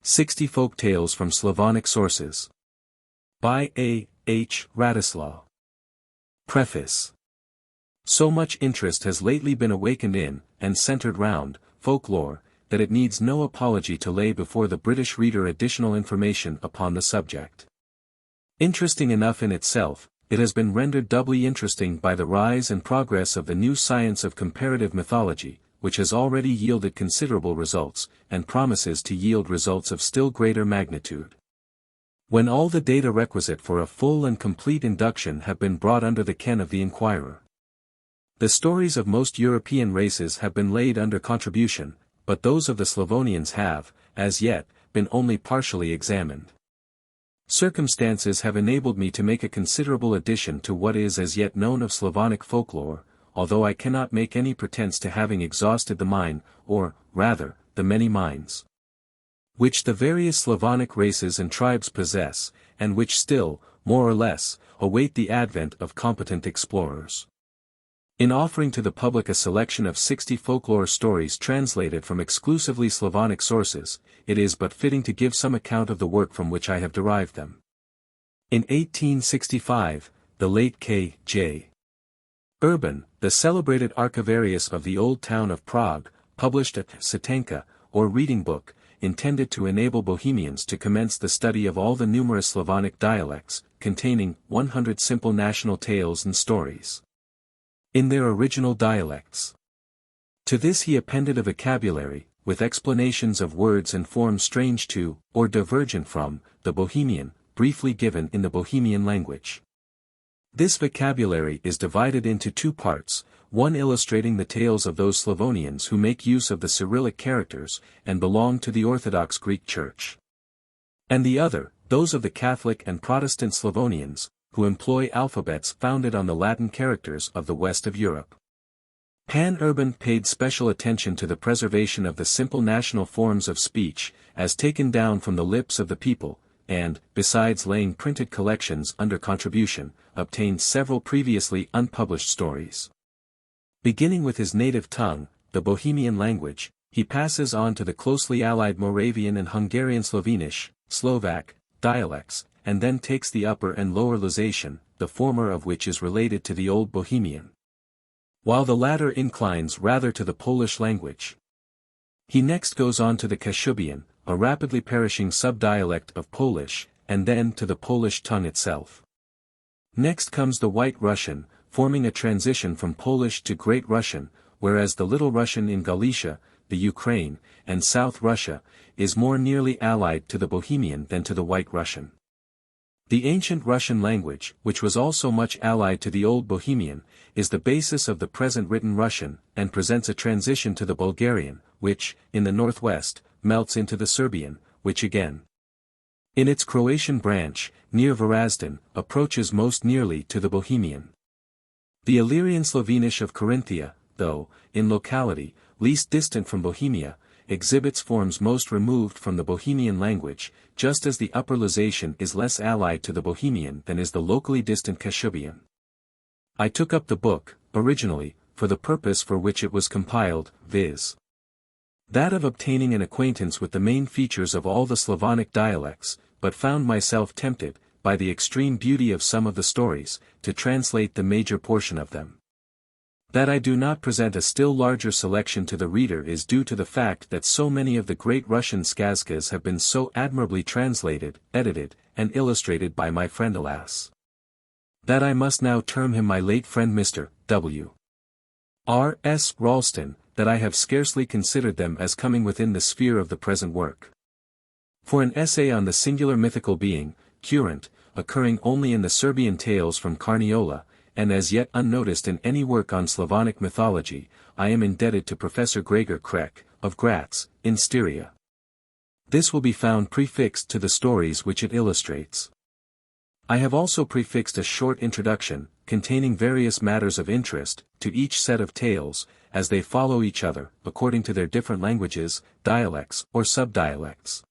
60 Folk Tales from Slavonic Sources. By A. H. Wratislaw. Preface. So much interest has lately been awakened in, and centered round, folklore, that it needs no apology to lay before the British reader additional information upon the subject. Interesting enough in itself, it has been rendered doubly interesting by the rise and progress of the new science of comparative mythology, which has already yielded considerable results, and promises to yield results of still greater magnitude. When all the data requisite for a full and complete induction have been brought under the ken of the inquirer. The stories of most European races have been laid under contribution, but those of the Slavonians have, as yet, been only partially examined. Circumstances have enabled me to make a considerable addition to what is as yet known of Slavonic folklore, although I cannot make any pretense to having exhausted the mine, or, rather, the many mines, which the various Slavonic races and tribes possess, and which still, more or less, await the advent of competent explorers. In offering to the public a selection of 60 folklore stories translated from exclusively Slavonic sources, it is but fitting to give some account of the work from which I have derived them. In 1865, the late K.J. Urban, the celebrated archivarius of the old town of Prague, published a Czytanka, or reading book, intended to enable Bohemians to commence the study of all the numerous Slavonic dialects, containing 100 simple national tales and stories in their original dialects. To this he appended a vocabulary, with explanations of words and forms strange to, or divergent from, the Bohemian, briefly given in the Bohemian language. This vocabulary is divided into two parts, one illustrating the tales of those Slavonians who make use of the Cyrillic characters, and belong to the Orthodox Greek Church. And the other, those of the Catholic and Protestant Slavonians, who employ alphabets founded on the Latin characters of the west of Europe. Pan Urban paid special attention to the preservation of the simple national forms of speech, as taken down from the lips of the people, and, besides laying printed collections under contribution, obtained several previously unpublished stories. Beginning with his native tongue, the Bohemian language, he passes on to the closely allied Moravian and Hungarian-Slovenish, Slovak, dialects, and then takes the Upper and Lower Lusatian, the former of which is related to the Old Bohemian, while the latter inclines rather to the Polish language. He next goes on to the Kashubian, a rapidly perishing subdialect of Polish, and then to the Polish tongue itself. Next comes the White Russian, forming a transition from Polish to Great Russian, whereas the Little Russian in Galicia, the Ukraine, and South Russia, is more nearly allied to the Bohemian than to the White Russian. The ancient Russian language, which was also much allied to the Old Bohemian, is the basis of the present written Russian, and presents a transition to the Bulgarian, which, in the northwest, melts into the Serbian, which again, in its Croatian branch, near Varazdin, approaches most nearly to the Bohemian. The Illyrian-Slovenish of Carinthia, though, in locality, least distant from Bohemia, exhibits forms most removed from the Bohemian language, just as the Upper Lusatian is less allied to the Bohemian than is the locally distant Kashubian. I took up the book, originally, for the purpose for which it was compiled, viz. that of obtaining an acquaintance with the main features of all the Slavonic dialects, but found myself tempted, by the extreme beauty of some of the stories, to translate the major portion of them. That I do not present a still larger selection to the reader is due to the fact that so many of the great Russian skazkas have been so admirably translated, edited, and illustrated by my friend alas, that I must now term him my late friend Mr. W. R. S. Ralston, that I have scarcely considered them as coming within the sphere of the present work. For an essay on the singular mythical being, Kurent, occurring only in the Serbian tales from Carniola, and as yet unnoticed in any work on Slavonic mythology, I am indebted to Professor Gregor Krek, of Graz, in Styria. This will be found prefixed to the stories which it illustrates. I have also prefixed a short introduction, containing various matters of interest, to each set of tales, as they follow each other, according to their different languages, dialects, or subdialects.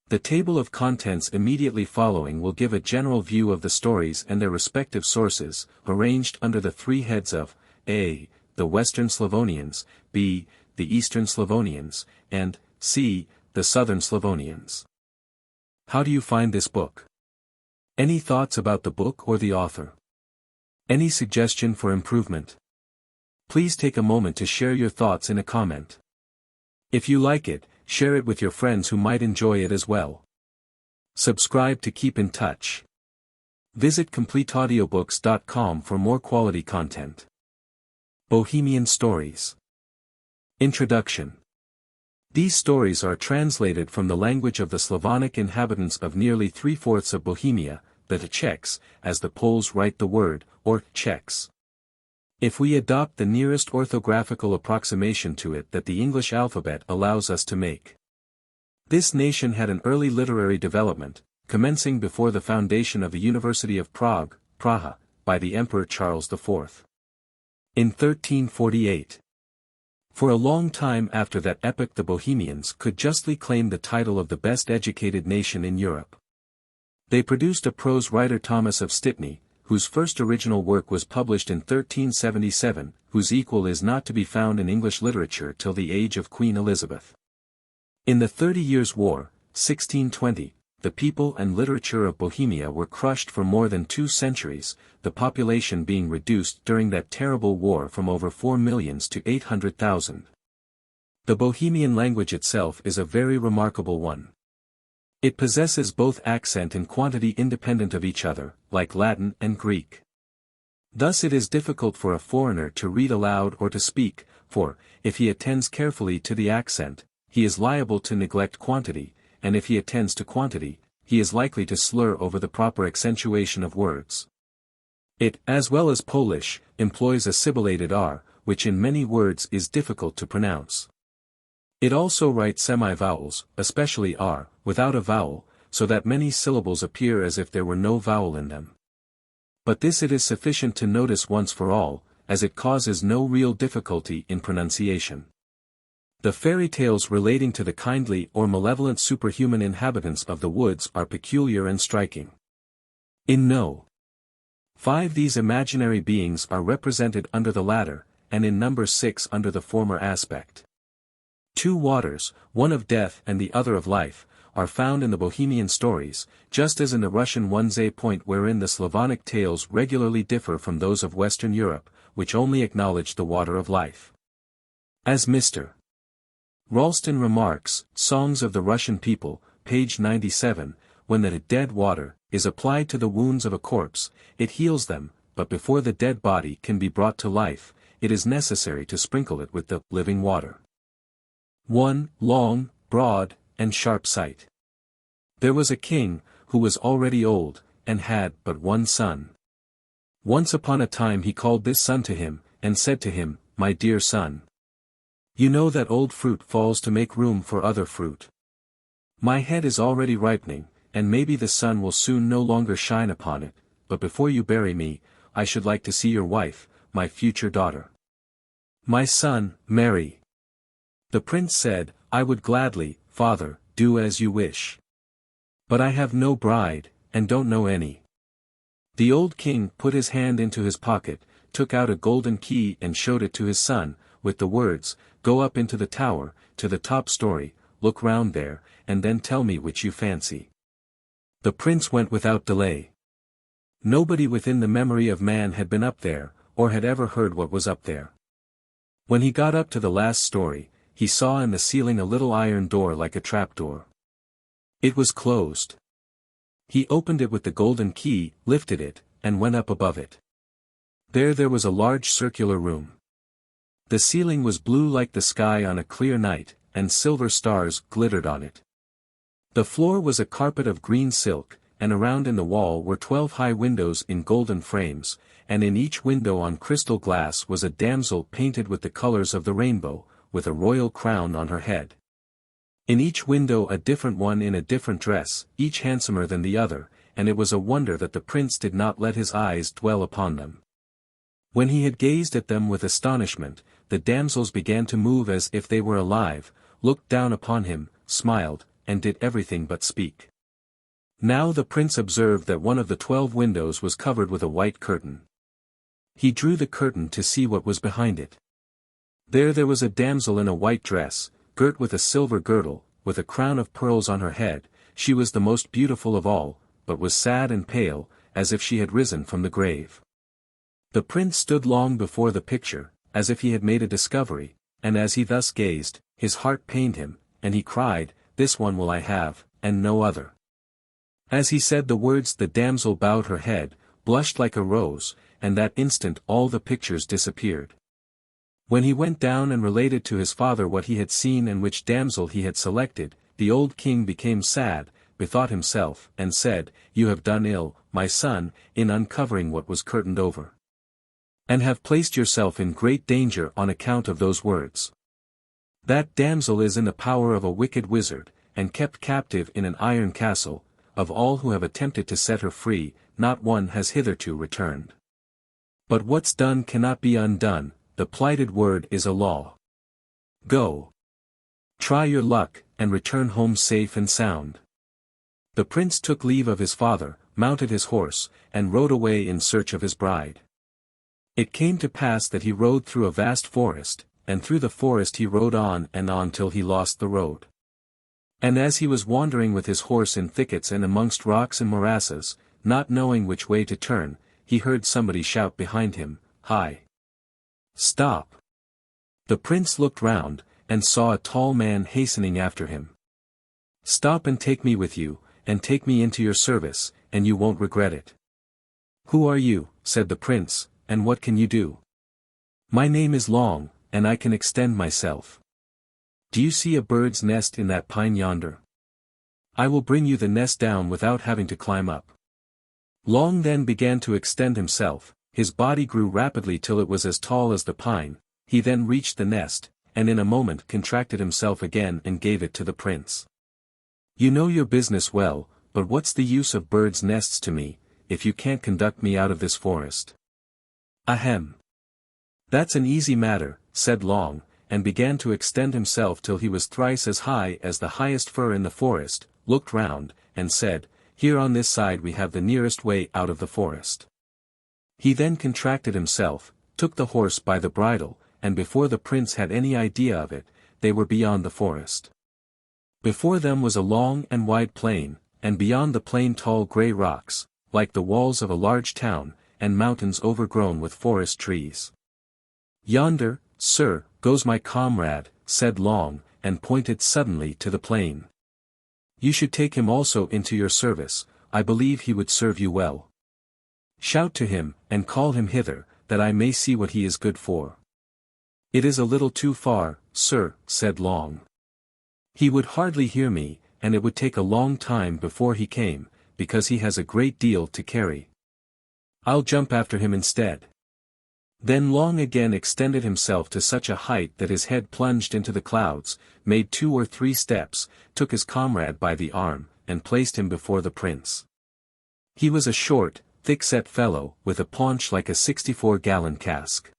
The table of contents immediately following will give a general view of the stories and their respective sources, arranged under the three heads of A. The Western Slavonians, B. The Eastern Slavonians, and C. the Southern Slavonians. How do you find this book? Any thoughts about the book or the author? Any suggestion for improvement? Please take a moment to share your thoughts in a comment. If you like it, share it with your friends who might enjoy it as well. Subscribe to keep in touch. Visit CompleteAudiobooks.com for more quality content. Bohemian Stories. Introduction. These stories are translated from the language of the Slavonic inhabitants of nearly 3/4 of Bohemia, the Czechs, as the Poles write the word, or Czechs. If we adopt the nearest orthographical approximation to it that the English alphabet allows us to make. This nation had an early literary development, commencing before the foundation of the University of Prague, Praha, by the Emperor Charles IV. In 1348. For a long time after that epoch the Bohemians could justly claim the title of the best educated nation in Europe. They produced a prose writer Thomas of Stitney, whose first original work was published in 1377, whose equal is not to be found in English literature till the age of Queen Elizabeth. In the 30 Years' War, 1620, the people and literature of Bohemia were crushed for more than 2 centuries, the population being reduced during that terrible war from over 4 millions to 800,000. The Bohemian language itself is a very remarkable one. It possesses both accent and quantity independent of each other, like Latin and Greek. Thus it is difficult for a foreigner to read aloud or to speak, for, if he attends carefully to the accent, he is liable to neglect quantity, and if he attends to quantity, he is likely to slur over the proper accentuation of words. It, as well as Polish, employs a sibilated R, which in many words is difficult to pronounce. It also writes semi-vowels, especially R, without a vowel, so that many syllables appear as if there were no vowel in them. But this it is sufficient to notice once for all, as it causes no real difficulty in pronunciation. The fairy tales relating to the kindly or malevolent superhuman inhabitants of the woods are peculiar and striking. In No. 5 these imaginary beings are represented under the latter, and in number 6 under the former aspect. 2 waters, one of death and the other of life, are found in the Bohemian stories, just as in the Russian ones, a point wherein the Slavonic tales regularly differ from those of Western Europe, which only acknowledge the water of life. As Mr. Ralston remarks, Songs of the Russian People, page 97, when the dead water is applied to the wounds of a corpse, it heals them, but before the dead body can be brought to life, it is necessary to sprinkle it with the living water. 1. Long, broad, and sharp sight. There was a king, who was already old, and had but one son. Once upon a time he called this son to him, and said to him, My dear son, you know that old fruit falls to make room for other fruit. My head is already ripening, and maybe the sun will soon no longer shine upon it, but before you bury me, I should like to see your wife, my future daughter. My son, marry. The prince said, I would gladly, father, do as you wish. But I have no bride, and don't know any. The old king put his hand into his pocket, took out a golden key and showed it to his son, with the words, Go up into the tower, to the top story, look round there, and then tell me which you fancy. The prince went without delay. Nobody within the memory of man had been up there, or had ever heard what was up there. When he got up to the last story, he saw in the ceiling a little iron door like a trapdoor. It was closed. He opened it with the golden key, lifted it, and went up above it. There was a large circular room. The ceiling was blue like the sky on a clear night, and silver stars glittered on it. The floor was a carpet of green silk, and around in the wall were 12 high windows in golden frames, and in each window on crystal glass was a damsel painted with the colors of the rainbow, with a royal crown on her head. In each window a different one in a different dress, each handsomer than the other, and it was a wonder that the prince did not let his eyes dwell upon them. When he had gazed at them with astonishment, the damsels began to move as if they were alive, looked down upon him, smiled, and did everything but speak. Now the prince observed that one of the 12 windows was covered with a white curtain. He drew the curtain to see what was behind it. There was a damsel in a white dress, girt with a silver girdle, with a crown of pearls on her head. She was the most beautiful of all, but was sad and pale, as if she had risen from the grave. The prince stood long before the picture, as if he had made a discovery, and as he thus gazed, his heart pained him, and he cried, "This one will I have, and no other." As he said the words the damsel bowed her head, blushed like a rose, and that instant all the pictures disappeared. When he went down and related to his father what he had seen and which damsel he had selected, the old king became sad, bethought himself, and said, "You have done ill, my son, in uncovering what was curtained over. And have placed yourself in great danger on account of those words. That damsel is in the power of a wicked wizard, and kept captive in an iron castle. Of all who have attempted to set her free, not one has hitherto returned. But what's done cannot be undone, the plighted word is a law. Go. Try your luck, and return home safe and sound." The prince took leave of his father, mounted his horse, and rode away in search of his bride. It came to pass that he rode through a vast forest, and through the forest he rode on and on till he lost the road. And as he was wandering with his horse in thickets and amongst rocks and morasses, not knowing which way to turn, he heard somebody shout behind him, "Hi! Stop!" The prince looked round, and saw a tall man hastening after him. "Stop and take me with you, and take me into your service, and you won't regret it." "Who are you?" said the prince, "and what can you do?" "My name is Long, and I can extend myself. Do you see a bird's nest in that pine yonder? I will bring you the nest down without having to climb up." Long then began to extend himself, his body grew rapidly till it was as tall as the pine, he then reached the nest, and in a moment contracted himself again and gave it to the prince. "You know your business well, but what's the use of birds' nests to me, if you can't conduct me out of this forest?" "Ahem! That's an easy matter," said Long, and began to extend himself till he was thrice as high as the highest fir in the forest, looked round, and said, "Here on this side we have the nearest way out of the forest." He then contracted himself, took the horse by the bridle, and before the prince had any idea of it, they were beyond the forest. Before them was a long and wide plain, and beyond the plain tall grey rocks, like the walls of a large town, and mountains overgrown with forest trees. "Yonder, sir, goes my comrade," said Long, and pointed suddenly to the plain. "You should take him also into your service, I believe he would serve you well. Shout to him, and call him hither, that I may see what he is good for." "It is a little too far, sir," said Long. "He would hardly hear me, and it would take a long time before he came, because he has a great deal to carry. I'll jump after him instead." Then Long again extended himself to such a height that his head plunged into the clouds, made 2 or 3 steps, took his comrade by the arm, and placed him before the prince. He was a short, thick-set fellow, with a paunch like a 64-gallon cask.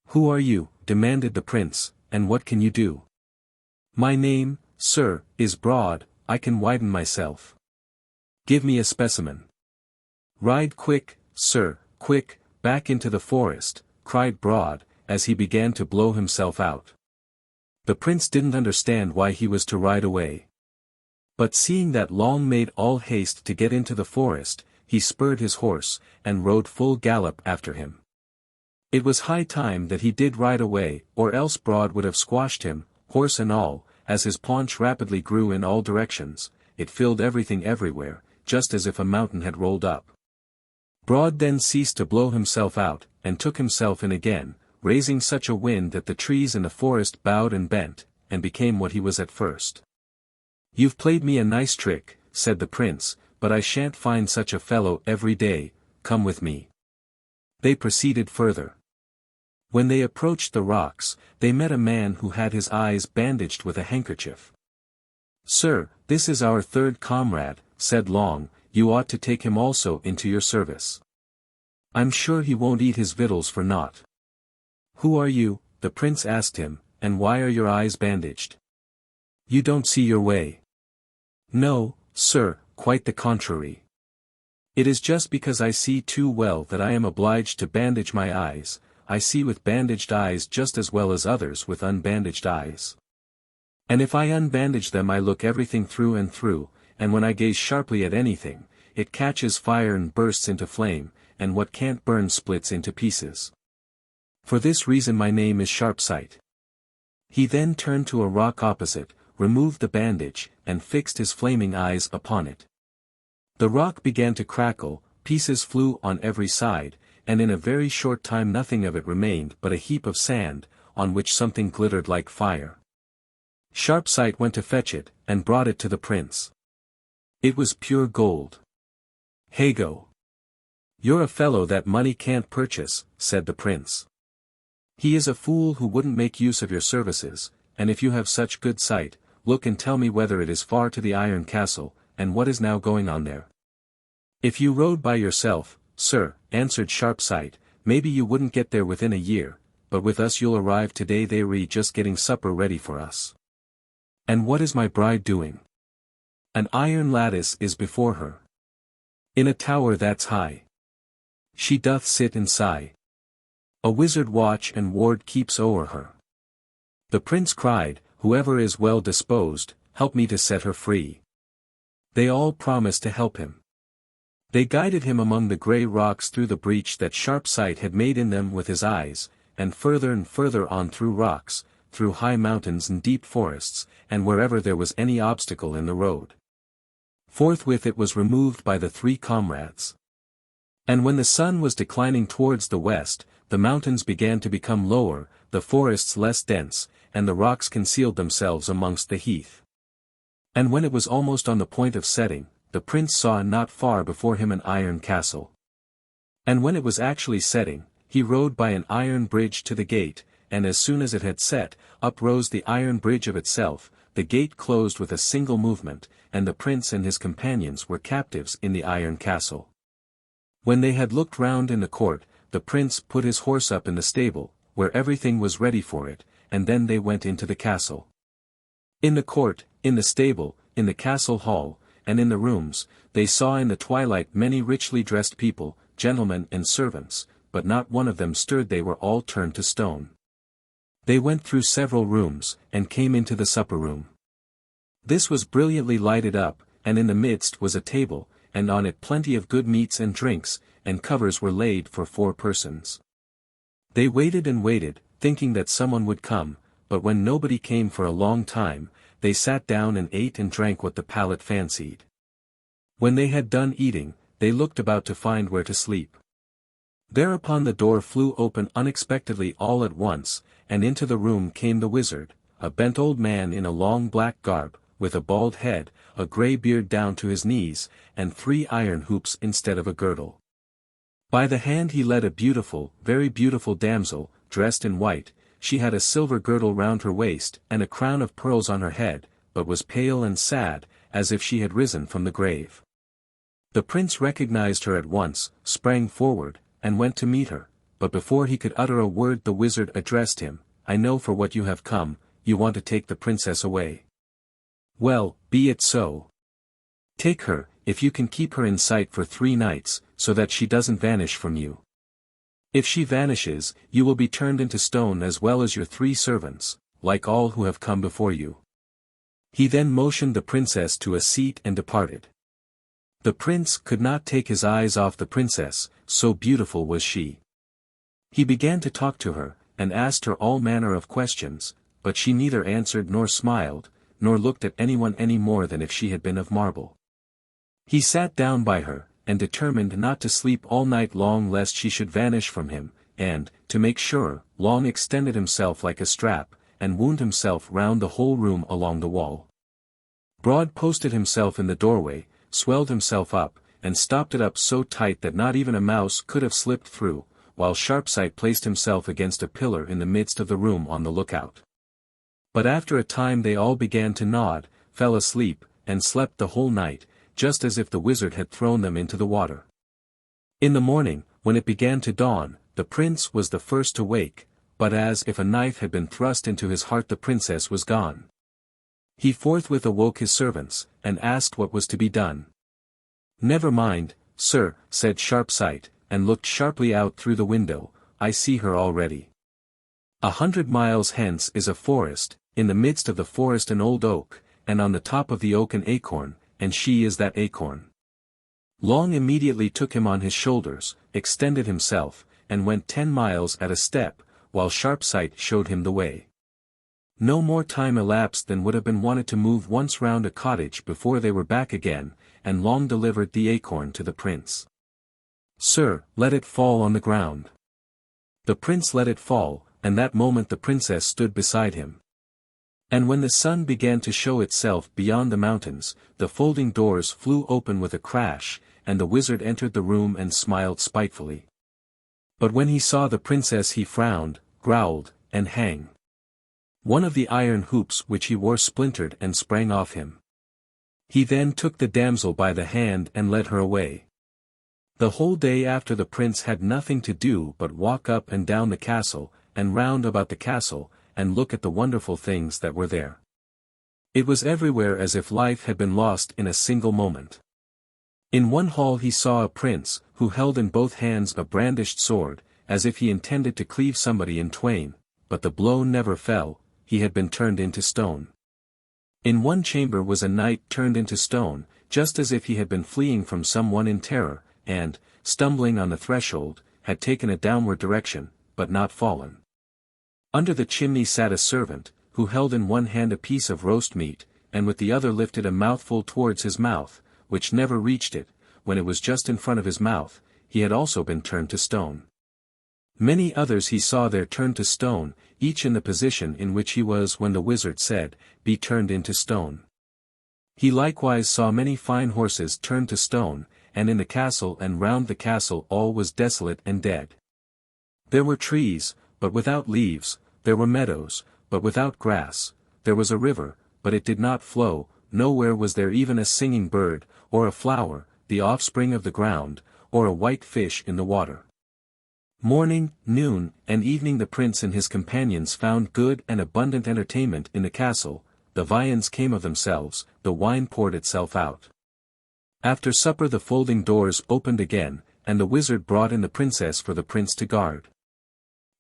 "Who are you?" demanded the prince, "and what can you do?" "My name, sir, is Broad, I can widen myself." "Give me a specimen." "Ride quick, sir, quick, back into the forest," cried Broad, as he began to blow himself out. The prince didn't understand why he was to ride away. But seeing that Long made all haste to get into the forest, he spurred his horse, and rode full gallop after him. It was high time that he did ride away, or else Broad would have squashed him, horse and all, as his paunch rapidly grew in all directions, it filled everything everywhere, just as if a mountain had rolled up. Broad then ceased to blow himself out, and took himself in again, raising such a wind that the trees in the forest bowed and bent, and became what he was at first. "You've played me a nice trick," said the prince, "but I shan't find such a fellow every day, come with me." They proceeded further. When they approached the rocks, they met a man who had his eyes bandaged with a handkerchief. "Sir, this is our third comrade," said Long, "you ought to take him also into your service. I'm sure he won't eat his victuals for naught." "Who are you?" the prince asked him, "and why are your eyes bandaged? You don't see your way." "No, sir, quite the contrary. It is just because I see too well that I am obliged to bandage my eyes. I see with bandaged eyes just as well as others with unbandaged eyes." And if I unbandage them I look everything through and through, and when I gaze sharply at anything, it catches fire and bursts into flame, and what can't burn splits into pieces. For this reason my name is Sharpsight." He then turned to a rock opposite, removed the bandage, and fixed his flaming eyes upon it. The rock began to crackle, pieces flew on every side, and in a very short time nothing of it remained but a heap of sand, on which something glittered like fire. Sharpsight went to fetch it, and brought it to the prince. It was pure gold. "Hey go! You're a fellow that money can't purchase," said the prince. "He is a fool who wouldn't make use of your services, and if you have such good sight, look and tell me whether it is far to the Iron Castle, and what is now going on there." "If you rode by yourself, sir," answered Sharpsight, "maybe you wouldn't get there within a year, but with us you'll arrive today. They're just getting supper ready for us." "And what is my bride doing?" "An iron lattice is before her. In a tower that's high. She doth sit and sigh. A wizard watch and ward keeps o'er her." The prince cried, "Whoever is well disposed, help me to set her free." They all promised to help him. They guided him among the grey rocks through the breach that Sharpsight had made in them with his eyes, and further on through rocks, through high mountains and deep forests, and wherever there was any obstacle in the road. Forthwith it was removed by the three comrades. And when the sun was declining towards the west, the mountains began to become lower, the forests less dense, and the rocks concealed themselves amongst the heath. And when it was almost on the point of setting, the prince saw not far before him an iron castle. And when it was actually setting, he rode by an iron bridge to the gate, and as soon as it had set, up rose the iron bridge of itself, the gate closed with a single movement, and the prince and his companions were captives in the iron castle. When they had looked round in the court, the prince put his horse up in the stable, where everything was ready for it, and then they went into the castle. In the court, in the stable, in the castle hall, and in the rooms, they saw in the twilight many richly dressed people, gentlemen and servants, but not one of them stirred. They were all turned to stone. They went through several rooms, and came into the supper room. This was brilliantly lighted up, and in the midst was a table, and on it plenty of good meats and drinks, and covers were laid for 4 persons. They waited and waited, thinking that someone would come, but when nobody came for a long time, they sat down and ate and drank what the palate fancied. When they had done eating, they looked about to find where to sleep. Thereupon the door flew open unexpectedly all at once, and into the room came the wizard, a bent old man in a long black garb, with a bald head, a grey beard down to his knees, and 3 iron hoops instead of a girdle. By the hand he led a beautiful, very beautiful damsel, dressed in white. She had a silver girdle round her waist and a crown of pearls on her head, but was pale and sad, as if she had risen from the grave. The prince recognized her at once, sprang forward, and went to meet her, but before he could utter a word the wizard addressed him. "I know for what you have come, you want to take the princess away. Well, be it so. Take her, if you can keep her in sight for 3 nights, so that she doesn't vanish from you. If she vanishes, you will be turned into stone as well as your 3 servants, like all who have come before you." He then motioned the princess to a seat and departed. The prince could not take his eyes off the princess, so beautiful was she. He began to talk to her, and asked her all manner of questions, but she neither answered nor smiled, nor looked at anyone any more than if she had been of marble. He sat down by her, and determined not to sleep all night long lest she should vanish from him, and, to make sure, long extended himself like a strap, and wound himself round the whole room along the wall. Broad posted himself in the doorway, swelled himself up, and stopped it up so tight that not even a mouse could have slipped through, while Sharpsight placed himself against a pillar in the midst of the room on the lookout. But after a time they all began to nod, fell asleep, and slept the whole night, just as if the wizard had thrown them into the water. In the morning, when it began to dawn, the prince was the first to wake, but as if a knife had been thrust into his heart the princess was gone. He forthwith awoke his servants, and asked what was to be done. "Never mind, sir," said Sharpsight, and looked sharply out through the window, "I see her already. 100 miles hence is a forest, in the midst of the forest an old oak, and on the top of the oak an acorn, and she is that acorn. Long immediately took him on his shoulders, extended himself, and went 10 miles at a step, while Sharpsight showed him the way. No more time elapsed than would have been wanted to move once round a cottage before they were back again, and Long delivered the acorn to the prince. "Sir, let it fall on the ground." The prince let it fall, and that moment the princess stood beside him. And when the sun began to show itself beyond the mountains, the folding doors flew open with a crash, and the wizard entered the room and smiled spitefully. But when he saw the princess he frowned, growled, and hang. One of the iron hoops which he wore splintered and sprang off him. He then took the damsel by the hand and led her away. The whole day after the prince had nothing to do but walk up and down the castle, and round about the castle, and look at the wonderful things that were there. It was everywhere as if life had been lost in a single moment. In one hall he saw a prince, who held in both hands a brandished sword, as if he intended to cleave somebody in twain, but the blow never fell, he had been turned into stone. In one chamber was a knight turned into stone, just as if he had been fleeing from someone in terror, and, stumbling on the threshold, had taken a downward direction, but not fallen. Under the chimney sat a servant, who held in one hand a piece of roast meat, and with the other lifted a mouthful towards his mouth, which never reached it. When it was just in front of his mouth, he had also been turned to stone. Many others he saw there turned to stone, each in the position in which he was when the wizard said, "Be turned into stone." He likewise saw many fine horses turned to stone, and in the castle and round the castle all was desolate and dead. There were trees, but without leaves, there were meadows, but without grass, there was a river, but it did not flow, nowhere was there even a singing bird, or a flower, the offspring of the ground, or a white fish in the water. Morning, noon, and evening the prince and his companions found good and abundant entertainment in the castle, the viands came of themselves, the wine poured itself out. After supper the folding doors opened again, and the wizard brought in the princess for the prince to guard.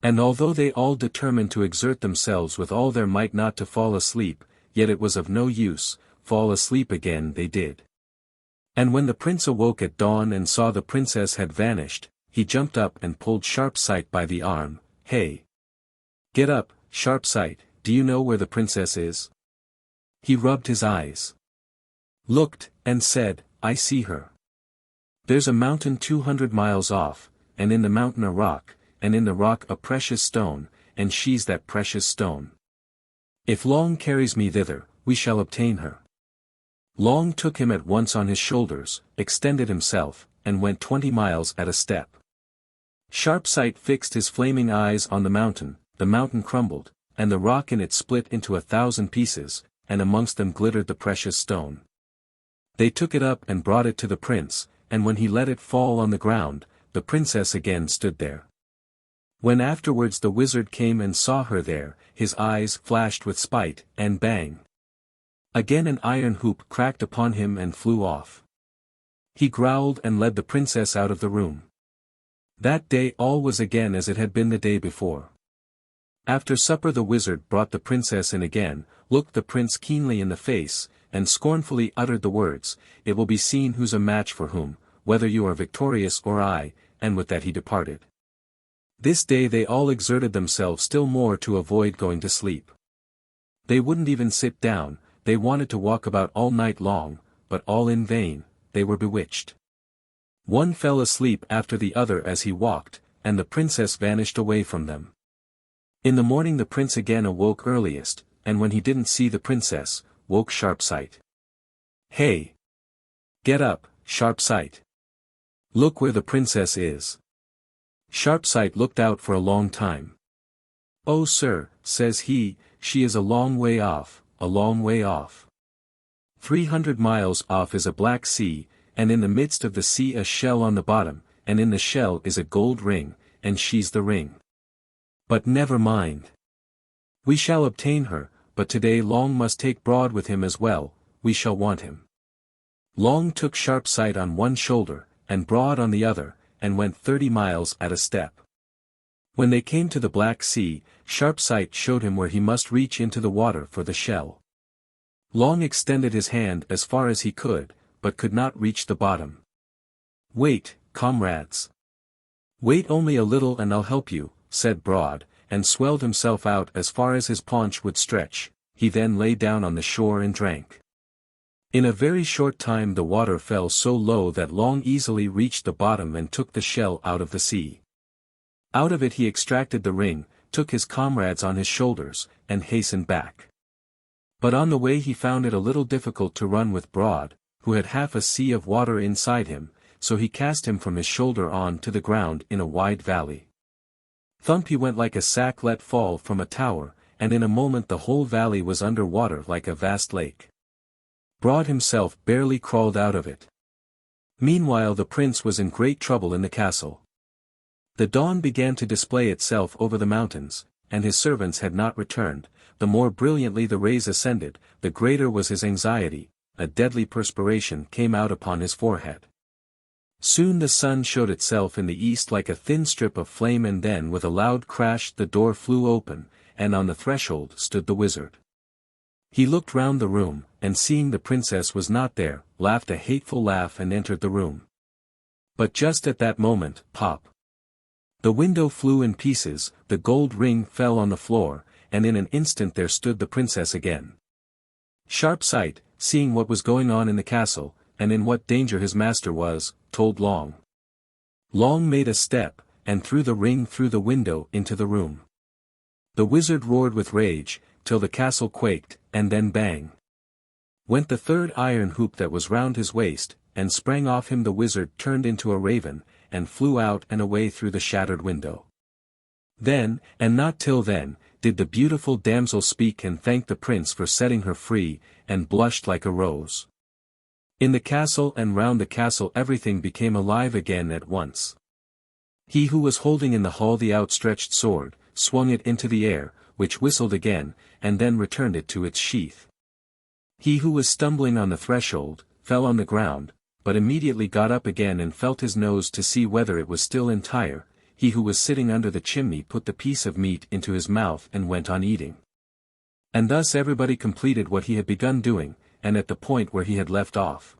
And although they all determined to exert themselves with all their might not to fall asleep, yet it was of no use, fall asleep again they did. And when the prince awoke at dawn and saw the princess had vanished, he jumped up and pulled Sharpsight by the arm. "Hey! Get up, Sharpsight, do you know where the princess is?" He rubbed his eyes, looked, and said, "I see her. There's a mountain 200 miles off, and in the mountain a rock, and in the rock a precious stone, and she's that precious stone. If Long carries me thither, we shall obtain her." Long took him at once on his shoulders, extended himself, and went 20 miles at a step. Sharpsight fixed his flaming eyes on the mountain crumbled, and the rock in it split into 1,000 pieces, and amongst them glittered the precious stone. They took it up and brought it to the prince, and when he let it fall on the ground, the princess again stood there. When afterwards the wizard came and saw her there, his eyes flashed with spite, and bang! Again an iron hoop cracked upon him and flew off. He growled and led the princess out of the room. That day all was again as it had been the day before. After supper the wizard brought the princess in again, looked the prince keenly in the face, and scornfully uttered the words, "It will be seen who's a match for whom, whether you are victorious or I," and with that he departed. This day they all exerted themselves still more to avoid going to sleep. They wouldn't even sit down, they wanted to walk about all night long, but all in vain, they were bewitched. One fell asleep after the other as he walked, and the princess vanished away from them. In the morning the prince again awoke earliest, and when he didn't see the princess, woke Sharpsight. "Hey! Get up, Sharpsight! Look where the princess is." Sharpsight looked out for a long time. "Oh sir," says he, "she is a long way off, a long way off. 300 miles off is a black sea, and in the midst of the sea a shell on the bottom, and in the shell is a gold ring, and she's the ring. But never mind. We shall obtain her, but today Long must take Broad with him as well, we shall want him." Long took Sharpsight on one shoulder, and Broad on the other, and went 30 miles at a step. When they came to the Black Sea, Sharpsight showed him where he must reach into the water for the shell. Long extended his hand as far as he could, but could not reach the bottom. "Wait, comrades. Wait only a little and I'll help you," said Broad, and swelled himself out as far as his paunch would stretch. He then lay down on the shore and drank. In a very short time the water fell so low that Long easily reached the bottom and took the shell out of the sea. Out of it he extracted the ring, took his comrades on his shoulders, and hastened back. But on the way he found it a little difficult to run with Broad, who had half a sea of water inside him, so he cast him from his shoulder on to the ground in a wide valley. Thump he went like a sack let fall from a tower, and in a moment the whole valley was under water like a vast lake. Broad himself barely crawled out of it. Meanwhile the prince was in great trouble in the castle. The dawn began to display itself over the mountains, and his servants had not returned. The more brilliantly the rays ascended, the greater was his anxiety. A deadly perspiration came out upon his forehead. Soon the sun showed itself in the east like a thin strip of flame, and then with a loud crash the door flew open, and on the threshold stood the wizard. He looked round the room, and seeing the princess was not there, laughed a hateful laugh and entered the room. But just at that moment, pop! The window flew in pieces, the gold ring fell on the floor, and in an instant there stood the princess again. Sharpsight, seeing what was going on in the castle, and in what danger his master was, told Long. Long made a step, and threw the ring through the window into the room. The wizard roared with rage, till the castle quaked, and then bang! Went the third iron hoop that was round his waist, and sprang off him. The wizard turned into a raven, and flew out and away through the shattered window. Then, and not till then, did the beautiful damsel speak and thank the prince for setting her free, and blushed like a rose. In the castle and round the castle everything became alive again at once. He who was holding in the hall the outstretched sword, swung it into the air, which whistled again, and then returned it to its sheath. He who was stumbling on the threshold, fell on the ground, but immediately got up again and felt his nose to see whether it was still entire. He who was sitting under the chimney put the piece of meat into his mouth and went on eating. And thus everybody completed what he had begun doing, and at the point where he had left off.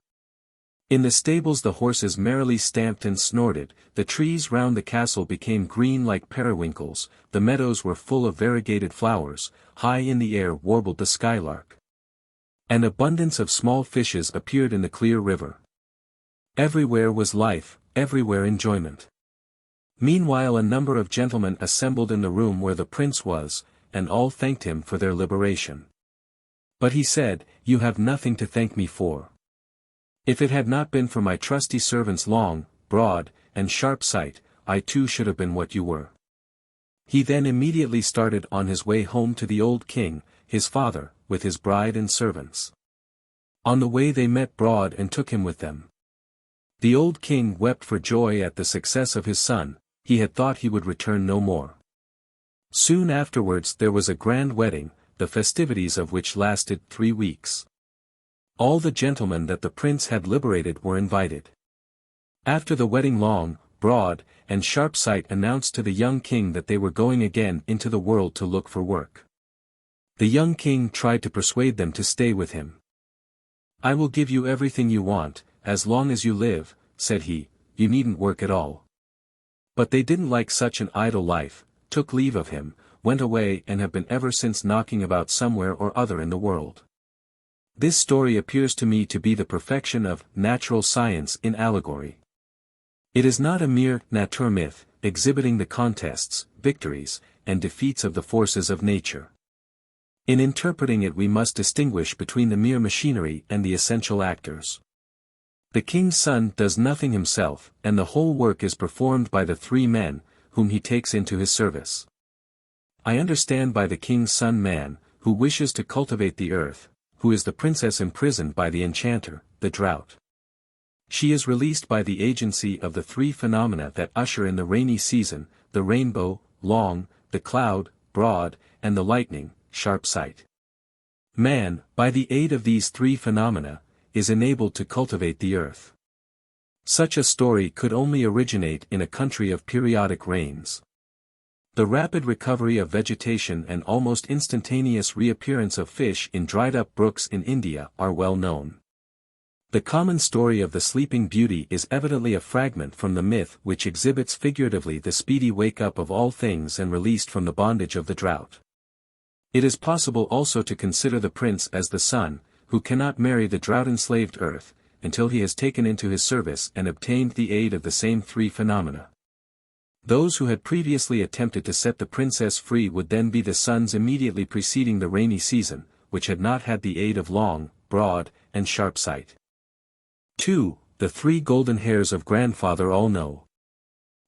In the stables the horses merrily stamped and snorted, the trees round the castle became green like periwinkles, the meadows were full of variegated flowers, high in the air warbled the skylark. An abundance of small fishes appeared in the clear river. Everywhere was life, everywhere enjoyment. Meanwhile a number of gentlemen assembled in the room where the prince was, and all thanked him for their liberation. But he said, "You have nothing to thank me for. If it had not been for my trusty servants Long, Broad, and Sharpsight, I too should have been what you were." He then immediately started on his way home to the old king, his father, with his bride and servants. On the way they met Broad and took him with them. The old king wept for joy at the success of his son. He had thought he would return no more. Soon afterwards there was a grand wedding, the festivities of which lasted 3 weeks. All the gentlemen that the prince had liberated were invited. After the wedding Long, Broad, and Sharpsight announced to the young king that they were going again into the world to look for work. The young king tried to persuade them to stay with him. "I will give you everything you want, as long as you live," said he, "you needn't work at all." But they didn't like such an idle life, took leave of him, went away and have been ever since knocking about somewhere or other in the world. This story appears to me to be the perfection of natural science in allegory. It is not a mere naturmyth, exhibiting the contests, victories, and defeats of the forces of nature. In interpreting it we must distinguish between the mere machinery and the essential actors. The king's son does nothing himself, and the whole work is performed by the 3 men, whom he takes into his service. I understand by the king's son man, who wishes to cultivate the earth, who is the princess imprisoned by the enchanter, the drought. She is released by the agency of the 3 phenomena that usher in the rainy season, the rainbow, Long, the cloud, Broad, and the lightning, Sharpsight. Man, by the aid of these 3 phenomena, is enabled to cultivate the earth. Such a story could only originate in a country of periodic rains. The rapid recovery of vegetation and almost instantaneous reappearance of fish in dried-up brooks in India are well known. The common story of the Sleeping Beauty is evidently a fragment from the myth which exhibits figuratively the speedy wake-up of all things and released from the bondage of the drought. It is possible also to consider the prince as the sun, who cannot marry the drought-enslaved earth, until he has taken into his service and obtained the aid of the same three phenomena. Those who had previously attempted to set the princess free would then be the suns immediately preceding the rainy season, which had not had the aid of long, broad, and sharp sight. 2. The three golden hairs of Grandfather Allknow.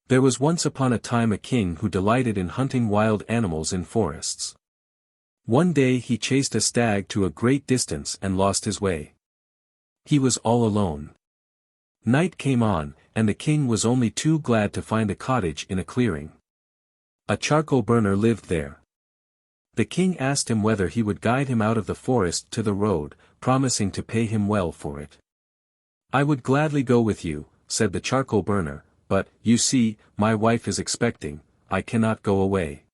There was once upon a time a king who delighted in hunting wild animals in forests. One day he chased a stag to a great distance and lost his way. He was all alone. Night came on, and the king was only too glad to find a cottage in a clearing. A charcoal burner lived there. The king asked him whether he would guide him out of the forest to the road, promising to pay him well for it. "I would gladly go with you," said the charcoal burner, "but, you see, my wife is expecting, I cannot go away."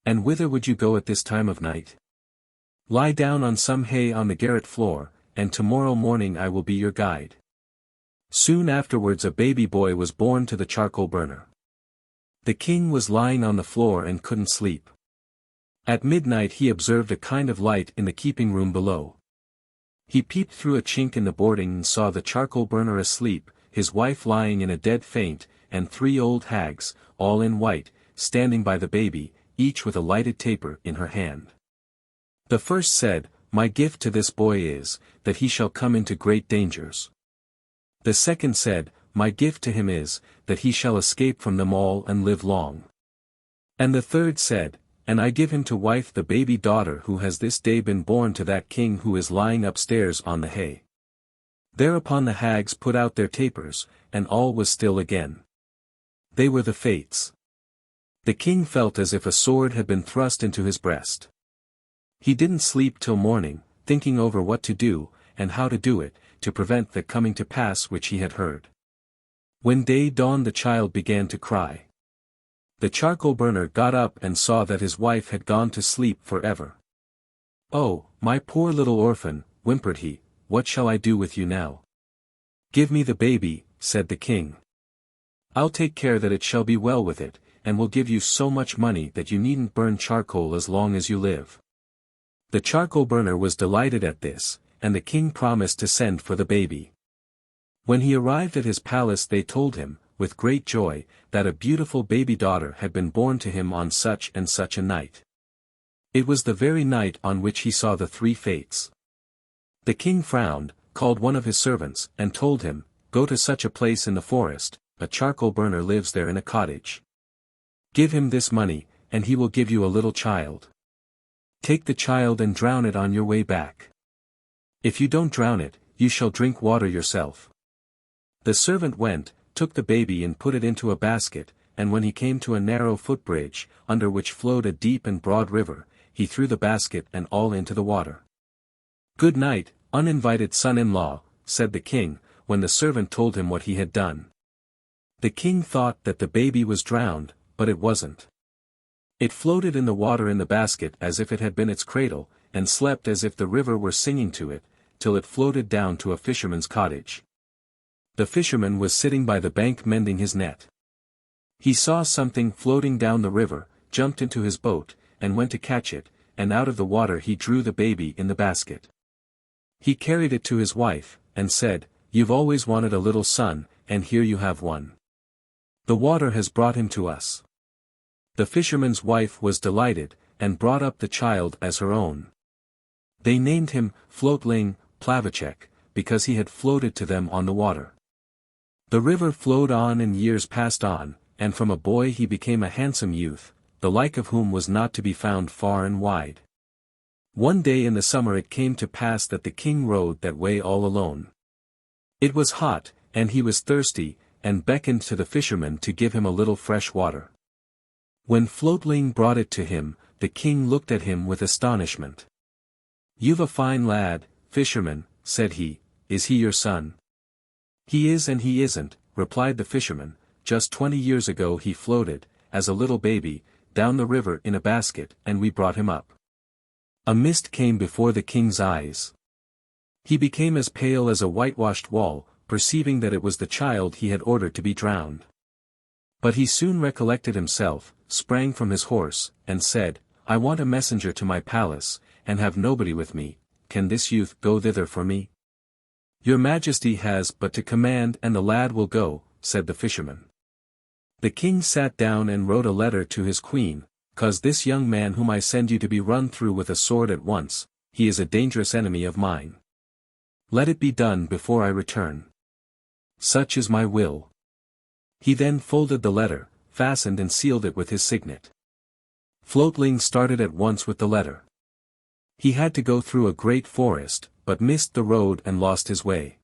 "And whither would you go at this time of night?" "Lie down on some hay on the garret floor, and tomorrow morning I will be your guide." Soon afterwards a baby boy was born to the charcoal burner. The king was lying on the floor and couldn't sleep. At midnight he observed a kind of light in the keeping room below. He peeped through a chink in the boarding and saw the charcoal burner asleep, his wife lying in a dead faint, and three old hags, all in white, standing by the baby, each with a lighted taper in her hand. The first said, "My gift to this boy is, that he shall come into great dangers." The second said, "My gift to him is, that he shall escape from them all and live long." And the third said, "And I give him to wife the baby daughter who has this day been born to that king who is lying upstairs on the hay." Thereupon the hags put out their tapers, and all was still again. They were the fates. The king felt as if a sword had been thrust into his breast. He didn't sleep till morning, thinking over what to do, and how to do it, to prevent the coming to pass which he had heard. When day dawned the child began to cry. The charcoal burner got up and saw that his wife had gone to sleep forever. "Oh, my poor little orphan," whimpered he, "what shall I do with you now?" "Give me the baby," said the king. "I'll take care that it shall be well with it, and will give you so much money that you needn't burn charcoal as long as you live." The charcoal burner was delighted at this, and the king promised to send for the baby. When he arrived at his palace they told him, with great joy, that a beautiful baby daughter had been born to him on such and such a night. It was the very night on which he saw the three fates. The king frowned, called one of his servants, and told him, "Go to such a place in the forest, a charcoal burner lives there in a cottage. Give him this money, and he will give you a little child. Take the child and drown it on your way back. If you don't drown it, you shall drink water yourself." The servant went, took the baby and put it into a basket, and when he came to a narrow footbridge, under which flowed a deep and broad river, he threw the basket and all into the water. "Good night, uninvited son-in-law," said the king, when the servant told him what he had done. The king thought that the baby was drowned, but it wasn't. It floated in the water in the basket as if it had been its cradle, and slept as if the river were singing to it, till it floated down to a fisherman's cottage. The fisherman was sitting by the bank mending his net. He saw something floating down the river, jumped into his boat, and went to catch it, and out of the water he drew the baby in the basket. He carried it to his wife, and said, "You've always wanted a little son, and here you have one. The water has brought him to us." The fisherman's wife was delighted, and brought up the child as her own. They named him Floatling Plavacek, because he had floated to them on the water. The river flowed on and years passed on, and from a boy he became a handsome youth, the like of whom was not to be found far and wide. One day in the summer it came to pass that the king rode that way all alone. It was hot, and he was thirsty, and beckoned to the fisherman to give him a little fresh water. When Floatling brought it to him, the king looked at him with astonishment. "You've a fine lad, fisherman," said he. "Is he your son?" "He is and he isn't," replied the fisherman. "Just 20 years ago he floated, as a little baby, down the river in a basket, and we brought him up. A mist came before the king's eyes. He became as pale as a whitewashed wall, perceiving that it was the child he had ordered to be drowned. But he soon recollected himself, sprang from his horse, and said, I want a messenger to my palace, and have nobody with me. Can this youth go thither for me? Your Majesty has but to command and the lad will go, said the fisherman. The king sat down and wrote a letter to his queen, "'Cause this young man whom I send you to be run through with a sword at once, he is a dangerous enemy of mine. Let it be done before I return. Such is my will." He then folded the letter, fastened and sealed it with his signet. Floatling started at once with the letter. He had to go through a great forest, but missed the road and lost his way.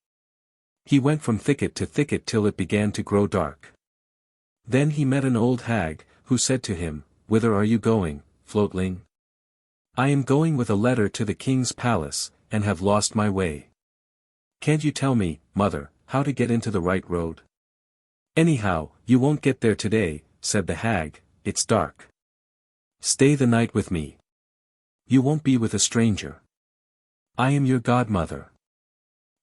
He went from thicket to thicket till it began to grow dark. Then he met an old hag, who said to him, "Whither are you going, Floatling?" "I am going with a letter to the king's palace, and have lost my way." "Can't you tell me, mother, how to get into the right road?" "Anyhow, you won't get there today," said the hag, "it's dark. Stay the night with me. You won't be with a stranger. I am your godmother."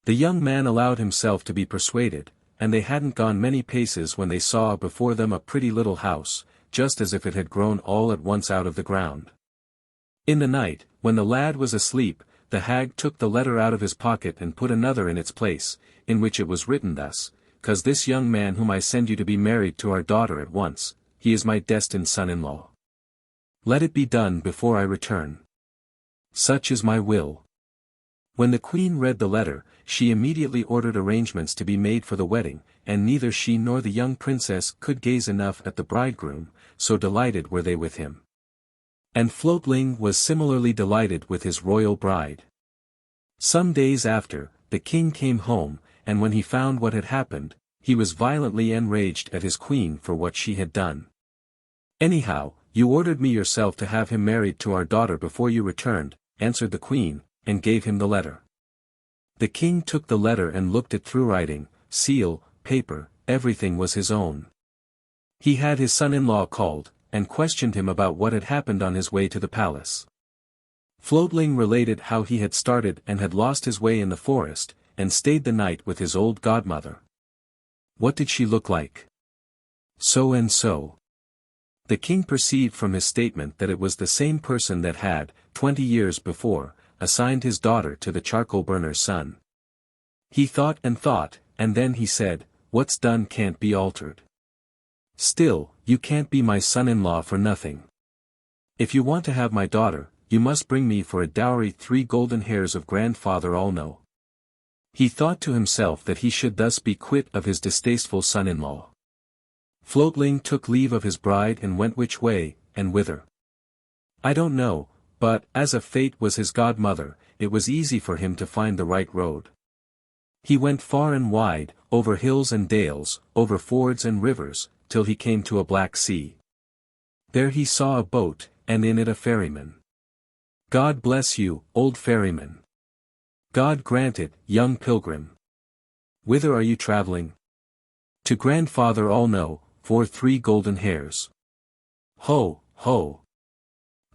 The young man allowed himself to be persuaded, and they hadn't gone many paces when they saw before them a pretty little house, just as if it had grown all at once out of the ground. In the night, when the lad was asleep, the hag took the letter out of his pocket and put another in its place, in which it was written thus, "'Cause this young man whom I send you to be married to our daughter at once, he is my destined son-in-law. Let it be done before I return. Such is my will." When the queen read the letter, she immediately ordered arrangements to be made for the wedding, and neither she nor the young princess could gaze enough at the bridegroom, so delighted were they with him. And Floatling was similarly delighted with his royal bride. Some days after, the king came home, and when he found what had happened, he was violently enraged at his queen for what she had done. "Anyhow, you ordered me yourself to have him married to our daughter before you returned," answered the queen, and gave him the letter. The king took the letter and looked it through. Writing, seal, paper, everything was his own. He had his son-in-law called, and questioned him about what had happened on his way to the palace. Floatling related how he had started and had lost his way in the forest, and stayed the night with his old godmother. "What did she look like?" "So and so." The king perceived from his statement that it was the same person that had, 20 years before, assigned his daughter to the charcoal burner's son. He thought, and then he said, "What's done can't be altered. Still, you can't be my son-in-law for nothing. If you want to have my daughter, you must bring me for a dowry 3 golden hairs of grandfather Allknow." He thought to himself that he should thus be quit of his distasteful son-in-law. Floatling took leave of his bride and went which way, and whither, I don't know, but, as a fate was his godmother, it was easy for him to find the right road. He went far and wide, over hills and dales, over fords and rivers, till he came to a black sea. There he saw a boat, and in it a ferryman. "God bless you, old ferryman." "God grant it, young pilgrim." "Whither are you travelling?" "To grandfather Allknow, for 3 golden hairs." "Ho, ho!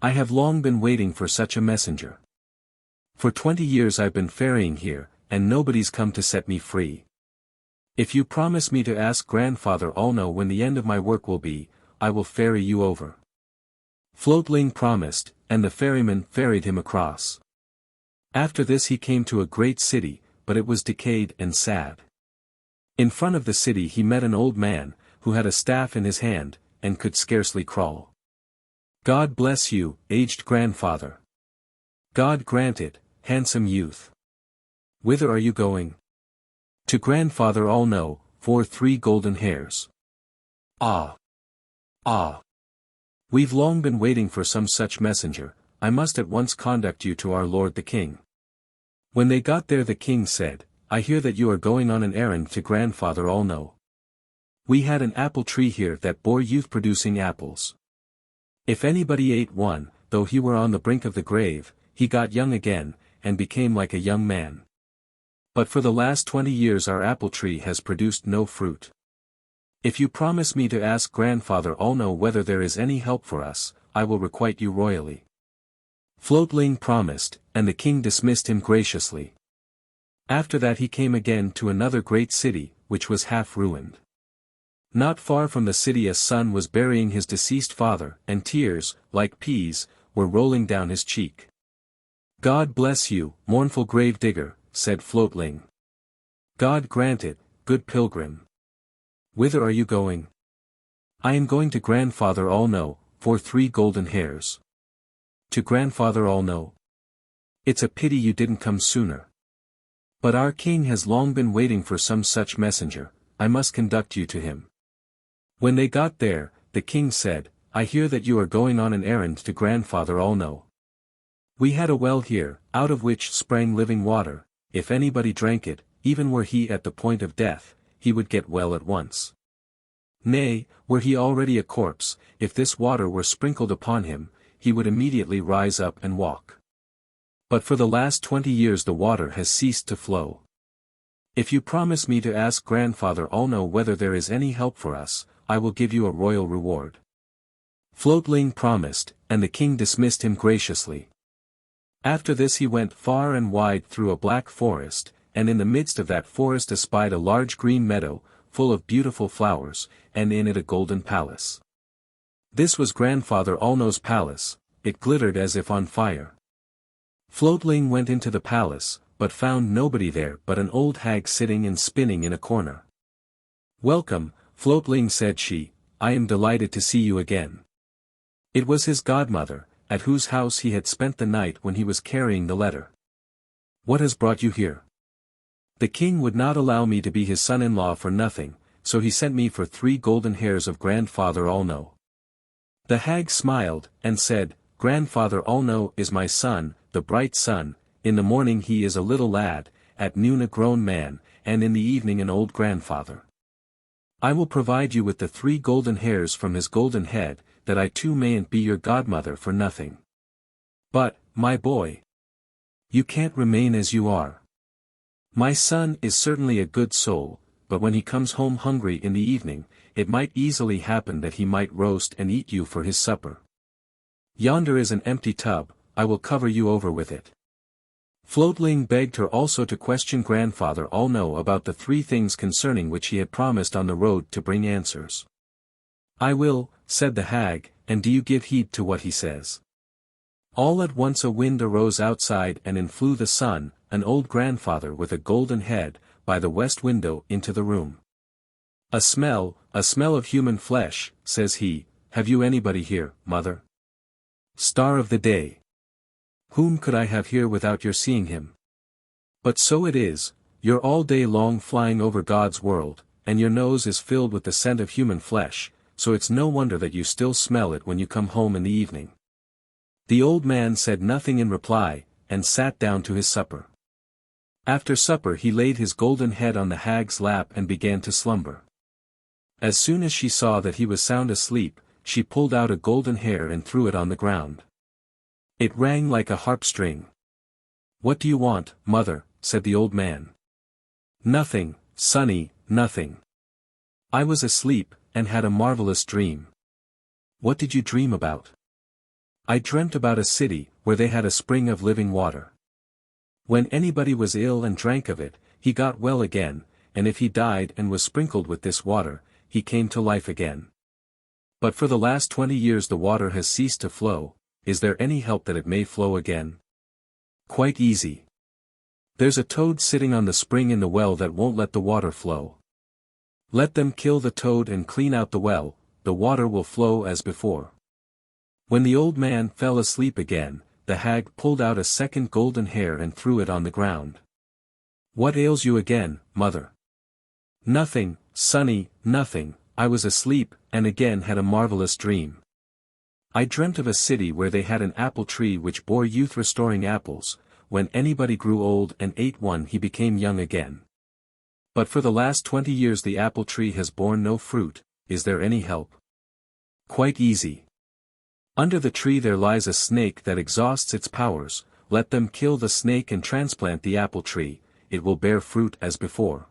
I have long been waiting for such a messenger. For 20 years I've been ferrying here, and nobody's come to set me free. If you promise me to ask grandfather Allknow when the end of my work will be, I will ferry you over." Floatling promised, and the ferryman ferried him across. After this he came to a great city, but it was decayed and sad. In front of the city he met an old man, who had a staff in his hand, and could scarcely crawl. "God bless you, aged grandfather." "God grant it, handsome youth." "Whither are you going?" "To grandfather Allknow, for 3 golden hairs." "Ah! Ah! We've long been waiting for some such messenger. I must at once conduct you to our lord the king." When they got there the king said, "I hear that you are going on an errand to grandfather Allknow. We had an apple tree here that bore youth-producing apples. If anybody ate one, though he were on the brink of the grave, he got young again, and became like a young man. But for the last 20 years our apple tree has produced no fruit. If you promise me to ask Grandfather Allknow whether there is any help for us, I will requite you royally. Floatling promised, and the king dismissed him graciously. After that he came again to another great city, which was half ruined. Not far from the city a son was burying his deceased father, and tears, like peas, were rolling down his cheek. "God bless you, mournful grave digger," said Floatling. "God grant it, good pilgrim. Whither are you going?" "I am going to Grandfather Allknow, for 3 golden hairs." "To Grandfather Allknow? It's a pity you didn't come sooner. But our king has long been waiting for some such messenger. I must conduct you to him." When they got there, the king said, "I hear that you are going on an errand to Grandfather Allknow. We had a well here, out of which sprang living water. If anybody drank it, even were he at the point of death, he would get well at once. Nay, were he already a corpse, if this water were sprinkled upon him, he would immediately rise up and walk. But for the last 20 years the water has ceased to flow. If you promise me to ask Grandfather Allknow whether there is any help for us, I will give you a royal reward." Floatling promised, and the king dismissed him graciously. After this he went far and wide through a black forest, and in the midst of that forest espied a large green meadow, full of beautiful flowers, and in it a golden palace. This was Grandfather Allknow's palace. It glittered as if on fire. Floatling went into the palace, but found nobody there but an old hag sitting and spinning in a corner. "Welcome, Floatling," said she, "I am delighted to see you again." It was his godmother, at whose house he had spent the night when he was carrying the letter. "What has brought you here?" "The king would not allow me to be his son-in-law for nothing, so he sent me for 3 golden hairs of Grandfather Allknow." The hag smiled, and said, "Grandfather Allknow is my son, the bright sun. In the morning he is a little lad, at noon a grown man, and in the evening an old grandfather. I will provide you with the 3 golden hairs from his golden head, that I too mayn't be your godmother for nothing. But, my boy, you can't remain as you are. My son is certainly a good soul, but when he comes home hungry in the evening, it might easily happen that he might roast and eat you for his supper. Yonder is an empty tub, I will cover you over with it." Floatling begged her also to question Grandfather Allknow about the 3 things concerning which he had promised on the road to bring answers. "I will," said the hag, "and do you give heed to what he says." All at once a wind arose outside and in flew the son, an old grandfather with a golden head, by the west window into the room. A smell of human flesh," says he. "Have you anybody here, mother? Star of the day. Whom could I have here without your seeing him? But so it is, you're all day long flying over God's world, and your nose is filled with the scent of human flesh, so it's no wonder that you still smell it when you come home in the evening." The old man said nothing in reply, and sat down to his supper. After supper he laid his golden head on the hag's lap and began to slumber. As soon as she saw that he was sound asleep, she pulled out a golden hair and threw it on the ground. It rang like a harp string. "What do you want, mother?" said the old man. "Nothing, sonny, nothing. I was asleep, and had a marvelous dream." "What did you dream about?" "I dreamt about a city, where they had a spring of living water. When anybody was ill and drank of it, he got well again, and if he died and was sprinkled with this water, he came to life again. But for the last 20 years the water has ceased to flow. Is there any help that it may flow again?" "Quite easy. There's a toad sitting on the spring in the well that won't let the water flow. Let them kill the toad and clean out the well, the water will flow as before." When the old man fell asleep again, the hag pulled out a second golden hair and threw it on the ground. "What ails you again, mother?" "Nothing, sonny, nothing. I was asleep, and again had a marvelous dream. I dreamt of a city where they had an apple tree which bore youth-restoring apples. When anybody grew old and ate one he became young again. But for the last 20 years the apple tree has borne no fruit. Is there any help?" "Quite easy. Under the tree there lies a snake that exhausts its powers. Let them kill the snake and transplant the apple tree, it will bear fruit as before."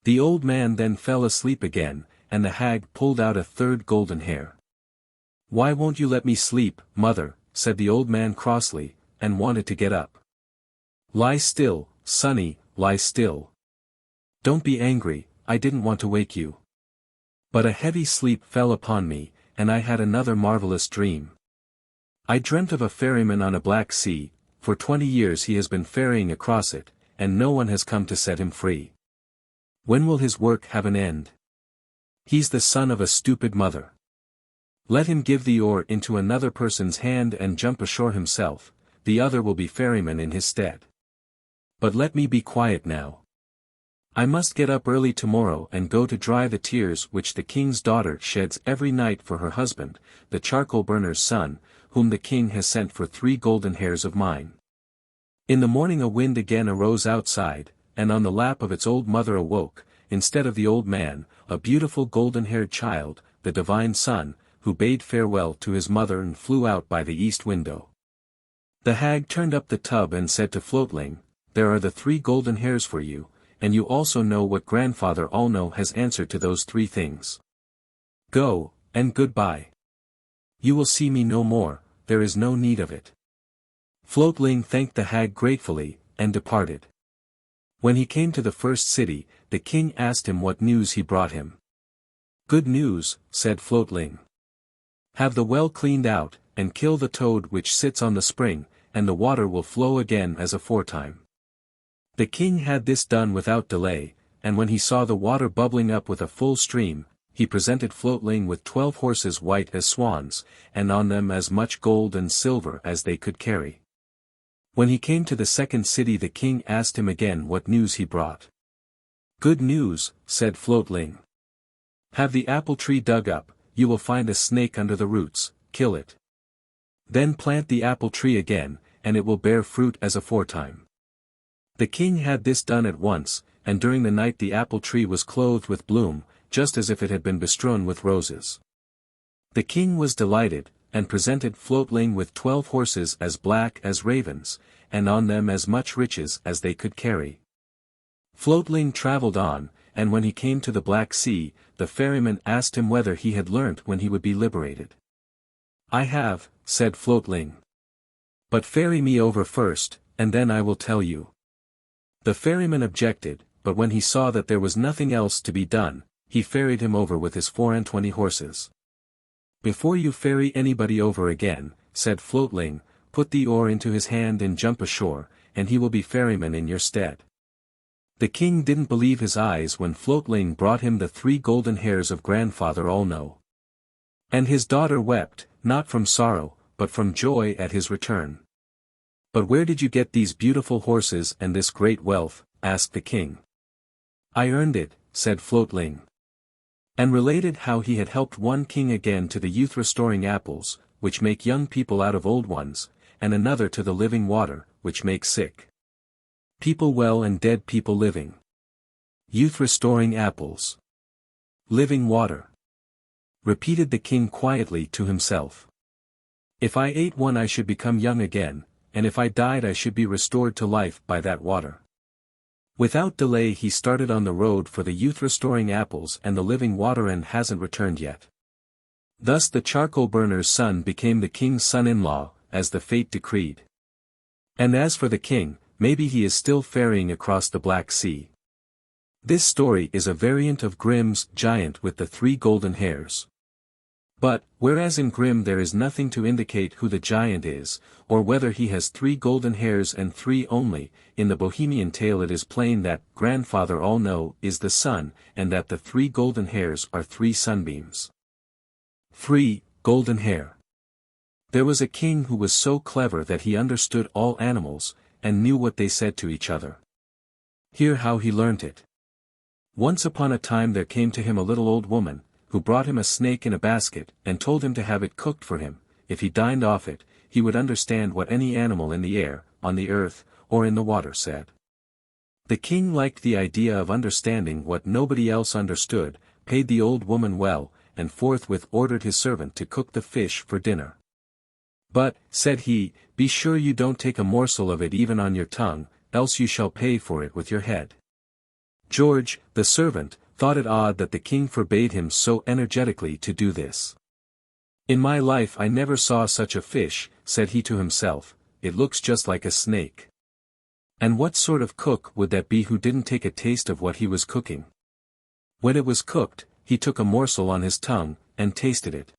The old man then fell asleep again, and the hag pulled out a third golden hair. "Why won't you let me sleep, mother?" said the old man crossly, and wanted to get up. "Lie still, sonny, lie still. Don't be angry, I didn't want to wake you. But a heavy sleep fell upon me, and I had another marvelous dream. I dreamt of a ferryman on a black sea. For 20 years he has been ferrying across it, and no one has come to set him free. When will his work have an end? He's the son of a stupid mother. Let him give the oar into another person's hand and jump ashore himself, the other will be ferryman in his stead. But let me be quiet now. I must get up early tomorrow and go to dry the tears which the king's daughter sheds every night for her husband, the charcoal burner's son, whom the king has sent for 3 golden hairs of mine." In the morning a wind again arose outside, and on the lap of its old mother awoke, instead of the old man, a beautiful golden-haired child, the divine son, who bade farewell to his mother and flew out by the east window. The hag turned up the tub and said to Floatling, "There are the 3 golden hairs for you, and you also know what grandfather Allknow has answered to those 3 things. Go, and goodbye. You will see me no more, there is no need of it." Floatling thanked the hag gratefully, and departed. When he came to the first city, the king asked him what news he brought him. "Good news," said Floatling. "Have the well cleaned out, and kill the toad which sits on the spring, and the water will flow again as aforetime." The king had this done without delay, and when he saw the water bubbling up with a full stream, he presented Floatling with 12 horses white as swans, and on them as much gold and silver as they could carry. When he came to the second city the king asked him again what news he brought. "Good news," said Floatling. "Have the apple tree dug up, you will find a snake under the roots, kill it. Then plant the apple tree again, and it will bear fruit as aforetime." The king had this done at once, and during the night the apple tree was clothed with bloom, just as if it had been bestrewn with roses. The king was delighted, and presented Floatling with 12 horses as black as ravens, and on them as much riches as they could carry. Floatling travelled on, and when he came to the Black Sea, the ferryman asked him whether he had learnt when he would be liberated. "I have," said Floatling. "But ferry me over first, and then I will tell you." The ferryman objected, but when he saw that there was nothing else to be done, he ferried him over with his 24 horses. "Before you ferry anybody over again," said Floatling, "put the oar into his hand and jump ashore, and he will be ferryman in your stead." The king didn't believe his eyes when Floatling brought him the 3 golden hairs of grandfather Allknow. And his daughter wept, not from sorrow, but from joy at his return. "But where did you get these beautiful horses and this great wealth?" asked the king. "I earned it," said Floatling. And related how he had helped one king again to the youth-restoring apples, which make young people out of old ones, and another to the living water, which makes sick people well and dead people living. Youth-restoring apples. Living water. Repeated the king quietly to himself. "If I ate one I should become young again, and if I died I should be restored to life by that water." Without delay he started on the road for the youth-restoring apples and the living water and hasn't returned yet. Thus the charcoal burner's son became the king's son-in-law, as the fate decreed. And as for the king, maybe he is still ferrying across the Black Sea. This story is a variant of Grimm's Giant with the 3 golden hairs. But, whereas in Grimm there is nothing to indicate who the giant is, or whether he has 3 golden hairs and 3 only, in the Bohemian tale it is plain that grandfather Allknow is the sun, and that the 3 golden hairs are 3 sunbeams. 3. Golden hair. There was a king who was so clever that he understood all animals, and knew what they said to each other. Hear how he learnt it. Once upon a time there came to him a little old woman, who brought him a snake in a basket, and told him to have it cooked for him. If he dined off it, he would understand what any animal in the air, on the earth, or in the water said. The king liked the idea of understanding what nobody else understood, paid the old woman well, and forthwith ordered his servant to cook the fish for dinner. "But," said he, "be sure you don't take a morsel of it even on your tongue, else you shall pay for it with your head." George, the servant, thought it odd that the king forbade him so energetically to do this. "In my life I never saw such a fish," said he to himself, "it looks just like a snake. And what sort of cook would that be who didn't take a taste of what he was cooking?" When it was cooked, he took a morsel on his tongue, and tasted it.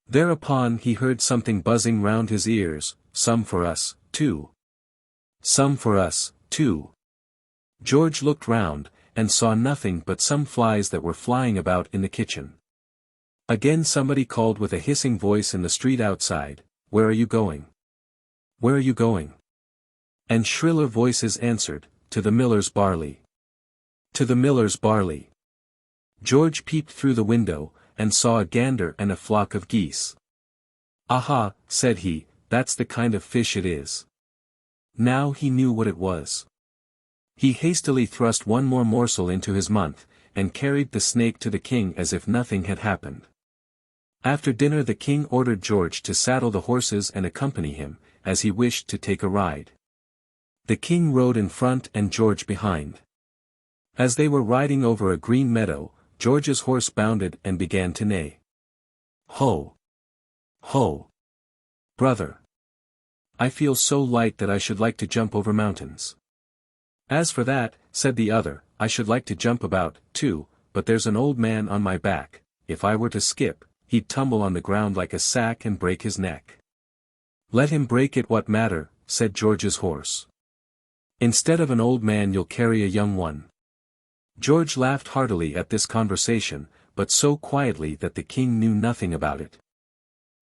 Thereupon he heard something buzzing round his ears, "Some for us, too. Some for us, too." George looked round, and saw nothing but some flies that were flying about in the kitchen. Again somebody called with a hissing voice in the street outside, "Where are you going? Where are you going?" And shriller voices answered, "To the miller's barley. To the miller's barley." George peeped through the window, and saw a gander and a flock of geese. "Aha," said he, "that's the kind of fish it is." Now he knew what it was. He hastily thrust one more morsel into his mouth, and carried the snake to the king as if nothing had happened. After dinner the king ordered George to saddle the horses and accompany him, as he wished to take a ride. The king rode in front and George behind. As they were riding over a green meadow, George's horse bounded and began to neigh. "Ho! Ho! Brother! I feel so light that I should like to jump over mountains." "As for that," said the other, "I should like to jump about, too, but there's an old man on my back. If I were to skip, he'd tumble on the ground like a sack and break his neck." "Let him break it, what matter," said George's horse. "Instead of an old man you'll carry a young one." George laughed heartily at this conversation, but so quietly that the king knew nothing about it.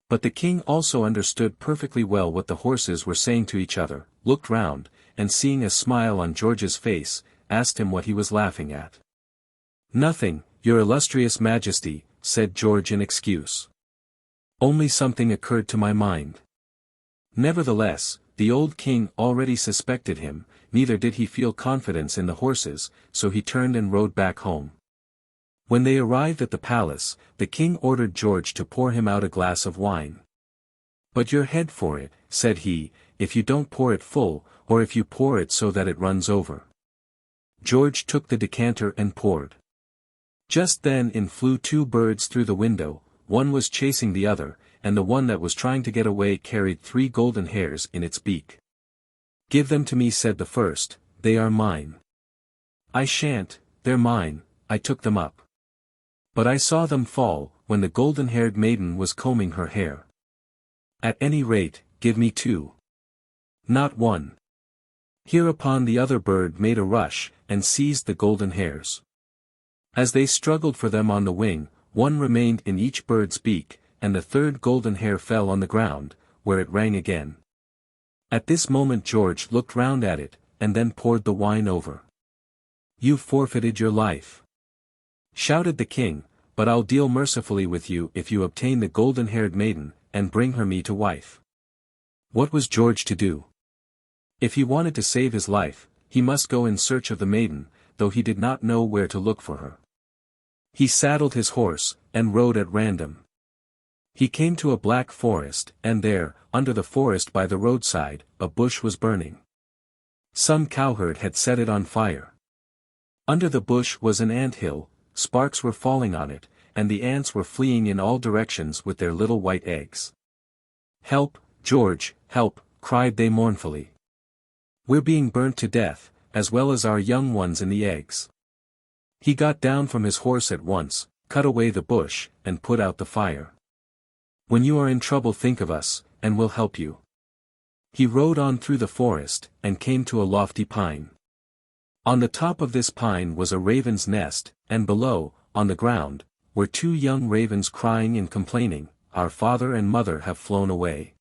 But the king also understood perfectly well what the horses were saying to each other, looked round, and seeing a smile on George's face, asked him what he was laughing at. "Nothing, your illustrious majesty," said George in excuse. "Only something occurred to my mind." Nevertheless, the old king already suspected him, neither did he feel confidence in the horses, so he turned and rode back home. When they arrived at the palace, the king ordered George to pour him out a glass of wine. "But your head for it," said he, "if you don't pour it full, or if you pour it so that it runs over." George took the decanter and poured. Just then in flew two birds through the window, one was chasing the other, and the one that was trying to get away carried 3 golden hairs in its beak. "Give them to me," said the first, "they are mine." "I shan't, they're mine, I took them up. But I saw them fall, when the golden-haired maiden was combing her hair. At any rate, give me 2. Not 1. Hereupon the other bird made a rush, and seized the golden hairs. As they struggled for them on the wing, one remained in each bird's beak, and the 3rd golden hair fell on the ground, where it rang again. At this moment George looked round at it, and then poured the wine over. "You've forfeited your life," shouted the king, "but I'll deal mercifully with you if you obtain the golden-haired maiden, and bring her me to wife." What was George to do? If he wanted to save his life, he must go in search of the maiden, though he did not know where to look for her. He saddled his horse, and rode at random. He came to a black forest, and there, under the forest by the roadside, a bush was burning. Some cowherd had set it on fire. Under the bush was an ant-hill, sparks were falling on it, and the ants were fleeing in all directions with their little white eggs. "Help, George, help," cried they mournfully. "We're being burnt to death, as well as our young ones in the eggs." He got down from his horse at once, cut away the bush, and put out the fire. "When you are in trouble think of us, and we'll help you." He rode on through the forest, and came to a lofty pine. On the top of this pine was a raven's nest, and below, on the ground, were 2 young ravens crying and complaining, "Our father and mother have flown away.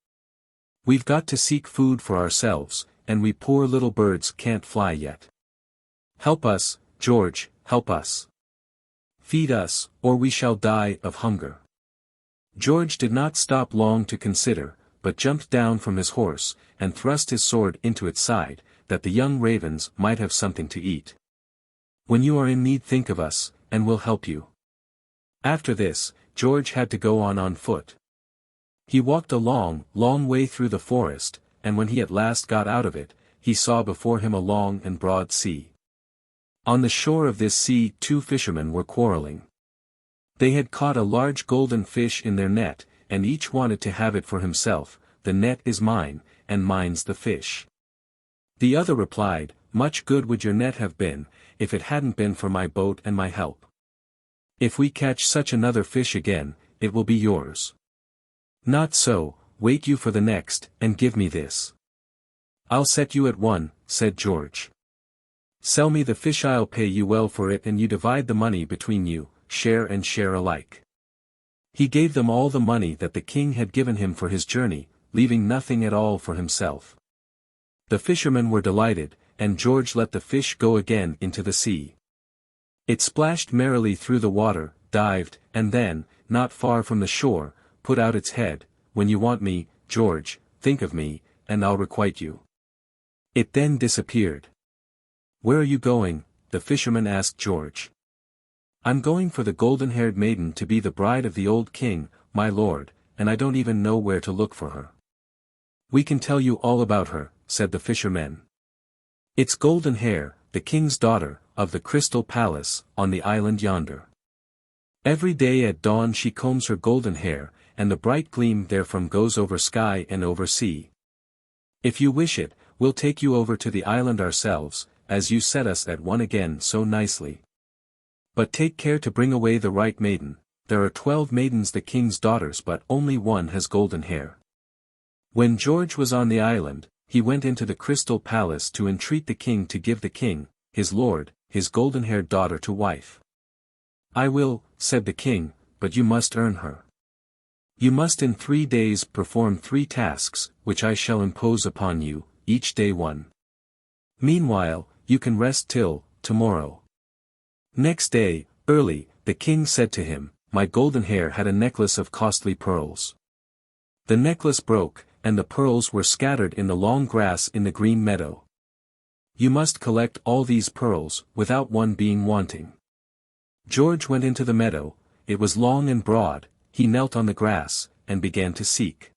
We've got to seek food for ourselves, and we poor little birds can't fly yet. Help us, George, help us. Feed us, or we shall die of hunger." George did not stop long to consider, but jumped down from his horse, and thrust his sword into its side, that the young ravens might have something to eat. "When you are in need think of us, and we'll help you." After this, George had to go on foot. He walked a long, long way through the forest, and when he at last got out of it, he saw before him a long and broad sea. On the shore of this sea 2 fishermen were quarreling. They had caught a large golden fish in their net, and each wanted to have it for himself. The net is mine, and mine's the fish. The other replied, much good would your net have been, if it hadn't been for my boat and my help. If we catch such another fish again, it will be yours. Not so, wait you for the next, and give me this. I'll set you at 1, said George. Sell me the fish, I'll pay you well for it, and you divide the money between you, share and share alike. He gave them all the money that the king had given him for his journey, leaving nothing at all for himself. The fishermen were delighted, and George let the fish go again into the sea. It splashed merrily through the water, dived, and then, not far from the shore, put out its head. When you want me, George, think of me, and I'll requite you. It then disappeared. Where are you going? The fisherman asked George. I'm going for the golden-haired maiden to be the bride of the old king, my lord, and I don't even know where to look for her. We can tell you all about her, said the fishermen. It's Goldenhair, the king's daughter, of the Crystal Palace, on the island yonder. Every day at dawn she combs her golden hair, and the bright gleam therefrom goes over sky and over sea. If you wish it, we'll take you over to the island ourselves, as you set us at one again so nicely. But take care to bring away the right maiden. There are 12 maidens the king's daughters, but only one has golden hair. When George was on the island, he went into the Crystal Palace to entreat the king to give the king, his lord, his golden-haired daughter to wife. I will, said the king, but you must earn her. You must in 3 days perform 3 tasks, which I shall impose upon you, each day 1. Meanwhile, you can rest till tomorrow. Next day, early, the king said to him, my golden hair had a necklace of costly pearls. The necklace broke, and the pearls were scattered in the long grass in the green meadow. You must collect all these pearls, without one being wanting. George went into the meadow. It was long and broad. He knelt on the grass, and began to seek.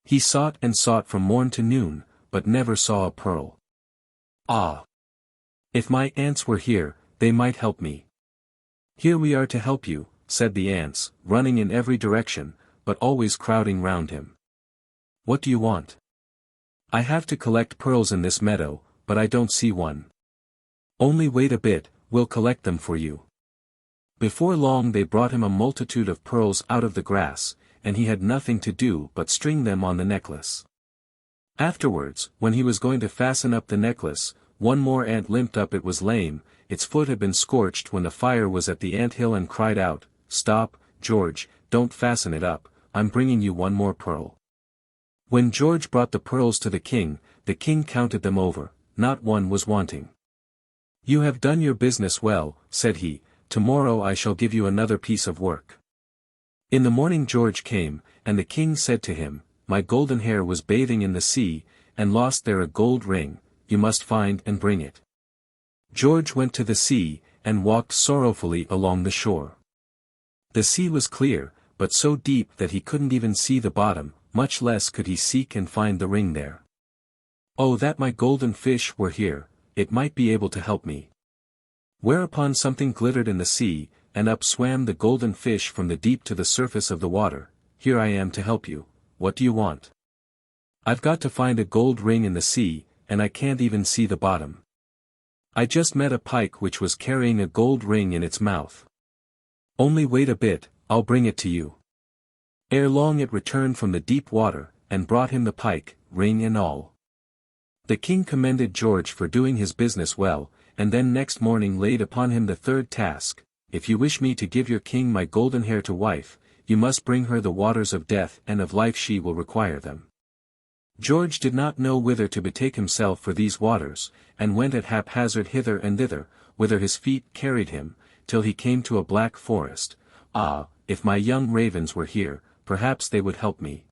He sought and sought from morn to noon, but never saw a pearl. Ah! If my ants were here, they might help me. Here we are to help you, said the ants, running in every direction, but always crowding round him. What do you want? I have to collect pearls in this meadow, but I don't see one. Only wait a bit, we'll collect them for you. Before long they brought him a multitude of pearls out of the grass, and he had nothing to do but string them on the necklace. Afterwards, when he was going to fasten up the necklace, one more ant limped up. It was lame, its foot had been scorched when the fire was at the ant-hill, and cried out, Stop, George, don't fasten it up, I'm bringing you one more pearl. When George brought the pearls to the king counted them over, not one was wanting. You have done your business well, said he, tomorrow I shall give you another piece of work. In the morning George came, and the king said to him, my golden hair was bathing in the sea, and lost there a gold ring, you must find and bring it. George went to the sea, and walked sorrowfully along the shore. The sea was clear, but so deep that he couldn't even see the bottom, much less could he seek and find the ring there. Oh, that my golden fish were here, it might be able to help me. Whereupon something glittered in the sea, and up swam the golden fish from the deep to the surface of the water. Here I am to help you, what do you want? I've got to find a gold ring in the sea, and I can't even see the bottom. I just met a pike which was carrying a gold ring in its mouth. Only wait a bit, I'll bring it to you. Ere long it returned from the deep water, and brought him the pike, ring and all. The king commended George for doing his business well, and then next morning laid upon him the 3rd task, if you wish me to give your king my golden hair to wife, you must bring her the waters of death and of life, she will require them. George did not know whither to betake himself for these waters, and went at haphazard hither and thither, whither his feet carried him, till he came to a black forest. Ah, if my young ravens were here, perhaps they would help me.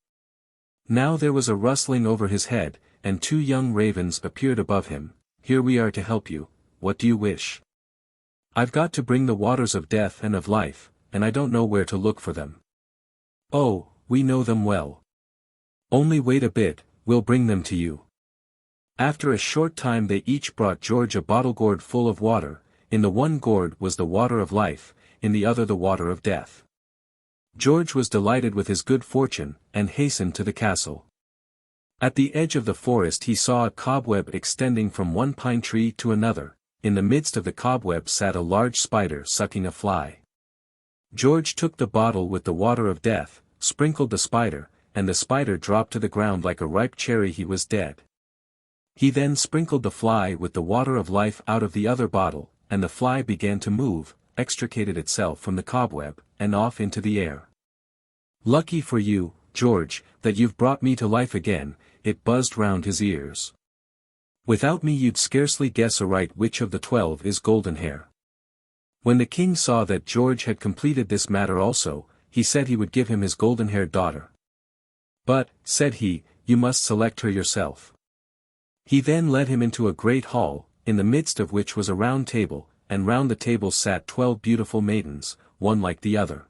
Now there was a rustling over his head, and 2 young ravens appeared above him. Here we are to help you, what do you wish? I've got to bring the waters of death and of life, and I don't know where to look for them. Oh, we know them well. Only wait a bit, we'll bring them to you. After a short time they each brought George a bottle gourd full of water. In the one gourd was the water of life, in the other the water of death. George was delighted with his good fortune, and hastened to the castle. At the edge of the forest he saw a cobweb extending from one pine tree to another. In the midst of the cobweb sat a large spider sucking a fly. George took the bottle with the water of death, sprinkled the spider, and the spider dropped to the ground like a ripe cherry. He was dead. He then sprinkled the fly with the water of life out of the other bottle, and the fly began to move, extricated itself from the cobweb, and off into the air. "Lucky for you, George, that you've brought me to life again," it buzzed round his ears. "Without me you'd scarcely guess aright which of the 12 is Goldenhair." When the king saw that George had completed this matter also, he said he would give him his golden-haired daughter. "But," said he, "you must select her yourself." He then led him into a great hall, in the midst of which was a round table, and round the table sat 12 beautiful maidens, one like the other.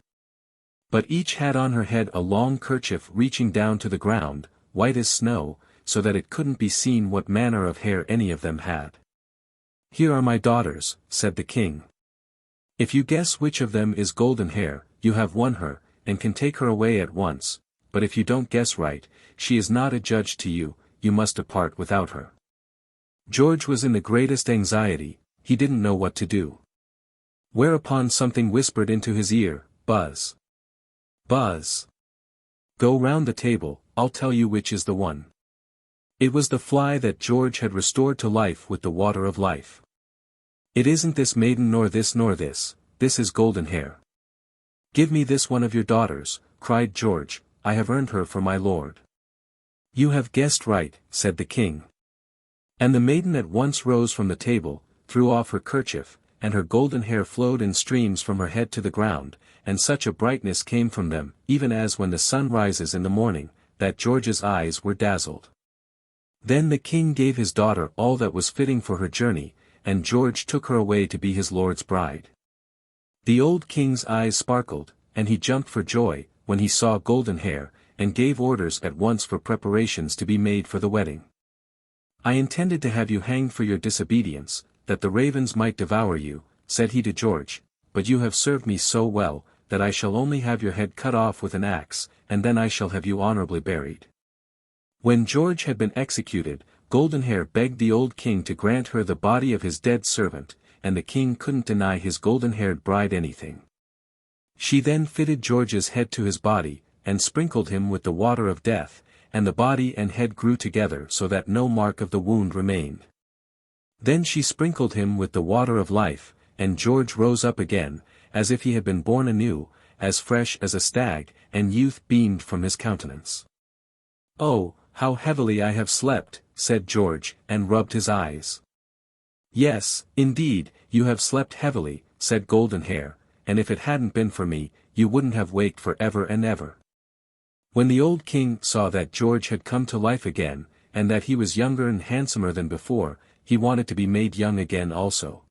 But each had on her head a long kerchief reaching down to the ground, white as snow, so that it couldn't be seen what manner of hair any of them had. "Here are my daughters," said the king. "If you guess which of them is Goldenhair, you have won her, and can take her away at once, but if you don't guess right, she is not adjudged to you, you must depart without her." George was in the greatest anxiety, he didn't know what to do. Whereupon something whispered into his ear, "Buzz. Buzz. Go round the table, I'll tell you which is the one." It was the fly that George had restored to life with the water of life. "It isn't this maiden nor this, this is Goldenhair." "Give me this one of your daughters," cried George, "I have earned her for my lord." "You have guessed right," said the king. And the maiden at once rose from the table, threw off her kerchief, and her golden hair flowed in streams from her head to the ground, and such a brightness came from them, even as when the sun rises in the morning, that George's eyes were dazzled. Then the king gave his daughter all that was fitting for her journey, and George took her away to be his lord's bride. The old king's eyes sparkled, and he jumped for joy, when he saw Goldenhair, and gave orders at once for preparations to be made for the wedding. "I intended to have you hanged for your disobedience, that the ravens might devour you," said he to George, "but you have served me so well, that I shall only have your head cut off with an axe, and then I shall have you honorably buried." When George had been executed, Goldenhair begged the old king to grant her the body of his dead servant, and the king couldn't deny his golden-haired bride anything. She then fitted George's head to his body, and sprinkled him with the water of death, and the body and head grew together so that no mark of the wound remained. Then she sprinkled him with the water of life, and George rose up again, as if he had been born anew, as fresh as a stag, and youth beamed from his countenance. "Oh, how heavily I have slept," said George, and rubbed his eyes. "Yes, indeed, you have slept heavily," said Goldenhair, "and if it hadn't been for me, you wouldn't have waked for ever and ever." When the old king saw that George had come to life again, and that he was younger and handsomer than before, he wanted to be made young again also.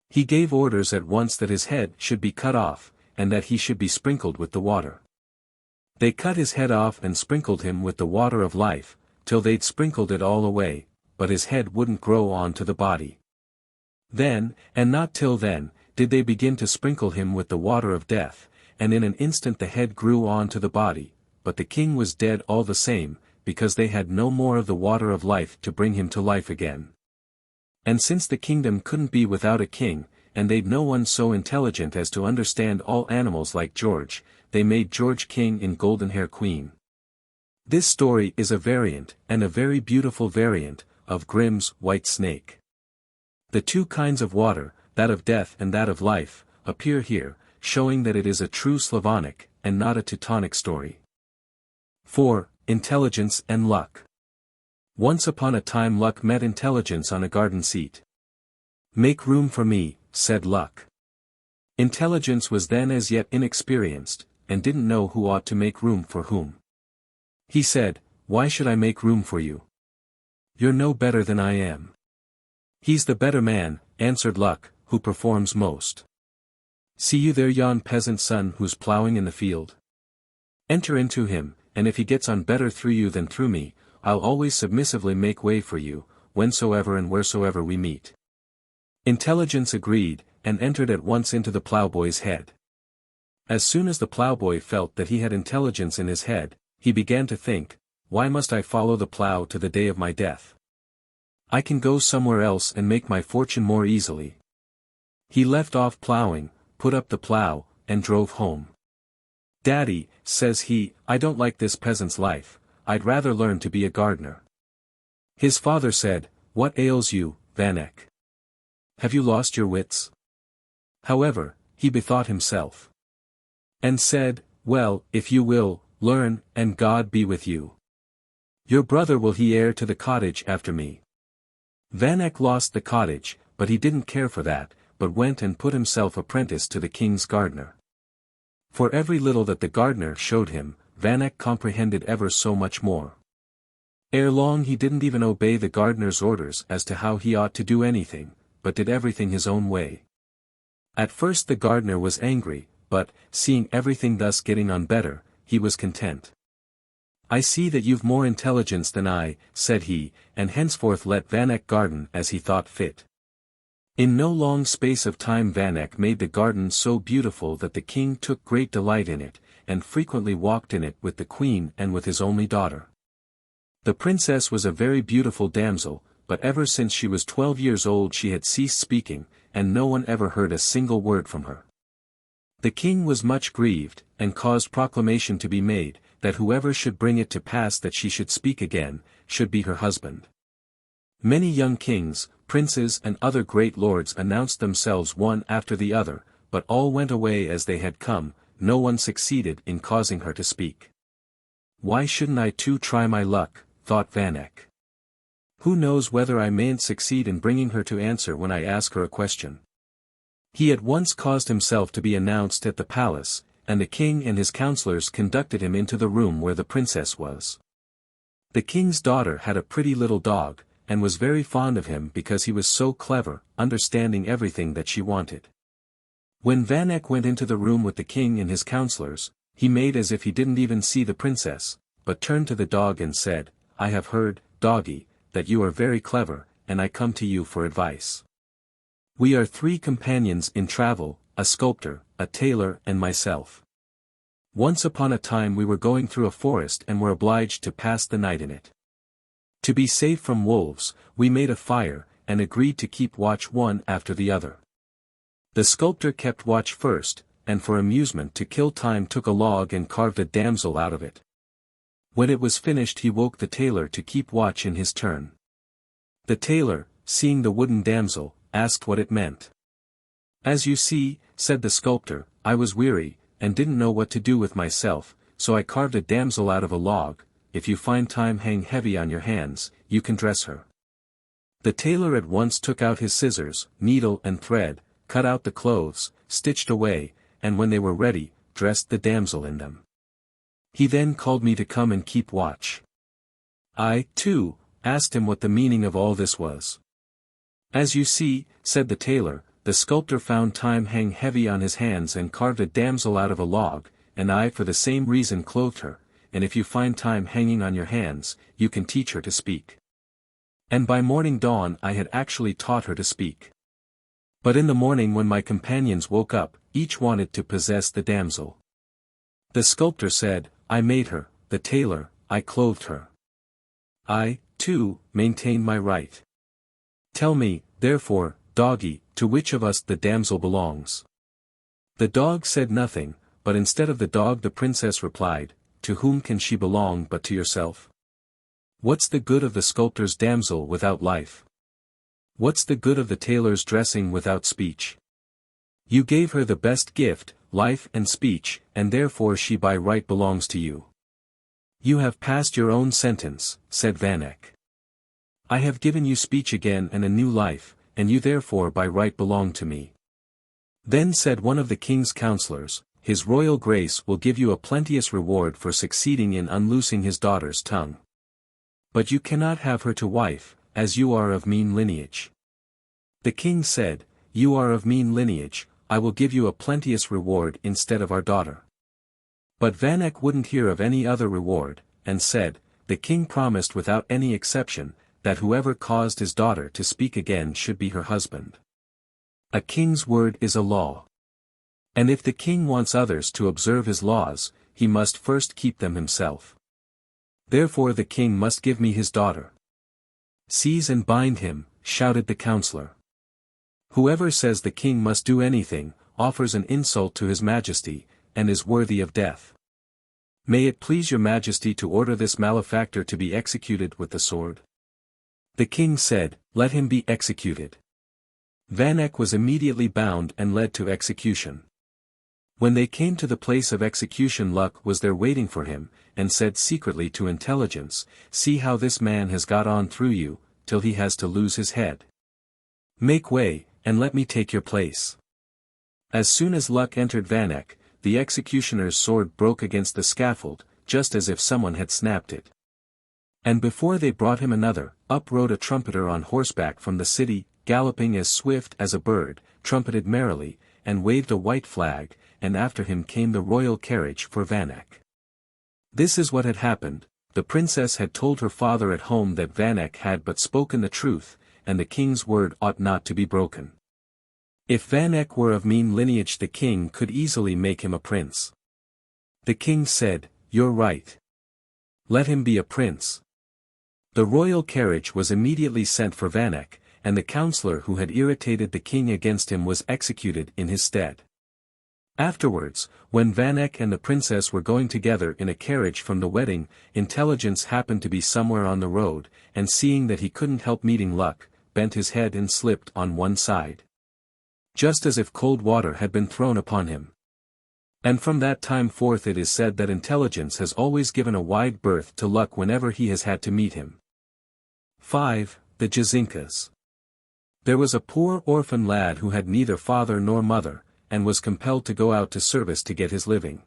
He gave orders at once that his head should be cut off, and that he should be sprinkled with the water. They cut his head off and sprinkled him with the water of life, till they'd sprinkled it all away, but his head wouldn't grow on to the body. Then, and not till then, did they begin to sprinkle him with the water of death, and in an instant the head grew on to the body, but the king was dead all the same, because they had no more of the water of life to bring him to life again. And since the kingdom couldn't be without a king, and they'd no one so intelligent as to understand all animals like George, they made George king and Goldenhair queen. This story is a variant, and a very beautiful variant, of Grimm's White Snake. The two kinds of water, that of death and that of life, appear here, showing that it is a true Slavonic, and not a Teutonic story. 4. Intelligence and Luck. Once upon a time Luck met Intelligence on a garden seat. "Make room for me," said Luck. Intelligence was then as yet inexperienced, and didn't know who ought to make room for whom. He said, "Why should I make room for you? You're no better than I am." "He's the better man," answered Luck, "who performs most. See you there yon peasant son who's ploughing in the field? Enter into him, and if he gets on better through you than through me, I'll always submissively make way for you, whensoever and wheresoever we meet. Intelligence agreed, and entered at once into the ploughboy's head. As soon as the ploughboy felt that he had intelligence in his head, he began to think, why must I follow the plough to the day of my death? I can go somewhere else and make my fortune more easily. He left off ploughing, put up the plough, and drove home. Daddy, says he, I don't like this peasant's life, I'd rather learn to be a gardener. His father said, what ails you, Vanek? Have you lost your wits? However, he bethought himself. And said, well, if you will, learn, and God be with you. Your brother will he heir to the cottage after me. Vanek lost the cottage, but he didn't care for that, but went and put himself apprentice to the king's gardener. For every little that the gardener showed him, Vanek comprehended ever so much more. Ere long he didn't even obey the gardener's orders as to how he ought to do anything, but did everything his own way. At first the gardener was angry, but, seeing everything thus getting on better, he was content. I see that you've more intelligence than I, said he, and henceforth let Vanek garden as he thought fit. In no long space of time Vanek made the garden so beautiful that the king took great delight in it, and frequently walked in it with the queen and with his only daughter. The princess was a very beautiful damsel, but ever since she was 12 years old she had ceased speaking, and no one ever heard a single word from her. The king was much grieved, and caused proclamation to be made, that whoever should bring it to pass that she should speak again, should be her husband. Many young kings, princes and other great lords announced themselves one after the other, but all went away as they had come, no one succeeded in causing her to speak. Why shouldn't I too try my luck, thought Vanek. Who knows whether I mayn't succeed in bringing her to answer when I ask her a question. He at once caused himself to be announced at the palace, and the king and his counselors conducted him into the room where the princess was. The king's daughter had a pretty little dog, and was very fond of him because he was so clever, understanding everything that she wanted. When Vanek went into the room with the king and his counselors, he made as if he didn't even see the princess, but turned to the dog and said, I have heard, doggy, that you are very clever, and I come to you for advice. We are 3 companions in travel, a sculptor, a tailor and myself. Once upon a time we were going through a forest and were obliged to pass the night in it. To be safe from wolves, we made a fire, and agreed to keep watch one after the other. The sculptor kept watch first, and for amusement to kill time took a log and carved a damsel out of it. When it was finished he woke the tailor to keep watch in his turn. The tailor, seeing the wooden damsel, asked what it meant. As you see, said the sculptor, I was weary, and didn't know what to do with myself, so I carved a damsel out of a log. If you find time hang heavy on your hands, you can dress her. The tailor at once took out his scissors, needle and thread, cut out the clothes, stitched away, and when they were ready, dressed the damsel in them. He then called me to come and keep watch. I, too, asked him what the meaning of all this was. As you see, said the tailor, the sculptor found time hang heavy on his hands and carved a damsel out of a log, and I for the same reason clothed her, and if you find time hanging on your hands, you can teach her to speak. And by morning dawn I had actually taught her to speak. But in the morning when my companions woke up, each wanted to possess the damsel. The sculptor said, I made her, the tailor, I clothed her. I, too, maintain my right. Tell me, therefore, doggy, to which of us the damsel belongs? The dog said nothing, but instead of the dog the princess replied, to whom can she belong but to yourself? What's the good of the sculptor's damsel without life? What's the good of the tailor's dressing without speech? You gave her the best gift, life and speech, and therefore she by right belongs to you. You have passed your own sentence, said Vanek. I have given you speech again and a new life, and you therefore by right belong to me. Then said one of the king's counselors, His Royal Grace will give you a plenteous reward for succeeding in unloosing his daughter's tongue. But you cannot have her to wife, as you are of mean lineage. The king said, You are of mean lineage, I will give you a plenteous reward instead of our daughter. But Vanek wouldn't hear of any other reward, and said, The king promised without any exception, that whoever caused his daughter to speak again should be her husband. A king's word is a law. And if the king wants others to observe his laws, he must first keep them himself. Therefore the king must give me his daughter. Seize and bind him, shouted the councillor. Whoever says the king must do anything, offers an insult to his majesty, and is worthy of death. May it please your majesty to order this malefactor to be executed with the sword? The king said, let him be executed. Vanek was immediately bound and led to execution. When they came to the place of execution, Luck was there waiting for him, and said secretly to Intelligence, see how this man has got on through you, till he has to lose his head. Make way, and let me take your place. As soon as Luck entered Vanek, the executioner's sword broke against the scaffold, just as if someone had snapped it. And before they brought him another, up rode a trumpeter on horseback from the city, galloping as swift as a bird, trumpeted merrily, and waved a white flag, and after him came the royal carriage for Vanek. This is what had happened. The princess had told her father at home that Vanek had but spoken the truth, and the king's word ought not to be broken. If Vanek were of mean lineage, the king could easily make him a prince. The king said, you're right. Let him be a prince. The royal carriage was immediately sent for Vanek, and the councillor who had irritated the king against him was executed in his stead. Afterwards, when Vanek and the princess were going together in a carriage from the wedding, Intelligence happened to be somewhere on the road, and seeing that he couldn't help meeting Luck, bent his head and slipped on one side. Just as if cold water had been thrown upon him. And from that time forth it is said that Intelligence has always given a wide berth to Luck whenever he has had to meet him. 5. The Jezinkas. There was a poor orphan lad who had neither father nor mother, and was compelled to go out to service to get his living.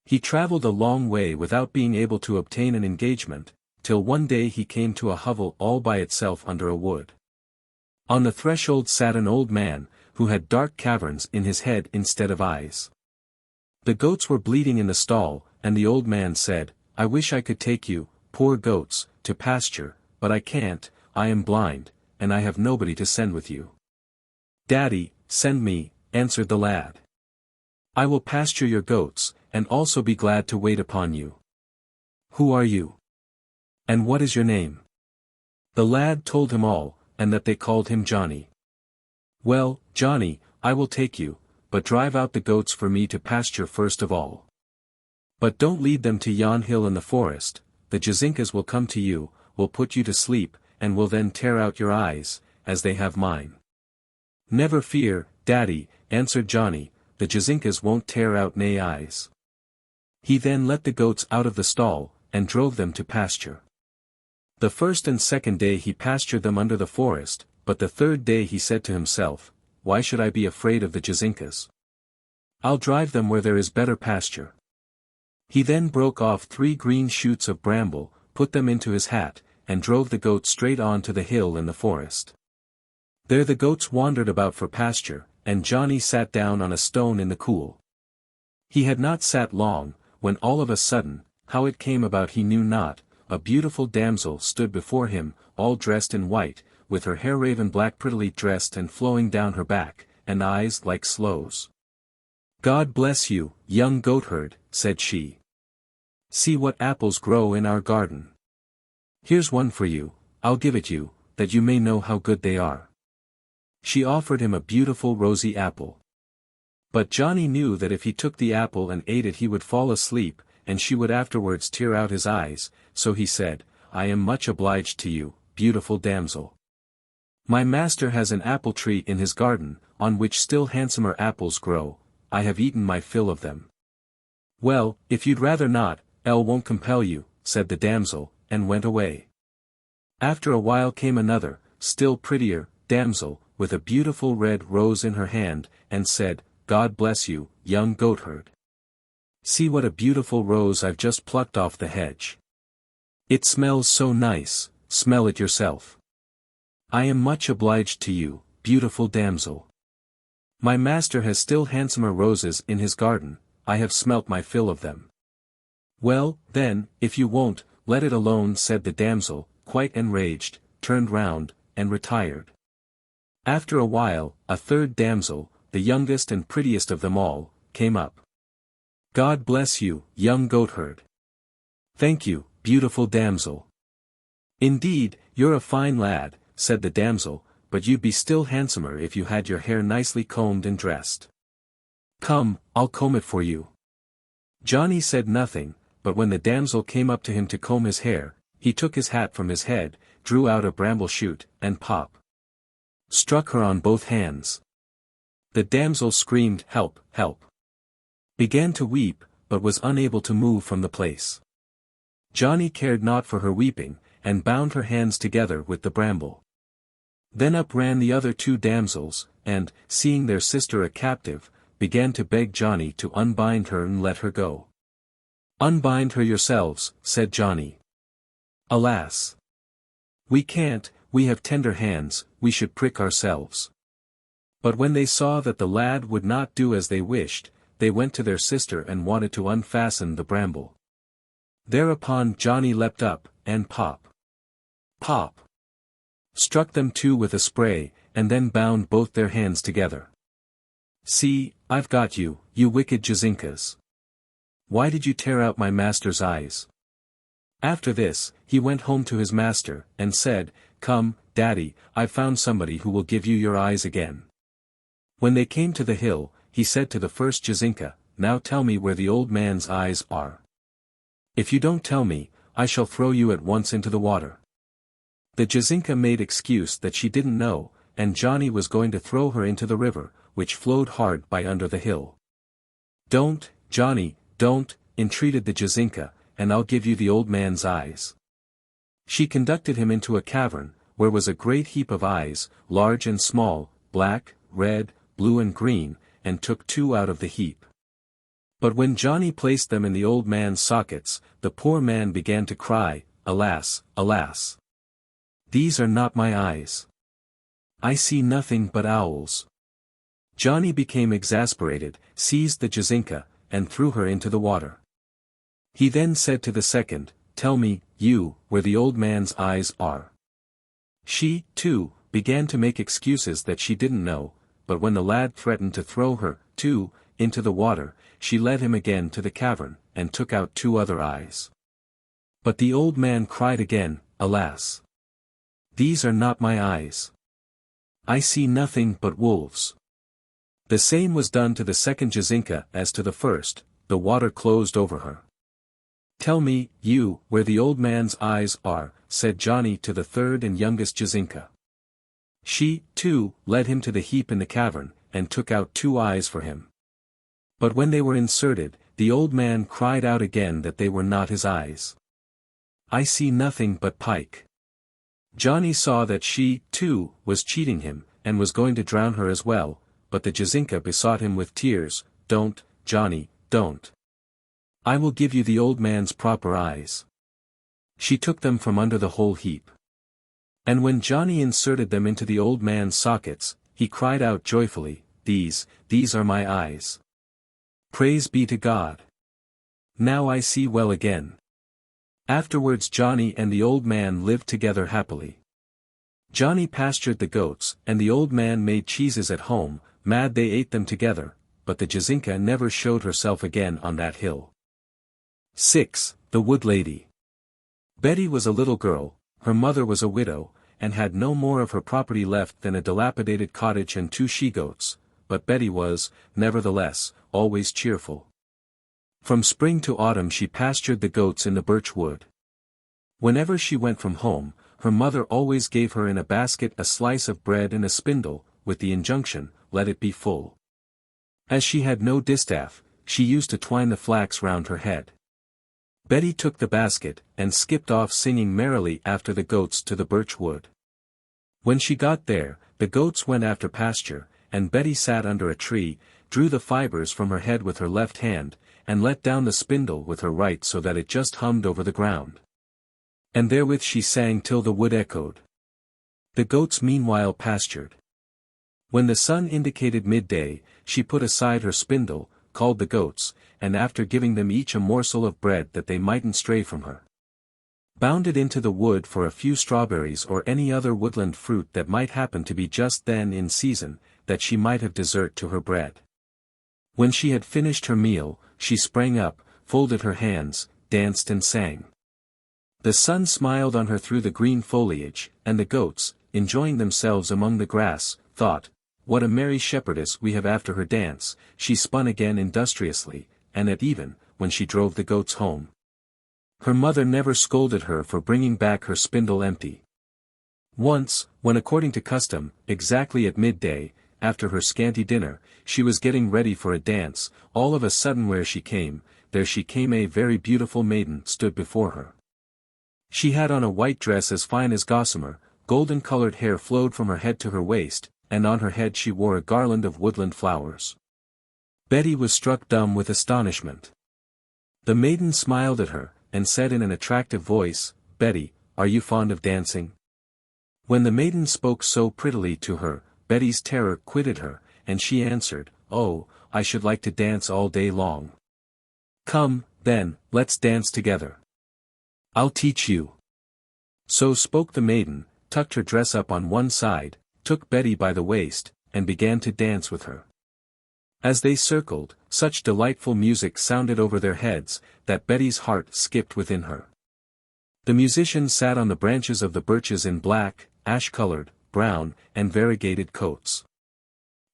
He travelled a long way without being able to obtain an engagement, till one day he came to a hovel all by itself under a wood. On the threshold sat an old man, who had dark caverns in his head instead of eyes. The goats were bleating in the stall, and the old man said, I wish I could take you, poor goats, to pasture, but I can't, I am blind, and I have nobody to send with you. Daddy, send me, answered the lad. I will pasture your goats, and also be glad to wait upon you. Who are you? And what is your name? The lad told him all, and that they called him Johnny. Well, Johnny, I will take you, but drive out the goats for me to pasture first of all. But don't lead them to yon hill in the forest, the Jezinkas will come to you, will put you to sleep, and will then tear out your eyes, as they have mine. Never fear, Daddy, answered Johnny, the Jezinkas won't tear out nay eyes. He then let the goats out of the stall, and drove them to pasture. The first and second day he pastured them under the forest, but the third day he said to himself, why should I be afraid of the Jezinkas? I'll drive them where there is better pasture. He then broke off 3 green shoots of bramble, put them into his hat, and drove the goats straight on to the hill in the forest. There the goats wandered about for pasture, and Johnny sat down on a stone in the cool. He had not sat long, when all of a sudden, how it came about he knew not, a beautiful damsel stood before him, all dressed in white, with her hair raven black prettily dressed and flowing down her back, and eyes like sloes. God bless you, young goatherd, said she. See what apples grow in our garden. Here's one for you, I'll give it you, that you may know how good they are. She offered him a beautiful rosy apple. But Johnny knew that if he took the apple and ate it he would fall asleep, and she would afterwards tear out his eyes, so he said, I am much obliged to you, beautiful damsel. My master has an apple tree in his garden, on which still handsomer apples grow, I have eaten my fill of them. Well, if you'd rather not, Elle won't compel you, said the damsel, and went away. After a while came another, still prettier, damsel, with a beautiful red rose in her hand, and said, God bless you, young goatherd. See what a beautiful rose I've just plucked off the hedge. It smells so nice, smell it yourself. I am much obliged to you, beautiful damsel. My master has still handsomer roses in his garden, I have smelt my fill of them. Well, then, if you won't, let it alone, said the damsel, quite enraged, turned round, and retired. After a while, a third damsel, the youngest and prettiest of them all, came up. "God bless you, young goatherd." "Thank you, beautiful damsel." "Indeed, you're a fine lad," said the damsel, "but you'd be still handsomer if you had your hair nicely combed and dressed." "Come, I'll comb it for you." Johnny said nothing, but when the damsel came up to him to comb his hair, he took his hat from his head, drew out a bramble shoot, and struck her on both hands. The damsel screamed, "Help, help!" began to weep, but was unable to move from the place. Johnny cared not for her weeping, and bound her hands together with the bramble. Then up ran the other two damsels, and, seeing their sister a captive, began to beg Johnny to unbind her and let her go. "Unbind her yourselves," said Johnny. "Alas! We can't, we have tender hands, we should prick ourselves." But when they saw that the lad would not do as they wished, they went to their sister and wanted to unfasten the bramble. Thereupon Johnny leapt up, and pop, struck them too with a spray, and then bound both their hands together. "See, I've got you, you wicked Jezinkas. Why did you tear out my master's eyes?" After this, he went home to his master, and said, "Come, Daddy, I've found somebody who will give you your eyes again." When they came to the hill, he said to the first Jezinka, "Now tell me where the old man's eyes are. If you don't tell me, I shall throw you at once into the water." The Jezinka made excuse that she didn't know, and Johnny was going to throw her into the river, which flowed hard by under the hill. "Don't, Johnny, don't," entreated the Jezinka, "and I'll give you the old man's eyes." She conducted him into a cavern, where was a great heap of eyes, large and small, black, red, blue and green, and took two out of the heap. But when Johnny placed them in the old man's sockets, the poor man began to cry, "Alas, alas! These are not my eyes. I see nothing but owls." Johnny became exasperated, seized the Jezinka, and threw her into the water. He then said to the second, "Tell me, you, where the old man's eyes are." She, too, began to make excuses that she didn't know, but when the lad threatened to throw her, too, into the water, she led him again to the cavern, and took out two other eyes. But the old man cried again, "Alas! These are not my eyes. I see nothing but wolves." The same was done to the second Jezinka as to the first, the water closed over her. "Tell me, you, where the old man's eyes are," said Johnny to the third and youngest Jezinka. She, too, led him to the heap in the cavern, and took out two eyes for him. But when they were inserted, the old man cried out again that they were not his eyes. "I see nothing but pike." Johnny saw that she, too, was cheating him, and was going to drown her as well, but the Jezinka besought him with tears, "Don't, Johnny, don't. I will give you the old man's proper eyes." She took them from under the whole heap. And when Johnny inserted them into the old man's sockets, he cried out joyfully, These are my eyes. Praise be to God. Now I see well again." Afterwards Johnny and the old man lived together happily. Johnny pastured the goats, and the old man made cheeses at home, mad they ate them together, but the Jezinka never showed herself again on that hill. 6. The Wood Lady. Betty was a little girl, her mother was a widow, and had no more of her property left than a dilapidated cottage and 2 she-goats, but Betty was, nevertheless, always cheerful. From spring to autumn she pastured the goats in the birch wood. Whenever she went from home, her mother always gave her in a basket a slice of bread and a spindle, with the injunction, "Let it be full." As she had no distaff, she used to twine the flax round her head. Betty took the basket, and skipped off singing merrily after the goats to the birch wood. When she got there, the goats went after pasture, and Betty sat under a tree, drew the fibers from her head with her left hand, and let down the spindle with her right so that it just hummed over the ground. And therewith she sang till the wood echoed. The goats meanwhile pastured. When the sun indicated midday, she put aside her spindle, called the goats, and after giving them each a morsel of bread that they mightn't stray from her. bounded into the wood for a few strawberries or any other woodland fruit that might happen to be just then in season, that she might have dessert to her bread. When she had finished her meal, she sprang up, folded her hands, danced and sang. The sun smiled on her through the green foliage, and the goats, enjoying themselves among the grass, thought, "What a merry shepherdess we have after her dance." She spun again industriously, and at even, when she drove the goats home. Her mother never scolded her for bringing back her spindle empty. Once, when according to custom, exactly at midday, after her scanty dinner, she was getting ready for a dance, all of a sudden there she came a very beautiful maiden stood before her. She had on a white dress as fine as gossamer, golden-colored hair flowed from her head to her waist, and on her head she wore a garland of woodland flowers. Betty was struck dumb with astonishment. The maiden smiled at her, and said in an attractive voice, "Betty, are you fond of dancing?" When the maiden spoke so prettily to her, Betty's terror quitted her, and she answered, "Oh, I should like to dance all day long." "Come, then, let's dance together. I'll teach you." So spoke the maiden, tucked her dress up on one side, took Betty by the waist, and began to dance with her. As they circled, such delightful music sounded over their heads, that Betty's heart skipped within her. The musicians sat on the branches of the birches in black, ash-colored, brown, and variegated coats.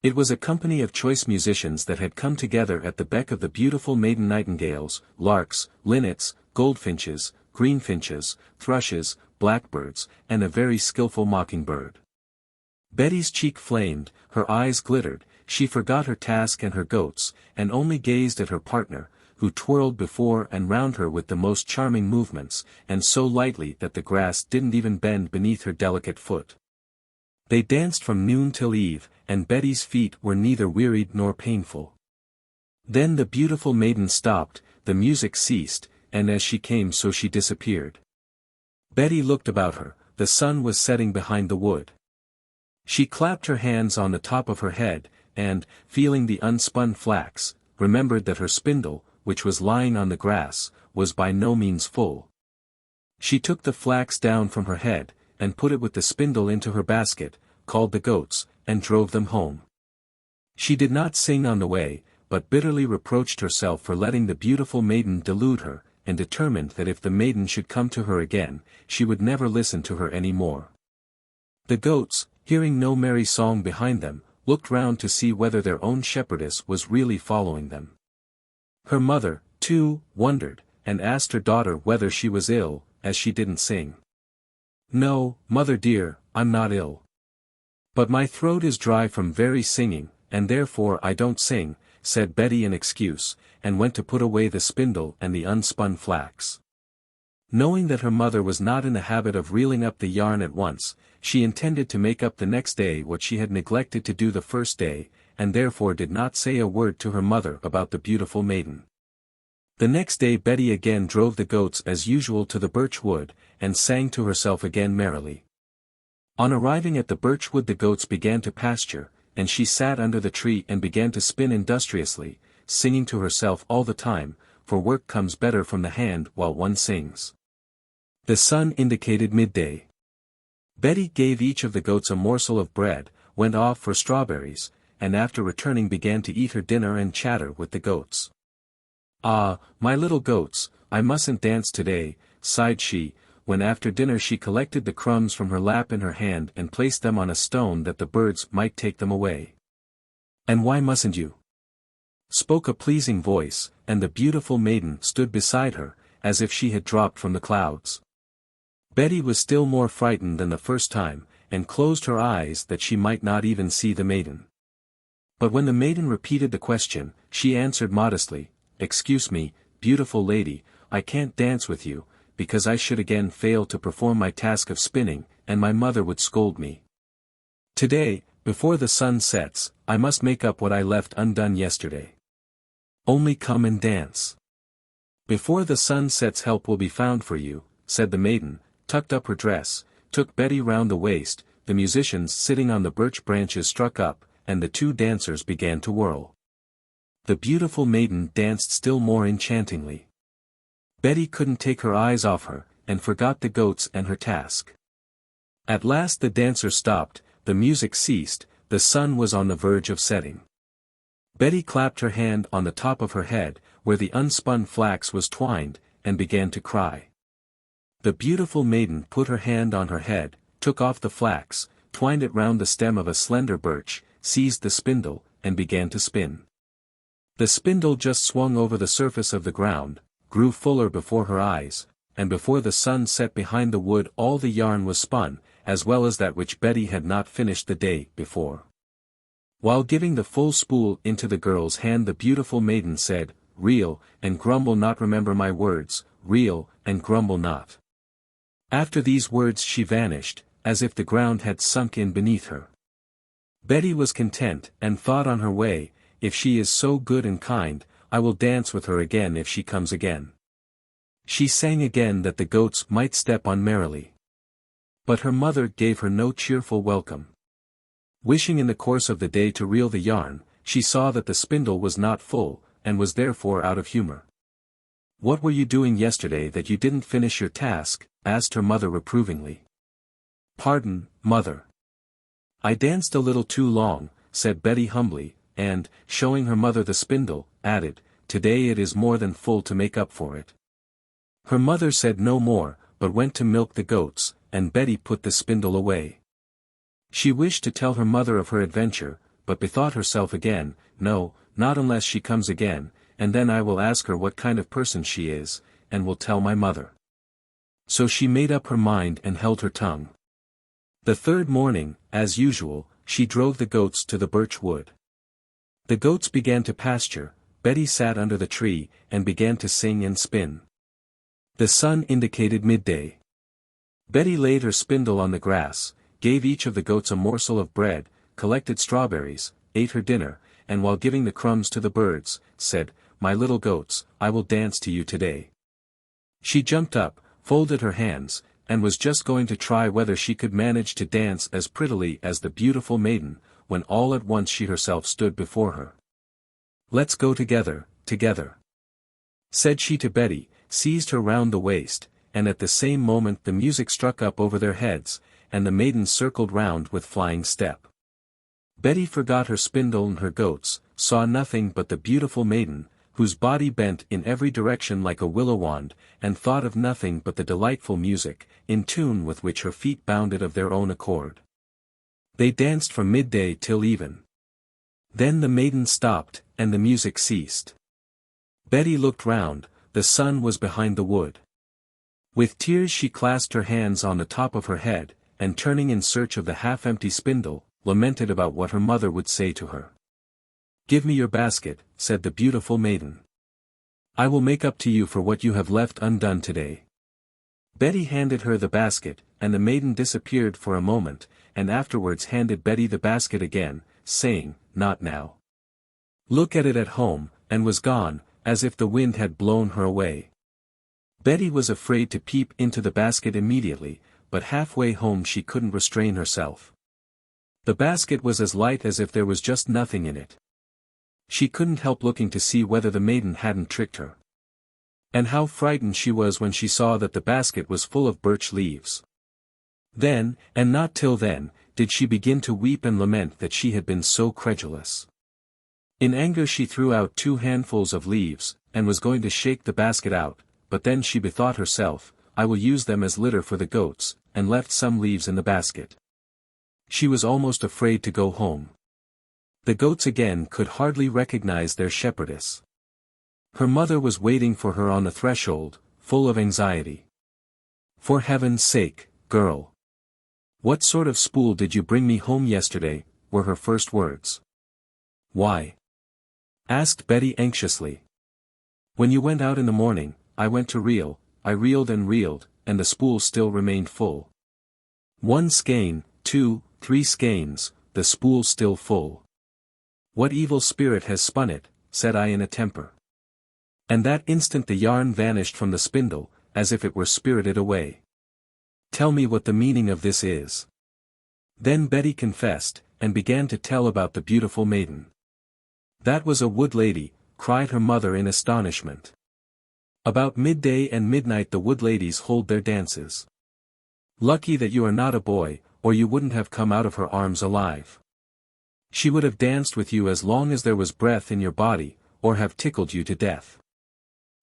It was a company of choice musicians that had come together at the beck of the beautiful maiden nightingales, larks, linnets, goldfinches, greenfinches, thrushes, blackbirds, and a very skilful mockingbird. Betty's cheek flamed, her eyes glittered, she forgot her task and her goats, and only gazed at her partner, who twirled before and round her with the most charming movements, and so lightly that the grass didn't even bend beneath her delicate foot. They danced from noon till eve, and Betty's feet were neither wearied nor painful. Then the beautiful maiden stopped, the music ceased, and as she came so she disappeared. Betty looked about her, the sun was setting behind the wood. She clapped her hands on the top of her head, and, feeling the unspun flax, remembered that her spindle, which was lying on the grass, was by no means full. She took the flax down from her head, and put it with the spindle into her basket, called the goats, and drove them home. She did not sing on the way, but bitterly reproached herself for letting the beautiful maiden delude her, and determined that if the maiden should come to her again, she would never listen to her any more. The goats, hearing no merry song behind them, looked round to see whether their own shepherdess was really following them. Her mother, too, wondered, and asked her daughter whether she was ill, as she didn't sing. "No, mother dear, I'm not ill. But my throat is dry from very singing, and therefore I don't sing," said Betty in excuse, and went to put away the spindle and the unspun flax. Knowing that her mother was not in the habit of reeling up the yarn at once, she intended to make up the next day what she had neglected to do the first day, and therefore did not say a word to her mother about the beautiful maiden. The next day Betty again drove the goats as usual to the birch wood, and sang to herself again merrily. On arriving at the birch wood the goats began to pasture, and she sat under the tree and began to spin industriously, singing to herself all the time, for work comes better from the hand while one sings. The sun indicated midday. Betty gave each of the goats a morsel of bread, went off for strawberries, and after returning began to eat her dinner and chatter with the goats. "Ah, my little goats, I mustn't dance today," sighed she, when after dinner she collected the crumbs from her lap in her hand and placed them on a stone that the birds might take them away. "And why mustn't you?" spoke a pleasing voice, and the beautiful maiden stood beside her, as if she had dropped from the clouds. Betty was still more frightened than the first time, and closed her eyes that she might not even see the maiden. But when the maiden repeated the question, she answered modestly, "Excuse me, beautiful lady, I can't dance with you, because I should again fail to perform my task of spinning, and my mother would scold me. Today, before the sun sets, I must make up what I left undone yesterday. Only come and dance. Before the sun sets help will be found for you," said the maiden, tucked up her dress, took Betty round the waist, the musicians sitting on the birch branches struck up, and the two dancers began to whirl. The beautiful maiden danced still more enchantingly. Betty couldn't take her eyes off her, and forgot the goats and her task. At last the dancer stopped, the music ceased, the sun was on the verge of setting. Betty clapped her hand on the top of her head, where the unspun flax was twined, and began to cry. The beautiful maiden put her hand on her head, took off the flax, twined it round the stem of a slender birch, seized the spindle, and began to spin. The spindle just swung over the surface of the ground, grew fuller before her eyes, and before the sun set behind the wood all the yarn was spun, as well as that which Betty had not finished the day before. While giving the full spool into the girl's hand, the beautiful maiden said, "Reel, and grumble not, remember my words, reel, and grumble not." After these words she vanished, as if the ground had sunk in beneath her. Betty was content, and thought on her way, if she is so good and kind, I will dance with her again if she comes again. She sang again that the goats might step on merrily. But her mother gave her no cheerful welcome. Wishing in the course of the day to reel the yarn, she saw that the spindle was not full, and was therefore out of humor. "What were you doing yesterday that you didn't finish your task?" asked her mother reprovingly. "Pardon, mother. I danced a little too long," said Betty humbly, and, showing her mother the spindle, added, "Today it is more than full to make up for it." Her mother said no more, but went to milk the goats, and Betty put the spindle away. She wished to tell her mother of her adventure, but bethought herself again, "No, not unless she comes again, and then I will ask her what kind of person she is, and will tell my mother." So she made up her mind and held her tongue. The third morning, as usual, she drove the goats to the birch wood. The goats began to pasture, Betty sat under the tree, and began to sing and spin. The sun indicated midday. Betty laid her spindle on the grass, gave each of the goats a morsel of bread, collected strawberries, ate her dinner, and while giving the crumbs to the birds, said, "My little goats, I will dance to you today." She jumped up, folded her hands, and was just going to try whether she could manage to dance as prettily as the beautiful maiden, when all at once she herself stood before her. "Let's go together, together," said she to Betty, seized her round the waist, and at the same moment the music struck up over their heads, and the maiden circled round with flying step. Betty forgot her spindle and her goats, saw nothing but the beautiful maiden, whose body bent in every direction like a willow wand, and thought of nothing but the delightful music, in tune with which her feet bounded of their own accord. They danced from midday till even. Then the maiden stopped, and the music ceased. Betty looked round, the sun was behind the wood. With tears she clasped her hands on the top of her head, and turning in search of the half-empty spindle, lamented about what her mother would say to her. "Give me your basket," said the beautiful maiden. "I will make up to you for what you have left undone today." Betty handed her the basket, and the maiden disappeared for a moment, and afterwards handed Betty the basket again, saying, "Not now. Look at it at home," and was gone, as if the wind had blown her away. Betty was afraid to peep into the basket immediately, but halfway home she couldn't restrain herself. The basket was as light as if there was just nothing in it. She couldn't help looking to see whether the maiden hadn't tricked her. And how frightened she was when she saw that the basket was full of birch leaves. Then, and not till then, did she begin to weep and lament that she had been so credulous. In anger she threw out 2 handfuls of leaves, and was going to shake the basket out, but then she bethought herself, "I will use them as litter for the goats," and left some leaves in the basket. She was almost afraid to go home. The goats again could hardly recognize their shepherdess. Her mother was waiting for her on the threshold, full of anxiety. "For heaven's sake, girl! What sort of spool did you bring me home yesterday?" were her first words. "Why?" asked Betty anxiously. "When you went out in the morning, I went to reel, I reeled, and the spool still remained full. 1 skein, 2, 3 skeins, the spool still full. What evil spirit has spun it?" said I in a temper. And that instant the yarn vanished from the spindle, as if it were spirited away. "Tell me what the meaning of this is." Then Betty confessed, and began to tell about the beautiful maiden. "That was a wood lady," cried her mother in astonishment. About midday and midnight the wood ladies hold their dances. Lucky that you are not a boy, or you wouldn't have come out of her arms alive. She would have danced with you as long as there was breath in your body, or have tickled you to death.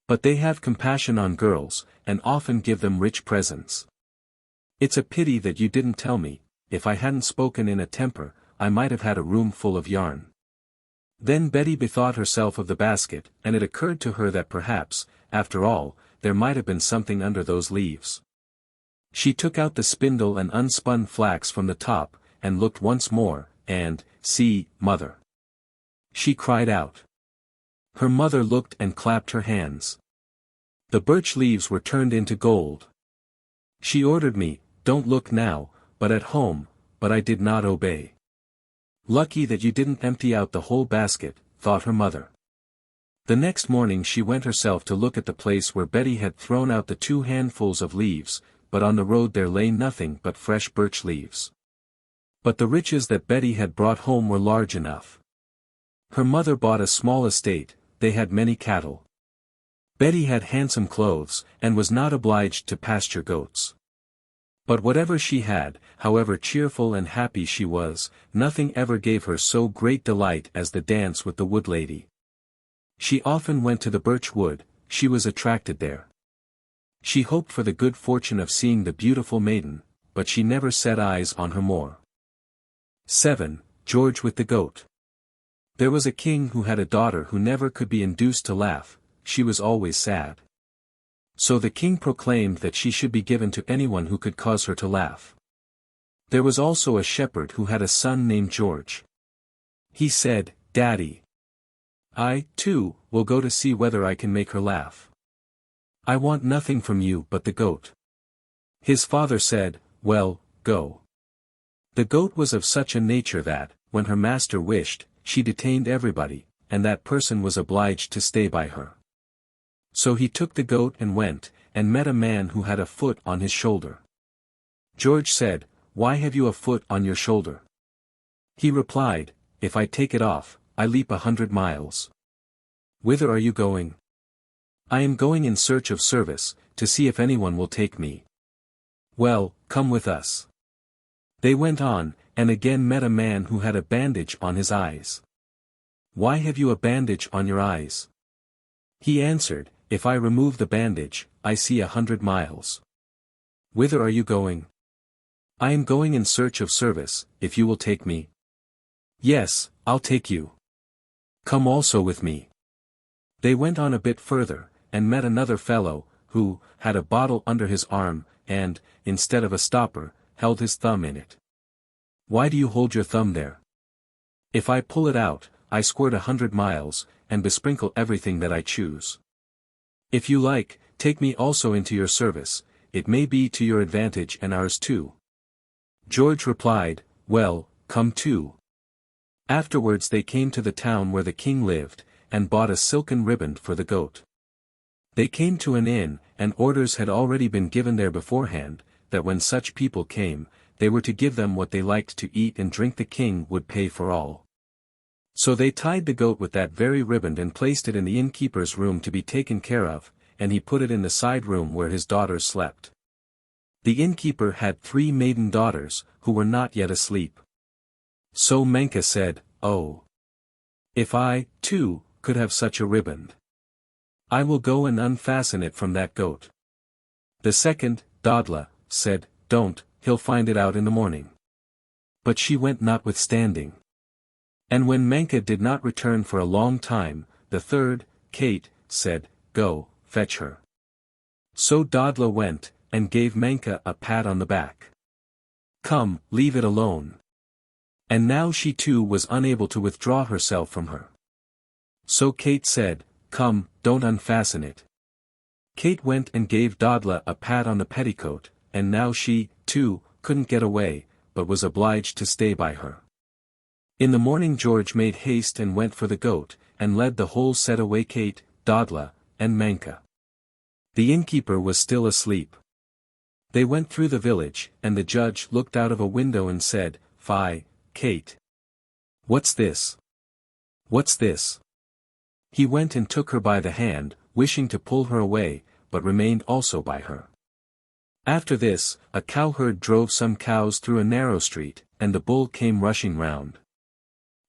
But they have compassion on girls, and often give them rich presents. It's a pity that you didn't tell me. If I hadn't spoken in a temper, I might have had a room full of yarn. Then Betty bethought herself of the basket, and it occurred to her that perhaps, after all, there might have been something under those leaves. She took out the spindle and unspun flax from the top, and looked once more, and, "See, mother!" she cried out. Her mother looked and clapped her hands. The birch leaves were turned into gold. She ordered me, "Don't look now, but at home," but I did not obey. Lucky that you didn't empty out the whole basket, thought her mother. The next morning she went herself to look at the place where Betty had thrown out the 2 handfuls of leaves, but on the road there lay nothing but fresh birch leaves. But the riches that Betty had brought home were large enough. Her mother bought a small estate, they had many cattle. Betty had handsome clothes, and was not obliged to pasture goats. But whatever she had, however cheerful and happy she was, nothing ever gave her so great delight as the dance with the wood lady. She often went to the birch wood, she was attracted there. She hoped for the good fortune of seeing the beautiful maiden, but she never set eyes on her more. 7. George with the Goat. There was a king who had a daughter who never could be induced to laugh, she was always sad. So the king proclaimed that she should be given to anyone who could cause her to laugh. There was also a shepherd who had a son named George. He said, "Daddy, I, too, will go to see whether I can make her laugh. I want nothing from you but the goat." His father said, "Well, go." The goat was of such a nature that, when her master wished, she detained everybody, and that person was obliged to stay by her. So he took the goat and went, and met a man who had a foot on his shoulder. George said, "Why have you a foot on your shoulder?" He replied, "If I take it off, I leap 100 miles. "Whither are you going?" "I am going in search of service, to see if anyone will take me." "Well, come with us." They went on, and again met a man who had a bandage on his eyes. "Why have you a bandage on your eyes?" He answered, "If I remove the bandage, I see 100 miles. "Whither are you going?" "I am going in search of service, if you will take me." "Yes, I'll take you. Come also with me." They went on a bit further, and met another fellow, who had a bottle under his arm, and, instead of a stopper, held his thumb in it. "Why do you hold your thumb there?" "If I pull it out, I squirt 100 miles, and besprinkle everything that I choose. If you like, take me also into your service, it may be to your advantage and ours too." George replied, "Well, come too." Afterwards they came to the town where the king lived, and bought a silken riband for the goat. They came to an inn, and orders had already been given there beforehand, that when such people came, they were to give them what they liked to eat and drink. The king would pay for all. So they tied the goat with that very riband and placed it in the innkeeper's room to be taken care of, and he put it in the side room where his daughters slept. The innkeeper had 3 maiden daughters, who were not yet asleep. So Menka said, "Oh! If I, too, could have such a riband! I will go and unfasten it from that goat." The second, Dodla, said, "Don't, he'll find it out in the morning." But she went notwithstanding. And when Menka did not return for a long time, the third, Kate, said, "Go, fetch her." So Dodla went, and gave Menka a pat on the back. "Come, leave it alone." And now she too was unable to withdraw herself from her. So Kate said, "Come, don't unfasten it." Kate went and gave Dodla a pat on the petticoat, and now she, too, couldn't get away, but was obliged to stay by her. In the morning George made haste and went for the goat, and led the whole set away, Kate, Dodla, and Menka. The innkeeper was still asleep. They went through the village, and the judge looked out of a window and said, "Fie, Kate! What's this? What's this?" He went and took her by the hand, wishing to pull her away, but remained also by her. After this, a cowherd drove some cows through a narrow street, and the bull came rushing round.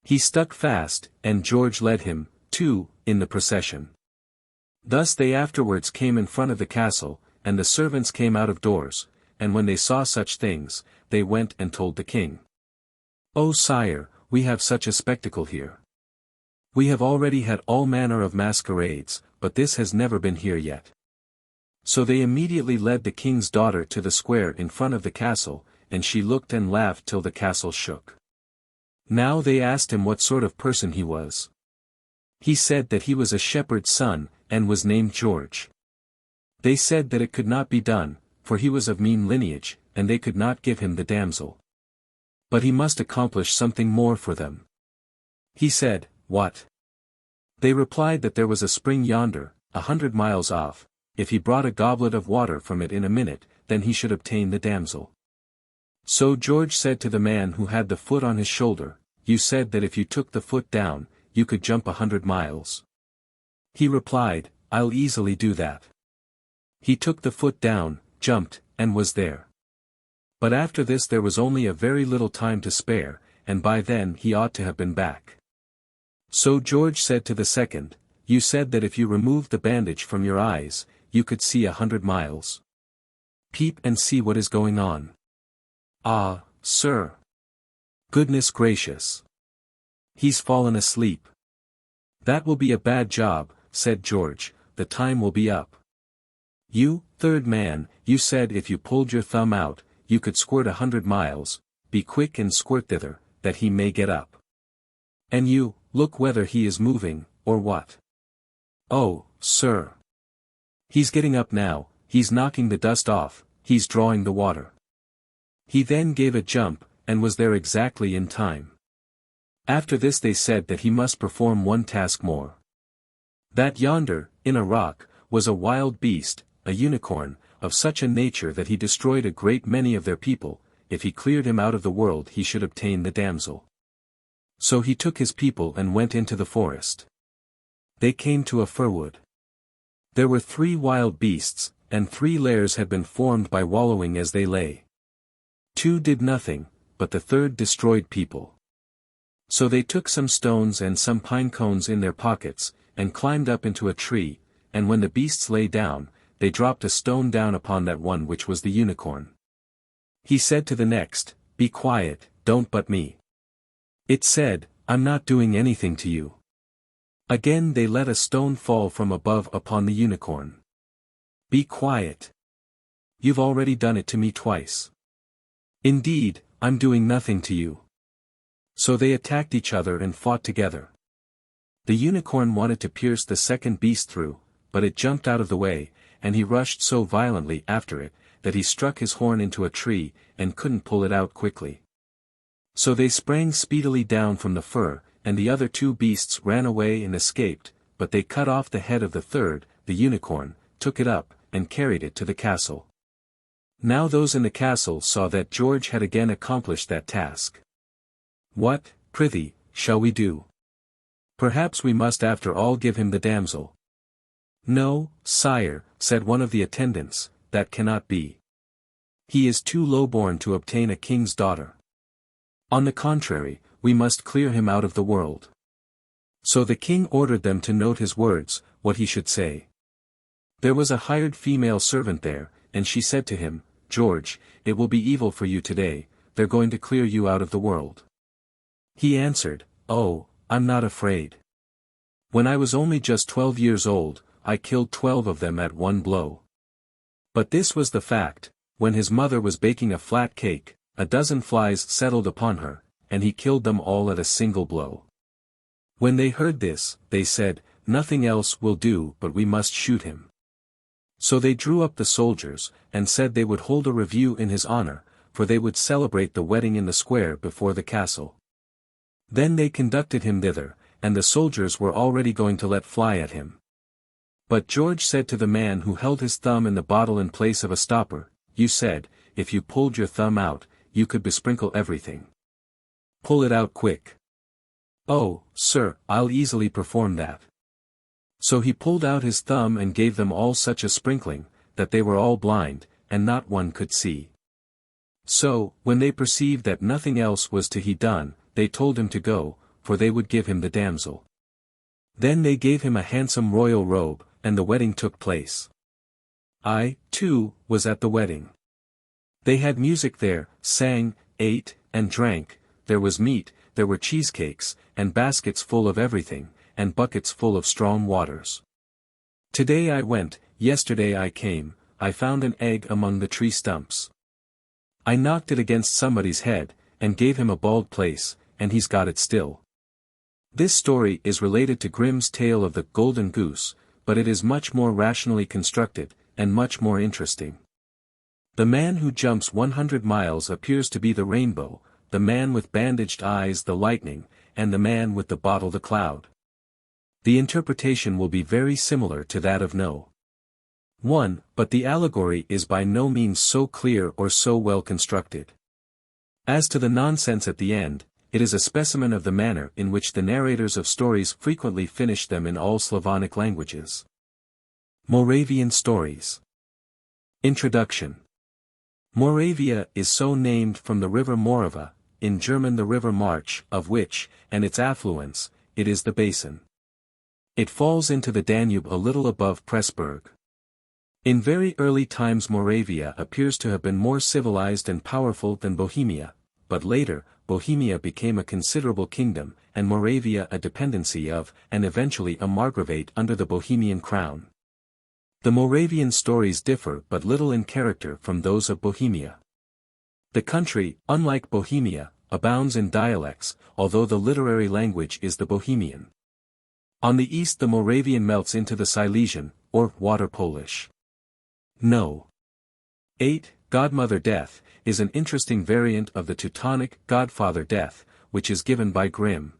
He stuck fast, and George led him, too, in the procession. Thus they afterwards came in front of the castle, and the servants came out of doors, and when they saw such things, they went and told the king. "O sire, we have such a spectacle here. We have already had all manner of masquerades, but this has never been here yet." So they immediately led the king's daughter to the square in front of the castle, and she looked and laughed till the castle shook. Now they asked him what sort of person he was. He said that he was a shepherd's son, and was named George. They said that it could not be done, for he was of mean lineage, and they could not give him the damsel. But he must accomplish something more for them. He said, "What?" They replied that there was a spring yonder, 100 miles off. If he brought a goblet of water from it in a minute, then he should obtain the damsel. So George said to the man who had the foot on his shoulder, "You said that if you took the foot down, you could jump 100 miles. He replied, "I'll easily do that." He took the foot down, jumped, and was there. But after this there was only a very little time to spare, and by then he ought to have been back. So George said to the second, "You said that if you removed the bandage from your eyes, you could see 100 miles. Peep and see what is going on." "Ah, sir. Goodness gracious. He's fallen asleep." "That will be a bad job," said George, "the time will be up. You, third man, you said if you pulled your thumb out, you could squirt 100 miles, be quick and squirt thither, that he may get up. And you, look whether he is moving, or what." "Oh, sir. He's getting up now, he's knocking the dust off, he's drawing the water." He then gave a jump, and was there exactly in time. After this they said that he must perform one task more. That yonder, in a rock, was a wild beast, a unicorn, of such a nature that he destroyed a great many of their people. If he cleared him out of the world he should obtain the damsel. So he took his people and went into the forest. They came to a firwood. There were 3 wild beasts, and 3 lairs had been formed by wallowing as they lay. 2 did nothing, but the third destroyed people. So they took some stones and some pine cones in their pockets, and climbed up into a tree, and when the beasts lay down, they dropped a stone down upon that one which was the unicorn. He said to the next, "Be quiet, don't butt me." It said, "I'm not doing anything to you." Again they let a stone fall from above upon the unicorn. "Be quiet. You've already done it to me twice." "Indeed, I'm doing nothing to you." So they attacked each other and fought together. The unicorn wanted to pierce the second beast through, but it jumped out of the way, and he rushed so violently after it, that he struck his horn into a tree, and couldn't pull it out quickly. So they sprang speedily down from the fir, and the other 2 beasts ran away and escaped, but they cut off the head of the third, the unicorn, took it up, and carried it to the castle. Now those in the castle saw that George had again accomplished that task. "What, prithee, shall we do? Perhaps we must after all give him the damsel." "No, sire," said one of the attendants, "that cannot be. He is too low-born to obtain a king's daughter. On the contrary, we must clear him out of the world." So the king ordered them to note his words, what he should say. There was a hired female servant there, and she said to him, "George, it will be evil for you today, they're going to clear you out of the world." He answered, "Oh, I'm not afraid. When I was only just 12 years old, I killed 12 of them at one blow." But this was the fact: when his mother was baking a flat cake, a dozen flies settled upon her, and he killed them all at a single blow. When they heard this, they said, "Nothing else will do but we must shoot him." So they drew up the soldiers, and said they would hold a review in his honor, for they would celebrate the wedding in the square before the castle. Then they conducted him thither, and the soldiers were already going to let fly at him. But George said to the man who held his thumb in the bottle in place of a stopper, "You said, if you pulled your thumb out, you could besprinkle everything. Pull it out quick." "Oh, sir, I'll easily perform that." So he pulled out his thumb and gave them all such a sprinkling, that they were all blind, and not one could see. So, when they perceived that nothing else was to be done, they told him to go, for they would give him the damsel. Then they gave him a handsome royal robe, and the wedding took place. I, too, was at the wedding. They had music there, sang, ate, and drank, there was meat, there were cheesecakes, and baskets full of everything, and buckets full of strong waters. Today I went, yesterday I came, I found an egg among the tree stumps. I knocked it against somebody's head, and gave him a bald place, and he's got it still. This story is related to Grimm's tale of the Golden Goose, but it is much more rationally constructed, and much more interesting. The man who jumps 100 miles appears to be the rainbow, the man with bandaged eyes the lightning, and the man with the bottle the cloud. The interpretation will be very similar to that of No. 1, but the allegory is by no means so clear or so well constructed. As to the nonsense at the end, it is a specimen of the manner in which the narrators of stories frequently finish them in all Slavonic languages. Moravian Stories. Introduction. Moravia is so named from the river Morava, in German the river March, of which, and its affluents, it is the basin. It falls into the Danube a little above Pressburg. In very early times Moravia appears to have been more civilized and powerful than Bohemia, but later, Bohemia became a considerable kingdom, and Moravia a dependency of, and eventually a margravate under the Bohemian crown. The Moravian stories differ but little in character from those of Bohemia. The country, unlike Bohemia, abounds in dialects, although the literary language is the Bohemian. On the east the Moravian melts into the Silesian, or Water Polish. No. 8. Godmother Death, is an interesting variant of the Teutonic Godfather Death, which is given by Grimm.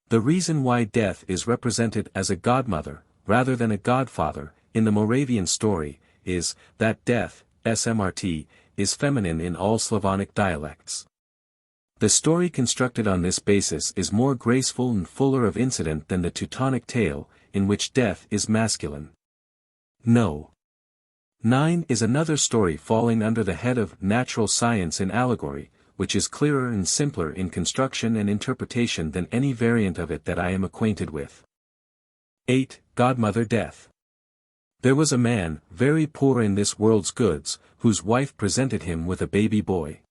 The reason why Death is represented as a godmother, rather than a godfather, in the Moravian story, is, that Death, SMRT, is feminine in all Slavonic dialects. The story constructed on this basis is more graceful and fuller of incident than the Teutonic tale, in which Death is masculine. No. 9 is another story falling under the head of natural science in allegory, which is clearer and simpler in construction and interpretation than any variant of it that I am acquainted with. 8. Godmother Death. There was a man, very poor in this world's goods, whose wife presented him with a baby boy.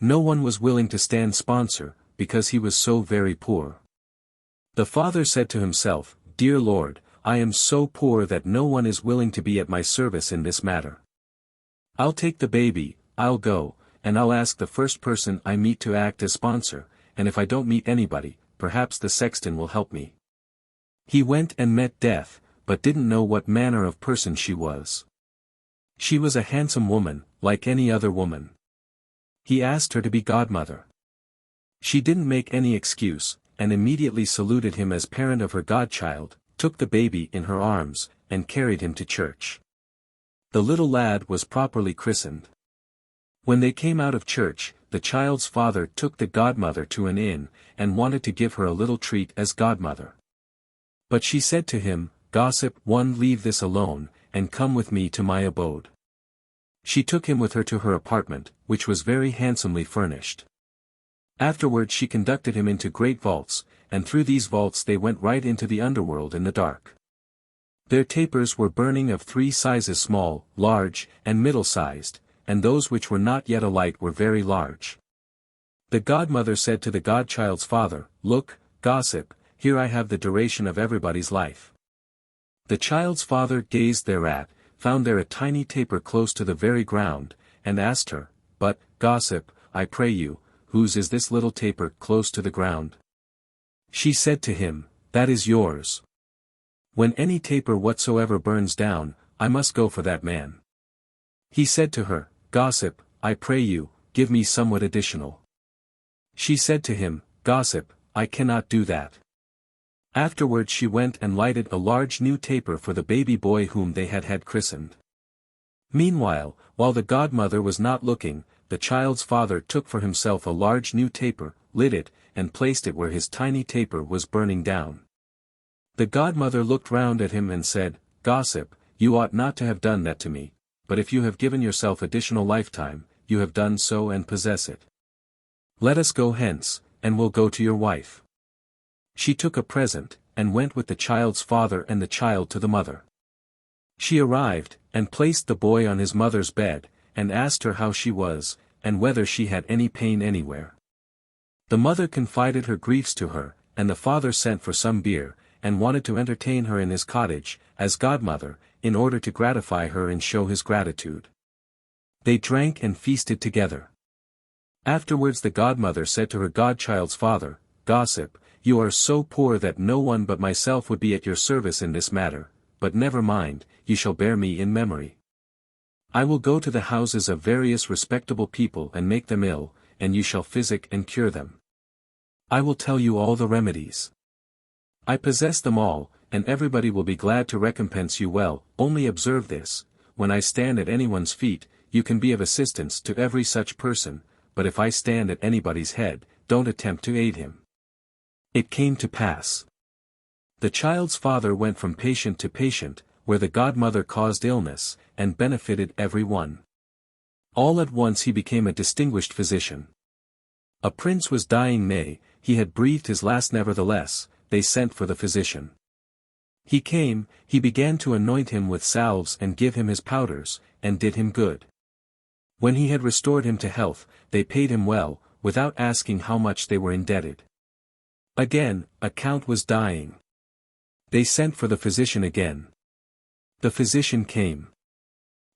No one was willing to stand sponsor, because he was so very poor. The father said to himself, "Dear Lord, I am so poor that no one is willing to be at my service in this matter. I'll take the baby, I'll go, and I'll ask the first person I meet to act as sponsor, and if I don't meet anybody, perhaps the sexton will help me." He went and met Death, but didn't know what manner of person she was. She was a handsome woman, like any other woman. He asked her to be godmother. She didn't make any excuse, and immediately saluted him as parent of her godchild, took the baby in her arms, and carried him to church. The little lad was properly christened. When they came out of church, the child's father took the godmother to an inn, and wanted to give her a little treat as godmother. But she said to him, "Gossip, leave this alone, and come with me to my abode." She took him with her to her apartment, which was very handsomely furnished. Afterward she conducted him into great vaults, and through these vaults they went right into the underworld in the dark. Their tapers were burning of 3 sizes: small, large, and middle-sized, and those which were not yet alight were very large. The godmother said to the godchild's father, "Look, gossip, here I have the duration of everybody's life." The child's father gazed thereat, found there a tiny taper close to the very ground, and asked her, "But, gossip, I pray you, whose is this little taper close to the ground?" She said to him, "That is yours. When any taper whatsoever burns down, I must go for that man." He said to her, "Gossip, I pray you, give me somewhat additional." She said to him, "Gossip, I cannot do that." Afterward she went and lighted a large new taper for the baby boy whom they had christened. Meanwhile, while the godmother was not looking, the child's father took for himself a large new taper, lit it, and placed it where his tiny taper was burning down. The godmother looked round at him and said, "Gossip, you ought not to have done that to me, but if you have given yourself additional lifetime, you have done so and possess it. Let us go hence, and we'll go to your wife." She took a present, and went with the child's father and the child to the mother. She arrived, and placed the boy on his mother's bed, and asked her how she was, and whether she had any pain anywhere. The mother confided her griefs to her, and the father sent for some beer, and wanted to entertain her in his cottage, as godmother, in order to gratify her and show his gratitude. They drank and feasted together. Afterwards the godmother said to her godchild's father, "Gossip, you are so poor that no one but myself would be at your service in this matter, but never mind, you shall bear me in memory. I will go to the houses of various respectable people and make them ill, and you shall physic and cure them. I will tell you all the remedies. I possess them all, and everybody will be glad to recompense you well. Only observe this, when I stand at anyone's feet, you can be of assistance to every such person, but if I stand at anybody's head, don't attempt to aid him." It came to pass. The child's father went from patient to patient, where the godmother caused illness, and benefited every one. All at once he became a distinguished physician. A prince was dying, nay, he had breathed his last. Nevertheless, they sent for the physician. He came, he began to anoint him with salves and give him his powders, and did him good. When he had restored him to health, they paid him well, without asking how much they were indebted. Again, a count was dying. They sent for the physician again. The physician came.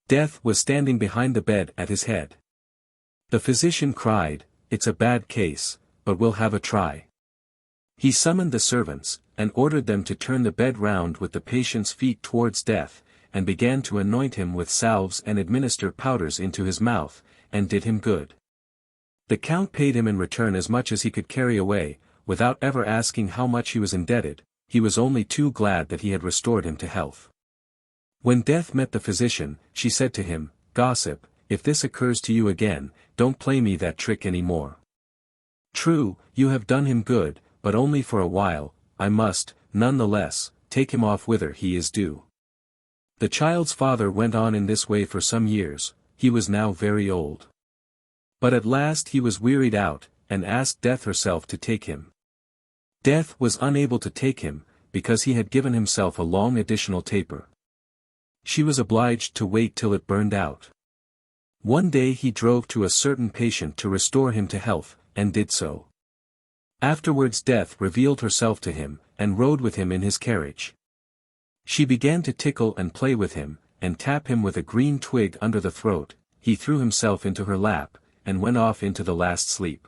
Death was standing behind the bed at his head. The physician cried, "It's a bad case, but we'll have a try." He summoned the servants, and ordered them to turn the bed round with the patient's feet towards death, and began to anoint him with salves and administer powders into his mouth, and did him good. The count paid him in return as much as he could carry away, without ever asking how much he was indebted. He was only too glad that he had restored him to health. When Death met the physician, she said to him, "Gossip, if this occurs to you again, don't play me that trick any more. True, you have done him good, but only for a while. I must, none the less, take him off whither he is due." The child's father went on in this way for some years. He was now very old. But at last he was wearied out, and asked Death herself to take him. Death was unable to take him, because he had given himself a long additional taper. She was obliged to wait till it burned out. One day he drove to a certain patient to restore him to health, and did so. Afterwards Death revealed herself to him, and rode with him in his carriage. She began to tickle and play with him, and tap him with a green twig under the throat. He threw himself into her lap, and went off into the last sleep.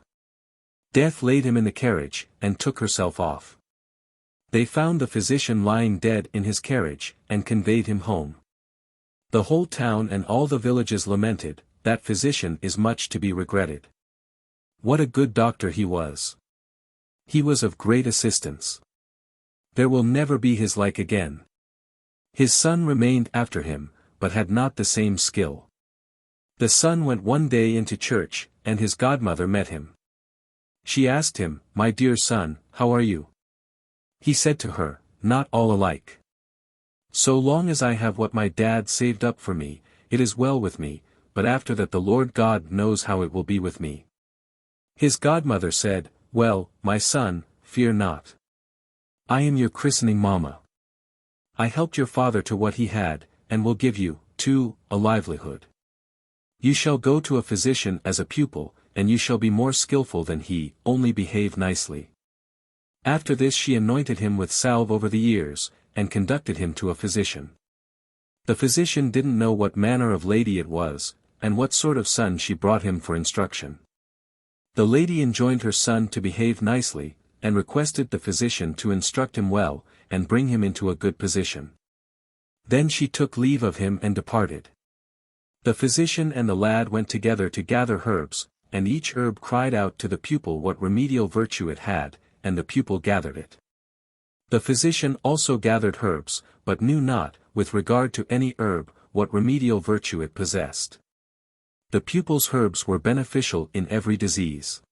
Death laid him in the carriage, and took herself off. They found the physician lying dead in his carriage, and conveyed him home. The whole town and all the villages lamented, "That physician is much to be regretted. What a good doctor he was! He was of great assistance. There will never be his like again." His son remained after him, but had not the same skill. The son went one day into church, and his godmother met him. She asked him, "My dear son, how are you?" He said to her, "Not all alike. So long as I have what my dad saved up for me, it is well with me, but after that the Lord God knows how it will be with me." His godmother said, "Well, my son, fear not. I am your christening mamma. I helped your father to what he had, and will give you, too, a livelihood. You shall go to a physician as a pupil, and you shall be more skillful than he, only behave nicely." After this she anointed him with salve over the ears, and conducted him to a physician. The physician didn't know what manner of lady it was, and what sort of son she brought him for instruction. The lady enjoined her son to behave nicely, and requested the physician to instruct him well, and bring him into a good position. Then she took leave of him and departed. The physician and the lad went together to gather herbs, and each herb cried out to the pupil what remedial virtue it had, and the pupil gathered it. The physician also gathered herbs, but knew not, with regard to any herb, what remedial virtue it possessed. The pupil's herbs were beneficial in every disease.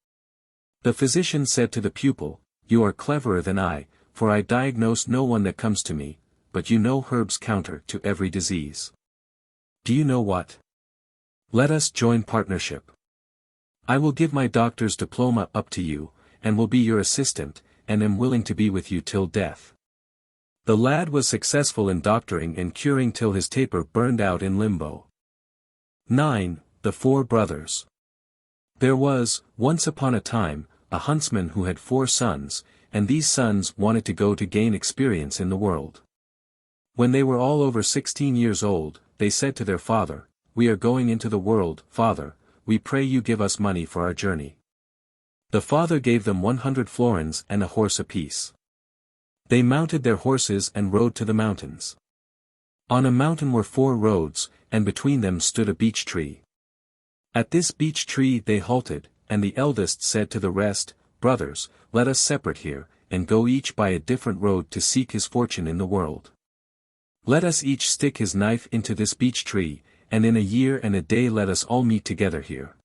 The physician said to the pupil, "You are cleverer than I, for I diagnose no one that comes to me, but you know herbs counter to every disease. Do you know what? Let us join partnership. I will give my doctor's diploma up to you, and will be your assistant, and am willing to be with you till death. The lad was successful in doctoring and curing till his taper burned out in limbo. 9. The Four Brothers. There was, once upon a time, a huntsman who had 4 sons, and these sons wanted to go to gain experience in the world. When they were all over 16 years old, they said to their father, "We are going into the world, father, we pray you give us money for our journey." The father gave them 100 florins and a horse apiece. They mounted their horses and rode to the mountains. On a mountain were 4 roads, and between them stood a beech tree. At this beech tree they halted, and the eldest said to the rest, "Brothers, let us separate here, and go each by a different road to seek his fortune in the world. Let us each stick his knife into this beech tree, and in a year and a day let us all meet together here.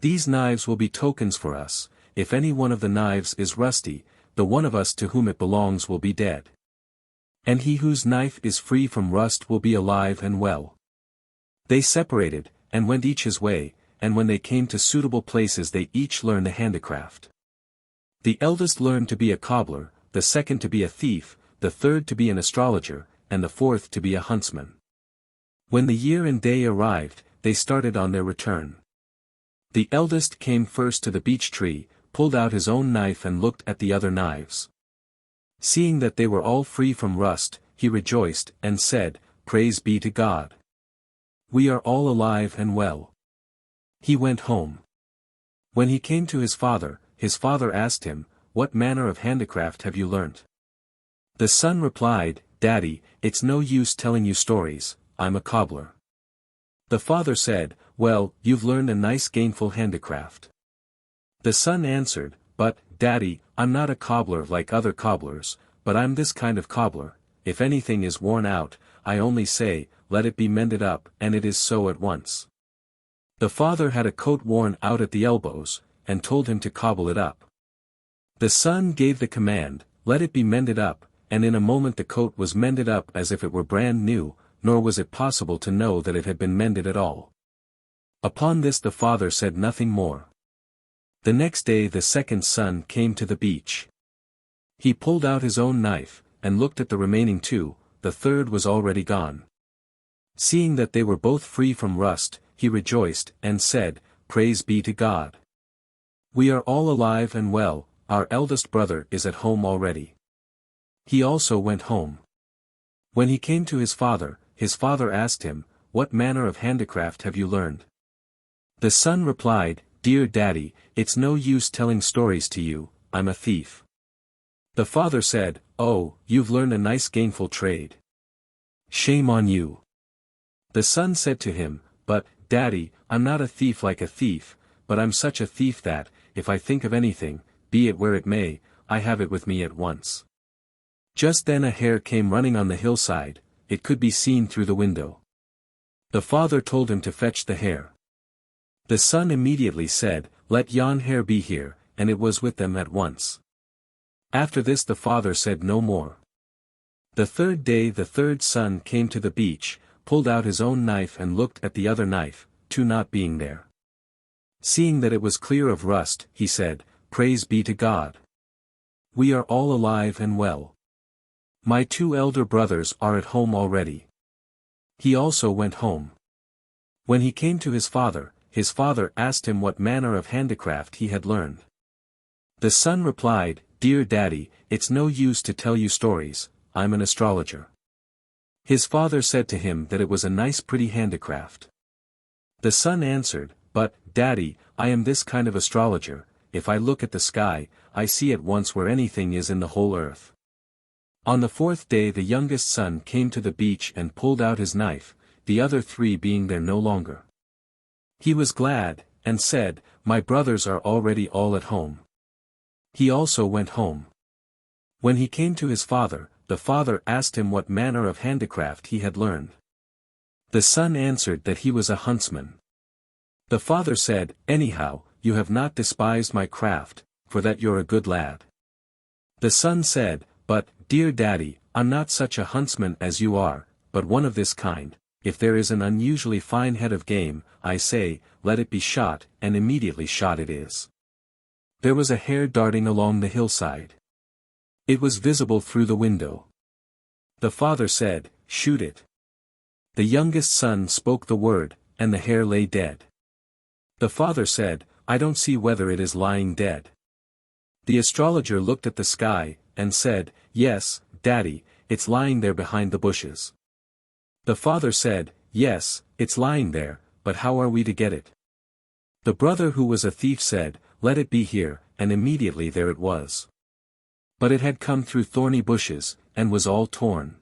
These knives will be tokens for us. If any one of the knives is rusty, the one of us to whom it belongs will be dead. And he whose knife is free from rust will be alive and well." They separated, and went each his way, and when they came to suitable places they each learned a handicraft. The eldest learned to be a cobbler, the second to be a thief, the third to be an astrologer, and the fourth to be a huntsman. When the year and day arrived, they started on their return. The eldest came first to the beech tree, pulled out his own knife and looked at the other knives. Seeing that they were all free from rust, he rejoiced, and said, "Praise be to God. We are all alive and well." He went home. When he came to his father asked him, "What manner of handicraft have you learnt?" The son replied, "Daddy, it's no use telling you stories, I'm a cobbler." The father said, "Well, you've learned a nice gainful handicraft." The son answered, "But, Daddy, I'm not a cobbler like other cobblers, but I'm this kind of cobbler, if anything is worn out, I only say, let it be mended up, and it is so at once." The father had a coat worn out at the elbows, and told him to cobble it up. The son gave the command, "Let it be mended up," and in a moment the coat was mended up as if it were brand new, nor was it possible to know that it had been mended at all. Upon this the father said nothing more. The next day the second son came to the beech. He pulled out his own knife, and looked at the remaining 2, the third was already gone. Seeing that they were both free from rust, he rejoiced, and said, "Praise be to God. We are all alive and well, our eldest brother is at home already." He also went home. When he came to his father asked him, "What manner of handicraft have you learned?" The son replied, "Dear Daddy, it's no use telling stories to you, I'm a thief." The father said, "Oh, you've learned a nice gainful trade. Shame on you." The son said to him, "But, Daddy, I'm not a thief like a thief, but I'm such a thief that, if I think of anything, be it where it may, I have it with me at once." Just then a hare came running on the hillside, it could be seen through the window. The father told him to fetch the hare. The son immediately said, "Let yon hare be here," and it was with them at once. After this the father said no more. The third day the third son came to the beech, pulled out his own knife and looked at the other knife, 2 not being there. Seeing that it was clear of rust, he said, "Praise be to God. We are all alive and well. My 2 elder brothers are at home already." He also went home. When he came to his father asked him what manner of handicraft he had learned. The son replied, "Dear Daddy, it's no use to tell you stories, I'm an astrologer." His father said to him that it was a nice pretty handicraft. The son answered, "But, Daddy, I am this kind of astrologer, if I look at the sky, I see at once where anything is in the whole earth." On the 4th day the youngest son came to the beech and pulled out his knife, the other 3 being there no longer. He was glad, and said, "My brothers are already all at home." He also went home. When he came to his father asked him what manner of handicraft he had learned. The son answered that he was a huntsman. The father said, "Anyhow, you have not despised my craft, for that you're a good lad." The son said, But, dear daddy, I'm not such a huntsman as you are, but one of this kind. If there is an unusually fine head of game, I say, let it be shot, and immediately shot it is. There was a hare darting along the hillside. It was visible through the window. The father said, shoot it. The youngest son spoke the word, and the hare lay dead. The father said, I don't see whether it is lying dead. The astrologer looked at the sky, and said, yes, daddy, it's lying there behind the bushes. The father said, yes, it's lying there, but how are we to get it? The brother who was a thief said, let it be here, and immediately there it was. But it had come through thorny bushes, and was all torn.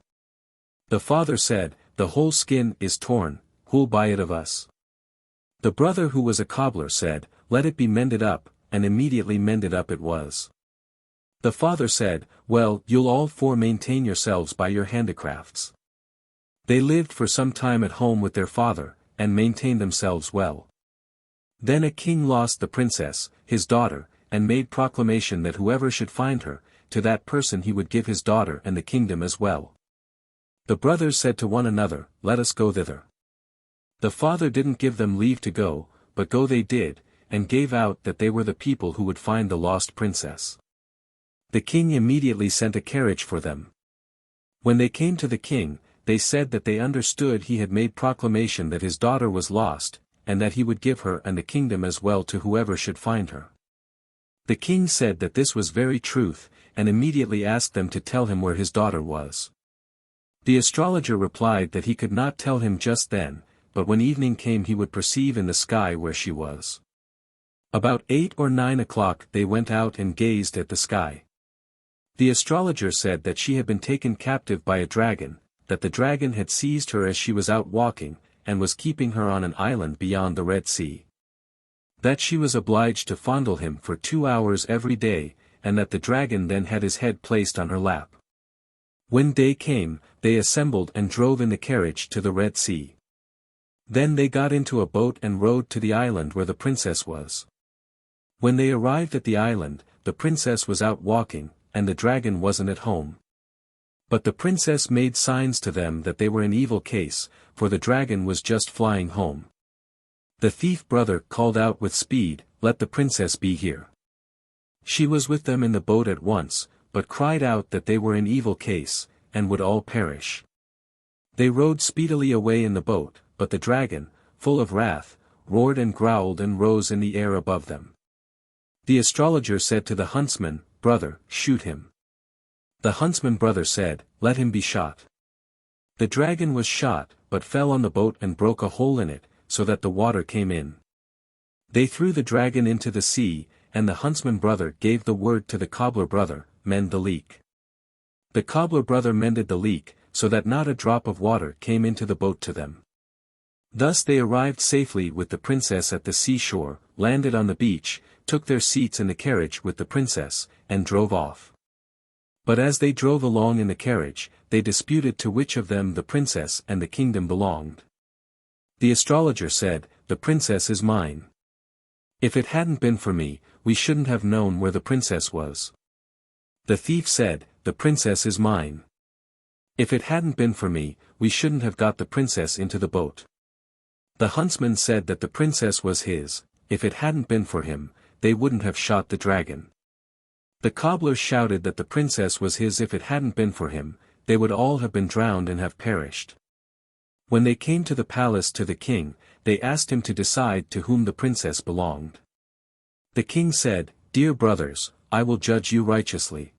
The father said, the whole skin is torn, who'll buy it of us? The brother who was a cobbler said, let it be mended up, and immediately mended up it was. The father said, well, you'll all four maintain yourselves by your handicrafts. They lived for some time at home with their father, and maintained themselves well. Then a king lost the princess, his daughter, and made proclamation that whoever should find her, to that person he would give his daughter and the kingdom as well. The brothers said to one another, let us go thither. The father didn't give them leave to go, but go they did, and gave out that they were the people who would find the lost princess. The king immediately sent a carriage for them. When they came to the king, they said that they understood he had made proclamation that his daughter was lost, and that he would give her and the kingdom as well to whoever should find her. The king said that this was very truth, and immediately asked them to tell him where his daughter was. The astrologer replied that he could not tell him just then, but when evening came he would perceive in the sky where she was. About 8 or 9 o'clock they went out and gazed at the sky. The astrologer said that she had been taken captive by a dragon, that the dragon had seized her as she was out walking, and was keeping her on an island beyond the Red Sea. That she was obliged to fondle him for 2 hours every day, and that the dragon then had his head placed on her lap. When day came, they assembled and drove in the carriage to the Red Sea. Then they got into a boat and rowed to the island where the princess was. When they arrived at the island, the princess was out walking, and the dragon wasn't at home. But the princess made signs to them that they were in evil case, for the dragon was just flying home. The thief brother called out with speed, let the princess be here. She was with them in the boat at once, but cried out that they were in evil case, and would all perish. They rowed speedily away in the boat, but the dragon, full of wrath, roared and growled and rose in the air above them. The astrologer said to the huntsman, brother, shoot him. The huntsman brother said, let him be shot. The dragon was shot, but fell on the boat and broke a hole in it, so that the water came in. They threw the dragon into the sea, and the huntsman brother gave the word to the cobbler brother, mend the leak. The cobbler brother mended the leak, so that not a drop of water came into the boat to them. Thus they arrived safely with the princess at the seashore, landed on the beach, took their seats in the carriage with the princess, and drove off. But as they drove along in the carriage, they disputed to which of them the princess and the kingdom belonged. The astrologer said, the princess is mine. If it hadn't been for me, we shouldn't have known where the princess was. The thief said, the princess is mine. If it hadn't been for me, we shouldn't have got the princess into the boat. The huntsman said that the princess was his, if it hadn't been for him, they wouldn't have shot the dragon. The cobbler shouted that the princess was his if it hadn't been for him, they would all have been drowned and have perished. When they came to the palace to the king, they asked him to decide to whom the princess belonged. The king said, dear brothers, I will judge you righteously.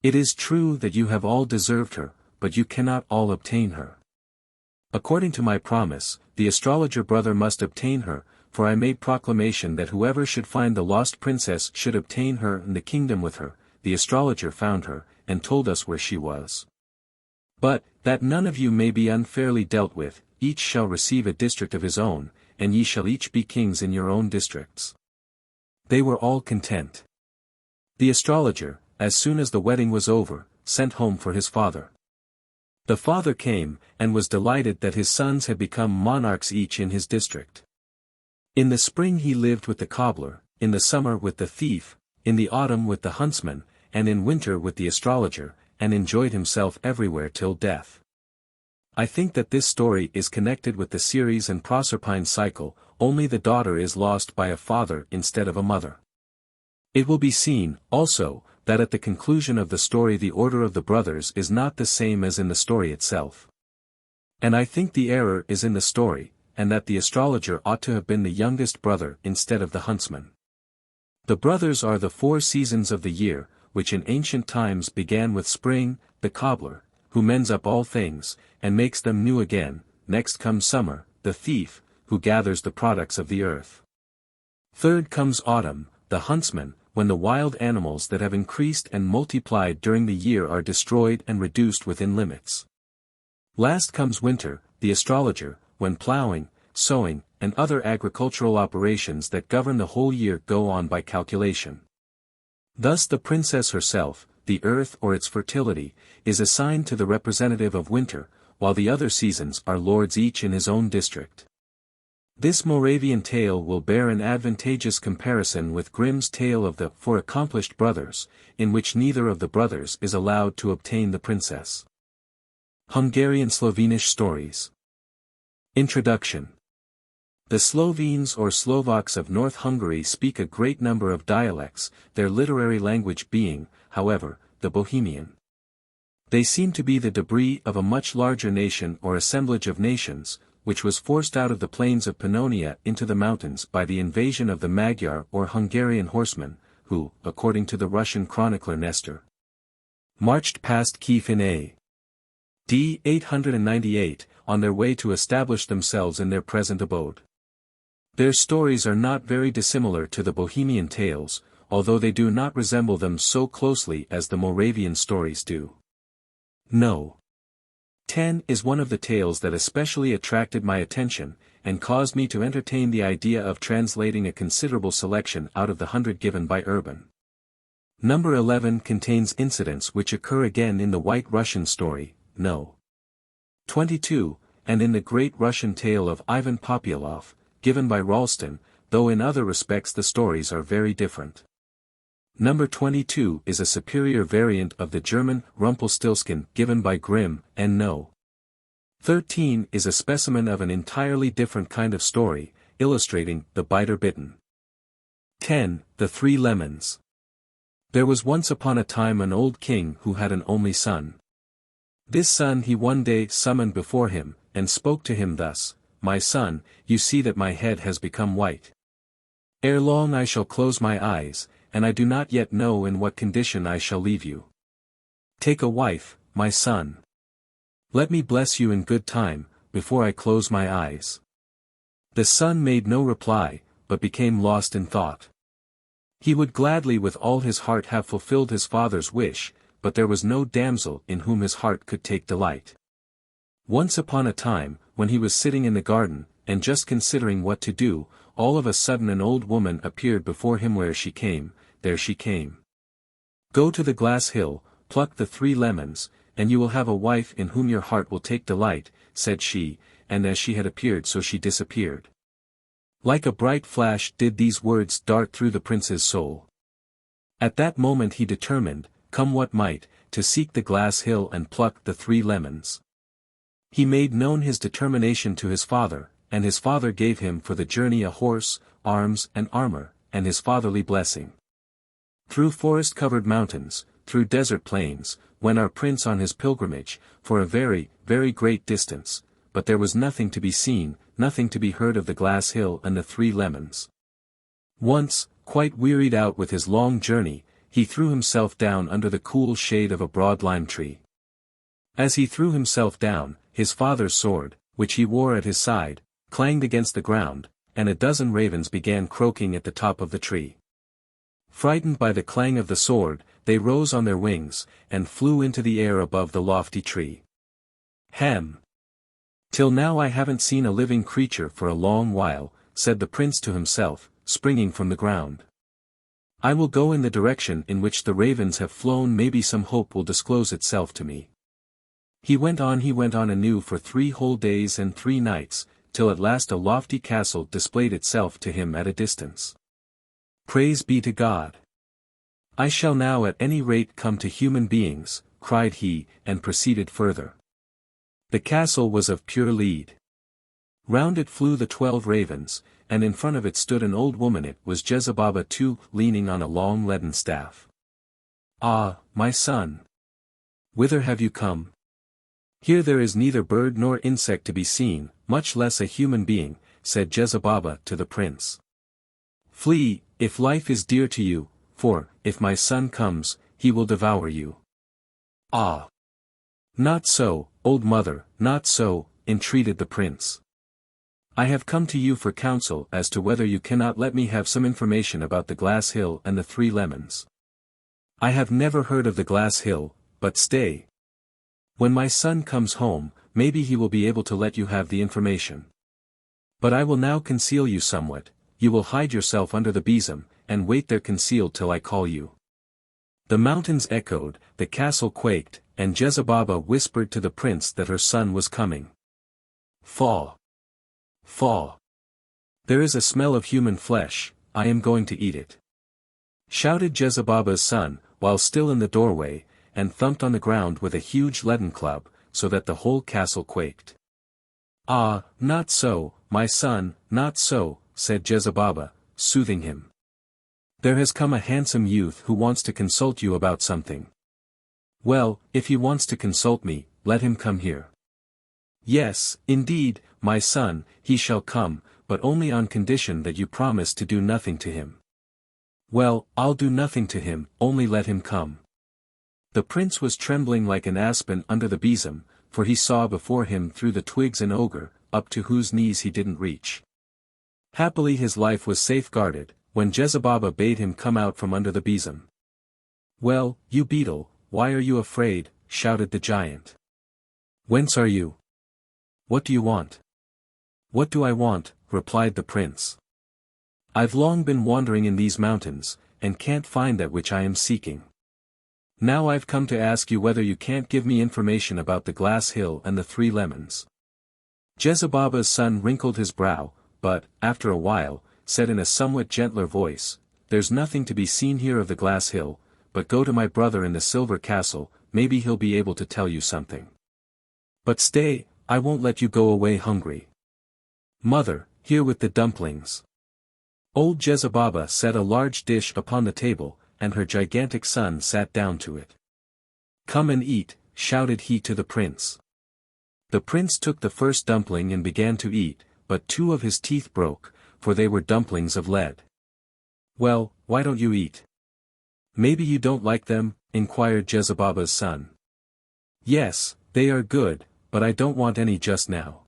It is true that you have all deserved her, but you cannot all obtain her. According to my promise, the astrologer brother must obtain her, for I made proclamation that whoever should find the lost princess should obtain her and the kingdom with her. The astrologer found her, and told us where she was. But, that none of you may be unfairly dealt with, each shall receive a district of his own, and ye shall each be kings in your own districts. They were all content. The astrologer, as soon as the wedding was over, sent home for his father. The father came, and was delighted that his sons had become monarchs each in his district. In the spring he lived with the cobbler, in the summer with the thief, in the autumn with the huntsman, and in winter with the astrologer, and enjoyed himself everywhere till death. I think that this story is connected with the Ceres and Proserpine cycle, only the daughter is lost by a father instead of a mother. It will be seen, also, that at the conclusion of the story the order of the brothers is not the same as in the story itself. And I think the error is in the story, and that the astrologer ought to have been the youngest brother instead of the huntsman. The brothers are the 4 seasons of the year, which in ancient times began with spring, the cobbler, who mends up all things, and makes them new again. Next comes summer, the thief, who gathers the products of the earth. Third comes autumn, the huntsman, when the wild animals that have increased and multiplied during the year are destroyed and reduced within limits. Last comes winter, the astrologer, when plowing, sowing, and other agricultural operations that govern the whole year go on by calculation. Thus the princess herself, the earth or its fertility, is assigned to the representative of winter, while the other seasons are lords each in his own district. This Moravian tale will bear an advantageous comparison with Grimm's tale of the 4 accomplished brothers, in which neither of the brothers is allowed to obtain the princess. Hungarian-Slovenish stories. Introduction. The Slovenes or Slovaks of North Hungary speak a great number of dialects, their literary language being, however, the Bohemian. They seem to be the debris of a much larger nation or assemblage of nations, which was forced out of the plains of Pannonia into the mountains by the invasion of the Magyar or Hungarian horsemen, who, according to the Russian chronicler Nestor, marched past Kiev in A.D. 898, on their way to establish themselves in their present abode. Their stories are not very dissimilar to the Bohemian tales, although they do not resemble them so closely as the Moravian stories do. No. 10 is one of the tales that especially attracted my attention, and caused me to entertain the idea of translating a considerable selection out of the 100 given by Urban. Number 11 contains incidents which occur again in the White Russian story, No. 22, and in the Great Russian tale of Ivan Popyalov, given by Ralston, though in other respects the stories are very different. Number 22 is a superior variant of the German Rumpelstiltskin given by Grimm, and No. 13 is a specimen of an entirely different kind of story, illustrating the biter bitten. 10. The 3 Lemons. There was once upon a time an old king who had an only son. This son he one day summoned before him, and spoke to him thus: "My son, you see that my head has become white. Ere long I shall close my eyes, and I do not yet know in what condition I shall leave you. Take a wife, my son. Let me bless you in good time, before I close my eyes." The son made no reply, but became lost in thought. He would gladly with all his heart have fulfilled his father's wish, but there was no damsel in whom his heart could take delight. Once upon a time, when he was sitting in the garden, and just considering what to do, all of a sudden an old woman appeared before him. There she came. "Go to the glass hill, pluck the 3 lemons, and you will have a wife in whom your heart will take delight," said she, and as she had appeared so she disappeared. Like a bright flash did these words dart through the prince's soul. At that moment he determined, come what might, to seek the glass hill and pluck the 3 lemons. He made known his determination to his father, and his father gave him for the journey a horse, arms and armor, and his fatherly blessing. Through forest-covered mountains, through desert plains, went our prince on his pilgrimage, for a very, very great distance, but there was nothing to be seen, nothing to be heard of the glass hill and the 3 lemons. Once, quite wearied out with his long journey, he threw himself down under the cool shade of a broad lime tree. As he threw himself down, his father's sword, which he wore at his side, clanged against the ground, and a dozen ravens began croaking at the top of the tree. Frightened by the clang of the sword, they rose on their wings, and flew into the air above the lofty tree. "Hem! Till now I haven't seen a living creature for a long while," said the prince to himself, springing from the ground. "I will go in the direction in which the ravens have flown, maybe some hope will disclose itself to me." He went on anew for 3 whole days and 3 nights, till at last a lofty castle displayed itself to him at a distance. Praise be to God! I shall now at any rate come to human beings, cried he, and proceeded further. The castle was of pure lead. Round it flew the 12 ravens, and in front of it stood an old woman. It was Jezebaba too, leaning on a long leaden staff. Ah, my son! Whither have you come? Here there is neither bird nor insect to be seen, much less a human being, said Jezebaba to the prince. Flee, if life is dear to you, for, if my son comes, he will devour you. Ah! Not so, old mother, not so, entreated the prince. I have come to you for counsel as to whether you cannot let me have some information about the Glass Hill and the 3 lemons. I have never heard of the Glass Hill, but stay. When my son comes home, maybe he will be able to let you have the information. But I will now conceal you somewhat. You will hide yourself under the besom, and wait there concealed till I call you. The mountains echoed, the castle quaked, and Jezebaba whispered to the prince that her son was coming. Faugh! Faugh! There is a smell of human flesh, I am going to eat it. Shouted Jezebaba's son, while still in the doorway, and thumped on the ground with a huge leaden club, so that the whole castle quaked. Ah, not so, my son, not so, said Jezebaba, soothing him. There has come a handsome youth who wants to consult you about something. Well, if he wants to consult me, let him come here. Yes, indeed, my son, he shall come, but only on condition that you promise to do nothing to him. Well, I'll do nothing to him, only let him come. The prince was trembling like an aspen under the besom, for he saw before him through the twigs an ogre, up to whose knees he didn't reach. Happily his life was safeguarded, when Jezebaba bade him come out from under the besom. Well, you beetle, why are you afraid? Shouted the giant. Whence are you? What do you want? What do I want? Replied the prince. I've long been wandering in these mountains, and can't find that which I am seeking. Now I've come to ask you whether you can't give me information about the Glass Hill and the 3 lemons. Jezebaba's son wrinkled his brow, but, after a while, said in a somewhat gentler voice, There's nothing to be seen here of the Glass Hill, but go to my brother in the Silver Castle, maybe he'll be able to tell you something. But stay, I won't let you go away hungry. Mother, here with the dumplings. Old Jezebaba set a large dish upon the table, and her gigantic son sat down to it. Come and eat, shouted he to the prince. The prince took the first dumpling and began to eat, but 2 of his teeth broke, for they were dumplings of lead. Well, why don't you eat? Maybe you don't like them, inquired Jezebaba's son. Yes, they are good, but I don't want any just now.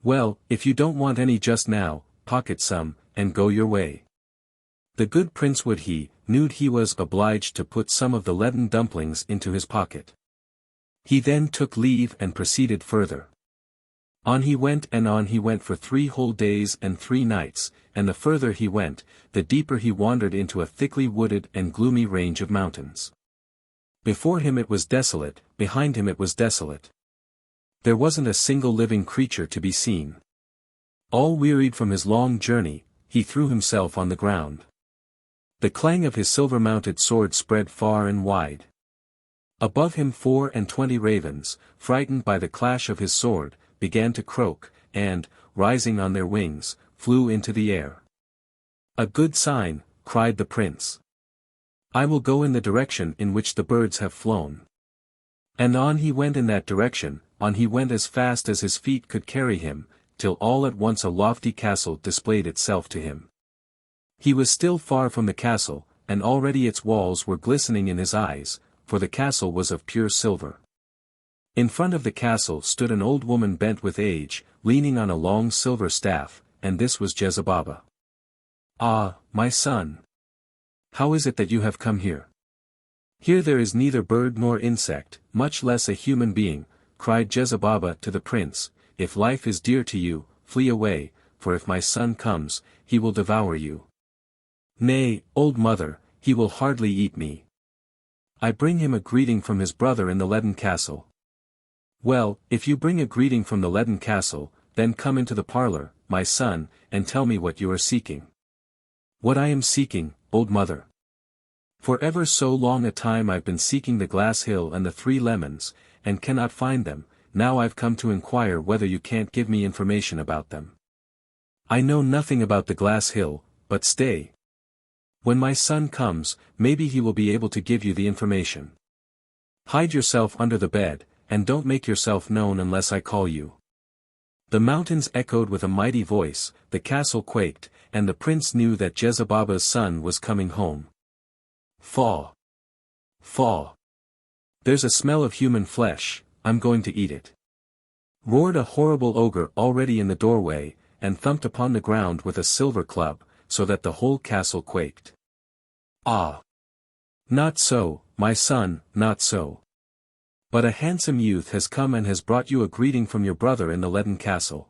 Well, if you don't want any just now, pocket some, and go your way. The good prince knew he was obliged to put some of the leaden dumplings into his pocket. He then took leave and proceeded further. On he went for 3 whole days and 3 nights, and the further he went, the deeper he wandered into a thickly wooded and gloomy range of mountains. Before him it was desolate, behind him it was desolate. There wasn't a single living creature to be seen. All wearied from his long journey, he threw himself on the ground. The clang of his silver-mounted sword spread far and wide. Above him 24 ravens, frightened by the clash of his sword, began to croak, and, rising on their wings, flew into the air. A good sign, cried the prince. I will go in the direction in which the birds have flown. And on he went in that direction, on he went as fast as his feet could carry him, till all at once a lofty castle displayed itself to him. He was still far from the castle, and already its walls were glistening in his eyes, for the castle was of pure silver. In front of the castle stood an old woman bent with age, leaning on a long silver staff, and this was Jezebaba. Ah, my son! How is it that you have come here? Here there is neither bird nor insect, much less a human being, cried Jezebaba to the prince. If life is dear to you, flee away, for if my son comes, he will devour you. Nay, old mother, he will hardly eat me. I bring him a greeting from his brother in the leaden castle. Well, if you bring a greeting from the leaden castle, then come into the parlor, my son, and tell me what you are seeking. What I am seeking, old mother. For ever so long a time I've been seeking the glass hill and the 3 lemons, and cannot find them. Now I've come to inquire whether you can't give me information about them. I know nothing about the glass hill, but stay. When my son comes, maybe he will be able to give you the information. Hide yourself under the bed, and don't make yourself known unless I call you. The mountains echoed with a mighty voice, the castle quaked, and the prince knew that Jezibaba's son was coming home. Faw! Faw! There's a smell of human flesh, I'm going to eat it. Roared a horrible ogre already in the doorway, and thumped upon the ground with a silver club, so that the whole castle quaked. Ah! Not so, my son, not so. But a handsome youth has come and has brought you a greeting from your brother in the leaden castle.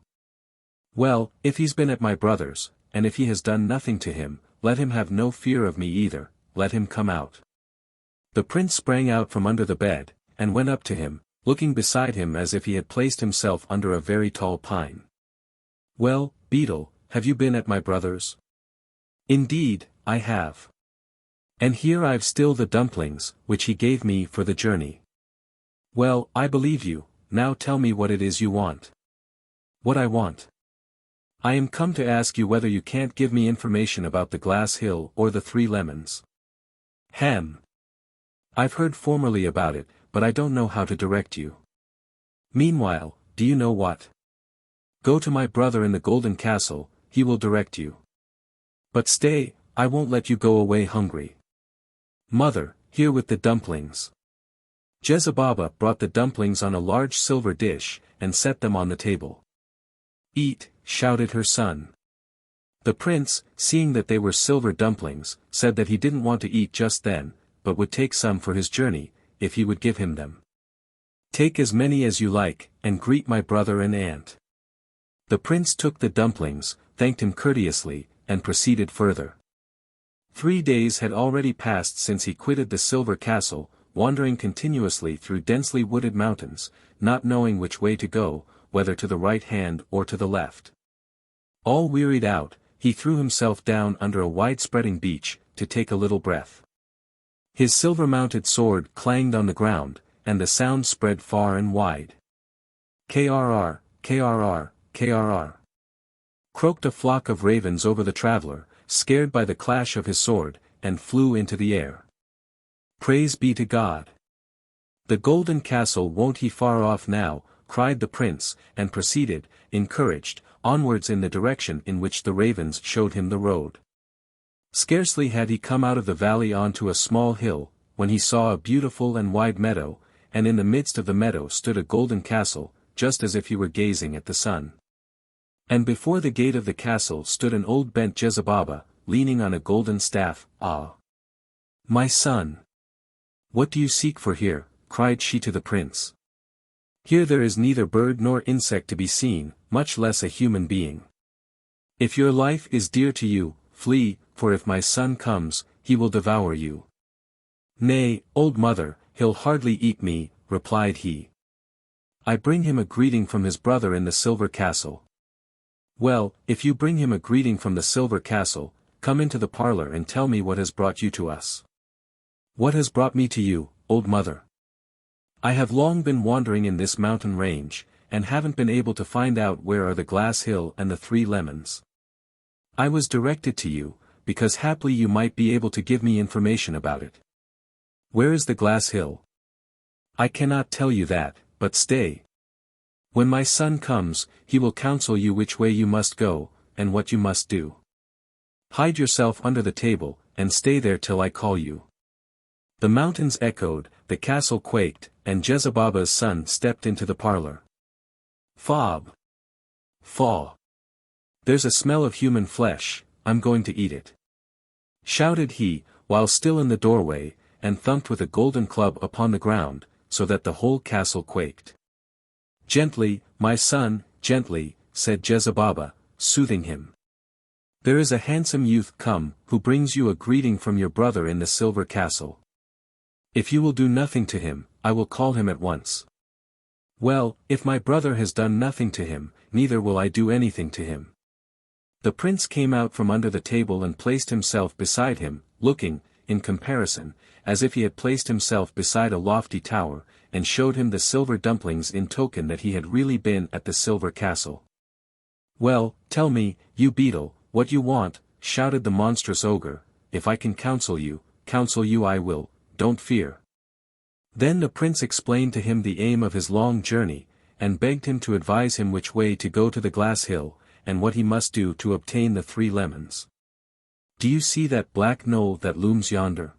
Well, if he's been at my brother's, and if he has done nothing to him, let him have no fear of me either, let him come out. The prince sprang out from under the bed, and went up to him, looking beside him as if he had placed himself under a very tall pine. Well, Beetle, have you been at my brother's? Indeed, I have. And here I've still the dumplings, which he gave me for the journey. Well, I believe you, now tell me what it is you want. What I want. I am come to ask you whether you can't give me information about the glass hill or the 3 lemons. Ham. I've heard formerly about it, but I don't know how to direct you. Meanwhile, do you know what? Go to my brother in the golden castle, he will direct you. But stay, I won't let you go away hungry. Mother, here with the dumplings. Jezebaba brought the dumplings on a large silver dish, and set them on the table. Eat, shouted her son. The prince, seeing that they were silver dumplings, said that he didn't want to eat just then, but would take some for his journey, if he would give him them. Take as many as you like, and greet my brother and aunt. The prince took the dumplings, thanked him courteously, and proceeded further. 3 days had already passed since he quitted the silver castle, wandering continuously through densely wooded mountains, not knowing which way to go, whether to the right hand or to the left. All wearied out, he threw himself down under a wide-spreading beech, to take a little breath. His silver-mounted sword clanged on the ground, and the sound spread far and wide. Krrr, krrr, krrr. Croaked a flock of ravens over the traveler, scared by the clash of his sword, and flew into the air. Praise be to God! The golden castle won't he far off now, cried the prince, and proceeded, encouraged, onwards in the direction in which the ravens showed him the road. Scarcely had he come out of the valley onto a small hill, when he saw a beautiful and wide meadow, and in the midst of the meadow stood a golden castle, just as if he were gazing at the sun. And before the gate of the castle stood an old bent Jezebaba, leaning on a golden staff. Ah! My son! What do you seek for here? Cried she to the prince. Here there is neither bird nor insect to be seen, much less a human being. If your life is dear to you, flee, for if my son comes, he will devour you. Nay, old mother, he'll hardly eat me, replied he. I bring him a greeting from his brother in the silver castle. Well, if you bring him a greeting from the silver castle, come into the parlor and tell me what has brought you to us. What has brought me to you, old mother? I have long been wandering in this mountain range, and haven't been able to find out where are the glass hill and the 3 lemons. I was directed to you, because haply you might be able to give me information about it. Where is the glass hill? I cannot tell you that, but stay. When my son comes, he will counsel you which way you must go, and what you must do. Hide yourself under the table, and stay there till I call you. The mountains echoed, the castle quaked, and Jezibaba's son stepped into the parlor. Fob! Faw! There's a smell of human flesh, I'm going to eat it. Shouted he, while still in the doorway, and thumped with a golden club upon the ground, so that the whole castle quaked. Gently, my son, gently, said Jezebaba, soothing him. There is a handsome youth come, who brings you a greeting from your brother in the silver castle. If you will do nothing to him, I will call him at once. Well, if my brother has done nothing to him, neither will I do anything to him. The prince came out from under the table and placed himself beside him, looking, in comparison, as if he had placed himself beside a lofty tower, and showed him the silver dumplings in token that he had really been at the silver castle. "Well, tell me, you beetle, what you want," shouted the monstrous ogre. "If I can counsel you I will, don't fear." Then the prince explained to him the aim of his long journey, and begged him to advise him which way to go to the glass hill, and what he must do to obtain the 3 lemons. "Do you see that black knoll that looms yonder?"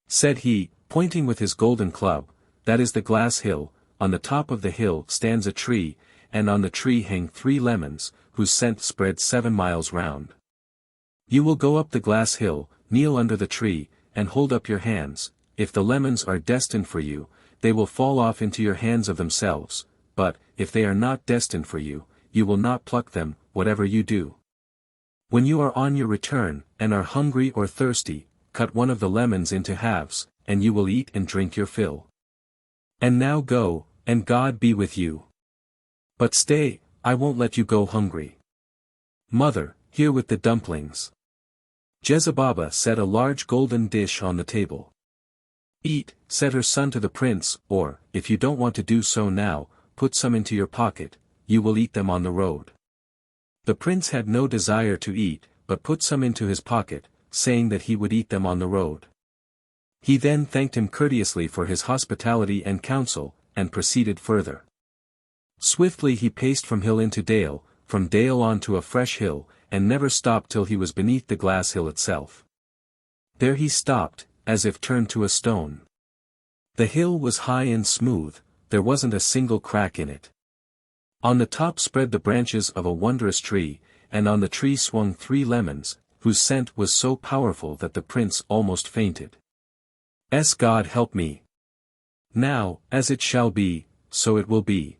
said he, pointing with his golden club. "That is the glass hill. On the top of the hill stands a tree, and on the tree hang 3 lemons, whose scent spreads 7 miles round. You will go up the glass hill, kneel under the tree, and hold up your hands. If the lemons are destined for you, they will fall off into your hands of themselves, but, if they are not destined for you, you will not pluck them, whatever you do. When you are on your return, and are hungry or thirsty, cut one of the lemons into halves, and you will eat and drink your fill. And now go, and God be with you. But stay, I won't let you go hungry. Mother, here with the dumplings." Jezebaba set a large golden dish on the table. "Eat," said her son to the prince, "or, if you don't want to do so now, put some into your pocket, you will eat them on the road." The prince had no desire to eat, but put some into his pocket, saying that he would eat them on the road. He then thanked him courteously for his hospitality and counsel, and proceeded further. Swiftly he paced from hill into dale, from dale on to a fresh hill, and never stopped till he was beneath the glass hill itself. There he stopped, as if turned to a stone. The hill was high and smooth, there wasn't a single crack in it. On the top spread the branches of a wondrous tree, and on the tree swung 3 lemons, whose scent was so powerful that the prince almost fainted. God help me! Now, as it shall be, so it will be.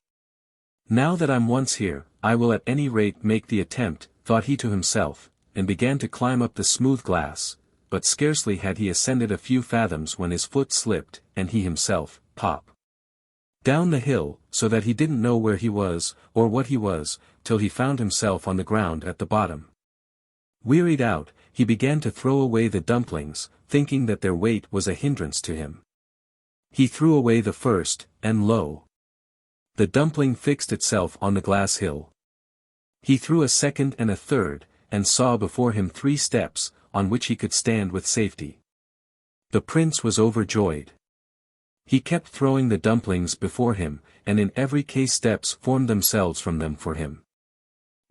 Now that I'm once here, I will at any rate make the attempt, thought he to himself, and began to climb up the smooth glass, but scarcely had he ascended a few fathoms when his foot slipped, and he himself, pop! Down the hill, so that he didn't know where he was, or what he was, till he found himself on the ground at the bottom. Wearied out, he began to throw away the dumplings, thinking that their weight was a hindrance to him. He threw away the first, and lo! The dumpling fixed itself on the glass hill. He threw a second and a third, and saw before him 3 steps, on which he could stand with safety. The prince was overjoyed. He kept throwing the dumplings before him, and in every case steps formed themselves from them for him.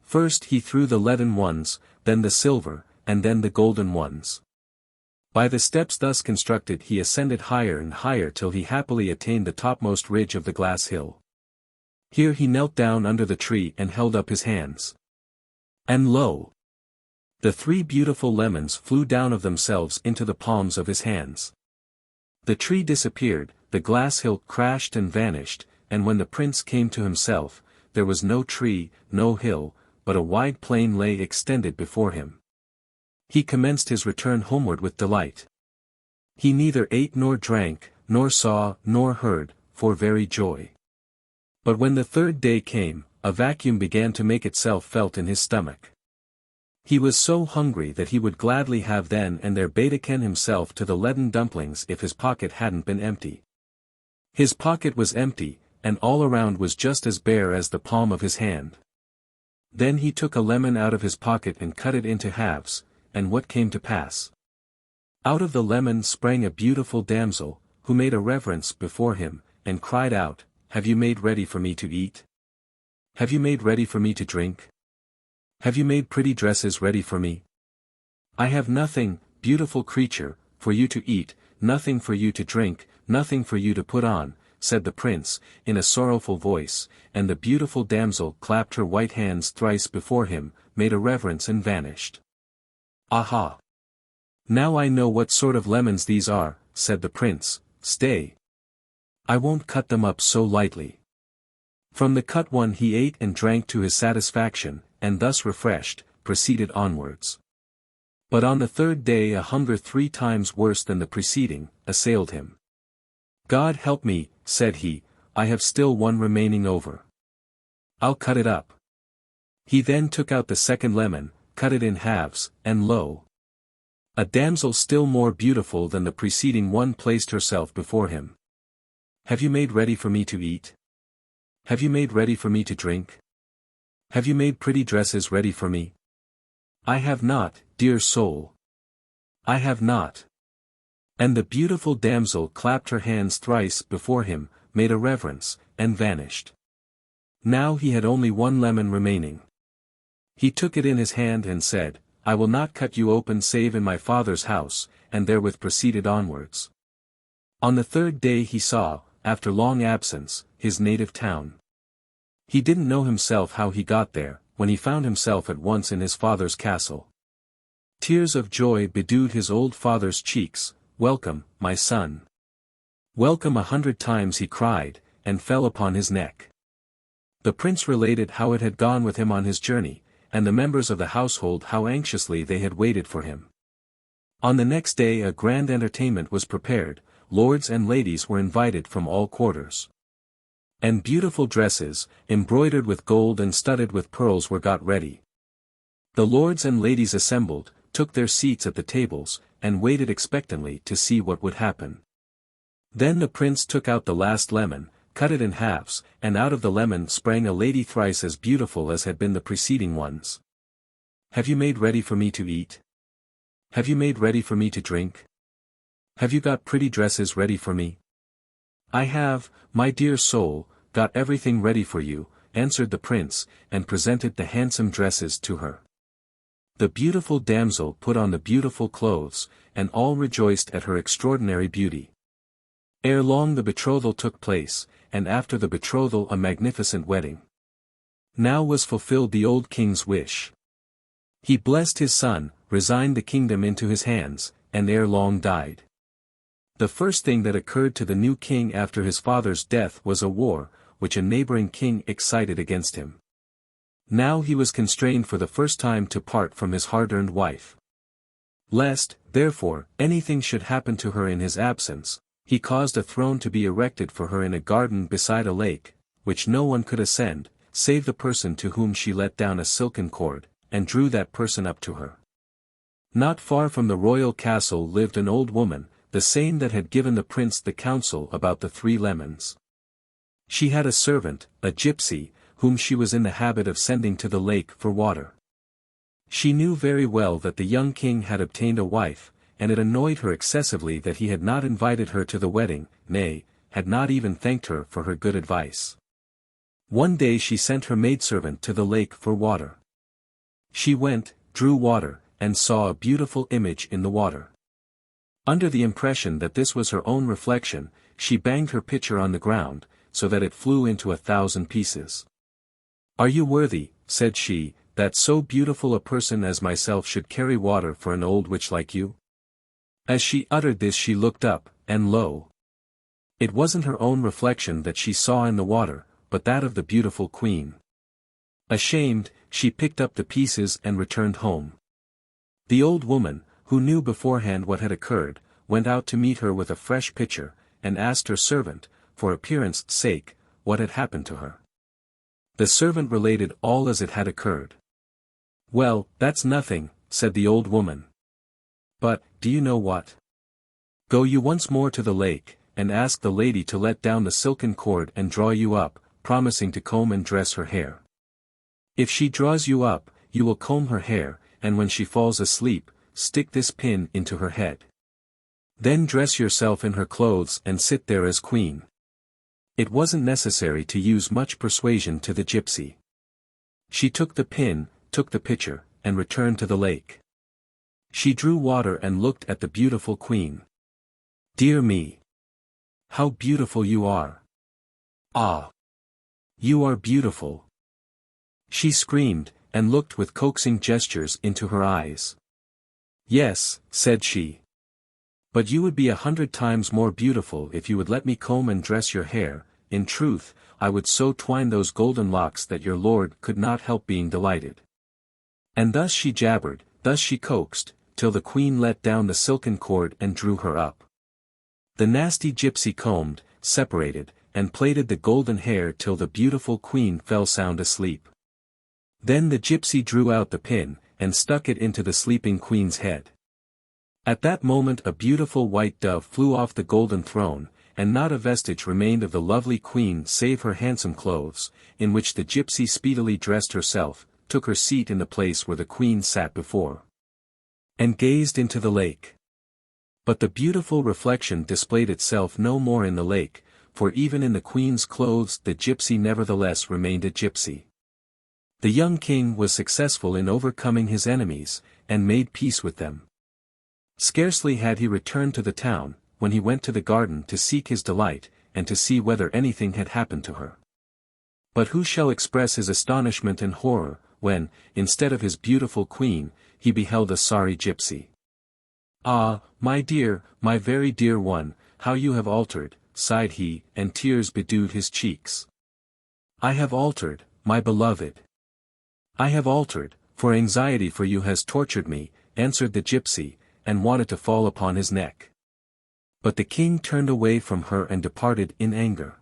First he threw the leaden ones, then the silver, and then the golden ones. By the steps thus constructed he ascended higher and higher till he happily attained the topmost ridge of the glass hill. Here he knelt down under the tree and held up his hands. And lo! The 3 beautiful lemons flew down of themselves into the palms of his hands. The tree disappeared, the glass hill crashed and vanished, and when the prince came to himself, there was no tree, no hill, but a wide plain lay extended before him. He commenced his return homeward with delight. He neither ate nor drank, nor saw, nor heard, for very joy. But when the 3rd day came, a vacuum began to make itself felt in his stomach. He was so hungry that he would gladly have then and there betaken himself to the leaden dumplings if his pocket hadn't been empty. His pocket was empty, and all around was just as bare as the palm of his hand. Then he took a lemon out of his pocket and cut it into halves, and what came to pass? Out of the lemon sprang a beautiful damsel, who made a reverence before him, and cried out, "Have you made ready for me to eat? Have you made ready for me to drink? Have you made pretty dresses ready for me? I have nothing, beautiful creature, for you to eat, nothing for you to drink, nothing for you to put on," said the prince, in a sorrowful voice, and the beautiful damsel clapped her white hands thrice before him, made a reverence and vanished. "Aha! Now I know what sort of lemons these are," said the prince. "Stay! I won't cut them up so lightly." From the cut one he ate and drank to his satisfaction, and thus refreshed, proceeded onwards. But on the 3rd day a hunger 3 times worse than the preceding, assailed him. "God help me," said he, "I have still one remaining over. I'll cut it up." He then took out the 2nd lemon, cut it in halves, and lo! A damsel still more beautiful than the preceding one placed herself before him. Have you made ready for me to eat? Have you made ready for me to drink? Have you made pretty dresses ready for me? I have not, dear soul. I have not. And the beautiful damsel clapped her hands thrice before him, made a reverence, and vanished. Now he had only one lemon remaining. He took it in his hand and said, I will not cut you open save in my father's house, and therewith proceeded onwards. On the third day he saw, after long absence, his native town. He didn't know himself how he got there, when he found himself at once in his father's castle. Tears of joy bedewed his old father's cheeks. Welcome, my son. Welcome 100 times he cried, and fell upon his neck. The prince related how it had gone with him on his journey, and the members of the household how anxiously they had waited for him. On the next day a grand entertainment was prepared, lords and ladies were invited from all quarters. And beautiful dresses, embroidered with gold and studded with pearls were got ready. The lords and ladies assembled, took their seats at the tables, and waited expectantly to see what would happen. Then the prince took out the last lemon, cut it in halves, and out of the lemon sprang a lady thrice as beautiful as had been the preceding ones. Have you made ready for me to eat? Have you made ready for me to drink? Have you got pretty dresses ready for me? I have, my dear soul, got everything ready for you, answered the prince, and presented the handsome dresses to her. The beautiful damsel put on the beautiful clothes, and all rejoiced at her extraordinary beauty. Ere long the betrothal took place, and after the betrothal a magnificent wedding. Now was fulfilled the old king's wish. He blessed his son, resigned the kingdom into his hands, and ere long died. The first thing that occurred to the new king after his father's death was a war, which a neighboring king excited against him. Now he was constrained for the first time to part from his hard-earned wife. Lest, therefore, anything should happen to her in his absence, he caused a throne to be erected for her in a garden beside a lake, which no one could ascend, save the person to whom she let down a silken cord, and drew that person up to her. Not far from the royal castle lived an old woman, the same that had given the prince the counsel about the 3 lemons. She had a servant, a gypsy, whom she was in the habit of sending to the lake for water. She knew very well that the young king had obtained a wife, and it annoyed her excessively that he had not invited her to the wedding, nay, had not even thanked her for her good advice. One day she sent her maidservant to the lake for water. She went, drew water, and saw a beautiful image in the water. Under the impression that this was her own reflection, she banged her pitcher on the ground, so that it flew into 1,000 pieces. Are you worthy, said she, that so beautiful a person as myself should carry water for an old witch like you? As she uttered this she looked up, and lo! It wasn't her own reflection that she saw in the water, but that of the beautiful queen. Ashamed, she picked up the pieces and returned home. The old woman, who knew beforehand what had occurred, went out to meet her with a fresh pitcher, and asked her servant, for appearance' sake, what had happened to her. The servant related all as it had occurred. Well, that's nothing, said the old woman. But, do you know what? Go you once more to the lake, and ask the lady to let down the silken cord and draw you up, promising to comb and dress her hair. If she draws you up, you will comb her hair, and when she falls asleep, stick this pin into her head. Then dress yourself in her clothes and sit there as queen. It wasn't necessary to use much persuasion to the gypsy. She took the pin, took the pitcher, and returned to the lake. She drew water and looked at the beautiful queen. Dear me! How beautiful you are! Ah! You are beautiful! She screamed, and looked with coaxing gestures into her eyes. Yes, said she. But you would be 100 times more beautiful if you would let me comb and dress your hair. In truth, I would so twine those golden locks that your lord could not help being delighted. And thus she jabbered, thus she coaxed, till the queen let down the silken cord and drew her up. The nasty gypsy combed, separated, and plaited the golden hair till the beautiful queen fell sound asleep. Then the gypsy drew out the pin, and stuck it into the sleeping queen's head. At that moment a beautiful white dove flew off the golden throne, and not a vestige remained of the lovely queen save her handsome clothes, in which the gypsy speedily dressed herself, took her seat in the place where the queen sat before, and gazed into the lake. But the beautiful reflection displayed itself no more in the lake, for even in the queen's clothes the gypsy nevertheless remained a gypsy. The young king was successful in overcoming his enemies, and made peace with them. Scarcely had he returned to the town, when he went to the garden to seek his delight, and to see whether anything had happened to her. But who shall express his astonishment and horror, when, instead of his beautiful queen, he beheld a sorry gypsy. "Ah, my dear, my very dear one, how you have altered," sighed he, and tears bedewed his cheeks. "I have altered, my beloved. I have altered, for anxiety for you has tortured me," answered the gypsy, and wanted to fall upon his neck. But the king turned away from her and departed in anger.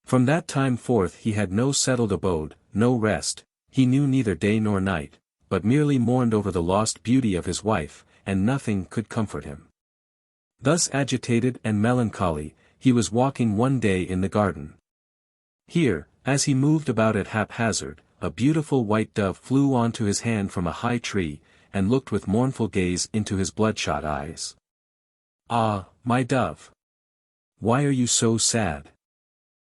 From that time forth he had no settled abode, no rest, he knew neither day nor night, but merely mourned over the lost beauty of his wife, and nothing could comfort him. Thus agitated and melancholy, he was walking one day in the garden. Here, as he moved about at haphazard, a beautiful white dove flew onto his hand from a high tree, and looked with mournful gaze into his bloodshot eyes. "Ah, my dove! Why are you so sad?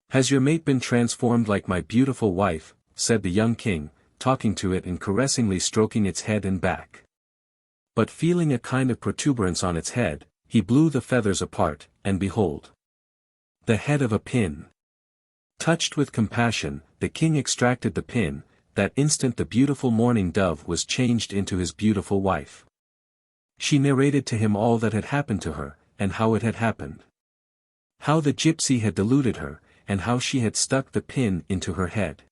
Has your mate been transformed like my beautiful wife?" said the young king, talking to it and caressingly stroking its head and back. But feeling a kind of protuberance on its head, he blew the feathers apart, and behold, the head of a pin. Touched with compassion, the king extracted the pin. That instant the beautiful mourning dove was changed into his beautiful wife. She narrated to him all that had happened to her, and how it had happened. How the gypsy had deluded her, and how she had stuck the pin into her head.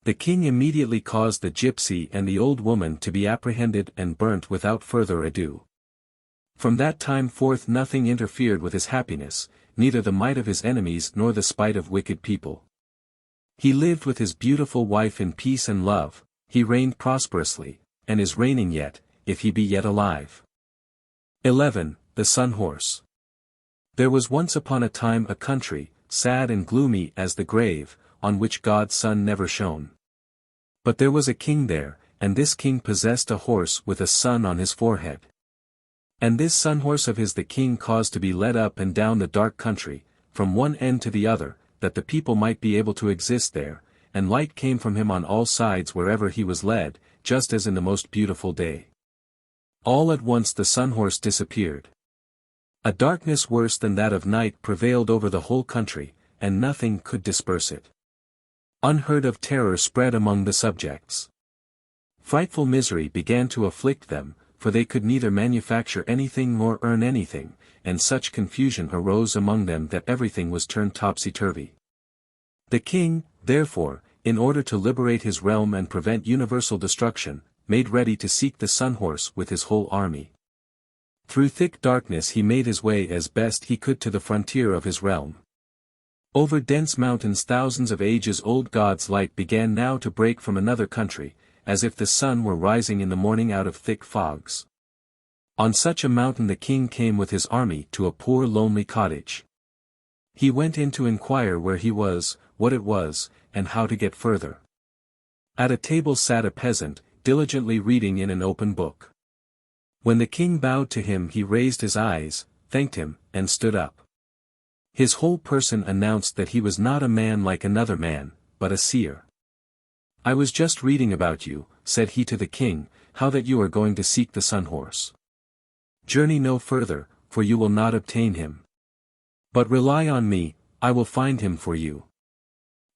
The king immediately caused the gypsy and the old woman to be apprehended and burnt without further ado. From that time forth nothing interfered with his happiness, neither the might of his enemies nor the spite of wicked people. He lived with his beautiful wife in peace and love, he reigned prosperously, and is reigning yet, if he be yet alive. 11. The Sun Horse. There was once upon a time a country, sad and gloomy as the grave, on which God's sun never shone. But there was a king there, and this king possessed a horse with a sun on his forehead. And this sun horse of his the king caused to be led up and down the dark country, from one end to the other, that the people might be able to exist there, and light came from him on all sides wherever he was led, just as in the most beautiful day. All at once the sun horse disappeared. A darkness worse than that of night prevailed over the whole country, and nothing could disperse it. Unheard of terror spread among the subjects. Frightful misery began to afflict them, for they could neither manufacture anything nor earn anything, and such confusion arose among them that everything was turned topsy-turvy. The king, therefore, in order to liberate his realm and prevent universal destruction, made ready to seek the sun horse with his whole army. Through thick darkness he made his way as best he could to the frontier of his realm. Over dense mountains thousands of ages old God's light began now to break from another country, as if the sun were rising in the morning out of thick fogs. On such a mountain the king came with his army to a poor lonely cottage. He went in to inquire where he was, what it was, and how to get further. At a table sat a peasant, diligently reading in an open book. When the king bowed to him he raised his eyes, thanked him, and stood up. His whole person announced that he was not a man like another man, but a seer. "I was just reading about you," said he to the king, "how that you are going to seek the sun horse. Journey no further, for you will not obtain him. But rely on me, I will find him for you."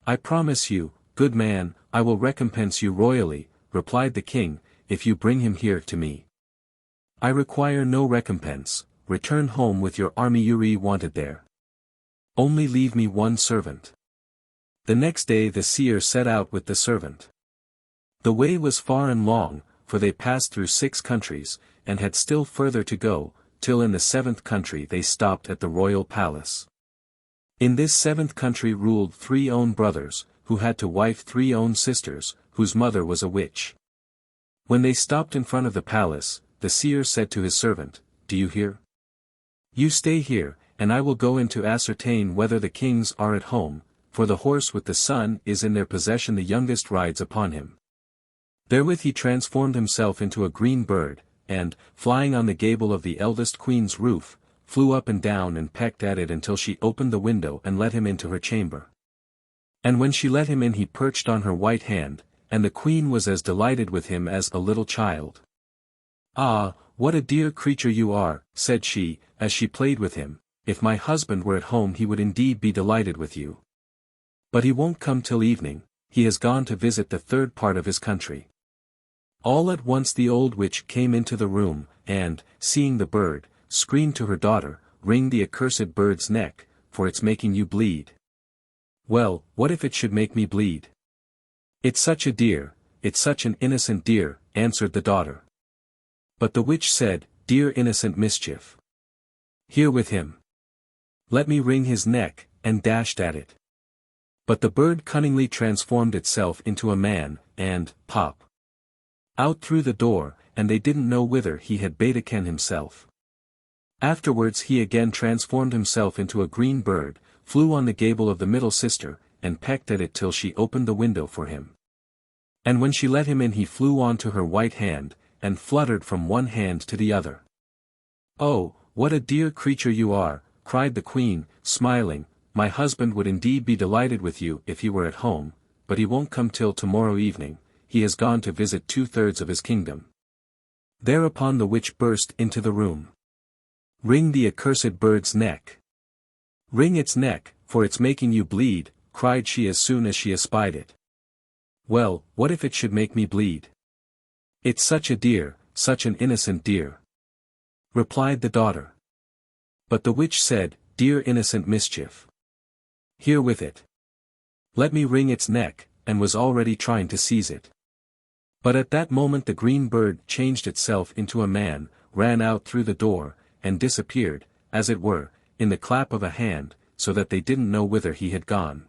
"I promise you, good man, I will recompense you royally," replied the king, "if you bring him here to me." "I require no recompense, return home with your army you wanted there. Only leave me one servant." The next day the seer set out with the servant. The way was far and long, for they passed through 6 countries, and had still further to go, till in the 7th country they stopped at the royal palace. In this 7th country ruled 3 own brothers, who had to wife 3 own sisters, whose mother was a witch. When they stopped in front of the palace, the seer said to his servant, do you hear? You stay here, and I will go in to ascertain whether the kings are at home, for the horse with the sun is in their possession, the youngest rides upon him. Therewith he transformed himself into a green bird, and, flying on the gable of the eldest queen's roof, flew up and down and pecked at it until she opened the window and let him into her chamber. And when she let him in he perched on her white hand, and the queen was as delighted with him as a little child. "Ah, what a dear creature you are," said she, as she played with him. "If my husband were at home he would indeed be delighted with you. But he won't come till evening, he has gone to visit the third part of his country." All at once the old witch came into the room, and, seeing the bird, screamed to her daughter, "Wring the accursed bird's neck, for it's making you bleed." "Well, what if it should make me bleed?" "It's such a dear, it's such an innocent dear," answered the daughter. But the witch said, "Dear innocent mischief. Here with him. Let me wring his neck," and dashed at it. But the bird cunningly transformed itself into a man, and, pop! Out through the door, and they didn't know whither he had taken himself. Afterwards he again transformed himself into a green bird, flew on the gable of the middle sister, and pecked at it till she opened the window for him. And when she let him in he flew on to her white hand, and fluttered from one hand to the other. "Oh, what a dear creature you are," cried the queen, smiling. "My husband would indeed be delighted with you if he were at home, but he won't come till tomorrow evening, he has gone to visit 2/3 of his kingdom." Thereupon the witch burst into the room. "Wring the accursed bird's neck. Wring its neck, for it's making you bleed," cried she as soon as she espied it. "Well, what if it should make me bleed? It's such a dear, such an innocent dear," replied the daughter. But the witch said, "Dear innocent mischief. Here with it. Let me wring its neck," and was already trying to seize it. But at that moment the green bird changed itself into a man, ran out through the door, and disappeared, as it were, in the clap of a hand, so that they didn't know whither he had gone.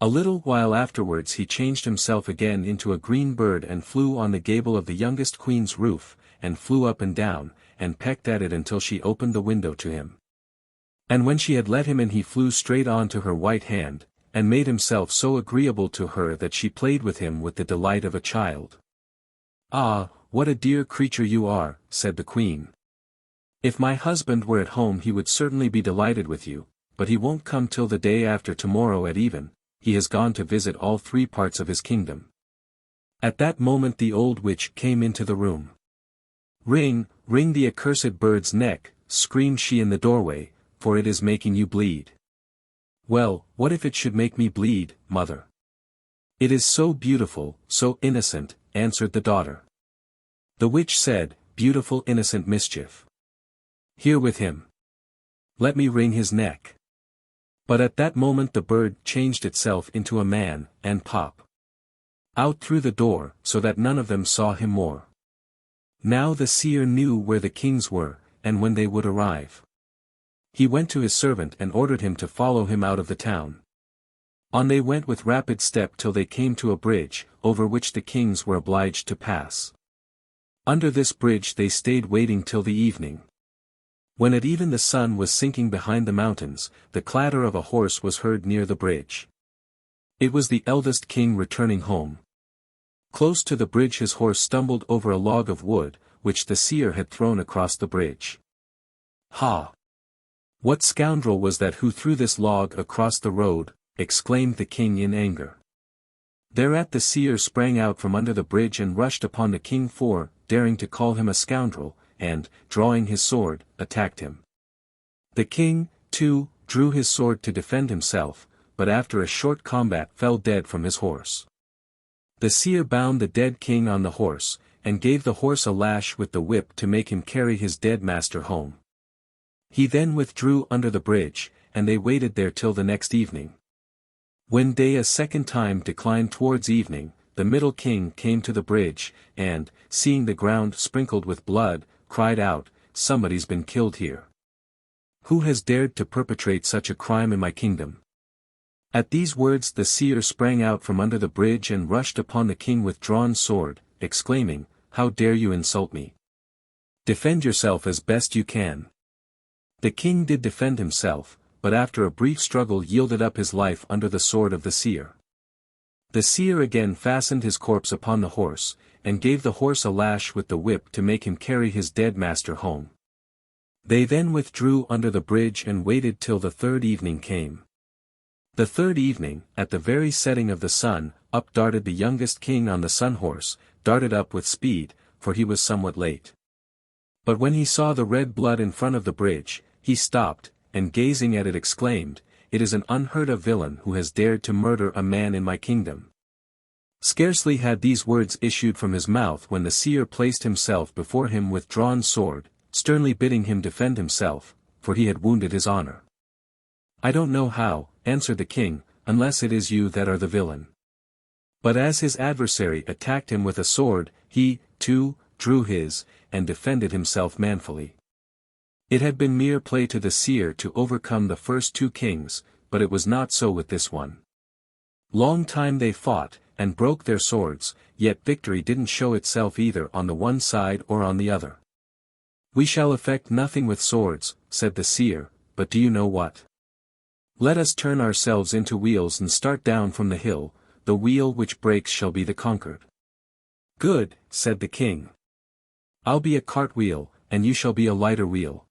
A little while afterwards he changed himself again into a green bird and flew on the gable of the youngest queen's roof, and flew up and down, and pecked at it until she opened the window to him. And when she had let him in he flew straight on to her white hand, and made himself so agreeable to her that she played with him with the delight of a child. "Ah, what a dear creature you are," said the queen. "If my husband were at home he would certainly be delighted with you, but he won't come till the day after tomorrow at even, he has gone to visit all 3 parts of his kingdom." At that moment the old witch came into the room. "Wring, wring the accursed bird's neck," screamed she in the doorway, "for it is making you bleed." "Well, what if it should make me bleed, mother? It is so beautiful, so innocent," answered the daughter. The witch said, "Beautiful innocent mischief. Here with him. Let me wring his neck." But at that moment the bird changed itself into a man, and pop! Out through the door, so that none of them saw him more. Now the seer knew where the kings were, and when they would arrive. He went to his servant and ordered him to follow him out of the town. On they went with rapid step till they came to a bridge, over which the kings were obliged to pass. Under this bridge they stayed waiting till the evening. When at even the sun was sinking behind the mountains, the clatter of a horse was heard near the bridge. It was the eldest king returning home. Close to the bridge his horse stumbled over a log of wood, which the seer had thrown across the bridge. "Ha! What scoundrel was that who threw this log across the road?" exclaimed the king in anger. Thereat the seer sprang out from under the bridge and rushed upon the king for, daring to call him a scoundrel, and, drawing his sword, attacked him. The king, too, drew his sword to defend himself, but after a short combat fell dead from his horse. The seer bound the dead king on the horse, and gave the horse a lash with the whip to make him carry his dead master home. He then withdrew under the bridge, and they waited there till the next evening. When day a second time declined towards evening, the middle king came to the bridge, and, seeing the ground sprinkled with blood, cried out, "Somebody's been killed here. Who has dared to perpetrate such a crime in my kingdom?" At these words the seer sprang out from under the bridge and rushed upon the king with drawn sword, exclaiming, "How dare you insult me? Defend yourself as best you can. The king did defend himself, but after a brief struggle yielded up his life under the sword of the seer. The seer again fastened his corpse upon the horse, and gave the horse a lash with the whip to make him carry his dead master home. They then withdrew under the bridge and waited till the third evening came. The third evening, at the very setting of the sun, up darted the youngest king on the sun-horse, darted up with speed, for he was somewhat late. But when he saw the red blood in front of the bridge, he stopped, and gazing at it exclaimed, "It is an unheard-of villain who has dared to murder a man in my kingdom." Scarcely had these words issued from his mouth when the seer placed himself before him with drawn sword, sternly bidding him defend himself, for he had wounded his honor. "I don't know how," answered the king, "unless it is you that are the villain." But as his adversary attacked him with a sword, he, too, drew his, and defended himself manfully. It had been mere play to the seer to overcome the first two kings, but it was not so with this one. Long time they fought, and broke their swords, yet victory didn't show itself either on the one side or on the other. "We shall effect nothing with swords," said the seer, "but do you know what? Let us turn ourselves into wheels and start down from the hill, the wheel which breaks shall be the conquered." "Good," said the king. "I'll be a cart-wheel, and you shall be a lighter wheel."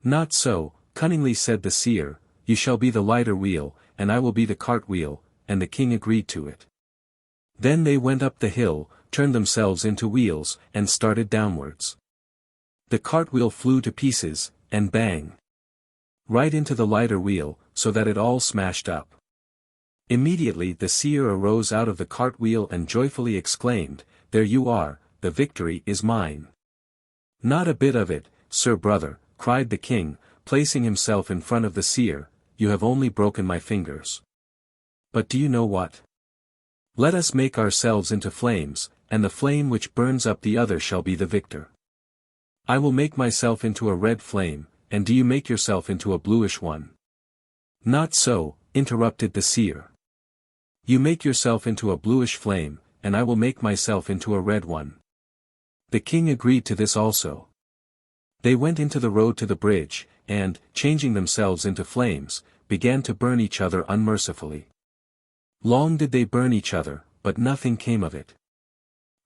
"Not so," cunningly said the seer, "you shall be the lighter wheel, and I will be the cart-wheel," and the king agreed to it. Then they went up the hill, turned themselves into wheels, and started downwards. The cartwheel flew to pieces, and bang! Right into the lighter wheel, so that it all smashed up. Immediately the seer arose out of the cartwheel and joyfully exclaimed, "There you are, the victory is mine." "Not a bit of it, sir brother," cried the king, placing himself in front of the seer, "you have only broken my fingers. But do you know what? Let us make ourselves into flames, and the flame which burns up the other shall be the victor. I will make myself into a red flame, and do you make yourself into a bluish one." "Not so," interrupted the seer. "You make yourself into a bluish flame, and I will make myself into a red one." The king agreed to this also. They went into the road to the bridge, and, changing themselves into flames, began to burn each other unmercifully. Long did they burn each other, but nothing came of it.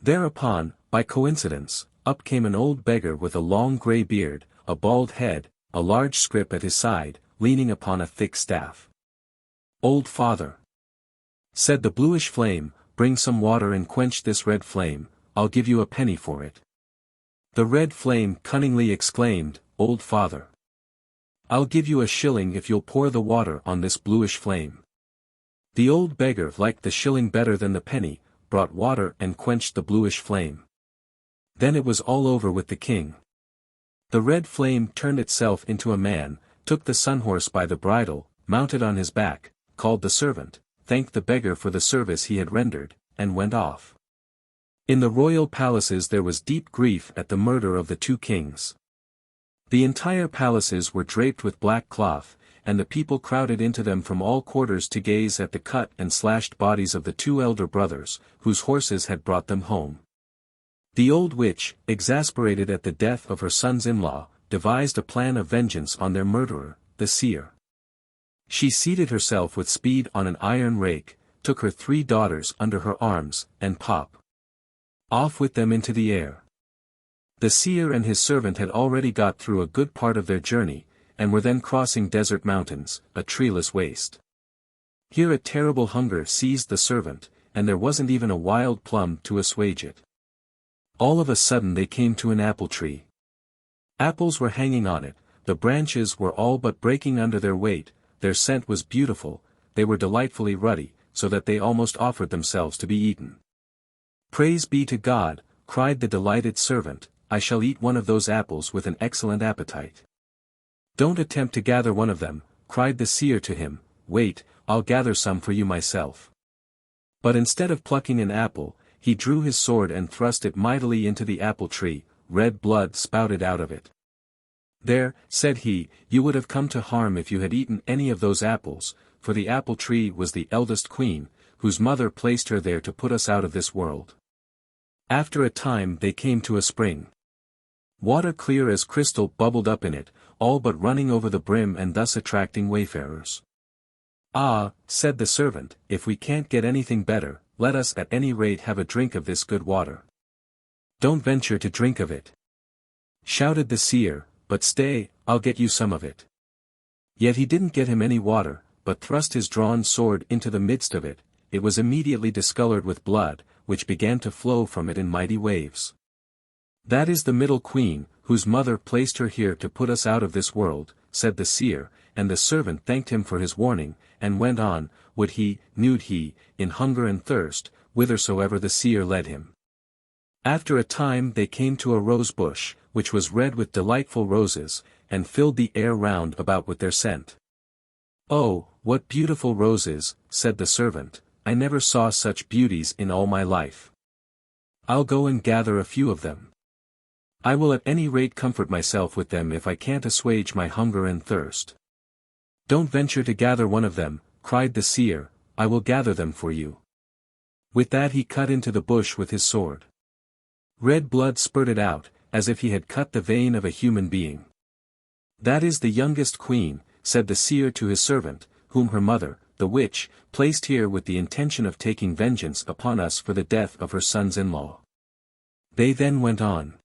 Thereupon, by coincidence, up came an old beggar with a long grey beard, a bald head, a large scrip at his side, leaning upon a thick staff. "Old father," said the bluish flame, "bring some water and quench this red flame, I'll give you a penny for it." The red flame cunningly exclaimed, "Old father, I'll give you a shilling if you'll pour the water on this bluish flame." The old beggar liked the shilling better than the penny, brought water and quenched the bluish flame. Then it was all over with the king. The red flame turned itself into a man, took the sun-horse by the bridle, mounted on his back, called the servant, thanked the beggar for the service he had rendered, and went off. In the royal palaces there was deep grief at the murder of the two kings. The entire palaces were draped with black cloth, and the people crowded into them from all quarters to gaze at the cut and slashed bodies of the two elder brothers, whose horses had brought them home. The old witch, exasperated at the death of her sons-in-law, devised a plan of vengeance on their murderer, the seer. She seated herself with speed on an iron rake, took her 3 daughters under her arms, and off with them into the air. The seer and his servant had already got through a good part of their journey, and were then crossing desert mountains, a treeless waste. Here a terrible hunger seized the servant, and there wasn't even a wild plum to assuage it. All of a sudden they came to an apple tree. Apples were hanging on it, the branches were all but breaking under their weight, their scent was beautiful, they were delightfully ruddy, so that they almost offered themselves to be eaten. "Praise be to God," cried the delighted servant, "I shall eat one of those apples with an excellent appetite." "Don't attempt to gather one of them," cried the seer to him, "wait, I'll gather some for you myself." But instead of plucking an apple, he drew his sword and thrust it mightily into the apple tree, red blood spouted out of it. "There," said he, "you would have come to harm if you had eaten any of those apples, for the apple tree was the eldest queen, whose mother placed her there to put us out of this world." After a time they came to a spring. Water clear as crystal bubbled up in it, all but running over the brim and thus attracting wayfarers. "Ah," said the servant, "if we can't get anything better, let us at any rate have a drink of this good water." "Don't venture to drink of it," shouted the seer, "but stay, I'll get you some of it." Yet he didn't get him any water, but thrust his drawn sword into the midst of it. It was immediately discolored with blood, which began to flow from it in mighty waves. "That is the middle queen, whose mother placed her here to put us out of this world," said the seer, and the servant thanked him for his warning, and went on, would he, knew he, in hunger and thirst, whithersoever the seer led him. After a time they came to a rose bush, which was red with delightful roses, and filled the air round about with their scent. "Oh, what beautiful roses," said the servant, "I never saw such beauties in all my life. I'll go and gather a few of them. I will at any rate comfort myself with them if I can't assuage my hunger and thirst." "Don't venture to gather one of them," cried the seer, "I will gather them for you." With that he cut into the bush with his sword. Red blood spurted out, as if he had cut the vein of a human being. "That is the youngest queen," said the seer to his servant, "whom her mother, the witch, placed here with the intention of taking vengeance upon us for the death of her sons-in-law." They then went on.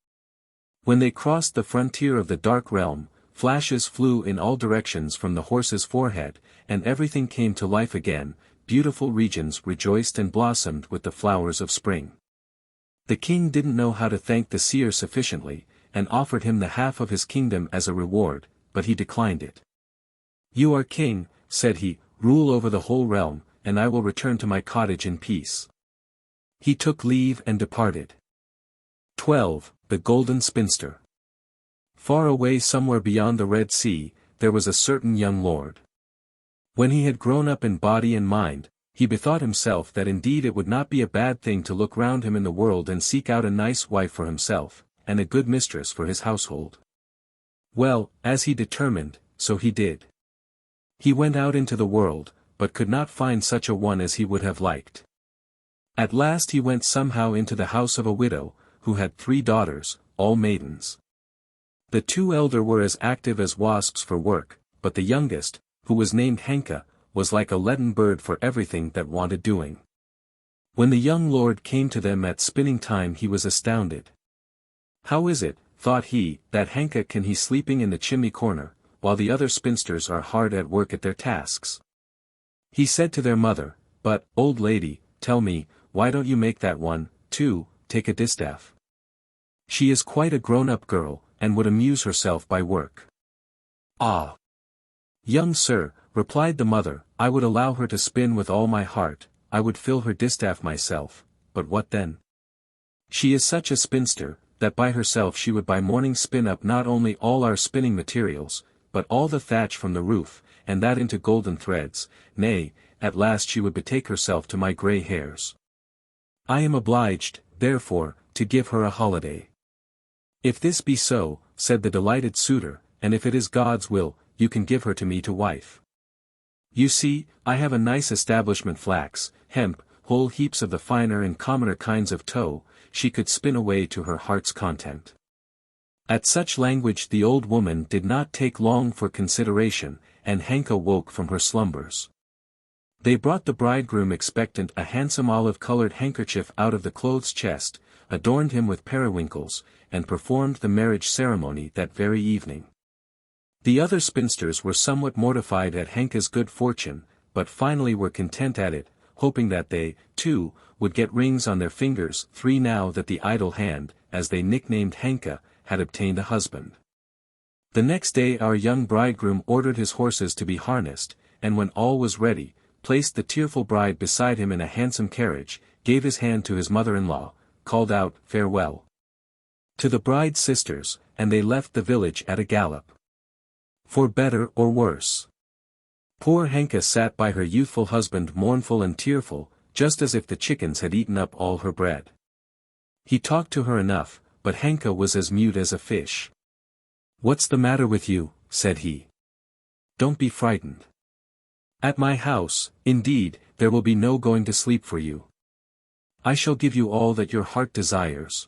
When they crossed the frontier of the dark realm, flashes flew in all directions from the horse's forehead, and everything came to life again, beautiful regions rejoiced and blossomed with the flowers of spring. The king didn't know how to thank the seer sufficiently, and offered him the half of his kingdom as a reward, but he declined it. "You are king," said he, "rule over the whole realm, and I will return to my cottage in peace." He took leave and departed. 12. The Golden Spinster. Far away somewhere beyond the Red Sea, there was a certain young lord. When he had grown up in body and mind, he bethought himself that indeed it would not be a bad thing to look round him in the world and seek out a nice wife for himself, and a good mistress for his household. Well, as he determined, so he did. He went out into the world, but could not find such a one as he would have liked. At last he went somehow into the house of a widow, who had 3 daughters, all maidens. The 2 elder were as active as wasps for work, but the youngest, who was named Henka, was like a leaden bird for everything that wanted doing. When the young lord came to them at spinning time he was astounded. "How is it," thought he, "that Henka can he sleeping in the chimney corner, while the other spinsters are hard at work at their tasks?" He said to their mother, "But, old lady, tell me, why don't you make that one, too, take a distaff? She is quite a grown-up girl, and would amuse herself by work." "Ah, young sir," replied the mother, "I would allow her to spin with all my heart, I would fill her distaff myself, but what then? She is such a spinster, that by herself she would by morning spin up not only all our spinning materials, but all the thatch from the roof, and that into golden threads, nay, at last she would betake herself to my grey hairs. I am obliged, therefore, to give her a holiday." "If this be so," said the delighted suitor, "and if it is God's will, you can give her to me to wife. You see, I have a nice establishment flax, hemp, whole heaps of the finer and commoner kinds of tow, she could spin away to her heart's content." At such language the old woman did not take long for consideration, and Henka woke from her slumbers. They brought the bridegroom expectant a handsome olive-colored handkerchief out of the clothes chest, adorned him with periwinkles, and performed the marriage ceremony that very evening. The other spinsters were somewhat mortified at Henka's good fortune, but finally were content at it, hoping that they, too, would get rings on their fingers 3 now that the idle hand, as they nicknamed Henka, had obtained a husband. The next day our young bridegroom ordered his horses to be harnessed, and when all was ready, placed the tearful bride beside him in a handsome carriage, gave his hand to his mother-in-law, called out "Farewell" to the bride's sisters, and they left the village at a gallop. For better or worse. Poor Henka sat by her youthful husband mournful and tearful, just as if the chickens had eaten up all her bread. He talked to her enough, but Henka was as mute as a fish. "What's the matter with you?" said he. "Don't be frightened. At my house, indeed, there will be no going to sleep for you. I shall give you all that your heart desires.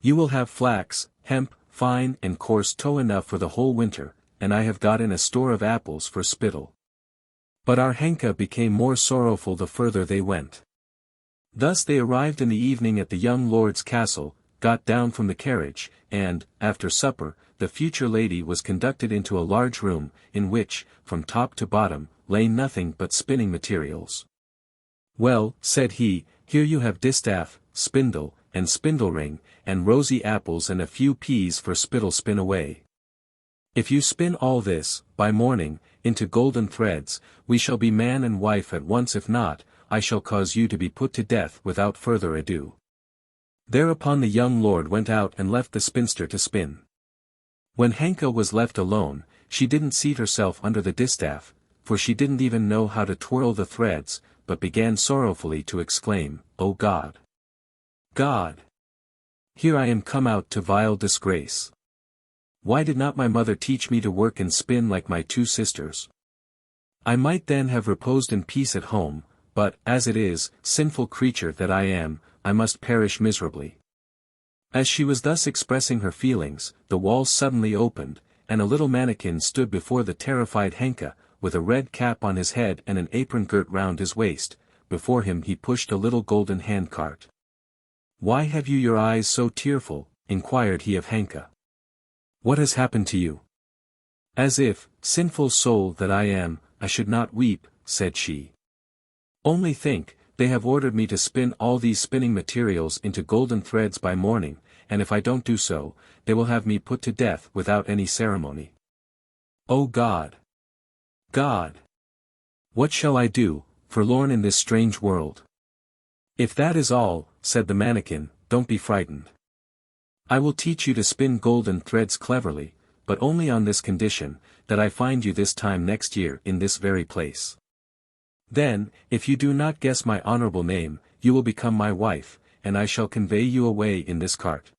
You will have flax, hemp, fine and coarse tow enough for the whole winter, and I have got in a store of apples for spittle. But our Henka became more sorrowful the further they went. Thus they arrived in the evening at the young lord's castle, got down from the carriage, and, after supper, the future lady was conducted into a large room, in which, from top to bottom, lay nothing but spinning materials. "Well," said he, "here you have distaff, spindle, and spindle ring, and rosy apples and a few peas for spittle spin away. If you spin all this, by morning, into golden threads, we shall be man and wife at once. If not, I shall cause you to be put to death without further ado." Thereupon the young lord went out and left the spinster to spin. When Henka was left alone, she didn't seat herself under the distaff, for she didn't even know how to twirl the threads, but began sorrowfully to exclaim, "O God! God! Here I am come out to vile disgrace. Why did not my mother teach me to work and spin like my two sisters? I might then have reposed in peace at home, but, as it is, sinful creature that I am, I must perish miserably." As she was thus expressing her feelings, the walls suddenly opened, and a little mannikin stood before the terrified Henka, with a red cap on his head and an apron girt round his waist. Before him he pushed a little golden handcart. "Why have you your eyes so tearful?" inquired he of Henka. "What has happened to you?" "As if, sinful soul that I am, I should not weep," said she. "Only think, they have ordered me to spin all these spinning materials into golden threads by morning, and if I don't do so, they will have me put to death without any ceremony. O God! God! What shall I do, forlorn in this strange world?" "If that is all," said the mannikin, "don't be frightened. I will teach you to spin golden threads cleverly, but only on this condition, that I find you this time next year in this very place. Then, if you do not guess my honorable name, you will become my wife, and I shall convey you away in this cart.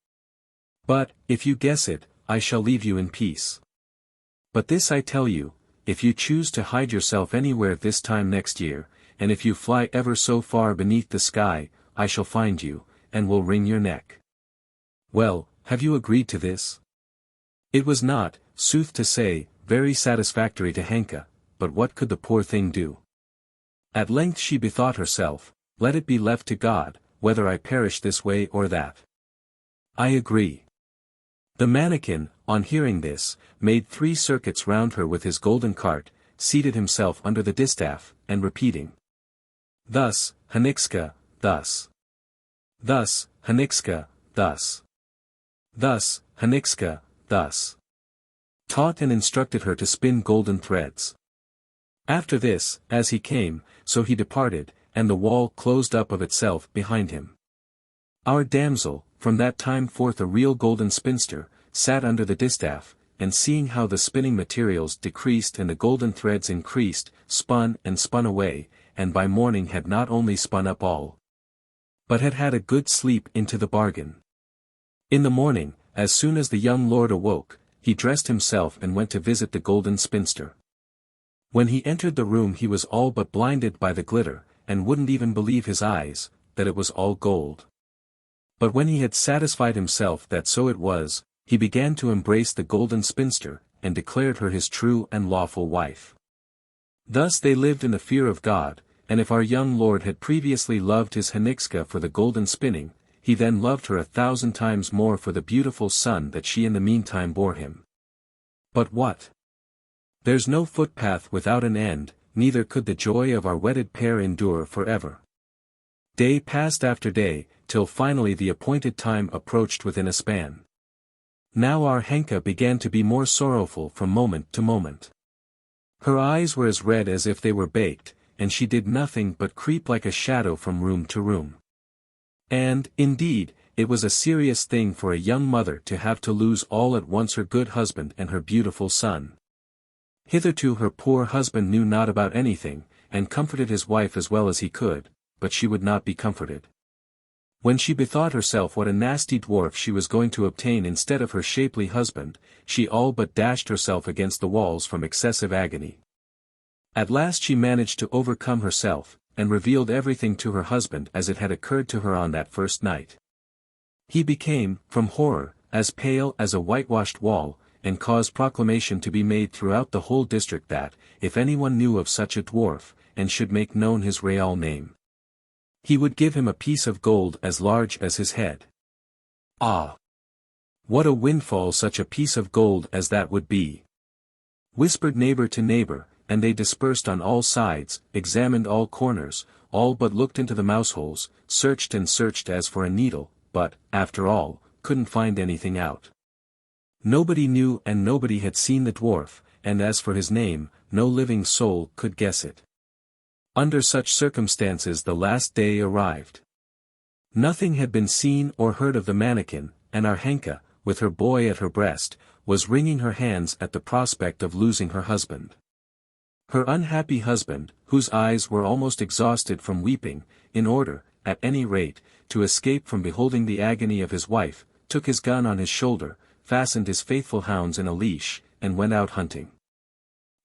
But, if you guess it, I shall leave you in peace. But this I tell you, if you choose to hide yourself anywhere this time next year, and if you fly ever so far beneath the sky, I shall find you, and will wring your neck." "Well, have you agreed to this?" It was not, sooth to say, very satisfactory to Henka, but what could the poor thing do? At length she bethought herself, "Let it be left to God, whether I perish this way or that. I agree." The mannikin, on hearing this, made 3 circuits round her with his golden cart, seated himself under the distaff, and repeating, "Thus, Hanikska, thus. Thus, Hanikska, thus. Thus, Hanikska, thus," taught and instructed her to spin golden threads. After this, as he came, so he departed, and the wall closed up of itself behind him. Our damsel, from that time forth a real golden spinster, sat under the distaff, and seeing how the spinning materials decreased and the golden threads increased, spun and spun away, and by morning had not only spun up all, but had had a good sleep into the bargain. In the morning, as soon as the young lord awoke, he dressed himself and went to visit the golden spinster. When he entered the room he was all but blinded by the glitter, and wouldn't even believe his eyes, that it was all gold. But when he had satisfied himself that so it was, he began to embrace the golden spinster, and declared her his true and lawful wife. Thus they lived in the fear of God, and if our young lord had previously loved his Hanikska for the golden spinning, he then loved her 1,000 times more for the beautiful son that she in the meantime bore him. But what? There's no footpath without an end, neither could the joy of our wedded pair endure forever. Day passed after day, till finally the appointed time approached within a span. Now our Henka began to be more sorrowful from moment to moment. Her eyes were as red as if they were baked, and she did nothing but creep like a shadow from room to room. And, indeed, it was a serious thing for a young mother to have to lose all at once her good husband and her beautiful son. Hitherto her poor husband knew not about anything, and comforted his wife as well as he could, but she would not be comforted. When she bethought herself what a nasty dwarf she was going to obtain instead of her shapely husband, she all but dashed herself against the walls from excessive agony. At last she managed to overcome herself, and revealed everything to her husband as it had occurred to her on that first night. He became, from horror, as pale as a whitewashed wall, and caused proclamation to be made throughout the whole district that, if anyone knew of such a dwarf, and should make known his real name, he would give him a piece of gold as large as his head. Ah! What a windfall such a piece of gold as that would be! Whispered neighbor to neighbor, and they dispersed on all sides, examined all corners, all but looked into the mouseholes, searched and searched as for a needle, but, after all, couldn't find anything out. Nobody knew and nobody had seen the dwarf, and as for his name, no living soul could guess it. Under such circumstances the last day arrived. Nothing had been seen or heard of the mannequin, and our Henka, with her boy at her breast, was wringing her hands at the prospect of losing her husband. Her unhappy husband, whose eyes were almost exhausted from weeping, in order, at any rate, to escape from beholding the agony of his wife, took his gun on his shoulder, fastened his faithful hounds in a leash, and went out hunting.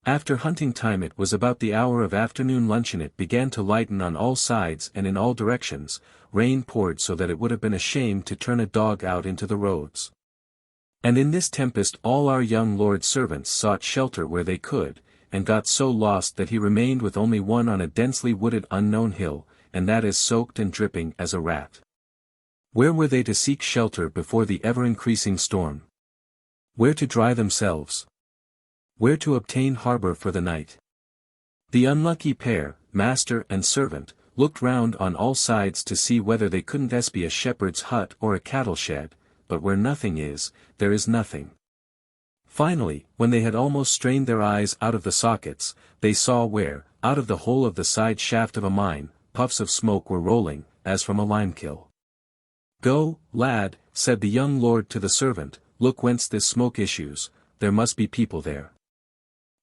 After hunting time it was about the hour of afternoon luncheon it began to lighten on all sides and in all directions, rain poured so that it would have been a shame to turn a dog out into the roads. And in this tempest all our young lord's servants sought shelter where they could, and got so lost that he remained with only one on a densely wooded unknown hill, and that is soaked and dripping as a rat. Where were they to seek shelter before the ever-increasing storm? Where to dry themselves? Where to obtain harbor for the night? The unlucky pair, master and servant, looked round on all sides to see whether they couldn't be a shepherd's hut or a cattle shed, but where nothing is, there is nothing. Finally, when they had almost strained their eyes out of the sockets, they saw where, out of the hole of the side shaft of a mine, puffs of smoke were rolling, as from a limekiln. "Go, lad," said the young lord to the servant, "look whence this smoke issues, there must be people there.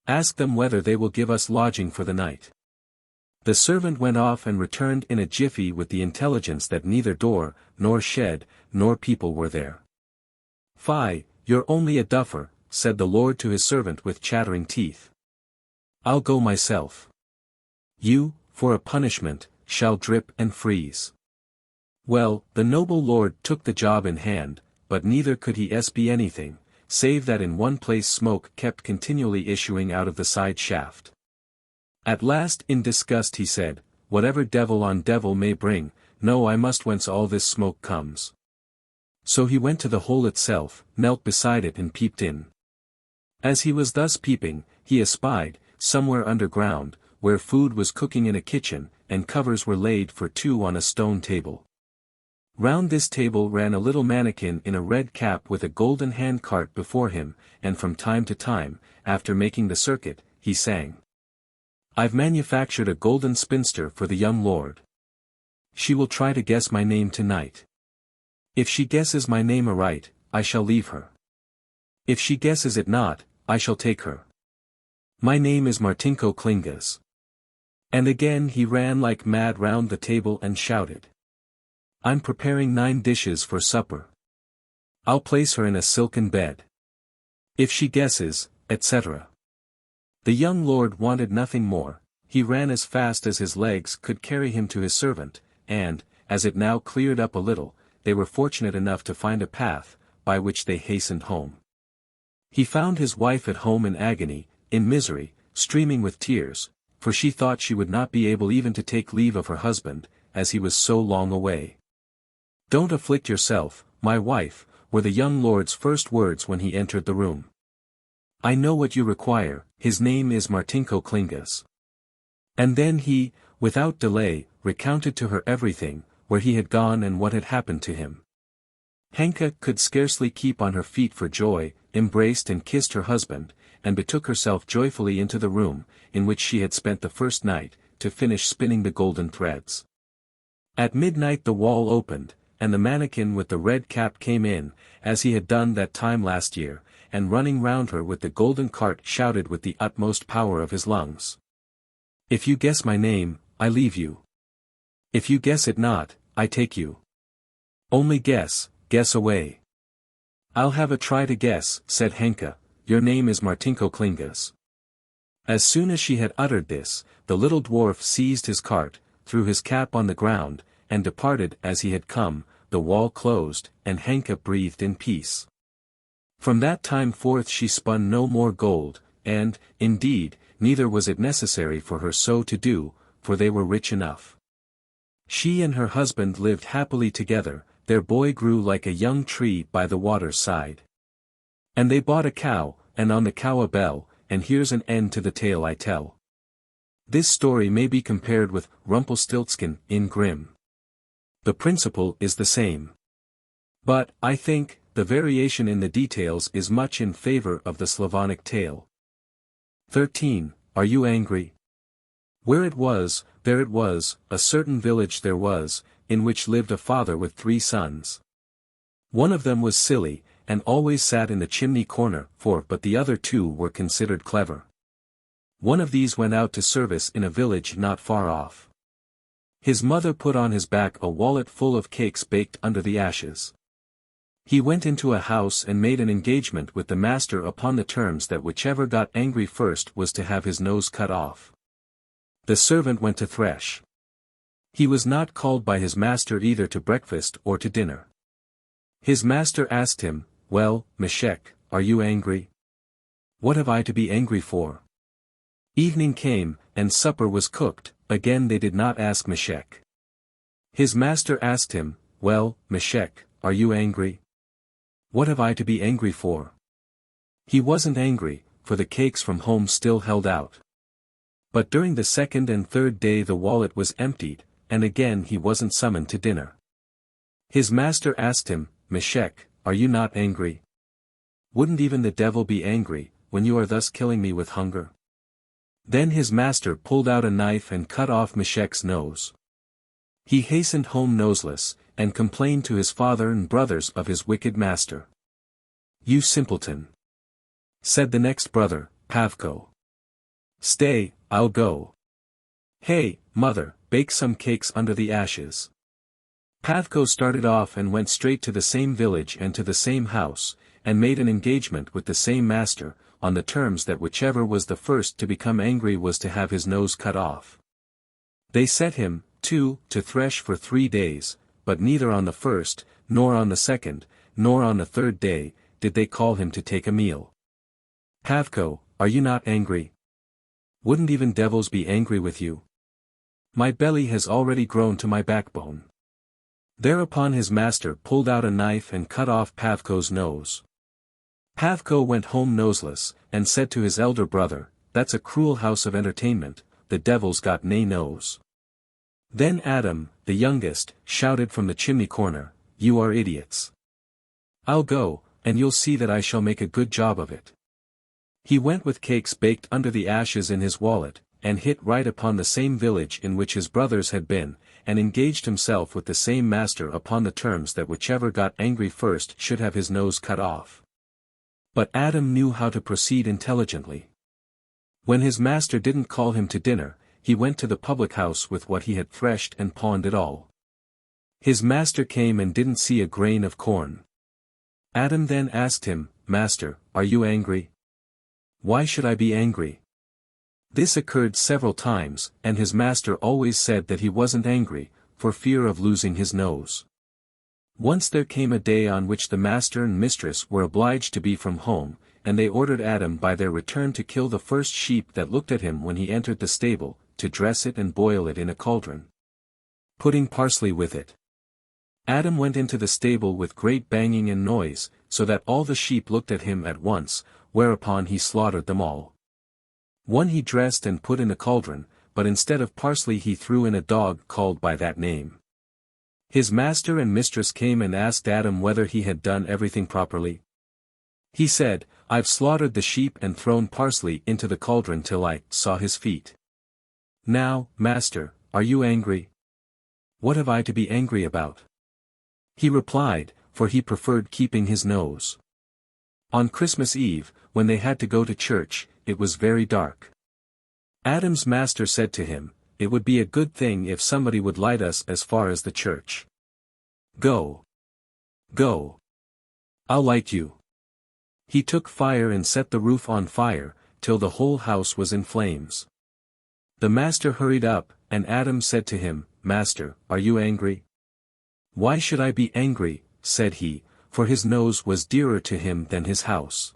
Ask them whether they will give us lodging for the night." The servant went off and returned in a jiffy with the intelligence that neither door, nor shed, nor people were there. "Fie, you're only a duffer," said the lord to his servant with chattering teeth. "I'll go myself. You, for a punishment, shall drip and freeze." Well, the noble lord took the job in hand, but neither could he be anything, save that in one place smoke kept continually issuing out of the side shaft. At last in disgust he said, "Whatever devil on devil may bring, no I must whence all this smoke comes." So he went to the hole itself, knelt beside it and peeped in. As he was thus peeping, he espied, somewhere underground, where food was cooking in a kitchen, and covers were laid for two on a stone table. Round this table ran a little mannequin in a red cap with a golden hand-cart before him, and from time to time, after making the circuit, he sang. "I've manufactured a golden spinster for the young lord. She will try to guess my name tonight. If she guesses my name aright, I shall leave her. If she guesses it not, I shall take her. My name is Martinko Klingas." And again he ran like mad round the table and shouted. "I'm preparing 9 dishes for supper. I'll place her in a silken bed. If she guesses, etc." The young lord wanted nothing more, he ran as fast as his legs could carry him to his servant, and, as it now cleared up a little, they were fortunate enough to find a path, by which they hastened home. He found his wife at home in agony, in misery, streaming with tears, for she thought she would not be able even to take leave of her husband, as he was so long away. "Don't afflict yourself, my wife," were the young lord's first words when he entered the room. "I know what you require, his name is Martinko Klingas." And then he, without delay, recounted to her everything, where he had gone and what had happened to him. Henka could scarcely keep on her feet for joy, embraced and kissed her husband, and betook herself joyfully into the room, in which she had spent the first night, to finish spinning the golden threads. At midnight the wall opened, and the mannequin with the red cap came in, as he had done that time last year, and running round her with the golden cart shouted with the utmost power of his lungs. "If you guess my name, I leave you. If you guess it not, I take you. Only guess, guess away." "I'll have a try to guess," said Henka, "your name is Martinko Klingas." As soon as she had uttered this, the little dwarf seized his cart, threw his cap on the ground, and departed as he had come, the wall closed, and Henka breathed in peace. From that time forth she spun no more gold, and, indeed, neither was it necessary for her so to do, for they were rich enough. She and her husband lived happily together, their boy grew like a young tree by the water's side. And they bought a cow, and on the cow a bell, and here's an end to the tale I tell. This story may be compared with Rumpelstiltskin in Grimm. The principle is the same. But, I think, the variation in the details is much in favor of the Slavonic tale. 13. Are you angry? Where it was, there it was, a certain village there was, in which lived a father with 3 sons. One of them was silly, and always sat in the chimney corner, but the other 2 were considered clever. One of these went out to service in a village not far off. His mother put on his back a wallet full of cakes baked under the ashes. He went into a house and made an engagement with the master upon the terms that whichever got angry first was to have his nose cut off. The servant went to thresh. He was not called by his master either to breakfast or to dinner. His master asked him, "Well, Meshek, are you angry?" "What have I to be angry for?" Evening came, and supper was cooked, again they did not ask Meshek. His master asked him, "Well, Meshek, are you angry?" "What have I to be angry for?" He wasn't angry, for the cakes from home still held out. But during the 2nd and 3rd day the wallet was emptied, and again he wasn't summoned to dinner. His master asked him, "Meshek, are you not angry? Wouldn't even the devil be angry, when you are thus killing me with hunger?" Then his master pulled out a knife and cut off Meshek's nose. He hastened home noseless, and complained to his father and brothers of his wicked master. "You simpleton!" said the next brother, Pavko. "Stay, I'll go." "Hey, mother, bake some cakes under the ashes." Pavko started off and went straight to the same village and to the same house, and made an engagement with the same master, on the terms that whichever was the first to become angry was to have his nose cut off. They set him, too, to thresh for 3 days, but neither on the 1st, nor on the 2nd, nor on the 3rd day, did they call him to take a meal. "Pavko, are you not angry? Wouldn't even devils be angry with you? My belly has already grown to my backbone." Thereupon his master pulled out a knife and cut off Pavko's nose. Pavko went home noseless, and said to his elder brother, "That's a cruel house of entertainment, the devil's got nae nose." Then Adam, the youngest, shouted from the chimney corner, "You are idiots. I'll go, and you'll see that I shall make a good job of it." He went with cakes baked under the ashes in his wallet, and hit right upon the same village in which his brothers had been, and engaged himself with the same master upon the terms that whichever got angry first should have his nose cut off. But Adam knew how to proceed intelligently. When his master didn't call him to dinner, he went to the public house with what he had threshed and pawned it all. His master came and didn't see a grain of corn. Adam then asked him, "Master, are you angry?" "Why should I be angry?" This occurred several times, and his master always said that he wasn't angry, for fear of losing his nose. Once there came a day on which the master and mistress were obliged to be from home, and they ordered Adam by their return to kill the first sheep that looked at him when he entered the stable, to dress it and boil it in a cauldron, putting parsley with it. Adam went into the stable with great banging and noise, so that all the sheep looked at him at once, whereupon he slaughtered them all. One he dressed and put in a cauldron, but instead of parsley he threw in a dog called by that name. His master and mistress came and asked Adam whether he had done everything properly. He said, "I've slaughtered the sheep and thrown parsley into the cauldron till I saw his feet. Now, master, are you angry?" "What have I to be angry about?" he replied, for he preferred keeping his nose. On Christmas Eve, when they had to go to church, it was very dark. Adam's master said to him, "It would be a good thing if somebody would light us as far as the church." "Go. Go. I'll light you." He took fire and set the roof on fire, till the whole house was in flames. The master hurried up, and Adam said to him, "Master, are you angry?" "Why should I be angry?" said he, for his nose was dearer to him than his house.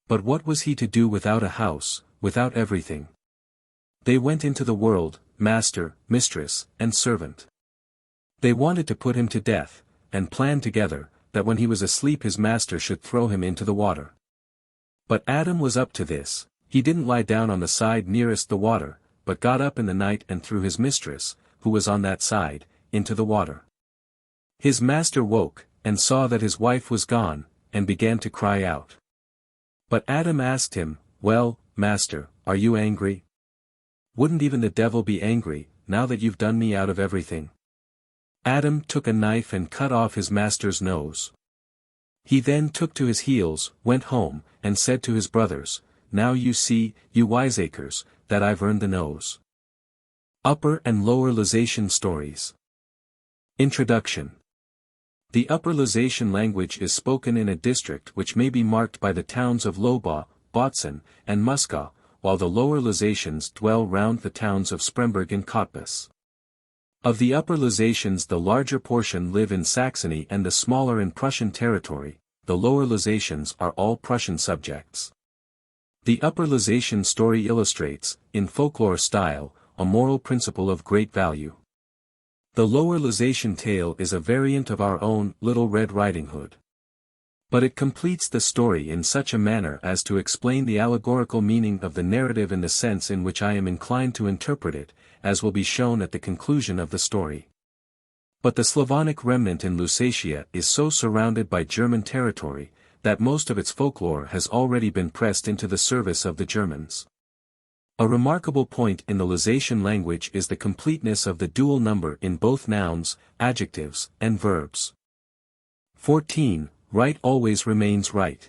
But what was he to do without a house, without everything? They went into the world, master, mistress, and servant. They wanted to put him to death, and planned together, that when he was asleep his master should throw him into the water. But Adam was up to this. He didn't lie down on the side nearest the water, but got up in the night and threw his mistress, who was on that side, into the water. His master woke, and saw that his wife was gone, and began to cry out. But Adam asked him, "Well, master, are you angry? Wouldn't even the devil be angry, now that you've done me out of everything?" Adam took a knife and cut off his master's nose. He then took to his heels, went home, and said to his brothers, "Now you see, you wiseacres, that I've earned the nose." Upper and Lower Lusatian Stories. Introduction. The Upper Lusatian language is spoken in a district which may be marked by the towns of Lobau, Botzen, and Muska, while the Lower Lusatians dwell round the towns of Spremberg and Cottbus. Of the Upper Lusatians the larger portion live in Saxony and the smaller in Prussian territory, the Lower Lusatians are all Prussian subjects. The Upper Lusatian story illustrates, in folklore style, a moral principle of great value. The Lower Lusatian tale is a variant of our own Little Red Riding Hood. But it completes the story in such a manner as to explain the allegorical meaning of the narrative in the sense in which I am inclined to interpret it, as will be shown at the conclusion of the story. But the Slavonic remnant in Lusatia is so surrounded by German territory, that most of its folklore has already been pressed into the service of the Germans. A remarkable point in the Lusatian language is the completeness of the dual number in both nouns, adjectives, and verbs. 14. Right always remains right.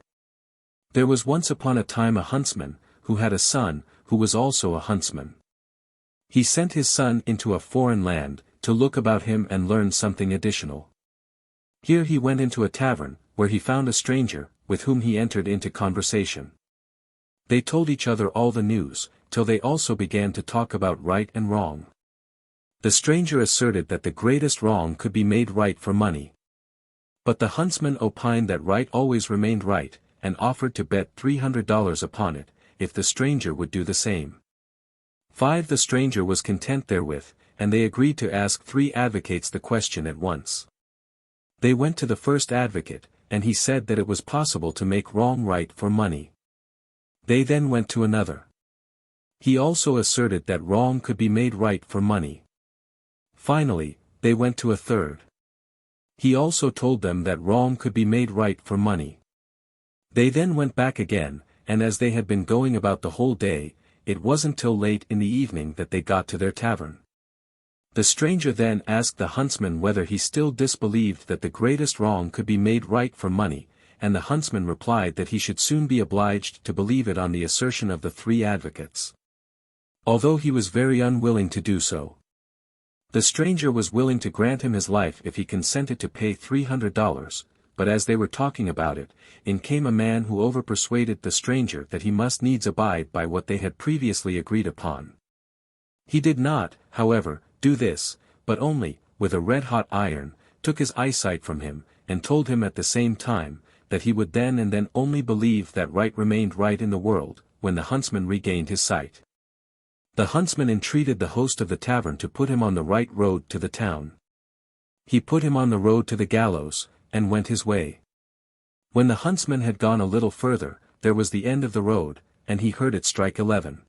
There was once upon a time a huntsman, who had a son, who was also a huntsman. He sent his son into a foreign land, to look about him and learn something additional. Here he went into a tavern, where he found a stranger, with whom he entered into conversation. They told each other all the news, till they also began to talk about right and wrong. The stranger asserted that the greatest wrong could be made right for money. But the huntsman opined that right always remained right, and offered to bet $300 upon it, if the stranger would do the same. 5. The stranger was content therewith, and they agreed to ask 3 advocates the question at once. They went to the first advocate, and he said that it was possible to make wrong right for money. They then went to another. He also asserted that wrong could be made right for money. Finally, they went to a third. He also told them that wrong could be made right for money. They then went back again, and as they had been going about the whole day, it wasn't till late in the evening that they got to their tavern. The stranger then asked the huntsman whether he still disbelieved that the greatest wrong could be made right for money, and the huntsman replied that he should soon be obliged to believe it on the assertion of the 3 advocates. Although he was very unwilling to do so. The stranger was willing to grant him his life if he consented to pay $300, but as they were talking about it, in came a man who overpersuaded the stranger that he must needs abide by what they had previously agreed upon. He did not, however, do this, but only, with a red-hot iron, took his eyesight from him, and told him at the same time, that he would then and then only believe that right remained right in the world, when the huntsman regained his sight. The huntsman entreated the host of the tavern to put him on the right road to the town. He put him on the road to the gallows, and went his way. When the huntsman had gone a little further, there was the end of the road, and he heard it strike 11.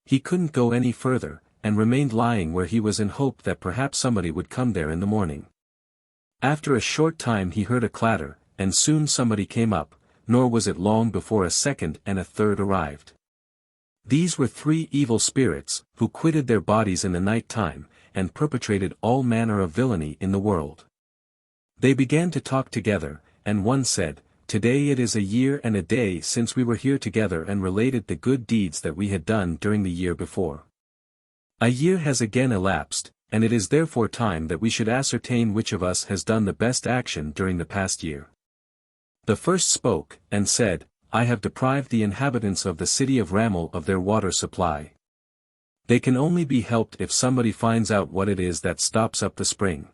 He couldn't go any further, and remained lying where he was in hope that perhaps somebody would come there in the morning. After a short time he heard a clatter, and soon somebody came up, nor was it long before a second and a third arrived. These were 3 evil spirits, who quitted their bodies in the night time, and perpetrated all manner of villainy in the world. They began to talk together, and one said, "Today it is a year and a day since we were here together and related the good deeds that we had done during the year before. A year has again elapsed, and it is therefore time that we should ascertain which of us has done the best action during the past year." The first spoke, and said, "I have deprived the inhabitants of the city of Ramel of their water supply. They can only be helped if somebody finds out what it is that stops up the spring."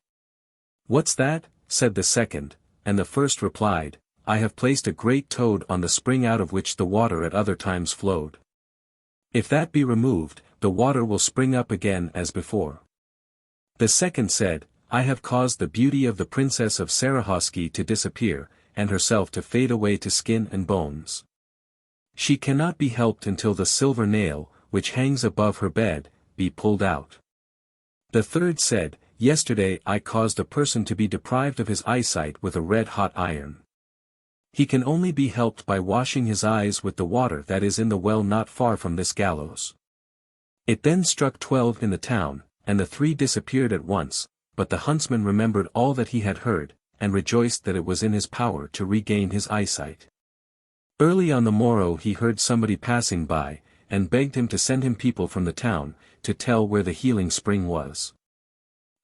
"What's that?" said the second, and the first replied, I have placed a great toad on the spring out of which the water at other times flowed. If that be removed, the water will spring up again as before. The second said, I have caused the beauty of the princess of Sarahoski to disappear, and herself to fade away to skin and bones. She cannot be helped until the silver nail, which hangs above her bed, be pulled out. The third said, Yesterday I caused a person to be deprived of his eyesight with a red-hot iron. He can only be helped by washing his eyes with the water that is in the well not far from this gallows. It then struck 12 in the town, and the 3 disappeared at once, but the huntsman remembered all that he had heard, and rejoiced that it was in his power to regain his eyesight. Early on the morrow he heard somebody passing by, and begged him to send him people from the town, to tell where the healing spring was.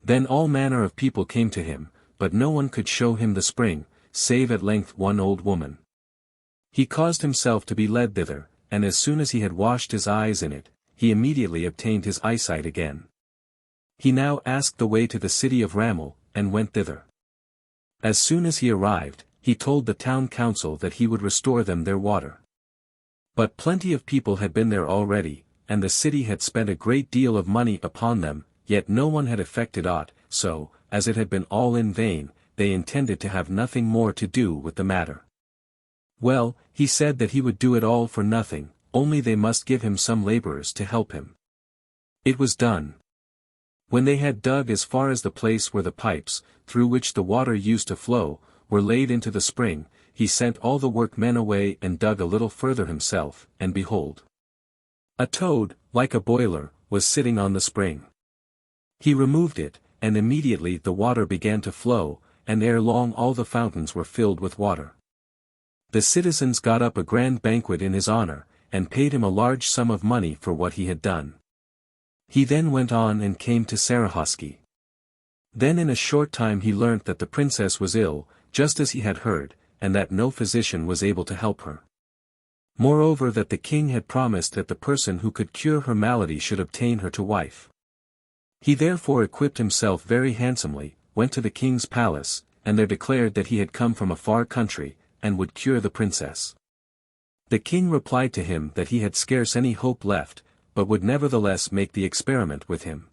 Then all manner of people came to him, but no one could show him the spring, save at length one old woman. He caused himself to be led thither, and as soon as he had washed his eyes in it, he immediately obtained his eyesight again. He now asked the way to the city of Ramel, and went thither. As soon as he arrived, he told the town council that he would restore them their water. But plenty of people had been there already, and the city had spent a great deal of money upon them, yet no one had effected aught, so, as it had been all in vain, they intended to have nothing more to do with the matter. Well, he said that he would do it all for nothing, only they must give him some laborers to help him. It was done. When they had dug as far as the place where the pipes, through which the water used to flow, were laid into the spring, he sent all the workmen away and dug a little further himself, and behold! A toad, like a boiler, was sitting on the spring. He removed it, and immediately the water began to flow, and ere long all the fountains were filled with water. The citizens got up a grand banquet in his honor, and paid him a large sum of money for what he had done. He then went on and came to Sarahoski. Then in a short time he learnt that the princess was ill, just as he had heard, and that no physician was able to help her. Moreover that the king had promised that the person who could cure her malady should obtain her to wife. He therefore equipped himself very handsomely, went to the king's palace, and there declared that he had come from a far country, and would cure the princess. The king replied to him that he had scarce any hope left, but would nevertheless make the experiment with him.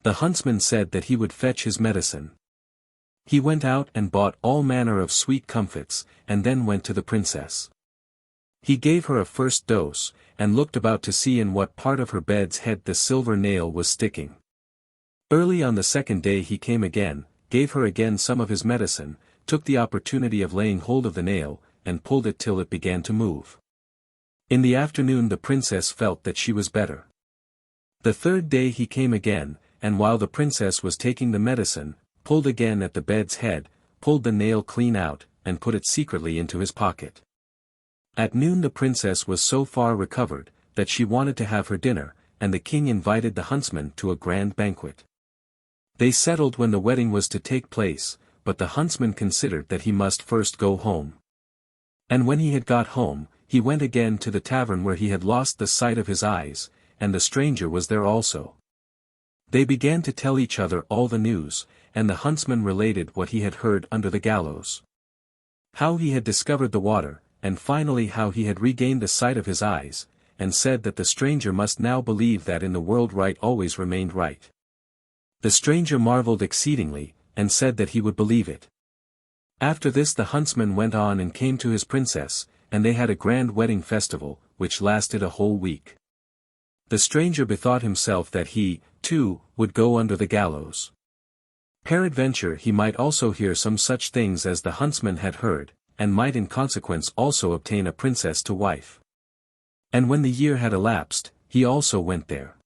The huntsman said that he would fetch his medicine. He went out and bought all manner of sweet comfits, and then went to the princess. He gave her a first dose, and looked about to see in what part of her bed's head the silver nail was sticking. Early on the second day he came again, gave her again some of his medicine, took the opportunity of laying hold of the nail, and pulled it till it began to move. In the afternoon the princess felt that she was better. The third day he came again, and while the princess was taking the medicine, pulled again at the bed's head, pulled the nail clean out, and put it secretly into his pocket. At noon the princess was so far recovered, that she wanted to have her dinner, and the king invited the huntsman to a grand banquet. They settled when the wedding was to take place, but the huntsman considered that he must first go home. And when he had got home, he went again to the tavern where he had lost the sight of his eyes, and the stranger was there also. They began to tell each other all the news, and the huntsman related what he had heard under the gallows. How he had discovered the water, and finally how he had regained the sight of his eyes, and said that the stranger must now believe that in the world right always remained right. The stranger marveled exceedingly, and said that he would believe it. After this the huntsman went on and came to his princess, and they had a grand wedding festival, which lasted a whole week. The stranger bethought himself that he, too, would go under the gallows. Peradventure he might also hear some such things as the huntsman had heard, and might in consequence also obtain a princess to wife. And when the year had elapsed, he also went there.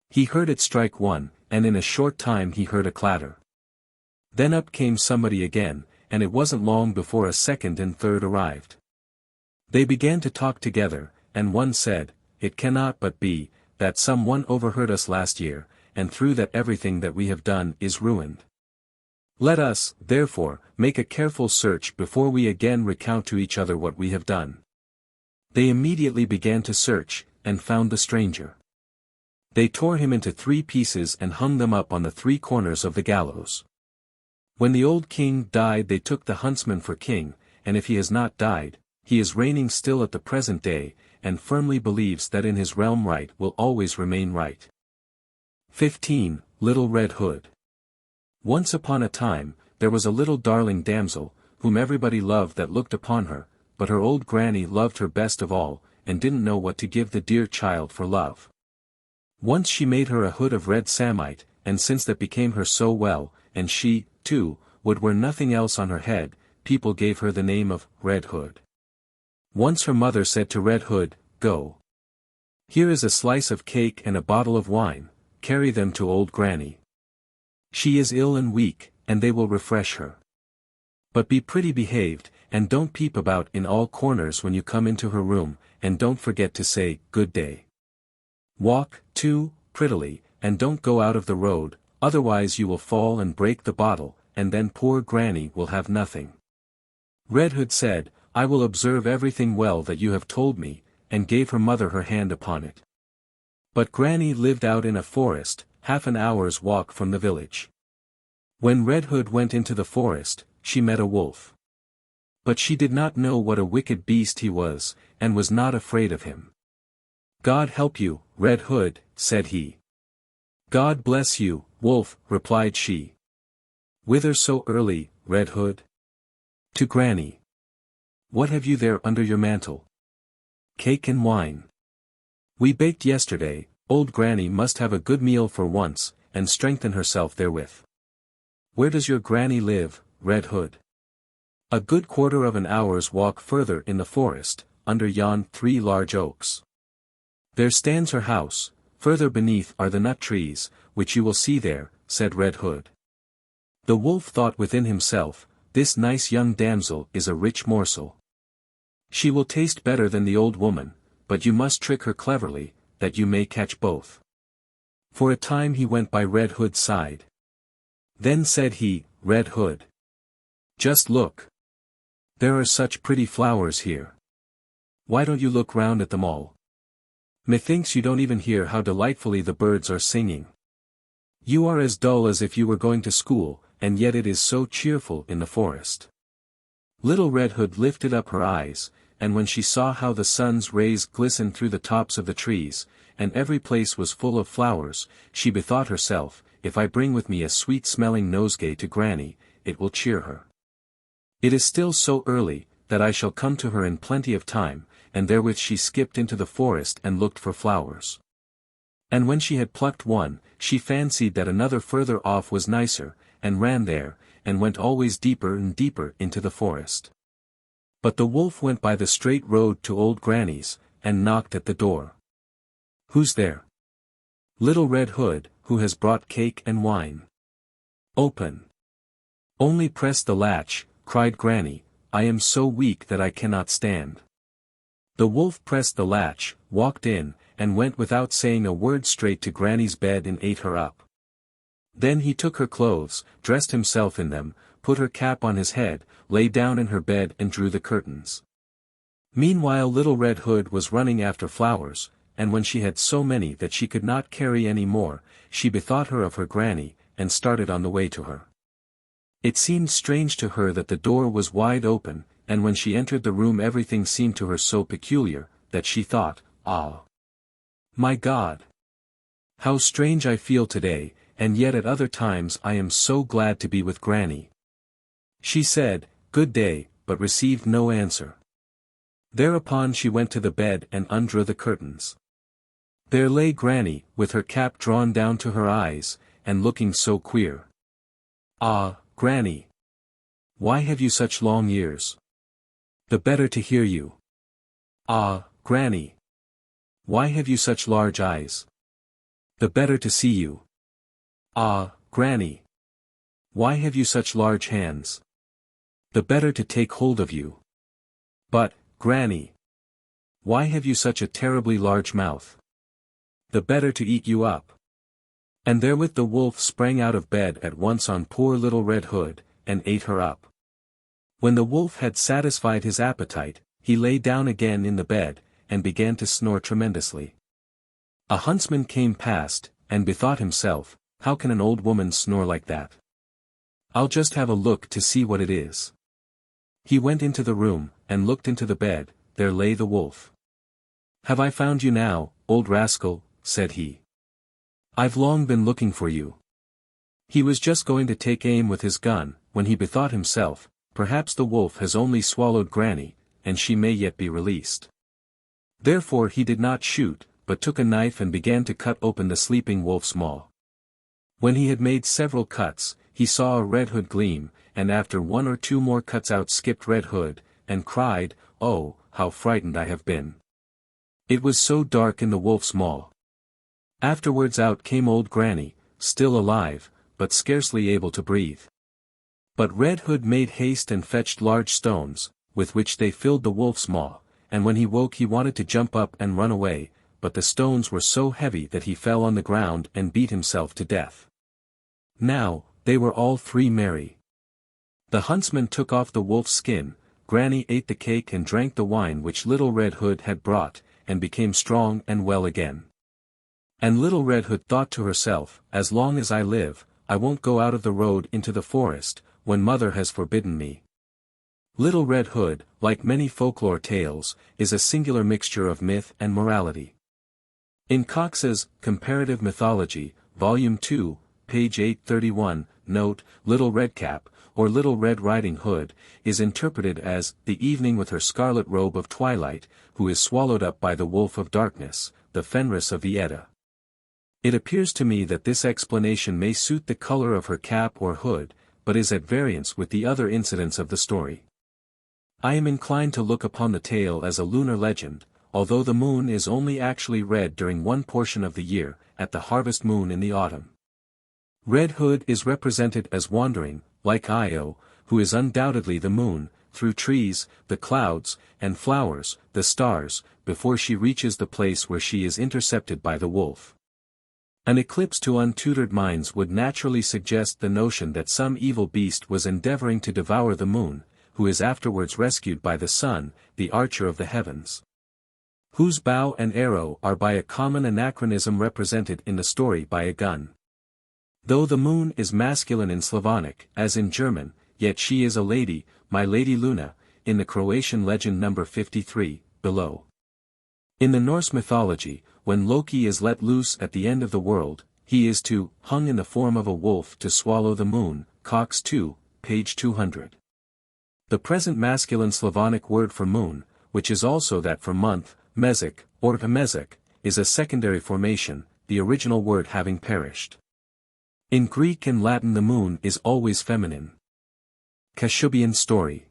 He heard it strike 1, and in a short time he heard a clatter. Then up came somebody again, and it wasn't long before a second and third arrived. They began to talk together, and one said, "It cannot but be, that some one overheard us last year, and through that everything that we have done is ruined. Let us, therefore, make a careful search before we again recount to each other what we have done." They immediately began to search, and found the stranger. They tore him into 3 pieces and hung them up on the 3 corners of the gallows. When the old king died they took the huntsman for king, and if he has not died, he is reigning still at the present day, and firmly believes that in his realm right will always remain right. 15. Little Red Hood. Once upon a time, there was a little darling damsel, whom everybody loved that looked upon her, but her old granny loved her best of all, and didn't know what to give the dear child for love. Once she made her a hood of red samite, and since that became her so well, and she, too, would wear nothing else on her head, people gave her the name of Red Hood. Once her mother said to Red Hood, "Go. Here is a slice of cake and a bottle of wine, carry them to old granny. She is ill and weak, and they will refresh her. But be pretty behaved, and don't peep about in all corners when you come into her room, and don't forget to say, good day. Walk, too, prettily, and don't go out of the road, otherwise you will fall and break the bottle, and then poor granny will have nothing." Red Hood said, "I will observe everything well that you have told me," and gave her mother her hand upon it. But granny lived out in a forest, half an hour's walk from the village. When Red Hood went into the forest, she met a wolf. But she did not know what a wicked beast he was, and was not afraid of him. "God help you, Red Hood," said he. "God bless you, wolf," replied she. "Whither so early, Red Hood?" "To granny." "What have you there under your mantle?" "Cake and wine. We baked yesterday, old granny must have a good meal for once, and strengthen herself therewith." "Where does your granny live, Red Hood?" "A good quarter of an hour's walk further in the forest, under yon 3 large oaks. There stands her house, further beneath are the nut trees, which you will see there," said Red Hood. The wolf thought within himself, "This nice young damsel is a rich morsel. She will taste better than the old woman, but you must trick her cleverly, that you may catch both." For a time he went by Red Hood's side. Then said he, "Red Hood, just look. There are such pretty flowers here. Why don't you look round at them all? Methinks you don't even hear how delightfully the birds are singing. You are as dull as if you were going to school, and yet it is so cheerful in the forest." Little Red Hood lifted up her eyes, and when she saw how the sun's rays glistened through the tops of the trees, and every place was full of flowers, she bethought herself, "If I bring with me a sweet-smelling nosegay to granny, it will cheer her. It is still so early, that I shall come to her in plenty of time," and therewith she skipped into the forest and looked for flowers. And when she had plucked one, she fancied that another further off was nicer, and ran there, and went always deeper and deeper into the forest. But the wolf went by the straight road to old granny's, and knocked at the door. "Who's there?" "Little Red Hood, who has brought cake and wine." "Open." "Only press the latch," cried granny, "I am so weak that I cannot stand." The wolf pressed the latch, walked in, and went without saying a word straight to granny's bed and ate her up. Then he took her clothes, dressed himself in them, put her cap on his head, lay down in her bed and drew the curtains. Meanwhile Little Red Hood was running after flowers, and when she had so many that she could not carry any more, she bethought her of her granny, and started on the way to her. It seemed strange to her that the door was wide open, and when she entered the room everything seemed to her so peculiar, that she thought, "Ah! My God! How strange I feel today, and yet at other times I am so glad to be with granny." She said, "Good day," but received no answer. Thereupon she went to the bed and undrew the curtains. There lay granny, with her cap drawn down to her eyes, and looking so queer. "Ah, granny! Why have you such long ears? The better to hear you." "Ah, granny! Why have you such large eyes? The better to see you." "Ah, granny! Why have you such large hands? The better to take hold of you." "But, granny! Why have you such a terribly large mouth? The better to eat you up." And therewith the wolf sprang out of bed at once on poor Little Red Hood, and ate her up. When the wolf had satisfied his appetite, he lay down again in the bed, and began to snore tremendously. A huntsman came past, and bethought himself, "How can an old woman snore like that? I'll just have a look to see what it is. He went into the room, and looked into the bed. There lay the wolf. Have I found you now, old rascal, said he. I've long been looking for you. He was just going to take aim with his gun, when he bethought himself, perhaps the wolf has only swallowed Granny, and she may yet be released. Therefore he did not shoot, but took a knife and began to cut open the sleeping wolf's maw. When he had made several cuts, he saw a Red Hood gleam, and after one or two more cuts out skipped Red Hood, and cried, "Oh, how frightened I have been! It was so dark in the wolf's maw." Afterwards out came old Granny, still alive, but scarcely able to breathe. But Red Hood made haste and fetched large stones, with which they filled the wolf's maw, and when he woke he wanted to jump up and run away, but the stones were so heavy that he fell on the ground and beat himself to death. Now, they were all three merry. The huntsman took off the wolf's skin, Granny ate the cake and drank the wine which Little Red Hood had brought, and became strong and well again. And Little Red Hood thought to herself, as long as I live, I won't go out of the road into the forest, when mother has forbidden me. Little Red Hood, like many folklore tales, is a singular mixture of myth and morality. In Cox's Comparative Mythology, Volume 2, page 831, note, Little Redcap, or Little Red Riding Hood, is interpreted as, the evening with her scarlet robe of twilight, who is swallowed up by the wolf of darkness, the Fenris of the Edda. It appears to me that this explanation may suit the color of her cap or hood, but is at variance with the other incidents of the story. I am inclined to look upon the tale as a lunar legend, although the moon is only actually red during one portion of the year, at the harvest moon in the autumn. Red Hood is represented as wandering, like Io, who is undoubtedly the moon, through trees, the clouds, and flowers, the stars, before she reaches the place where she is intercepted by the wolf. An eclipse to untutored minds would naturally suggest the notion that some evil beast was endeavoring to devour the moon, who is afterwards rescued by the sun, the archer of the heavens, whose bow and arrow are by a common anachronism represented in the story by a gun. Though the moon is masculine in Slavonic, as in German, yet she is a lady, my Lady Luna, in the Croatian legend number 53, below. In the Norse mythology, when Loki is let loose at the end of the world, he is hung in the form of a wolf to swallow the moon, Cox 2, page 200. The present masculine Slavonic word for moon, which is also that for month, mezek, or mezek, is a secondary formation, the original word having perished. In Greek and Latin the moon is always feminine. Kashubian story.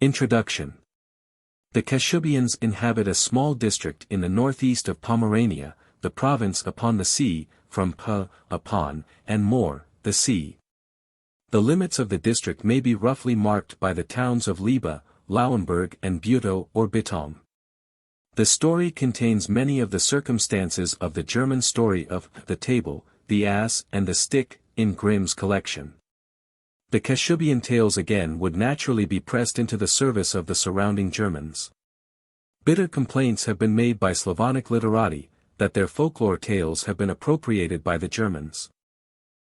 Introduction. The Kashubians inhabit a small district in the northeast of Pomerania, the province upon the sea, from upon, and more, the sea. The limits of the district may be roughly marked by the towns of Liba, Lauenburg and Buto or Bitom. The story contains many of the circumstances of the German story of the table, the ass and the stick, in Grimm's collection. The Kashubian tales again would naturally be pressed into the service of the surrounding Germans. Bitter complaints have been made by Slavonic literati, that their folklore tales have been appropriated by the Germans.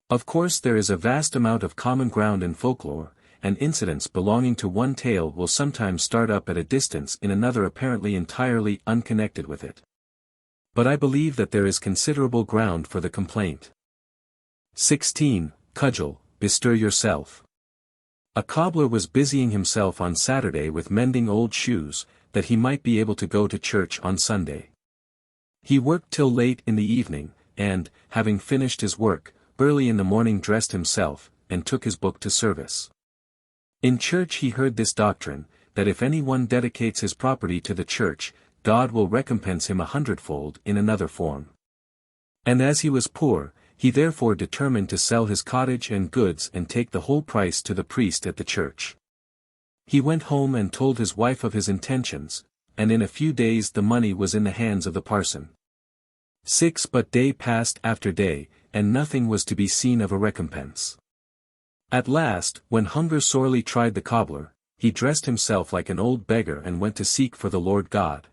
Of course there is a vast amount of common ground in folklore, and incidents belonging to one tale will sometimes start up at a distance in another apparently entirely unconnected with it. But I believe that there is considerable ground for the complaint. 16. Cudgel, bestir yourself. A cobbler was busying himself on Saturday with mending old shoes, that he might be able to go to church on Sunday. He worked till late in the evening, and, having finished his work, early in the morning dressed himself, and took his book to service. In church he heard this doctrine, that if any one dedicates his property to the church, God will recompense him 100-fold in another form. And as he was poor, he therefore determined to sell his cottage and goods and take the whole price to the priest at the church. He went home and told his wife of his intentions, and in a few days the money was in the hands of the parson. 6 But day passed after day, and nothing was to be seen of a recompense. At last, when hunger sorely tried the cobbler, he dressed himself like an old beggar and went to seek for the Lord God.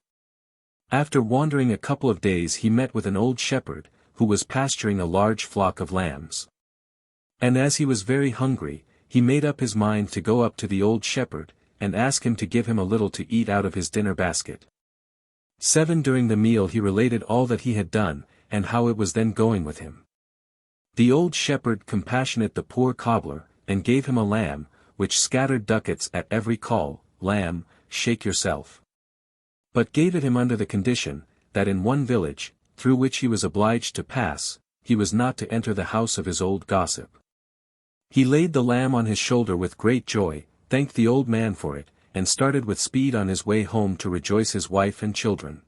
After wandering a couple of days he met with an old shepherd, who was pasturing a large flock of lambs. And as he was very hungry, he made up his mind to go up to the old shepherd, and ask him to give him a little to eat out of his dinner basket. 7 During the meal he related all that he had done, and how it was then going with him. The old shepherd compassionated the poor cobbler, and gave him a lamb, which scattered ducats at every call, "Lamb, shake yourself." But gave it him under the condition, that in one village, through which he was obliged to pass, he was not to enter the house of his old gossip. He laid the lamb on his shoulder with great joy, thanked the old man for it, and started with speed on his way home to rejoice his wife and children.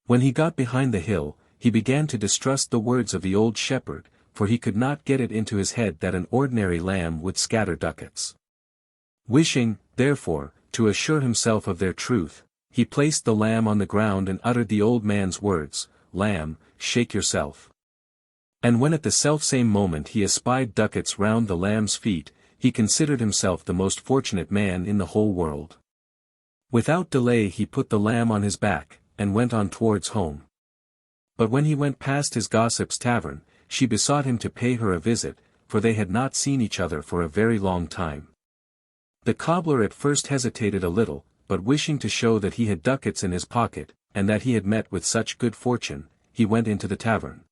When he got behind the hill, he began to distrust the words of the old shepherd, for he could not get it into his head that an ordinary lamb would scatter ducats. Wishing, therefore, to assure himself of their truth, he placed the lamb on the ground and uttered the old man's words, "Lamb, shake yourself." And when at the selfsame moment he espied ducats round the lamb's feet, he considered himself the most fortunate man in the whole world. Without delay he put the lamb on his back, and went on towards home. But when he went past his gossip's tavern, she besought him to pay her a visit, for they had not seen each other for a very long time. The cobbler at first hesitated a little, but wishing to show that he had ducats in his pocket, and that he had met with such good fortune, he went into the tavern.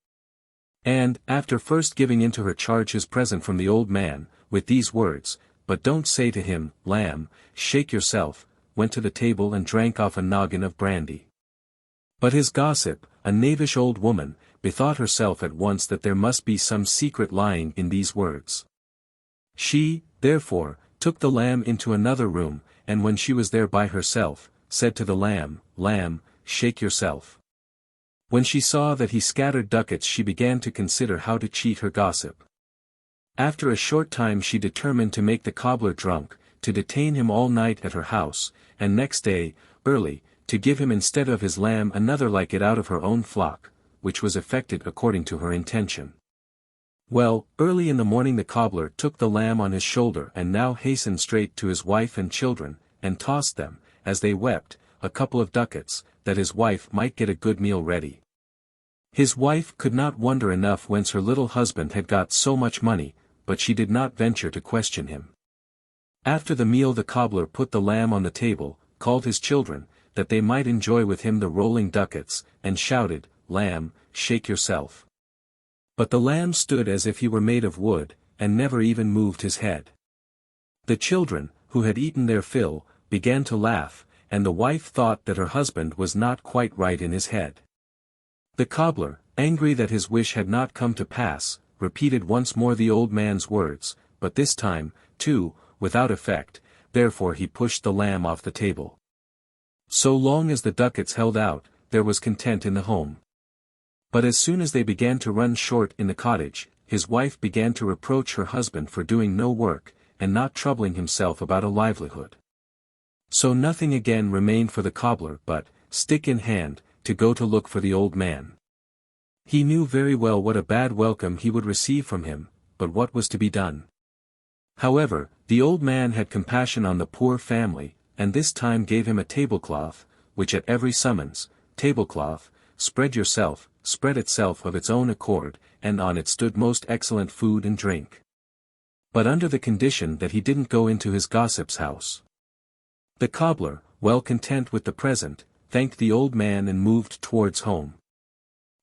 And, after first giving into her charge his present from the old man, with these words, "But don't say to him, lamb, shake yourself," went to the table and drank off a noggin of brandy. But his gossip, a knavish old woman, bethought herself at once that there must be some secret lying in these words. She, therefore, took the lamb into another room, and when she was there by herself, said to the lamb, "Lamb, shake yourself." When she saw that he scattered ducats she began to consider how to cheat her gossip. After a short time she determined to make the cobbler drunk, to detain him all night at her house, and next day, early, to give him instead of his lamb another like it out of her own flock, which was effected according to her intention. Well, early in the morning the cobbler took the lamb on his shoulder and now hastened straight to his wife and children, and tossed them, as they wept, a couple of ducats, that his wife might get a good meal ready. His wife could not wonder enough whence her little husband had got so much money, but she did not venture to question him. After the meal the cobbler put the lamb on the table, called his children, that they might enjoy with him the rolling ducats, and shouted, "Lamb, shake yourself." But the lamb stood as if he were made of wood, and never even moved his head. The children, who had eaten their fill, began to laugh, and the wife thought that her husband was not quite right in his head. The cobbler, angry that his wish had not come to pass, repeated once more the old man's words, but this time, too, without effect, therefore he pushed the lamb off the table. So long as the ducats held out, there was content in the home. But as soon as they began to run short in the cottage, his wife began to reproach her husband for doing no work, and not troubling himself about a livelihood. So nothing again remained for the cobbler but, stick in hand, to go to look for the old man. He knew very well what a bad welcome he would receive from him, but what was to be done? However, the old man had compassion on the poor family, and this time gave him a tablecloth, which at every summons, "Tablecloth, spread yourself," spread itself of its own accord, and on it stood most excellent food and drink. But under the condition that he didn't go into his gossip's house. The cobbler, well content with the present, thanked the old man and moved towards home.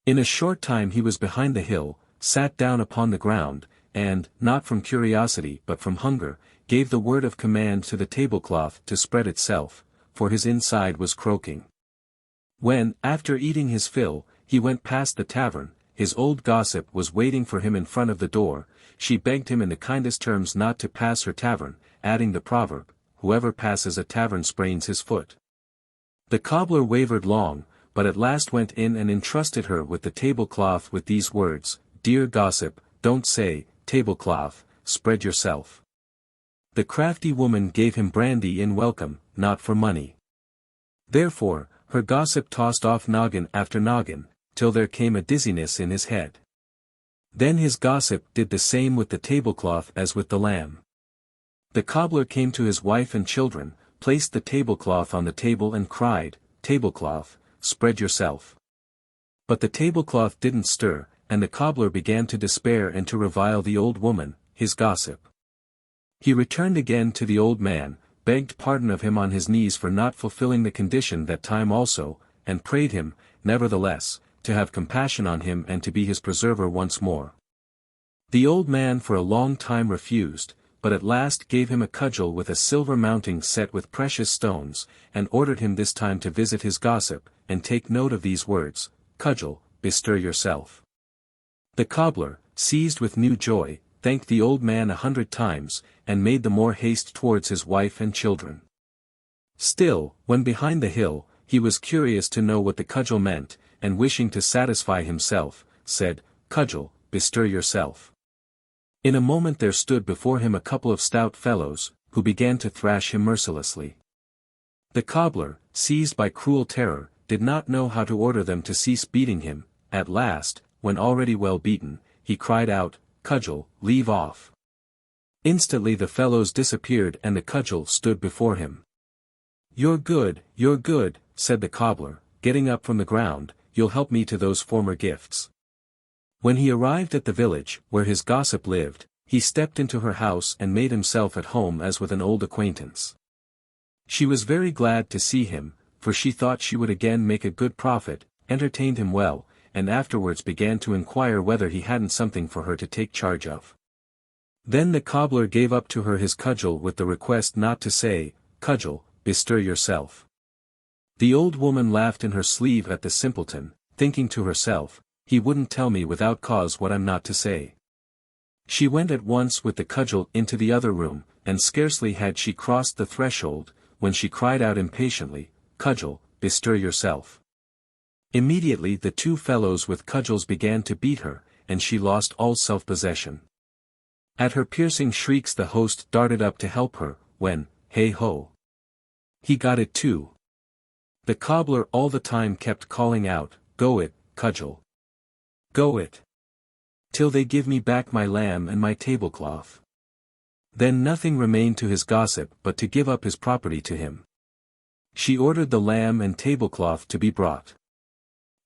In a short time he was behind the hill, sat down upon the ground, and, not from curiosity but from hunger, gave the word of command to the tablecloth to spread itself, for his inside was croaking. When, after eating his fill, he went past the tavern, his old gossip was waiting for him in front of the door. She begged him in the kindest terms not to pass her tavern, adding the proverb, "Whoever passes a tavern sprains his foot." The cobbler wavered long, but at last went in and entrusted her with the tablecloth with these words, "Dear gossip, don't say, tablecloth, spread yourself." The crafty woman gave him brandy in welcome, not for money. Therefore, her gossip tossed off noggin after noggin, till there came a dizziness in his head. Then his gossip did the same with the tablecloth as with the lamb. The cobbler came to his wife and children, placed the tablecloth on the table and cried, "Tablecloth, spread yourself." But the tablecloth didn't stir, and the cobbler began to despair and to revile the old woman, his gossip. He returned again to the old man, begged pardon of him on his knees for not fulfilling the condition that time also, and prayed him, nevertheless, to have compassion on him and to be his preserver once more. The old man for a long time refused, but at last gave him a cudgel with a silver mounting set with precious stones, and ordered him this time to visit his gossip, and take note of these words, "Cudgel, bestir yourself." The cobbler, seized with new joy, thanked the old man 100 times, and made the more haste towards his wife and children. Still, when behind the hill, he was curious to know what the cudgel meant, and wishing to satisfy himself, said, "Cudgel, bestir yourself." In a moment there stood before him a couple of stout fellows, who began to thrash him mercilessly. The cobbler, seized by cruel terror, did not know how to order them to cease beating him. At last, when already well beaten, he cried out, "Cudgel, leave off." Instantly the fellows disappeared and the cudgel stood before him. You're good," said the cobbler, getting up from the ground, "you'll help me to those former gifts." When he arrived at the village, where his gossip lived, he stepped into her house and made himself at home as with an old acquaintance. She was very glad to see him, for she thought she would again make a good profit, entertained him well, and afterwards began to inquire whether he hadn't something for her to take charge of. Then the cobbler gave up to her his cudgel with the request not to say, "Cudgel, bestir yourself." The old woman laughed in her sleeve at the simpleton, thinking to herself, "He wouldn't tell me without cause what I'm not to say." She went at once with the cudgel into the other room, and scarcely had she crossed the threshold, when she cried out impatiently, "Cudgel, bestir yourself." Immediately the two fellows with cudgels began to beat her, and she lost all self-possession. At her piercing shrieks the host darted up to help her, when, hey-ho! He got it too. The cobbler all the time kept calling out, "Go it, cudgel! Go it! Till they give me back my lamb and my tablecloth." Then nothing remained to his gossip but to give up his property to him. She ordered the lamb and tablecloth to be brought.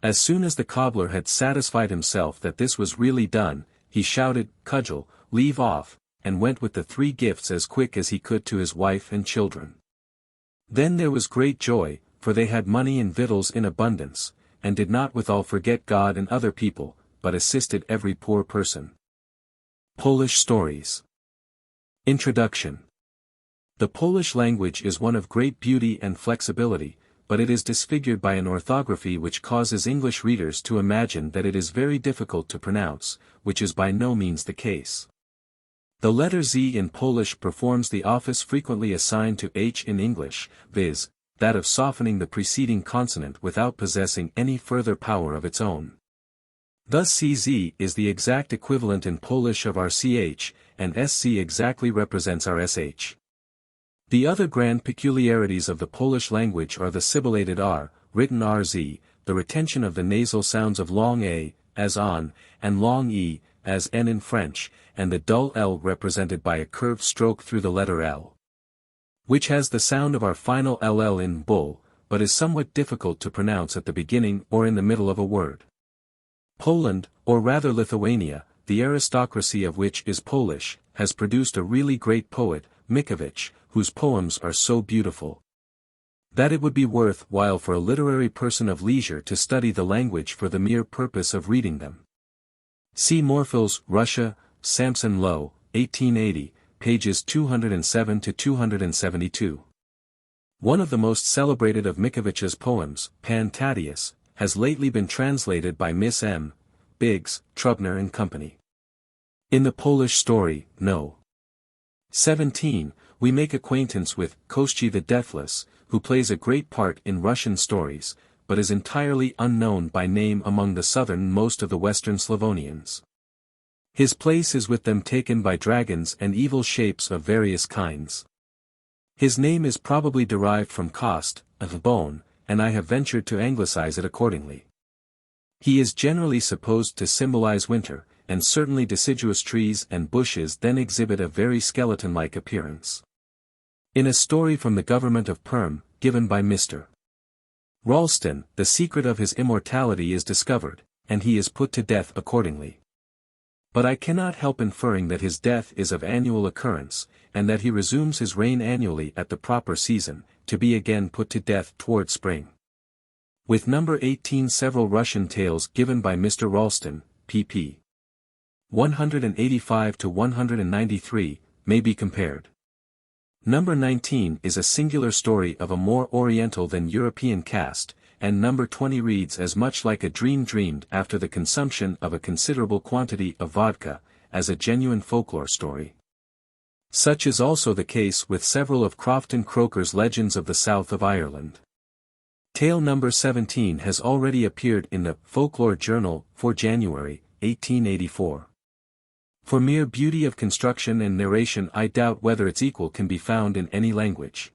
As soon as the cobbler had satisfied himself that this was really done, he shouted, "Cudgel, leave off," and went with the 3 gifts as quick as he could to his wife and children. Then there was great joy, for they had money and victuals in abundance, and did not withal forget God and other people, but assisted every poor person. Polish Stories. Introduction. The Polish language is one of great beauty and flexibility, but it is disfigured by an orthography which causes English readers to imagine that it is very difficult to pronounce, which is by no means the case. The letter Z in Polish performs the office frequently assigned to H in English, viz., that of softening the preceding consonant without possessing any further power of its own. Thus CZ is the exact equivalent in Polish of our CH, and SC exactly represents our SH. The other grand peculiarities of the Polish language are the sibilated R, written RZ, the retention of the nasal sounds of long A, as on, and long E, as N in French, and the dull L represented by a curved stroke through the letter L, which has the sound of our final LL in bull, but is somewhat difficult to pronounce at the beginning or in the middle of a word. Poland, or rather Lithuania, the aristocracy of which is Polish, has produced a really great poet, Mickiewicz, whose poems are so beautiful that it would be worth while for a literary person of leisure to study the language for the mere purpose of reading them. See Morphill's Russia, Samson Low, 1880, pages 207 to 272. One of the most celebrated of Mickiewicz's poems, Pan Tadeusz, has lately been translated by Miss M. Biggs, Trubner and Company. In the Polish story, No. 17, we make acquaintance with Kości the Deathless, who plays a great part in Russian stories, but is entirely unknown by name among the southern-most of the Western Slavonians. His place is with them taken by dragons and evil shapes of various kinds. His name is probably derived from kost, of bone, and I have ventured to anglicize it accordingly. He is generally supposed to symbolize winter, and certainly deciduous trees and bushes then exhibit a very skeleton-like appearance. In a story from the government of Perm, given by Mr. Ralston, the secret of his immortality is discovered, and he is put to death accordingly. But I cannot help inferring that his death is of annual occurrence, and that he resumes his reign annually at the proper season, to be again put to death toward spring. With number 18 several Russian tales given by Mr. Ralston, pp. 185 to 193, may be compared. Number 19 is a singular story of a more Oriental than European cast, and number 20 reads as much like a dream dreamed after the consumption of a considerable quantity of vodka, as a genuine folklore story. Such is also the case with several of Crofton Croker's Legends of the South of Ireland. Tale number 17 has already appeared in the Folklore Journal for January, 1884. For mere beauty of construction and narration I doubt whether its equal can be found in any language.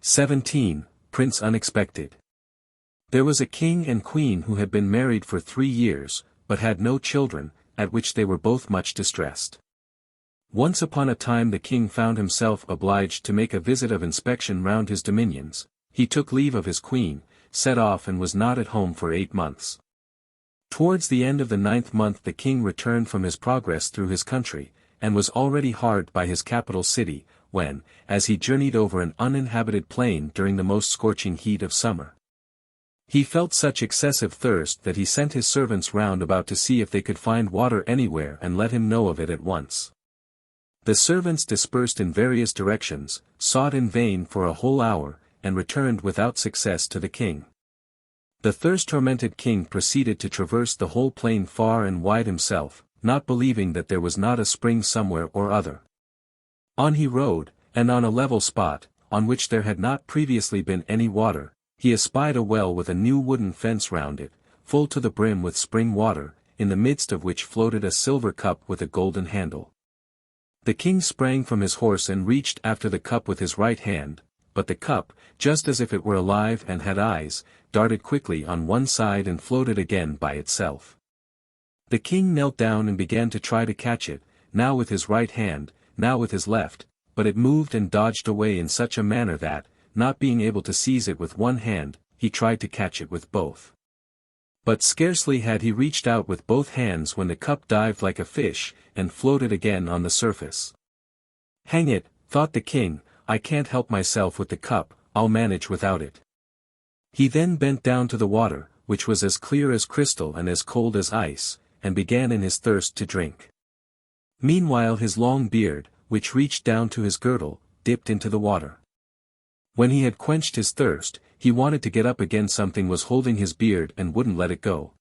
17. Prince Unexpected. There was a king and queen who had been married for 3 years, but had no children, at which they were both much distressed. Once upon a time the king found himself obliged to make a visit of inspection round his dominions. He took leave of his queen, set off and was not at home for 8 months. Towards the end of the 9th month the king returned from his progress through his country, and was already hard by his capital city, when, as he journeyed over an uninhabited plain during the most scorching heat of summer, he felt such excessive thirst that he sent his servants round about to see if they could find water anywhere and let him know of it at once. The servants dispersed in various directions, sought in vain for a whole hour, and returned without success to the king. The thirst-tormented king proceeded to traverse the whole plain far and wide himself, not believing that there was not a spring somewhere or other. On he rode, and on a level spot, on which there had not previously been any water, he espied a well with a new wooden fence round it, full to the brim with spring water, in the midst of which floated a silver cup with a golden handle. The king sprang from his horse and reached after the cup with his right hand, but the cup, just as if it were alive and had eyes, darted quickly on one side and floated again by itself. The king knelt down and began to try to catch it, now with his right hand, now with his left, but it moved and dodged away in such a manner that, not being able to seize it with one hand, he tried to catch it with both. But scarcely had he reached out with both hands when the cup dived like a fish, and floated again on the surface. "Hang it," thought the king, "I can't help myself with the cup, I'll manage without it." He then bent down to the water, which was as clear as crystal and as cold as ice, and began in his thirst to drink. Meanwhile his long beard, which reached down to his girdle, dipped into the water. When he had quenched his thirst, he wanted to get up again. Something was holding his beard and wouldn't let it go.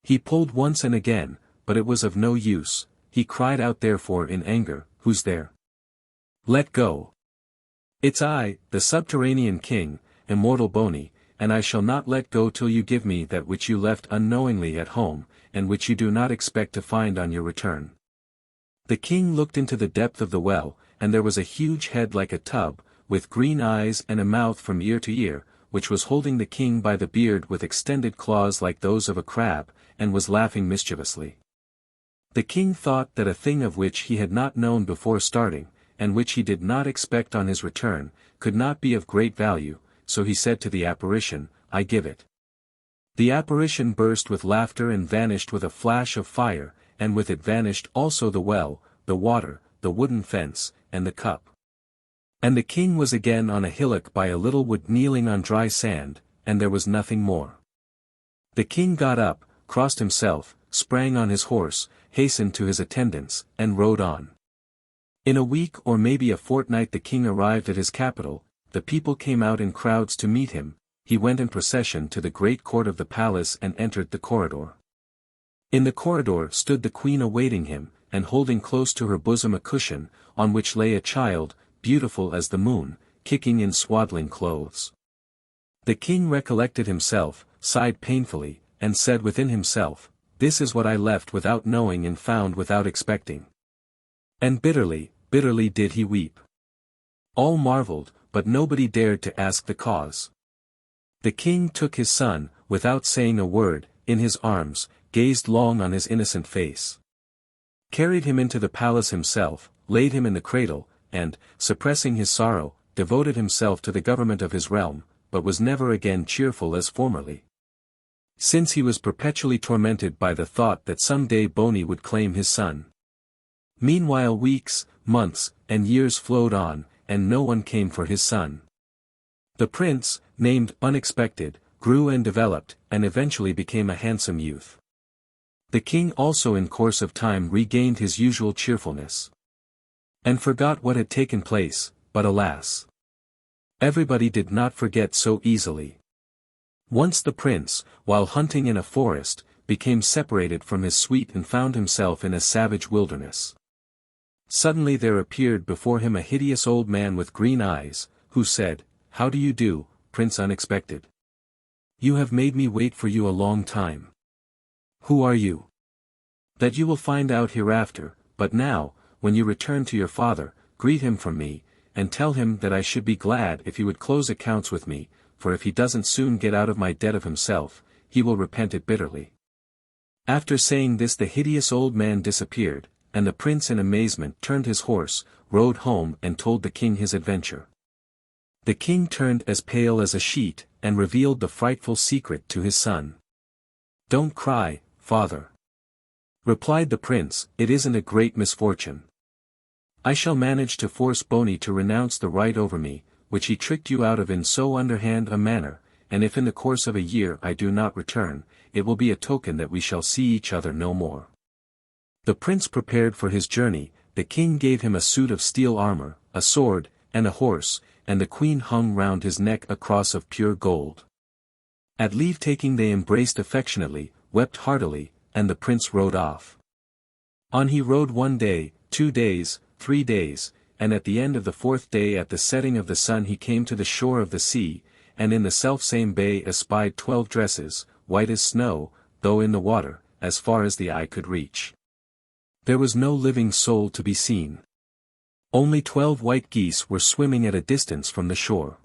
He pulled once and again, but it was of no use. He cried out therefore in anger, "Who's there? Let go! It's I, the subterranean king, immortal Bony, and I shall not let go till you give me that which you left unknowingly at home, and which you do not expect to find on your return." The king looked into the depth of the well, and there was a huge head like a tub, with green eyes and a mouth from ear to ear, which was holding the king by the beard with extended claws like those of a crab, and was laughing mischievously. The king thought that a thing of which he had not known before starting, and which he did not expect on his return, could not be of great value, so he said to the apparition, "I give it." The apparition burst with laughter and vanished with a flash of fire, and with it vanished also the well, the water, the wooden fence, and the cup. And the king was again on a hillock by a little wood kneeling on dry sand, and there was nothing more. The king got up, crossed himself, sprang on his horse, hastened to his attendants, and rode on. In a week or maybe a fortnight the king arrived at his capital. The people came out in crowds to meet him. He went in procession to the great court of the palace and entered the corridor. In the corridor stood the queen awaiting him, and holding close to her bosom a cushion, on which lay a child, beautiful as the moon, kicking in swaddling clothes. The king recollected himself, sighed painfully, and said within himself, "This is what I left without knowing and found without expecting." And bitterly, bitterly did he weep. All marveled, but nobody dared to ask the cause. The king took his son, without saying a word, in his arms, gazed long on his innocent face, carried him into the palace himself, laid him in the cradle, and, suppressing his sorrow, devoted himself to the government of his realm, but was never again cheerful as formerly. since he was perpetually tormented by the thought that some day Bony would claim his son. Meanwhile weeks, months, and years flowed on, and no one came for his son. The prince, named Unexpected, grew and developed, and eventually became a handsome youth. The king also in course of time regained his usual cheerfulness, and forgot what had taken place, but alas, everybody did not forget so easily. Once the prince, while hunting in a forest, became separated from his suite and found himself in a savage wilderness. Suddenly there appeared before him a hideous old man with green eyes, who said, "How do you do, Prince Unexpected? You have made me wait for you a long time. Who are you?" "That you will find out hereafter, but now, when you return to your father, greet him from me, and tell him that I should be glad if he would close accounts with me, for if he doesn't soon get out of my debt of himself, he will repent it bitterly." After saying this the hideous old man disappeared, and the prince in amazement turned his horse, rode home and told the king his adventure. The king turned as pale as a sheet, and revealed the frightful secret to his son. "Don't cry, father," replied the prince, "it isn't a great misfortune. I shall manage to force Bony to renounce the right over me, which he tricked you out of in so underhand a manner, and if in the course of a year I do not return, it will be a token that we shall see each other no more." The prince prepared for his journey, the king gave him a suit of steel armor, a sword, and a horse, and the queen hung round his neck a cross of pure gold. At leave-taking they embraced affectionately, wept heartily, and the prince rode off. On he rode 1 day, 2 days, 3 days, and at the end of the 4th day at the setting of the sun he came to the shore of the sea, and in the selfsame bay espied 12 dresses, white as snow, though in the water, as far as the eye could reach. There was no living soul to be seen. Only 12 white geese were swimming at a distance from the shore.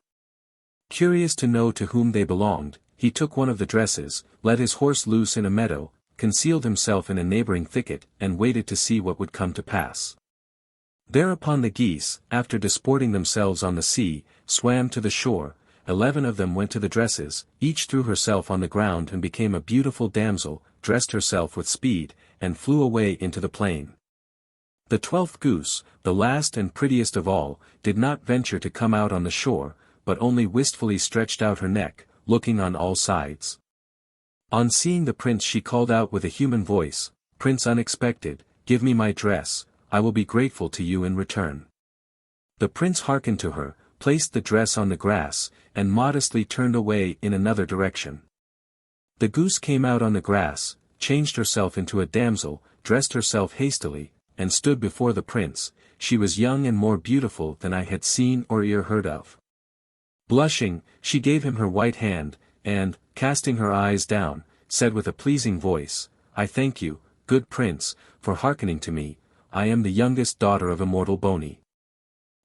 Curious to know to whom they belonged, he took one of the dresses, let his horse loose in a meadow, concealed himself in a neighboring thicket, and waited to see what would come to pass. Thereupon the geese, after disporting themselves on the sea, swam to the shore. 11 of them went to the dresses, each threw herself on the ground and became a beautiful damsel, dressed herself with speed, and flew away into the plain. The 12th goose, the last and prettiest of all, did not venture to come out on the shore, but only wistfully stretched out her neck, looking on all sides. On seeing the prince she called out with a human voice, "Prince Unexpected, give me my dress, I will be grateful to you in return." The prince hearkened to her, placed the dress on the grass, and modestly turned away in another direction. The goose came out on the grass, changed herself into a damsel, dressed herself hastily, and stood before the prince. She was young and more beautiful than I had seen or e'er heard of. Blushing, she gave him her white hand, and, casting her eyes down, said with a pleasing voice, "I thank you, good prince, for hearkening to me. I am the youngest daughter of immortal Bony.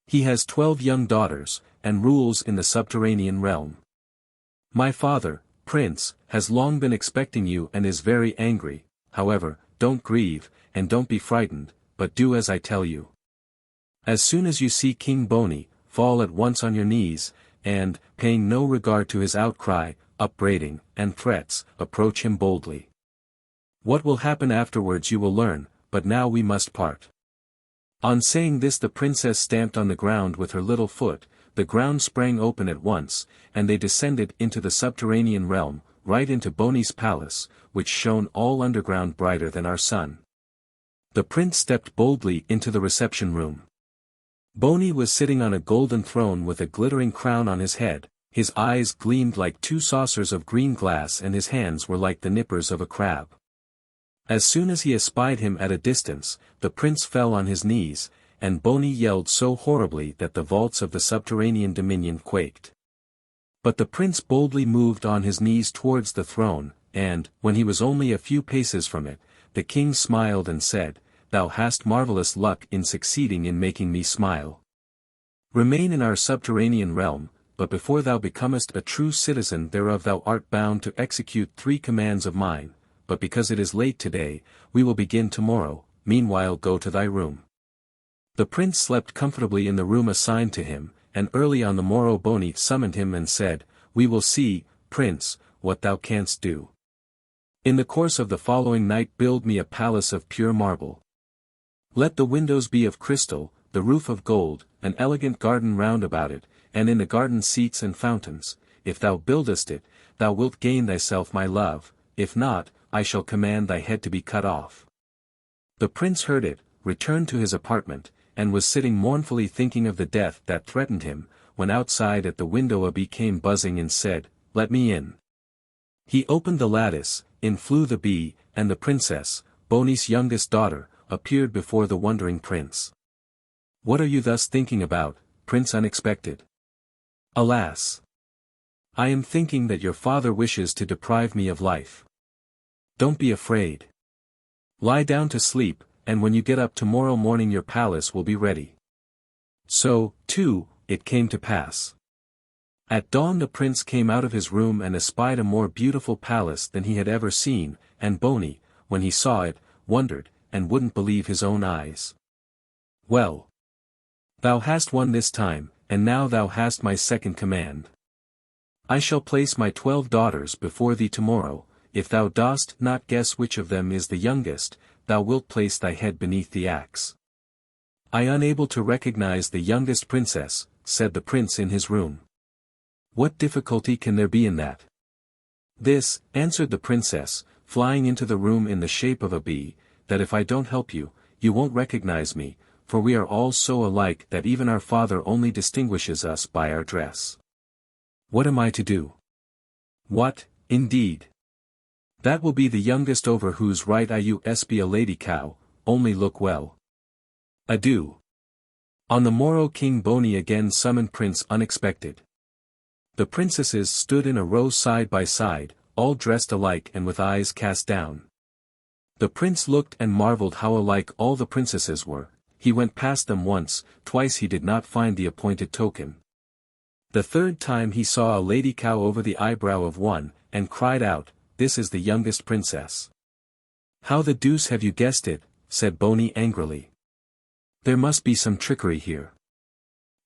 He has 12 young daughters, and rules in the subterranean realm. My father, prince, has long been expecting you and is very angry. However, don't grieve, and don't be frightened, but do as I tell you. As soon as you see King Bony, fall at once on your knees, and, paying no regard to his outcry, upbraiding, and threats, approach him boldly. What will happen afterwards you will learn, but now we must part." On saying this the princess stamped on the ground with her little foot, the ground sprang open at once, and they descended into the subterranean realm, right into Bony's palace, which shone all underground brighter than our sun. The prince stepped boldly into the reception room. Bony was sitting on a golden throne with a glittering crown on his head, his eyes gleamed like 2 saucers of green glass and his hands were like the nippers of a crab. As soon as he espied him at a distance, the prince fell on his knees, and Bony yelled so horribly that the vaults of the subterranean dominion quaked. But the prince boldly moved on his knees towards the throne, and, when he was only a few paces from it, the king smiled and said, "Thou hast marvelous luck in succeeding in making me smile. Remain in our subterranean realm, but before thou becomest a true citizen thereof thou art bound to execute 3 commands of mine, but because it is late today, we will begin tomorrow, meanwhile go to thy room." The prince slept comfortably in the room assigned to him, and early on the morrow Bony summoned him and said, "We will see, prince, what thou canst do. In the course of the following night build me a palace of pure marble. Let the windows be of crystal, the roof of gold, an elegant garden round about it, and in the garden seats and fountains. If thou buildest it, thou wilt gain thyself my love, if not, I shall command thy head to be cut off. The prince heard it, returned to his apartment, and was sitting mournfully thinking of the death that threatened him, when outside at the window a bee came buzzing and said, "Let me in." He opened the lattice, in flew the bee, and the princess, Boni's youngest daughter, appeared before the wondering prince. "What are you thus thinking about, Prince Unexpected?" "Alas! I am thinking that your father wishes to deprive me of life." "Don't be afraid. Lie down to sleep, and when you get up tomorrow morning your palace will be ready." So, too, it came to pass. At dawn the prince came out of his room and espied a more beautiful palace than he had ever seen, and Boni, when he saw it, wondered, and wouldn't believe his own eyes. "Well, thou hast won this time, and now thou hast my second command. I shall place my 12 daughters before thee tomorrow. If thou dost not guess which of them is the youngest, thou wilt place thy head beneath the axe." "I unable to recognize the youngest princess," said the prince in his room. "What difficulty can there be in that?" "This," answered the princess, flying into the room in the shape of a bee, "that if I don't help you, you won't recognize me, for we are all so alike that even our father only distinguishes us by our dress." "What am I to do?" "What, indeed? That will be the youngest over whose right ius be a lady cow, only look well. Adieu." On the morrow King Boni again summoned Prince Unexpected. The princesses stood in a row side by side, all dressed alike and with eyes cast down. The prince looked and marveled how alike all the princesses were. He went past them once, twice he did not find the appointed token. The third time he saw a lady cow over the eyebrow of one, and cried out, "This is the youngest princess." "How the deuce have you guessed it?" said Boni angrily. "There must be some trickery here.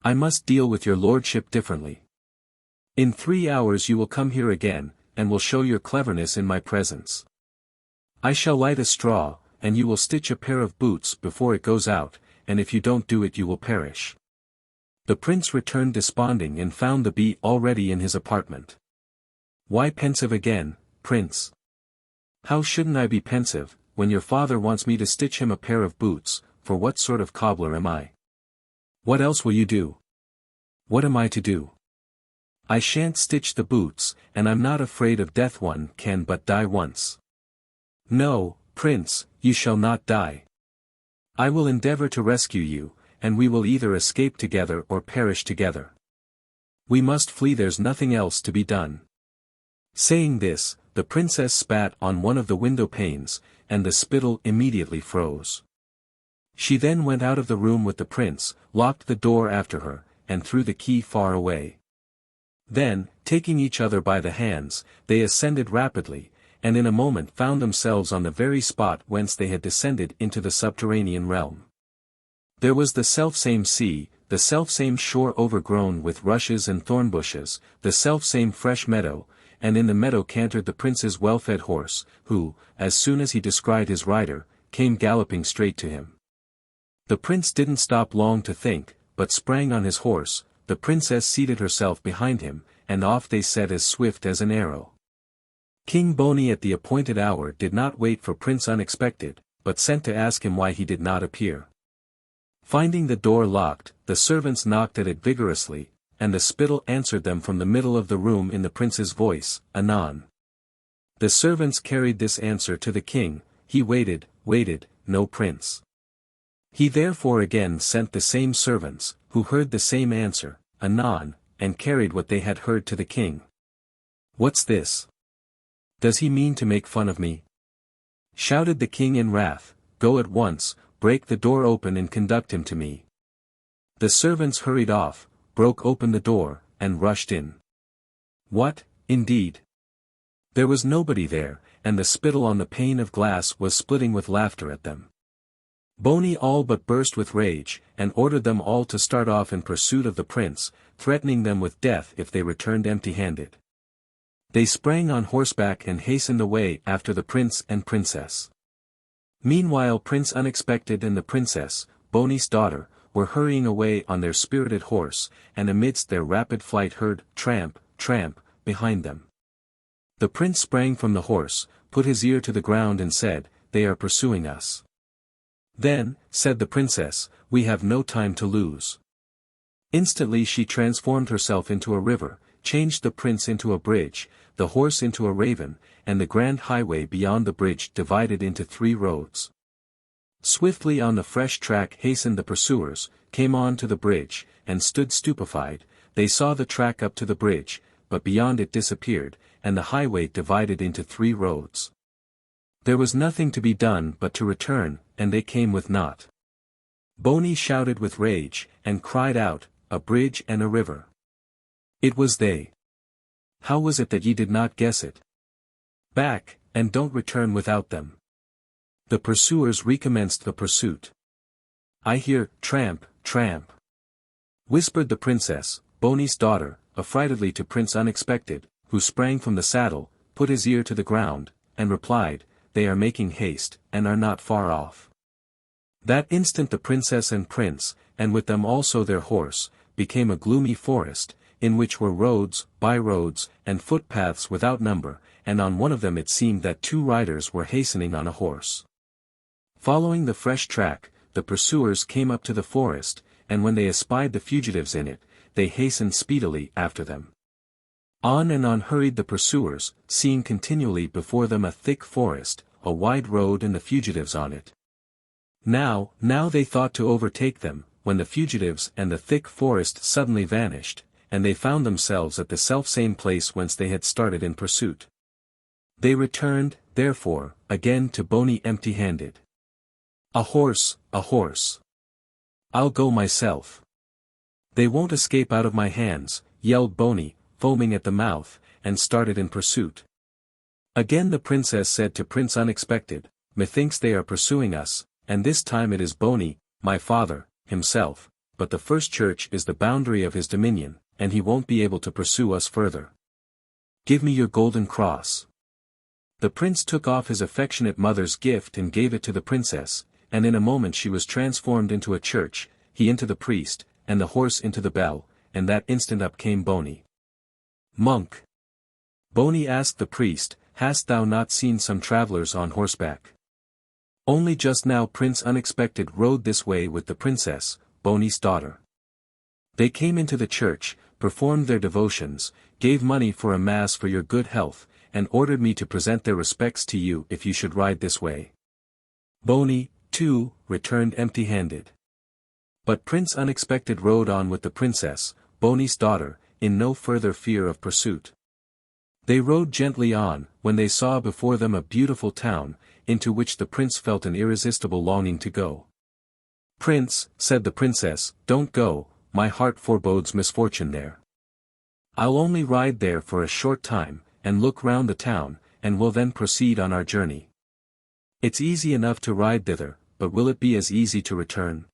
I must deal with your lordship differently. In 3 hours you will come here again, and will show your cleverness in my presence. I shall light a straw, and you will stitch a pair of boots before it goes out, and if you don't do it you will perish." The prince returned desponding and found the bee already in his apartment. "Why pensive again, prince?" "How shouldn't I be pensive, when your father wants me to stitch him a pair of boots, for what sort of cobbler am I?" "What else will you do?" "What am I to do? I shan't stitch the boots, and I'm not afraid of death. One can but die once." "No, prince, you shall not die. I will endeavor to rescue you, and we will either escape together or perish together. We must flee, there's nothing else to be done." Saying this, the princess spat on one of the window panes, and the spittle immediately froze. She then went out of the room with the prince, locked the door after her, and threw the key far away. Then, taking each other by the hands, they ascended rapidly, and in a moment found themselves on the very spot whence they had descended into the subterranean realm. There was the selfsame sea, the selfsame shore overgrown with rushes and thorn bushes, the selfsame fresh meadow, and in the meadow cantered the prince's well-fed horse, who, as soon as he descried his rider, came galloping straight to him. The prince didn't stop long to think, but sprang on his horse. The princess seated herself behind him, and off they set as swift as an arrow. King Boni at the appointed hour did not wait for Prince Unexpected, but sent to ask him why he did not appear. Finding the door locked, the servants knocked at it vigorously, and the spittle answered them from the middle of the room in the prince's voice, "Anon." The servants carried this answer to the king. He waited, no prince. He therefore again sent the same servants, who heard the same answer, "Anon," and carried what they had heard to the king. "What's this? Does he mean to make fun of me?" shouted the king in wrath. "Go at once, break the door open and conduct him to me." The servants hurried off, broke open the door, and rushed in. What, indeed? There was nobody there, and the spittle on the pane of glass was splitting with laughter at them. Boni all but burst with rage, and ordered them all to start off in pursuit of the prince, threatening them with death if they returned empty-handed. They sprang on horseback and hastened away after the prince and princess. Meanwhile Prince Unexpected and the princess, Boni's daughter, were hurrying away on their spirited horse, and amidst their rapid flight heard, tramp, tramp, behind them. The prince sprang from the horse, put his ear to the ground and said, "They are pursuing us." "Then," said the princess, "we have no time to lose." Instantly she transformed herself into a river, changed the prince into a bridge, the horse into a raven, and the grand highway beyond the bridge divided into 3 roads. Swiftly on the fresh track hastened the pursuers, came on to the bridge, and stood stupefied. They saw the track up to the bridge, but beyond it disappeared, and the highway divided into 3 roads. There was nothing to be done but to return, and they came with naught. Boni shouted with rage, and cried out, "A bridge and a river! It was they! How was it that ye did not guess it? Back, and don't return without them." The pursuers recommenced the pursuit. "I hear, tramp, tramp," whispered the princess, Boni's daughter, affrightedly to Prince Unexpected, who sprang from the saddle, put his ear to the ground, and replied, "They are making haste, and are not far off." That instant the princess and prince, and with them also their horse, became a gloomy forest, in which were roads, by-roads, and footpaths without number, and on one of them it seemed that 2 riders were hastening on a horse. Following the fresh track, the pursuers came up to the forest, and when they espied the fugitives in it, they hastened speedily after them. On and on hurried the pursuers, seeing continually before them a thick forest, a wide road and the fugitives on it. Now they thought to overtake them, when the fugitives and the thick forest suddenly vanished, and they found themselves at the selfsame place whence they had started in pursuit. They returned, therefore, again to Boni empty-handed. "A horse, a horse! I'll go myself. They won't escape out of my hands," yelled Boni, foaming at the mouth, and started in pursuit. Again the princess said to Prince Unexpected, "Methinks they are pursuing us, and this time it is Boni, my father, himself, but the first church is the boundary of his dominion, and he won't be able to pursue us further. Give me your golden cross." The prince took off his affectionate mother's gift and gave it to the princess, and in a moment she was transformed into a church, he into the priest, and the horse into the bell, and that instant up came Boni. "Monk!" Boni asked the priest, "Hast thou not seen some travelers on horseback?" "Only just now Prince Unexpected rode this way with the princess, Boni's daughter. They came into the church, performed their devotions, gave money for a mass for your good health, and ordered me to present their respects to you if you should ride this way." Boni, too, returned empty-handed. But Prince Unexpected rode on with the princess, Boni's daughter, in no further fear of pursuit. They rode gently on, when they saw before them a beautiful town, into which the prince felt an irresistible longing to go. "Prince," said the princess, "don't go, my heart forebodes misfortune there. I'll only ride there for a short time, and look round the town, and will then proceed on our journey. It's easy enough to ride thither, but will it be as easy to return?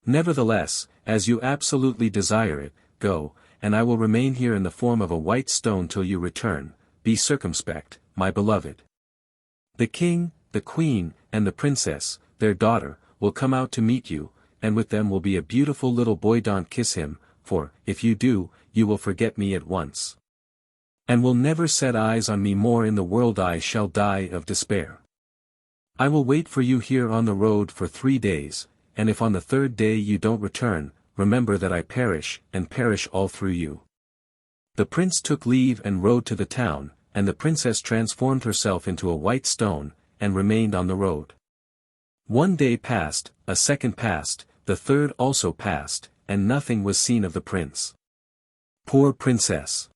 Nevertheless, as you absolutely desire it, go, and I will remain here in the form of a white stone till you return. Be circumspect, my beloved. The king, the queen, and the princess, their daughter, will come out to meet you, and with them will be a beautiful little boy. Don't kiss him, for, if you do, you will forget me at once. And will never set eyes on me more in the world. I shall die of despair. I will wait for you here on the road for 3 days, and if on the 3rd day you don't return, remember that I perish, and perish all through you." The prince took leave and rode to the town, and the princess transformed herself into a white stone, and remained on the road. 1 day passed, a second passed, the 3rd also passed, and nothing was seen of the prince. Poor princess!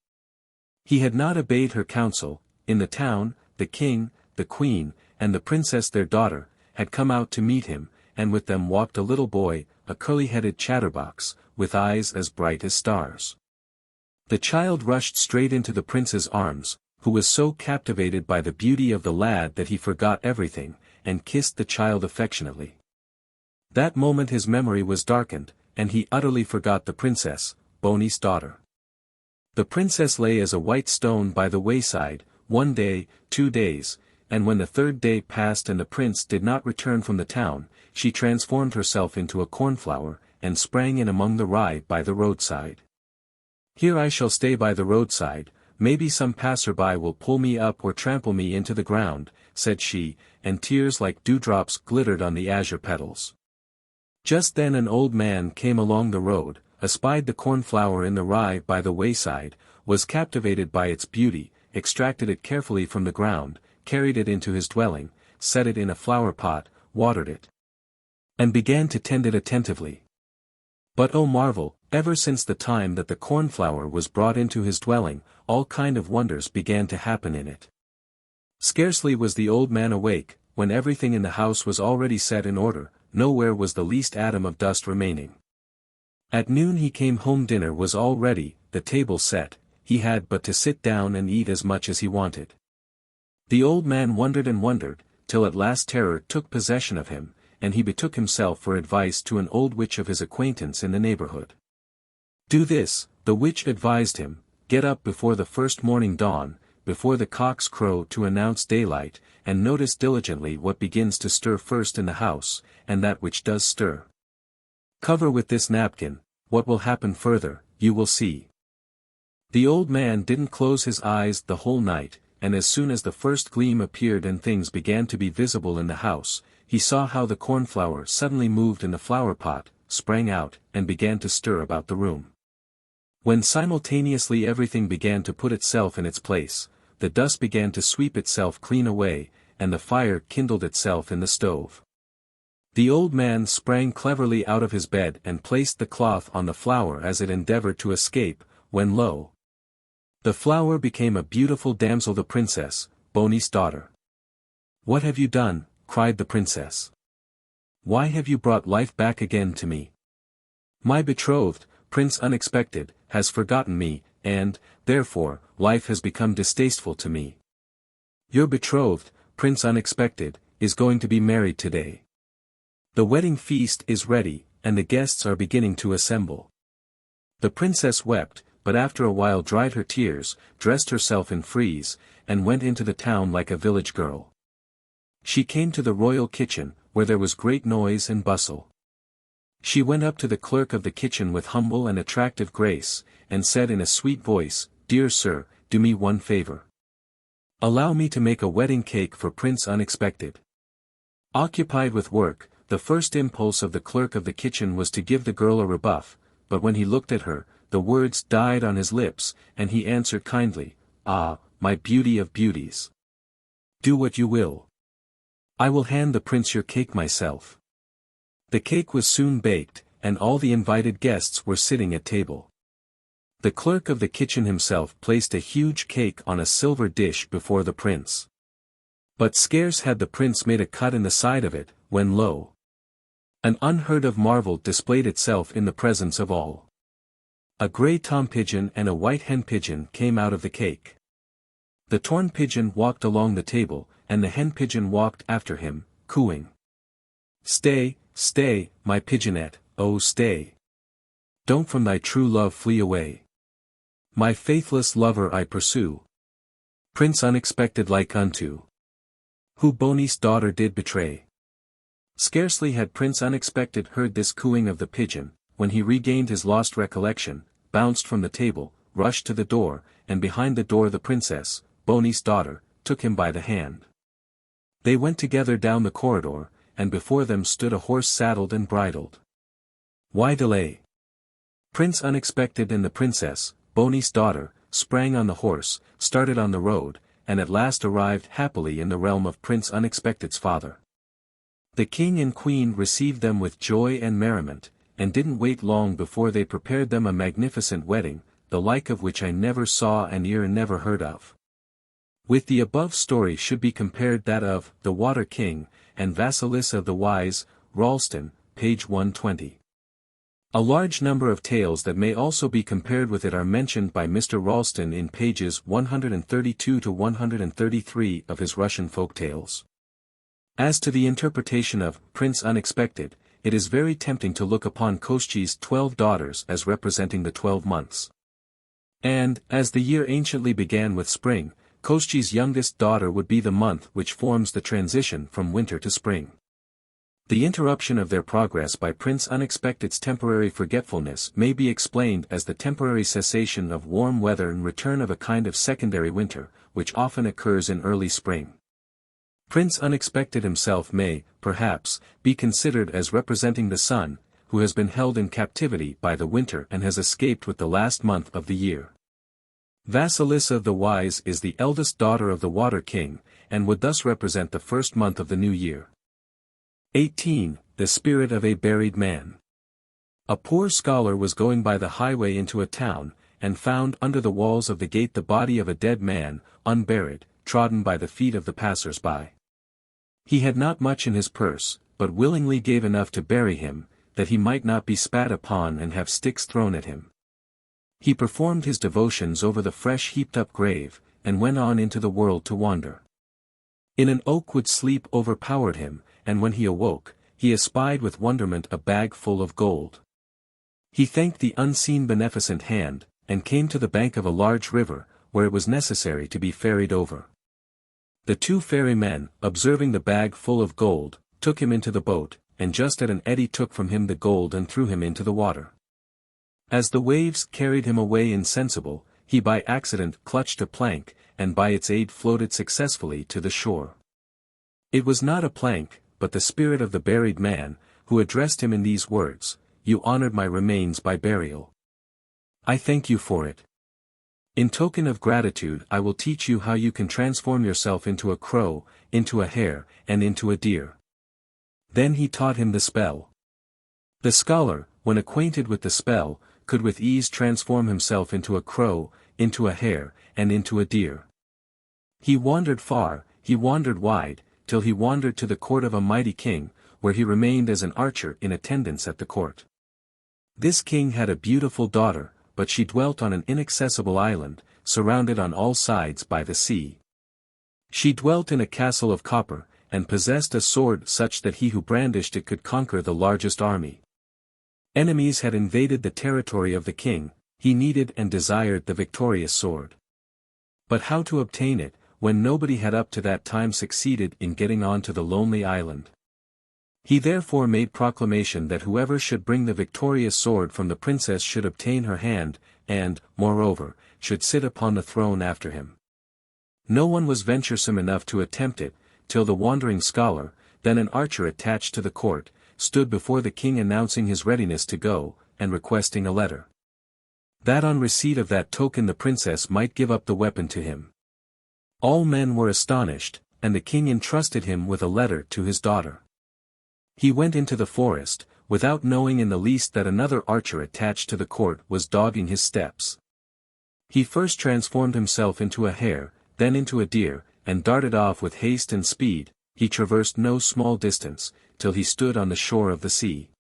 He had not obeyed her counsel. In the town, the king, the queen, and the princess their daughter, had come out to meet him, and with them walked a little boy, a curly-headed chatterbox, with eyes as bright as stars. The child rushed straight into the prince's arms, who was so captivated by the beauty of the lad that he forgot everything, and kissed the child affectionately. That moment his memory was darkened, and he utterly forgot the princess, Boni's daughter. The princess lay as a white stone by the wayside, 1 day, 2 days, and when the 3rd day passed and the prince did not return from the town, she transformed herself into a cornflower, and sprang in among the rye by the roadside. Here I shall stay by the roadside, maybe some passer-by will pull me up or trample me into the ground, said she, and tears like dewdrops glittered on the azure petals. Just then an old man came along the road, espied the cornflower in the rye by the wayside, was captivated by its beauty, extracted it carefully from the ground, carried it into his dwelling, set it in a flower pot, watered it, and began to tend it attentively. But oh marvel, ever since the time that the cornflower was brought into his dwelling, all kind of wonders began to happen in it. Scarcely was the old man awake, when everything in the house was already set in order, nowhere was the least atom of dust remaining. At noon he came home, dinner was all ready, the table set, he had but to sit down and eat as much as he wanted. The old man wondered and wondered, till at last terror took possession of him, and he betook himself for advice to an old witch of his acquaintance in the neighborhood. Do this, the witch advised him, get up before the first morning dawn, before the cocks crow to announce daylight, and notice diligently what begins to stir first in the house, and that which does stir. Cover with this napkin, what will happen further, you will see. The old man didn't close his eyes the whole night, and as soon as the first gleam appeared and things began to be visible in the house, he saw how the cornflower suddenly moved in the flower pot, sprang out, and began to stir about the room. When simultaneously everything began to put itself in its place, the dust began to sweep itself clean away, and the fire kindled itself in the stove. The old man sprang cleverly out of his bed and placed the cloth on the flower as it endeavored to escape, when lo! The flower became a beautiful damsel, the princess, Boni's daughter. What have you done? Cried the princess. Why have you brought life back again to me? My betrothed, Prince Unexpected, has forgotten me, and, therefore, life has become distasteful to me. Your betrothed, Prince Unexpected, is going to be married today. The wedding feast is ready, and the guests are beginning to assemble. The princess wept, but after a while dried her tears, dressed herself in frieze, and went into the town like a village girl. She came to the royal kitchen, where there was great noise and bustle. She went up to the clerk of the kitchen with humble and attractive grace, and said in a sweet voice, Dear sir, do me one favor. Allow me to make a wedding cake for Prince Unexpected. Occupied with work, the first impulse of the clerk of the kitchen was to give the girl a rebuff, but when he looked at her, the words died on his lips, and he answered kindly, Ah, my beauty of beauties. Do what you will. I will hand the prince your cake myself. The cake was soon baked, and all the invited guests were sitting at table. The clerk of the kitchen himself placed a huge cake on a silver dish before the prince. But scarce had the prince made a cut in the side of it, when lo! An unheard-of marvel displayed itself in the presence of all. A grey tom pigeon and a white hen pigeon came out of the cake. The torn pigeon walked along the table, and the hen pigeon walked after him, cooing. Stay, stay, my pigeonette, oh stay. Don't from thy true love flee away. My faithless lover I pursue. Prince Unexpected like unto. Who Boni's daughter did betray. Scarcely had Prince Unexpected heard this cooing of the pigeon, when he regained his lost recollection, bounced from the table, rushed to the door, and behind the door the princess, Boni's daughter, took him by the hand. They went together down the corridor, and before them stood a horse saddled and bridled. Why delay? Prince Unexpected and the princess, Boni's daughter, sprang on the horse, started on the road, and at last arrived happily in the realm of Prince Unexpected's father. The king and queen received them with joy and merriment, and didn't wait long before they prepared them a magnificent wedding, the like of which I never saw and ear never heard of. With the above story should be compared that of The Water King, and Vasilis of the Wise, Ralston, page 120. A large number of tales that may also be compared with it are mentioned by Mr. Ralston in pages 132 to 133 of his Russian folk tales. As to the interpretation of Prince Unexpected, it is very tempting to look upon Koschy's 12 daughters as representing the 12 months. And, as the year anciently began with spring, Koschy's youngest daughter would be the month which forms the transition from winter to spring. The interruption of their progress by Prince Unexpected's temporary forgetfulness may be explained as the temporary cessation of warm weather and return of a kind of secondary winter, which often occurs in early spring. Prince Unexpected himself may, perhaps, be considered as representing the sun, who has been held in captivity by the winter and has escaped with the last month of the year. Vasilissa the Wise is the eldest daughter of the Water King, and would thus represent the first month of the new year. 18. The Spirit of a Buried Man. A poor scholar was going by the highway into a town, and found under the walls of the gate the body of a dead man, unburied, trodden by the feet of the passers-by. He had not much in his purse, but willingly gave enough to bury him, that he might not be spat upon and have sticks thrown at him. He performed his devotions over the fresh heaped-up grave, and went on into the world to wander. In an oak wood sleep overpowered him, and when he awoke, he espied with wonderment a bag full of gold. He thanked the unseen beneficent hand, and came to the bank of a large river, where it was necessary to be ferried over. The two ferrymen, observing the bag full of gold, took him into the boat, and just at an eddy took from him the gold and threw him into the water. As the waves carried him away insensible, he by accident clutched a plank, and by its aid floated successfully to the shore. It was not a plank, but the spirit of the buried man, who addressed him in these words, "You honored my remains by burial. I thank you for it. In token of gratitude I will teach you how you can transform yourself into a crow, into a hare, and into a deer." Then he taught him the spell. The scholar, when acquainted with the spell, could with ease transform himself into a crow, into a hare, and into a deer. He wandered far, he wandered wide, till he wandered to the court of a mighty king, where he remained as an archer in attendance at the court. This king had a beautiful daughter, but she dwelt on an inaccessible island, surrounded on all sides by the sea. She dwelt in a castle of copper, and possessed a sword such that he who brandished it could conquer the largest army. Enemies had invaded the territory of the king, he needed and desired the victorious sword. But how to obtain it, when nobody had up to that time succeeded in getting on to the lonely island? He therefore made proclamation that whoever should bring the victorious sword from the princess should obtain her hand, and, moreover, should sit upon the throne after him. No one was venturesome enough to attempt it, till the wandering scholar, then an archer attached to the court, stood before the king announcing his readiness to go, and requesting a letter. That on receipt of that token the princess might give up the weapon to him. All men were astonished, and the king entrusted him with a letter to his daughter. He went into the forest, without knowing in the least that another archer attached to the court was dogging his steps. He first transformed himself into a hare, then into a deer, and darted off with haste and speed. He traversed no small distance, till he stood on the shore of the sea.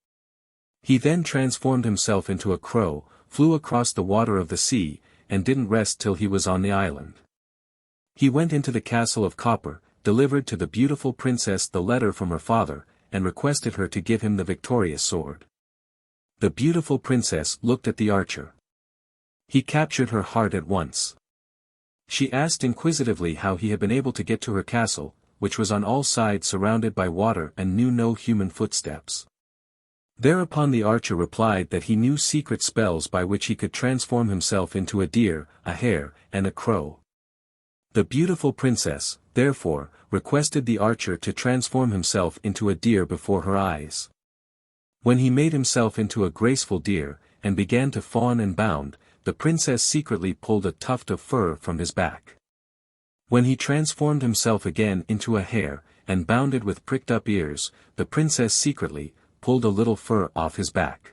He then transformed himself into a crow, flew across the water of the sea, and didn't rest till he was on the island. He went into the castle of copper, delivered to the beautiful princess the letter from her father, and requested her to give him the victorious sword. The beautiful princess looked at the archer. He captured her heart at once. She asked inquisitively how he had been able to get to her castle, which was on all sides surrounded by water and knew no human footsteps. Thereupon the archer replied that he knew secret spells by which he could transform himself into a deer, a hare, and a crow. The beautiful princess, therefore, requested the archer to transform himself into a deer before her eyes. When he made himself into a graceful deer, and began to fawn and bound, the princess secretly pulled a tuft of fur from his back. When he transformed himself again into a hare, and bounded with pricked-up ears, the princess secretly pulled a little fur off his back.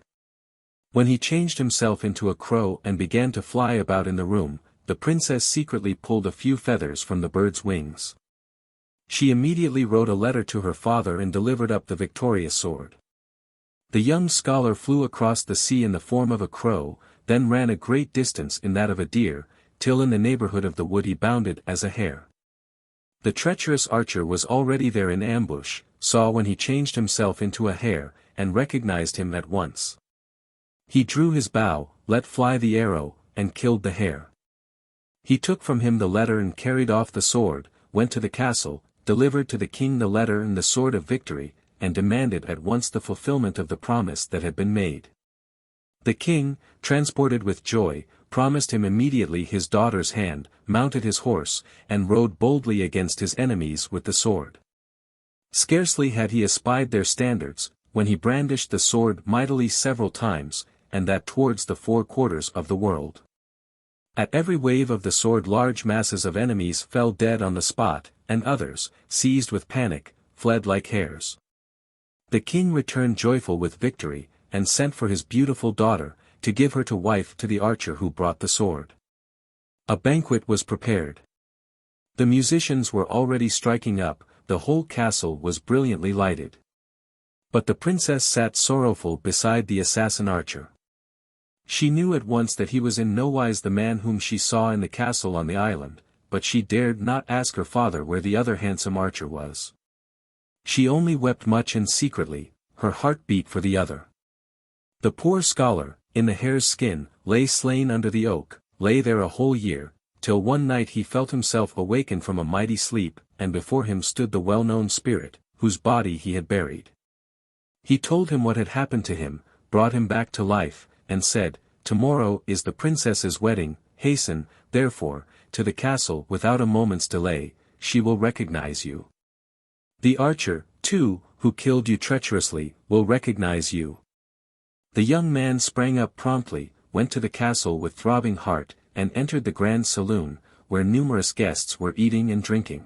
When he changed himself into a crow and began to fly about in the room, the princess secretly pulled a few feathers from the bird's wings. She immediately wrote a letter to her father and delivered up the victorious sword. The young scholar flew across the sea in the form of a crow, then ran a great distance in that of a deer, till in the neighborhood of the wood he bounded as a hare. The treacherous archer was already there in ambush, saw when he changed himself into a hare, and recognized him at once. He drew his bow, let fly the arrow, and killed the hare. He took from him the letter and carried off the sword, went to the castle, delivered to the king the letter and the sword of victory, and demanded at once the fulfillment of the promise that had been made. The king, transported with joy, promised him immediately his daughter's hand, mounted his horse, and rode boldly against his enemies with the sword. Scarcely had he espied their standards, when he brandished the sword mightily several times, and that towards the four quarters of the world. At every wave of the sword large masses of enemies fell dead on the spot, and others, seized with panic, fled like hares. The king returned joyful with victory, and sent for his beautiful daughter, to give her to wife to the archer who brought the sword. A banquet was prepared. The musicians were already striking up, the whole castle was brilliantly lighted. But the princess sat sorrowful beside the assassin archer. She knew at once that he was in no wise the man whom she saw in the castle on the island, but she dared not ask her father where the other handsome archer was. She only wept much and secretly, her heart beat for the other. The poor scholar, in the hare's skin, lay slain under the oak, lay there a whole year, till one night he felt himself awaken from a mighty sleep, and before him stood the well-known spirit, whose body he had buried. He told him what had happened to him, brought him back to life, and said, "Tomorrow is the princess's wedding, hasten, therefore, to the castle without a moment's delay, she will recognize you. The archer, too, who killed you treacherously, will recognize you." The young man sprang up promptly, went to the castle with throbbing heart, and entered the grand saloon, where numerous guests were eating and drinking.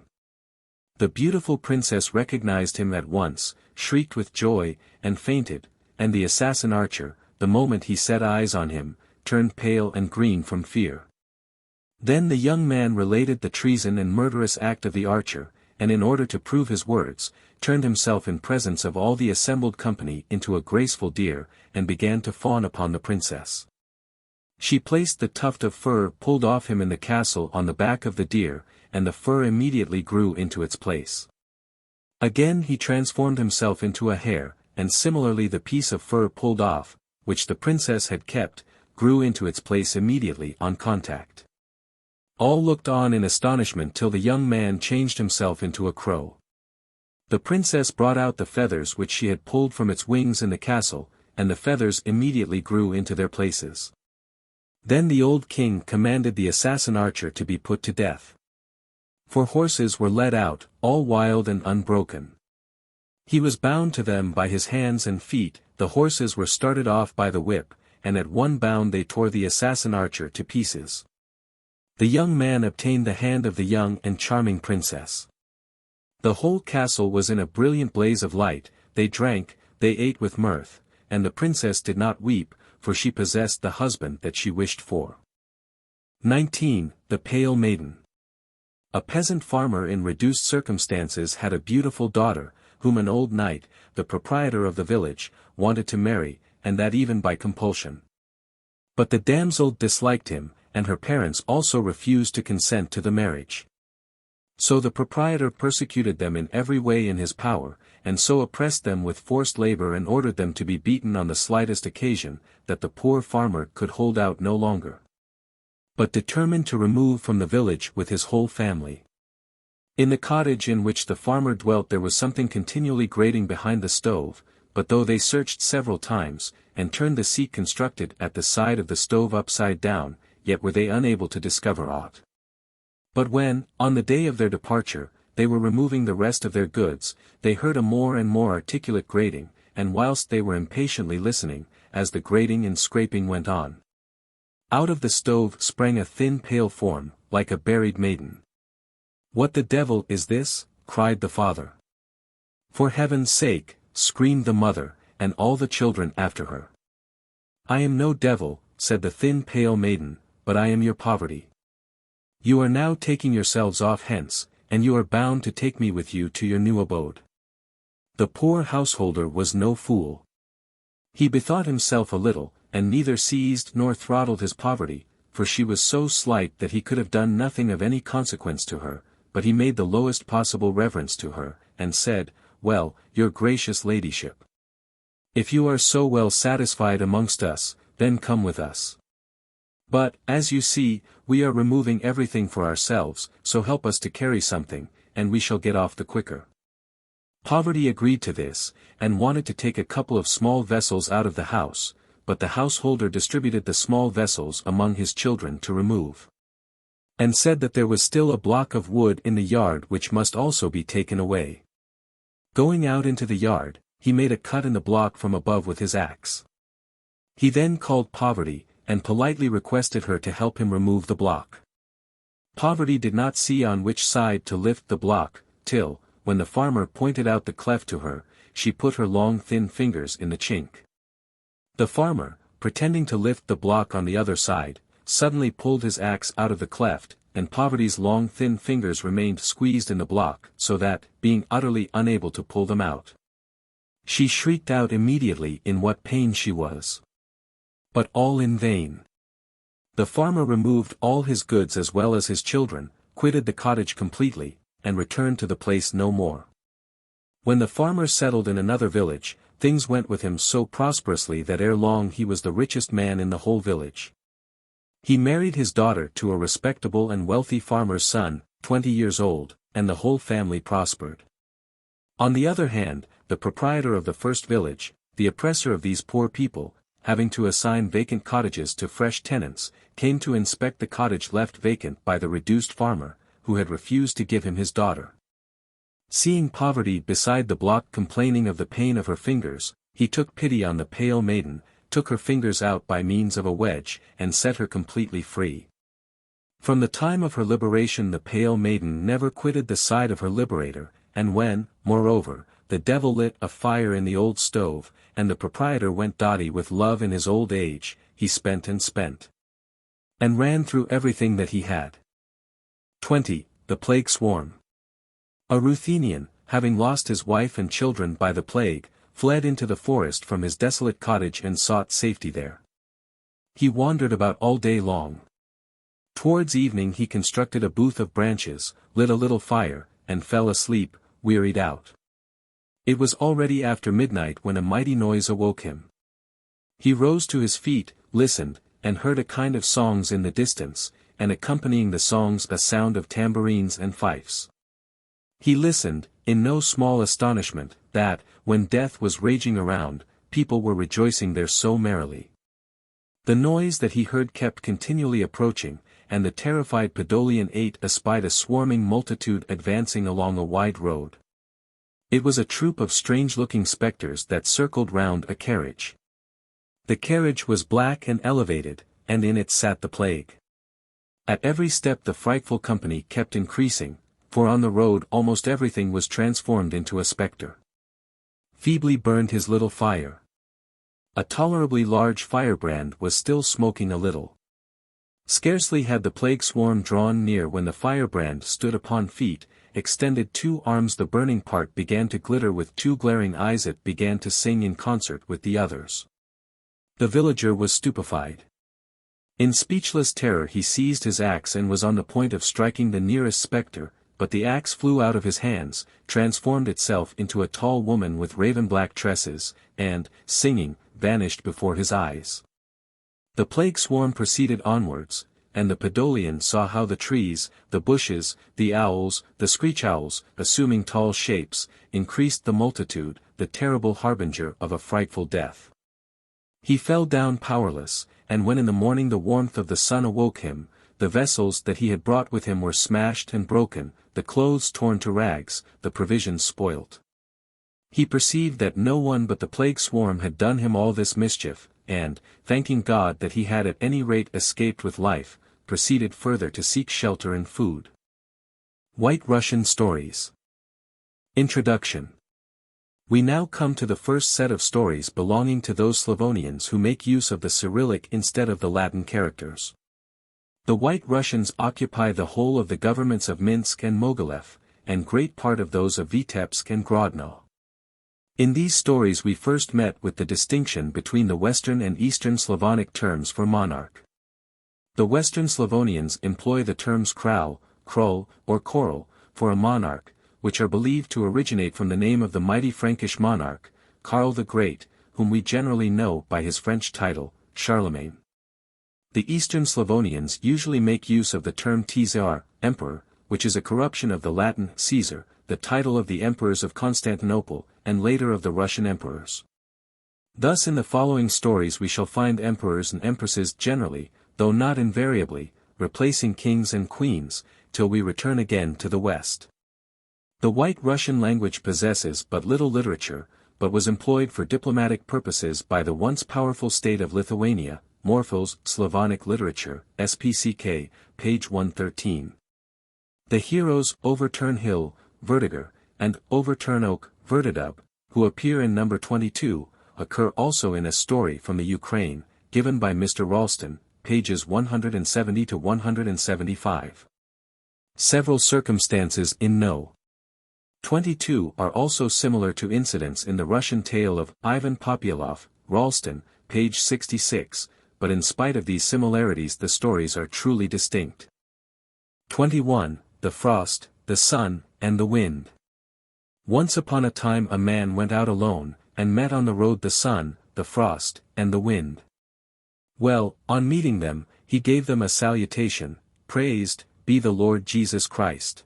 The beautiful princess recognized him at once, shrieked with joy, and fainted, and the assassin archer, the moment he set eyes on him, turned pale and green from fear. Then the young man related the treason and murderous act of the archer, and in order to prove his words, turned himself in presence of all the assembled company into a graceful deer, and began to fawn upon the princess. She placed the tuft of fur pulled off him in the castle on the back of the deer, and the fur immediately grew into its place. Again he transformed himself into a hare, and similarly the piece of fur pulled off, which the princess had kept, grew into its place immediately on contact. All looked on in astonishment till the young man changed himself into a crow. The princess brought out the feathers which she had pulled from its wings in the castle, and the feathers immediately grew into their places. Then the old king commanded the assassin archer to be put to death. 4 horses were led out, all wild and unbroken. He was bound to them by his hands and feet, the horses were started off by the whip, and at one bound they tore the assassin archer to pieces. The young man obtained the hand of the young and charming princess. The whole castle was in a brilliant blaze of light, they drank, they ate with mirth, and the princess did not weep, for she possessed the husband that she wished for. 19. The Pale Maiden. A peasant farmer in reduced circumstances had a beautiful daughter, whom an old knight, the proprietor of the village, wanted to marry, and that even by compulsion. But the damsel disliked him, and her parents also refused to consent to the marriage. So the proprietor persecuted them in every way in his power, and so oppressed them with forced labor and ordered them to be beaten on the slightest occasion, that the poor farmer could hold out no longer, but determined to remove from the village with his whole family. In the cottage in which the farmer dwelt there was something continually grating behind the stove, but though they searched several times, and turned the seat constructed at the side of the stove upside down, yet were they unable to discover aught. But when, on the day of their departure, they were removing the rest of their goods, they heard a more and more articulate grating, and whilst they were impatiently listening, as the grating and scraping went on, out of the stove sprang a thin pale form, like a buried maiden. "What the devil is this?" cried the father. "For heaven's sake," screamed the mother, and all the children after her. "I am no devil," said the thin pale maiden, "but I am your poverty. You are now taking yourselves off hence, and you are bound to take me with you to your new abode." The poor householder was no fool. He bethought himself a little, and neither seized nor throttled his poverty, for she was so slight that he could have done nothing of any consequence to her, but he made the lowest possible reverence to her, and said, "Well, your gracious ladyship, if you are so well satisfied amongst us, then come with us. But, as you see, we are removing everything for ourselves, so help us to carry something, and we shall get off the quicker. Poverty agreed to this, and wanted to take a couple of small vessels out of the house, but the householder distributed the small vessels among his children to remove. And said that there was still a block of wood in the yard which must also be taken away. Going out into the yard, he made a cut in the block from above with his axe. He then called Poverty, and politely requested her to help him remove the block. Poverty did not see on which side to lift the block, till, when the farmer pointed out the cleft to her, she put her long thin fingers in the chink. The farmer, pretending to lift the block on the other side, suddenly pulled his axe out of the cleft, and Poverty's long thin fingers remained squeezed in the block, so that, being utterly unable to pull them out, she shrieked out immediately in what pain she was. But all in vain. The farmer removed all his goods as well as his children, quitted the cottage completely, and returned to the place no more. When the farmer settled in another village, things went with him so prosperously that ere long he was the richest man in the whole village. He married his daughter to a respectable and wealthy farmer's son, 20 years old, and the whole family prospered. On the other hand, the proprietor of the first village, the oppressor of these poor people, having to assign vacant cottages to fresh tenants, came to inspect the cottage left vacant by the reduced farmer, who had refused to give him his daughter. Seeing Poverty beside the block complaining of the pain of her fingers, he took pity on the Pale Maiden, took her fingers out by means of a wedge, and set her completely free. From the time of her liberation the Pale Maiden never quitted the side of her liberator, and when, moreover, the devil lit a fire in the old stove, and the proprietor went dotty with love in his old age, he spent, and ran through everything that he had. 20. The Plague Swarm. A Ruthenian, having lost his wife and children by the plague, fled into the forest from his desolate cottage and sought safety there. He wandered about all day long. Towards evening he constructed a booth of branches, lit a little fire, and fell asleep, wearied out. It was already after midnight when a mighty noise awoke him. He rose to his feet, listened, and heard a kind of songs in the distance, and accompanying the songs a sound of tambourines and fifes. He listened, in no small astonishment, that, when death was raging around, people were rejoicing there so merrily. The noise that he heard kept continually approaching, and the terrified Podolian espied a swarming multitude advancing along a wide road. It was a troop of strange-looking spectres that circled round a carriage. The carriage was black and elevated, and in it sat the plague. At every step the frightful company kept increasing, for on the road almost everything was transformed into a spectre. Feebly burned his little fire. A tolerably large firebrand was still smoking a little. Scarcely had the plague swarm drawn near when the firebrand stood upon feet, extended 2 arms. The burning part began to glitter with 2 glaring eyes. It began to sing in concert with the others. The villager was stupefied. In speechless terror he seized his axe and was on the point of striking the nearest spectre, but the axe flew out of his hands, transformed itself into a tall woman with raven-black tresses, and, singing, vanished before his eyes. The plague swarm proceeded onwards, and the Podolian saw how the trees, the bushes, the owls, the screech-owls, assuming tall shapes, increased the multitude, the terrible harbinger of a frightful death. He fell down powerless, and when in the morning the warmth of the sun awoke him, the vessels that he had brought with him were smashed and broken, the clothes torn to rags, the provisions spoilt. He perceived that no one but the plague swarm had done him all this mischief, and, thanking God that he had at any rate escaped with life, proceeded further to seek shelter and food. White Russian Stories. Introduction. We now come to the first set of stories belonging to those Slavonians who make use of the Cyrillic instead of the Latin characters. The White Russians occupy the whole of the governments of Minsk and Mogilev, and great part of those of Vitebsk and Grodno. In these stories we first met with the distinction between the Western and Eastern Slavonic terms for monarch. The Western Slavonians employ the terms Král, Krol, or Korol, for a monarch, which are believed to originate from the name of the mighty Frankish monarch, Karl the Great, whom we generally know by his French title, Charlemagne. The Eastern Slavonians usually make use of the term Tsar, emperor, which is a corruption of the Latin Caesar, the title of the emperors of Constantinople, and later of the Russian emperors. Thus in the following stories we shall find emperors and empresses generally, though not invariably, replacing kings and queens, till we return again to the West. The White Russian language possesses but little literature, but was employed for diplomatic purposes by the once powerful state of Lithuania. Morphos, Slavonic Literature, SPCK, page 113. The heroes Overturn Hill, Vertiger, and Overturn Oak, Vertidub, who appear in number 22, occur also in a story from the Ukraine, given by Mr. Ralston, pages 170 to 175. Several circumstances in No. 22 are also similar to incidents in the Russian tale of Ivan Popyalov, Ralston, page 66, but in spite of these similarities the stories are truly distinct. 21. The Frost, the Sun, and the Wind. Once upon a time a man went out alone, and met on the road the sun, the frost, and the wind. Well, on meeting them, he gave them a salutation, praised be the Lord Jesus Christ.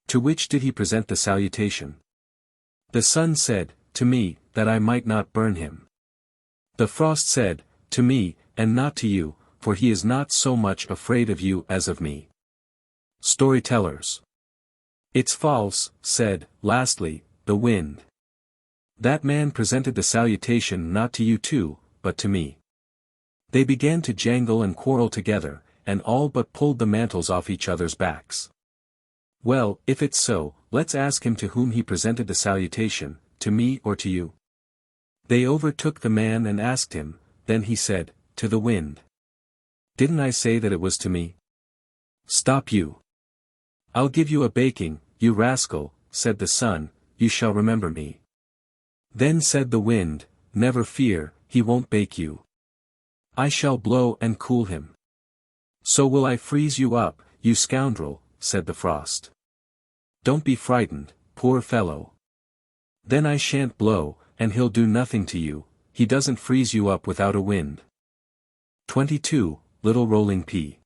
To which did he present the salutation? The sun said, to me, that I might not burn him. The frost said, to me, and not to you, for he is not so much afraid of you as of me. Storytellers. It's false, said, lastly, the wind. That man presented the salutation not to you two, but to me. They began to jangle and quarrel together, and all but pulled the mantles off each other's backs. Well, if it's so, let's ask him to whom he presented the salutation, to me or to you. They overtook the man and asked him, then he said, to the wind. Didn't I say that it was to me? Stop you. I'll give you a baking, you rascal, said the sun, you shall remember me. Then said the wind, never fear, he won't bake you. I shall blow and cool him. So will I freeze you up, you scoundrel, said the frost. Don't be frightened, poor fellow. Then I shan't blow, and he'll do nothing to you, he doesn't freeze you up without a wind. 22. Little Rolling-Pea.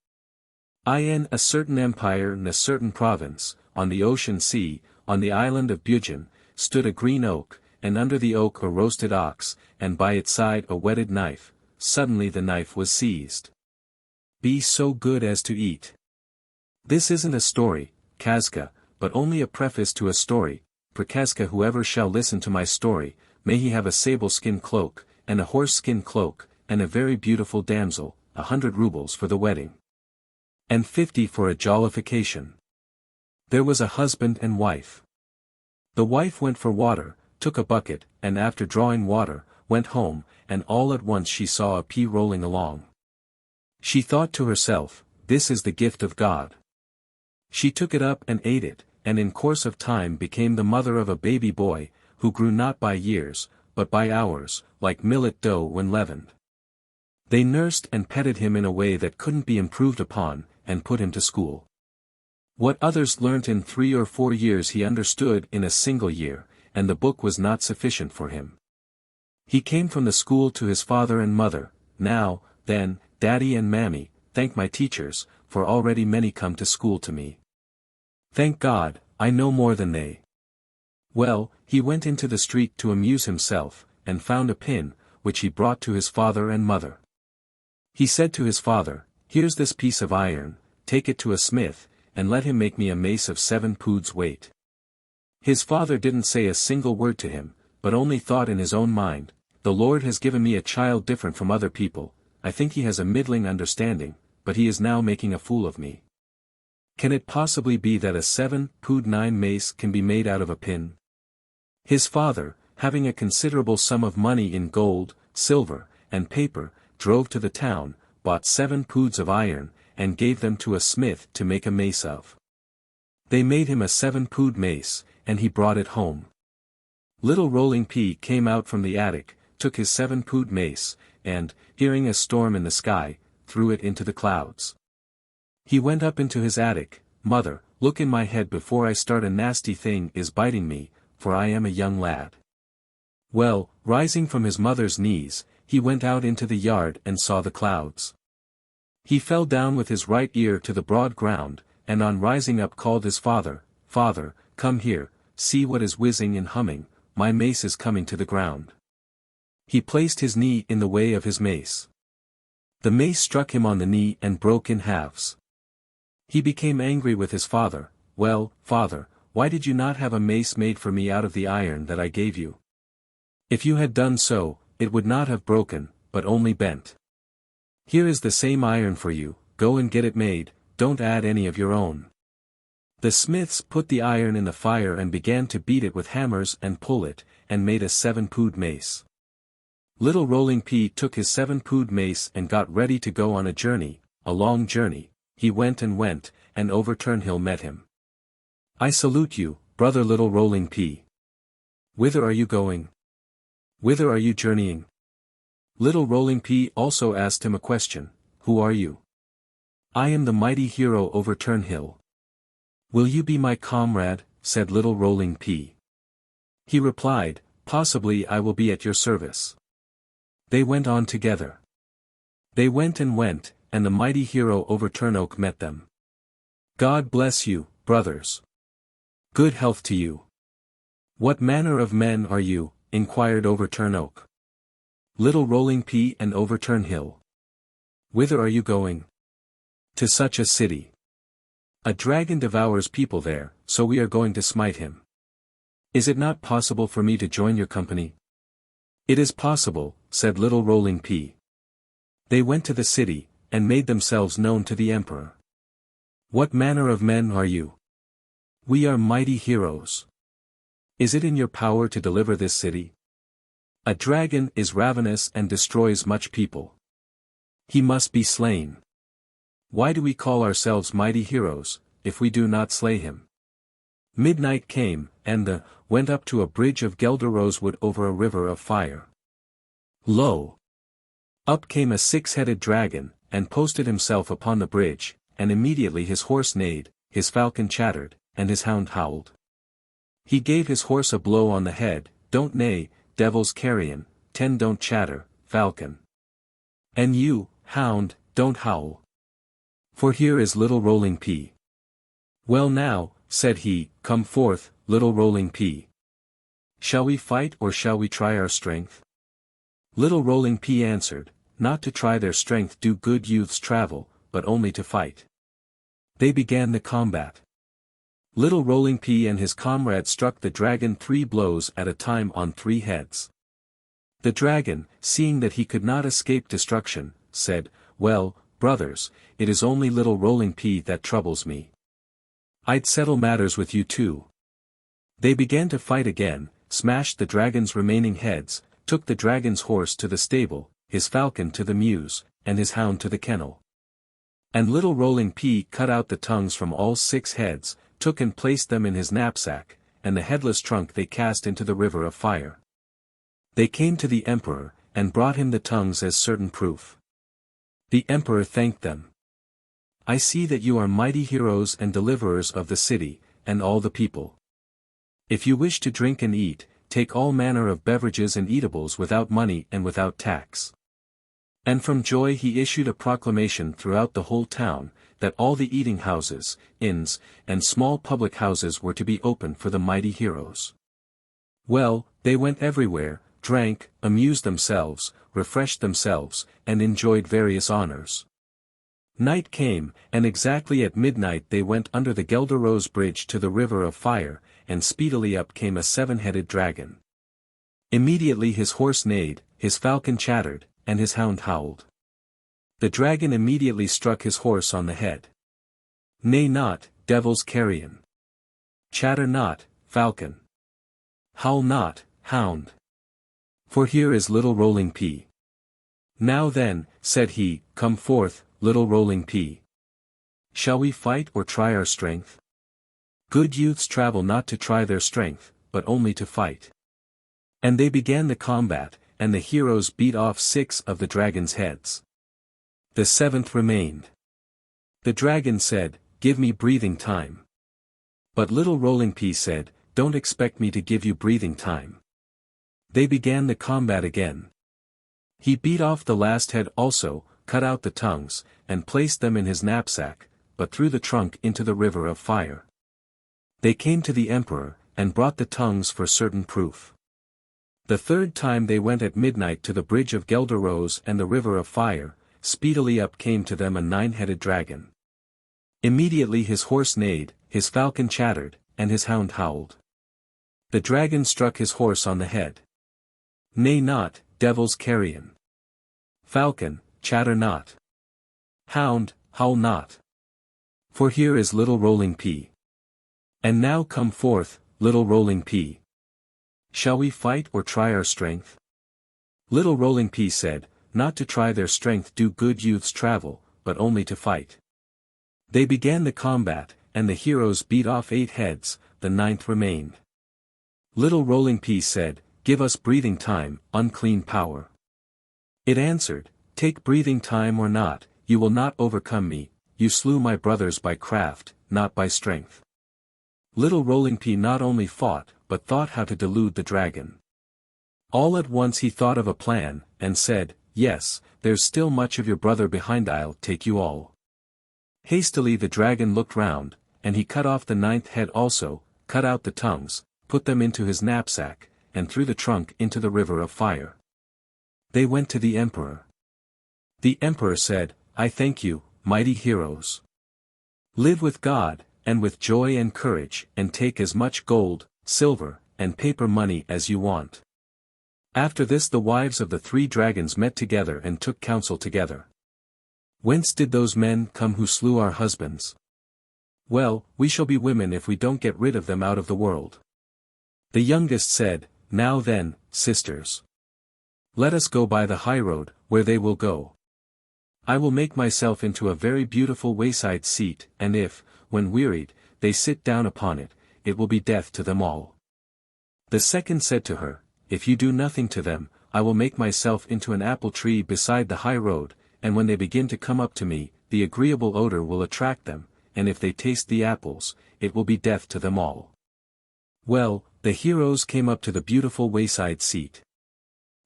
In a certain empire in a certain province, on the ocean sea, on the island of Bugin, stood a green oak, and under the oak a roasted ox, and by its side a whetted knife. Suddenly the knife was seized. Be so good as to eat. This isn't a story, Kazka, but only a preface to a story. Prekaska, whoever shall listen to my story, may he have a sable-skin cloak, and a horse-skin cloak, and a very beautiful damsel, 100 rubles for the wedding. And 50 for a jollification. There was a husband and wife. The wife went for water, took a bucket, and after drawing water, went home, and all at once she saw a pea rolling along. She thought to herself, this is the gift of God. She took it up and ate it, and in course of time became the mother of a baby boy, who grew not by years, but by hours, like millet dough when leavened. They nursed and petted him in a way that couldn't be improved upon, and put him to school. What others learnt in 3 or 4 years he understood in a single year, and the book was not sufficient for him. He came from the school to his father and mother, now, then, daddy and mammy, thank my teachers, for already many come to school to me. Thank God, I know more than they. Well, he went into the street to amuse himself, and found a pin, which he brought to his father and mother. He said to his father, here's this piece of iron, take it to a smith, and let him make me a mace of 7 poods weight. His father didn't say a single word to him, but only thought in his own mind, the Lord has given me a child different from other people, I think he has a middling understanding, but he is now making a fool of me. Can it possibly be that a 7-pood 9 mace can be made out of a pin? His father, having a considerable sum of money in gold, silver, and paper, drove to the town, bought 7 poods of iron, and gave them to a smith to make a mace of. They made him a 7-pood mace, and he brought it home. Little Rolling-Pea came out from the attic, took his 7-pood mace, and, hearing a storm in the sky, threw it into the clouds. He went up into his attic, mother, look in my head before I start, a nasty thing is biting me, for I am a young lad. Well, rising from his mother's knees, he went out into the yard and saw the clouds. He fell down with his right ear to the broad ground, and on rising up called his father, "Father, come here, see what is whizzing and humming, my mace is coming to the ground." He placed his knee in the way of his mace. The mace struck him on the knee and broke in halves. He became angry with his father. "Well, father, why did you not have a mace made for me out of the iron that I gave you? If you had done so, it would not have broken, but only bent. Here is the same iron for you, go and get it made, don't add any of your own." The smiths put the iron in the fire and began to beat it with hammers and pull it, and made a 7-pood mace. Little Rolling-Pea took his 7-pood mace and got ready to go on a journey, a long journey. He went, and over Turnhill met him. "I salute you, brother Little Rolling-Pea. Whither are you going? Whither are you journeying?" Little Rolling-Pea also asked him a question, "Who are you?" "I am the mighty hero over Turnhill." "Will you be my comrade?" said Little Rolling-Pea. He replied, "Possibly I will be at your service." They went on together. They went, and the mighty hero over Turnoak met them. "God bless you, brothers. Good health to you. What manner of men are you?" inquired over Turnoak. "Little Rolling-Pea and over Turnhill." "Whither are you going?" "To such a city. A dragon devours people there, so we are going to smite him. Is it not possible for me to join your company?" "It is possible," said Little Rolling-Pea. They went to the city, and made themselves known to the emperor. "What manner of men are you?" "We are mighty heroes." "Is it in your power to deliver this city?" "A dragon is ravenous and destroys much people. He must be slain. Why do we call ourselves mighty heroes, if we do not slay him?" Midnight came, and the went up to a bridge of Gelder rosewood over a river of fire. Lo! Up came a 6-headed dragon, and posted himself upon the bridge, and immediately his horse neighed, his falcon chattered, and his hound howled. He gave his horse a blow on the head, "Don't neigh, devil's carrion, 10 don't chatter, falcon. And you, hound, don't howl. For here is Little Rolling-Pea." "Well now," said he, "come forth, Little Rolling-Pea. Shall we fight or shall we try our strength?" Little Rolling-Pea answered, "Not to try their strength do good youths travel, but only to fight." They began the combat. Little Rolling-Pea and his comrade struck the dragon 3 blows at a time on 3 heads. The dragon, seeing that he could not escape destruction, said, "Well, brothers, it is only Little Rolling-Pea that troubles me. I'd settle matters with you too." They began to fight again, smashed the dragon's remaining heads, took the dragon's horse to the stable, his falcon to the mews, and his hound to the kennel. And Little Rolling-Pea cut out the tongues from all 6 heads, took and placed them in his knapsack, and the headless trunk they cast into the river of fire. They came to the emperor, and brought him the tongues as certain proof. The emperor thanked them. "I see that you are mighty heroes and deliverers of the city, and all the people. If you wish to drink and eat, take all manner of beverages and eatables without money and without tax." And from joy he issued a proclamation throughout the whole town, that all the eating houses, inns, and small public houses were to be open for the mighty heroes. Well, they went everywhere, drank, amused themselves, refreshed themselves, and enjoyed various honors. Night came, and exactly at midnight they went under the Gelder Rose Bridge to the river of fire, and speedily up came a 7-headed dragon. Immediately his horse neighed, his falcon chattered, and his hound howled. The dragon immediately struck his horse on the head. "Neigh not, devil's carrion. Chatter not, falcon. Howl not, hound. For here is Little Rolling-Pea. Now then," said he, "come forth, Little Rolling-Pea. Shall we fight or try our strength? Good youths travel not to try their strength, but only to fight." And they began the combat, and the heroes beat off 6 of the dragon's heads. The 7th remained. The dragon said, "Give me breathing time." But Little Rolling-Pea said, "Don't expect me to give you breathing time." They began the combat again. He beat off the last head also, cut out the tongues, and placed them in his knapsack, but threw the trunk into the river of fire. They came to the emperor, and brought the tongues for certain proof. The third time they went at midnight to the bridge of Gelderose and the river of fire, speedily up came to them a 9-headed dragon. Immediately his horse neighed, his falcon chattered, and his hound howled. The dragon struck his horse on the head. Neigh not, devils carrion. Falcon, chatter not. Hound, howl not. For here is little Rolling-Pea. And now come forth, little Rolling-Pea. Shall we fight or try our strength? Little Rolling-Pea said, not to try their strength do good youths travel, but only to fight. They began the combat, and the heroes beat off 8 heads, the 9th remained. Little Rolling-Pea said, give us breathing time, unclean power. It answered, take breathing time or not, you will not overcome me, you slew my brothers by craft, not by strength. Little Rolling-Pea not only fought, but thought how to delude the dragon. All at once he thought of a plan, and said, yes, there's still much of your brother behind, I'll take you all. Hastily the dragon looked round, and he cut off the 9th head also, cut out the tongues, put them into his knapsack, and threw the trunk into the river of fire. They went to the emperor. The emperor said, I thank you, mighty heroes. Live with God, and with joy and courage, and take as much gold, silver, and paper money as you want. After this the wives of the 3 dragons met together and took counsel together. Whence did those men come who slew our husbands? Well, we shall be women if we don't get rid of them out of the world. The youngest said, now then, sisters. Let us go by the high road, where they will go. I will make myself into a very beautiful wayside seat, and if, when wearied, they sit down upon it, it will be death to them all. The second said to her, if you do nothing to them, I will make myself into an apple tree beside the high road, and when they begin to come up to me, the agreeable odor will attract them, and if they taste the apples, it will be death to them all. Well, the heroes came up to the beautiful wayside seat.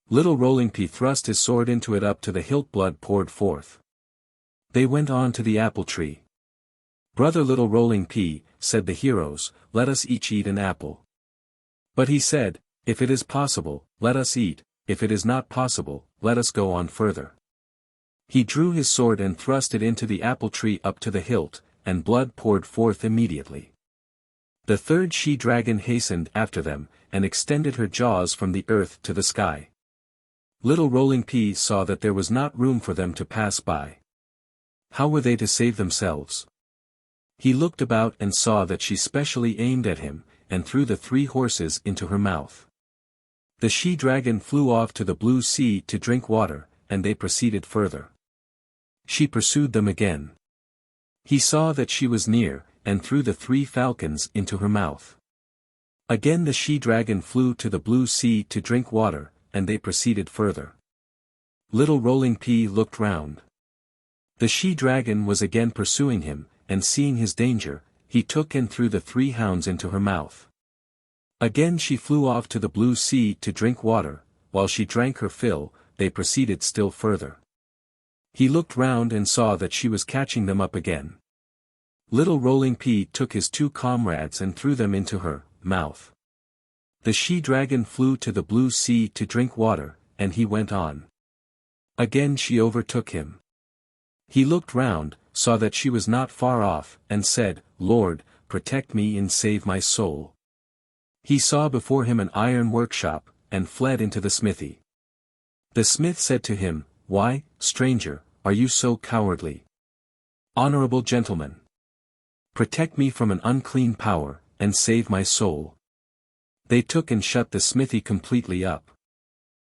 Little Rolling-Pea thrust his sword into it up to the hilt, blood poured forth. They went on to the apple tree. Brother Little Rolling-Pea, said the heroes, let us each eat an apple. But he said, if it is possible, let us eat, if it is not possible, let us go on further. He drew his sword and thrust it into the apple tree up to the hilt, and blood poured forth immediately. The third she-dragon hastened after them, and extended her jaws from the earth to the sky. Little Rolling-Pea saw that there was not room for them to pass by. How were they to save themselves? He looked about and saw that she specially aimed at him, and threw the 3 horses into her mouth. The she-dragon flew off to the blue sea to drink water, and they proceeded further. She pursued them again. He saw that she was near, and threw the 3 falcons into her mouth. Again the she-dragon flew to the blue sea to drink water, and they proceeded further. Little Rolling-Pea looked round. The she-dragon was again pursuing him, and seeing his danger, he took and threw the 3 hounds into her mouth. Again she flew off to the blue sea to drink water, while she drank her fill, they proceeded still further. He looked round and saw that she was catching them up again. Little Rolling-Pea took his 2 comrades and threw them into her mouth. The she-dragon flew to the blue sea to drink water, and he went on. Again she overtook him. He looked round, saw that she was not far off, and said, Lord, protect me and save my soul. He saw before him an iron workshop, and fled into the smithy. The smith said to him, Why, stranger, are you so cowardly? Honorable gentleman, protect me from an unclean power, and save my soul. They took and shut the smithy completely up.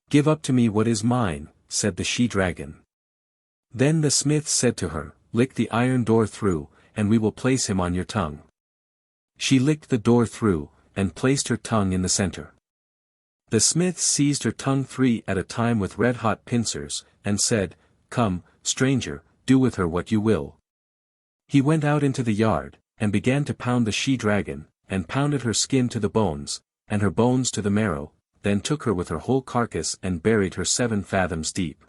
Give up to me what is mine, said the she-dragon. Then the smith said to her, Lick the iron door through, and we will place him on your tongue. She licked the door through, and placed her tongue in the center. The smith seized her tongue 3 at a time with red-hot pincers, and said, Come, stranger, do with her what you will. He went out into the yard, and began to pound the she-dragon, and pounded her skin to the bones, and her bones to the marrow, then took her with her whole carcass and buried her 7 fathoms deep.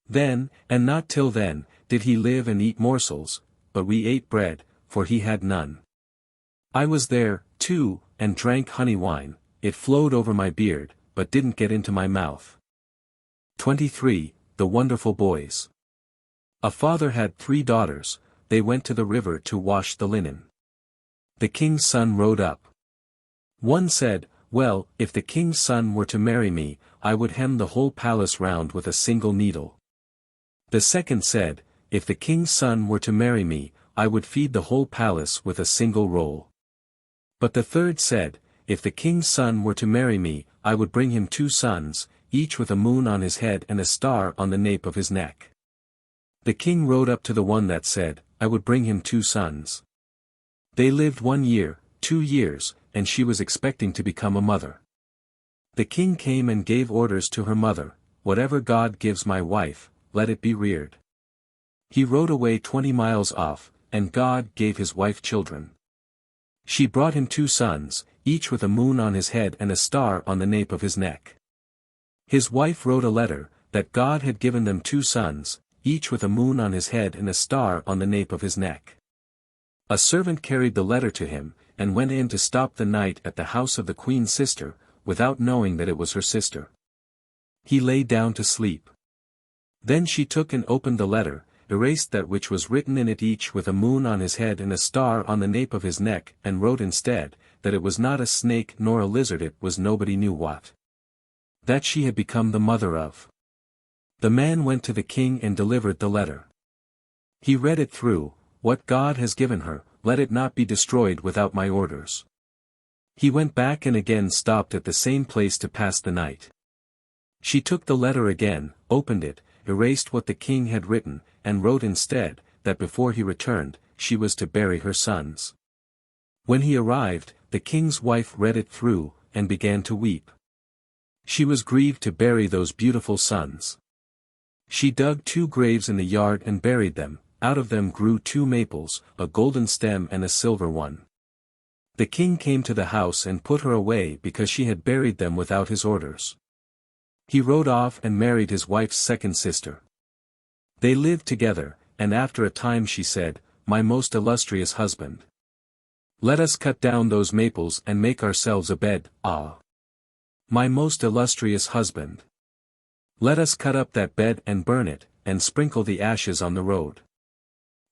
Then, and not till then, did he live and eat morsels, but we ate bread, for he had none. I was there, too, and drank honey wine, it flowed over my beard, but didn't get into my mouth. 23. The Wonderful Boys. A father had 3 daughters, they went to the river to wash the linen. The king's son rode up. One said, "Well, if the king's son were to marry me, I would hem the whole palace round with a single needle." The second said, "If the king's son were to marry me, I would feed the whole palace with a single roll." But the third said, "If the king's son were to marry me, I would bring him 2 sons, each with a moon on his head and a star on the nape of his neck." The king rode up to the one that said, "I would bring him 2 sons." They lived 1 year, 2 years, and she was expecting to become a mother. The king came and gave orders to her mother, "Whatever God gives my wife, let it be reared." He rode away 20 miles off, and God gave his wife children. She brought him 2 sons, each with a moon on his head and a star on the nape of his neck. His wife wrote a letter, that God had given them 2 sons, each with a moon on his head and a star on the nape of his neck. A servant carried the letter to him, and went in to stop the night at the house of the queen's sister, without knowing that it was her sister. He lay down to sleep. Then she took and opened the letter, erased that which was written in it, each with a moon on his head and a star on the nape of his neck, and wrote instead, that it was not a snake nor a lizard, it was nobody knew what. That she had become the mother of. The man went to the king and delivered the letter. He read it through. "What God has given her, let it not be destroyed without my orders." He went back and again stopped at the same place to pass the night. She took the letter again, opened it, erased what the king had written, and wrote instead, that before he returned, she was to bury her sons. When he arrived, the king's wife read it through, and began to weep. She was grieved to bury those beautiful sons. She dug 2 graves in the yard and buried them. Out of them grew 2 maples, a golden stem and a silver one. The king came to the house and put her away because she had buried them without his orders. He rode off and married his wife's second sister. They lived together, and after a time she said, "My most illustrious husband, let us cut down those maples and make ourselves a bed." "Ah, my most illustrious husband, let us cut up that bed and burn it, and sprinkle the ashes on the road."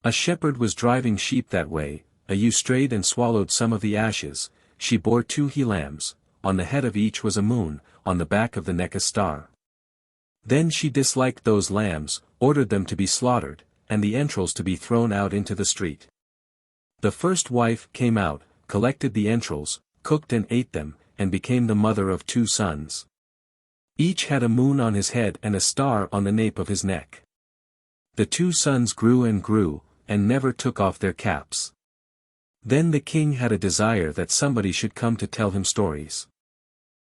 A shepherd was driving sheep that way, a ewe strayed and swallowed some of the ashes. She bore 2 he-lambs, on the head of each was a moon, on the back of the neck a star. Then she disliked those lambs, ordered them to be slaughtered, and the entrails to be thrown out into the street. The first wife came out, collected the entrails, cooked and ate them, and became the mother of 2 sons. Each had a moon on his head and a star on the nape of his neck. The 2 sons grew and grew, and never took off their caps. Then the king had a desire that somebody should come to tell him stories.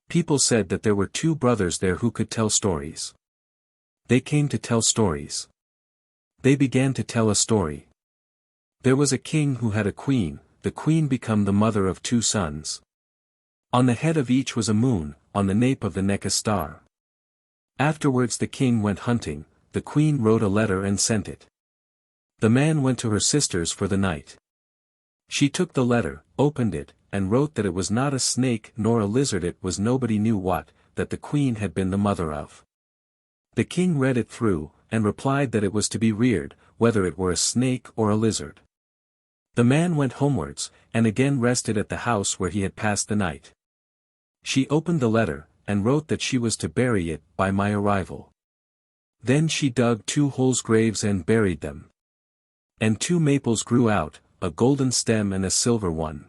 People said that there were 2 brothers there who could tell stories. They came to tell stories. They began to tell a story. There was a king who had a queen, the queen became the mother of 2 sons. On the head of each was a moon, on the nape of the neck a star. Afterwards the king went hunting, the queen wrote a letter and sent it. The man went to her sisters for the night. She took the letter, opened it, and wrote that it was not a snake nor a lizard, it was nobody knew what, that the queen had been the mother of. The king read it through, and replied that it was to be reared, whether it were a snake or a lizard. The man went homewards, and again rested at the house where he had passed the night. She opened the letter, and wrote that she was to bury it by my arrival. Then she dug 2 holes graves and buried them. And 2 maples grew out, a golden stem and a silver one.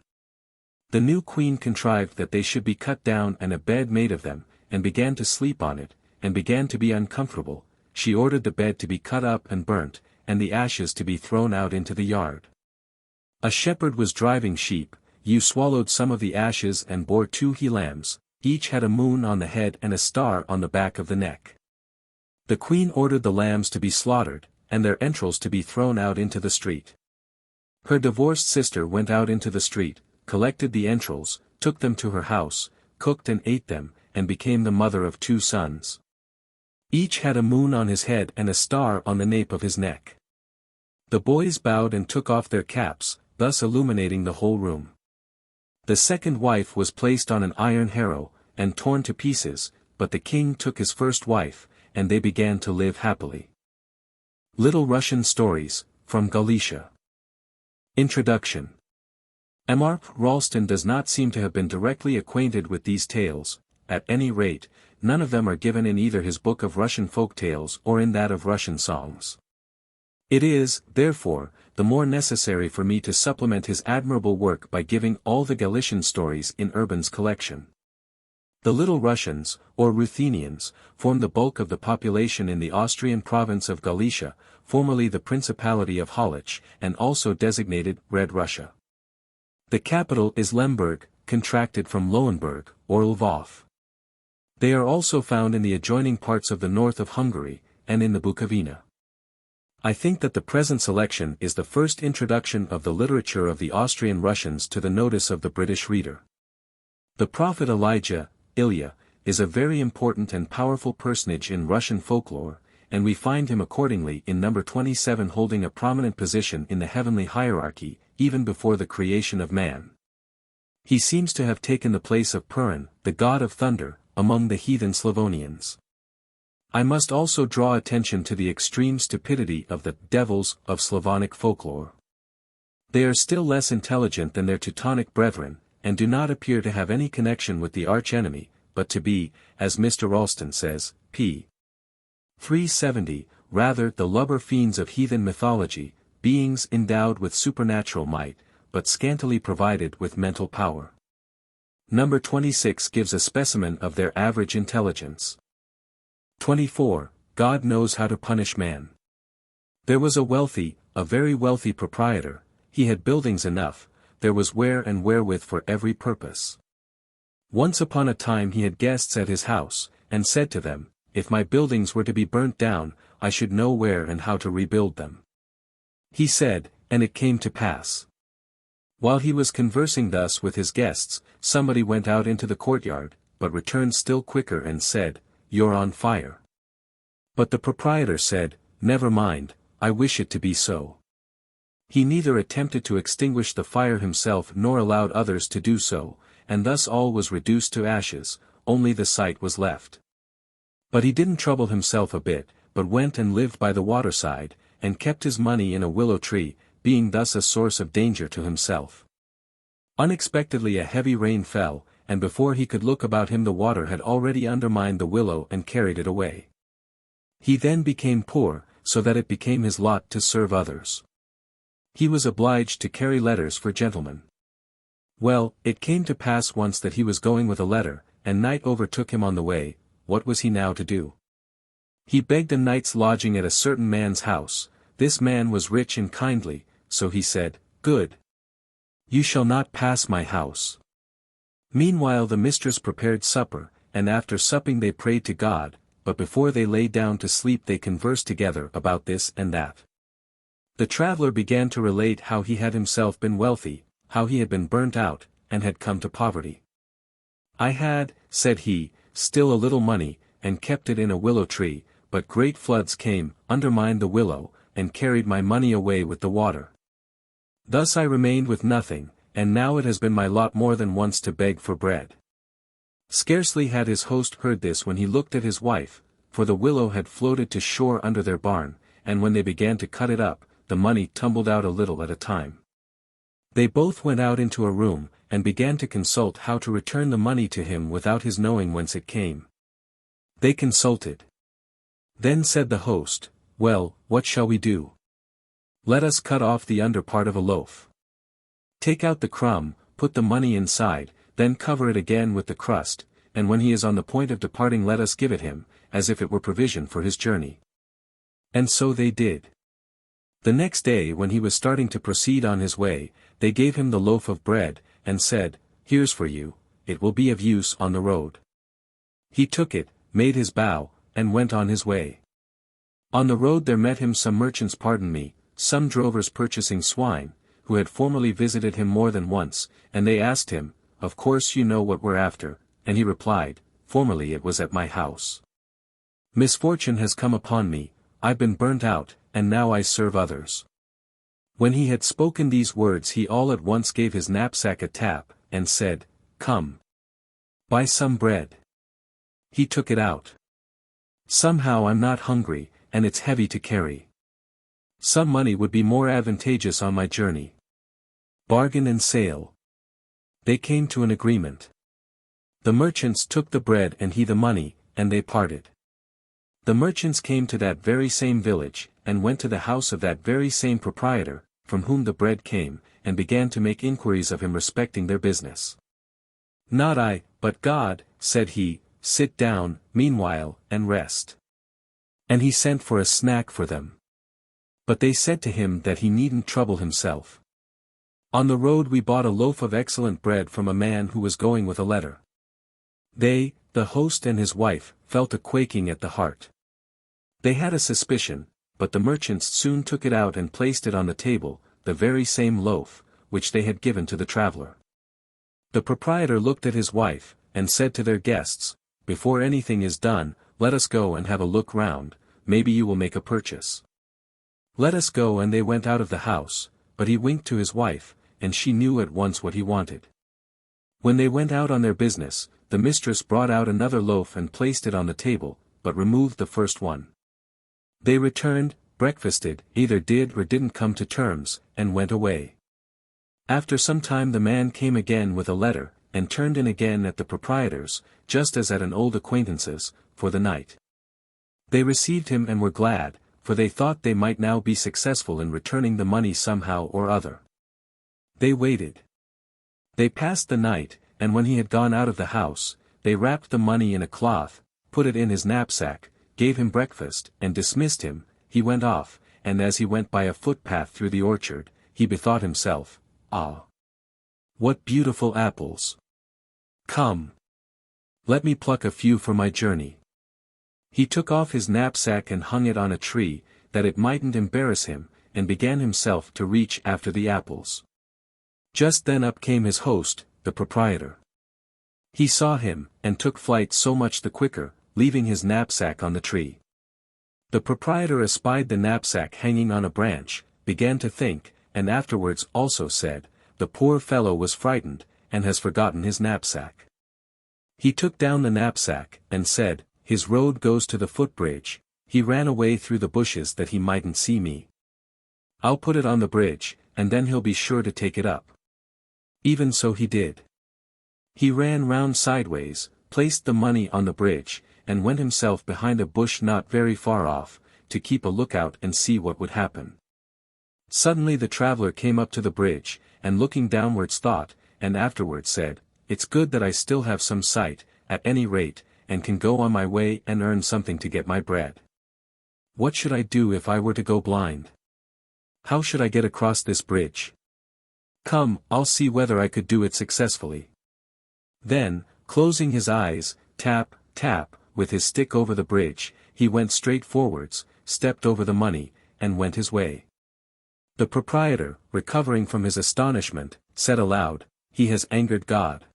The new queen contrived that they should be cut down and a bed made of them, and began to sleep on it, and began to be uncomfortable. She ordered the bed to be cut up and burnt, and the ashes to be thrown out into the yard. A shepherd was driving sheep, you swallowed some of the ashes and bore 2 he-lambs, each had a moon on the head and a star on the back of the neck. The queen ordered the lambs to be slaughtered, and their entrails to be thrown out into the street. Her divorced sister went out into the street, collected the entrails, took them to her house, cooked and ate them, and became the mother of 2 sons. Each had a moon on his head and a star on the nape of his neck. The boys bowed and took off their caps, thus illuminating the whole room. The second wife was placed on an iron harrow, and torn to pieces, but the king took his first wife, and they began to live happily. Little Russian Stories, from Galicia. Introduction. Mr. Ralston does not seem to have been directly acquainted with these tales, at any rate, none of them are given in either his book of Russian folk tales or in that of Russian songs. It is, therefore, the more necessary for me to supplement his admirable work by giving all the Galician stories in Urban's collection. The Little Russians, or Ruthenians, form the bulk of the population in the Austrian province of Galicia, formerly the Principality of Halych, and also designated Red Russia. The capital is Lemberg, contracted from Lowenberg, or Lvov. They are also found in the adjoining parts of the north of Hungary, and in the Bukovina. I think that the present selection is the first introduction of the literature of the Austrian Russians to the notice of the British reader. The prophet Elijah, Ilya, is a very important and powerful personage in Russian folklore, and we find him accordingly in number 27 holding a prominent position in the heavenly hierarchy, even before the creation of man. He seems to have taken the place of Purin, the god of thunder, among the heathen Slavonians. I must also draw attention to the extreme stupidity of the devils of Slavonic folklore. They are still less intelligent than their Teutonic brethren, and do not appear to have any connection with the archenemy, but to be, as Mr. Ralston says, p. 370, rather the lubber fiends of heathen mythology, beings endowed with supernatural might, but scantily provided with mental power. Number 26 gives a specimen of their average intelligence. 24. God knows how to punish man. There was a very wealthy proprietor, he had buildings enough, there was where and wherewith for every purpose. Once upon a time he had guests at his house, and said to them, if my buildings were to be burnt down, I should know where and how to rebuild them. He said, and it came to pass. While he was conversing thus with his guests, somebody went out into the courtyard, but returned still quicker and said, you're on fire. But the proprietor said, never mind, I wish it to be so. He neither attempted to extinguish the fire himself nor allowed others to do so, and thus all was reduced to ashes, only the site was left. But he didn't trouble himself a bit, but went and lived by the waterside, and kept his money in a willow tree, being thus a source of danger to himself. Unexpectedly a heavy rain fell, and before he could look about him the water had already undermined the willow and carried it away. He then became poor, so that it became his lot to serve others. He was obliged to carry letters for gentlemen. Well, it came to pass once that he was going with a letter, and night overtook him on the way. What was he now to do? He begged a night's lodging at a certain man's house. This man was rich and kindly, so he said, good. You shall not pass my house. Meanwhile the mistress prepared supper, and after supping they prayed to God, but before they lay down to sleep they conversed together about this and that. The traveller began to relate how he had himself been wealthy, how he had been burnt out, and had come to poverty. I had, said he, still a little money, and kept it in a willow tree, but great floods came, undermined the willow, and carried my money away with the water. Thus I remained with nothing, and now it has been my lot more than once to beg for bread. Scarcely had his host heard this when he looked at his wife, for the willow had floated to shore under their barn, and when they began to cut it up, the money tumbled out a little at a time. They both went out into a room, and began to consult how to return the money to him without his knowing whence it came. They consulted. Then said the host, well, what shall we do? Let us cut off the under part of a loaf. Take out the crumb, put the money inside, then cover it again with the crust, and when he is on the point of departing let us give it him, as if it were provision for his journey. And so they did. The next day when he was starting to proceed on his way, they gave him the loaf of bread, and said, here's for you, it will be of use on the road. He took it, made his bow, and went on his way. On the road there met him some merchants some drovers purchasing swine, who had formerly visited him more than once, and they asked him, of course you know what we're after, and he replied, formerly it was at my house. Misfortune has come upon me, I've been burnt out, and now I serve others. When he had spoken these words he all at once gave his knapsack a tap, and said, "Come. Buy some bread." He took it out. "Somehow I'm not hungry, and it's heavy to carry. Some money would be more advantageous on my journey." Bargain and sale. They came to an agreement. The merchants took the bread and he the money, and they parted. The merchants came to that very same village, and went to the house of that very same proprietor, from whom the bread came, and began to make inquiries of him respecting their business. "Not I, but God," said he, "sit down, meanwhile, and rest." And he sent for a snack for them. But they said to him that he needn't trouble himself. On the road we bought a loaf of excellent bread from a man who was going with a letter. They, the host and his wife, felt a quaking at the heart. They had a suspicion, but the merchants soon took it out and placed it on the table, the very same loaf, which they had given to the traveler. The proprietor looked at his wife, and said to their guests, "Before anything is done, let us go and have a look round, maybe you will make a purchase." "Let us go," and they went out of the house, but he winked to his wife, and she knew at once what he wanted. When they went out on their business, the mistress brought out another loaf and placed it on the table, but removed the first one. They returned, breakfasted, either did or didn't come to terms, and went away. After some time the man came again with a letter, and turned in again at the proprietor's, just as at an old acquaintance's, for the night. They received him and were glad, for they thought they might now be successful in returning the money somehow or other. They waited. They passed the night, and when he had gone out of the house, they wrapped the money in a cloth, put it in his knapsack, gave him breakfast, and dismissed him. He went off, and as he went by a footpath through the orchard, he bethought himself, "Ah! What beautiful apples! Come! Let me pluck a few for my journey." He took off his knapsack and hung it on a tree, that it mightn't embarrass him, and began himself to reach after the apples. Just then up came his host, the proprietor. He saw him, and took flight so much the quicker, leaving his knapsack on the tree. The proprietor espied the knapsack hanging on a branch, began to think, and afterwards also said, "The poor fellow was frightened, and has forgotten his knapsack." He took down the knapsack, and said, "His road goes to the footbridge." He ran away through the bushes that he mightn't see me. "I'll put it on the bridge, and then he'll be sure to take it up." Even so he did. He ran round sideways, placed the money on the bridge, and went himself behind a bush not very far off, to keep a lookout and see what would happen. Suddenly the traveller came up to the bridge, and looking downwards thought, and afterwards said, "It's good that I still have some sight, at any rate, and can go on my way and earn something to get my bread. What should I do if I were to go blind? How should I get across this bridge? Come, I'll see whether I could do it successfully." Then, closing his eyes, tap, tap, with his stick over the bridge, he went straight forwards, stepped over the money, and went his way. The proprietor, recovering from his astonishment, said aloud, "He has angered God."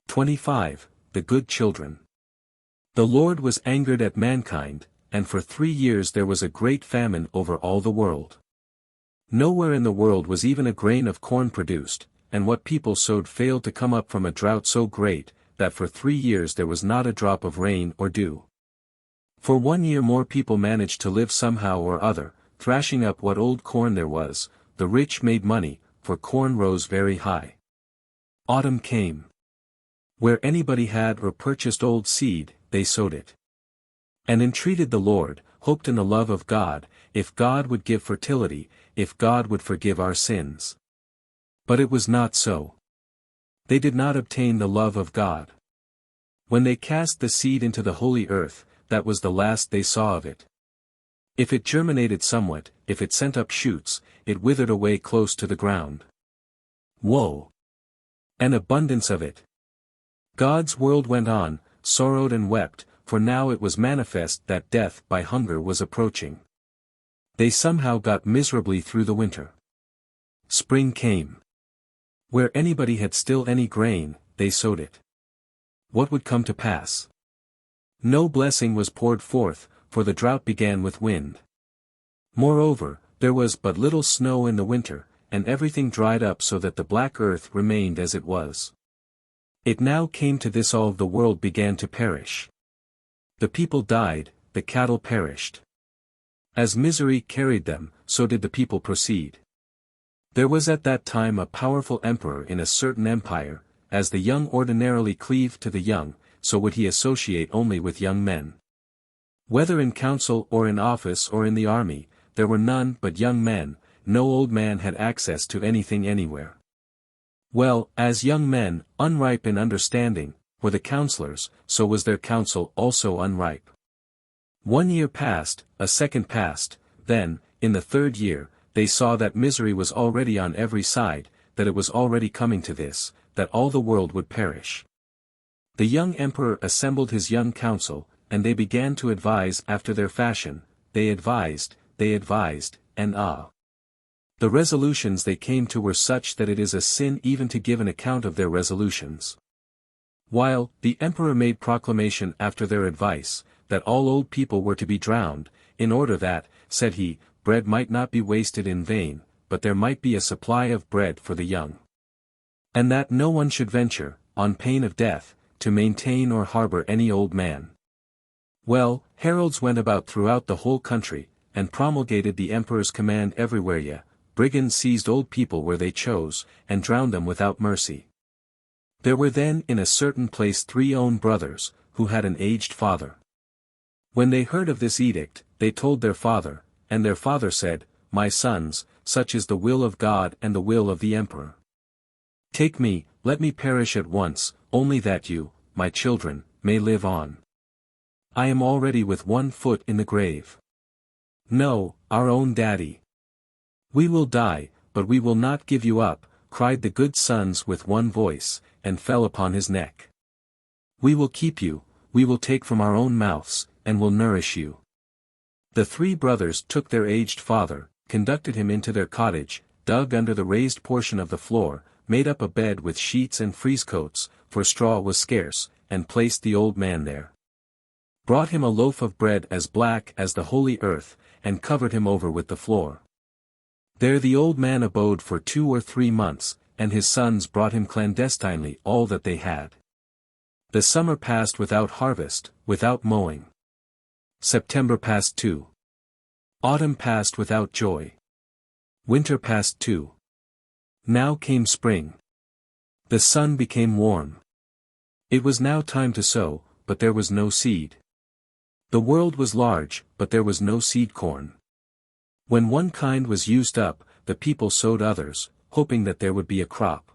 25. The Good Children. The Lord was angered at mankind, and for 3 years there was a great famine over all the world. Nowhere in the world was even a grain of corn produced, and what people sowed failed to come up from a drought so great, that for 3 years there was not a drop of rain or dew. For 1 year more people managed to live somehow or other, thrashing up what old corn there was. The rich made money, for corn rose very high. Autumn came. Where anybody had or purchased old seed, they sowed it. And entreated the Lord, hoped in the love of God, if God would give fertility, if God would forgive our sins. But it was not so. They did not obtain the love of God. When they cast the seed into the holy earth, that was the last they saw of it. If it germinated somewhat, if it sent up shoots, it withered away close to the ground. Woe! An abundance of it. God's world went on, sorrowed and wept, for now it was manifest that death by hunger was approaching. They somehow got miserably through the winter. Spring came. Where anybody had still any grain, they sowed it. What would come to pass? No blessing was poured forth, for the drought began with wind. Moreover, there was but little snow in the winter, and everything dried up so that the black earth remained as it was. It now came to this, all of the world began to perish. The people died, the cattle perished. As misery carried them, so did the people proceed. There was at that time a powerful emperor in a certain empire, as the young ordinarily cleave to the young, so would he associate only with young men. Whether in council or in office or in the army, there were none but young men, no old man had access to anything anywhere. Well, as young men, unripe in understanding, were the counselors, so was their counsel also unripe. 1 year passed, a second passed, then, in the third year, they saw that misery was already on every side, that it was already coming to this, that all the world would perish. The young emperor assembled his young council, and they began to advise after their fashion. They advised, and the resolutions they came to were such that it is a sin even to give an account of their resolutions. While the emperor made proclamation after their advice, that all old people were to be drowned, in order that, said he, bread might not be wasted in vain, but there might be a supply of bread for the young. And that no one should venture, on pain of death, to maintain or harbor any old man. Well, heralds went about throughout the whole country, and promulgated the emperor's command everywhere. Brigands seized old people where they chose, and drowned them without mercy. There were then in a certain place 3 own brothers, who had an aged father. When they heard of this edict, they told their father, and their father said, My sons, such is the will of God and the will of the emperor. Take me, let me perish at once, only that you, my children, may live on. I am already with 1 foot in the grave. No, our own daddy. We will die, but we will not give you up, cried the good sons with one voice, and fell upon his neck. We will keep you, we will take from our own mouths, and will nourish you. The 3 brothers took their aged father, conducted him into their cottage, dug under the raised portion of the floor, made up a bed with sheets and frieze-coats, for straw was scarce, and placed the old man there. Brought him a loaf of bread as black as the holy earth, and covered him over with the floor. There the old man abode for 2 or 3 months, and his sons brought him clandestinely all that they had. The summer passed without harvest, without mowing. September passed too. Autumn passed without joy. Winter passed too. Now came spring. The sun became warm. It was now time to sow, but there was no seed. The world was large, but there was no seed corn. When one kind was used up, the people sowed others, hoping that there would be a crop.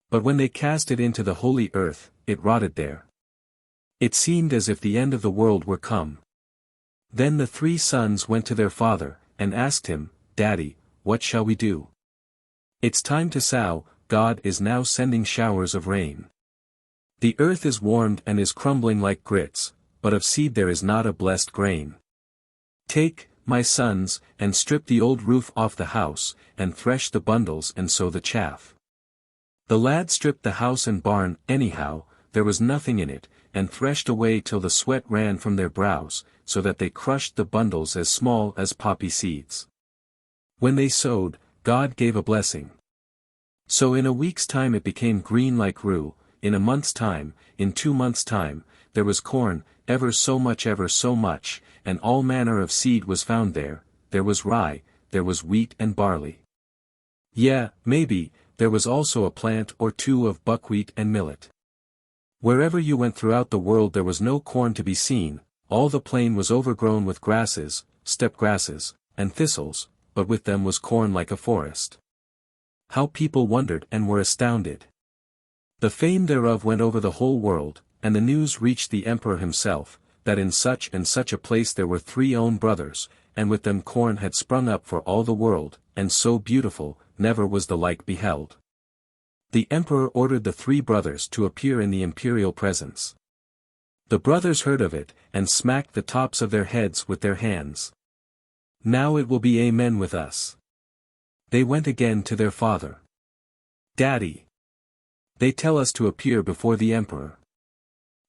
But when they cast it into the holy earth, it rotted there. It seemed as if the end of the world were come. Then the 3 sons went to their father, and asked him, Daddy, what shall we do? It's time to sow, God is now sending showers of rain. The earth is warmed and is crumbling like grits, but of seed there is not a blessed grain. Take, my sons, and strip the old roof off the house, and thresh the bundles and sow the chaff. The lad stripped the house and barn, anyhow, there was nothing in it, and threshed away till the sweat ran from their brows, so that they crushed the bundles as small as poppy seeds. When they sowed, God gave a blessing. So in a week's time it became green like rue, in a month's time, in 2 months' time, there was corn, ever so much, and all manner of seed was found there was rye, there was wheat and barley. Maybe, there was also a plant or 2 of buckwheat and millet. Wherever you went throughout the world there was no corn to be seen, all the plain was overgrown with grasses, steppe grasses, and thistles, but with them was corn like a forest. How people wondered and were astounded. The fame thereof went over the whole world, and the news reached the emperor himself, that in such and such a place there were 3 own brothers, and with them corn had sprung up for all the world, and so beautiful, never was the like beheld. The emperor ordered the 3 brothers to appear in the imperial presence. The brothers heard of it, and smacked the tops of their heads with their hands. Now it will be amen with us. They went again to their father. Daddy. They tell us to appear before the emperor.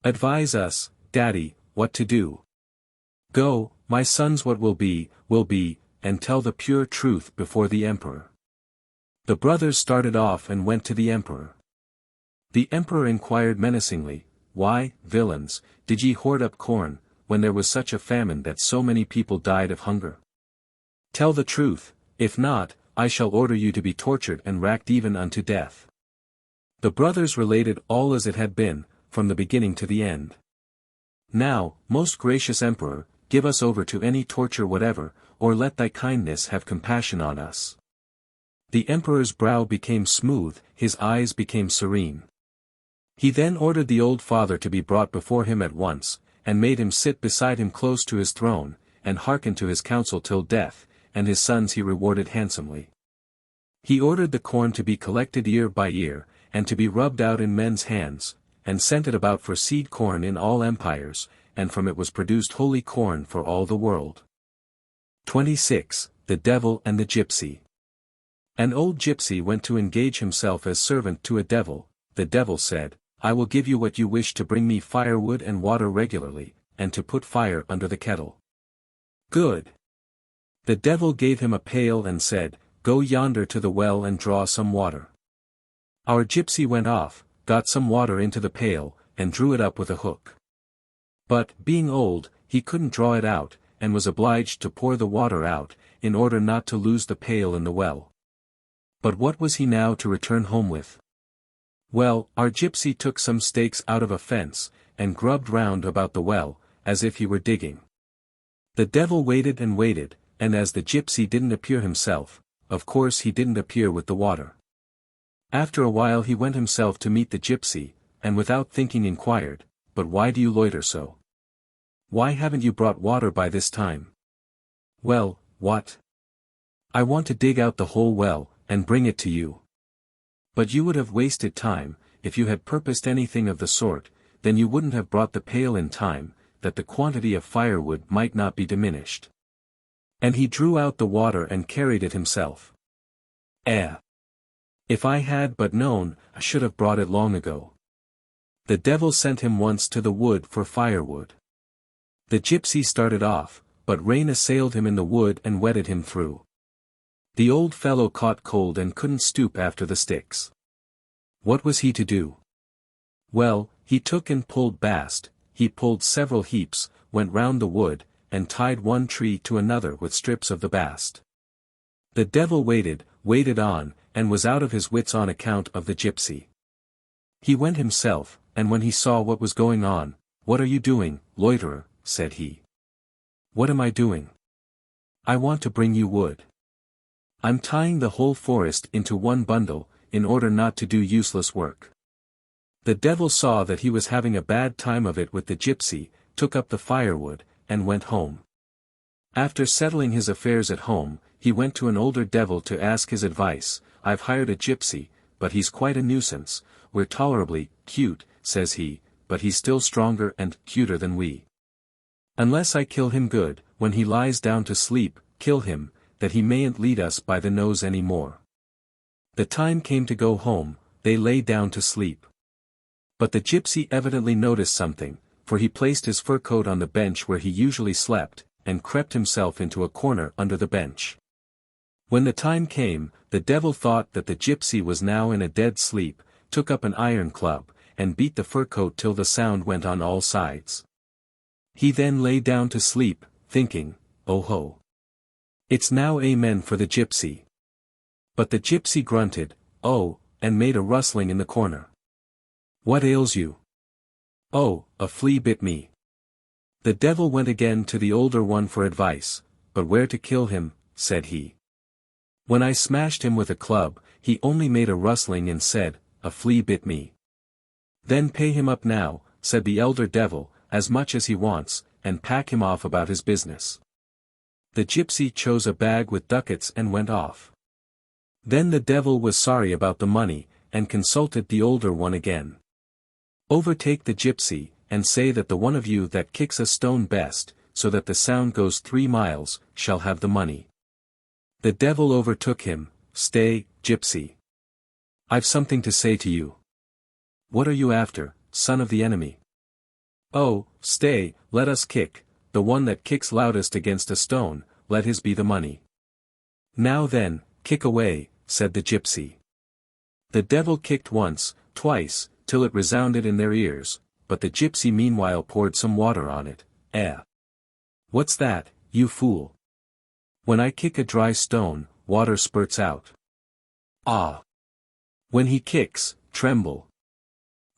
Advise us, Daddy, what to do. Go, my sons, what will be, and tell the pure truth before the emperor. The brothers started off and went to the emperor. The emperor inquired menacingly, Why, villains, did ye hoard up corn, when there was such a famine that so many people died of hunger? Tell the truth, if not, I shall order you to be tortured and racked even unto death. The brothers related all as it had been, from the beginning to the end. Now, most gracious emperor, give us over to any torture whatever, or let thy kindness have compassion on us. The emperor's brow became smooth, his eyes became serene. He then ordered the old father to be brought before him at once, and made him sit beside him close to his throne, and hearken to his counsel till death, and his sons he rewarded handsomely. He ordered the corn to be collected ear by ear, and to be rubbed out in men's hands, and sent it about for seed corn in all empires, and from it was produced holy corn for all the world. 26. The Devil and the Gipsy. An old gypsy went to engage himself as servant to a devil. The devil said, I will give you what you wish to bring me firewood and water regularly, and to put fire under the kettle. Good. The devil gave him a pail and said, Go yonder to the well and draw some water. Our gypsy went off, got some water into the pail, and drew it up with a hook. But, being old, he couldn't draw it out, and was obliged to pour the water out, in order not to lose the pail in the well. But what was he now to return home with? Well, our gypsy took some stakes out of a fence, and grubbed round about the well, as if he were digging. The devil waited, and as the gypsy didn't appear himself, of course he didn't appear with the water. After a while he went himself to meet the gypsy, and without thinking inquired, But why do you loiter so? Why haven't you brought water by this time? Well, what? I want to dig out the whole well, and bring it to you. But you would have wasted time, if you had purposed anything of the sort, then you wouldn't have brought the pail in time, that the quantity of firewood might not be diminished. And he drew out the water and carried it himself. If I had but known, I should have brought it long ago. The devil sent him once to the wood for firewood. The gypsy started off, but rain assailed him in the wood and wetted him through. The old fellow caught cold and couldn't stoop after the sticks. What was he to do? Well, he took and pulled bast. He pulled several heaps, went round the wood, and tied one tree to another with strips of the bast. The devil waited on, and was out of his wits on account of the gypsy. He went himself, and when he saw what was going on, "What are you doing, loiterer?" said he. "What am I doing? I want to bring you wood. I'm tying the whole forest into one bundle, in order not to do useless work." The devil saw that he was having a bad time of it with the gypsy, took up the firewood, and went home. After settling his affairs at home, he went to an older devil to ask his advice. "I've hired a gypsy, but he's quite a nuisance. We're tolerably cute," says he, "but he's still stronger and cuter than we. Unless I kill him good, when he lies down to sleep, kill him, that he mayn't lead us by the nose any more." The time came to go home, they lay down to sleep. But the gypsy evidently noticed something, for he placed his fur coat on the bench where he usually slept, and crept himself into a corner under the bench. When the time came, the devil thought that the gypsy was now in a dead sleep, took up an iron club, and beat the fur coat till the sound went on all sides. He then lay down to sleep, thinking, "Oh ho! It's now amen for the gypsy." But the gypsy grunted, "Oh," and made a rustling in the corner. "What ails you?" "Oh, a flea bit me." The devil went again to the older one for advice, but where to kill him, said he. "When I smashed him with a club, he only made a rustling and said, 'A flea bit me.'" "Then pay him up now," said the elder devil, "as much as he wants, and pack him off about his business." The gypsy chose a bag with ducats and went off. Then the devil was sorry about the money, and consulted the older one again. "Overtake the gypsy, and say that the one of you that kicks a stone best, so that the sound goes 3 miles, shall have the money." The devil overtook him. "Stay, gypsy. I've something to say to you." "What are you after, son of the enemy?" Oh, stay, let us kick, the one that kicks loudest against a stone, let his be the money. Now then, kick away, said the gypsy. The devil kicked once, twice, till it resounded in their ears, but the gypsy meanwhile poured some water on it. What's that, you fool? When I kick a dry stone, water spurts out. Ah! When he kicks, tremble.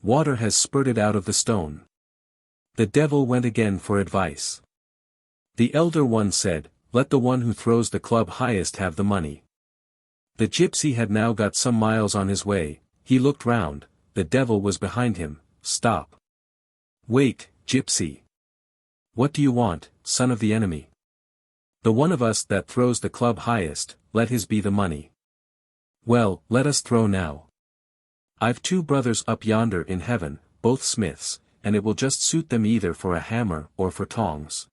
Water has spurted out of the stone. The devil went again for advice. The elder one said, let the one who throws the club highest have the money. The gypsy had now got some miles on his way, he looked round, the devil was behind him. Stop. Wait, gypsy. What do you want, son of the enemy? The one of us that throws the club highest, let his be the money. Well, let us throw now. I've 2 brothers up yonder in heaven, both smiths, and it will just suit them either for a hammer or for tongs.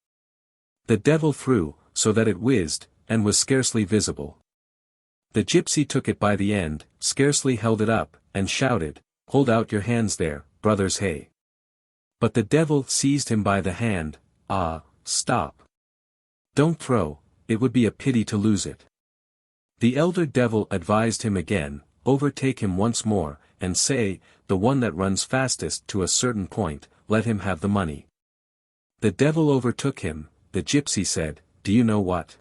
The devil threw, so that it whizzed, and was scarcely visible. The gypsy took it by the end, scarcely held it up, and shouted, hold out your hands there, brothers hey. But the devil seized him by the hand. Ah, stop. Don't throw, it would be a pity to lose it. The elder devil advised him again, overtake him once more, and say, the one that runs fastest to a certain point, let him have the money. The devil overtook him, the gypsy said, do you know what?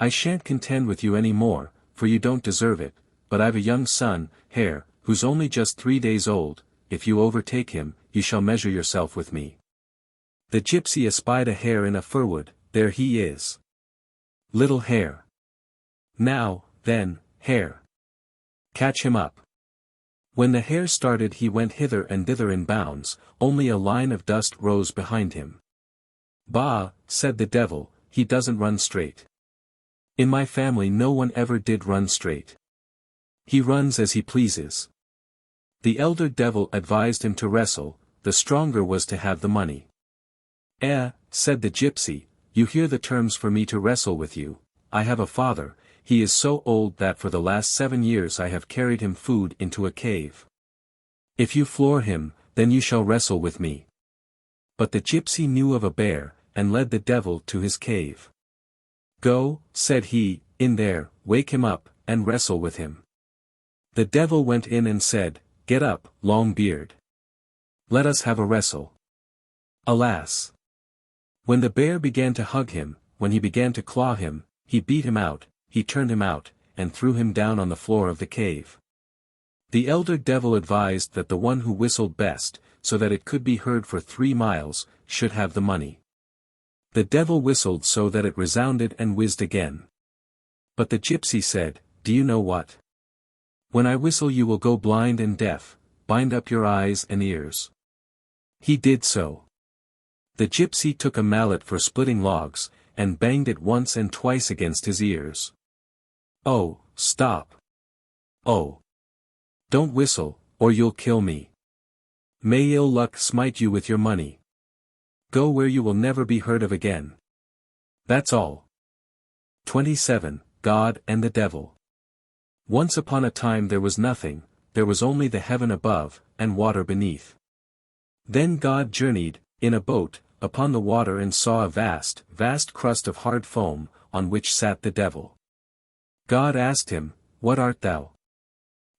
I shan't contend with you any more, for you don't deserve it, but I've a young son, Hare, who's only just 3 days old, if you overtake him, you shall measure yourself with me. The gypsy espied a hare in a firwood, there he is. Little hare. Now, then, hare. Catch him up. When the hare started he went hither and thither in bounds, only a line of dust rose behind him. Bah, said the devil, he doesn't run straight. In my family no one ever did run straight. He runs as he pleases. The elder devil advised him to wrestle, the stronger was to have the money. Said the gypsy, you hear the terms for me to wrestle with you. I have a father, he is so old that for the last 7 years I have carried him food into a cave. If you floor him, then you shall wrestle with me. But the gypsy knew of a bear, and led the devil to his cave. Go, said he, in there, wake him up, and wrestle with him. The devil went in and said, get up, long beard. Let us have a wrestle. Alas! When the bear began to hug him, when he began to claw him, he beat him out, he turned him out, and threw him down on the floor of the cave. The elder devil advised that the one who whistled best, so that it could be heard for 3 miles, should have the money. The devil whistled so that it resounded and whizzed again. But the gypsy said, do you know what? When I whistle you will go blind and deaf, bind up your eyes and ears. He did so. The gypsy took a mallet for splitting logs, and banged it once and twice against his ears. Oh, stop. Oh. Don't whistle, or you'll kill me. May ill luck smite you with your money. Go where you will never be heard of again. That's all. 27. God and the Devil. Once upon a time there was nothing, there was only the heaven above, and water beneath. Then God journeyed, in a boat, upon the water and saw a vast, vast crust of hard foam, on which sat the devil. God asked him, what art thou?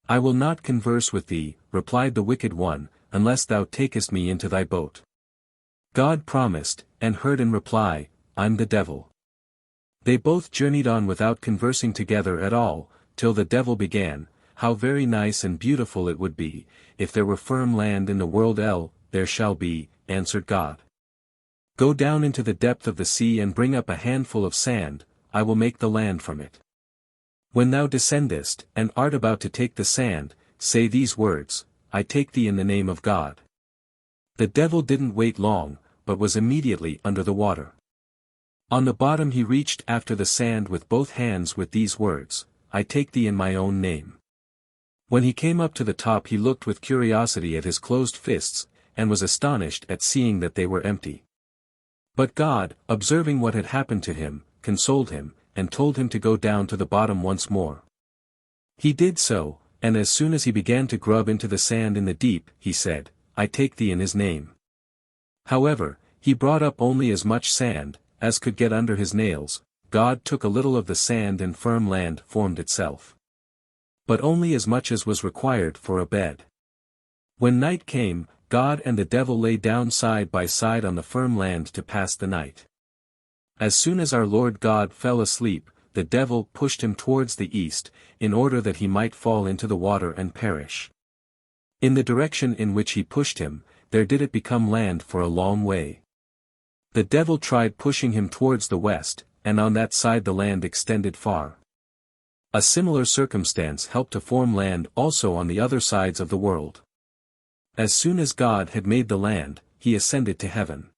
I will not converse with thee, replied the wicked one, unless thou takest me into thy boat. God promised, and heard in reply, I'm the devil. They both journeyed on without conversing together at all, till the devil began, how very nice and beautiful it would be, if there were firm land in the world. There shall be, answered God. Go down into the depth of the sea and bring up a handful of sand, I will make the land from it. When thou descendest, and art about to take the sand, say these words, I take thee in the name of God. The devil didn't wait long, but was immediately under the water. On the bottom he reached after the sand with both hands with these words, I take thee in my own name. When he came up to the top he looked with curiosity at his closed fists, and was astonished at seeing that they were empty. But God, observing what had happened to him, consoled him, and told him to go down to the bottom once more. He did so, and as soon as he began to grub into the sand in the deep, he said, I take thee in his name. However, he brought up only as much sand as could get under his nails. God took a little of the sand and firm land formed itself. But only as much as was required for a bed. When night came, God and the devil lay down side by side on the firm land to pass the night. As soon as our Lord God fell asleep, the devil pushed him towards the east, in order that he might fall into the water and perish. In the direction in which he pushed him, there did it become land for a long way. The devil tried pushing him towards the west, and on that side the land extended far. A similar circumstance helped to form land also on the other sides of the world. As soon as God had made the land, he ascended to heaven.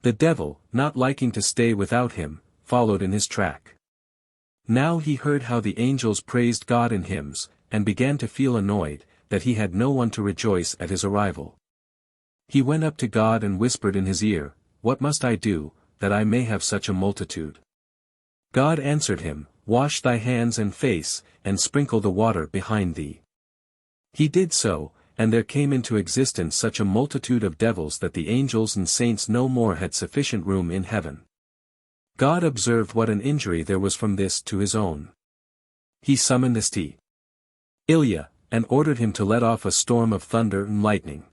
The devil, not liking to stay without him, followed in his track. Now he heard how the angels praised God in hymns, and began to feel annoyed, that he had no one to rejoice at his arrival. He went up to God and whispered in his ear, "What must I do, that I may have such a multitude?" God answered him, "Wash thy hands and face, and sprinkle the water behind thee." He did so, and there came into existence such a multitude of devils that the angels and saints no more had sufficient room in heaven. God observed what an injury there was from this to his own. He summoned the St. Ilya, and ordered him to let off a storm of thunder and lightning.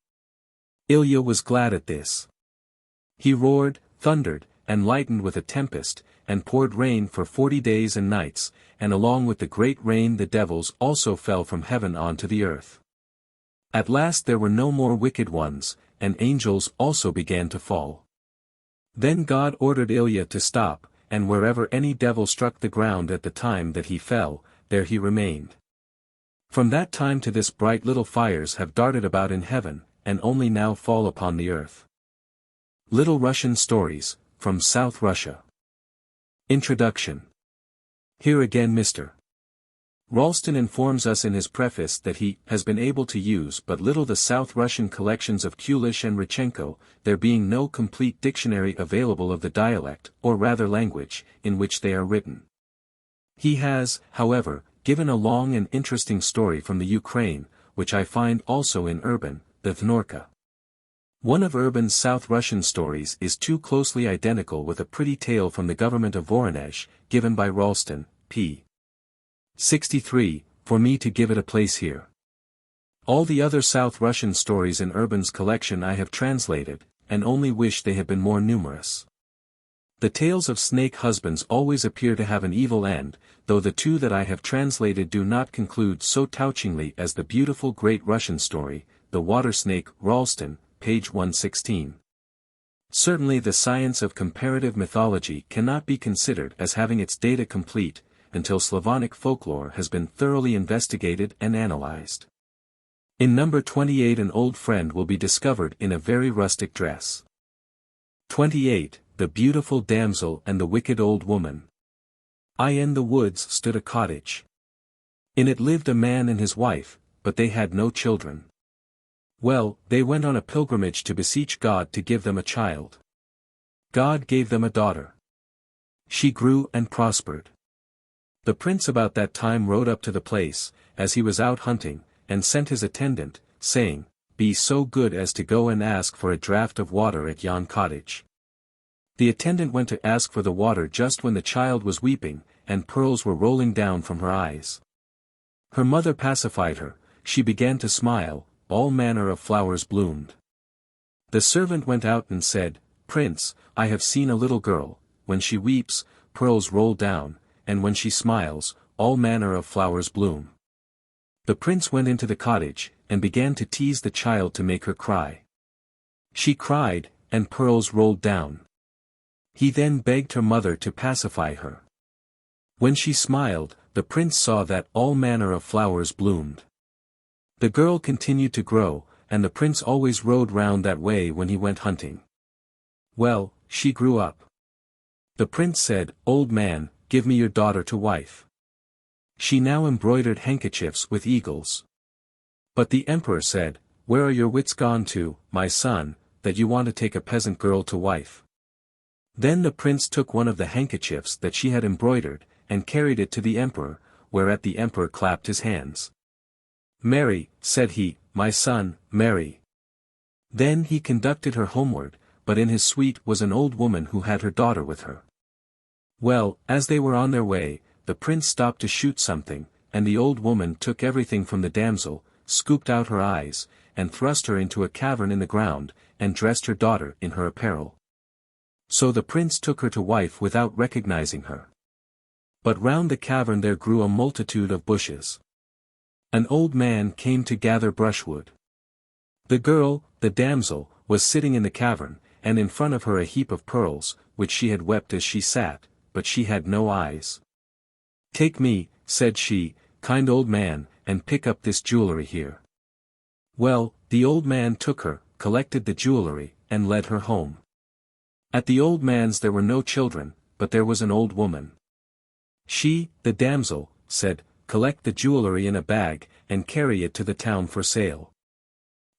Ilya was glad at this. He roared, thundered, and lightened with a tempest, and poured rain for 40 days and nights, and along with the great rain the devils also fell from heaven onto the earth. At last there were no more wicked ones, and angels also began to fall. Then God ordered Ilya to stop, and wherever any devil struck the ground at the time that he fell, there he remained. From that time to this bright little fires have darted about in heaven, and only now fall upon the earth. Little Russian Stories, from South Russia. Introduction. Here again Mr. Ralston informs us in his preface that he has been able to use but little the South Russian collections of Kulish and Rodchenko, there being no complete dictionary available of the dialect, or rather language, in which they are written. He has, however, given a long and interesting story from the Ukraine, which I find also in Urban, the Vnorka. One of Urban's South Russian stories is too closely identical with a pretty tale from the government of Voronezh, given by Ralston, p. 63, for me to give it a place here. All the other South Russian stories in Urban's collection I have translated, and only wish they had been more numerous. The tales of snake husbands always appear to have an evil end, though the two that I have translated do not conclude so touchingly as the beautiful Great Russian story, The Water Snake, Ralston, page 116. Certainly the science of comparative mythology cannot be considered as having its data complete, until Slavonic folklore has been thoroughly investigated and analyzed. In number 28 an old friend will be discovered in a very rustic dress. 28. The Beautiful Damsel and the Wicked Old Woman. In the woods stood a cottage. In it lived a man and his wife, but they had no children. Well, they went on a pilgrimage to beseech God to give them a child. God gave them a daughter. She grew and prospered. The prince about that time rode up to the place, as he was out hunting, and sent his attendant, saying, "Be so good as to go and ask for a draught of water at yon cottage." The attendant went to ask for the water just when the child was weeping, and pearls were rolling down from her eyes. Her mother pacified her, she began to smile, all manner of flowers bloomed. The servant went out and said, "Prince, I have seen a little girl, when she weeps, pearls roll down, and when she smiles, all manner of flowers bloom." The prince went into the cottage, and began to tease the child to make her cry. She cried, and pearls rolled down. He then begged her mother to pacify her. When she smiled, the prince saw that all manner of flowers bloomed. The girl continued to grow, and the prince always rode round that way when he went hunting. Well, she grew up. The prince said, "Old man, give me your daughter to wife." She now embroidered handkerchiefs with eagles. But the emperor said, "Where are your wits gone to, my son, that you want to take a peasant girl to wife?" Then the prince took one of the handkerchiefs that she had embroidered, and carried it to the emperor, whereat the emperor clapped his hands. "Marry," said he, "my son, marry." Then he conducted her homeward, but in his suite was an old woman who had her daughter with her. Well, as they were on their way, the prince stopped to shoot something, and the old woman took everything from the damsel, scooped out her eyes, and thrust her into a cavern in the ground, and dressed her daughter in her apparel. So the prince took her to wife without recognizing her. But round the cavern there grew a multitude of bushes. An old man came to gather brushwood. The girl, the damsel, was sitting in the cavern, and in front of her a heap of pearls, which she had wept as she sat, but she had no eyes. "Take me," said she, "kind old man, and pick up this jewelry here." Well, the old man took her, collected the jewelry, and led her home. At the old man's there were no children, but there was an old woman. She, the damsel, said, "Collect the jewelry in a bag, and carry it to the town for sale.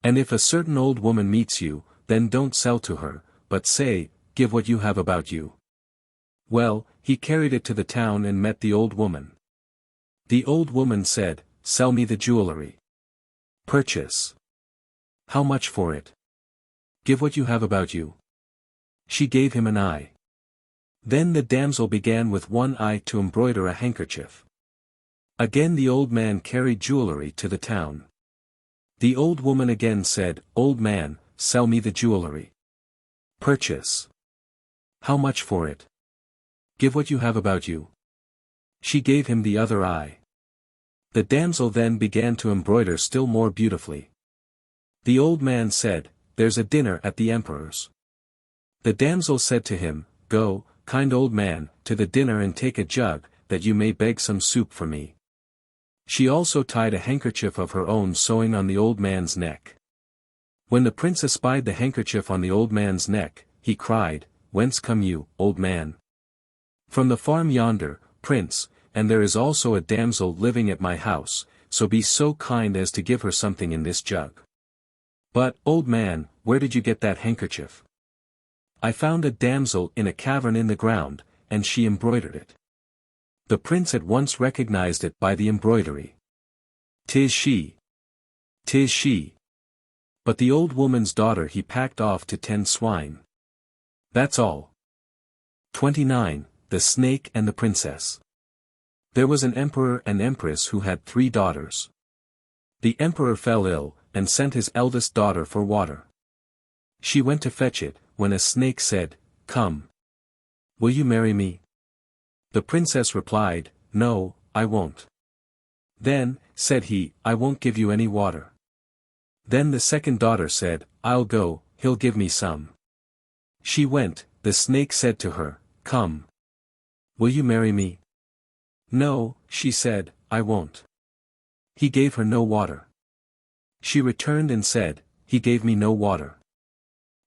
And if a certain old woman meets you, then don't sell to her, but say, 'Give what you have about you.'" Well, he carried it to the town and met the old woman. The old woman said, "Sell me the jewelry." "Purchase." "How much for it?" "Give what you have about you." She gave him an eye. Then the damsel began with one eye to embroider a handkerchief. Again the old man carried jewelry to the town. The old woman again said, "Old man, sell me the jewelry." "Purchase." "How much for it?" "Give what you have about you." She gave him the other eye. The damsel then began to embroider still more beautifully. The old man said, "There's a dinner at the emperor's." The damsel said to him, "Go, kind old man, to the dinner and take a jug, that you may beg some soup for me." She also tied a handkerchief of her own sewing on the old man's neck. When the prince espied the handkerchief on the old man's neck, he cried, "Whence come you, old man?" "From the farm yonder, prince, and there is also a damsel living at my house, so be so kind as to give her something in this jug." "But, old man, where did you get that handkerchief?" "I found a damsel in a cavern in the ground, and she embroidered it." The prince at once recognized it by the embroidery. "'Tis she! 'Tis she!" But the old woman's daughter he packed off to tend swine. That's all. 29. The Snake and the Princess. There was an emperor and empress who had 3 daughters. The emperor fell ill, and sent his eldest daughter for water. She went to fetch it, when a snake said, "Come. Will you marry me?" The princess replied, "No, I won't." "Then," said he, "I won't give you any water." Then the second daughter said, "I'll go, he'll give me some." She went, the snake said to her, "Come. Will you marry me?" "No," she said, "I won't." He gave her no water. She returned and said, "He gave me no water."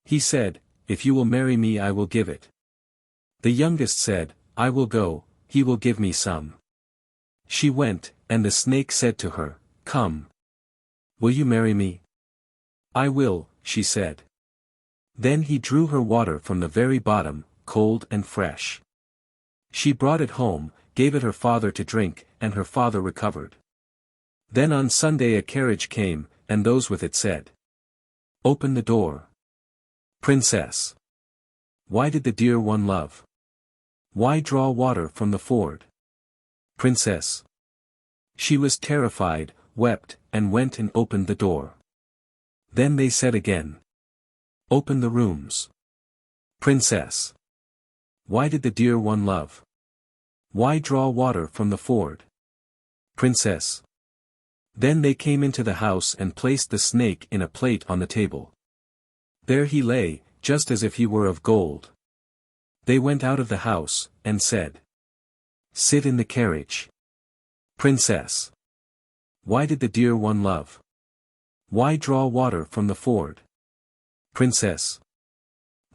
He said, "If you will marry me I will give it." The youngest said, "I will go, he will give me some." She went, and the snake said to her, "Come. Will you marry me?" "I will," she said. Then he drew her water from the very bottom, cold and fresh. She brought it home, gave it her father to drink, and her father recovered. Then on Sunday a carriage came, and those with it said, "Open the door." "Princess. Why did the dear one love? Why draw water from the ford?" "Princess." She was terrified, wept, and went and opened the door. Then they said again, "Open the rooms." "Princess. Why did the dear one love? Why draw water from the ford?" "Princess." Then they came into the house and placed the snake in a plate on the table. There he lay, just as if he were of gold. They went out of the house, and said, "Sit in the carriage." "Princess. Why did the dear one love? Why draw water from the ford?" "Princess."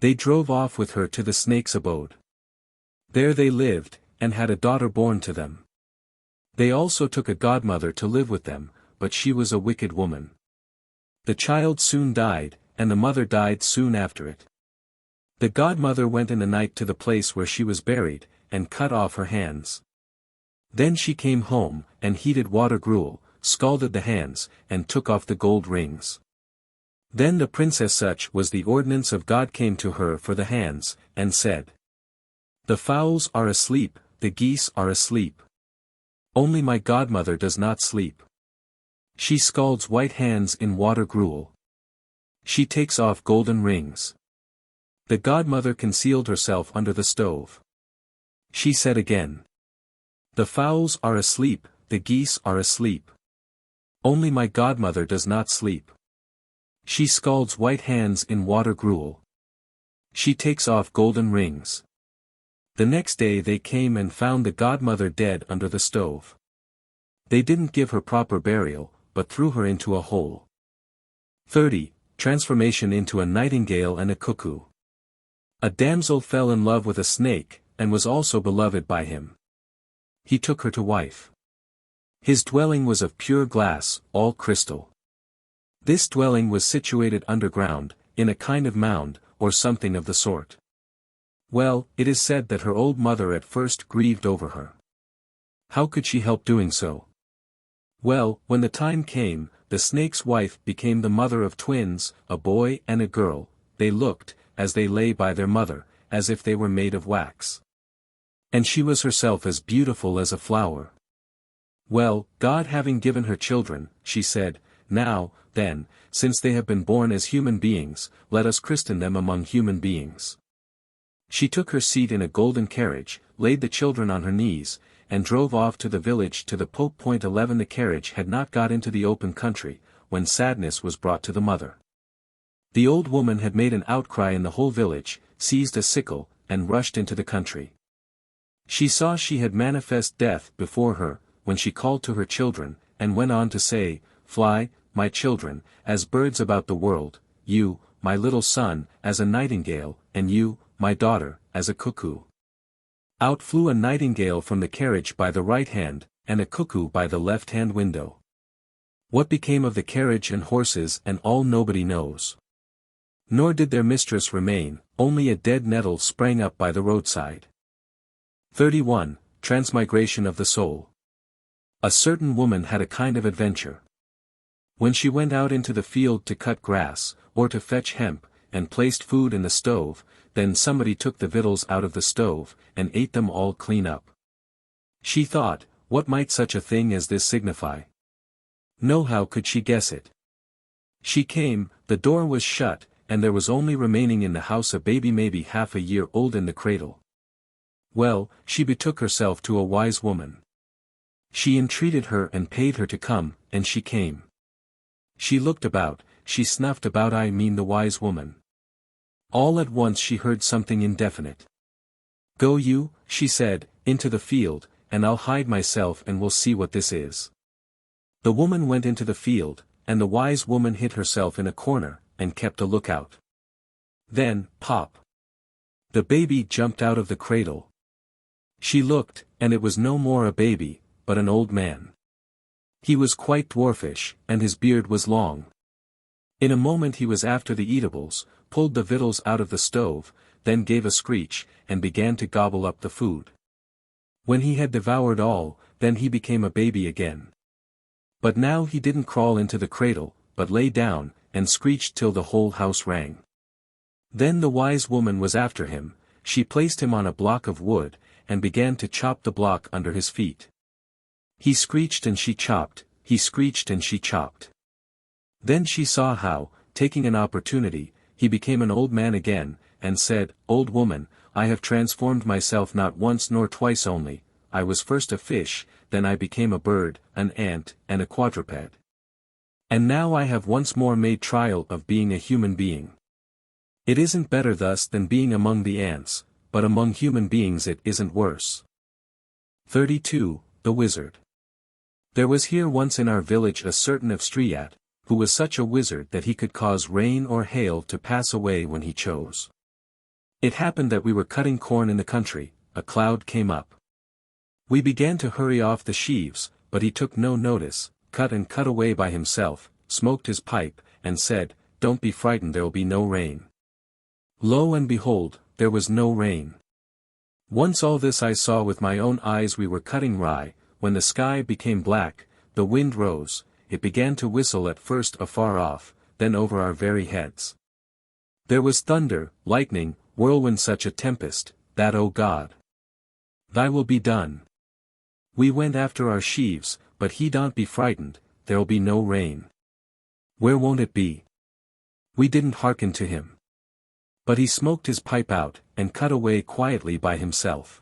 They drove off with her to the snake's abode. There they lived, and had a daughter born to them. They also took a godmother to live with them, but she was a wicked woman. The child soon died, and the mother died soon after it. The godmother went in the night to the place where she was buried, and cut off her hands. Then she came home, and heated water gruel, scalded the hands, and took off the gold rings. Then the princess, such was the ordinance of God, came to her for the hands, and said, "The fowls are asleep, the geese are asleep. Only my godmother does not sleep. She scalds white hands in water gruel. She takes off golden rings." The godmother concealed herself under the stove. She said again, "The fowls are asleep, the geese are asleep. Only my godmother does not sleep. She scalds white hands in water gruel. She takes off golden rings." The next day they came and found the godmother dead under the stove. They didn't give her proper burial, but threw her into a hole. 30. Transformation into a nightingale and a cuckoo. A damsel fell in love with a snake, and was also beloved by him. He took her to wife. His dwelling was of pure glass, all crystal. This dwelling was situated underground, in a kind of mound, or something of the sort. Well, it is said that her old mother at first grieved over her. How could she help doing so? Well, when the time came, the snake's wife became the mother of twins, a boy and a girl. They looked, as they lay by their mother, as if they were made of wax. And she was herself as beautiful as a flower. Well, God having given her children, she said, "Now, then, since they have been born as human beings, let us christen them among human beings." She took her seat in a golden carriage, laid the children on her knees, and drove off to the village to the Pope. 11 The carriage had not got into the open country, when sadness was brought to the mother. The old woman had made an outcry in the whole village, seized a sickle, and rushed into the country. She saw she had manifest death before her, when she called to her children, and went on to say, "Fly, my children, as birds about the world, you, my little son, as a nightingale, and you, my daughter, as a cuckoo." Out flew a nightingale from the carriage by the right hand, and a cuckoo by the left-hand window. What became of the carriage and horses and all nobody knows. Nor did their mistress remain, only a dead nettle sprang up by the roadside. 31. Transmigration of the Soul. A certain woman had a kind of adventure. When she went out into the field to cut grass, or to fetch hemp, and placed food in the stove, then somebody took the victuals out of the stove, and ate them all clean up. She thought, what might such a thing as this signify? No, how could she guess it? She came, the door was shut, and there was only remaining in the house a baby maybe half a year old in the cradle. Well, she betook herself to a wise woman. She entreated her and paid her to come, and she came. She looked about, she snuffed about, I mean the wise woman. All at once she heard something indefinite. "Go you," she said, "into the field, and I'll hide myself and we'll see what this is." The woman went into the field, and the wise woman hid herself in a corner, and kept a lookout. Then, pop! The baby jumped out of the cradle. She looked, and it was no more a baby, but an old man. He was quite dwarfish, and his beard was long. In a moment he was after the eatables, pulled the victuals out of the stove, then gave a screech, and began to gobble up the food. When he had devoured all, then he became a baby again. But now he didn't crawl into the cradle, but lay down, and screeched till the whole house rang. Then the wise woman was after him, she placed him on a block of wood, and began to chop the block under his feet. He screeched and she chopped, he screeched and she chopped. Then she saw how, taking an opportunity, he became an old man again, and said, "Old woman, I have transformed myself not once nor twice only, I was first a fish, then I became a bird, an ant, and a quadruped. And now I have once more made trial of being a human being. It isn't better thus than being among the ants, but among human beings it isn't worse." 32. The Wizard. There was here once in our village a certain Avstriat, who was such a wizard that he could cause rain or hail to pass away when he chose. It happened that we were cutting corn in the country, a cloud came up. We began to hurry off the sheaves, but he took no notice, cut and cut away by himself, smoked his pipe, and said, "Don't be frightened, there'll be no rain." Lo and behold, there was no rain. Once all this I saw with my own eyes. We were cutting rye, when the sky became black, the wind rose, it began to whistle at first afar off, then over our very heads. There was thunder, lightning, whirlwind, such a tempest, that, O God, thy will be done. We went after our sheaves, but he don't be frightened, there'll be no rain. Where won't it be? We didn't hearken to him. But he smoked his pipe out, and cut away quietly by himself.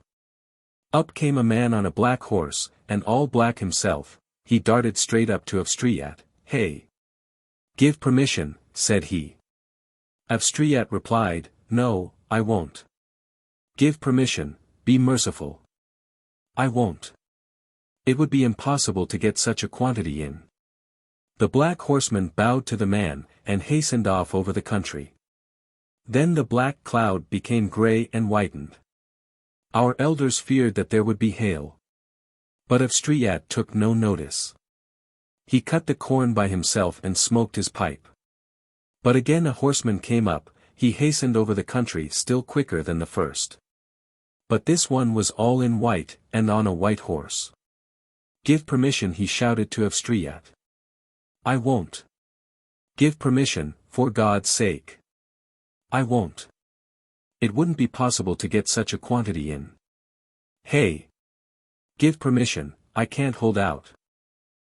Up came a man on a black horse, and all black himself. He darted straight up to Avstriat. Hey! Give permission, said he. Avstriat replied, No, I won't. Give permission, be merciful. I won't. It would be impossible to get such a quantity in. The black horseman bowed to the man, and hastened off over the country. Then the black cloud became grey and whitened. Our elders feared that there would be hail. But Avstriat took no notice. He cut the corn by himself and smoked his pipe. But again a horseman came up, he hastened over the country still quicker than the first. But this one was all in white, and on a white horse. Give permission, he shouted to Avstriat. I won't. Give permission, for God's sake. I won't. It wouldn't be possible to get such a quantity in. Hey! Give permission, I can't hold out.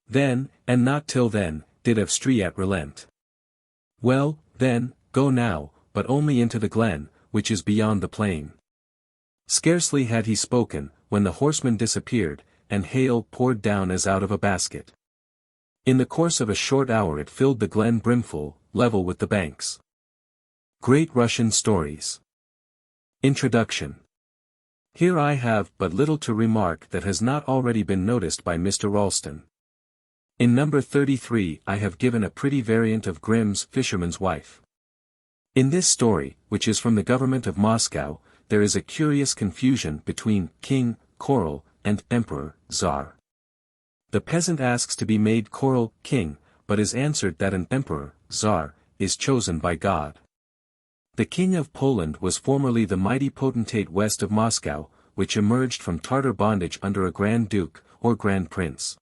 Then, and not till then, did Avstriat relent. Well, then, go now, but only into the glen, which is beyond the plain. Scarcely had he spoken, when the horseman disappeared, and hail poured down as out of a basket. In the course of a short hour it filled the glen brimful, level with the banks. Great Russian Stories. Introduction. Here I have but little to remark that has not already been noticed by Mr. Ralston. In number 33 I have given a pretty variant of Grimm's Fisherman's Wife. In this story, which is from the government of Moscow, there is a curious confusion between King, Korol, and Emperor, Tsar. The peasant asks to be made Korol, king, but is answered that an emperor, Tsar, is chosen by God. The King of Poland was formerly the mighty potentate west of Moscow, which emerged from Tartar bondage under a Grand Duke, or Grand Prince.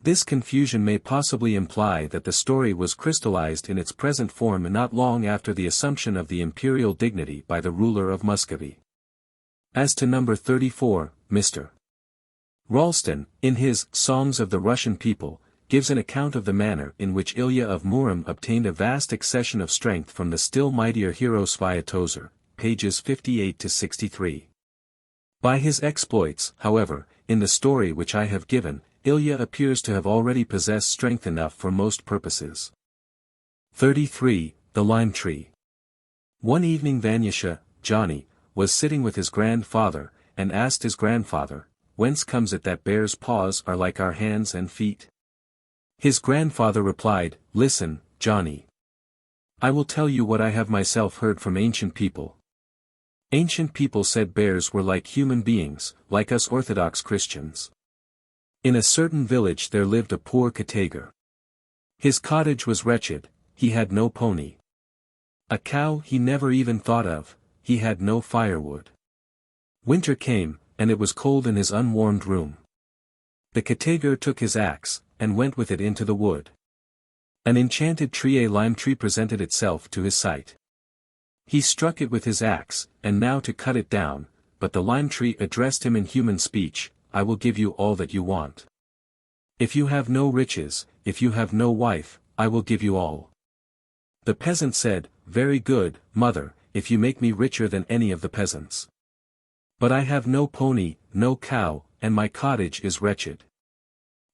This confusion may possibly imply that the story was crystallized in its present form not long after the assumption of the imperial dignity by the ruler of Muscovy. As to number 34, Mr. Ralston, in his Songs of the Russian People, gives an account of the manner in which Ilya of Murom obtained a vast accession of strength from the still mightier hero Sviatoslav, pages 58-63. By his exploits, however, in the story which I have given, Ilya appears to have already possessed strength enough for most purposes. 33. The Lime Tree. One evening Vanyusha, Johnny, was sitting with his grandfather, and asked his grandfather, "Whence comes it that bears' paws are like our hands and feet?" His grandfather replied, "Listen, Johnny. I will tell you what I have myself heard from ancient people. Ancient people said bears were like human beings, like us Orthodox Christians. In a certain village there lived a poor Katagar. His cottage was wretched, he had no pony. A cow he never even thought of, he had no firewood. Winter came, and it was cold in his unwarmed room. The Katagar took his axe, and went with it into the wood. An enchanted tree, a lime tree, presented itself to his sight. He struck it with his axe, and now to cut it down, but the lime tree addressed him in human speech, "I will give you all that you want. If you have no riches, if you have no wife, I will give you all." The peasant said, "Very good, mother, if you make me richer than any of the peasants. But I have no pony, no cow, and my cottage is wretched."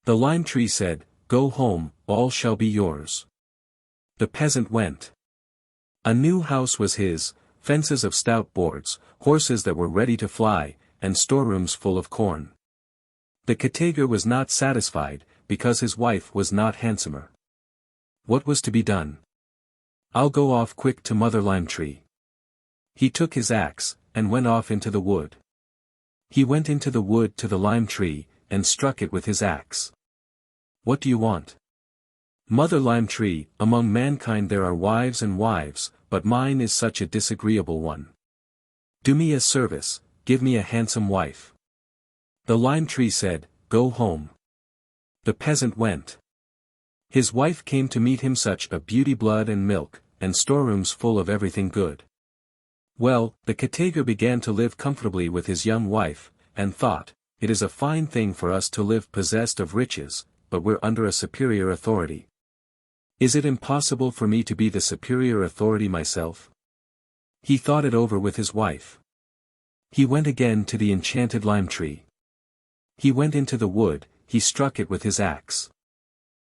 The lime tree said, "Go home, all shall be yours." The peasant went. A new house was his, fences of stout boards, horses that were ready to fly, and storerooms full of corn. The Katagar was not satisfied, because his wife was not handsomer. What was to be done? "I'll go off quick to Mother Lime Tree." He took his axe, and went off into the wood. He went into the wood to the lime tree, and struck it with his axe. "What do you want?" "Mother Lime Tree, among mankind there are wives and wives, but mine is such a disagreeable one. Do me a service, give me a handsome wife." The lime tree said, "Go home." The peasant went. His wife came to meet him, such a beauty, blood and milk, and storerooms full of everything good. Well, the Katager began to live comfortably with his young wife, and thought, it is a fine thing for us to live possessed of riches, but we're under a superior authority. Is it impossible for me to be the superior authority myself? He thought it over with his wife. He went again to the enchanted lime tree. He went into the wood, he struck it with his axe.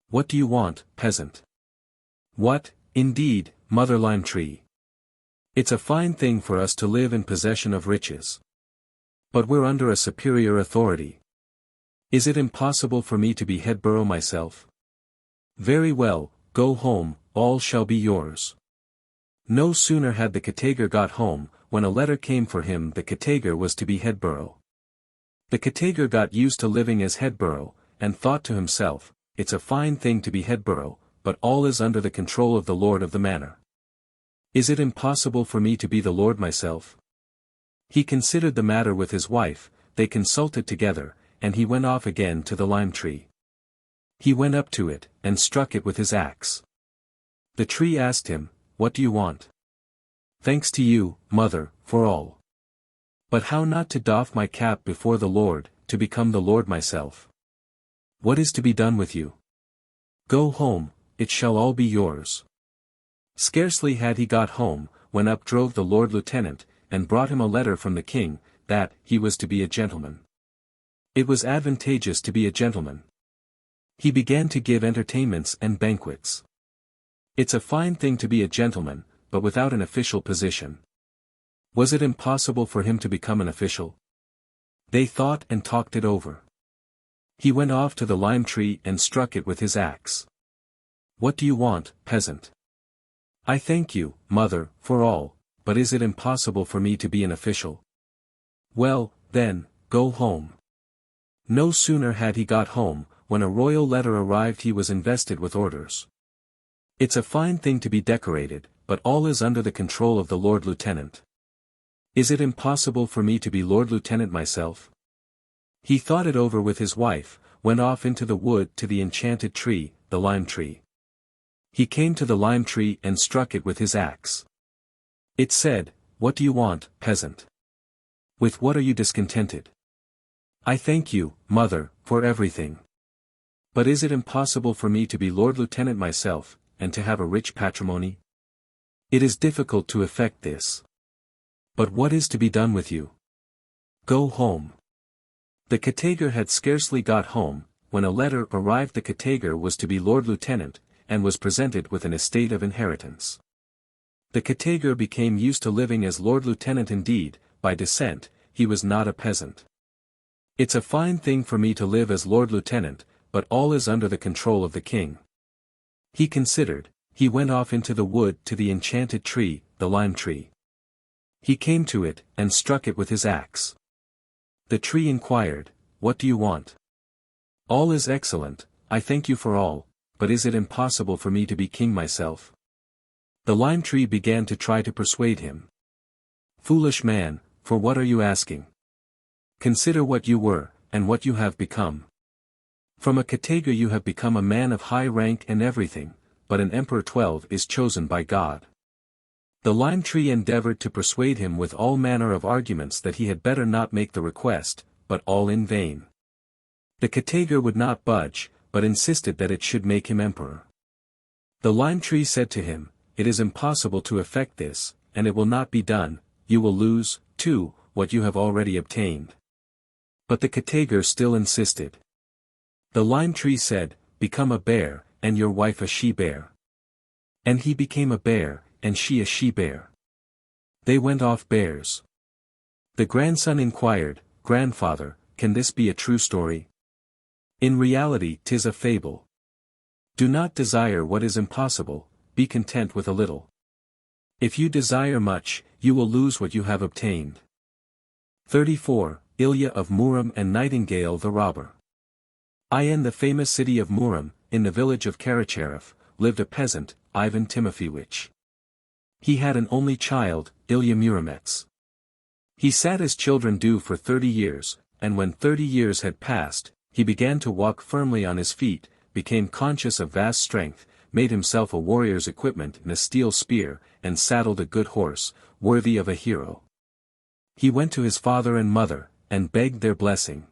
What do you want, peasant? What, indeed, mother lime tree? It's a fine thing for us to live in possession of riches. But we're under a superior authority. Is it impossible for me to be headborough myself? Very well, go home, all shall be yours. No sooner had the Katager got home, when a letter came for him. The Katager was to be headborough. The Katager got used to living as headborough, and thought to himself, it's a fine thing to be headborough, but all is under the control of the lord of the manor. Is it impossible for me to be the lord myself? He considered the matter with his wife, they consulted together, and he went off again to the lime tree. He went up to it, and struck it with his axe. The tree asked him, what do you want? Thanks to you, mother, for all. But how not to doff my cap before the Lord, to become the Lord myself? What is to be done with you? Go home, it shall all be yours. Scarcely had he got home, when up drove the Lord Lieutenant, and brought him a letter from the king, that he was to be a gentleman. It was advantageous to be a gentleman. He began to give entertainments and banquets. It's a fine thing to be a gentleman, but without an official position. Was it impossible for him to become an official? They thought and talked it over. He went off to the lime tree and struck it with his axe. What do you want, peasant? I thank you, mother, for all, but is it impossible for me to be an official? Well, then, go home. No sooner had he got home, when a royal letter arrived. He was invested with orders. It's a fine thing to be decorated, but all is under the control of the Lord Lieutenant. Is it impossible for me to be Lord Lieutenant myself? He thought it over with his wife, went off into the wood to the enchanted tree, the lime tree. He came to the lime tree and struck it with his axe. It said, what do you want, peasant? With what are you discontented? I thank you, mother, for everything. But is it impossible for me to be Lord Lieutenant myself, and to have a rich patrimony? It is difficult to effect this. But what is to be done with you? Go home. The Katager had scarcely got home, when a letter arrived. The Katager was to be Lord Lieutenant, and was presented with an estate of inheritance. The Katager became used to living as Lord Lieutenant. Indeed, by descent, he was not a peasant. It's a fine thing for me to live as Lord Lieutenant, but all is under the control of the king. He considered, he went off into the wood to the enchanted tree, the lime tree. He came to it, and struck it with his axe. The tree inquired, what do you want? All is excellent, I thank you for all, but is it impossible for me to be king myself? The lime tree began to try to persuade him. Foolish man, for what are you asking? Consider what you were, and what you have become. From a Katager you have become a man of high rank and everything, but an emperor 12 is chosen by God. The lime tree endeavored to persuade him with all manner of arguments that he had better not make the request, but all in vain. The Katager would not budge, but insisted that it should make him emperor. The lime tree said to him, it is impossible to effect this, and it will not be done, you will lose, too, what you have already obtained. But the Katager still insisted. The lime tree said, become a bear, and your wife a she-bear. And he became a bear, and she a she-bear. They went off bears. The grandson inquired, grandfather, can this be a true story? In reality 'tis a fable. Do not desire what is impossible, be content with a little. If you desire much, you will lose what you have obtained. 34. Ilya of Murom and Nightingale the Robber. In the famous city of Murom, in the village of Karacherov, lived a peasant, Ivan Timofeyevich. He had an only child, Ilya Muromets. He sat as children do for 30 years, and when 30 years had passed, he began to walk firmly on his feet, became conscious of vast strength, made himself a warrior's equipment in a steel spear, and saddled a good horse, worthy of a hero. He went to his father and mother, and begged their blessing.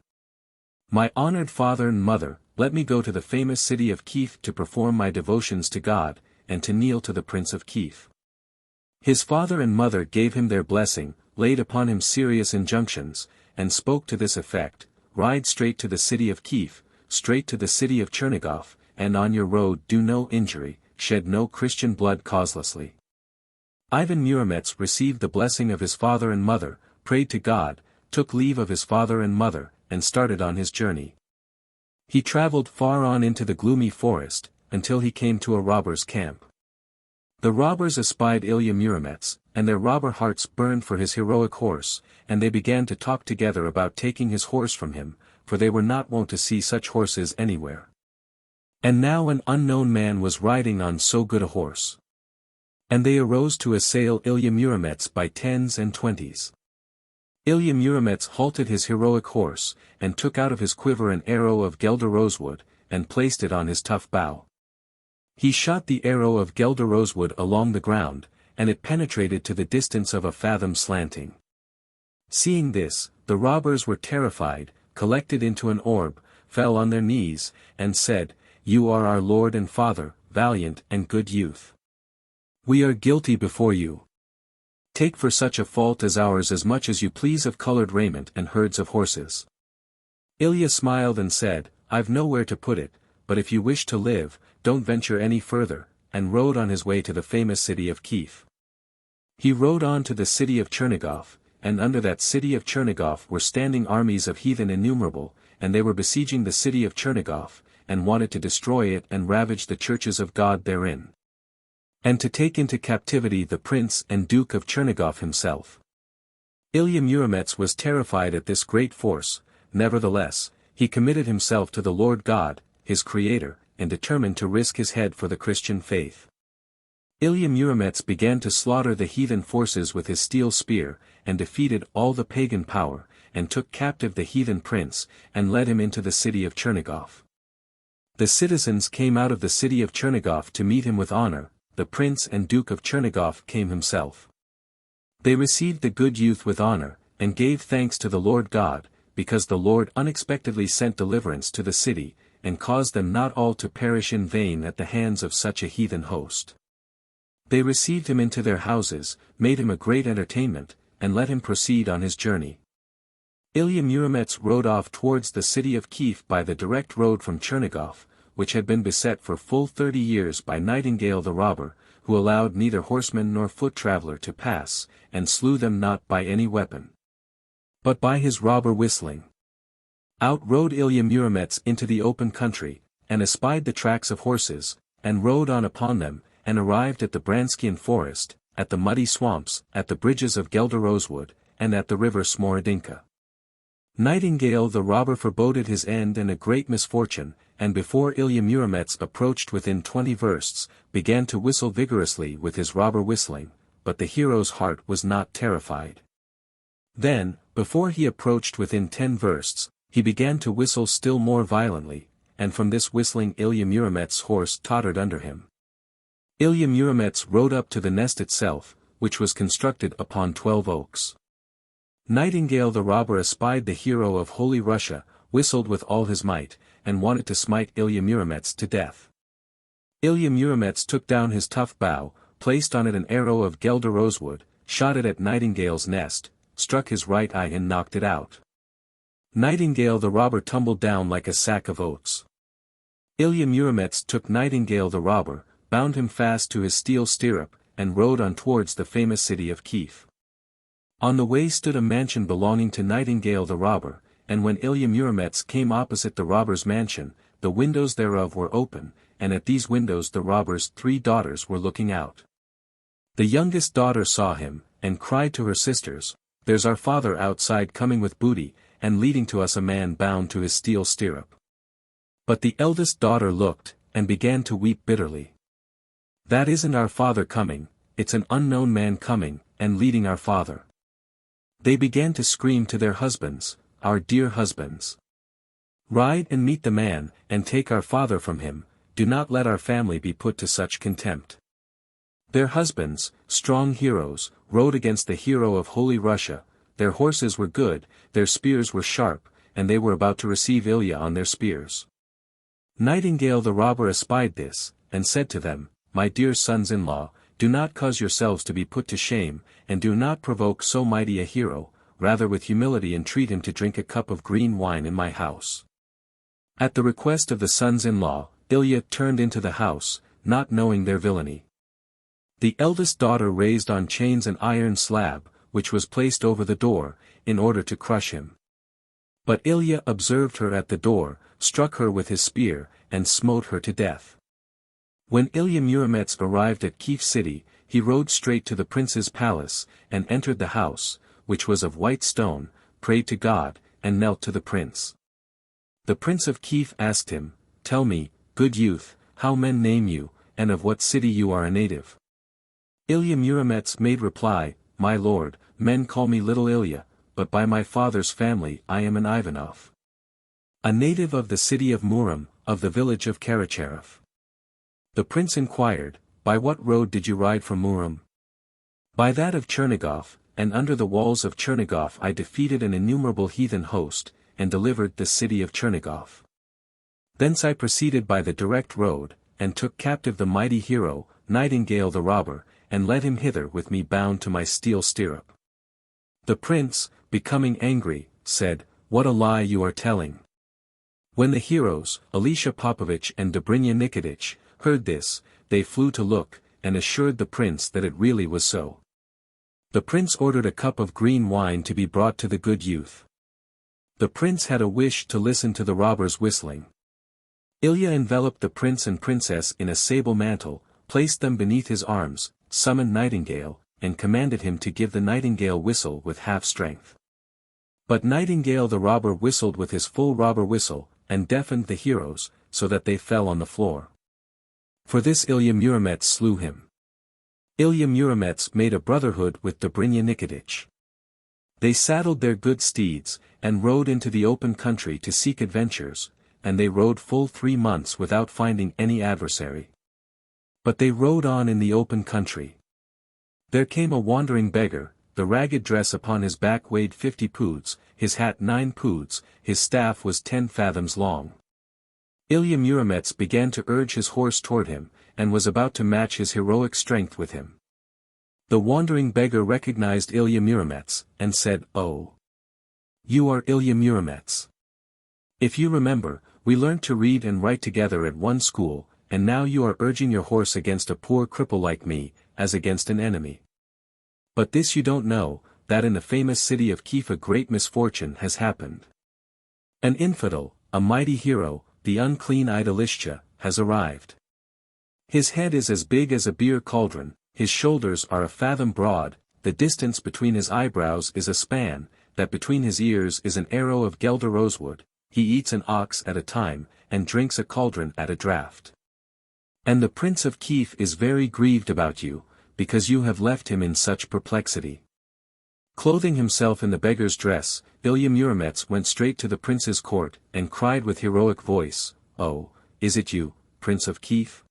"My honored father and mother, let me go to the famous city of Kiev to perform my devotions to God, and to kneel to the Prince of Kiev." His father and mother gave him their blessing, laid upon him serious injunctions, and spoke to this effect: "Ride straight to the city of Kiev, straight to the city of Chernigov, and on your road do no injury, shed no Christian blood causelessly." Ivan Muromets received the blessing of his father and mother, prayed to God, took leave of his father and mother, and started on his journey. He traveled far on into the gloomy forest, until he came to a robber's camp. The robbers espied Ilya Muromets, and their robber hearts burned for his heroic horse, and they began to talk together about taking his horse from him, for they were not wont to see such horses anywhere. And now an unknown man was riding on so good a horse. And they arose to assail Ilya Muromets by tens and twenties. Ilya Muromets halted his heroic horse, and took out of his quiver an arrow of Gelder rosewood, and placed it on his tough bow. He shot the arrow of Gelder rosewood along the ground, and it penetrated to the distance of a fathom slanting. Seeing this, the robbers were terrified, collected into an orb, fell on their knees, and said, "You are our Lord and Father, valiant and good youth. We are guilty before you. Take for such a fault as ours as much as you please of colored raiment and herds of horses." Ilya smiled and said, "I've nowhere to put it, but if you wish to live, don't venture any further," and rode on his way to the famous city of Kiev. He rode on to the city of Chernigov, and under that city of Chernigov were standing armies of heathen innumerable, and they were besieging the city of Chernigov, and wanted to destroy it and ravage the churches of God therein, and to take into captivity the prince and duke of Chernigov himself. Ilya Muromets was terrified at this great force. Nevertheless, he committed himself to the Lord God, his Creator, and determined to risk his head for the Christian faith. Ilya Muromets began to slaughter the heathen forces with his steel spear, and defeated all the pagan power, and took captive the heathen prince, and led him into the city of Chernigov. The citizens came out of the city of Chernigov to meet him with honor. The prince and duke of Chernigov came himself. They received the good youth with honor, and gave thanks to the Lord God, because the Lord unexpectedly sent deliverance to the city, and caused them not all to perish in vain at the hands of such a heathen host. They received him into their houses, made him a great entertainment, and let him proceed on his journey. Ilya Muromets rode off towards the city of Kiev by the direct road from Chernigov, which had been beset for full 30 years by Nightingale the robber, who allowed neither horseman nor foot traveller to pass, and slew them not by any weapon, but by his robber whistling. Out rode Ilya Muromets into the open country, and espied the tracks of horses, and rode on upon them, and arrived at the Branskian forest, at the muddy swamps, at the bridges of Gelder rosewood, and at the river Smorodinka. Nightingale the robber foreboded his end and a great misfortune, and before Ilya Muromets approached within 20 versts, began to whistle vigorously with his robber whistling, but the hero's heart was not terrified. Then, before he approached within 10 versts, he began to whistle still more violently, and from this whistling Ilya Muromets' horse tottered under him. Ilya Muromets rode up to the nest itself, which was constructed upon 12 oaks. Nightingale the robber espied the hero of Holy Russia, whistled with all his might, and wanted to smite Ilya Muromets to death. Ilya Muromets took down his tough bow, placed on it an arrow of Gelder rosewood, shot it at Nightingale's nest, struck his right eye and knocked it out. Nightingale the robber tumbled down like a sack of oats. Ilya Muromets took Nightingale the robber, bound him fast to his steel stirrup, and rode on towards the famous city of Kiev. On the way stood a mansion belonging to Nightingale the robber, and when Ilya Muromets came opposite the robber's mansion, the windows thereof were open, and at these windows the robber's 3 daughters were looking out. The youngest daughter saw him, and cried to her sisters, "There's our father outside coming with booty, and leading to us a man bound to his steel stirrup." But the eldest daughter looked, and began to weep bitterly. "That isn't our father coming, it's an unknown man coming, and leading our father." They began to scream to their husbands, "Our dear husbands! Ride and meet the man, and take our father from him, do not let our family be put to such contempt. Their husbands, strong heroes, rode against the hero of Holy Russia, their horses were good, their spears were sharp, and they were about to receive Ilya on their spears. Nightingale the robber espied this, and said to them, My dear sons-in-law, do not cause yourselves to be put to shame, and do not provoke so mighty a hero, rather with humility entreat him to drink a cup of green wine in my house. At the request of the sons-in-law, Ilya turned into the house, not knowing their villainy. The eldest daughter raised on chains an iron slab, which was placed over the door, in order to crush him. But Ilya observed her at the door, struck her with his spear, and smote her to death. When Ilya Muromets arrived at Kiev city, he rode straight to the prince's palace, and entered the house, which was of white stone, prayed to God, and knelt to the prince. The prince of Kiev asked him, Tell me, good youth, how men name you, and of what city you are a native. Ilya Muromets made reply, My lord, men call me Little Ilya, but by my father's family I am an Ivanov. A native of the city of Murom, of the village of Karacharev. The prince inquired, By what road did you ride from Murom? By that of Chernigov, and under the walls of Chernigov I defeated an innumerable heathen host, and delivered the city of Chernigov. Thence I proceeded by the direct road, and took captive the mighty hero, Nightingale the robber, and led him hither with me bound to my steel stirrup. The prince, becoming angry, said, What a lie you are telling. When the heroes, Alisha Popovich and Dobrynya Nikitich, heard this, they flew to look, and assured the prince that it really was so. The prince ordered a cup of green wine to be brought to the good youth. The prince had a wish to listen to the robber's whistling. Ilya enveloped the prince and princess in a sable mantle, placed them beneath his arms, summoned Nightingale, and commanded him to give the nightingale whistle with half strength. But Nightingale the robber whistled with his full robber whistle, and deafened the heroes, so that they fell on the floor. For this Ilya Muromets slew him. Ilya Muromets made a brotherhood with Dobrynya Nikitich. They saddled their good steeds, and rode into the open country to seek adventures, and they rode full 3 months without finding any adversary. But they rode on in the open country. There came a wandering beggar, the ragged dress upon his back weighed 50 poods, his hat 9 poods, his staff was 10 fathoms long. Ilya Muromets began to urge his horse toward him, and was about to match his heroic strength with him. The wandering beggar recognized Ilya Muromets, and said, Oh! You are Ilya Muromets. If you remember, we learnt to read and write together at one school, and now you are urging your horse against a poor cripple like me, as against an enemy. But this you don't know, that in the famous city of Kiev a great misfortune has happened. An infidel, a mighty hero, the unclean Idolishcha, has arrived. His head is as big as a beer cauldron, his shoulders are a fathom broad, the distance between his eyebrows is a span, that between his ears is an arrow of Gelder rosewood, he eats an ox at a time, and drinks a cauldron at a draught. And the Prince of Kiev is very grieved about you, because you have left him in such perplexity. Clothing himself in the beggar's dress, Ilya Muromets went straight to the prince's court, and cried with heroic voice, Oh, is it you, Prince of Kiev?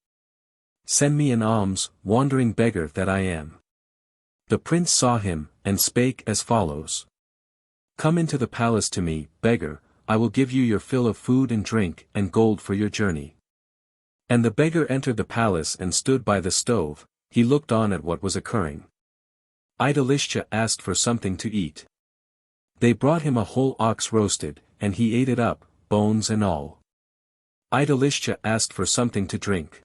Send me an alms, wandering beggar that I am. The prince saw him, and spake as follows. Come into the palace to me, beggar, I will give you your fill of food and drink, and gold for your journey. And the beggar entered the palace and stood by the stove, he looked on at what was occurring. Idolishcha asked for something to eat. They brought him a whole ox roasted, and he ate it up, bones and all. Idolishcha asked for something to drink.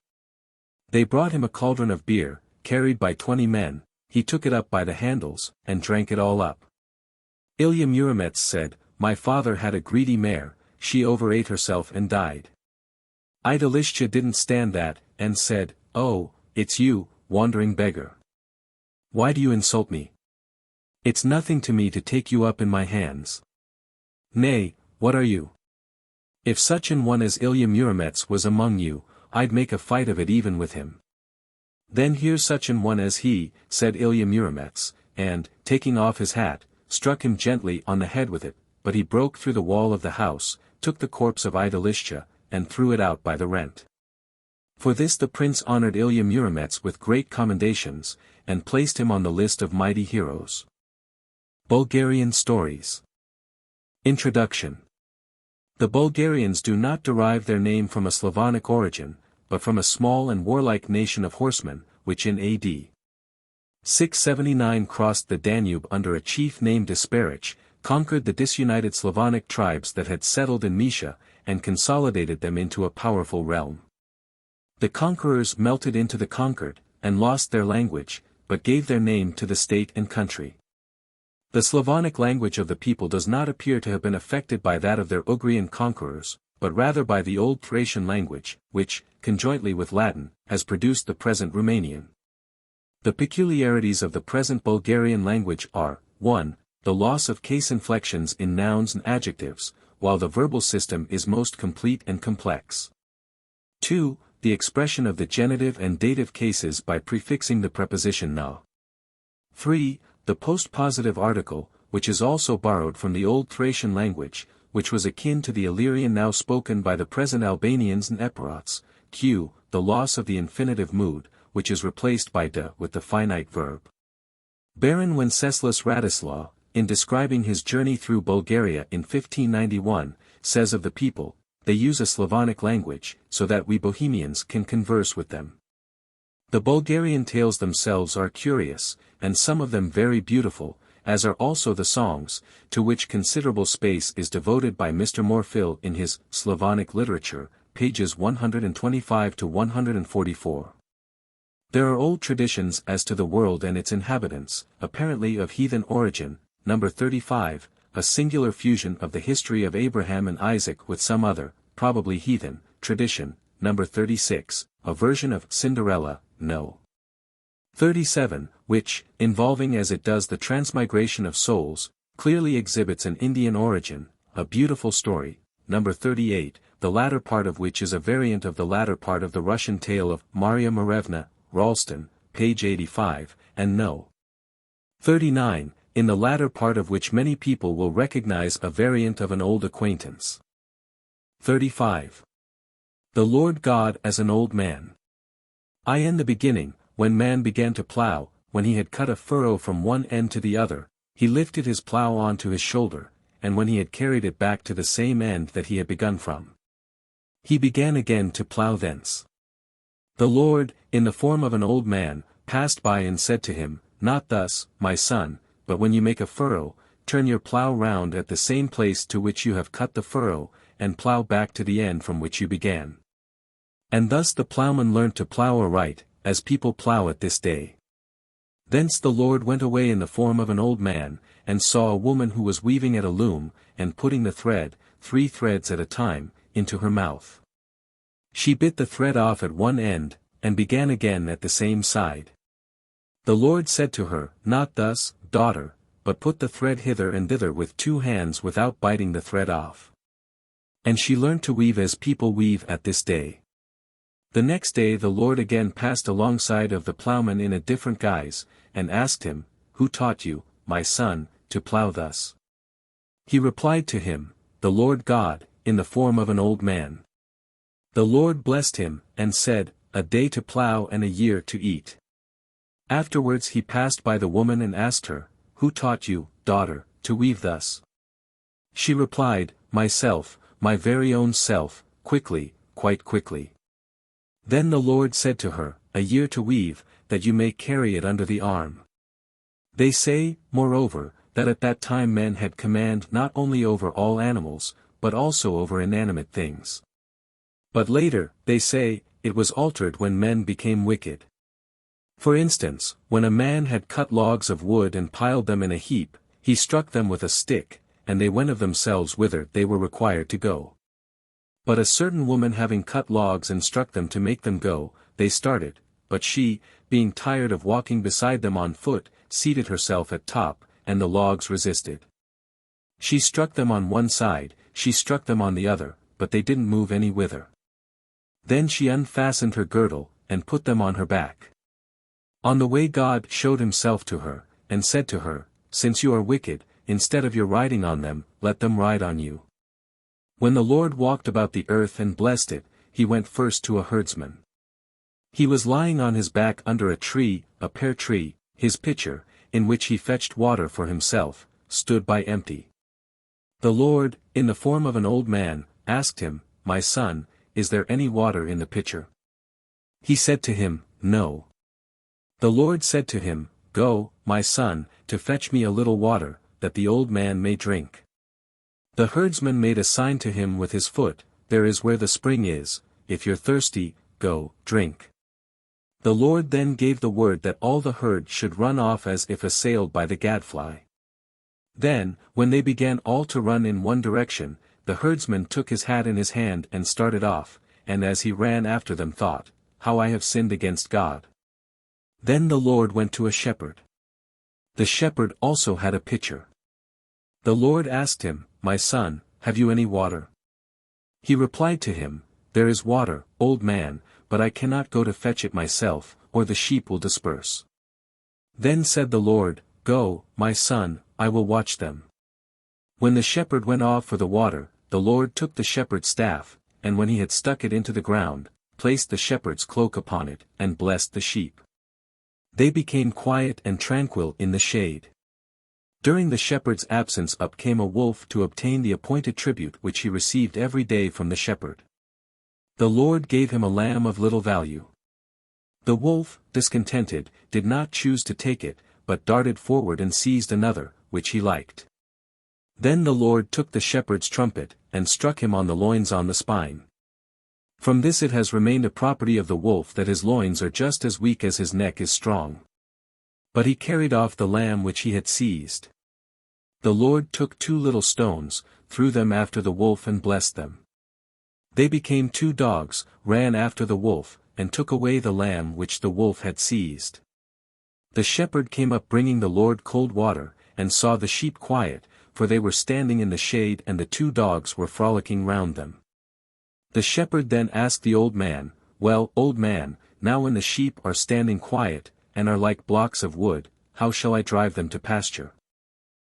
They brought him a cauldron of beer, carried by 20 men, he took it up by the handles, and drank it all up. Ilya Muromets said, My father had a greedy mare, she overate herself and died. Idolishcha didn't stand that, and said, Oh, it's you, wandering beggar. Why do you insult me? It's nothing to me to take you up in my hands. Nay, what are you? If such an one as Ilya Muromets was among you, I'd make a fight of it even with him. Then here's such an one as he, said Ilya Muromets, and, taking off his hat, struck him gently on the head with it, but he broke through the wall of the house, took the corpse of Idalisha, and threw it out by the rent. For this the prince honored Ilya Muromets with great commendations, and placed him on the list of mighty heroes. Bulgarian Stories. Introduction. The Bulgarians do not derive their name from a Slavonic origin, but from a small and warlike nation of horsemen, which in A.D. 679 crossed the Danube under a chief named Disparich, conquered the disunited Slavonic tribes that had settled in Mysia, and consolidated them into a powerful realm. The conquerors melted into the conquered, and lost their language, but gave their name to the state and country. The Slavonic language of the people does not appear to have been affected by that of their Ugrian conquerors, but rather by the old Thracian language, which, conjointly with Latin, has produced the present Romanian. The peculiarities of the present Bulgarian language are, 1. The loss of case inflections in nouns and adjectives, while the verbal system is most complete and complex. 2. The expression of the genitive and dative cases by prefixing the preposition na. 3. The postpositive article, which is also borrowed from the old Thracian language, which was akin to the Illyrian now spoken by the present Albanians and Epirots. Q. The loss of the infinitive mood, which is replaced by de with the finite verb. Baron Wenceslas Wratislaw, in describing his journey through Bulgaria in 1591, says of the people, "They use a Slavonic language, so that we Bohemians can converse with them." The Bulgarian tales themselves are curious, and some of them very beautiful, as are also the songs, to which considerable space is devoted by Mr. Morfill in his Slavonic Literature, pages 125 to 144. There are old traditions as to the world and its inhabitants, apparently of heathen origin, number 35, a singular fusion of the history of Abraham and Isaac with some other, probably heathen, tradition, number 36, a version of Cinderella, no. 37, which, involving as it does the transmigration of souls, clearly exhibits an Indian origin, a beautiful story, number 38, the latter part of which is a variant of the latter part of the Russian tale of Maria Morevna, Ralston, page 85, and no. 39, in the latter part of which many people will recognize a variant of an old acquaintance. 35. The Lord God as an old man. In the beginning, when man began to plough, when he had cut a furrow from one end to the other, he lifted his plough on to his shoulder, and when he had carried it back to the same end that he had begun from, he began again to plough thence. The Lord, in the form of an old man, passed by and said to him, "Not thus, my son, but when you make a furrow, turn your plough round at the same place to which you have cut the furrow, and plough back to the end from which you began." And thus the ploughman learnt to plough aright, as people plough at this day. Thence the Lord went away in the form of an old man, and saw a woman who was weaving at a loom, and putting the thread, 3 threads at a time, into her mouth. She bit the thread off at one end, and began again at the same side. The Lord said to her, "Not thus, daughter, but put the thread hither and thither with 2 hands without biting the thread off." And she learnt to weave as people weave at this day. The next day the Lord again passed alongside of the ploughman in a different guise, and asked him, "Who taught you, my son, to plough thus?" He replied to him, "The Lord God, in the form of an old man." The Lord blessed him, and said, "A day to plough and a year to eat." Afterwards he passed by the woman and asked her, "Who taught you, daughter, to weave thus?" She replied, "Myself, my very own self, quickly, quite quickly." Then the Lord said to her, "A year to weave, that you may carry it under the arm." They say, moreover, that at that time men had command not only over all animals, but also over inanimate things. But later, they say, it was altered when men became wicked. For instance, when a man had cut logs of wood and piled them in a heap, he struck them with a stick, and they went of themselves whither they were required to go. But a certain woman having cut logs and struck them to make them go, they started, but she, being tired of walking beside them on foot, seated herself at top, and the logs resisted. She struck them on one side, she struck them on the other, but they didn't move any whither. Then she unfastened her girdle, and put them on her back. On the way God showed himself to her, and said to her, "Since you are wicked, instead of your riding on them, let them ride on you." When the Lord walked about the earth and blessed it, he went first to a herdsman. He was lying on his back under a tree, a pear tree, his pitcher, in which he fetched water for himself, stood by empty. The Lord, in the form of an old man, asked him, "My son, is there any water in the pitcher?" He said to him, "No." The Lord said to him, "Go, my son, to fetch me a little water, that the old man may drink." The herdsman made a sign to him with his foot, "There is where the spring is, if you're thirsty, go, drink." The Lord then gave the word that all the herd should run off as if assailed by the gadfly. Then, when they began all to run in one direction, the herdsman took his hat in his hand and started off, and as he ran after them thought, "How I have sinned against God." Then the Lord went to a shepherd. The shepherd also had a pitcher. The Lord asked him, "My son, have you any water?" He replied to him, "There is water, old man, but I cannot go to fetch it myself, or the sheep will disperse." Then said the Lord, "Go, my son, I will watch them." When the shepherd went off for the water, the Lord took the shepherd's staff, and when he had stuck it into the ground, placed the shepherd's cloak upon it, and blessed the sheep. They became quiet and tranquil in the shade. During the shepherd's absence up came a wolf to obtain the appointed tribute which he received every day from the shepherd. The Lord gave him a lamb of little value. The wolf, discontented, did not choose to take it, but darted forward and seized another, which he liked. Then the Lord took the shepherd's trumpet, and struck him on the loins on the spine. From this it has remained a property of the wolf that his loins are just as weak as his neck is strong. But he carried off the lamb which he had seized. The Lord took 2 little stones, threw them after the wolf and blessed them. They became 2 dogs, ran after the wolf, and took away the lamb which the wolf had seized. The shepherd came up bringing the Lord cold water, and saw the sheep quiet, for they were standing in the shade and the 2 dogs were frolicking round them. The shepherd then asked the old man, "Well, old man, now when the sheep are standing quiet, and are like blocks of wood, how shall I drive them to pasture?"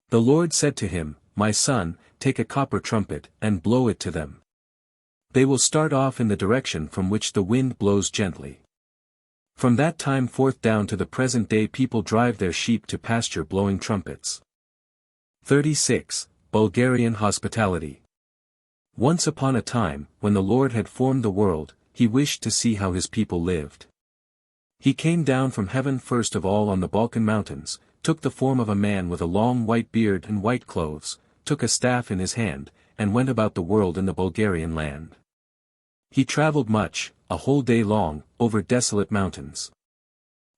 The Lord said to him, "My son, take a copper trumpet, and blow it to them. They will start off in the direction from which the wind blows gently." From that time forth down to the present day people drive their sheep to pasture blowing trumpets. 36. Bulgarian Hospitality. Once upon a time, when the Lord had formed the world, he wished to see how his people lived. He came down from heaven first of all on the Balkan mountains, took the form of a man with a long white beard and white clothes, took a staff in his hand, and went about the world in the Bulgarian land. He traveled much, a whole day long, over desolate mountains.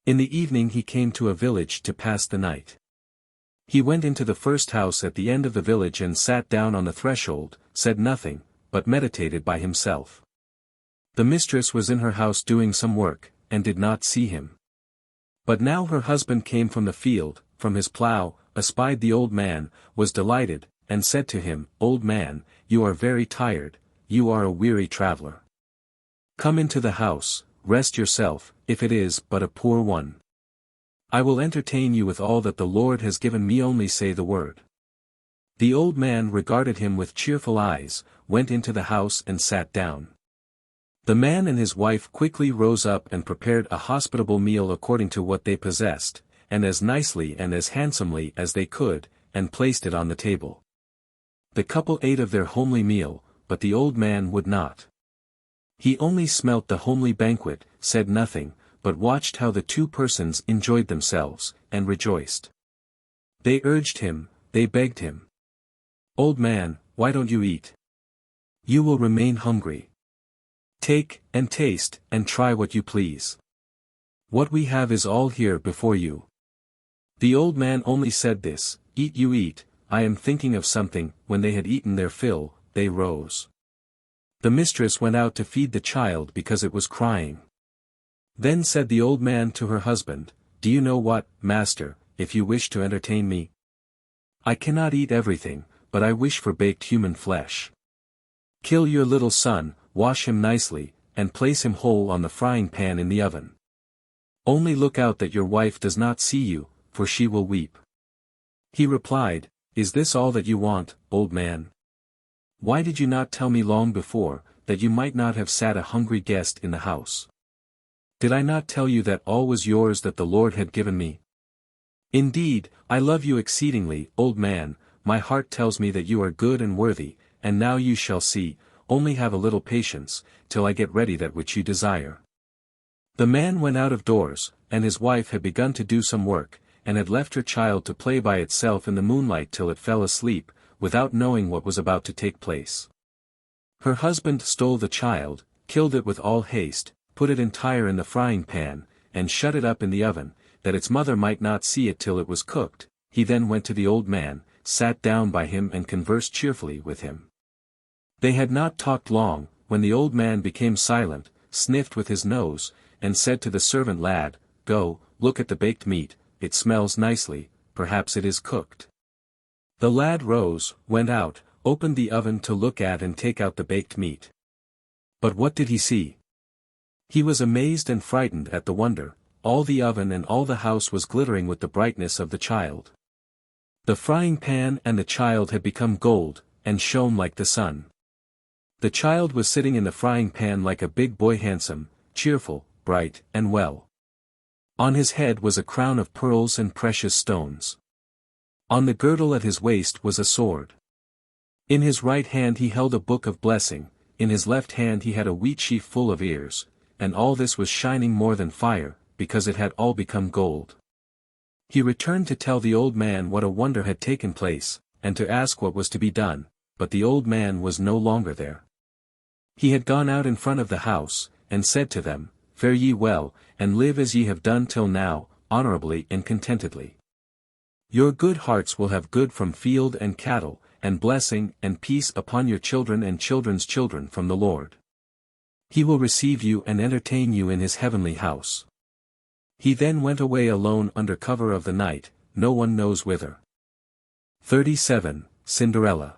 In the evening he came to a village to pass the night. He went into the first house at the end of the village and sat down on the threshold, said nothing, but meditated by himself. The mistress was in her house doing some work, and did not see him. But now her husband came from the field, from his plough, espied the old man, was delighted, and said to him, "Old man, you are very tired, you are a weary traveler. Come into the house, rest yourself, if it is but a poor one. I will entertain you with all that the Lord has given me, only say the word." The old man regarded him with cheerful eyes, went into the house and sat down. The man and his wife quickly rose up and prepared a hospitable meal according to what they possessed, and as nicely and as handsomely as they could, and placed it on the table. The couple ate of their homely meal, but the old man would not. He only smelt the homely banquet, said nothing, but watched how the 2 persons enjoyed themselves, and rejoiced. They urged him, they begged him. "Old man, why don't you eat? You will remain hungry. Take, and taste, and try what you please. What we have is all here before you." The old man only said this, "Eat you eat, I am thinking of something." When they had eaten their fill, they rose. The mistress went out to feed the child because it was crying. Then said the old man to her husband, "Do you know what, master, if you wish to entertain me? I cannot eat everything, but I wish for baked human flesh. Kill your little son, wash him nicely, and place him whole on the frying pan in the oven. Only look out that your wife does not see you, for she will weep." He replied, "Is this all that you want, old man? Why did you not tell me long before, that you might not have sat a hungry guest in the house? Did I not tell you that all was yours that the Lord had given me? Indeed, I love you exceedingly, old man, my heart tells me that you are good and worthy, and now you shall see, only have a little patience, till I get ready that which you desire. The man went out of doors, and his wife had begun to do some work, and had left her child to play by itself in the moonlight till it fell asleep, without knowing what was about to take place. Her husband stole the child, killed it with all haste, put it entire in the frying pan, and shut it up in the oven, that its mother might not see it till it was cooked. He then went to the old man, sat down by him and conversed cheerfully with him. They had not talked long, when the old man became silent, sniffed with his nose, and said to the servant lad, "Go, look at the baked meat, it smells nicely, perhaps it is cooked." The lad rose, went out, opened the oven to look at and take out the baked meat. But what did he see? He was amazed and frightened at the wonder. All the oven and all the house was glittering with the brightness of the child. The frying pan and the child had become gold, and shone like the sun. The child was sitting in the frying pan like a big boy, handsome, cheerful, bright, and well. On his head was a crown of pearls and precious stones. On the girdle at his waist was a sword. In his right hand he held a book of blessing, in his left hand he had a wheat sheaf full of ears, and all this was shining more than fire, because it had all become gold. He returned to tell the old man what a wonder had taken place, and to ask what was to be done, but the old man was no longer there. He had gone out in front of the house, and said to them, "Fare ye well, and live as ye have done till now, honorably and contentedly. Your good hearts will have good from field and cattle, and blessing and peace upon your children and children's children from the Lord. He will receive you and entertain you in his heavenly house." He then went away alone under cover of the night, no one knows whither. 37. Cinderella.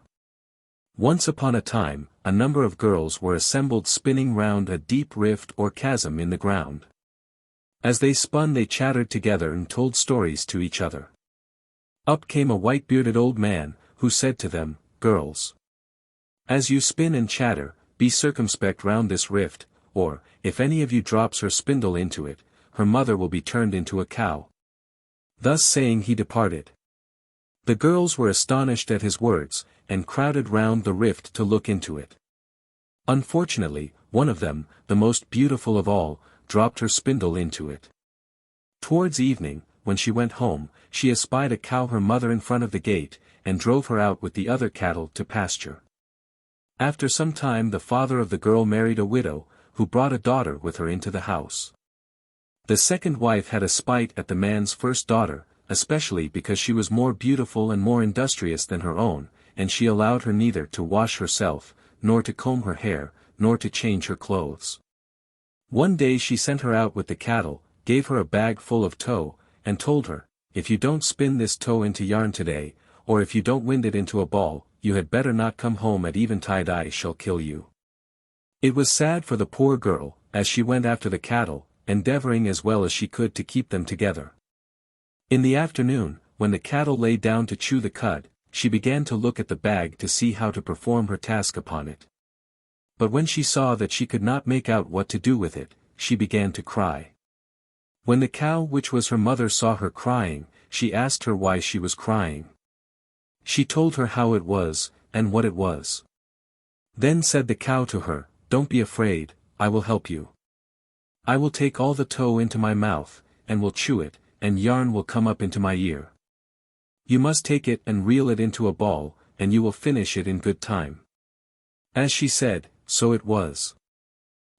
Once upon a time, a number of girls were assembled spinning round a deep rift or chasm in the ground. As they spun they chattered together and told stories to each other. Up came a white-bearded old man, who said to them, "Girls, as you spin and chatter, be circumspect round this rift, or, if any of you drops her spindle into it, her mother will be turned into a cow." Thus saying he departed. The girls were astonished at his words, and crowded round the rift to look into it. Unfortunately, one of them, the most beautiful of all, dropped her spindle into it. Towards evening, when she went home, she espied a cow her mother in front of the gate, and drove her out with the other cattle to pasture. After some time the father of the girl married a widow, who brought a daughter with her into the house. The second wife had a spite at the man's first daughter, especially because she was more beautiful and more industrious than her own, and she allowed her neither to wash herself, nor to comb her hair, nor to change her clothes. One day she sent her out with the cattle, gave her a bag full of tow, and told her, "If you don't spin this tow into yarn today, or if you don't wind it into a ball, you had better not come home at eventide, I shall kill you." It was sad for the poor girl, as she went after the cattle, endeavoring as well as she could to keep them together. In the afternoon, when the cattle lay down to chew the cud, she began to look at the bag to see how to perform her task upon it. But when she saw that she could not make out what to do with it, she began to cry. When the cow which was her mother saw her crying, she asked her why she was crying. She told her how it was, and what it was. Then said the cow to her, "Don't be afraid, I will help you. I will take all the tow into my mouth, and will chew it, and yarn will come up into my ear. You must take it and reel it into a ball, and you will finish it in good time." As she said, so it was.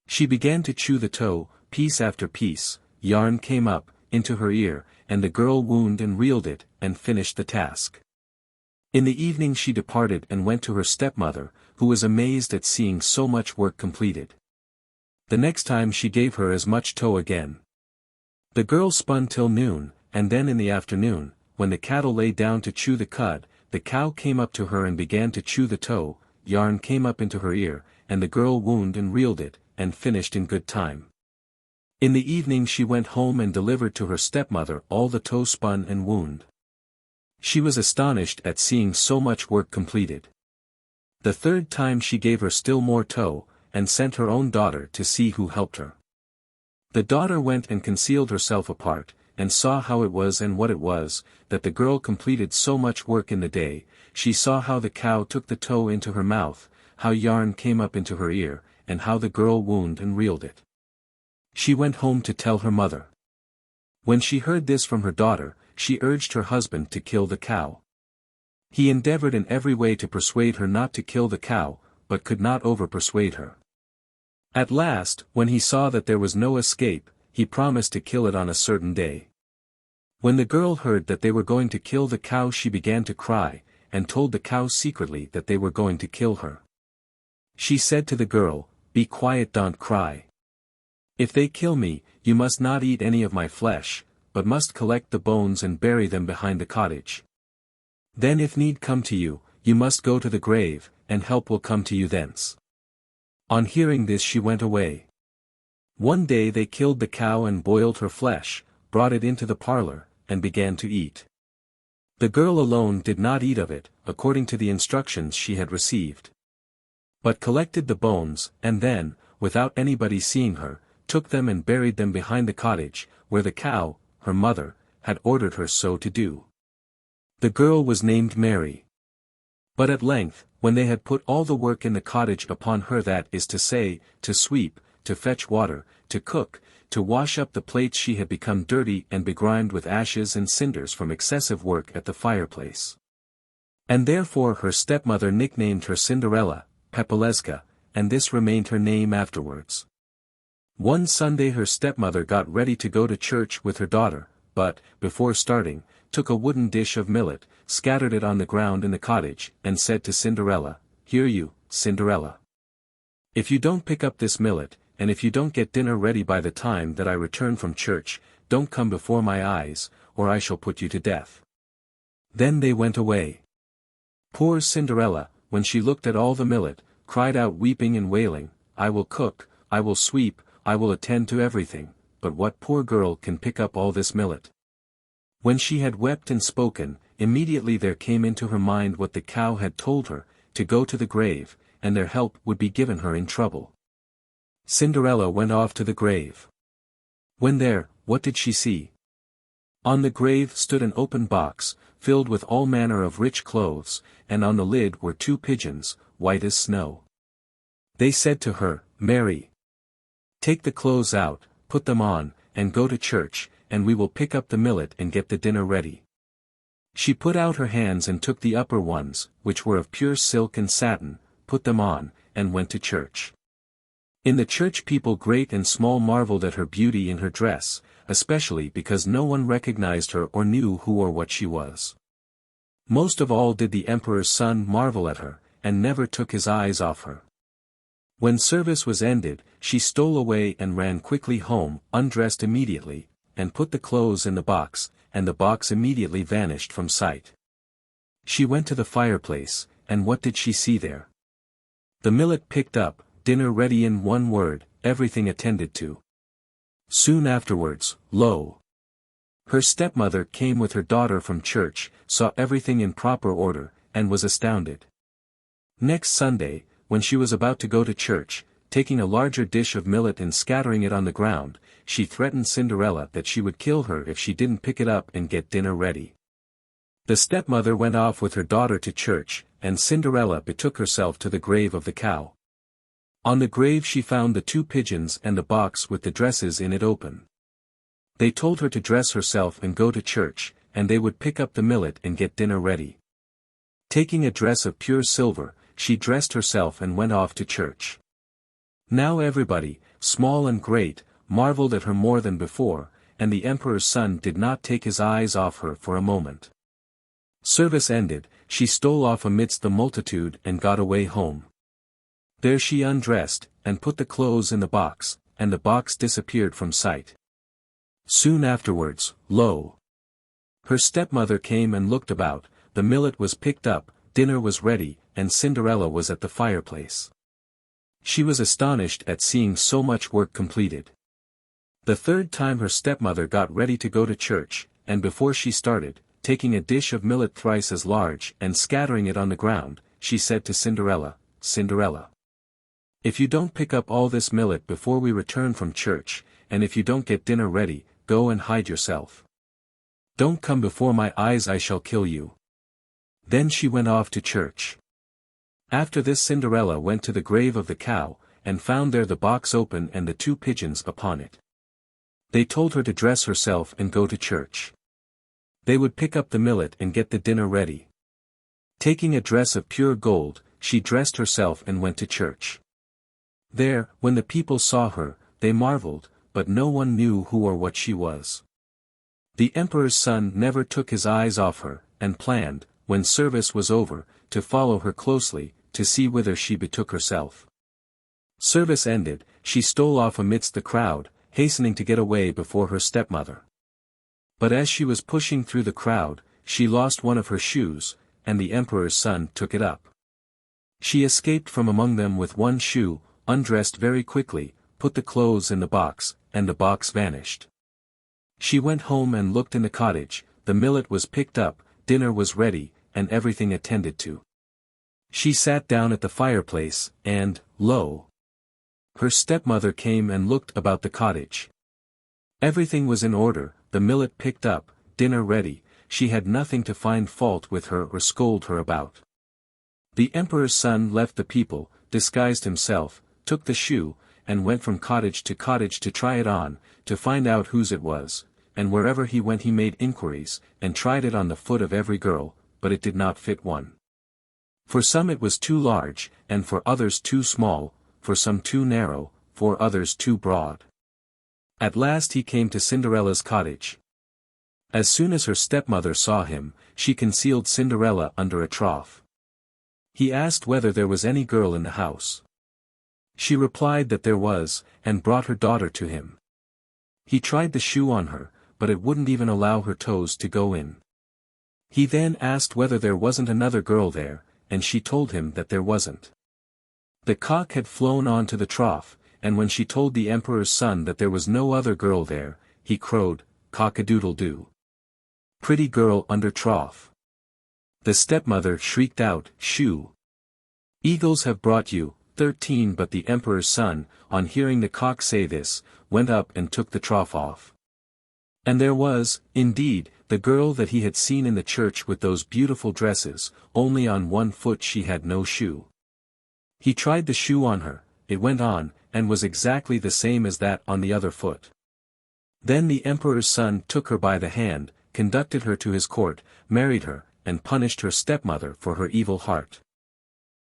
She began to chew the tow, piece after piece, yarn came up, into her ear, and the girl wound and reeled it, and finished the task. In the evening she departed and went to her stepmother, who was amazed at seeing so much work completed. The next time she gave her as much tow again. The girl spun till noon, and then in the afternoon, when the cattle lay down to chew the cud, the cow came up to her and began to chew the tow, yarn came up into her ear, and the girl wound and reeled it, and finished in good time. In the evening she went home and delivered to her stepmother all the tow spun and wound. She was astonished at seeing so much work completed. The third time she gave her still more tow, and sent her own daughter to see who helped her. The daughter went and concealed herself apart, and saw how it was and what it was, that the girl completed so much work in the day. She saw how the cow took the tow into her mouth, how yarn came up into her ear, and how the girl wound and reeled it. She went home to tell her mother. When she heard this from her daughter, she urged her husband to kill the cow. He endeavored in every way to persuade her not to kill the cow, but could not over-persuade her. At last, when he saw that there was no escape, he promised to kill it on a certain day. When the girl heard that they were going to kill the cow, she began to cry, and told the cow secretly that they were going to kill her. She said to the girl, "Be quiet, don't cry. If they kill me, you must not eat any of my flesh, but must collect the bones and bury them behind the cottage. Then if need come to you, you must go to the grave, and help will come to you thence." On hearing this she went away. One day they killed the cow and boiled her flesh, brought it into the parlor, and began to eat. The girl alone did not eat of it, according to the instructions she had received, but collected the bones, and then, without anybody seeing her, took them and buried them behind the cottage, where the cow, her mother, had ordered her so to do. The girl was named Mary. But at length, when they had put all the work in the cottage upon her, that is to say, to sweep, to fetch water, to cook, to wash up the plates, she had become dirty and begrimed with ashes and cinders from excessive work at the fireplace. And therefore her stepmother nicknamed her Cinderella, Pepeleska, and this remained her name afterwards. One Sunday her stepmother got ready to go to church with her daughter, but, before starting, took a wooden dish of millet, scattered it on the ground in the cottage, and said to Cinderella, "Hear you, Cinderella. If you don't pick up this millet, and if you don't get dinner ready by the time that I return from church, don't come before my eyes, or I shall put you to death." Then they went away. Poor Cinderella, when she looked at all the millet, cried out weeping and wailing, "I will cook, I will sweep, I will attend to everything, but what poor girl can pick up all this millet?" When she had wept and spoken, immediately there came into her mind what the cow had told her, to go to the grave, and their help would be given her in trouble. Cinderella went off to the grave. When there, what did she see? On the grave stood an open box, filled with all manner of rich clothes, and on the lid were two pigeons, white as snow. They said to her, "Mary, take the clothes out, put them on, and go to church, and we will pick up the millet and get the dinner ready." She put out her hands and took the upper ones, which were of pure silk and satin, put them on, and went to church. In the church people great and small marveled at her beauty in her dress, especially because no one recognized her or knew who or what she was. Most of all did the emperor's son marvel at her, and never took his eyes off her. When service was ended, she stole away and ran quickly home, undressed immediately, and put the clothes in the box, and the box immediately vanished from sight. She went to the fireplace, and what did she see there? The millet picked up, dinner ready, in one word, everything attended to. Soon afterwards, lo! Her stepmother came with her daughter from church, saw everything in proper order, and was astounded. Next Sunday, when she was about to go to church, taking a larger dish of millet and scattering it on the ground, she threatened Cinderella that she would kill her if she didn't pick it up and get dinner ready. The stepmother went off with her daughter to church, and Cinderella betook herself to the grave of the cow. On the grave she found the two pigeons and the box with the dresses in it open. They told her to dress herself and go to church, and they would pick up the millet and get dinner ready. Taking a dress of pure silver, she dressed herself and went off to church. Now everybody, small and great, marveled at her more than before, and the emperor's son did not take his eyes off her for a moment. Service ended, she stole off amidst the multitude and got away home. There she undressed, and put the clothes in the box, and the box disappeared from sight. Soon afterwards, lo! Her stepmother came and looked about, the millet was picked up, dinner was ready, and Cinderella was at the fireplace. She was astonished at seeing so much work completed. The third time her stepmother got ready to go to church, and before she started, taking a dish of millet thrice as large and scattering it on the ground, she said to Cinderella, "Cinderella, if you don't pick up all this millet before we return from church, and if you don't get dinner ready, go and hide yourself. Don't come before my eyes, I shall kill you." Then she went off to church. After this Cinderella went to the grave of the cow, and found there the box open and the 2 pigeons upon it. They told her to dress herself and go to church. They would pick up the millet and get the dinner ready. Taking a dress of pure gold, she dressed herself and went to church. There, when the people saw her, they marveled, but no one knew who or what she was. The emperor's son never took his eyes off her, and planned, when service was over, to follow her closely, to see whither she betook herself. Service ended, she stole off amidst the crowd, hastening to get away before her stepmother. But as she was pushing through the crowd, she lost one of her shoes, and the emperor's son took it up. She escaped from among them with one shoe, undressed very quickly, put the clothes in the box, and the box vanished. She went home and looked in the cottage, the millet was picked up, dinner was ready, and everything attended to. She sat down at the fireplace, and, lo! Her stepmother came and looked about the cottage. Everything was in order, the millet picked up, dinner ready, she had nothing to find fault with her or scold her about. The emperor's son left the people, disguised himself, took the shoe, and went from cottage to try it on, to find out whose it was, and wherever he went he made inquiries, and tried it on the foot of every girl, but it did not fit one. For some it was too large, and for others too small, for some too narrow, for others too broad. At last he came to Cinderella's cottage. As soon as her stepmother saw him, she concealed Cinderella under a trough. He asked whether there was any girl in the house. She replied that there was, and brought her daughter to him. He tried the shoe on her, but it wouldn't even allow her toes to go in. He then asked whether there wasn't another girl there, and she told him that there wasn't. The cock had flown on to the trough, and when she told the emperor's son that there was no other girl there, he crowed, "Cock-a-doodle-doo. Pretty girl under trough." The stepmother shrieked out, "Shoo! Eagles have brought you." 13 But the emperor's son, on hearing the cock say this, went up and took the trough off. And there was, indeed, the girl that he had seen in the church with those beautiful dresses, only on one foot she had no shoe. He tried the shoe on her, it went on, and was exactly the same as that on the other foot. Then the emperor's son took her by the hand, conducted her to his court, married her, and punished her stepmother for her evil heart.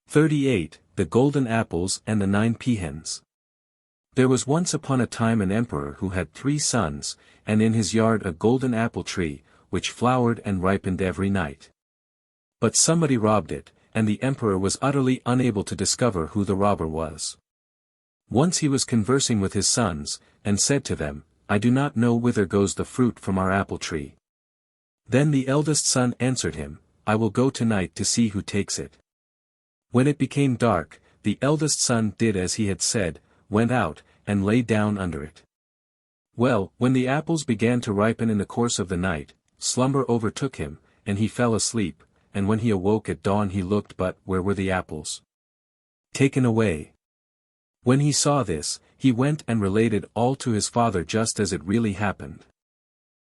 38 The Golden Apples and the 9 Peahens. There was once upon a time an emperor who had 3 sons, and in his yard a golden apple tree, which flowered and ripened every night. But somebody robbed it, and the emperor was utterly unable to discover who the robber was. Once he was conversing with his sons, and said to them, "I do not know whither goes the fruit from our apple tree." Then the eldest son answered him, "I will go tonight to see who takes it." When it became dark, the eldest son did as he had said, went out, and lay down under it. Well, when the apples began to ripen in the course of the night, slumber overtook him, and he fell asleep, and when he awoke at dawn he looked, but where were the apples? Taken away. When he saw this, he went and related all to his father just as it really happened.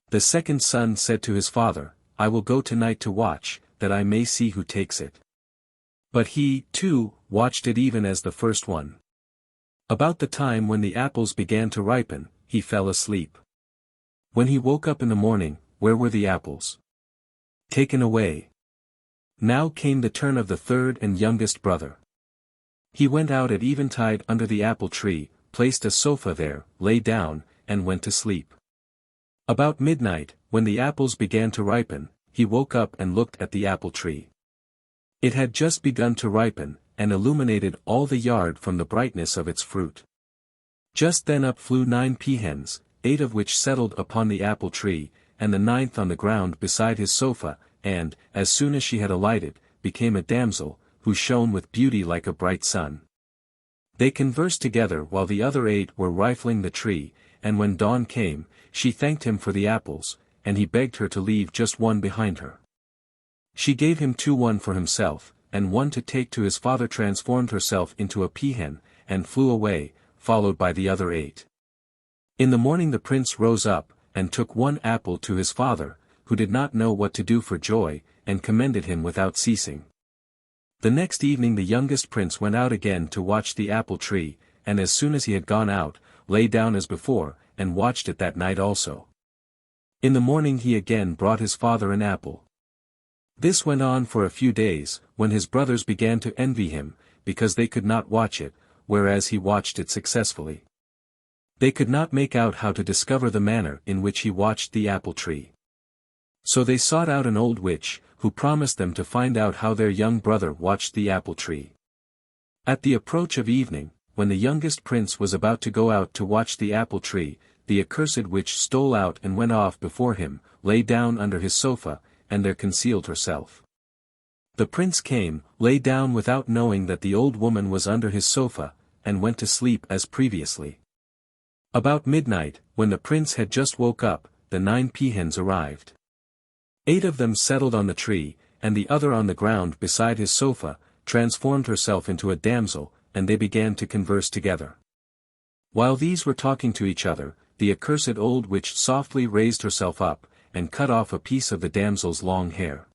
The second son said to his father, "I will go tonight to watch, that I may see who takes it." But he, too, watched it even as the first one. About the time when the apples began to ripen, he fell asleep. When he woke up in the morning, where were the apples? Taken away. Now came the turn of the third and youngest brother. He went out at eventide under the apple tree, placed a sofa there, lay down, and went to sleep. About midnight, when the apples began to ripen, he woke up and looked at the apple tree. It had just begun to ripen, and illuminated all the yard from the brightness of its fruit. Just then up flew 9 peahens, 8 of which settled upon the apple tree, and the 9th on the ground beside his sofa, and, as soon as she had alighted, became a damsel, who shone with beauty like a bright sun. They conversed together while the other 8 were rifling the tree, and when dawn came, she thanked him for the apples, and he begged her to leave just one behind her. She gave him 2 one for himself, and one to take to his father transformed herself into a peahen, and flew away, followed by the other 8. In the morning the prince rose up, and took one apple to his father, who did not know what to do for joy, and commended him without ceasing. The next evening the youngest prince went out again to watch the apple tree, and as soon as he had gone out, lay down as before, and watched it that night also. In the morning he again brought his father an apple. This went on for a few days, when his brothers began to envy him, because they could not watch it, whereas he watched it successfully. They could not make out how to discover the manner in which he watched the apple tree. So they sought out an old witch, who promised them to find out how their young brother watched the apple tree. At the approach of evening, when the youngest prince was about to go out to watch the apple tree, the accursed witch stole out and went off before him, lay down under his sofa, and there concealed herself. The prince came, lay down without knowing that the old woman was under his sofa, and went to sleep as previously. About midnight, when the prince had just woke up, the 9 peahens arrived. 8 of them settled on the tree, and the other on the ground beside his sofa, transformed herself into a damsel, and they began to converse together. While these were talking to each other, the accursed old witch softly raised herself up, and cut off a piece of the damsel's long hair.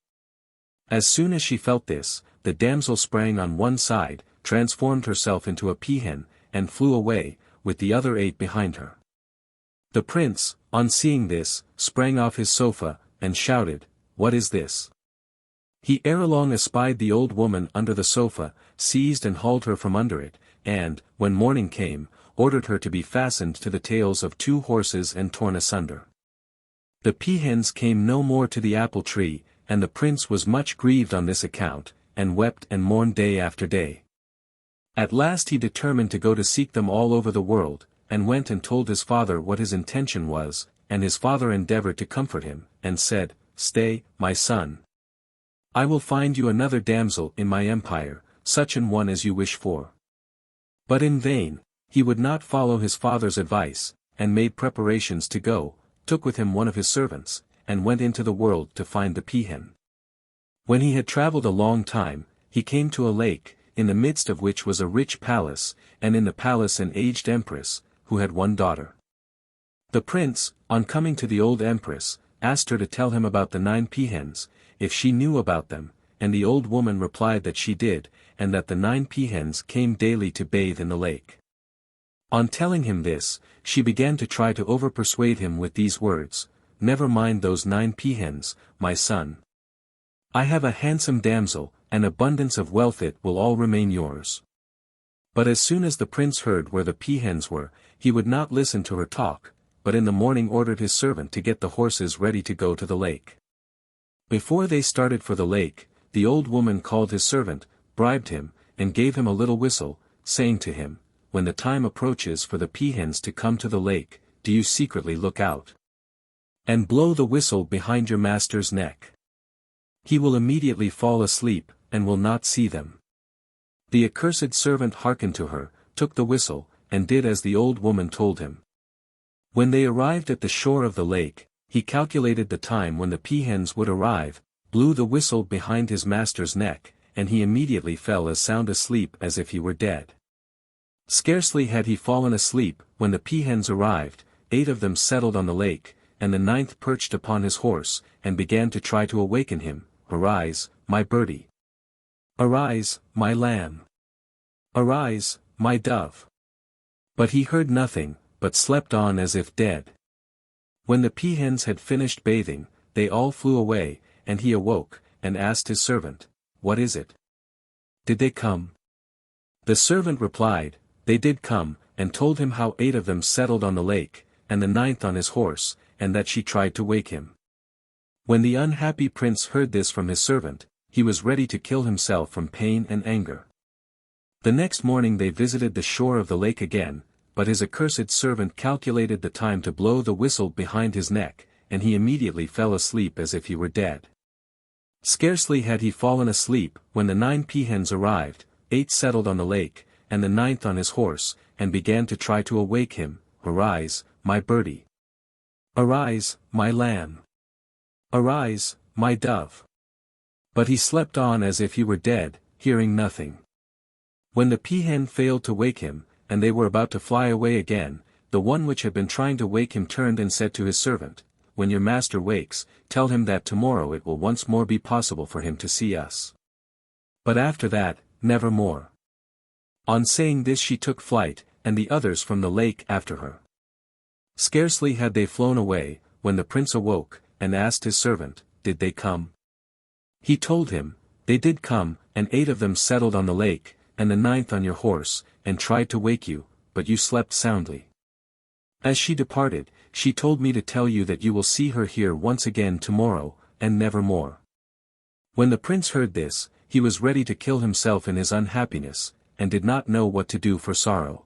As soon as she felt this, the damsel sprang on one side, transformed herself into a peahen, and flew away, with the other 8 behind her. The prince, on seeing this, sprang off his sofa, and shouted, "What is this?" He ere long espied the old woman under the sofa, seized and hauled her from under it, and, when morning came, ordered her to be fastened to the tails of 2 horses and torn asunder. The peahens came no more to the apple tree, and the prince was much grieved on this account, and wept and mourned day after day. At last he determined to go to seek them all over the world, and went and told his father what his intention was, and his father endeavored to comfort him, and said, "Stay, my son. I will find you another damsel in my empire, such an one as you wish for." But in vain, he would not follow his father's advice, and made preparations to go, took with him one of his servants, and went into the world to find the peahen. When he had travelled a long time, he came to a lake, in the midst of which was a rich palace, and in the palace an aged empress, who had one daughter. The prince, on coming to the old empress, asked her to tell him about the 9 peahens, if she knew about them, and the old woman replied that she did, and that the 9 peahens came daily to bathe in the lake. On telling him this, she began to try to overpersuade him with these words, "Never mind those 9 peahens, my son. I have a handsome damsel, and abundance of wealth, it will all remain yours." But as soon as the prince heard where the peahens were, he would not listen to her talk, but in the morning ordered his servant to get the horses ready to go to the lake. Before they started for the lake, the old woman called his servant, bribed him, and gave him a little whistle, saying to him, "When the time approaches for the peahens to come to the lake, do you secretly look out and blow the whistle behind your master's neck. He will immediately fall asleep, and will not see them." The accursed servant hearkened to her, took the whistle, and did as the old woman told him. When they arrived at the shore of the lake, he calculated the time when the peahens would arrive, blew the whistle behind his master's neck, and he immediately fell as sound asleep as if he were dead. Scarcely had he fallen asleep, when the peahens arrived, 8 of them settled on the lake, and the 9th perched upon his horse, and began to try to awaken him. "Arise, my birdie. Arise, my lamb. Arise, my dove." But he heard nothing, but slept on as if dead. When the peahens had finished bathing, they all flew away, and he awoke, and asked his servant, "What is it? Did they come?" The servant replied, "They did come," and told him how 8 of them settled on the lake, and the 9th on his horse, and that she tried to wake him. When the unhappy prince heard this from his servant, he was ready to kill himself from pain and anger. The next morning they visited the shore of the lake again, but his accursed servant calculated the time to blow the whistle behind his neck, and he immediately fell asleep as if he were dead. Scarcely had he fallen asleep, when the 9 peahens arrived, 8 settled on the lake, and the 9th on his horse, and began to try to awake him. "Arise, my birdie. Arise, my lamb. Arise, my dove." But he slept on as if he were dead, hearing nothing. When the peahen failed to wake him, and they were about to fly away again, the one which had been trying to wake him turned and said to his servant, "When your master wakes, tell him that tomorrow it will once more be possible for him to see us. But after that, never more." On saying this she took flight, and the others from the lake after her. Scarcely had they flown away, when the prince awoke, and asked his servant, "Did they come?" He told him, "They did come, and 8 of them settled on the lake, and the 9th on your horse, and tried to wake you, but you slept soundly. As she departed, she told me to tell you that you will see her here once again tomorrow, and never more." When the prince heard this, he was ready to kill himself in his unhappiness, and did not know what to do for sorrow.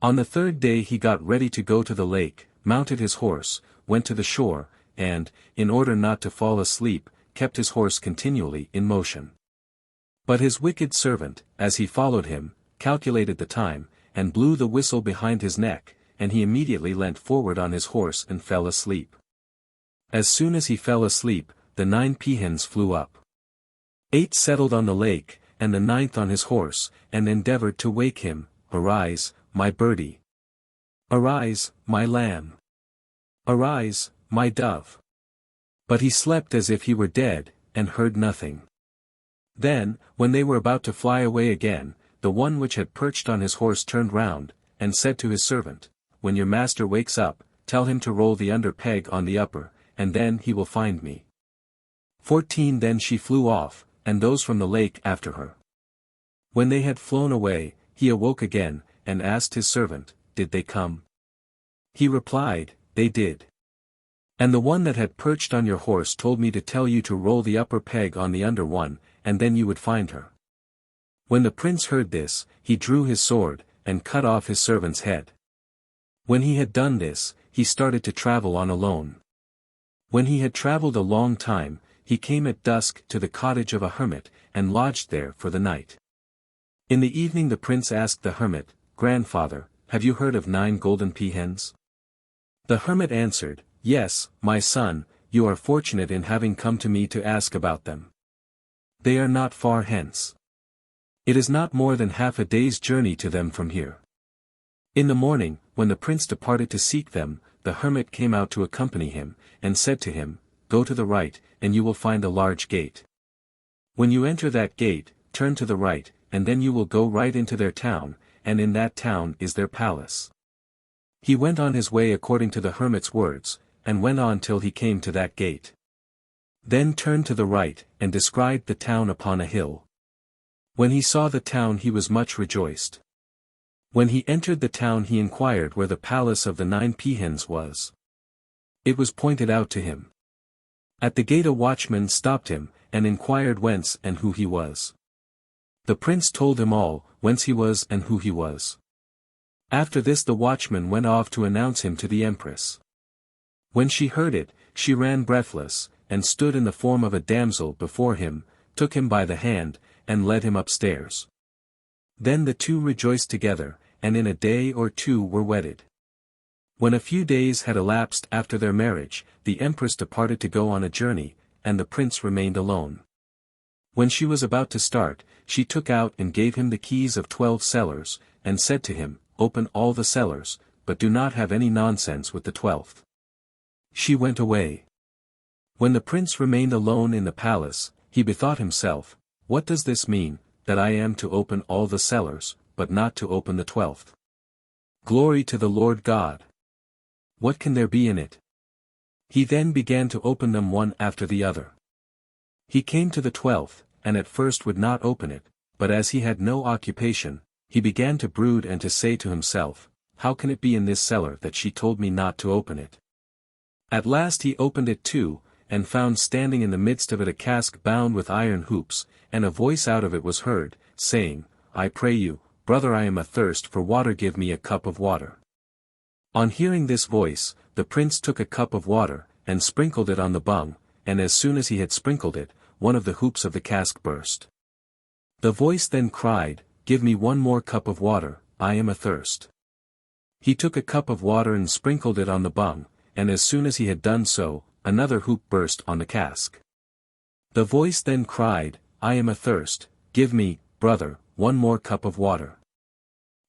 On the 3rd day he got ready to go to the lake, mounted his horse, went to the shore, and, in order not to fall asleep, kept his horse continually in motion. But his wicked servant, as he followed him, calculated the time, and blew the whistle behind his neck, and he immediately leant forward on his horse and fell asleep. As soon as he fell asleep, the 9 peahens flew up. 8 settled on the lake, and the 9th on his horse, and endeavored to wake him. "Arise, my birdie. Arise, my lamb. Arise, my dove." But he slept as if he were dead, and heard nothing. Then, when they were about to fly away again, the one which had perched on his horse turned round, and said to his servant, "When your master wakes up, tell him to roll the under peg on the upper, and then he will find me." 14 Then she flew off, and those from the lake after her. When they had flown away, he awoke again, and asked his servant, "Did they come?" He replied, "They did. And the one that had perched on your horse told me to tell you to roll the upper peg on the under one, and then you would find her." When the prince heard this, he drew his sword, and cut off his servant's head. When he had done this, he started to travel on alone. When he had traveled a long time, he came at dusk to the cottage of a hermit, and lodged there for the night. In the evening the prince asked the hermit, "Grandfather, have you heard of 9 golden peahens?" The hermit answered, "Yes, my son, you are fortunate in having come to me to ask about them. They are not far hence. It is not more than half a day's journey to them from here." In the morning, when the prince departed to seek them, the hermit came out to accompany him, and said to him, "Go to the right, and you will find a large gate. When you enter that gate, turn to the right, and then you will go right into their town, and in that town is their palace." He went on his way according to the hermit's words, and went on till he came to that gate. Then turned to the right, and descried the town upon a hill. When he saw the town he was much rejoiced. When he entered the town he inquired where the palace of the 9 peahens was. It was pointed out to him. At the gate a watchman stopped him, and inquired whence and who he was. The prince told him all, whence he was and who he was. After this the watchman went off to announce him to the empress. When she heard it, she ran breathless, and stood in the form of a damsel before him, took him by the hand, and led him upstairs. Then the two rejoiced together, and in a day or 2 were wedded. When a few days had elapsed after their marriage, the empress departed to go on a journey, and the prince remained alone. When she was about to start, she took out and gave him the keys of 12 cellars, and said to him, "Open all the cellars, but do not have any nonsense with the 12th. She went away. When the prince remained alone in the palace, he bethought himself, "What does this mean, that I am to open all the cellars, but not to open the 12th? Glory to the Lord God! What can there be in it?" He then began to open them one after the other. He came to the 12th, and at first would not open it, but as he had no occupation, he began to brood and to say to himself, "How can it be in this cellar that she told me not to open it?" At last he opened it too, and found standing in the midst of it a cask bound with iron hoops, and a voice out of it was heard, saying, "I pray you, brother, I am athirst for water, give me a cup of water." On hearing this voice, the prince took a cup of water, and sprinkled it on the bung, and as soon as he had sprinkled it, one of the hoops of the cask burst. The voice then cried, "Give me one more cup of water, I am athirst." He took a cup of water and sprinkled it on the bung, and as soon as he had done so, another hoop burst on the cask. The voice then cried, "I am athirst, "Give me, brother, one more cup of water."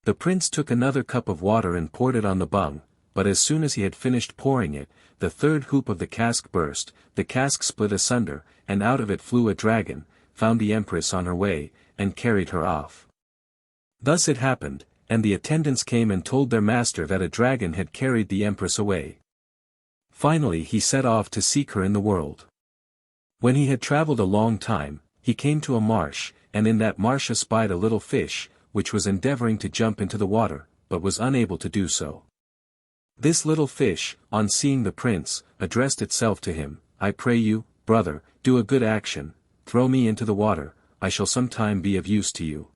The prince took another cup of water and poured it on the bung, but as soon as he had finished pouring it, the third hoop of the cask burst, the cask split asunder, and out of it flew a dragon, found the empress on her way, and carried her off. Thus it happened, and the attendants came and told their master that a dragon had carried the empress away. Finally he set off to seek her in the world. When he had travelled a long time, he came to a marsh, and in that marsh espied a little fish, which was endeavouring to jump into the water, but was unable to do so. This little fish, on seeing the prince, addressed itself to him, "I pray you, brother, do a good action, throw me into the water, I shall some time be of use to you.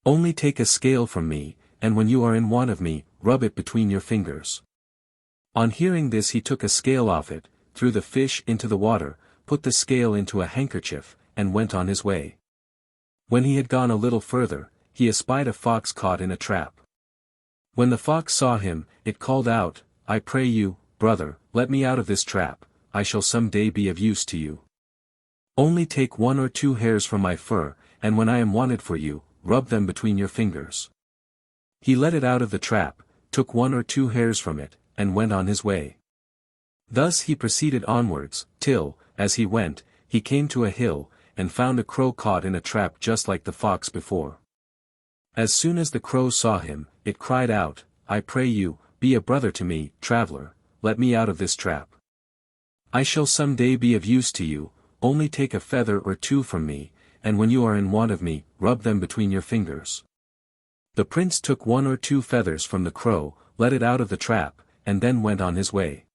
Only take a scale from me, and when you are in want of me, rub it between your fingers." On hearing this he took a scale off it, threw the fish into the water, put the scale into a handkerchief, and went on his way. When he had gone a little further, he espied a fox caught in a trap. When the fox saw him, it called out, "I pray you, brother, let me out of this trap, I shall some day be of use to you. Only take 1 or 2 hairs from my fur, and when I am wanted for you, rub them between your fingers." He let it out of the trap, took 1 or 2 hairs from it, and went on his way. Thus he proceeded onwards, till, as he went, he came to a hill, and found a crow caught in a trap just like the fox before. As soon as the crow saw him, it cried out, "I pray you, be a brother to me, traveller, let me out of this trap. I shall some day be of use to you, only take a feather or 2 from me, and when you are in want of me, rub them between your fingers." The prince took 1 or 2 feathers from the crow, let it out of the trap, and then went on his way.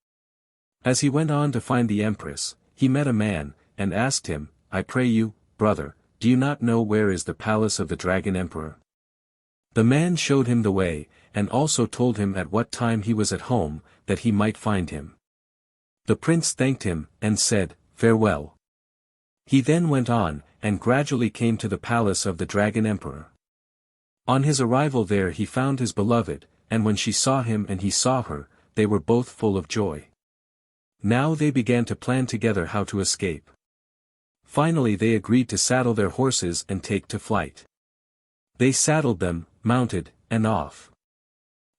As he went on to find the empress, he met a man, and asked him, "I pray you, brother, do you not know where is the palace of the dragon emperor?" The man showed him the way, and also told him at what time he was at home, that he might find him. The prince thanked him, and said, "Farewell." He then went on, and gradually came to the palace of the dragon emperor. On his arrival there he found his beloved, and when she saw him and he saw her, they were both full of joy. Now they began to plan together how to escape. Finally they agreed to saddle their horses and take to flight. They saddled them, mounted, and off.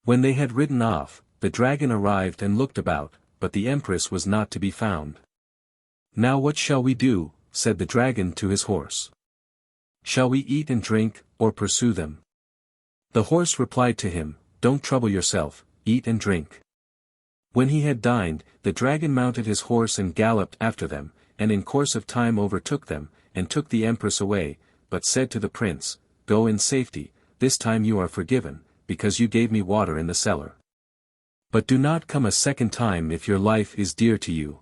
When they had ridden off, the dragon arrived and looked about, but the empress was not to be found. "Now what shall we do?" said the dragon to his horse. "Shall we eat and drink, or pursue them?" The horse replied to him, "Don't trouble yourself, eat and drink." When he had dined, the dragon mounted his horse and galloped after them, and in course of time overtook them, and took the empress away, but said to the prince, "Go in safety, this time you are forgiven, because you gave me water in the cellar. But do not come a second time if your life is dear to you."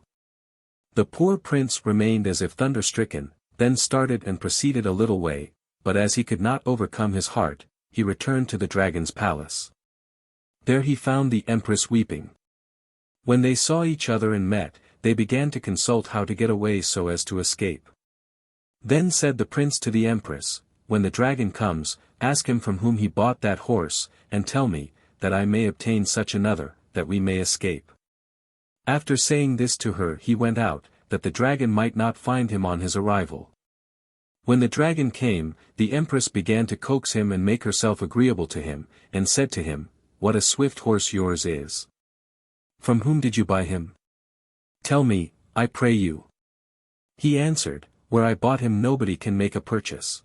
The poor prince remained as if thunderstricken, then started and proceeded a little way, but as he could not overcome his heart, he returned to the dragon's palace. There he found the empress weeping. When they saw each other and met, they began to consult how to get away so as to escape. Then said the prince to the empress, "When the dragon comes, ask him from whom he bought that horse, and tell me, that I may obtain such another, that we may escape." After saying this to her he went out, that the dragon might not find him on his arrival. When the dragon came, the empress began to coax him and make herself agreeable to him, and said to him, "What a swift horse yours is! From whom did you buy him? Tell me, I pray you." He answered, "Where I bought him nobody can make a purchase.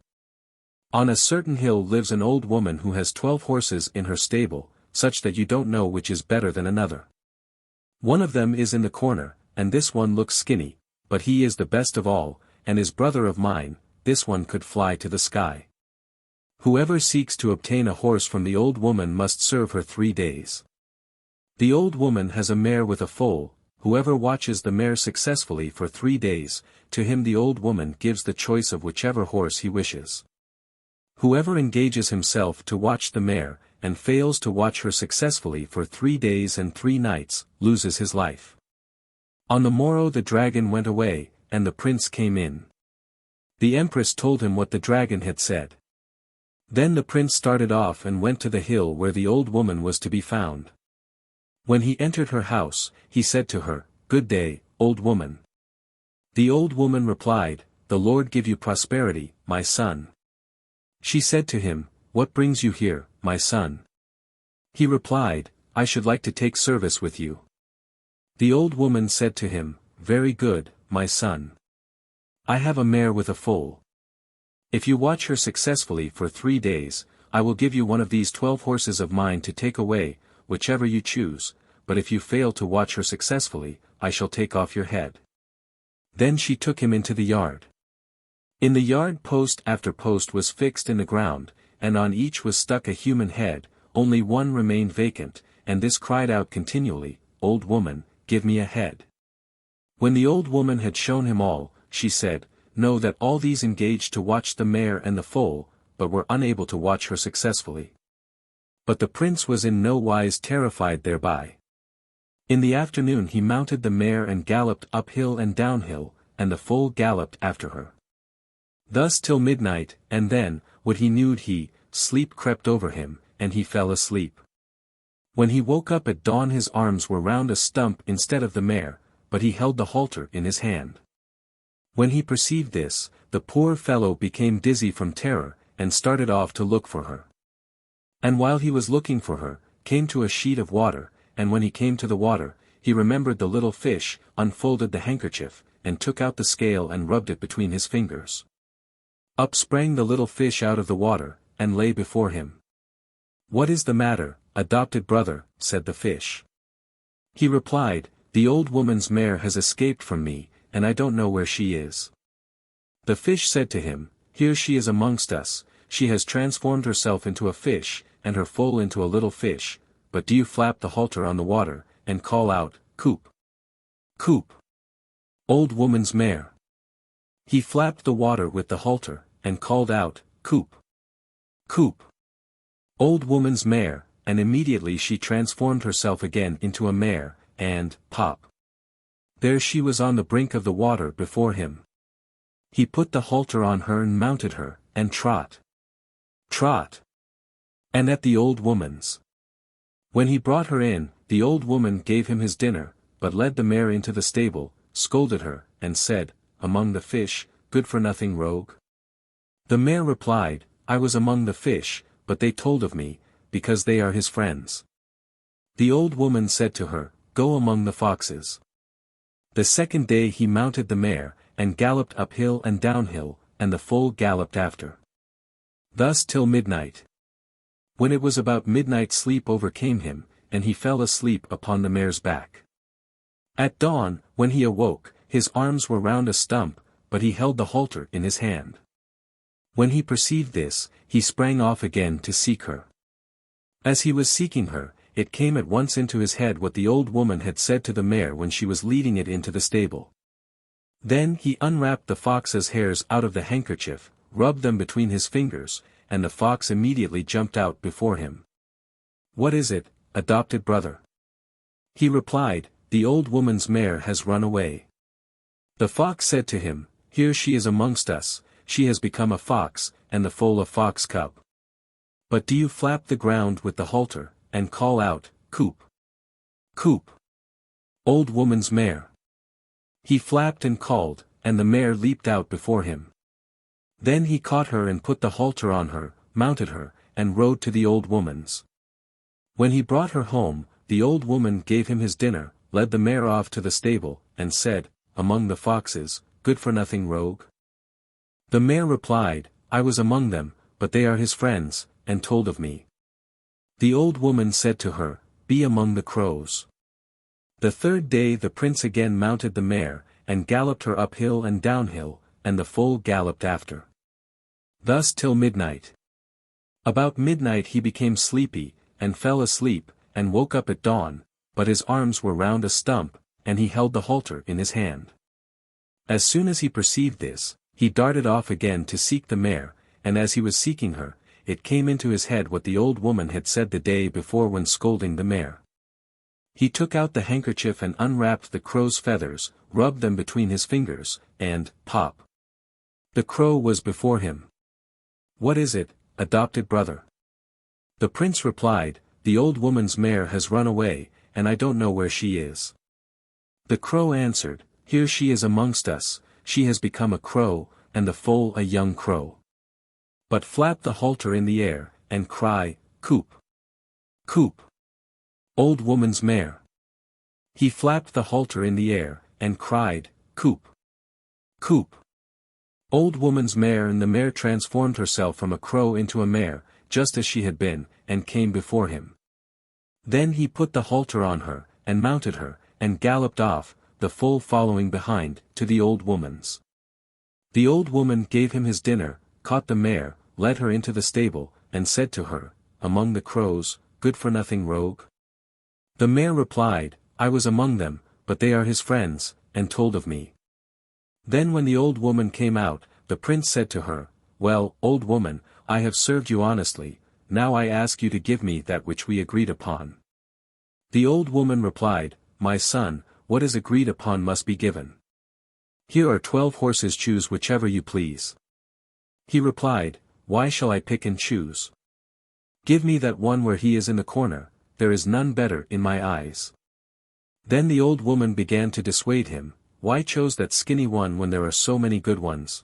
On a certain hill lives an old woman who has 12 horses in her stable, such that you don't know which is better than another. One of them is in the corner, and this one looks skinny, but he is the best of all, and is brother of mine, this one could fly to the sky. Whoever seeks to obtain a horse from the old woman must serve her 3 days. The old woman has a mare with a foal, whoever watches the mare successfully for 3 days, to him the old woman gives the choice of whichever horse he wishes. Whoever engages himself to watch the mare, and fails to watch her successfully for 3 days and 3 nights, loses his life." On the morrow the dragon went away, and the prince came in. The empress told him what the dragon had said. Then the prince started off and went to the hill where the old woman was to be found. When he entered her house, he said to her, "Good day, old woman." The old woman replied, "The Lord give you prosperity, my son." She said to him, "What brings you here, my son?" He replied, "I should like to take service with you." The old woman said to him, "Very good, my son. I have a mare with a foal. If you watch her successfully for 3 days, I will give you one of these 12 horses of mine to take away, whichever you choose, but if you fail to watch her successfully, I shall take off your head." Then she took him into the yard. In the yard post after post was fixed in the ground, and on each was stuck a human head, only one remained vacant, and this cried out continually, "Old woman, give me a head." When the old woman had shown him all, she said, "Know that all these engaged to watch the mare and the foal, but were unable to watch her successfully." But the prince was in no wise terrified thereby. In the afternoon he mounted the mare and galloped uphill and downhill, and the foal galloped after her. Thus till midnight, and then, what he knew sleep crept over him, and he fell asleep. When he woke up at dawn his arms were round a stump instead of the mare, but he held the halter in his hand. When he perceived this, the poor fellow became dizzy from terror, and started off to look for her. And while he was looking for her, came to a sheet of water, and when he came to the water, he remembered the little fish, unfolded the handkerchief, and took out the scale and rubbed it between his fingers. Up sprang the little fish out of the water, and lay before him. "What is the matter, adopted brother?" said the fish. He replied, "The old woman's mare has escaped from me, and I don't know where she is." The fish said to him, "Here she is amongst us, she has transformed herself into a fish, and her foal into a little fish, but do you flap the halter on the water, and call out, 'Coop! Coop! Old woman's mare!'" He flapped the water with the halter, and called out, "Coop! Coop! Old woman's mare," and immediately she transformed herself again into a mare, and, pop! There she was on the brink of the water before him. He put the halter on her and mounted her, and trot! Trot! And at the old woman's. When he brought her in, the old woman gave him his dinner, but led the mare into the stable, scolded her, and said, "Among the fish, good-for-nothing rogue?" The mare replied, "I was among the fish, but they told of me, because they are his friends." The old woman said to her, "Go among the foxes." The second day he mounted the mare, and galloped uphill and downhill, and the foal galloped after. Thus till midnight. When it was about midnight sleep overcame him, and he fell asleep upon the mare's back. At dawn, when he awoke, his arms were round a stump, but he held the halter in his hand. When he perceived this, he sprang off again to seek her. As he was seeking her, it came at once into his head what the old woman had said to the mare when she was leading it into the stable. Then he unwrapped the fox's hairs out of the handkerchief, rubbed them between his fingers, and the fox immediately jumped out before him. "What is it, adopted brother?" He replied, "The old woman's mare has run away." The fox said to him, "Here she is amongst us, she has become a fox, and the foal a fox cub. But do you flap the ground with the halter, and call out, 'Coop! Coop! Old woman's mare!'" He flapped and called, and the mare leaped out before him. Then he caught her and put the halter on her, mounted her, and rode to the old woman's. When he brought her home, the old woman gave him his dinner, led the mare off to the stable, and said, "Among the foxes, good-for-nothing rogue?" The mare replied, "I was among them, but they are his friends, and told of me." The old woman said to her, "Be among the crows." The third day the prince again mounted the mare, and galloped her uphill and downhill, and the foal galloped after. Thus till midnight. About midnight he became sleepy, and fell asleep, and woke up at dawn, but his arms were round a stump, and he held the halter in his hand. As soon as he perceived this, he darted off again to seek the mare, and as he was seeking her, it came into his head what the old woman had said the day before when scolding the mare. He took out the handkerchief and unwrapped the crow's feathers, rubbed them between his fingers, and, pop! The crow was before him. "What is it, adopted brother?" The prince replied, "The old woman's mare has run away, and I don't know where she is." The crow answered, "Here she is amongst us, she has become a crow, and the foal a young crow. but flap the halter in the air, and cry, "Coop! Coop! Old woman's mare!" He flapped the halter in the air, and cried, "Coop! Coop! Old woman's mare!" And the mare transformed herself from a crow into a mare, just as she had been, and came before him. Then he put the halter on her, and mounted her, and galloped off, the foal following behind, to the old woman's. The old woman gave him his dinner, caught the mare, led her into the stable, and said to her, "Among the crows, good-for-nothing rogue?" The mare replied, "I was among them, but they are his friends, and told of me." Then when the old woman came out, the prince said to her, "Well, old woman, I have served you honestly, now I ask you to give me that which we agreed upon." The old woman replied, "My son, what is agreed upon must be given. Here are 12 horses, choose whichever you please." He replied, "Why shall I pick and choose? Give me that one where he is in the corner, there is none better in my eyes." Then the old woman began to dissuade him, "Why chose that skinny one when there are so many good ones?"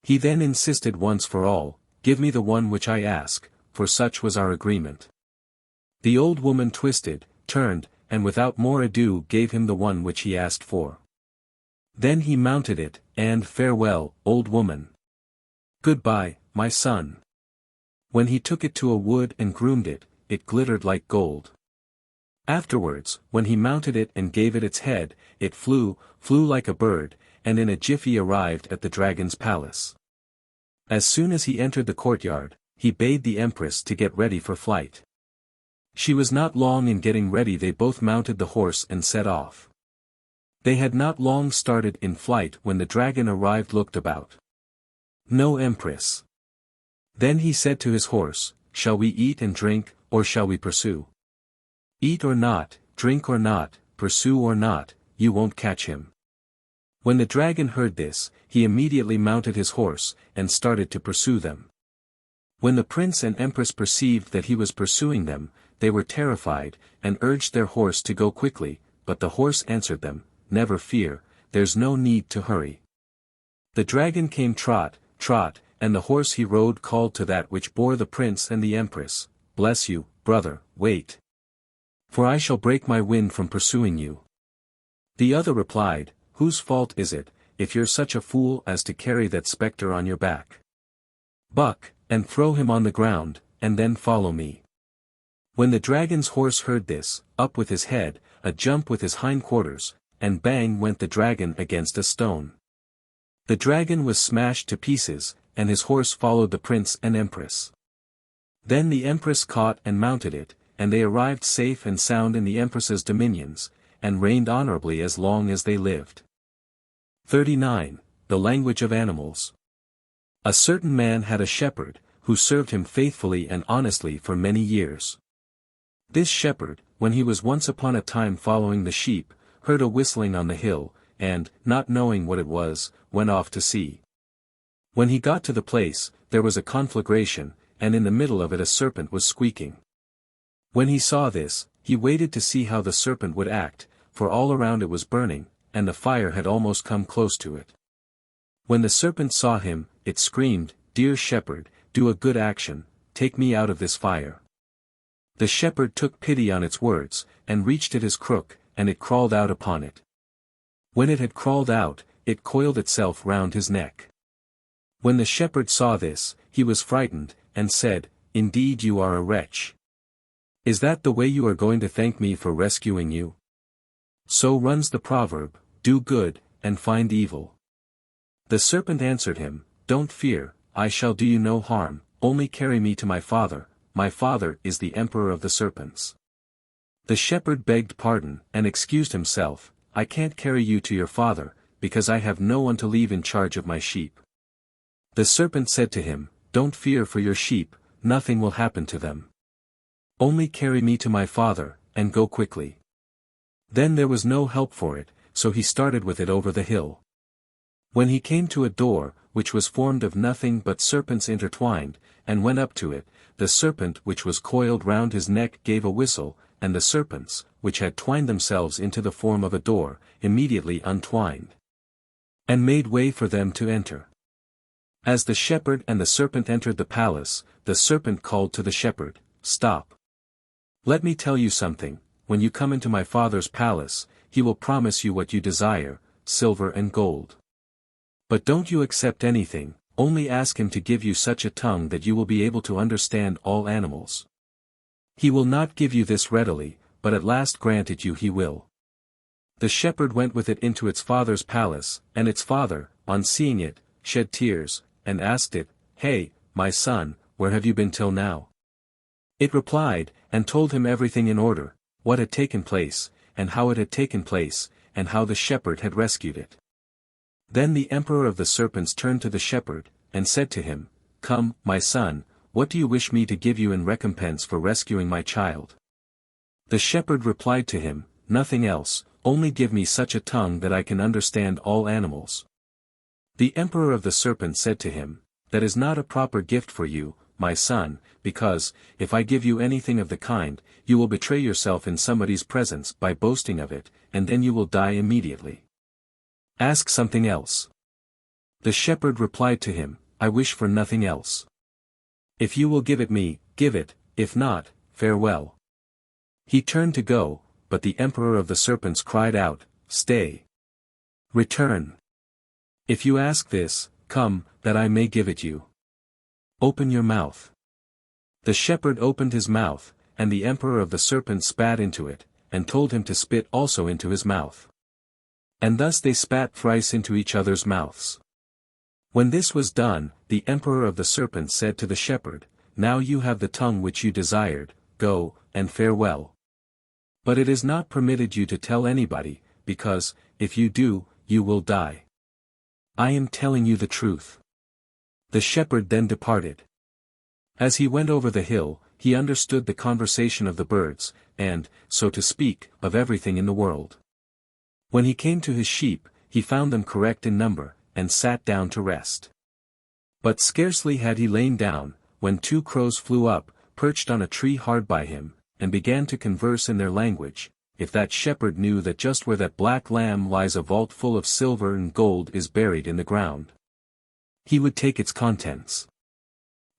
He then insisted once for all, "Give me the one which I ask, for such was our agreement." The old woman twisted, turned, and without more ado gave him the one which he asked for. Then he mounted it, and "Farewell, old woman. Goodbye, my son." When he took it to a wood and groomed it, it glittered like gold. Afterwards, when he mounted it and gave it its head, it flew like a bird, and in a jiffy arrived at the dragon's palace. As soon as he entered the courtyard, he bade the empress to get ready for flight. She was not long in getting ready. They both mounted the horse and set off. They had not long started in flight when the dragon arrived. Looked about. No empress. Then he said to his horse, "Shall we eat and drink, or shall we pursue? Eat or not, drink or not, pursue or not, you won't catch him." When the dragon heard this, he immediately mounted his horse, and started to pursue them. When the prince and empress perceived that he was pursuing them, they were terrified, and urged their horse to go quickly, but the horse answered them, "Never fear, there's no need to hurry." The dragon came trot, trot, and the horse he rode called to that which bore the prince and the empress, "Bless you, brother, wait. For I shall break my wind from pursuing you." The other replied, "Whose fault is it, if you're such a fool as to carry that spectre on your back? Buck, and throw him on the ground, and then follow me." When the dragon's horse heard this, up with his head, a jump with his hindquarters, and bang went the dragon against a stone. The dragon was smashed to pieces, and his horse followed the prince and empress. Then the empress caught and mounted it, and they arrived safe and sound in the empress's dominions, and reigned honorably as long as they lived. 39. The language of animals. A certain man had a shepherd, who served him faithfully and honestly for many years. This shepherd, when he was once upon a time following the sheep, heard a whistling on the hill, and, not knowing what it was, went off to see. When he got to the place, there was a conflagration, and in the middle of it a serpent was squeaking. When he saw this, he waited to see how the serpent would act, for all around it was burning, and the fire had almost come close to it. When the serpent saw him, it screamed, "Dear shepherd, do a good action, take me out of this fire." The shepherd took pity on its words, and reached it his crook, and it crawled out upon it. When it had crawled out, it coiled itself round his neck. When the shepherd saw this, he was frightened, and said, "Indeed you are a wretch. Is that the way you are going to thank me for rescuing you? So runs the proverb, do good, and find evil." The serpent answered him, "Don't fear, I shall do you no harm, only carry me to my father is the emperor of the serpents." The shepherd begged pardon, and excused himself, "I can't carry you to your father, because I have no one to leave in charge of my sheep." The serpent said to him, "Don't fear for your sheep, nothing will happen to them. Only carry me to my father, and go quickly." Then there was no help for it, so he started with it over the hill. When he came to a door, which was formed of nothing but serpents intertwined, and went up to it, the serpent which was coiled round his neck gave a whistle, and the serpents, which had twined themselves into the form of a door, immediately untwined, and made way for them to enter. As the shepherd and the serpent entered the palace, the serpent called to the shepherd, "Stop. Let me tell you something, when you come into my father's palace, he will promise you what you desire, silver and gold. But don't you accept anything, only ask him to give you such a tongue that you will be able to understand all animals. He will not give you this readily, but at last grant it you he will." The shepherd went with it into its father's palace, and its father, on seeing it, shed tears, and asked it, "Hey, my son, where have you been till now?" It replied, and told him everything in order, what had taken place, and how it had taken place, and how the shepherd had rescued it. Then the emperor of the serpents turned to the shepherd, and said to him, "Come, my son, what do you wish me to give you in recompense for rescuing my child?" The shepherd replied to him, "Nothing else, only give me such a tongue that I can understand all animals." The emperor of the serpents said to him, "That is not a proper gift for you, my son, because, if I give you anything of the kind, you will betray yourself in somebody's presence by boasting of it, and then you will die immediately. Ask something else." The shepherd replied to him, "I wish for nothing else. If you will give it me, give it, if not, farewell." He turned to go, but the emperor of the serpents cried out, "Stay. Return. If you ask this, come, that I may give it you. Open your mouth." The shepherd opened his mouth, and the emperor of the serpents spat into it, and told him to spit also into his mouth. And thus they spat thrice into each other's mouths. When this was done, the emperor of the serpents said to the shepherd, "Now you have the tongue which you desired, go, and farewell. But it is not permitted you to tell anybody, because, if you do, you will die. I am telling you the truth." The shepherd then departed. As he went over the hill, he understood the conversation of the birds, and, so to speak, of everything in the world. When he came to his sheep, he found them correct in number, and sat down to rest. But scarcely had he lain down, when 2 crows flew up, perched on a tree hard by him, and began to converse in their language. If that shepherd knew that just where that black lamb lies a vault full of silver and gold is buried in the ground, he would take its contents.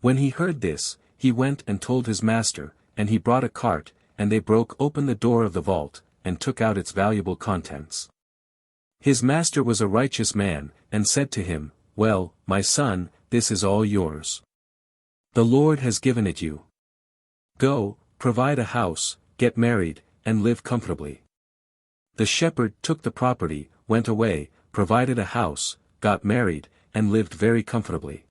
When he heard this, he went and told his master, and he brought a cart, and they broke open the door of the vault, and took out its valuable contents. His master was a righteous man, and said to him, "Well, my son, this is all yours. The Lord has given it you. Go, provide a house, get married, and live comfortably." The shepherd took the property, went away, provided a house, got married, and lived very comfortably.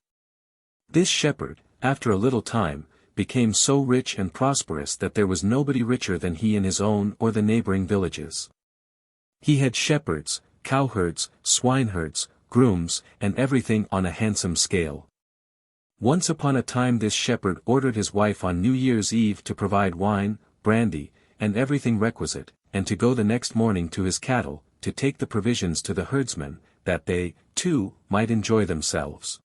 This shepherd, after a little time, became so rich and prosperous that there was nobody richer than he in his own or the neighboring villages. He had shepherds, cowherds, swineherds, grooms, and everything on a handsome scale. Once upon a time this shepherd ordered his wife on New Year's Eve to provide wine, brandy, and everything requisite, and to go the next morning to his cattle, to take the provisions to the herdsmen, that they, too, might enjoy themselves.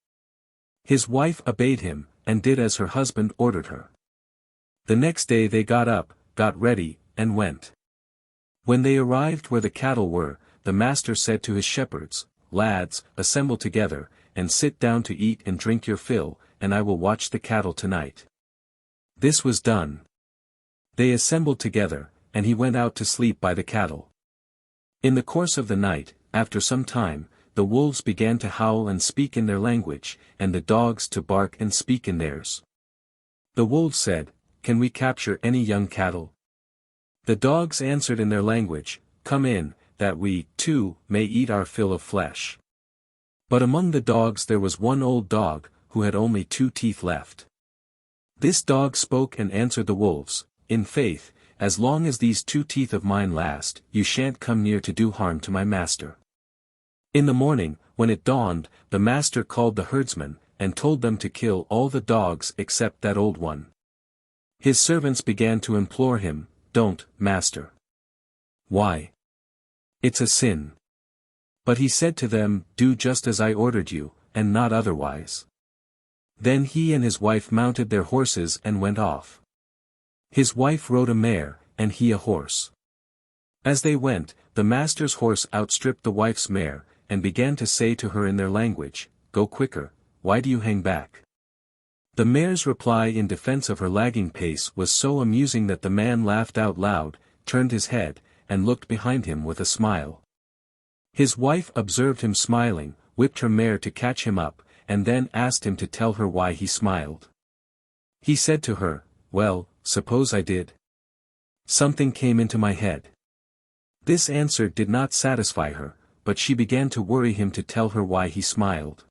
His wife obeyed him, and did as her husband ordered her. The next day they got up, got ready, and went. When they arrived where the cattle were, the master said to his shepherds, "Lads, assemble together, and sit down to eat and drink your fill, and I will watch the cattle tonight." This was done. They assembled together, and he went out to sleep by the cattle. In the course of the night, after some time, the wolves began to howl and speak in their language, and the dogs to bark and speak in theirs. The wolves said, "Can we capture any young cattle?" The dogs answered in their language, "Come in, that we, too, may eat our fill of flesh." But among the dogs there was one old dog, who had only 2 teeth left. This dog spoke and answered the wolves, "In faith, as long as these 2 teeth of mine last, you shan't come near to do harm to my master." In the morning, when it dawned, the master called the herdsmen, and told them to kill all the dogs except that old one. His servants began to implore him, "Don't, master." "Why? It's a sin." But he said to them, "Do just as I ordered you, and not otherwise." Then he and his wife mounted their horses and went off. His wife rode a mare, and he a horse. As they went, the master's horse outstripped the wife's mare, and began to say to her in their language, "Go quicker, why do you hang back? The mare's reply in defense of her lagging pace was so amusing that the man laughed out loud, turned his head, and looked behind him with a smile. His wife observed him smiling, whipped her mare to catch him up, and then asked him to tell her why he smiled. He said to her, "Well, suppose I did. Something came into my head." This answer did not satisfy her, but she began to worry him to tell her why he smiled.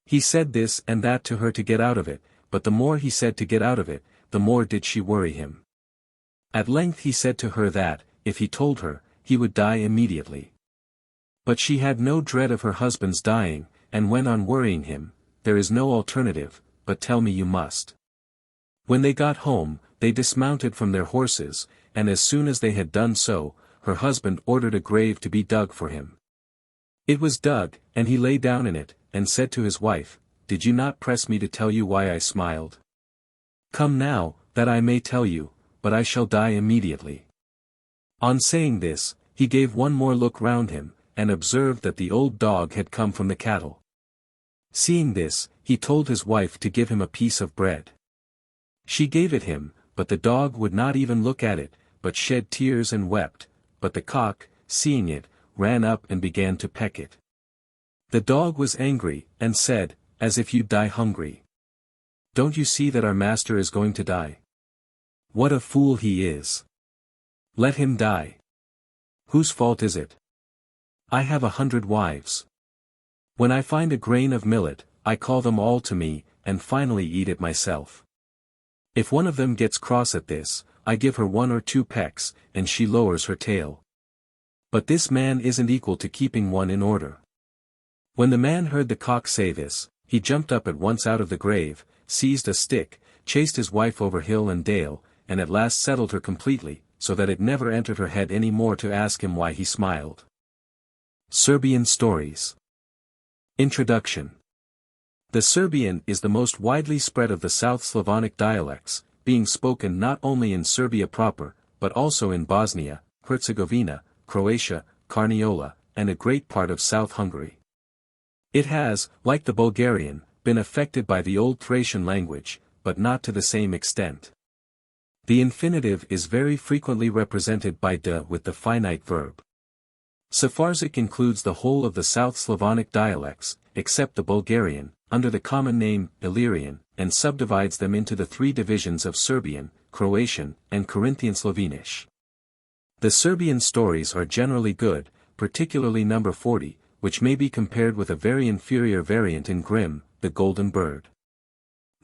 He said this and that to her to get out of it, but the more he said to get out of it, the more did she worry him. At length he said to her that, if he told her, he would die immediately. But she had no dread of her husband's dying, and went on worrying him, "There is no alternative, but tell me you must." When they got home, they dismounted from their horses, and as soon as they had done so, her husband ordered a grave to be dug for him. It was dug, and he lay down in it, and said to his wife, "Did you not press me to tell you why I smiled? Come now, that I may tell you, but I shall die immediately." On saying this, he gave one more look round him, and observed that the old dog had come from the cattle. Seeing this, he told his wife to give him a piece of bread. She gave it him, but the dog would not even look at it, but shed tears and wept, but the cock, seeing it, ran up and began to peck it. The dog was angry, and said, "As if you'd die hungry. Don't you see that our master is going to die? What a fool he is! Let him die. Whose fault is it? I have 100 wives. When I find a grain of millet, I call them all to me, and finally eat it myself. If one of them gets cross at this, I give her 1 or 2 pecks, and she lowers her tail. But this man isn't equal to keeping one in order." When the man heard the cock say this, he jumped up at once out of the grave, seized a stick, chased his wife over hill and dale, and at last settled her completely, so that it never entered her head any more to ask him why he smiled. Serbian Stories. Introduction. The Serbian is the most widely spread of the South Slavonic dialects, being spoken not only in Serbia proper, but also in Bosnia, Herzegovina, Croatia, Carniola, and a great part of South Hungary. It has, like the Bulgarian, been affected by the Old Thracian language, but not to the same extent. The infinitive is very frequently represented by de with the finite verb. Safarzik includes the whole of the South Slavonic dialects, except the Bulgarian, under the common name Illyrian, and subdivides them into the 3 divisions of Serbian, Croatian, and Corinthian-Slovenish. The Serbian stories are generally good, particularly number 40, which may be compared with a very inferior variant in Grimm, the Golden Bird.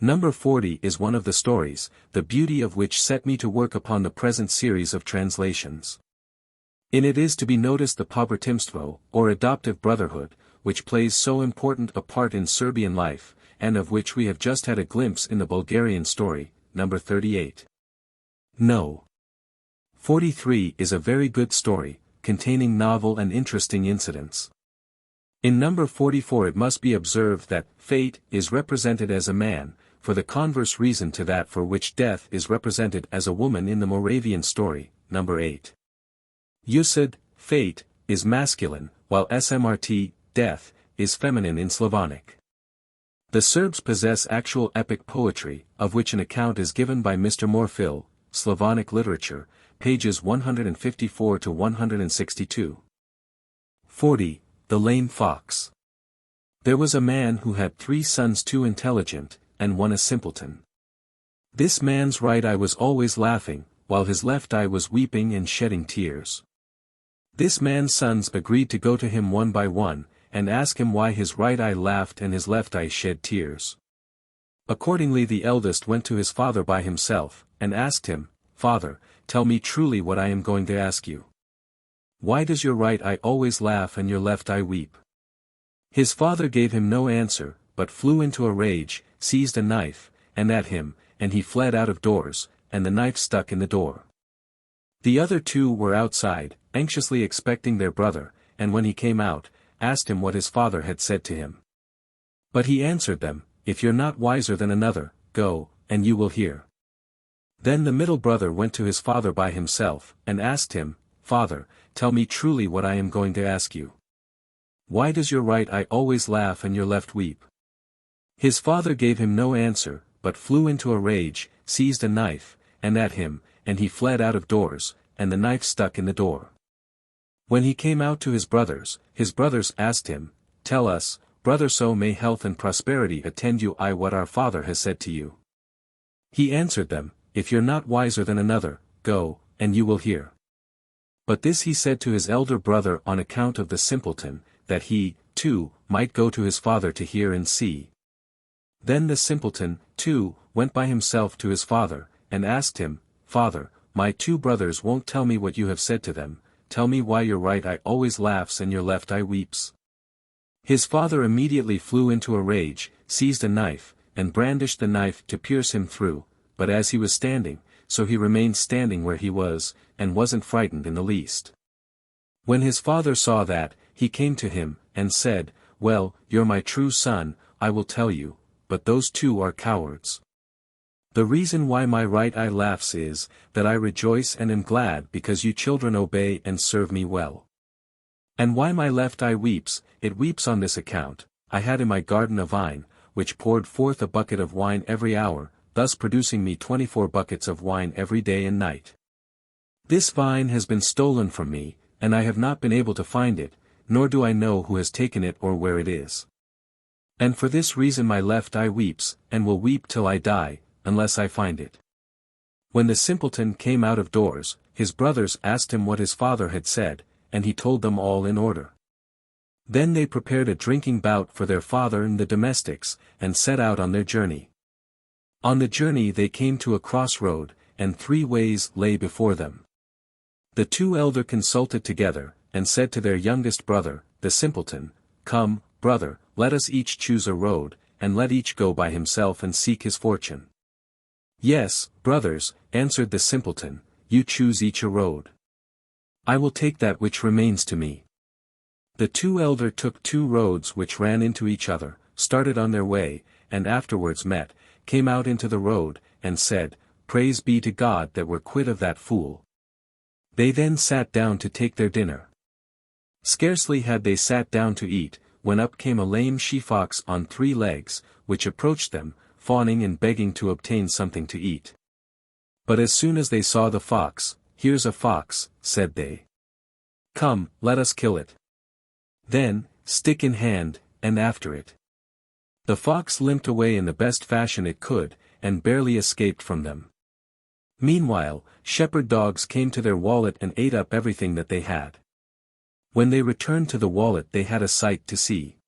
Number 40 is one of the stories, the beauty of which set me to work upon the present series of translations. In it is to be noticed the pobratimstvo, or adoptive brotherhood, which plays so important a part in Serbian life, and of which we have just had a glimpse in the Bulgarian story, number 38. No. 43 is a very good story, containing novel and interesting incidents. In number 44 it must be observed that fate is represented as a man, for the converse reason to that for which death is represented as a woman in the Moravian story, number 8. Usud, fate, is masculine, while smrt, death, is feminine in Slavonic. The Serbs possess actual epic poetry, of which an account is given by Mr. Morfill, Slavonic Literature, pages 154 to 162. 40. The Lame Fox. There was a man who had 3 sons, 2 intelligent, and 1 a simpleton. This man's right eye was always laughing, while his left eye was weeping and shedding tears. This man's sons agreed to go to him one by one, and ask him why his right eye laughed and his left eye shed tears. Accordingly the eldest went to his father by himself, and asked him, "Father, tell me truly what I am going to ask you. Why does your right eye always laugh and your left eye weep?" His father gave him no answer, but flew into a rage, seized a knife, and at him, and he fled out of doors, and the knife stuck in the door. The other 2 were outside, anxiously expecting their brother, and when he came out, asked him what his father had said to him. But he answered them, "If you're not wiser than another, go, and you will hear." Then the middle brother went to his father by himself, and asked him, "Father, tell me truly what I am going to ask you. Why does your right eye always laugh and your left weep?" His father gave him no answer, but flew into a rage, seized a knife, and at him, and he fled out of doors, and the knife stuck in the door. When he came out to his brothers asked him, "Tell us, brother, so may health and prosperity attend you, what our father has said to you." He answered them, "If you're not wiser than another, go, and you will hear." But this he said to his elder brother on account of the simpleton, that he, too, might go to his father to hear and see. Then the simpleton, too, went by himself to his father, and asked him, "Father, my 2 brothers won't tell me what you have said to them, tell me why your right eye always laughs and your left eye weeps." His father immediately flew into a rage, seized a knife, and brandished the knife to pierce him through, but as he was standing, so he remained standing where he was, and wasn't frightened in the least. When his father saw that, he came to him, and said, "Well, you're my true son, I will tell you, but those 2 are cowards. The reason why my right eye laughs is, that I rejoice and am glad because you children obey and serve me well. And why my left eye weeps, it weeps on this account, I had in my garden a vine, which poured forth a bucket of wine every hour, thus producing me 24 buckets of wine every day and night. This vine has been stolen from me, and I have not been able to find it, nor do I know who has taken it or where it is. And for this reason my left eye weeps, and will weep till I die, unless I find it." When the simpleton came out of doors, his brothers asked him what his father had said, and he told them all in order. Then they prepared a drinking bout for their father and the domestics, and set out on their journey. On the journey they came to a crossroad, and 3 ways lay before them. The 2 elder consulted together, and said to their youngest brother, the simpleton, "Come, brother, let us each choose a road, and let each go by himself and seek his fortune." "Yes, brothers," answered the simpleton, "you choose each a road. I will take that which remains to me." The 2 elder took 2 roads which ran into each other, started on their way, and afterwards met, came out into the road, and said, "Praise be to God that we're quit of that fool." They then sat down to take their dinner. Scarcely had they sat down to eat, when up came a lame she-fox on 3 legs, which approached them, fawning and begging to obtain something to eat. But as soon as they saw the fox, "Here's a fox," said they. "Come, let us kill it." Then, stick in hand, and after it. The fox limped away in the best fashion it could, and barely escaped from them. Meanwhile, shepherd dogs came to their wallet and ate up everything that they had. When they returned to the wallet they had a sight to see.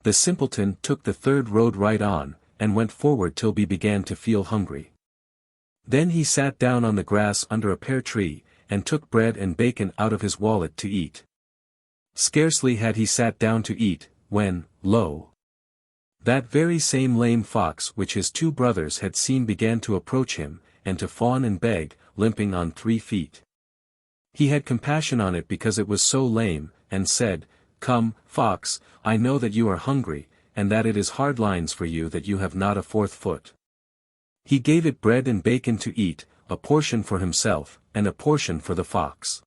The simpleton took the 3rd road right on, and went forward till he began to feel hungry. Then he sat down on the grass under a pear tree, and took bread and bacon out of his wallet to eat. Scarcely had he sat down to eat, when, lo! That very same lame fox which his 2 brothers had seen began to approach him, and to fawn and beg, limping on 3 feet. He had compassion on it because it was so lame, and said, "Come, fox, I know that you are hungry, and that it is hard lines for you that you have not a 4th foot." He gave it bread and bacon to eat, a portion for himself, and a portion for the fox.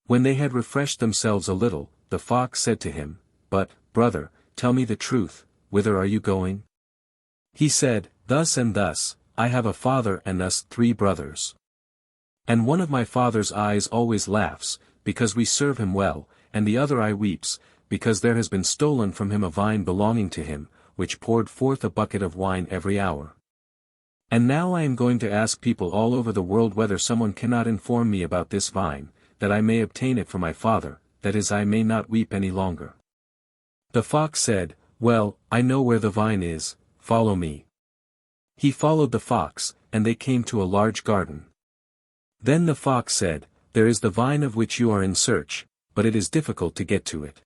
When they had refreshed themselves a little, the fox said to him, "But, brother, tell me the truth, whither are you going?" He said, "Thus and thus, I have a father and us 3 brothers. And one of my father's eyes always laughs, because we serve him well, and the other eye weeps, because there has been stolen from him a vine belonging to him, which poured forth a bucket of wine every hour. And now I am going to ask people all over the world whether someone cannot inform me about this vine, that I may obtain it for my father, that is I may not weep any longer." The fox said, "Well, I know where the vine is, follow me." He followed the fox, and they came to a large garden. Then the fox said, "There is the vine of which you are in search, but it is difficult to get to it.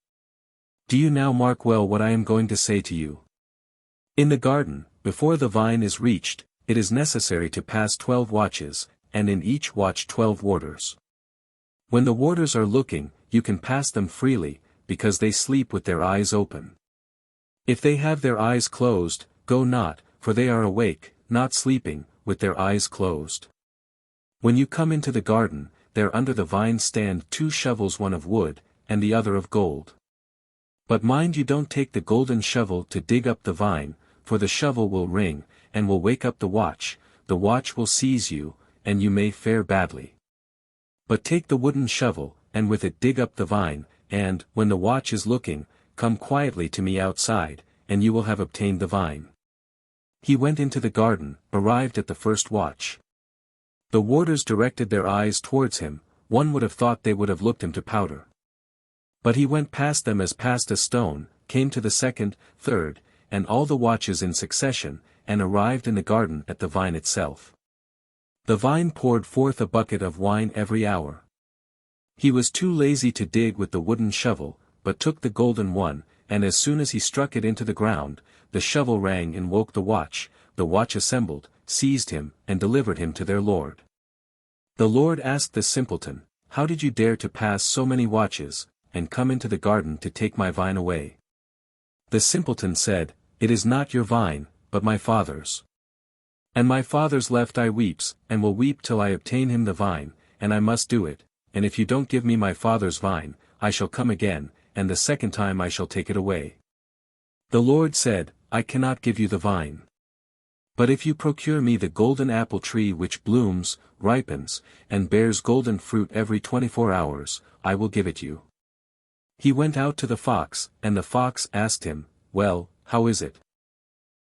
Do you now mark well what I am going to say to you? In the garden, before the vine is reached, it is necessary to pass 12 watches, and in each watch 12 warders. When the warders are looking, you can pass them freely, because they sleep with their eyes open. If they have their eyes closed, go not, for they are awake, not sleeping, with their eyes closed. When you come into the garden, there under the vine stand 2 shovels, one of wood, and the other of gold. But mind you don't take the golden shovel to dig up the vine, for the shovel will ring, and will wake up the watch will seize you, and you may fare badly. But take the wooden shovel, and with it dig up the vine, and, when the watch is looking, come quietly to me outside, and you will have obtained the vine. He went into the garden, arrived at the first watch. The warders directed their eyes towards him, one would have thought they would have looked him to powder. But he went past them as past a stone, came to the second, third, and all the watches in succession, and arrived in the garden at the vine itself. The vine poured forth a bucket of wine every hour. He was too lazy to dig with the wooden shovel, but took the golden one, and as soon as he struck it into the ground, the shovel rang and woke the watch assembled, seized him, and delivered him to their lord. The lord asked the simpleton, "How did you dare to pass so many watches, and come into the garden to take my vine away?" The simpleton said, "It is not your vine, but my father's. And my father's left I weeps, and will weep till I obtain him the vine, and I must do it, and if you don't give me my father's vine, I shall come again, and the second time I shall take it away." The Lord said, "I cannot give you the vine. But if you procure me the golden apple tree which blooms, ripens, and bears golden fruit every 24 hours, I will give it you." He went out to the fox, and the fox asked him, "Well, how is it?"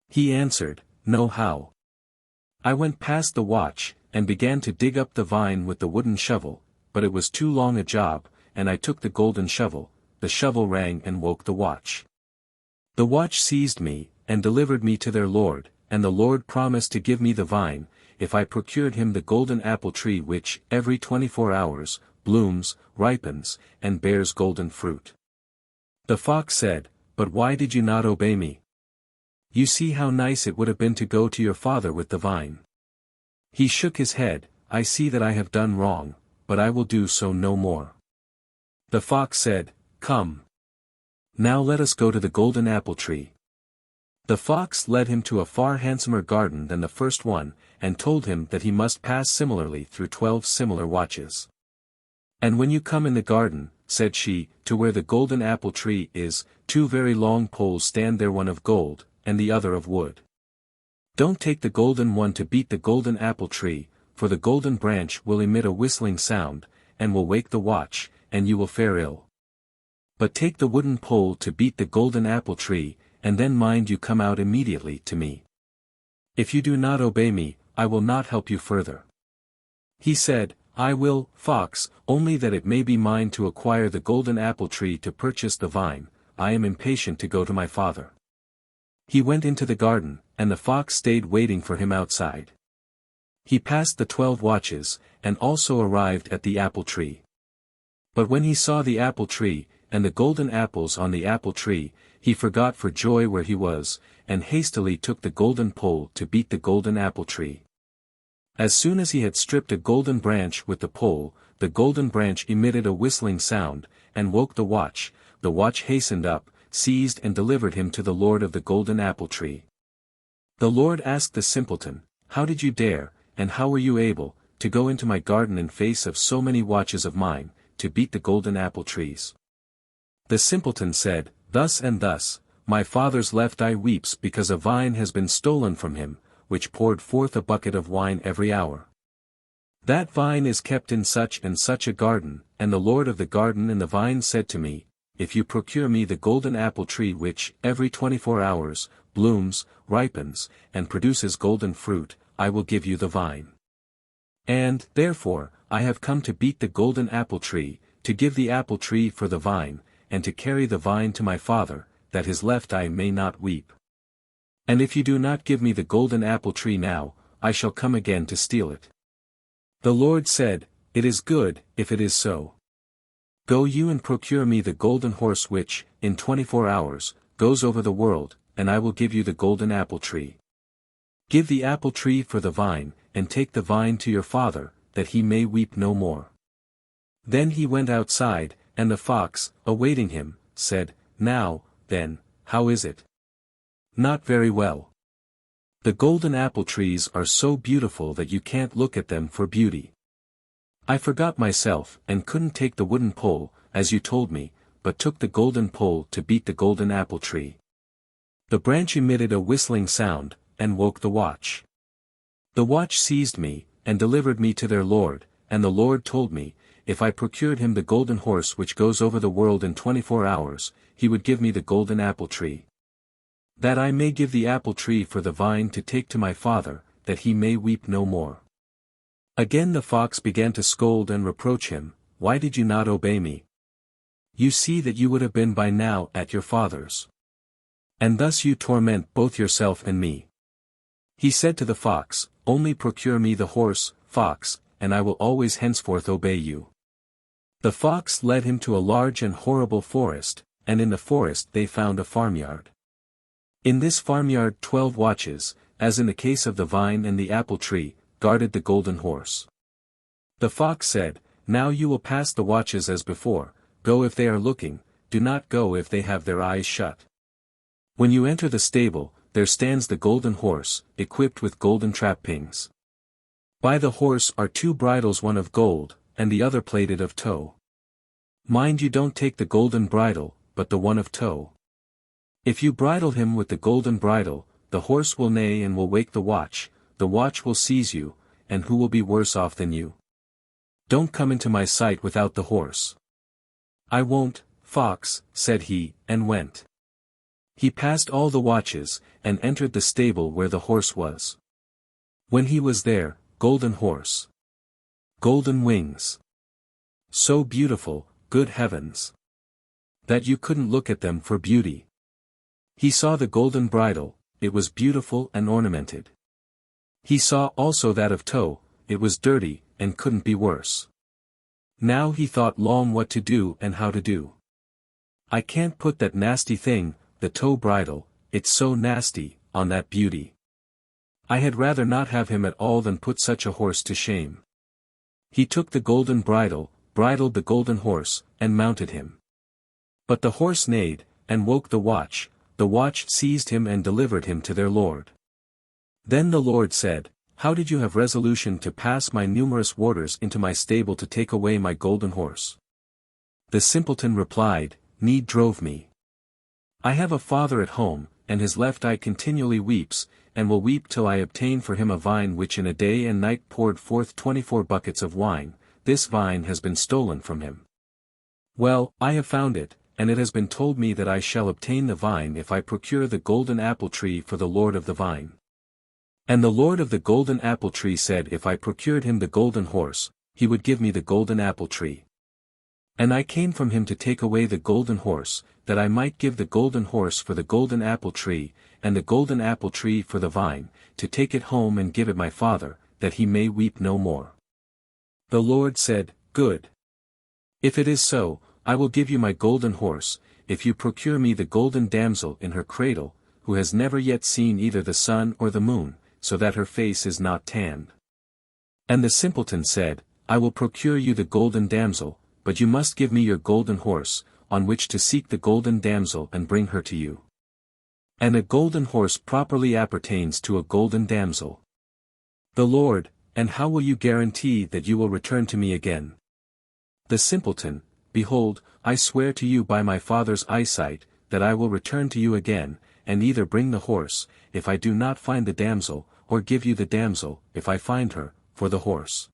He answered, "No how. I went past the watch, and began to dig up the vine with the wooden shovel, but it was too long a job, and I took the golden shovel, the shovel rang and woke the watch. The watch seized me, and delivered me to their lord, and the lord promised to give me the vine, if I procured him the golden apple tree which, every 24 hours, blooms, ripens, and bears golden fruit." The fox said, "But why did you not obey me? You see how nice it would have been to go to your father with the vine." He shook his head, "I see that I have done wrong, but I will do so no more." The fox said, "Come. Now let us go to the golden apple tree." The fox led him to a far handsomer garden than the first one, and told him that he must pass similarly through 12 similar watches. "And when you come in the garden," said she, "to where the golden apple tree is, 2 very long poles stand there, one of gold, and the other of wood. Don't take the golden one to beat the golden apple tree, for the golden branch will emit a whistling sound, and will wake the watch, and you will fare ill. But take the wooden pole to beat the golden apple tree, and then mind you come out immediately to me. If you do not obey me, I will not help you further." He said, "I will, fox, only that it may be mine to acquire the golden apple tree to purchase the vine. I am impatient to go to my father." He went into the garden, and the fox stayed waiting for him outside. He passed the 12 watches, and also arrived at the apple tree. But when he saw the apple tree, and the golden apples on the apple tree, he forgot for joy where he was, and hastily took the golden pole to beat the golden apple tree. As soon as he had stripped a golden branch with the pole, the golden branch emitted a whistling sound, and woke the watch hastened up, seized and delivered him to the lord of the golden apple tree. The lord asked the simpleton, "How did you dare, and how were you able, to go into my garden in face of so many watches of mine, to beat the golden apple trees?" The simpleton said, "Thus and thus, my father's left eye weeps because a vine has been stolen from him, which poured forth a bucket of wine every hour. That vine is kept in such and such a garden, and the lord of the garden and the vine said to me, if you procure me the golden apple tree which, every 24 hours, blooms, ripens, and produces golden fruit, I will give you the vine. And, therefore, I have come to beat the golden apple tree, to give the apple tree for the vine, and to carry the vine to my father, that his left eye may not weep. And if you do not give me the golden apple tree now, I shall come again to steal it." The Lord said, "It is good, if it is so. Go you and procure me the golden horse which, in 24 hours, goes over the world, and I will give you the golden apple tree. Give the apple tree for the vine, and take the vine to your father, that he may weep no more." Then he went outside, and the fox, awaiting him, said, "Now, then, how is it?" "Not very well. The golden apple trees are so beautiful that you can't look at them for beauty. I forgot myself, and couldn't take the wooden pole, as you told me, but took the golden pole to beat the golden apple tree. The branch emitted a whistling sound, and woke the watch. The watch seized me, and delivered me to their lord, and the lord told me, if I procured him the golden horse which goes over the world in 24 hours, he would give me the golden apple tree. That I may give the apple tree for the vine to take to my father, that he may weep no more. Again the fox began to scold and reproach him, why did you not obey me? You see that you would have been by now at your father's. And thus you torment both yourself and me. He said to the fox, only procure me the horse, fox, and I will always henceforth obey you. The fox led him to a large and horrible forest, and in the forest they found a farmyard. In this farmyard 12 watches, as in the case of the vine and the apple tree, guarded the golden horse. The fox said, now you will pass the watches as before, go if they are looking, do not go if they have their eyes shut. When you enter the stable, there stands the golden horse, equipped with golden trappings. By the horse are 2 bridles, one of gold, and the other plated of tow. Mind you don't take the golden bridle, but the one of tow. If you bridle him with the golden bridle, the horse will neigh and will wake the watch will seize you, and who will be worse off than you? Don't come into my sight without the horse. I won't, fox, said he, and went. He passed all the watches, and entered the stable where the horse was. When he was there, golden horse. Golden wings. So beautiful, good heavens. That you couldn't look at them for beauty. He saw the golden bridle, it was beautiful and ornamented. He saw also that of tow, it was dirty, and couldn't be worse. Now he thought long what to do and how to do. I can't put that nasty thing, the tow bridle, it's so nasty, on that beauty. I had rather not have him at all than put such a horse to shame. He took the golden bridle, bridled the golden horse, and mounted him. But the horse neighed, and woke the watch seized him and delivered him to their lord. Then the lord said, how did you have resolution to pass my numerous warders into my stable to take away my golden horse? The simpleton replied, need drove me. I have a father at home, and his left eye continually weeps, and will weep till I obtain for him a vine which in a day and night poured forth 24 buckets of wine. This vine has been stolen from him. Well, I have found it, and it has been told me that I shall obtain the vine if I procure the golden apple tree for the lord of the vine. And the lord of the golden apple tree said if I procured him the golden horse, he would give me the golden apple tree. And I came from him to take away the golden horse, that I might give the golden horse for the golden apple tree, and the golden apple tree for the vine, to take it home and give it my father, that he may weep no more. The Lord said, good. If it is so, I will give you my golden horse, if you procure me the golden damsel in her cradle, who has never yet seen either the sun or the moon, so that her face is not tanned. And the simpleton said, I will procure you the golden damsel, but you must give me your golden horse, on which to seek the golden damsel and bring her to you. And a golden horse properly appertains to a golden damsel. The Lord, and how will you guarantee that you will return to me again? The simpleton, behold, I swear to you by my father's eyesight, that I will return to you again, and either bring the horse, if I do not find the damsel, or give you the damsel, if I find her, for the horse.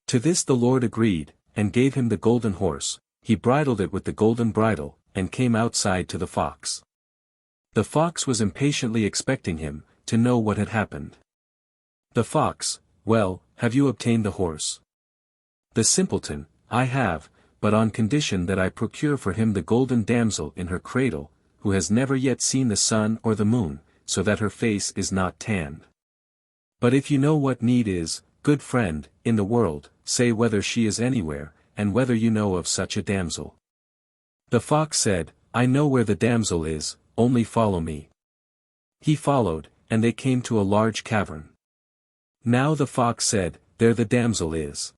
To this the Lord agreed, and gave him the golden horse. He bridled it with the golden bridle, and came outside to the fox. The fox was impatiently expecting him, to know what had happened. The fox, well, have you obtained the horse? The simpleton, I have, but on condition that I procure for him the golden damsel in her cradle, who has never yet seen the sun or the moon, so that her face is not tanned. But if you know what need is, good friend, in the world, say whether she is anywhere, and whether you know of such a damsel. The fox said, I know where the damsel is, only follow me. He followed, and they came to a large cavern. Now the fox said, there the damsel is.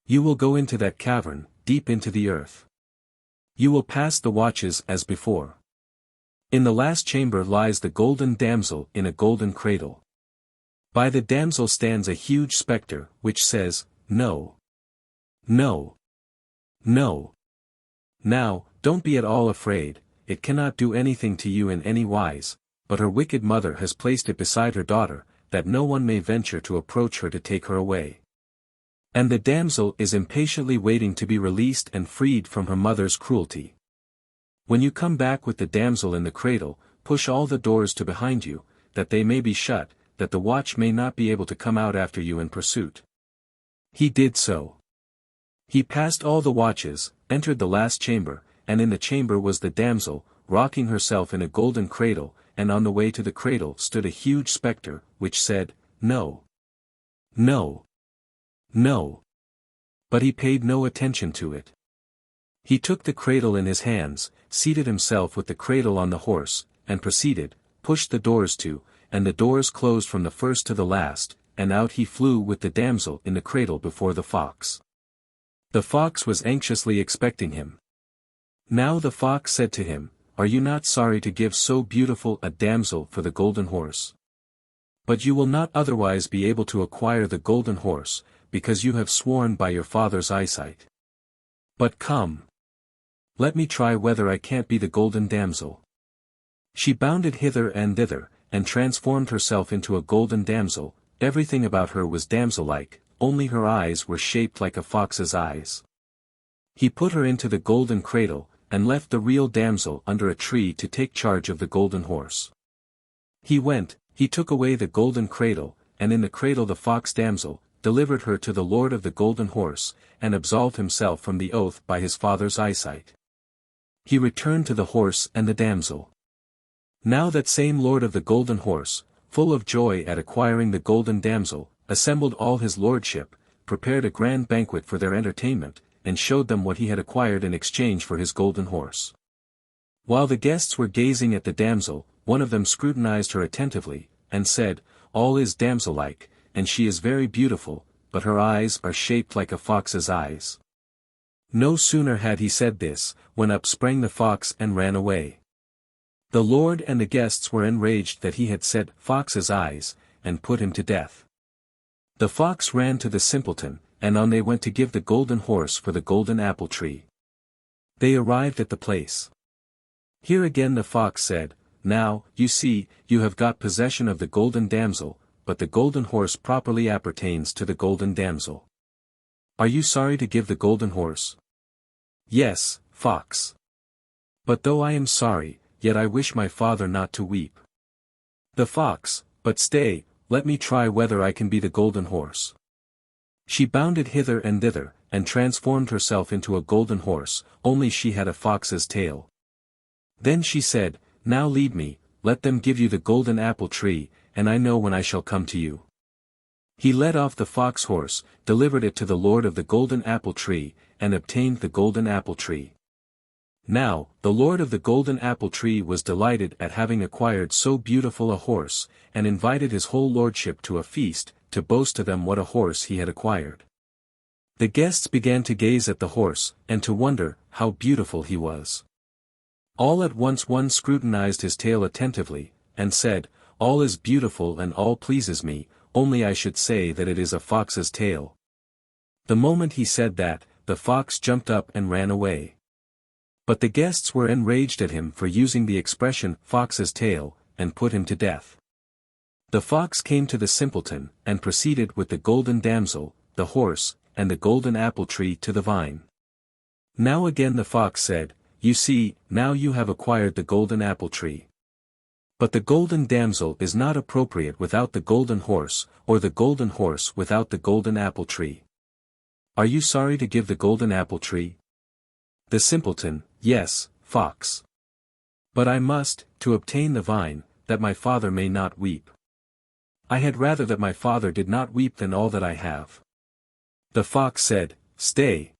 You will go into that cavern, deep into the earth. You will pass the watches as before. In the last chamber lies the golden damsel in a golden cradle. By the damsel stands a huge spectre, which says, No. No. No. Now, don't be at all afraid, it cannot do anything to you in any wise, but her wicked mother has placed it beside her daughter, that no one may venture to approach her to take her away. And the damsel is impatiently waiting to be released and freed from her mother's cruelty. When you come back with the damsel in the cradle, push all the doors to behind you, that they may be shut, that the watch may not be able to come out after you in pursuit. He did so. He passed all the watches, entered the last chamber, and in the chamber was the damsel, rocking herself in a golden cradle, and on the way to the cradle stood a huge spectre, which said, "No. No. No." But he paid no attention to it. He took the cradle in his hands, seated himself with the cradle on the horse, and proceeded, pushed the doors to, and the doors closed from the first to the last, and out he flew with the damsel in the cradle before the fox. The fox was anxiously expecting him. Now the fox said to him, "Are you not sorry to give so beautiful a damsel for the golden horse? But you will not otherwise be able to acquire the golden horse, because you have sworn by your father's eyesight. But come. Let me try whether I can't be the golden damsel." She bounded hither and thither, and transformed herself into a golden damsel. Everything about her was damsel-like, only her eyes were shaped like a fox's eyes. He put her into the golden cradle, and left the real damsel under a tree to take charge of the golden horse. He went, he took away the golden cradle, and in the cradle the fox damsel, delivered her to the lord of the golden horse, and absolved himself from the oath by his father's eyesight. He returned to the horse and the damsel. Now that same lord of the golden horse, full of joy at acquiring the golden damsel, assembled all his lordship, prepared a grand banquet for their entertainment, and showed them what he had acquired in exchange for his golden horse. While the guests were gazing at the damsel, one of them scrutinized her attentively, and said, "All is damsel-like, and she is very beautiful, but her eyes are shaped like a fox's eyes." No sooner had he said this, when up sprang the fox and ran away. The lord and the guests were enraged that he had said "fox's eyes," and put him to death. The fox ran to the simpleton, and on they went to give the golden horse for the golden apple tree. They arrived at the place. Here again the fox said, "Now, you see, you have got possession of the golden damsel, but the golden horse properly appertains to the golden damsel. Are you sorry to give the golden horse?" "Yes, fox. But though I am sorry, yet I wish my father not to weep." The fox, "But stay, let me try whether I can be the golden horse." She bounded hither and thither, and transformed herself into a golden horse, only she had a fox's tail. Then she said, "Now lead me, let them give you the golden apple tree, and I know when I shall come to you." He led off the fox horse, delivered it to the lord of the golden apple tree, and obtained the golden apple tree. Now, the lord of the golden apple tree was delighted at having acquired so beautiful a horse, and invited his whole lordship to a feast, to boast to them what a horse he had acquired. The guests began to gaze at the horse, and to wonder how beautiful he was. All at once one scrutinized his tail attentively, and said, "All is beautiful and all pleases me, only I should say that it is a fox's tail." The moment he said that, the fox jumped up and ran away. But the guests were enraged at him for using the expression "fox's tail," and put him to death. The fox came to the simpleton, and proceeded with the golden damsel, the horse, and the golden apple tree to the vine. Now again the fox said, "You see, now you have acquired the golden apple tree. But the golden damsel is not appropriate without the golden horse, or the golden horse without the golden apple tree. Are you sorry to give the golden apple tree?" The simpleton, "Yes, fox. But I must, to obtain the vine, that my father may not weep. I had rather that my father did not weep than all that I have." The fox said, "Stay.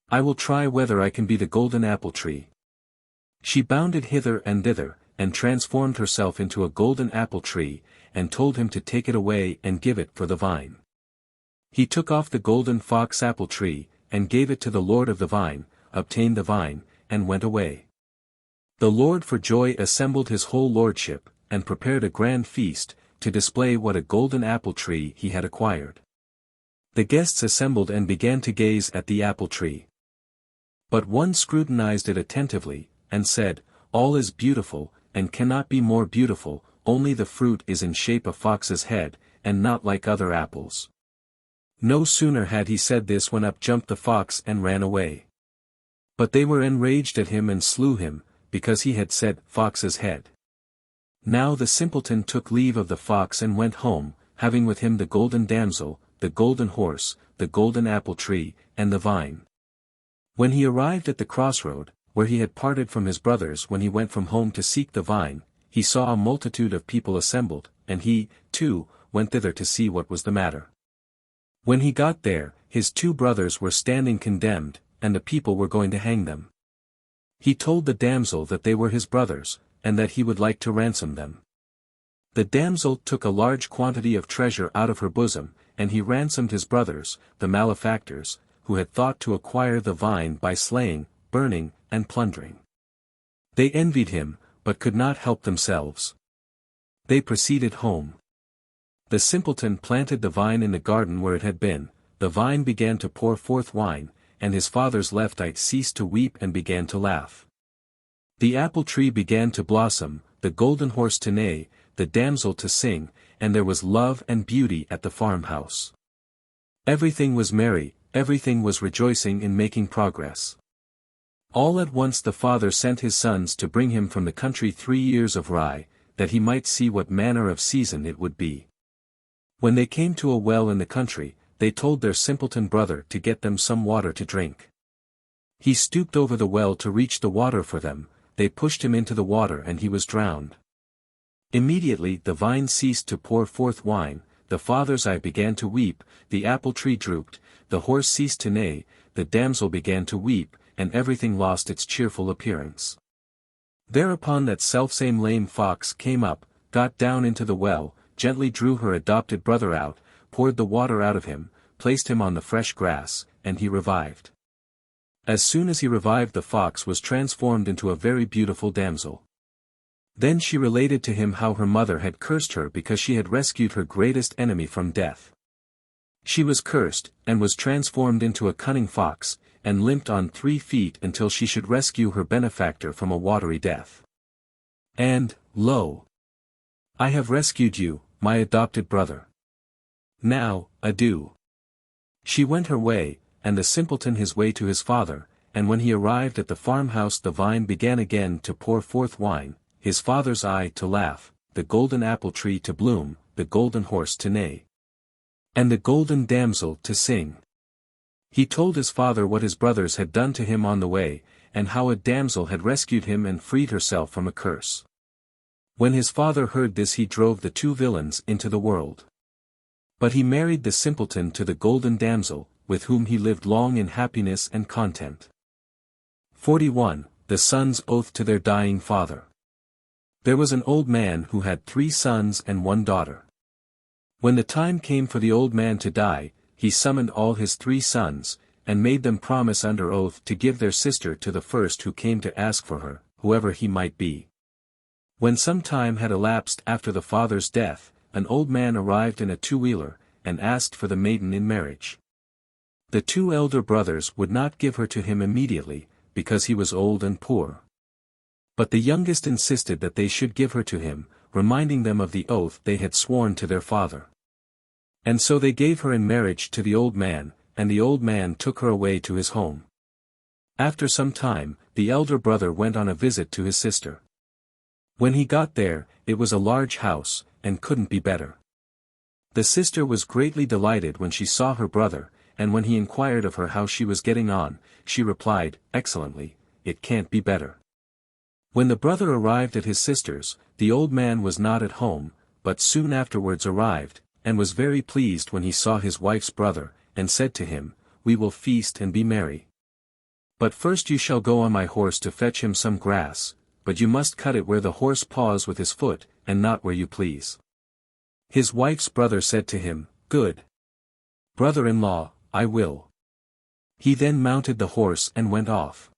I will try whether I can be the golden apple tree." She bounded hither and thither, and transformed herself into a golden apple tree, and told him to take it away and give it for the vine. He took off the golden fox apple tree, and gave it to the lord of the vine, obtained the vine, and went away. The lord for joy assembled his whole lordship, and prepared a grand feast, to display what a golden apple tree he had acquired. The guests assembled and began to gaze at the apple tree. But one scrutinized it attentively, and said, all is beautiful, and cannot be more beautiful, only the fruit is in shape a fox's head, and not like other apples. No sooner had he said this when up jumped the fox and ran away. But they were enraged at him and slew him, because he had said, fox's head. Now the simpleton took leave of the fox and went home, having with him the golden damsel, the golden horse, the golden apple tree, and the vine. When he arrived at the crossroad, where he had parted from his brothers when he went from home to seek the vine, he saw a multitude of people assembled, and he, too, went thither to see what was the matter. When he got there, his 2 brothers were standing condemned, and the people were going to hang them. He told the damsel that they were his brothers, and that he would like to ransom them. The damsel took a large quantity of treasure out of her bosom, and he ransomed his brothers, the malefactors, who had thought to acquire the vine by slaying, burning, and plundering. They envied him, but could not help themselves. They proceeded home. The simpleton planted the vine in the garden where it had been, the vine began to pour forth wine, and his father's left eye ceased to weep and began to laugh. The apple tree began to blossom, the golden horse to neigh, the damsel to sing, and there was love and beauty at the farmhouse. Everything was merry, everything was rejoicing in making progress. All at once the father sent his sons to bring him from the country 3 years of rye, that he might see what manner of season it would be. When they came to a well in the country, they told their simpleton brother to get them some water to drink. He stooped over the well to reach the water for them, they pushed him into the water and he was drowned. Immediately the vine ceased to pour forth wine, the father's eye began to weep, the apple tree drooped, the horse ceased to neigh, the damsel began to weep, and everything lost its cheerful appearance. Thereupon that selfsame lame fox came up, got down into the well, gently drew her adopted brother out, poured the water out of him, placed him on the fresh grass, and he revived. As soon as he revived the fox was transformed into a very beautiful damsel. Then she related to him how her mother had cursed her because she had rescued her greatest enemy from death. She was cursed, and was transformed into a cunning fox, and limped on 3 feet until she should rescue her benefactor from a watery death. And, lo! I have rescued you, my adopted brother. Now, adieu. She went her way, and the simpleton his way to his father, and when he arrived at the farmhouse the vine began again to pour forth wine, his father's eye to laugh, the golden apple tree to bloom, the golden horse to neigh, and the golden damsel to sing. He told his father what his brothers had done to him on the way, and how a damsel had rescued him and freed herself from a curse. When his father heard this he drove the 2 villains into the world. But he married the simpleton to the golden damsel, with whom he lived long in happiness and content. 41. The sons' oath to their dying father. There was an old man who had 3 sons and 1 daughter. When the time came for the old man to die, he summoned all his 3 sons, and made them promise under oath to give their sister to the first who came to ask for her, whoever he might be. When some time had elapsed after the father's death, an old man arrived in a 2-wheeler, and asked for the maiden in marriage. The 2 elder brothers would not give her to him immediately, because he was old and poor. But the youngest insisted that they should give her to him, reminding them of the oath they had sworn to their father. And so they gave her in marriage to the old man, and the old man took her away to his home. After some time, the elder brother went on a visit to his sister. When he got there, it was a large house, and couldn't be better. The sister was greatly delighted when she saw her brother, and when he inquired of her how she was getting on, she replied, "Excellently, it can't be better." When the brother arrived at his sister's, the old man was not at home, but soon afterwards arrived, and was very pleased when he saw his wife's brother, and said to him, "We will feast and be merry. But first you shall go on my horse to fetch him some grass, but you must cut it where the horse paws with his foot, and not where you please." His wife's brother said to him, "Good brother-in-law, I will." He then mounted the horse and went off.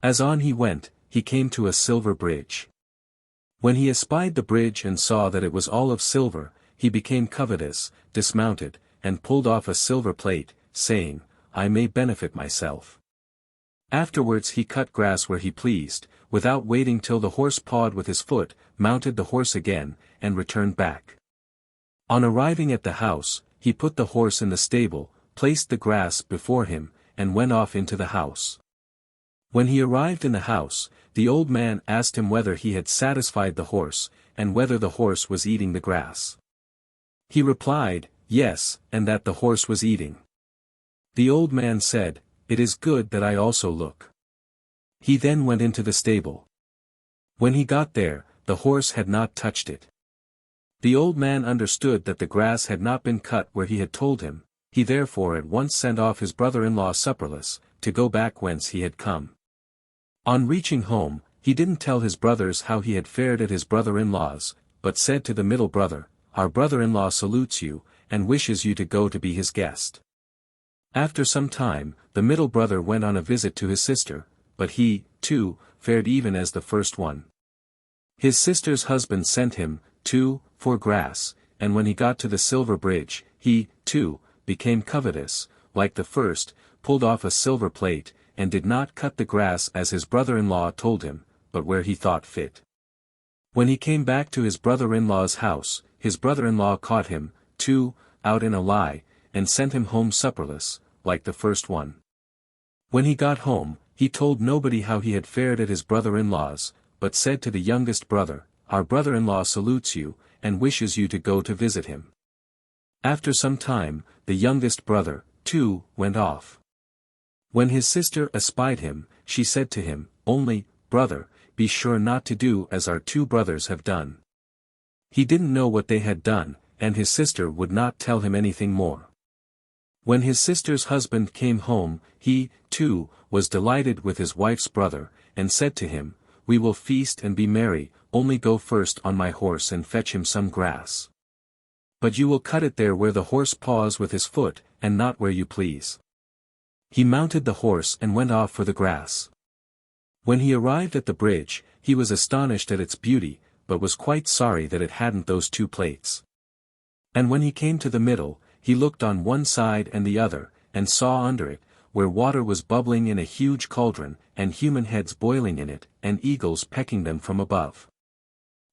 As on he went, he came to a silver bridge. When he espied the bridge and saw that it was all of silver, he became covetous, dismounted, and pulled off a silver plate, saying, "I may benefit myself." Afterwards he cut grass where he pleased, without waiting till the horse pawed with his foot, mounted the horse again, and returned back. On arriving at the house, he put the horse in the stable, placed the grass before him, and went off into the house. When he arrived in the house, the old man asked him whether he had satisfied the horse, and whether the horse was eating the grass. He replied, yes, and that the horse was eating. The old man said, it is good that I also look. He then went into the stable. When he got there, the horse had not touched it. The old man understood that the grass had not been cut where he had told him, he therefore at once sent off his brother-in-law supperless, to go back whence he had come. On reaching home, he didn't tell his brothers how he had fared at his brother-in-law's, but said to the middle brother, our brother-in-law salutes you, and wishes you to go to be his guest. After some time, the middle brother went on a visit to his sister, but he, too, fared even as the first one. His sister's husband sent him, too, for grass, and when he got to the silver bridge, he, too, became covetous, like the first, pulled off a silver plate, and did not cut the grass as his brother-in-law told him, but where he thought fit. When he came back to his brother-in-law's house, his brother-in-law caught him, too, out in a lie, and sent him home supperless, like the first one. When he got home, he told nobody how he had fared at his brother-in-law's, but said to the youngest brother, our brother-in-law salutes you, and wishes you to go to visit him. After some time, the youngest brother, too, went off. When his sister espied him, she said to him, only, brother, be sure not to do as our two brothers have done. He didn't know what they had done, and his sister would not tell him anything more. When his sister's husband came home, he, too, was delighted with his wife's brother, and said to him, we will feast and be merry, only go first on my horse and fetch him some grass. But you will cut it there where the horse paws with his foot, and not where you please. He mounted the horse and went off for the grass. When he arrived at the bridge, he was astonished at its beauty, but was quite sorry that it hadn't those two plates. And when he came to the middle, he looked on one side and the other, and saw under it, where water was bubbling in a huge cauldron, and human heads boiling in it, and eagles pecking them from above.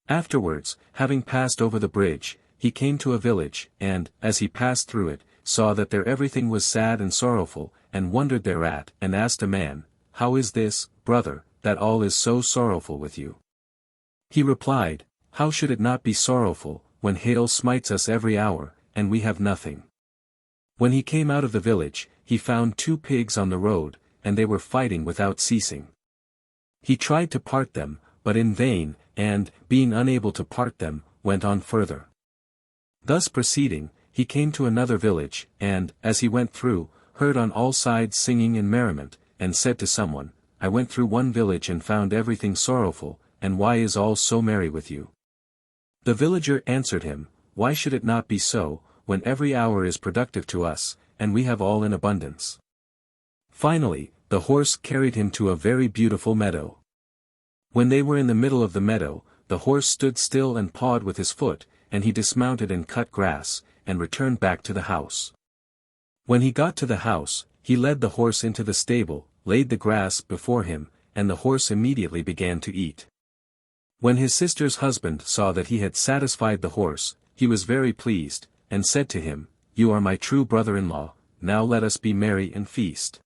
Afterwards, having passed over the bridge, he came to a village, and, as he passed through it, saw that there everything was sad and sorrowful, and wondered thereat, and asked a man, how is this, brother, that all is so sorrowful with you? He replied, how should it not be sorrowful, when hail smites us every hour, and we have nothing? When he came out of the village, he found two pigs on the road, and they were fighting without ceasing. He tried to part them, but in vain, and, being unable to part them, went on further. Thus proceeding, he came to another village, and, as he went through, heard on all sides singing and merriment, and said to someone, I went through one village and found everything sorrowful, and why is all so merry with you? The villager answered him, why should it not be so, when every hour is productive to us, and we have all in abundance? Finally, the horse carried him to a very beautiful meadow. When they were in the middle of the meadow, the horse stood still and pawed with his foot, and he dismounted and cut grass, and returned back to the house. When he got to the house, he led the horse into the stable, laid the grass before him, and the horse immediately began to eat. When his sister's husband saw that he had satisfied the horse, he was very pleased, and said to him, you are my true brother-in-law, now let us be merry and feast.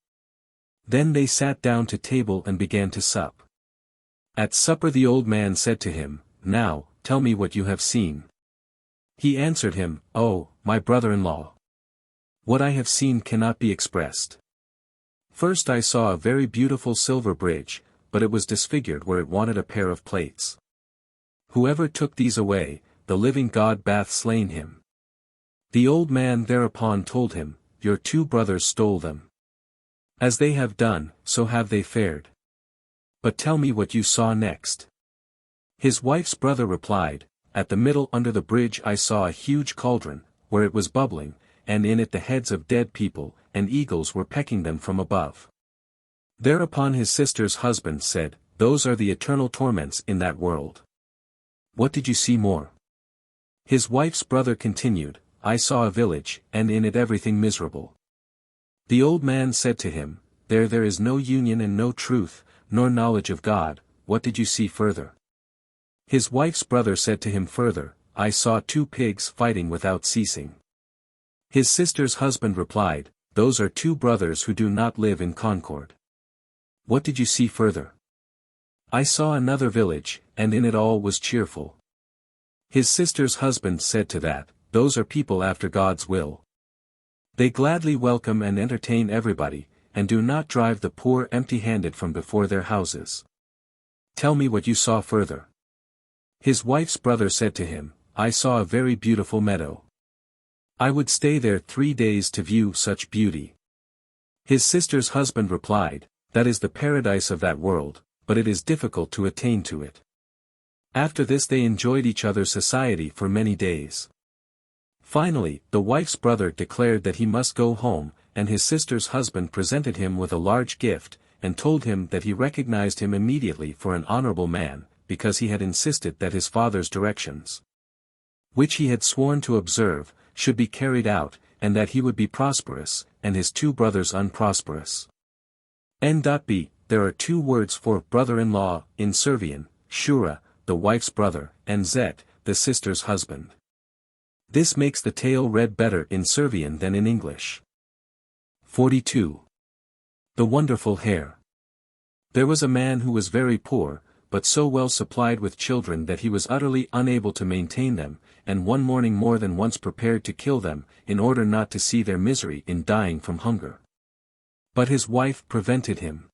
Then they sat down to table and began to sup. At supper the old man said to him, now, tell me what you have seen. He answered him, oh, my brother-in-law. What I have seen cannot be expressed. First I saw a very beautiful silver bridge, but it was disfigured where it wanted a pair of plates. Whoever took these away, the living God bath slain him. The old man thereupon told him, your two brothers stole them. As they have done, so have they fared. But tell me what you saw next. His wife's brother replied, at the middle under the bridge I saw a huge cauldron, where it was bubbling, and in it the heads of dead people, and eagles were pecking them from above. Thereupon his sister's husband said, those are the eternal torments in that world. What did you see more? His wife's brother continued, I saw a village, and in it everything miserable. The old man said to him, there is no union and no truth, nor knowledge of God. What did you see further? His wife's brother said to him further, I saw 2 pigs fighting without ceasing. His sister's husband replied, those are 2 brothers who do not live in concord. What did you see further? I saw another village, and in it all was cheerful. His sister's husband said to that, those are people after God's will. They gladly welcome and entertain everybody, and do not drive the poor empty-handed from before their houses. Tell me what you saw further. His wife's brother said to him, I saw a very beautiful meadow. I would stay there 3 days to view such beauty. His sister's husband replied, that is the paradise of that world, but it is difficult to attain to it. After this they enjoyed each other's society for many days. Finally, the wife's brother declared that he must go home, and his sister's husband presented him with a large gift, and told him that he recognized him immediately for an honorable man, because he had insisted that his father's directions, which he had sworn to observe, should be carried out, and that he would be prosperous, and his 2 brothers unprosperous. N.B. There are 2 words for brother-in-law, in Servian, Shura, the wife's brother, and Zet, the sister's husband. This makes the tale read better in Servian than in English. 42. The Wonderful Hair. There was a man who was very poor, but so well supplied with children that he was utterly unable to maintain them, and one morning more than once prepared to kill them, in order not to see their misery in dying from hunger. But his wife prevented him.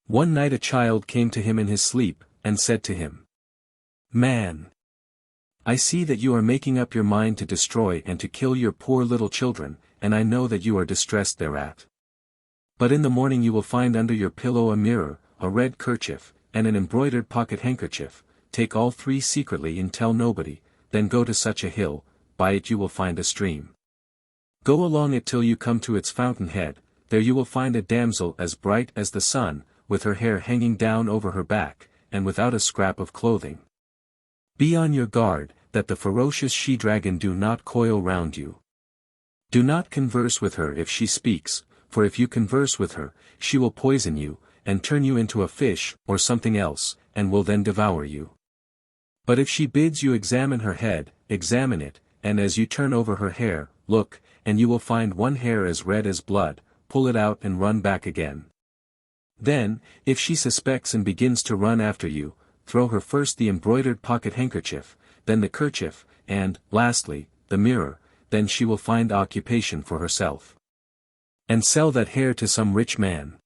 One night a child came to him in his sleep, and said to him, Man, I see that you are making up your mind to destroy and to kill your poor little children, and I know that you are distressed thereat. But in the morning you will find under your pillow a mirror, a red kerchief, and an embroidered pocket handkerchief. Take all 3 secretly and tell nobody, then go to such a hill, by it you will find a stream. Go along it till you come to its fountain head, there you will find a damsel as bright as the sun, with her hair hanging down over her back, and without a scrap of clothing. Be on your guard, that the ferocious she-dragon do not coil round you. Do not converse with her if she speaks, for if you converse with her, she will poison you, and turn you into a fish, or something else, and will then devour you. But if she bids you examine her head, examine it, and as you turn over her hair, look, and you will find one hair as red as blood, pull it out and run back again. Then, if she suspects and begins to run after you, throw her first the embroidered pocket handkerchief, then the kerchief, and, lastly, the mirror, then she will find occupation for herself. And sell that hair to some rich man.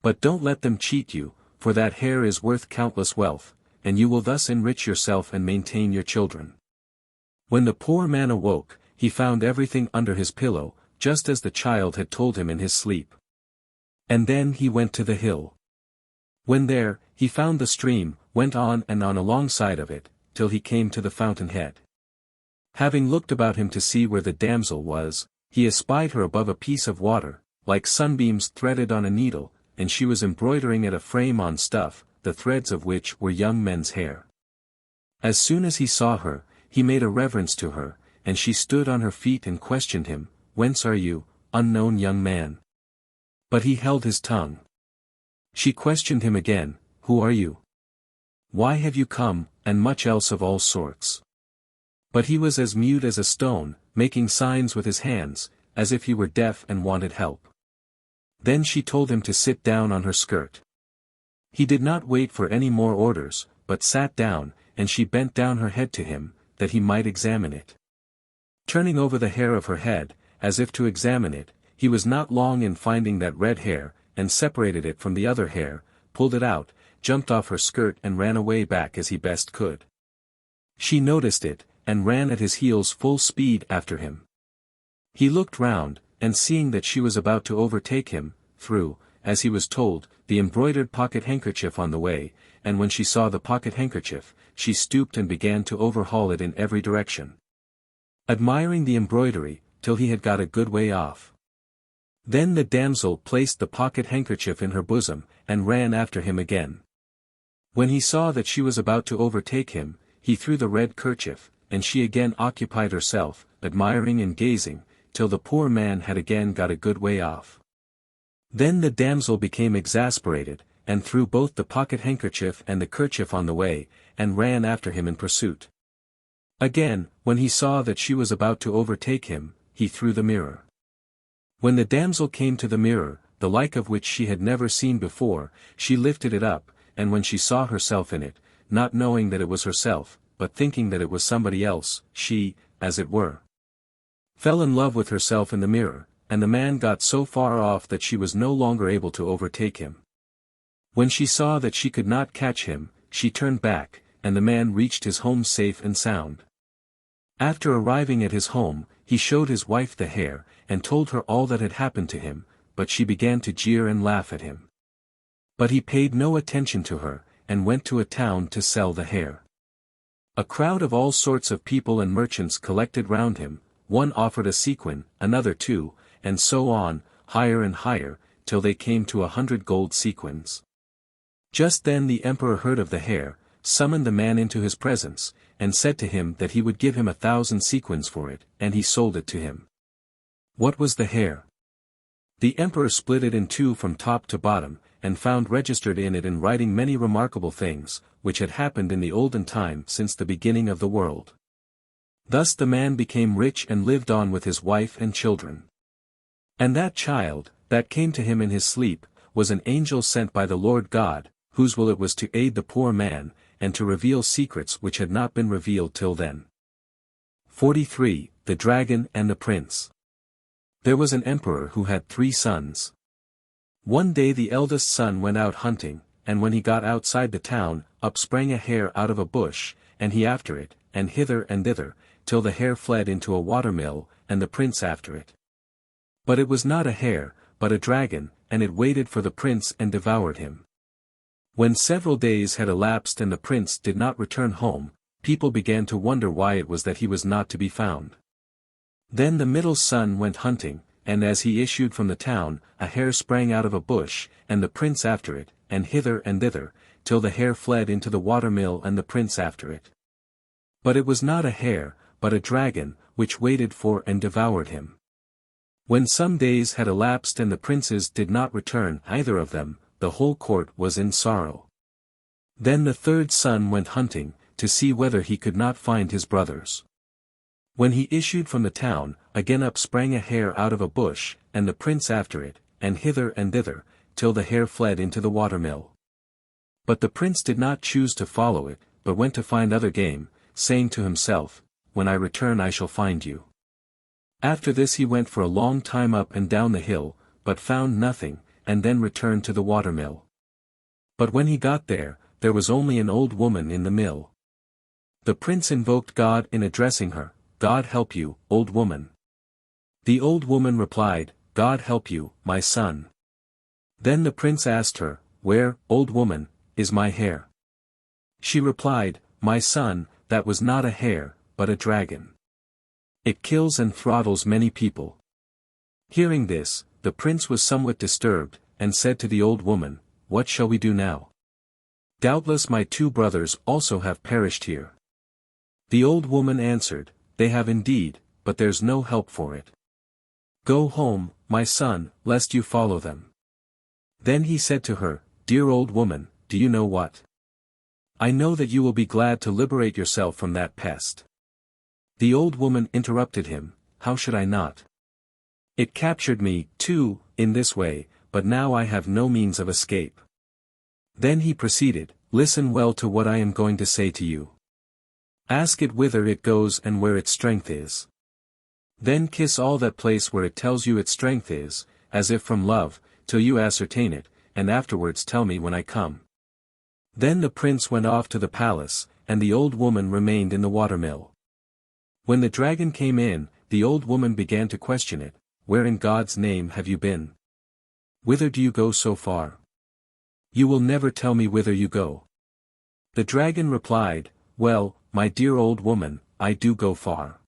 But don't let them cheat you, for that hair is worth countless wealth, and you will thus enrich yourself and maintain your children. When the poor man awoke, he found everything under his pillow, just as the child had told him in his sleep. And then he went to the hill. When there, he found the stream, went on and on alongside of it, till he came to the fountain head. Having looked about him to see where the damsel was, he espied her above a piece of water, like sunbeams threaded on a needle, and she was embroidering at a frame on stuff, the threads of which were young men's hair. As soon as he saw her, he made a reverence to her, and she stood on her feet and questioned him, Whence are you, unknown young man? But he held his tongue. She questioned him again, Who are you? Why have you come, and much else of all sorts? But he was as mute as a stone, making signs with his hands, as if he were deaf and wanted help. Then she told him to sit down on her skirt. He did not wait for any more orders, but sat down, and she bent down her head to him, that he might examine it. Turning over the hair of her head, as if to examine it, he was not long in finding that red hair, and separated it from the other hair, pulled it out, jumped off her skirt and ran away back as he best could. She noticed it, and ran at his heels full speed after him. He looked round, and seeing that she was about to overtake him, threw, as he was told, the embroidered pocket handkerchief on the way, and when she saw the pocket handkerchief, she stooped and began to overhaul it in every direction, admiring the embroidery, till he had got a good way off. Then the damsel placed the pocket handkerchief in her bosom, and ran after him again. When he saw that she was about to overtake him, he threw the red kerchief, and she again occupied herself, admiring and gazing, till the poor man had again got a good way off. Then the damsel became exasperated, and threw both the pocket-handkerchief and the kerchief on the way, and ran after him in pursuit. Again, when he saw that she was about to overtake him, he threw the mirror. When the damsel came to the mirror, the like of which she had never seen before, she lifted it up, and when she saw herself in it, not knowing that it was herself, but thinking that it was somebody else, she, as it were, fell in love with herself in the mirror, and the man got so far off that she was no longer able to overtake him. When she saw that she could not catch him, she turned back, and the man reached his home safe and sound. After arriving at his home, he showed his wife the hair, and told her all that had happened to him, but she began to jeer and laugh at him. But he paid no attention to her, and went to a town to sell the hair. A crowd of all sorts of people and merchants collected round him, one offered a sequin, another 2, and so on, higher and higher, till they came to 100 gold sequins. Just then the emperor heard of the hair, summoned the man into his presence, and said to him that he would give him 1,000 sequins for it, and he sold it to him. What was the hair? The emperor split it in 2 from top to bottom, and found registered in it in writing many remarkable things, which had happened in the olden time since the beginning of the world. Thus the man became rich and lived on with his wife and children. And that child, that came to him in his sleep, was an angel sent by the Lord God, whose will it was to aid the poor man, and to reveal secrets which had not been revealed till then. 43. The Dragon and the Prince. There was an emperor who had 3 sons. One day the eldest son went out hunting, and when he got outside the town, up sprang a hare out of a bush, and he after it, and hither and thither, till the hare fled into a watermill, and the prince after it. But it was not a hare, but a dragon, and it waited for the prince and devoured him. When several days had elapsed and the prince did not return home, people began to wonder why it was that he was not to be found. Then the middle son went hunting, and as he issued from the town, a hare sprang out of a bush, and the prince after it, and hither and thither, till the hare fled into the watermill and the prince after it. But it was not a hare, but a dragon, which waited for and devoured him. When some days had elapsed and the princes did not return either of them, the whole court was in sorrow. Then the third son went hunting, to see whether he could not find his brothers. When he issued from the town, again up sprang a hare out of a bush, and the prince after it, and hither and thither, till the hare fled into the watermill. But the prince did not choose to follow it, but went to find other game, saying to himself, "When I return I shall find you." After this he went for a long time up and down the hill, but found nothing, and then returned to the watermill. But when he got there, there was only an old woman in the mill. The prince invoked God in addressing her, "God help you, old woman." The old woman replied, "God help you, my son." Then the prince asked her, "Where, old woman, is my hare?" She replied, "My son, that was not a hare, but a dragon. It kills and throttles many people." Hearing this, the prince was somewhat disturbed, and said to the old woman, "What shall we do now? Doubtless my 2 brothers also have perished here." The old woman answered, "They have indeed, but there's no help for it. Go home, my son, lest you follow them." Then he said to her, "Dear old woman, do you know what? I know that you will be glad to liberate yourself from that pest." The old woman interrupted him, "How should I not? It captured me, too, in this way, but now I have no means of escape." Then he proceeded, "Listen well to what I am going to say to you. Ask it whither it goes and where its strength is. Then kiss all that place where it tells you its strength is, as if from love, till you ascertain it, and afterwards tell me when I come." Then the prince went off to the palace, and the old woman remained in the watermill. When the dragon came in, the old woman began to question it, "Where in God's name have you been? Whither do you go so far? You will never tell me whither you go." The dragon replied, "Well, my dear old woman, I do go far."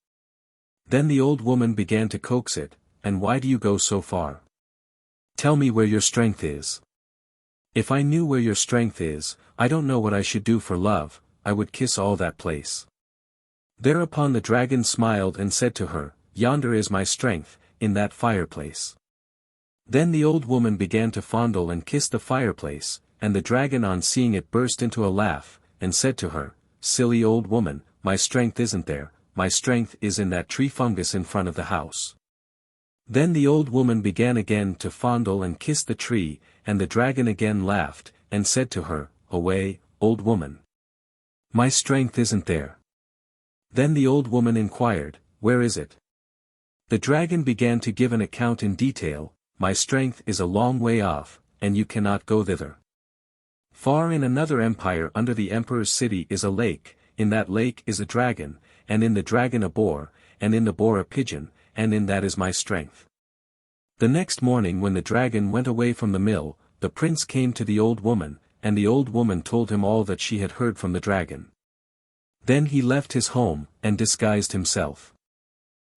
Then the old woman began to coax it, "And why do you go so far? Tell me where your strength is. If I knew where your strength is, I don't know what I should do for love, I would kiss all that place." Thereupon the dragon smiled and said to her, "Yonder is my strength, in that fireplace. Then the old woman began to fondle and kiss the fireplace, and the dragon on seeing it burst into a laugh, and said to her, "Silly old woman, my strength isn't there, my strength is in that tree fungus in front of the house." Then the old woman began again to fondle and kiss the tree, and the dragon again laughed, and said to her, "Away, old woman. My strength isn't there." Then the old woman inquired, "Where is it?" The dragon began to give an account in detail, "My strength is a long way off, and you cannot go thither. Far in another empire under the emperor's city is a lake, in that lake is a dragon, and in the dragon a boar, and in the boar a pigeon, and in that is my strength." The next morning when the dragon went away from the mill, the prince came to the old woman, and the old woman told him all that she had heard from the dragon. Then he left his home, and disguised himself.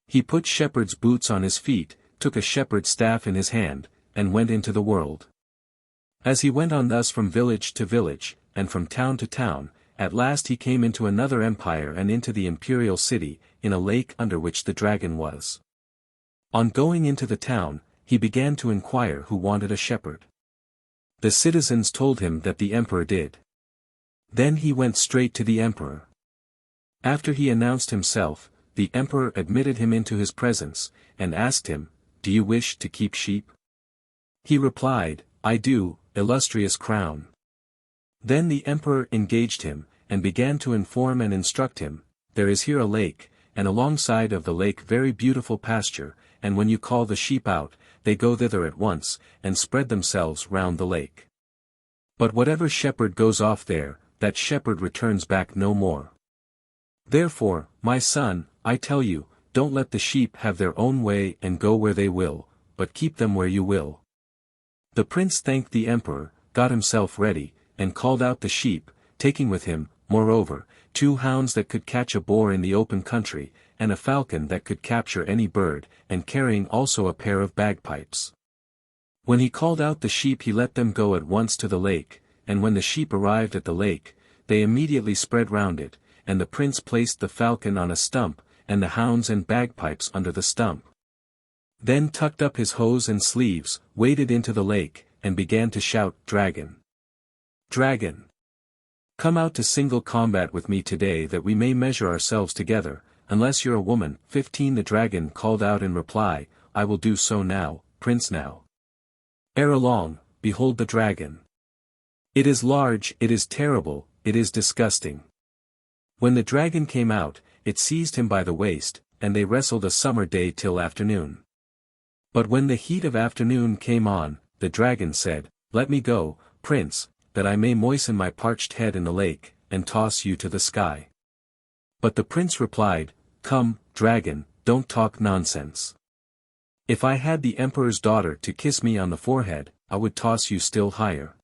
He put shepherd's boots on his feet, took a shepherd's staff in his hand, and went into the world. As he went on thus from village to village, and from town to town, at last he came into another empire and into the imperial city, in a lake under which the dragon was. On going into the town, he began to inquire who wanted a shepherd. The citizens told him that the emperor did. Then he went straight to the emperor. After he announced himself, the emperor admitted him into his presence, and asked him, "Do you wish to keep sheep?" He replied, "I do, illustrious crown." Then the emperor engaged him, and began to inform and instruct him, "There is here a lake, and alongside of the lake very beautiful pasture, and when you call the sheep out, they go thither at once, and spread themselves round the lake. But whatever shepherd goes off there, that shepherd returns back no more. Therefore, my son, I tell you, don't let the sheep have their own way and go where they will, but keep them where you will." The prince thanked the emperor, got himself ready, and called out the sheep, taking with him, moreover, 2 hounds that could catch a boar in the open country, and a falcon that could capture any bird, and carrying also a pair of bagpipes. When he called out the sheep he let them go at once to the lake, and when the sheep arrived at the lake, they immediately spread round it, and the prince placed the falcon on a stump, and the hounds and bagpipes under the stump. Then tucked up his hose and sleeves, waded into the lake, and began to shout, "Dragon! Dragon! Come out to single combat with me today that we may measure ourselves together, unless you're a woman." 15 The dragon called out in reply, "I will do so now, prince now." Ere long, behold the dragon. It is large, it is terrible, it is disgusting. When the dragon came out, it seized him by the waist, and they wrestled a summer day till afternoon. But when the heat of afternoon came on, the dragon said, "Let me go, prince, that I may moisten my parched head in the lake, and toss you to the sky." But the prince replied, "Come, dragon, don't talk nonsense. If I had the emperor's daughter to kiss me on the forehead, I would toss you still higher."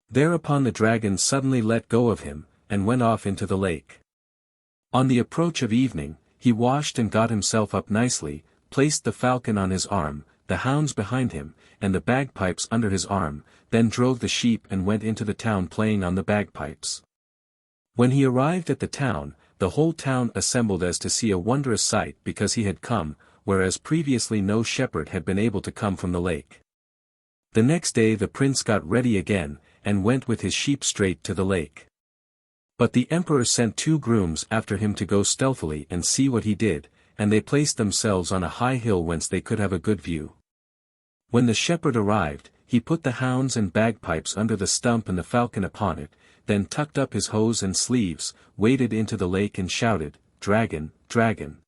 Thereupon the dragon suddenly let go of him, and went off into the lake. On the approach of evening, he washed and got himself up nicely, placed the falcon on his arm, the hounds behind him, and the bagpipes under his arm, then drove the sheep and went into the town playing on the bagpipes. When he arrived at the town, the whole town assembled as to see a wondrous sight because he had come, whereas previously no shepherd had been able to come from the lake. The next day the prince got ready again, and went with his sheep straight to the lake. But the emperor sent 2 grooms after him to go stealthily and see what he did, and they placed themselves on a high hill whence they could have a good view. When the shepherd arrived, he put the hounds and bagpipes under the stump and the falcon upon it, then tucked up his hose and sleeves, waded into the lake and shouted, "Dragon, dragon!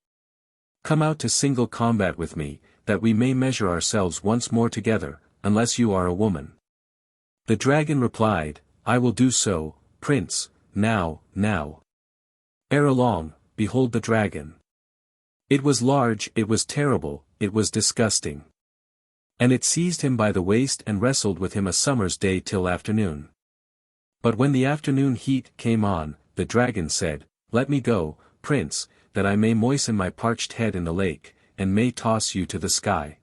Come out to single combat with me, that we may measure ourselves once more together, unless you are a woman." The dragon replied, "I will do so, prince, now, now." Ere long, behold the dragon. It was large, it was terrible, it was disgusting. And it seized him by the waist and wrestled with him a summer's day till afternoon. But when the afternoon heat came on, the dragon said, "Let me go, prince, that I may moisten my parched head in the lake, and may toss you to the sky."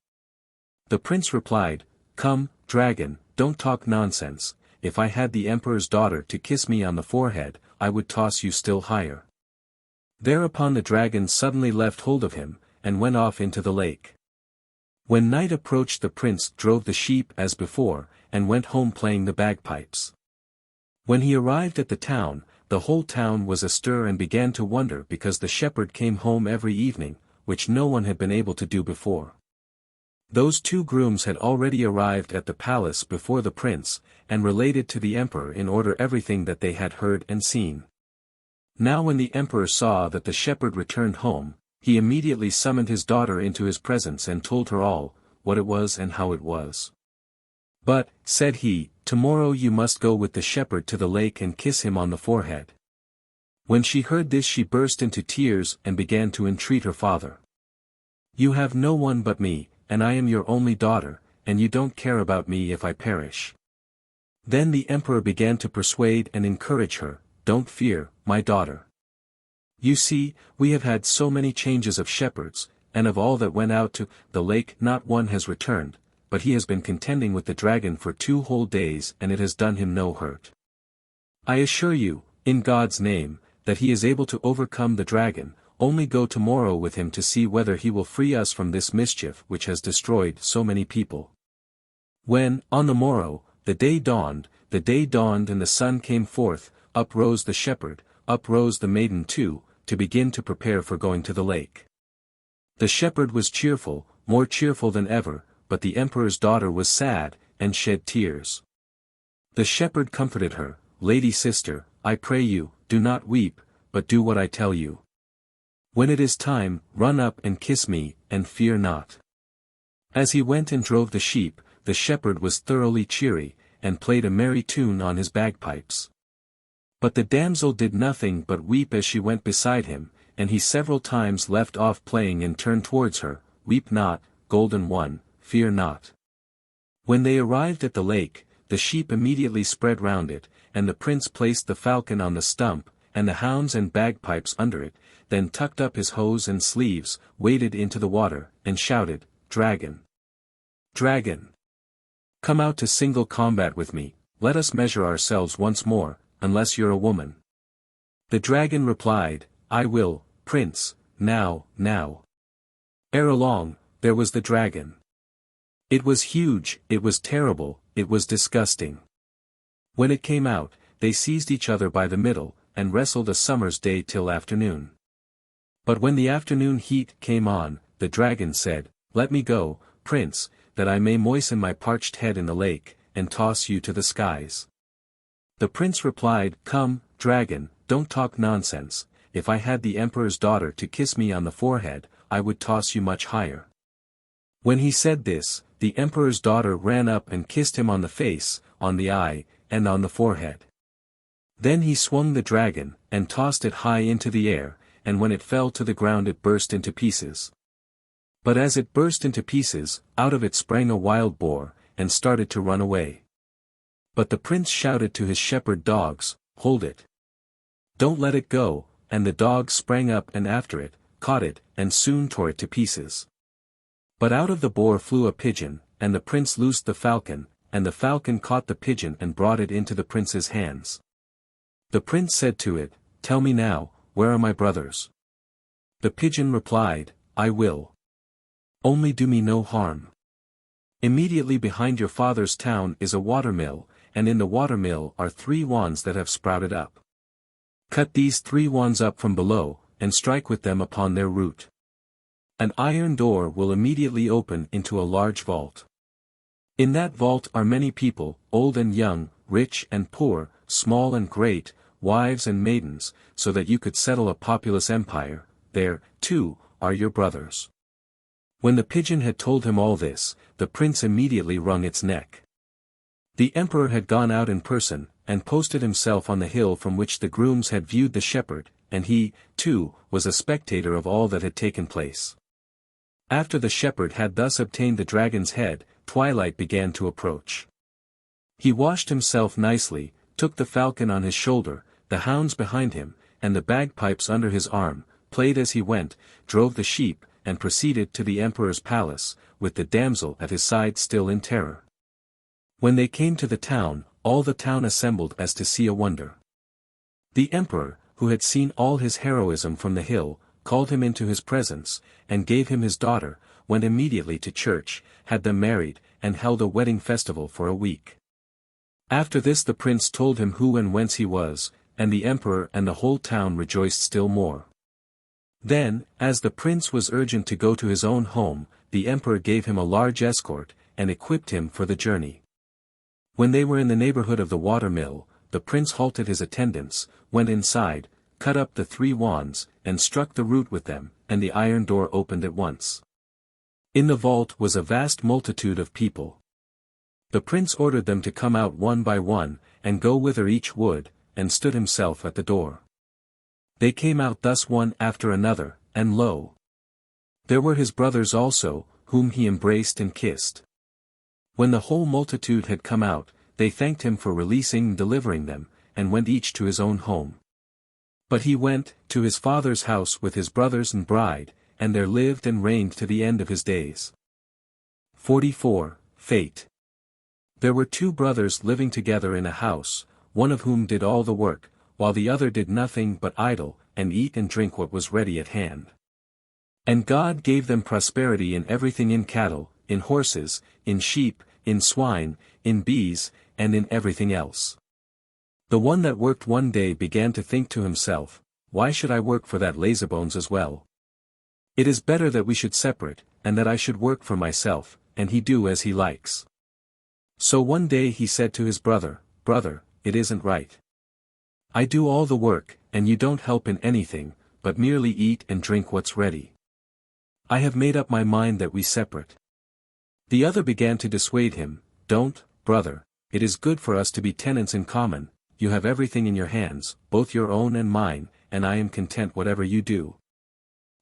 The prince replied, "Come, dragon, don't talk nonsense. If I had the emperor's daughter to kiss me on the forehead, I would toss you still higher." Thereupon the dragon suddenly left hold of him, and went off into the lake. When night approached, the prince drove the sheep as before, and went home playing the bagpipes. When he arrived at the town, the whole town was astir and began to wonder because the shepherd came home every evening, which no one had been able to do before. Those two grooms had already arrived at the palace before the prince, and related to the emperor in order everything that they had heard and seen. Now when the emperor saw that the shepherd returned home, he immediately summoned his daughter into his presence and told her all, what it was and how it was. But, said he, tomorrow you must go with the shepherd to the lake and kiss him on the forehead. When she heard this she burst into tears and began to entreat her father. You have no one but me, and I am your only daughter, and you don't care about me if I perish. Then the emperor began to persuade and encourage her, don't fear, my daughter. You see, we have had so many changes of shepherds, and of all that went out to the lake not one has returned, but he has been contending with the dragon for 2 whole days and it has done him no hurt. I assure you, in God's name, that he is able to overcome the dragon, only go tomorrow with him to see whether he will free us from this mischief which has destroyed so many people. When, on the morrow, the day dawned and the sun came forth, up rose the shepherd, up rose the maiden too, to begin to prepare for going to the lake. The shepherd was cheerful, more cheerful than ever, but the emperor's daughter was sad, and shed tears. The shepherd comforted her, Lady sister, I pray you, do not weep, but do what I tell you. When it is time, run up and kiss me, and fear not. As he went and drove the sheep, the shepherd was thoroughly cheery, and played a merry tune on his bagpipes. But the damsel did nothing but weep as she went beside him, and he several times left off playing and turned towards her, weep not, golden one, fear not. When they arrived at the lake, the sheep immediately spread round it, and the prince placed the falcon on the stump, and the hounds and bagpipes under it, then tucked up his hose and sleeves, waded into the water, and shouted, Dragon! Dragon! Come out to single combat with me, let us measure ourselves once more, unless you're a woman. The dragon replied, I will, prince, now. Ere long, there was the dragon. It was huge, it was terrible, it was disgusting. When it came out, they seized each other by the middle, and wrestled a summer's day till afternoon. But when the afternoon heat came on, the dragon said, Let me go, prince, that I may moisten my parched head in the lake, and toss you to the skies. The prince replied, Come, dragon, don't talk nonsense, if I had the emperor's daughter to kiss me on the forehead, I would toss you much higher. When he said this, the emperor's daughter ran up and kissed him on the face, on the eye, and on the forehead. Then he swung the dragon, and tossed it high into the air, and when it fell to the ground it burst into pieces. But as it burst into pieces, out of it sprang a wild boar, and started to run away. But the prince shouted to his shepherd dogs, Hold it! Don't let it go, and the dogs sprang up and after it, caught it, and soon tore it to pieces. But out of the boar flew a pigeon, and the prince loosed the falcon, and the falcon caught the pigeon and brought it into the prince's hands. The prince said to it, Tell me now, where are my brothers? The pigeon replied, I will. Only do me no harm. Immediately behind your father's town is a watermill, and in the watermill are 3 wands that have sprouted up. Cut these 3 wands up from below, and strike with them upon their root. An iron door will immediately open into a large vault. In that vault are many people, old and young, rich and poor, small and great, wives and maidens, so that you could settle a populous empire. There, too, are your brothers. When the pigeon had told him all this, the prince immediately wrung its neck. The emperor had gone out in person, and posted himself on the hill from which the grooms had viewed the shepherd, and he, too, was a spectator of all that had taken place. After the shepherd had thus obtained the dragon's head, twilight began to approach. He washed himself nicely, took the falcon on his shoulder, the hounds behind him, and the bagpipes under his arm, played as he went, drove the sheep, and proceeded to the emperor's palace, with the damsel at his side still in terror. When they came to the town, all the town assembled as to see a wonder. The emperor, who had seen all his heroism from the hill, called him into his presence, and gave him his daughter, went immediately to church, had them married, and held a wedding festival for a week. After this the prince told him who and whence he was, and the emperor and the whole town rejoiced still more. Then, as the prince was urgent to go to his own home, the emperor gave him a large escort, and equipped him for the journey. When they were in the neighborhood of the water-mill, the prince halted his attendants, went inside, cut up the 3 wands, and struck the root with them, and the iron door opened at once. In the vault was a vast multitude of people. The prince ordered them to come out one by one, and go whither each would, and stood himself at the door. They came out thus one after another, and lo! There were his brothers also, whom he embraced and kissed. When the whole multitude had come out, they thanked him for releasing and delivering them, and went each to his own home. But he went to his father's house with his brothers and bride, and there lived and reigned to the end of his days. 44. Fate. There were 2 brothers living together in a house, one of whom did all the work, while the other did nothing but idle, and eat and drink what was ready at hand. And God gave them prosperity in everything, in cattle, in horses, in sheep, in swine, in bees, and in everything else. The one that worked one day began to think to himself, "Why should I work for that lazybones as well? It is better that we should separate, and that I should work for myself, and he do as he likes." So one day he said to his brother, "Brother, it isn't right. I do all the work, and you don't help in anything, but merely eat and drink what's ready. I have made up my mind that we separate." The other began to dissuade him, "Don't, brother, it is good for us to be tenants in common, you have everything in your hands, both your own and mine, and I am content whatever you do."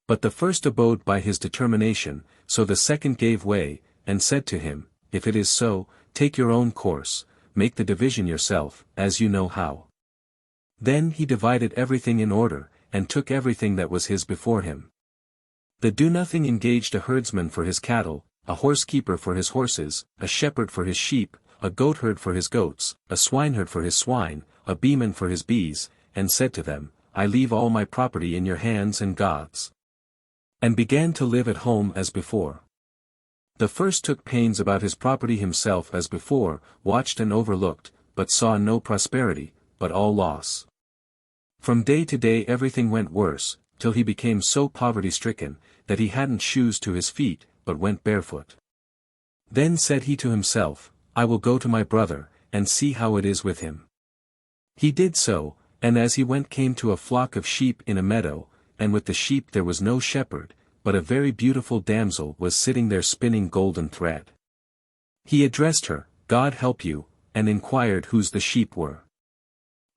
But the first abode by his determination, so the second gave way, and said to him, "If it is so, take your own course, make the division yourself, as you know how." Then he divided everything in order, and took everything that was his before him. The do-nothing engaged a herdsman for his cattle, a horsekeeper for his horses, a shepherd for his sheep, a goatherd for his goats, a swineherd for his swine, a beeman for his bees, and said to them, "I leave all my property in your hands and God's." And began to live at home as before. The first took pains about his property himself as before, watched and overlooked, but saw no prosperity, but all loss. From day to day everything went worse, till he became so poverty-stricken, that he hadn't shoes to his feet, but went barefoot. Then said he to himself, "I will go to my brother, and see how it is with him." He did so, and as he went came to a flock of sheep in a meadow, and with the sheep there was no shepherd, but a very beautiful damsel was sitting there spinning golden thread. He addressed her, "God help you," and inquired whose the sheep were.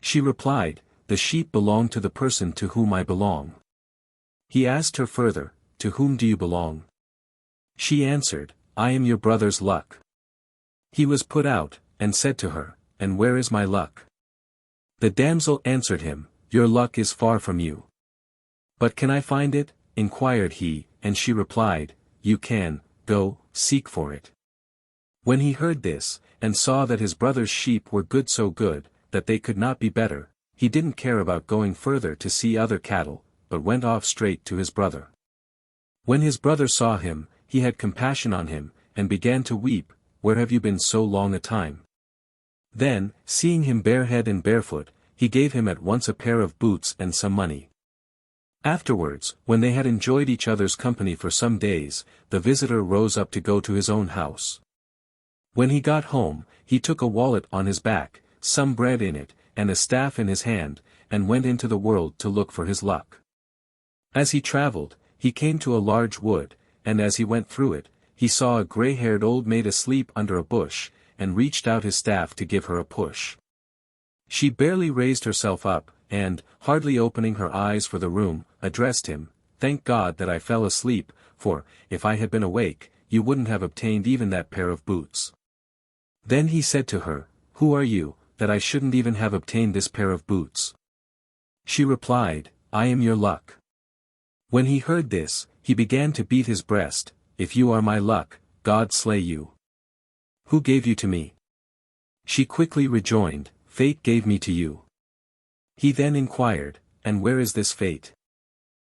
She replied, "The sheep belong to the person to whom I belong." He asked her further, "To whom do you belong?" She answered, "I am your brother's luck." He was put out, and said to her, "And where is my luck?" The damsel answered him, "Your luck is far from you." "But can I find it?" inquired he, and she replied, "You can, go, seek for it." When he heard this, and saw that his brother's sheep were good, so good, that they could not be better, he didn't care about going further to see other cattle, but went off straight to his brother. When his brother saw him, he had compassion on him, and began to weep, "Where have you been so long a time?" Then, seeing him barehead and barefoot, he gave him at once a pair of boots and some money. Afterwards, when they had enjoyed each other's company for some days, the visitor rose up to go to his own house. When he got home, he took a wallet on his back, some bread in it, and a staff in his hand, and went into the world to look for his luck. As he traveled, he came to a large wood, and as he went through it, he saw a gray-haired old maid asleep under a bush, and reached out his staff to give her a push. She barely raised herself up, and, hardly opening her eyes for the room, addressed him, "Thank God that I fell asleep, for, if I had been awake, you wouldn't have obtained even that pair of boots." Then he said to her, "Who are you, that I shouldn't even have obtained this pair of boots?" She replied, "I am your luck." When he heard this, he began to beat his breast, "If you are my luck, God slay you. Who gave you to me?" She quickly rejoined, "Fate gave me to you." He then inquired, "And where is this fate?"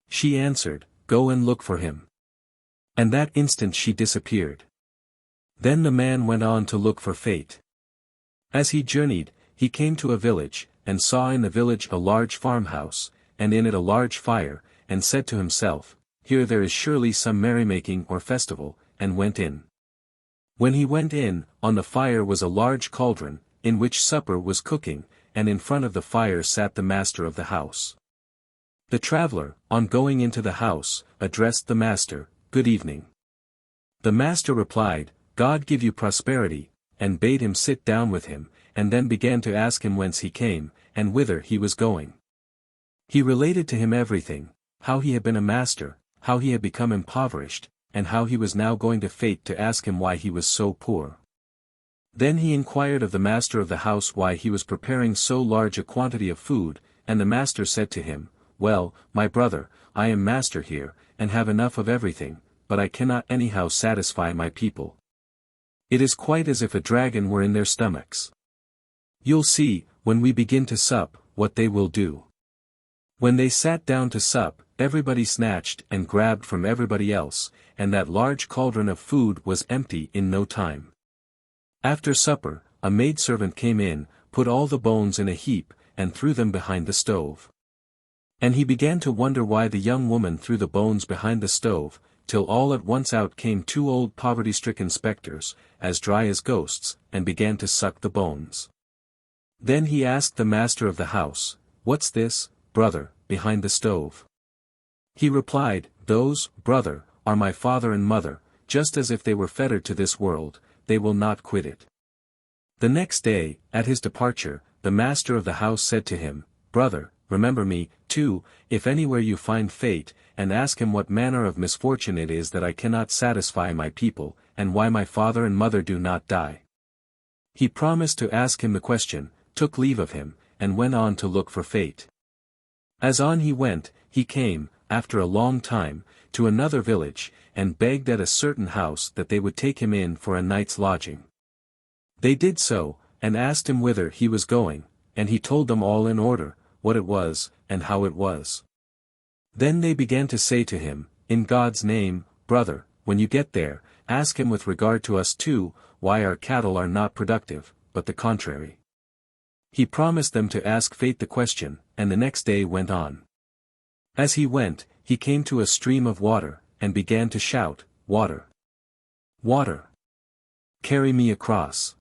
She answered, "Go and look for him." And that instant she disappeared. Then the man went on to look for Fate. As he journeyed, he came to a village, and saw in the village a large farmhouse, and in it a large fire, and said to himself, "Here there is surely some merrymaking or festival," and went in. When he went in, on the fire was a large cauldron, in which supper was cooking, and in front of the fire sat the master of the house. The traveller, on going into the house, addressed the master, "Good evening." The master replied, "God give you prosperity," and bade him sit down with him, and then began to ask him whence he came, and whither he was going. He related to him everything, how he had been a master, how he had become impoverished, and how he was now going to Fate to ask him why he was so poor. Then he inquired of the master of the house why he was preparing so large a quantity of food, and the master said to him, "Well, my brother, I am master here, and have enough of everything, but I cannot anyhow satisfy my people. It is quite as if a dragon were in their stomachs. You'll see, when we begin to sup, what they will do." When they sat down to sup, everybody snatched and grabbed from everybody else, and that large cauldron of food was empty in no time. After supper, a maidservant came in, put all the bones in a heap, and threw them behind the stove. And he began to wonder why the young woman threw the bones behind the stove, till all at once out came two old poverty-stricken spectres, as dry as ghosts, and began to suck the bones. Then he asked the master of the house, "What's this, brother, behind the stove?" He replied, "Those, brother, are my father and mother, just as if they were fettered to this world, they will not quit it." The next day, at his departure, the master of the house said to him, "Brother, remember me, too, if anywhere you find Fate, and ask him what manner of misfortune it is that I cannot satisfy my people, and why my father and mother do not die." He promised to ask him the question, took leave of him, and went on to look for Fate. As on he went, he came, after a long time, to another village, and begged at a certain house that they would take him in for a night's lodging. They did so, and asked him whither he was going, and he told them all in order, what it was, and how it was. Then they began to say to him, "In God's name, brother, when you get there, ask him with regard to us too, why our cattle are not productive, but the contrary." He promised them to ask Fate the question, and the next day went on. As he went, he came to a stream of water, and began to shout, "Water! Water! Carry me across."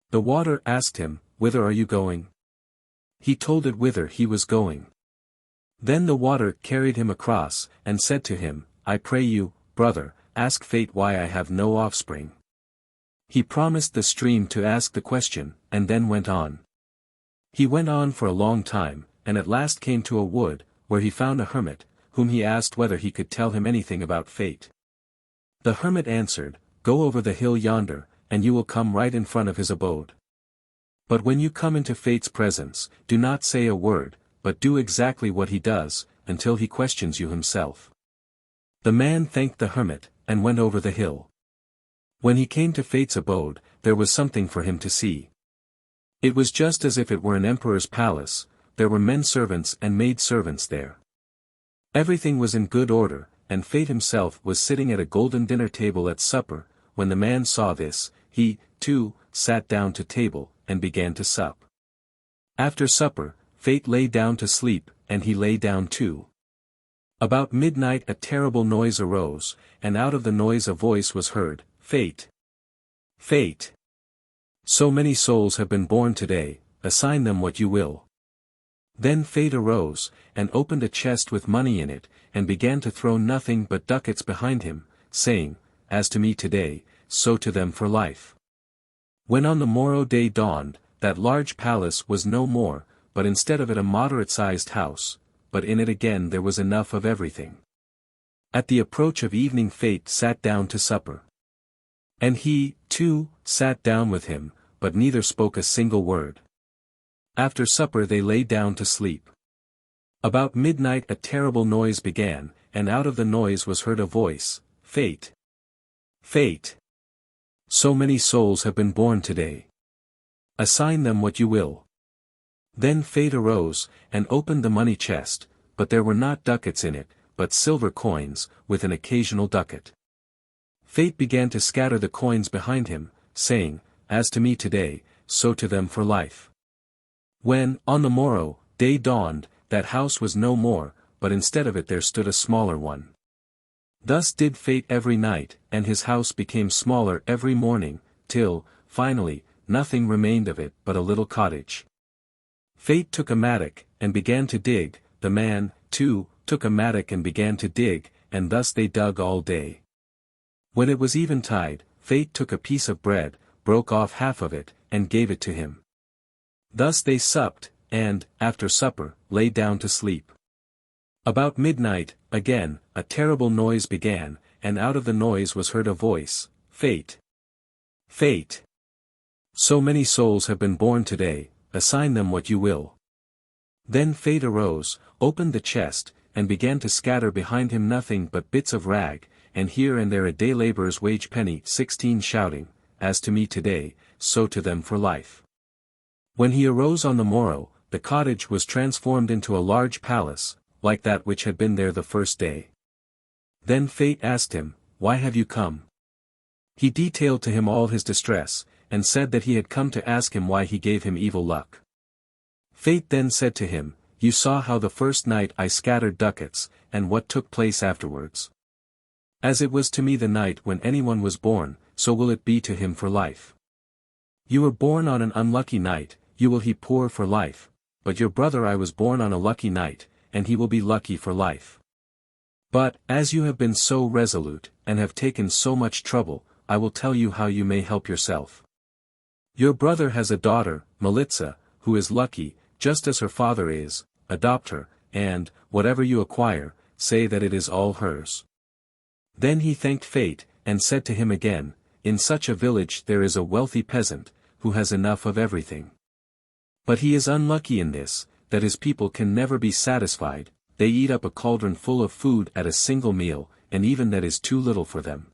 The water asked him, "Whither are you going?" He told it whither he was going. Then the water carried him across, and said to him, "I pray you, brother, ask Fate why I have no offspring." He promised the stream to ask the question, and then went on. He went on for a long time, and at last came to a wood, where he found a hermit, whom he asked whether he could tell him anything about Fate. The hermit answered, "Go over the hill yonder, and you will come right in front of his abode. But when you come into Fate's presence, do not say a word, but do exactly what he does, until he questions you himself." The man thanked the hermit, and went over the hill. When he came to Fate's abode, there was something for him to see. It was just as if it were an emperor's palace, there were men-servants and maid-servants there. Everything was in good order, and Fate himself was sitting at a golden dinner table at supper. When the man saw this, he, too, sat down to table, and began to sup. After supper, Fate lay down to sleep, and he lay down too. About midnight a terrible noise arose, and out of the noise a voice was heard, "Fate! Fate! So many souls have been born today, assign them what you will." Then Fate arose, and opened a chest with money in it, and began to throw nothing but ducats behind him, saying, "As to me today, so to them for life." When on the morrow day dawned, that large palace was no more, but instead of it a moderate-sized house, but in it again there was enough of everything. At the approach of evening Fate sat down to supper. And he, too, sat down with him, but neither spoke a single word. After supper they lay down to sleep. About midnight a terrible noise began, and out of the noise was heard a voice, "Fate! Fate! So many souls have been born today. Assign them what you will." Then Fate arose, and opened the money chest, but there were not ducats in it, but silver coins, with an occasional ducat. Fate began to scatter the coins behind him, saying, "As to me today, so to them for life." When, on the morrow, day dawned, that house was no more, but instead of it there stood a smaller one. Thus did Fate every night, and his house became smaller every morning, till, finally, nothing remained of it but a little cottage. Fate took a mattock, and began to dig, the man, too, took a mattock and began to dig, and thus they dug all day. When it was eventide, Fate took a piece of bread, broke off half of it, and gave it to him. Thus they supped, and, after supper, lay down to sleep. About midnight, again, a terrible noise began, and out of the noise was heard a voice, "Fate! Fate! So many souls have been born today, assign them what you will." Then Fate arose, opened the chest, and began to scatter behind him nothing but bits of rag, and here and there a day laborer's wage penny 16, shouting, "As to me today, so to them for life." When he arose on the morrow, the cottage was transformed into a large palace, like that which had been there the first day. Then Fate asked him, "Why have you come?" He detailed to him all his distress, and said that he had come to ask him why he gave him evil luck. Fate then said to him, "You saw how the first night I scattered ducats, and what took place afterwards. As it was to me the night when anyone was born, so will it be to him for life. You were born on an unlucky night, you will be poor for life, but your brother I was born on a lucky night, and he will be lucky for life. But, as you have been so resolute, and have taken so much trouble, I will tell you how you may help yourself. Your brother has a daughter, Militsa, who is lucky, just as her father is, adopt her, and, whatever you acquire, say that it is all hers." Then he thanked Fate, and said to him again, "In such a village there is a wealthy peasant, who has enough of everything. But he is unlucky in this, that his people can never be satisfied, they eat up a cauldron full of food at a single meal, and even that is too little for them.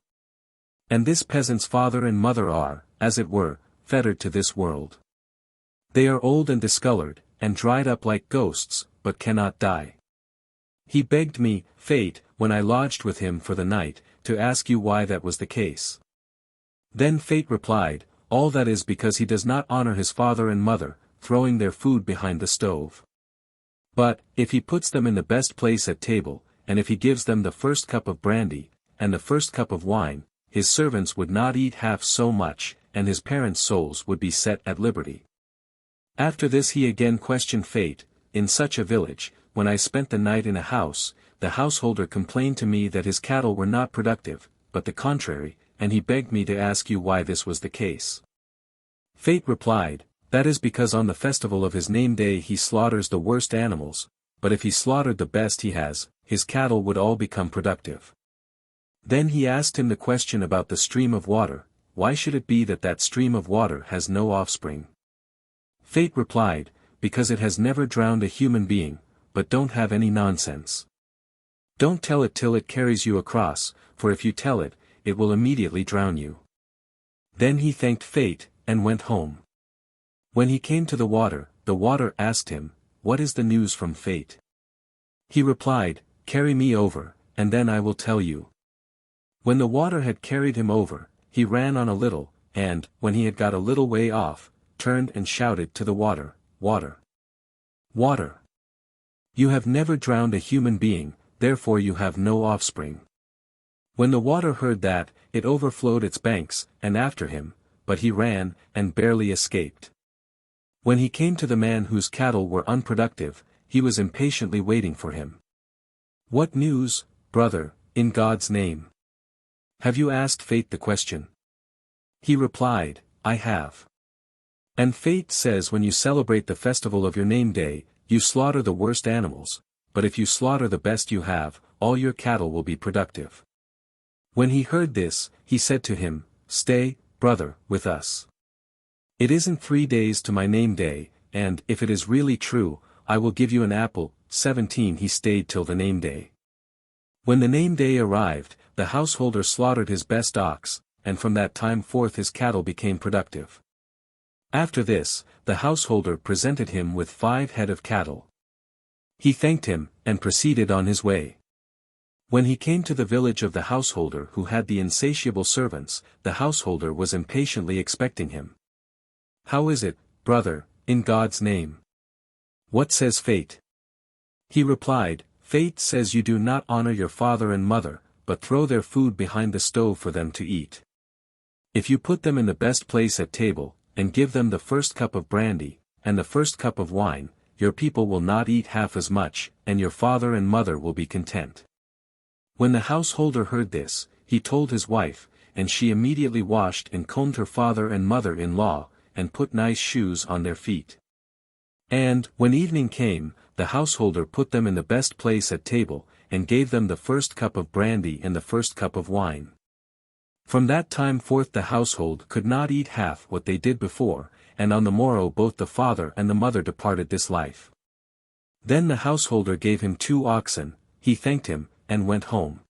And this peasant's father and mother are, as it were, fettered to this world. They are old and discolored, and dried up like ghosts, but cannot die. He begged me, Fate, when I lodged with him for the night, to ask you why that was the case." Then Fate replied, "All that is because he does not honor his father and mother, throwing their food behind the stove. But, if he puts them in the best place at table, and if he gives them the first cup of brandy, and the first cup of wine, his servants would not eat half so much, and his parents' souls would be set at liberty." After this he again questioned Fate, "In such a village, when I spent the night in a house, the householder complained to me that his cattle were not productive, but the contrary, and he begged me to ask you why this was the case." Fate replied, "That is because on the festival of his name day he slaughters the worst animals, but if he slaughtered the best he has, his cattle would all become productive." Then he asked him the question about the stream of water, "Why should it be that that stream of water has no offspring?" Fate replied, "Because it has never drowned a human being, but don't have any nonsense. Don't tell it till it carries you across, for if you tell it, it will immediately drown you." Then he thanked Fate, and went home. When he came to the water asked him, "What is the news from Fate?" He replied, "Carry me over, and then I will tell you." When the water had carried him over, he ran on a little, and, when he had got a little way off, turned and shouted to the water, "Water! Water! You have never drowned a human being, therefore you have no offspring." When the water heard that, it overflowed its banks, and after him, but he ran, and barely escaped. When he came to the man whose cattle were unproductive, he was impatiently waiting for him. "What news, brother, in God's name? Have you asked Fate the question?" He replied, "I have. And Fate says when you celebrate the festival of your name day, you slaughter the worst animals, but if you slaughter the best you have, all your cattle will be productive." When he heard this, he said to him, "Stay, brother, with us. It isn't 3 days to my name day, and, if it is really true, I will give you an apple." 17 He stayed till the name day. When the name day arrived, the householder slaughtered his best ox, and from that time forth his cattle became productive. After this, the householder presented him with 5 head of cattle. He thanked him, and proceeded on his way. When he came to the village of the householder who had the insatiable servants, the householder was impatiently expecting him. "How is it, brother, in God's name? What says fate?" He replied, "Fate says you do not honor your father and mother, but throw their food behind the stove for them to eat. If you put them in the best place at table, and give them the first cup of brandy, and the first cup of wine, your people will not eat half as much, and your father and mother will be content." When the householder heard this, he told his wife, and she immediately washed and combed her father and mother-in-law, and put nice shoes on their feet. And, when evening came, the householder put them in the best place at table, and gave them the first cup of brandy and the first cup of wine. From that time forth the household could not eat half what they did before, and on the morrow both the father and the mother departed this life. Then the householder gave him 2 oxen, he thanked him, and went home.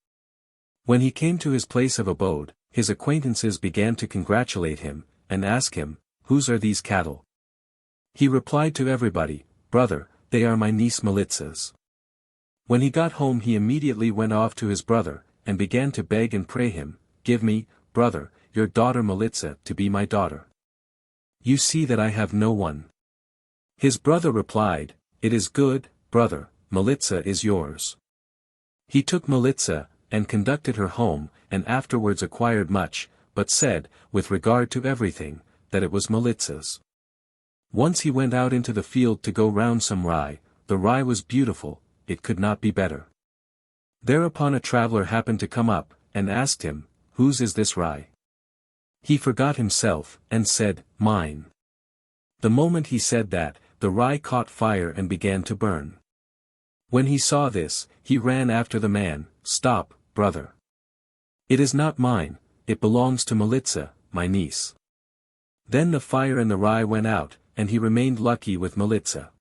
When he came to his place of abode, his acquaintances began to congratulate him, and ask him, "Whose are these cattle?" He replied to everybody, "Brother, they are my niece Militsa's." When he got home he immediately went off to his brother, and began to beg and pray him, "Give me, brother, your daughter Militsa to be my daughter. You see that I have no one." His brother replied, "It is good, brother, Militsa is yours." He took Militsa, and conducted her home, and afterwards acquired much, but said, with regard to everything, that it was Militsa's. Once he went out into the field to go round some rye, the rye was beautiful, it could not be better. Thereupon a traveller happened to come up, and asked him, "Whose is this rye?" He forgot himself, and said, "Mine." The moment he said that, the rye caught fire and began to burn. When he saw this, he ran after the man, "Stop, brother. It is not mine, it belongs to Militsa, my niece." Then the fire and the rye went out, and he remained lucky with Militsa.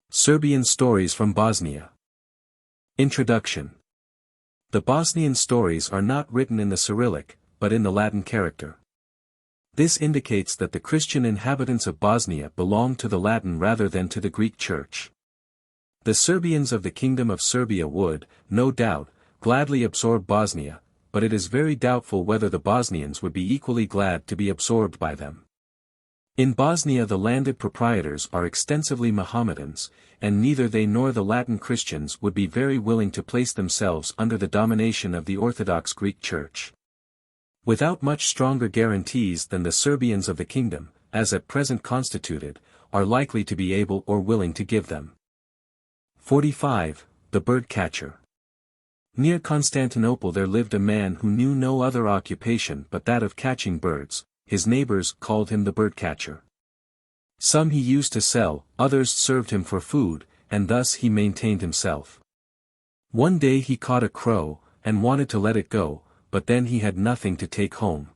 Serbian Stories from Bosnia. Introduction. The Bosnian stories are not written in the Cyrillic, but in the Latin character. This indicates that the Christian inhabitants of Bosnia belong to the Latin rather than to the Greek Church. The Serbians of the Kingdom of Serbia would, no doubt, gladly absorb Bosnia, but it is very doubtful whether the Bosnians would be equally glad to be absorbed by them. In Bosnia the landed proprietors are extensively Mohammedans, and neither they nor the Latin Christians would be very willing to place themselves under the domination of the Orthodox Greek Church. Without much stronger guarantees than the Serbians of the kingdom, as at present constituted, are likely to be able or willing to give them. 45. The Bird-Catcher. Near Constantinople there lived a man who knew no other occupation but that of catching birds. His neighbors called him the bird-catcher. Some he used to sell, others served him for food, and thus he maintained himself. One day he caught a crow, and wanted to let it go, but then he had nothing to take home.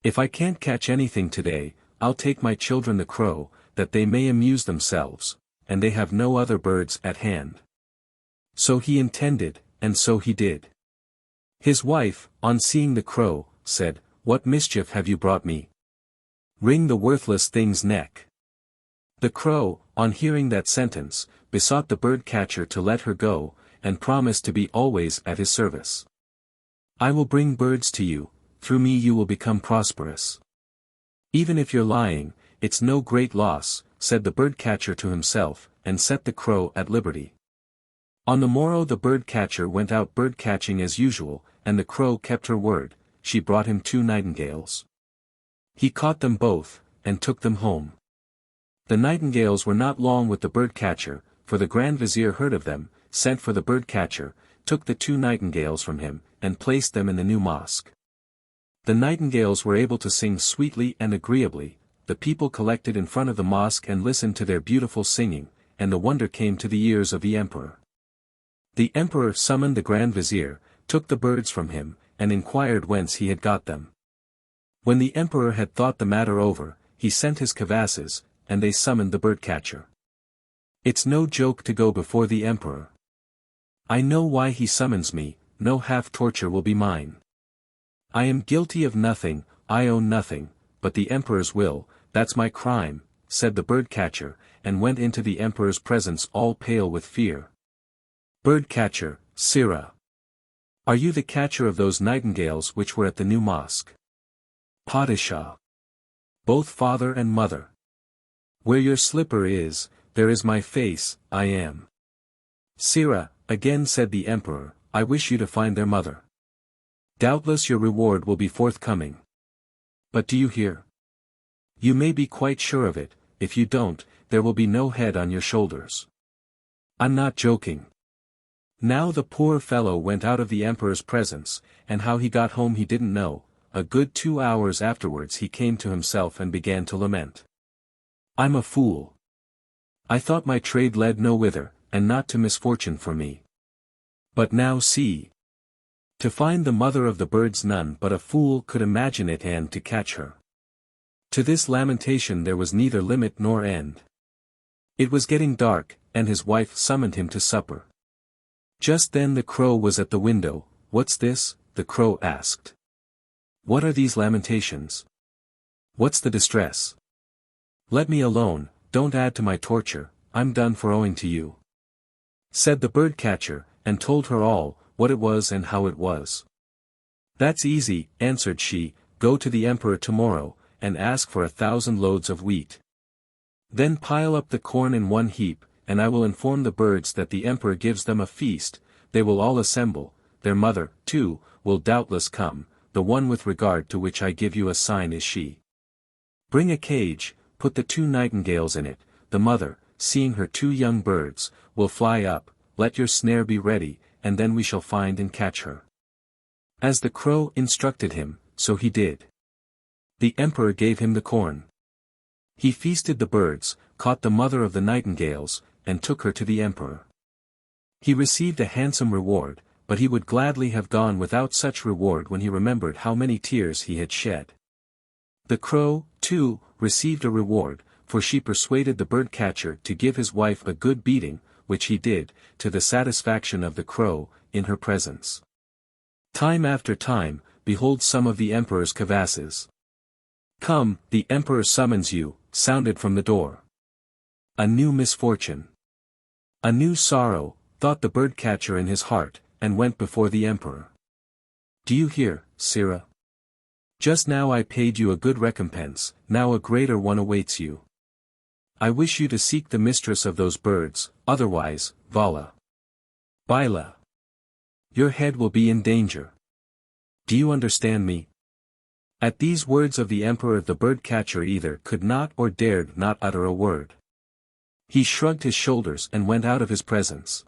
"If I can't catch anything today, I'll take my children the crow, that they may amuse themselves, and they have no other birds at hand." So he intended, and so he did. His wife, on seeing the crow, said, "What mischief have you brought me? Wring the worthless thing's neck." The crow, on hearing that sentence, besought the bird-catcher to let her go, and promised to be always at his service. "I will bring birds to you, through me you will become prosperous. Even if you're lying, it's no great loss," said the bird-catcher to himself, and set the crow at liberty. On the morrow the bird-catcher went out bird-catching as usual, and the crow kept her word. She brought him 2 nightingales. He caught them both, and took them home. The nightingales were not long with the bird-catcher, for the Grand Vizier heard of them, sent for the bird-catcher, took the 2 nightingales from him, and placed them in the new mosque. The nightingales were able to sing sweetly and agreeably, the people collected in front of the mosque and listened to their beautiful singing, and the wonder came to the ears of the emperor. The emperor summoned the Grand Vizier, took the birds from him, and inquired whence he had got them. When the emperor had thought the matter over, he sent his kavasses, and they summoned the bird-catcher. It's no joke to go before the emperor. I know why he summons me, no half-torture will be mine. I am guilty of nothing, I own nothing, but the emperor's will, that's my crime, said the bird-catcher, and went into the emperor's presence all pale with fear. Bird-catcher, Sirrah. Are you the catcher of those nightingales which were at the new mosque? Padishah. Both father and mother. Where your slipper is, there is my face, I am. Sirrah, again said the emperor, I wish you to find their mother. Doubtless your reward will be forthcoming. But do you hear? You may be quite sure of it, if you don't, there will be no head on your shoulders. I'm not joking. Now the poor fellow went out of the emperor's presence, and how he got home he didn't know. A good 2 hours afterwards he came to himself and began to lament. I'm a fool. I thought my trade led no whither, and not to misfortune for me. But now see. To find the mother of the birds none but a fool could imagine it and to catch her. To this lamentation there was neither limit nor end. It was getting dark, and his wife summoned him to supper. Just then the crow was at the window. What's this? The crow asked. What are these lamentations? What's the distress? Let me alone, don't add to my torture, I'm done for owing to you. Said the bird-catcher, and told her all, what it was and how it was. That's easy, answered she, go to the emperor tomorrow, and ask for 1,000 loads of wheat. Then pile up the corn in one heap, and I will inform the birds that the emperor gives them a feast, they will all assemble, their mother, too, will doubtless come, the one with regard to which I give you a sign is she. Bring a cage, put the 2 nightingales in it, the mother, seeing her 2 young birds, will fly up, let your snare be ready, and then we shall find and catch her. As the crow instructed him, so he did. The emperor gave him the corn. He feasted the birds, caught the mother of the nightingales, and took her to the emperor. He received a handsome reward, but he would gladly have gone without such reward when he remembered how many tears he had shed. The crow, too, received a reward, for she persuaded the bird-catcher to give his wife a good beating, which he did, to the satisfaction of the crow, in her presence. Time after time, behold some of the emperor's cavasses. Come, the emperor summons you, sounded from the door. A new misfortune. A new sorrow, thought the bird-catcher in his heart, and went before the emperor. Do you hear, Sirrah? Just now I paid you a good recompense, now a greater one awaits you. I wish you to seek the mistress of those birds, otherwise, Vala. Bila. Your head will be in danger. Do you understand me? At these words of the emperor the bird-catcher either could not or dared not utter a word. He shrugged his shoulders and went out of his presence.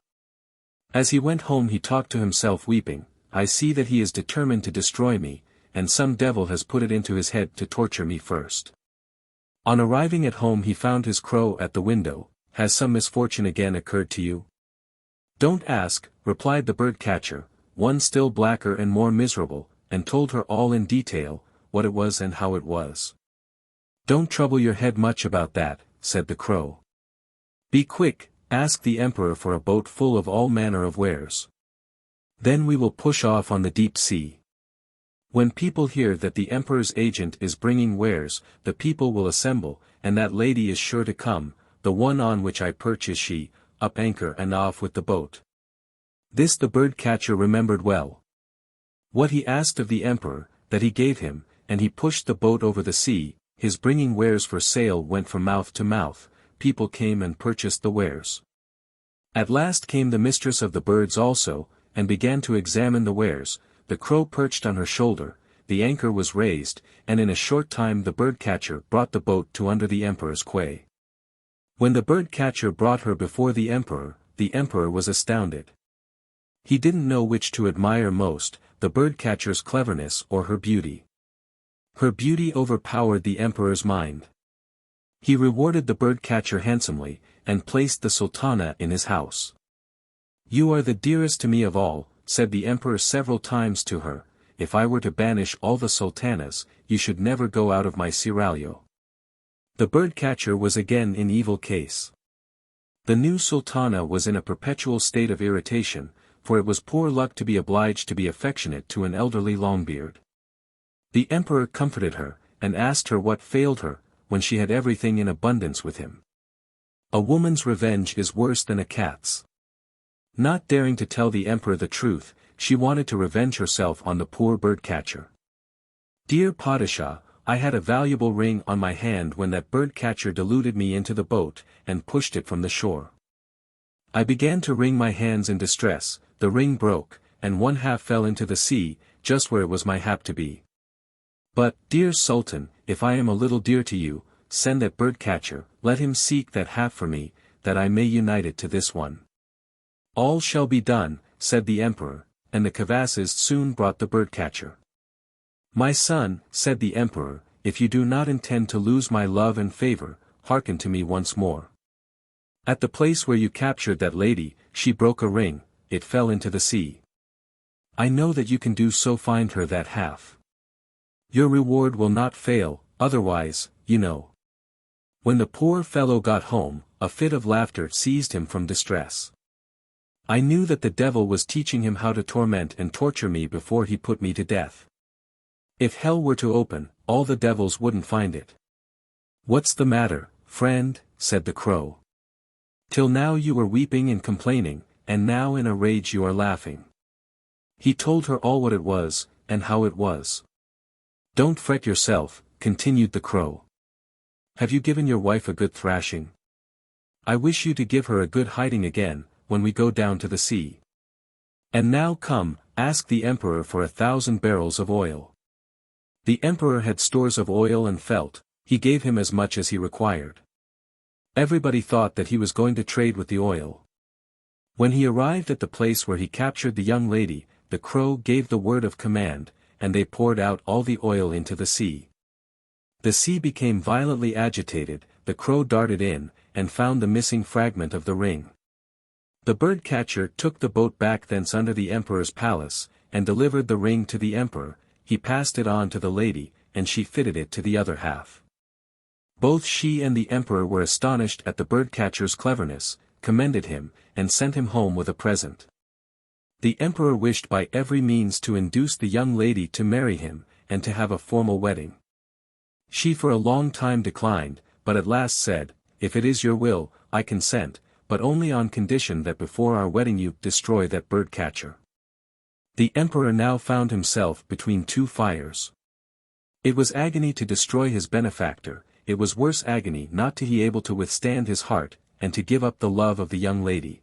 As he went home he talked to himself weeping, I see that he is determined to destroy me, and some devil has put it into his head to torture me first. On arriving at home he found his crow at the window. Has some misfortune again occurred to you? Don't ask, replied the bird-catcher, one still blacker and more miserable, and told her all in detail, what it was and how it was. Don't trouble your head much about that, said the crow. Be quick, ask the emperor for a boat full of all manner of wares. Then we will push off on the deep sea. When people hear that the emperor's agent is bringing wares, the people will assemble, and that lady is sure to come, the one on which I perch is she, up anchor and off with the boat. This the bird-catcher remembered well. What he asked of the emperor, that he gave him, and he pushed the boat over the sea, his bringing wares for sale went from mouth to mouth, people came and purchased the wares. At last came the mistress of the birds also, and began to examine the wares, the crow perched on her shoulder, the anchor was raised, and in a short time the bird-catcher brought the boat to under the emperor's quay. When the bird-catcher brought her before the emperor was astounded. He didn't know which to admire most, the bird-catcher's cleverness or her beauty. Her beauty overpowered the emperor's mind. He rewarded the bird-catcher handsomely, and placed the sultana in his house. You are the dearest to me of all, said the emperor several times to her, if I were to banish all the sultanas, you should never go out of my seraglio. The bird-catcher was again in evil case. The new sultana was in a perpetual state of irritation, for it was poor luck to be obliged to be affectionate to an elderly Longbeard. The emperor comforted her, and asked her what failed her, when she had everything in abundance with him. A woman's revenge is worse than a cat's. Not daring to tell the emperor the truth, she wanted to revenge herself on the poor bird-catcher. "Dear Padishah, I had a valuable ring on my hand when that bird-catcher deluded me into the boat, and pushed it from the shore. I began to wring my hands in distress, the ring broke, and one half fell into the sea, just where it was my hap to be. But, dear Sultan, if I am a little dear to you, send that bird-catcher, let him seek that half for me, that I may unite it to this one." "All shall be done," said the emperor, and the Kavasses soon brought the bird-catcher. "My son," said the emperor, "if you do not intend to lose my love and favor, hearken to me once more. At the place where you captured that lady, she broke a ring, it fell into the sea. I know that you can do so find her that half. Your reward will not fail, otherwise, you know." When the poor fellow got home, a fit of laughter seized him from distress. "I knew that the devil was teaching him how to torment and torture me before he put me to death. If hell were to open, all the devils wouldn't find it." "What's the matter, friend?" said the crow. "Till now you were weeping and complaining, and now in a rage you are laughing." He told her all what it was, and how it was. "Don't fret yourself," continued the crow. "Have you given your wife a good thrashing? I wish you to give her a good hiding again, when we go down to the sea. And now come, ask the emperor for 1,000 barrels of oil." The emperor had stores of oil and felt, he gave him as much as he required. Everybody thought that he was going to trade with the oil. When he arrived at the place where he captured the young lady, the crow gave the word of command, and they poured out all the oil into the sea. The sea became violently agitated, the crow darted in, and found the missing fragment of the ring. The bird-catcher took the boat back thence under the emperor's palace, and delivered the ring to the emperor. He passed it on to the lady, and she fitted it to the other half. Both she and the emperor were astonished at the bird-catcher's cleverness, commended him, and sent him home with a present. The emperor wished by every means to induce the young lady to marry him, and to have a formal wedding. She for a long time declined, but at last said, "If it is your will, I consent, but only on condition that before our wedding you destroy that bird-catcher." The emperor now found himself between two fires. It was agony to destroy his benefactor, it was worse agony not to be able to withstand his heart, and to give up the love of the young lady.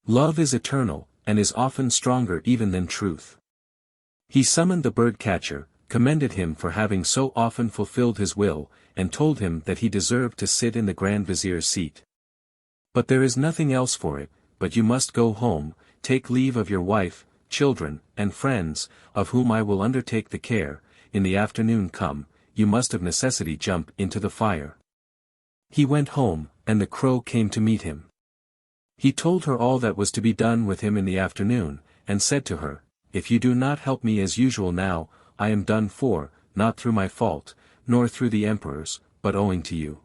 Love is eternal, and is often stronger even than truth. He summoned the bird-catcher, commended him for having so often fulfilled his will, and told him that he deserved to sit in the Grand Vizier's seat. "But there is nothing else for it, but you must go home, take leave of your wife, children, and friends, of whom I will undertake the care. In the afternoon come, you must of necessity jump into the fire." He went home, and the crow came to meet him. He told her all that was to be done with him in the afternoon, and said to her, "If you do not help me as usual now, I am done for, not through my fault, nor through the emperor's, but owing to you."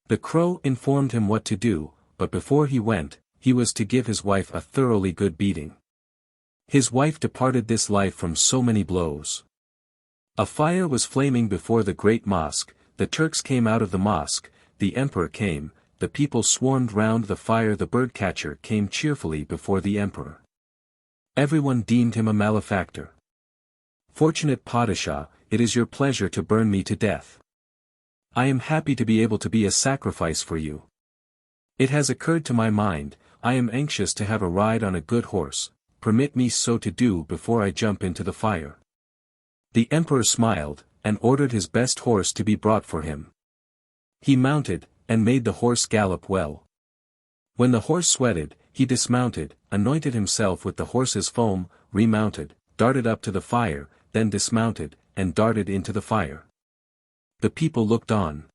The crow informed him what to do, but before he went, he was to give his wife a thoroughly good beating. His wife departed this life from so many blows. A fire was flaming before the great mosque, the Turks came out of the mosque, the emperor came, the people swarmed round the fire, the bird-catcher came cheerfully before the emperor. Everyone deemed him a malefactor. "Fortunate Padishah, it is your pleasure to burn me to death. I am happy to be able to be a sacrifice for you. It has occurred to my mind, I am anxious to have a ride on a good horse, permit me so to do before I jump into the fire." The emperor smiled, and ordered his best horse to be brought for him. He mounted, and made the horse gallop well. When the horse sweated, he dismounted, anointed himself with the horse's foam, remounted, darted up to the fire, then dismounted, and darted into the fire. The people looked on.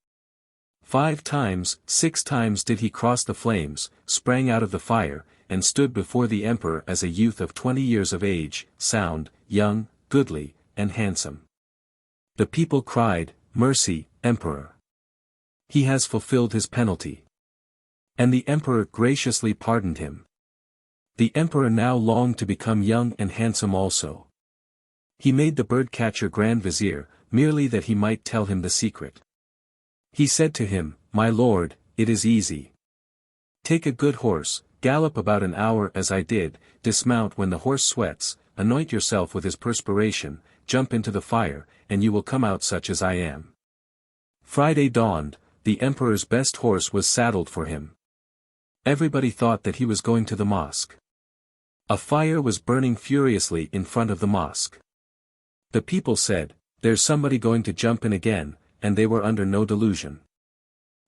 5 times, 6 times did he cross the flames, sprang out of the fire, and stood before the emperor as a youth of 20 years of age, sound, young, goodly, and handsome. The people cried, "Mercy, Emperor! He has fulfilled his penalty." And the emperor graciously pardoned him. The emperor now longed to become young and handsome also. He made the bird-catcher Grand Vizier, merely that he might tell him the secret. He said to him, "My lord, it is easy. Take a good horse, gallop about an hour as I did, dismount when the horse sweats, anoint yourself with his perspiration, jump into the fire, and you will come out such as I am. Friday dawned, the emperor's best horse was saddled for him. Everybody thought that he was going to the mosque. A fire was burning furiously in front of the mosque. The people said, "There's somebody going to jump in again," and they were under no delusion.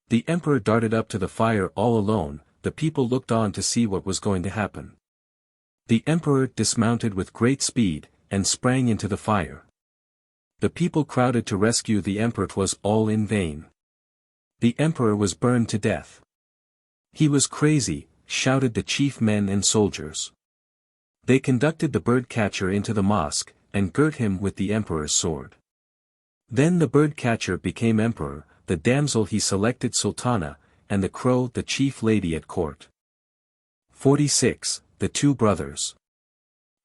The emperor darted up to the fire all alone, the people looked on to see what was going to happen. The emperor dismounted with great speed, and sprang into the fire. The people crowded to rescue the emperor. 'Twas all in vain. The emperor was burned to death. He was crazy, shouted the chief men and soldiers. They conducted the bird-catcher into the mosque, and girt him with the emperor's sword. Then the bird-catcher became emperor, the damsel he selected sultana, and the crow the chief lady at court. 46. The Two Brothers.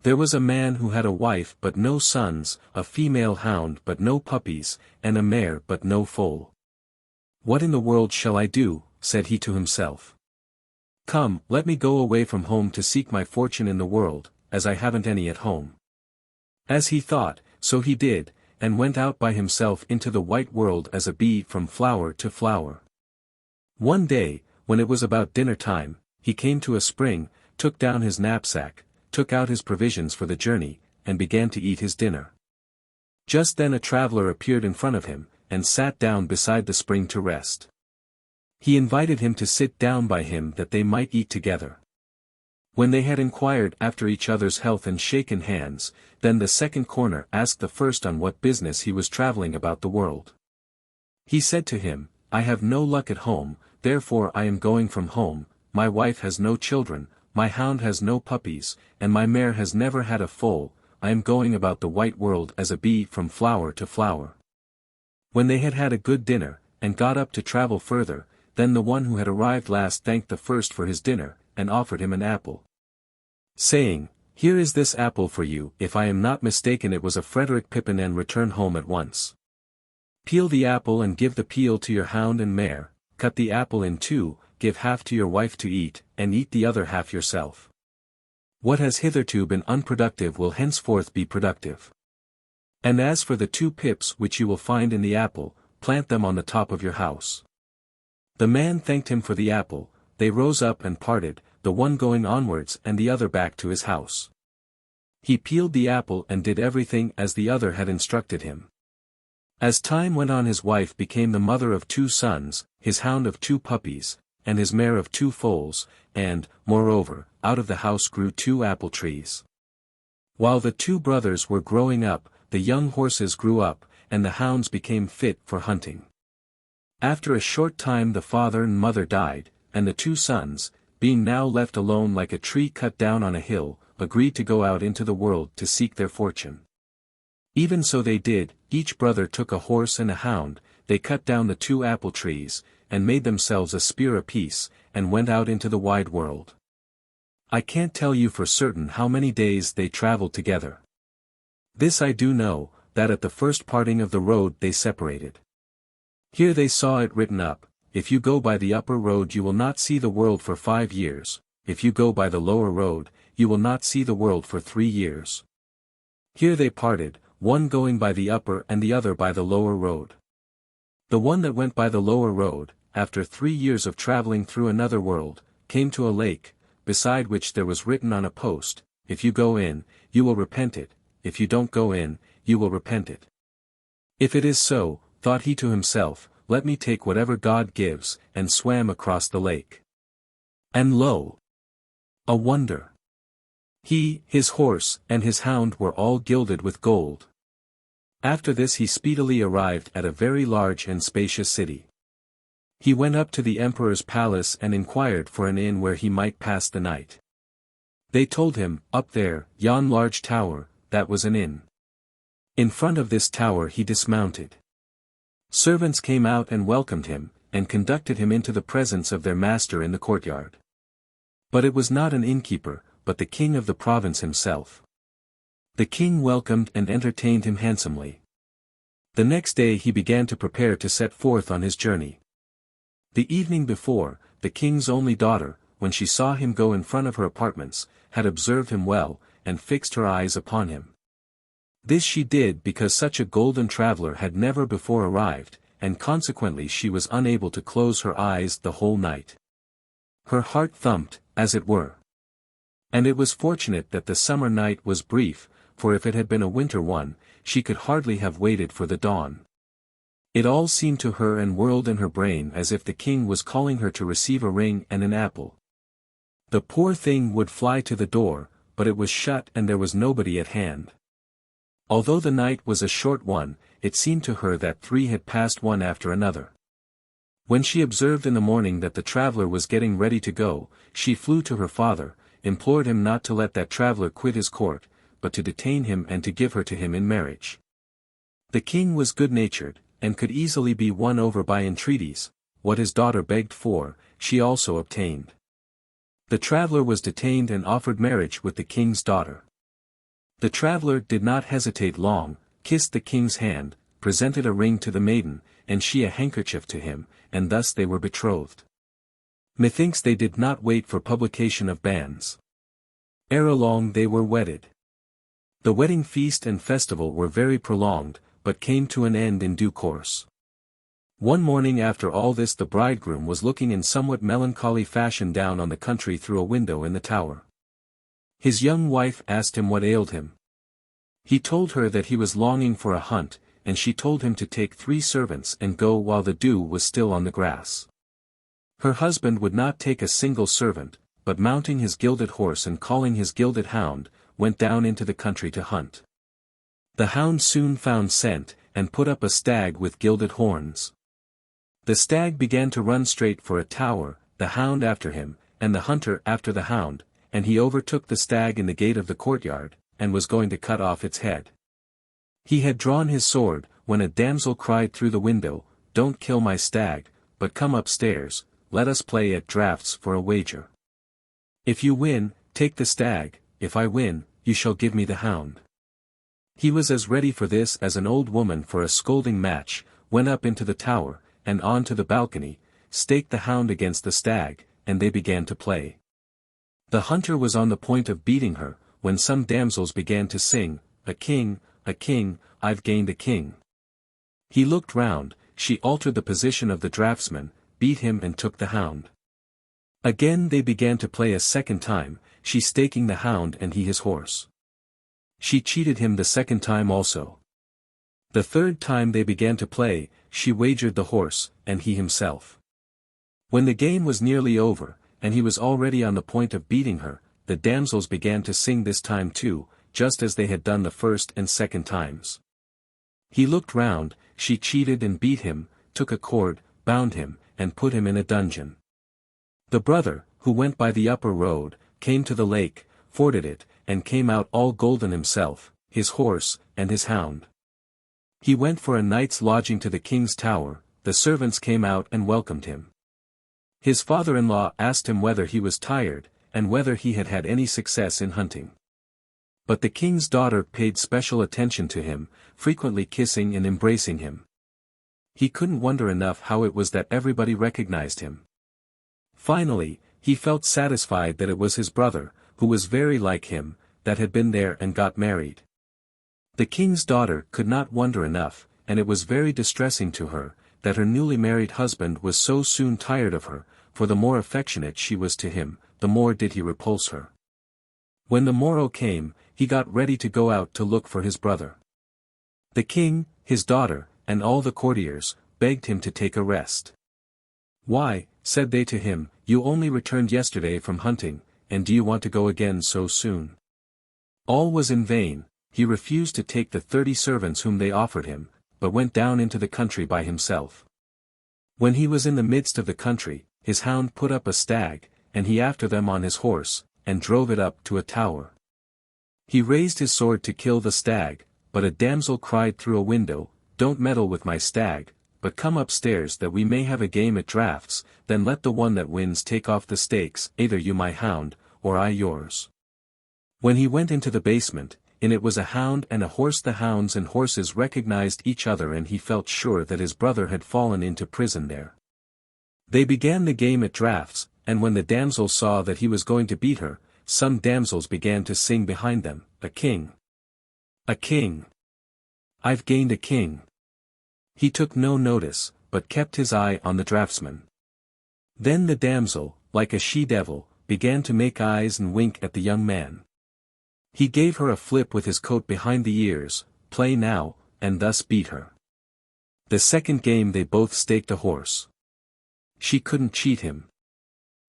There was a man who had a wife but no sons, a female hound but no puppies, and a mare but no foal. "What in the world shall I do?" said he to himself. "Come, let me go away from home to seek my fortune in the world, as I haven't any at home." As he thought, so he did, and went out by himself into the white world as a bee from flower to flower. One day, when it was about dinner time, he came to a spring, took down his knapsack, took out his provisions for the journey, and began to eat his dinner. Just then a traveler appeared in front of him, and sat down beside the spring to rest. He invited him to sit down by him that they might eat together. When they had inquired after each other's health and shaken hands, then the second corner asked the first on what business he was traveling about the world. He said to him, "I have no luck at home, therefore I am going from home, my wife has no children, my hound has no puppies, and my mare has never had a foal, I am going about the white world as a bee from flower to flower." When they had had a good dinner, and got up to travel further, then the one who had arrived last thanked the first for his dinner, and offered him an apple, saying, "Here is this apple for you." If I am not mistaken it was a Frederick Pippin, and return home at once. "Peel the apple and give the peel to your hound and mare, cut the apple in two, give half to your wife to eat, and eat the other half yourself. What has hitherto been unproductive will henceforth be productive. And as for the two pips which you will find in the apple, plant them on the top of your house." The man thanked him for the apple, they rose up and parted, the one going onwards and the other back to his house. He peeled the apple and did everything as the other had instructed him. As time went on his wife became the mother of 2 sons, his hound of 2 puppies, and his mare of 2 foals, and, moreover, out of the house grew 2 apple trees. While the 2 brothers were growing up, the young horses grew up, and the hounds became fit for hunting. After a short time the father and mother died, and the 2 sons, being now left alone like a tree cut down on a hill, agreed to go out into the world to seek their fortune. Even so they did, each brother took a horse and a hound, they cut down the 2 apple trees, and made themselves a spear apiece, and went out into the wide world. I can't tell you for certain how many days they traveled together. This I do know, that at the first parting of the road they separated. Here they saw it written up, "If you go by the upper road you will not see the world for 5 years, if you go by the lower road, you will not see the world for 3 years." Here they parted, one going by the upper and the other by the lower road. The one that went by the lower road, after 3 years of traveling through another world, came to a lake, beside which there was written on a post, "If you go in, you will repent it, if you don't go in, you will repent it." If it is so, thought he to himself, let me take whatever God gives, and swam across the lake. And lo! A wonder! He, his horse, and his hound were all gilded with gold. After this he speedily arrived at a very large and spacious city. He went up to the emperor's palace and inquired for an inn where he might pass the night. They told him, "Up there, yon large tower, that was an inn." In front of this tower he dismounted. Servants came out and welcomed him, and conducted him into the presence of their master in the courtyard. But it was not an innkeeper, but the king of the province himself. The king welcomed and entertained him handsomely. The next day he began to prepare to set forth on his journey. The evening before, the king's only daughter, when she saw him go in front of her apartments, had observed him well, and fixed her eyes upon him. This she did because such a golden traveller had never before arrived, and consequently she was unable to close her eyes the whole night. Her heart thumped, as it were. And it was fortunate that the summer night was brief, for if it had been a winter one, she could hardly have waited for the dawn. It all seemed to her and whirled in her brain as if the king was calling her to receive a ring and an apple. The poor thing would fly to the door, but it was shut and there was nobody at hand. Although the night was a short one, it seemed to her that 3 had passed one after another. When she observed in the morning that the traveller was getting ready to go, she flew to her father, implored him not to let that traveller quit his court, but to detain him and to give her to him in marriage. The king was good-natured, and could easily be won over by entreaties. What his daughter begged for, she also obtained. The traveller was detained and offered marriage with the king's daughter. The traveller did not hesitate long, kissed the king's hand, presented a ring to the maiden, and she a handkerchief to him, and thus they were betrothed. Methinks they did not wait for publication of bans. Ere long they were wedded. The wedding feast and festival were very prolonged, but came to an end in due course. One morning after all this the bridegroom was looking in somewhat melancholy fashion down on the country through a window in the tower. His young wife asked him what ailed him. He told her that he was longing for a hunt, and she told him to take 3 servants and go while the dew was still on the grass. Her husband would not take a single servant, but mounting his gilded horse and calling his gilded hound, went down into the country to hunt. The hound soon found scent, and put up a stag with gilded horns. The stag began to run straight for a tower, the hound after him, and the hunter after the hound, and he overtook the stag in the gate of the courtyard, and was going to cut off its head. He had drawn his sword, when a damsel cried through the window, "Don't kill my stag, but come upstairs, let us play at draughts for a wager. If you win, take the stag, if I win, you shall give me the hound." He was as ready for this as an old woman for a scolding match, went up into the tower, and on to the balcony, staked the hound against the stag, and they began to play. The hunter was on the point of beating her, when some damsels began to sing, a king, I've gained a king." He looked round, she altered the position of the draughtsman, beat him and took the hound. Again they began to play a second time, she staking the hound and he his horse. She cheated him the second time also. The third time they began to play, she wagered the horse, and he himself. When the game was nearly over, and he was already on the point of beating her, the damsels began to sing this time too, just as they had done the first and second times. He looked round, she cheated and beat him, took a cord, bound him, and put him in a dungeon. The brother, who went by the upper road, came to the lake, forded it, and came out all golden himself, his horse, and his hound. He went for a night's lodging to the king's tower, the servants came out and welcomed him. His father-in-law asked him whether he was tired, and whether he had had any success in hunting. But the king's daughter paid special attention to him, frequently kissing and embracing him. He couldn't wonder enough how it was that everybody recognized him. Finally, he felt satisfied that it was his brother, who was very like him, that had been there and got married. The king's daughter could not wonder enough, and it was very distressing to her, that her newly married husband was so soon tired of her, for the more affectionate she was to him, the more did he repulse her. When the morrow came, he got ready to go out to look for his brother. The king, his daughter, and all the courtiers, begged him to take a rest. "Why," said they to him, "you only returned yesterday from hunting, and do you want to go again so soon?" All was in vain, he refused to take the 30 servants whom they offered him, but went down into the country by himself. When he was in the midst of the country, his hound put up a stag, and he after them on his horse, and drove it up to a tower. He raised his sword to kill the stag, but a damsel cried through a window, "Don't meddle with my stag, but come upstairs that we may have a game at draughts, then let the one that wins take off the stakes, either you my hound, or I yours." When he went into the basement, in it was a hound and a horse. The hounds and horses recognized each other and he felt sure that his brother had fallen into prison there. They began the game at draughts, and when the damsel saw that he was going to beat her, some damsels began to sing behind them, "A king! A king! I've gained a king!" He took no notice, but kept his eye on the draftsman. Then the damsel, like a she-devil, began to make eyes and wink at the young man. He gave her a flip with his coat behind the ears, "Play now," and thus beat her. The second game they both staked a horse. She couldn't cheat him.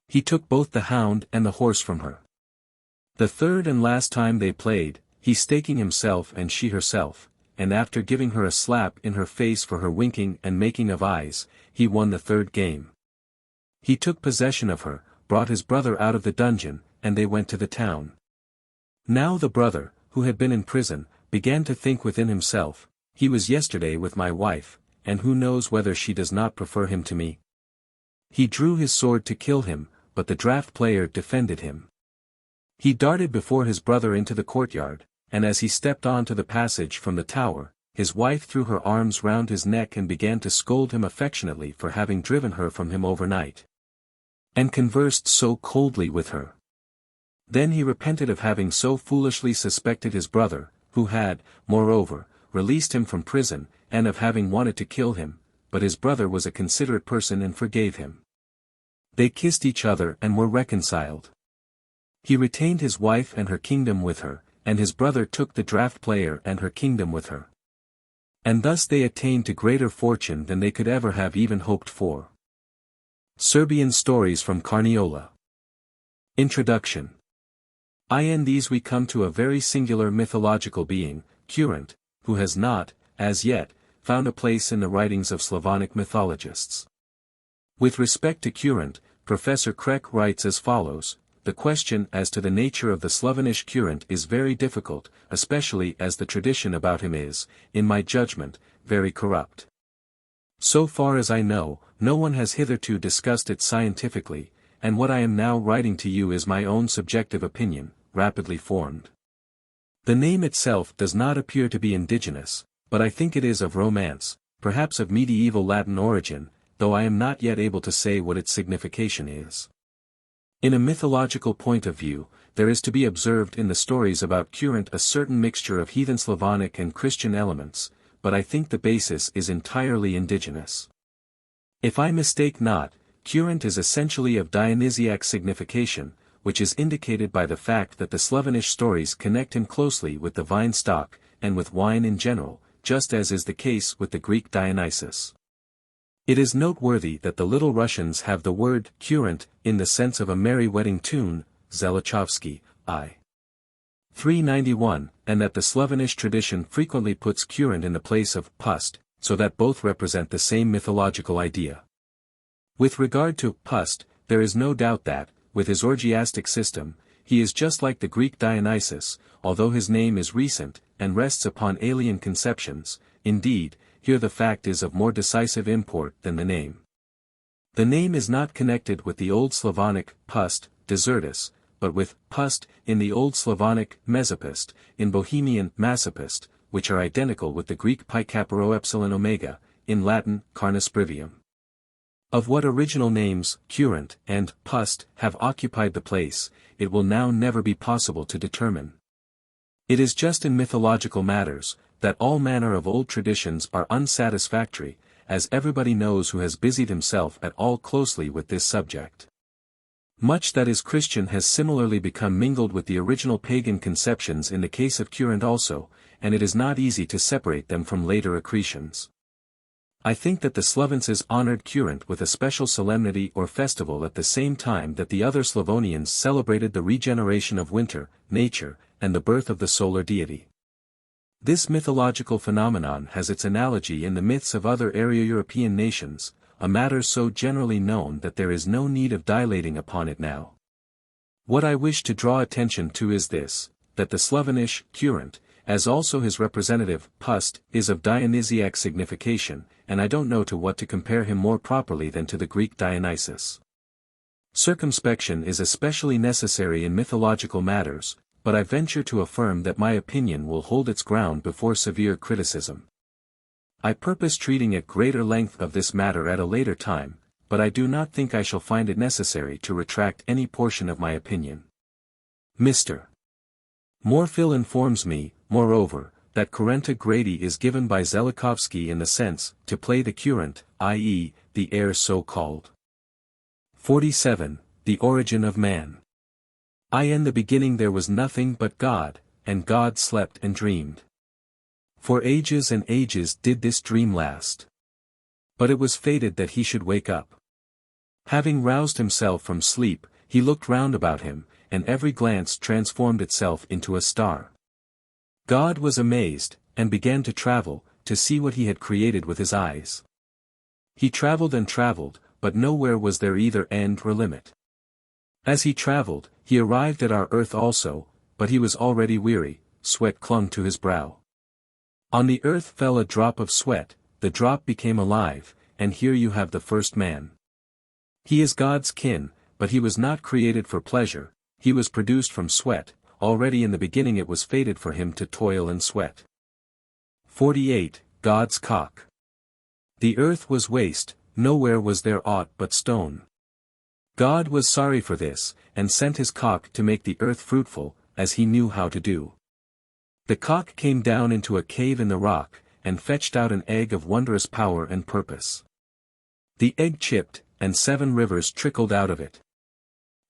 He took both the hound and the horse from her. The third and last time they played, he staking himself and she herself, and after giving her a slap in her face for her winking and making of eyes, he won the third game. He took possession of her, brought his brother out of the dungeon, and they went to the town. Now the brother, who had been in prison, began to think within himself, "He was yesterday with my wife, and who knows whether she does not prefer him to me?" He drew his sword to kill him, but the draught player defended him. He darted before his brother into the courtyard, and as he stepped on to the passage from the tower, his wife threw her arms round his neck and began to scold him affectionately for having driven her from him overnight, and conversed so coldly with her. Then he repented of having so foolishly suspected his brother, who had, moreover, released him from prison, and of having wanted to kill him, but his brother was a considerate person and forgave him. They kissed each other and were reconciled. He retained his wife and her kingdom with her, and his brother took the draught player and her kingdom with her. And thus they attained to greater fortune than they could ever have even hoped for. Serbian Stories from Carniola. Introduction. In these we come to a very singular mythological being, Kurent, who has not, as yet, found a place in the writings of Slavonic mythologists. With respect to Kurent, Professor Krek writes as follows: "The question as to the nature of the Slavonish Kurent is very difficult, especially as the tradition about him is, in my judgment, very corrupt. So far as I know, no one has hitherto discussed it scientifically, and what I am now writing to you is my own subjective opinion, rapidly formed. The name itself does not appear to be indigenous, but I think it is of Romance, perhaps of medieval Latin origin, though I am not yet able to say what its signification is. In a mythological point of view, there is to be observed in the stories about Kurent a certain mixture of heathen Slavonic and Christian elements, but I think the basis is entirely indigenous. If I mistake not, Kurent is essentially of Dionysiac signification, which is indicated by the fact that the Slavonish stories connect him closely with the vine stock, and with wine in general, just as is the case with the Greek Dionysus. It is noteworthy that the Little Russians have the word Kurent in the sense of a merry wedding tune, Zelachovsky, I. 391, and that the Slavonish tradition frequently puts Kurent in the place of Pust, so that both represent the same mythological idea. With regard to Pust, there is no doubt that, with his orgiastic system, he is just like the Greek Dionysus, although his name is recent, and rests upon alien conceptions. Indeed, here the fact is of more decisive import than the name. The name is not connected with the Old Slavonic Pust, desertus, but with Pust in the Old Slavonic Mesopust, in Bohemian Massopust, which are identical with the Greek pi caparo epsilon omega, in Latin Carnus Privium. Of what original names, Kurent and Pust, have occupied the place, it will now never be possible to determine. It is just in mythological matters, that all manner of old traditions are unsatisfactory, as everybody knows who has busied himself at all closely with this subject. Much that is Christian has similarly become mingled with the original pagan conceptions in the case of Kurent also, and it is not easy to separate them from later accretions. I think that the Slovences honored Kurent with a special solemnity or festival at the same time that the other Slavonians celebrated the regeneration of winter, nature, and the birth of the solar deity. This mythological phenomenon has its analogy in the myths of other Aryo-European nations, a matter so generally known that there is no need of dilating upon it now. What I wish to draw attention to is this, that the Slavonish Kurent, as also his representative, Pust, is of Dionysiac signification, and I don't know to what to compare him more properly than to the Greek Dionysus. Circumspection is especially necessary in mythological matters, but I venture to affirm that my opinion will hold its ground before severe criticism. I purpose treating at greater length of this matter at a later time, but I do not think I shall find it necessary to retract any portion of my opinion. Mr. Morfill informs me, moreover, that Kurent Grady is given by Zelikovsky in the sense, to play the Kurent, i.e., the air so-called. 47. The Origin of Man. In the beginning there was nothing but God, and God slept and dreamed. For ages and ages did this dream last. But it was fated that he should wake up. Having roused himself from sleep, he looked round about him, and every glance transformed itself into a star. God was amazed, and began to travel, to see what he had created with his eyes. He traveled and traveled, but nowhere was there either end or limit. As he traveled, he arrived at our earth also, but he was already weary, sweat clung to his brow. On the earth fell a drop of sweat, the drop became alive, and here you have the first man. He is God's kin, but he was not created for pleasure, he was produced from sweat, already in the beginning it was fated for him to toil and sweat. 48. God's cock. The earth was waste, nowhere was there aught but stone. God was sorry for this, and sent his cock to make the earth fruitful, as he knew how to do. The cock came down into a cave in the rock, and fetched out an egg of wondrous power and purpose. The egg chipped, and 7 rivers trickled out of it.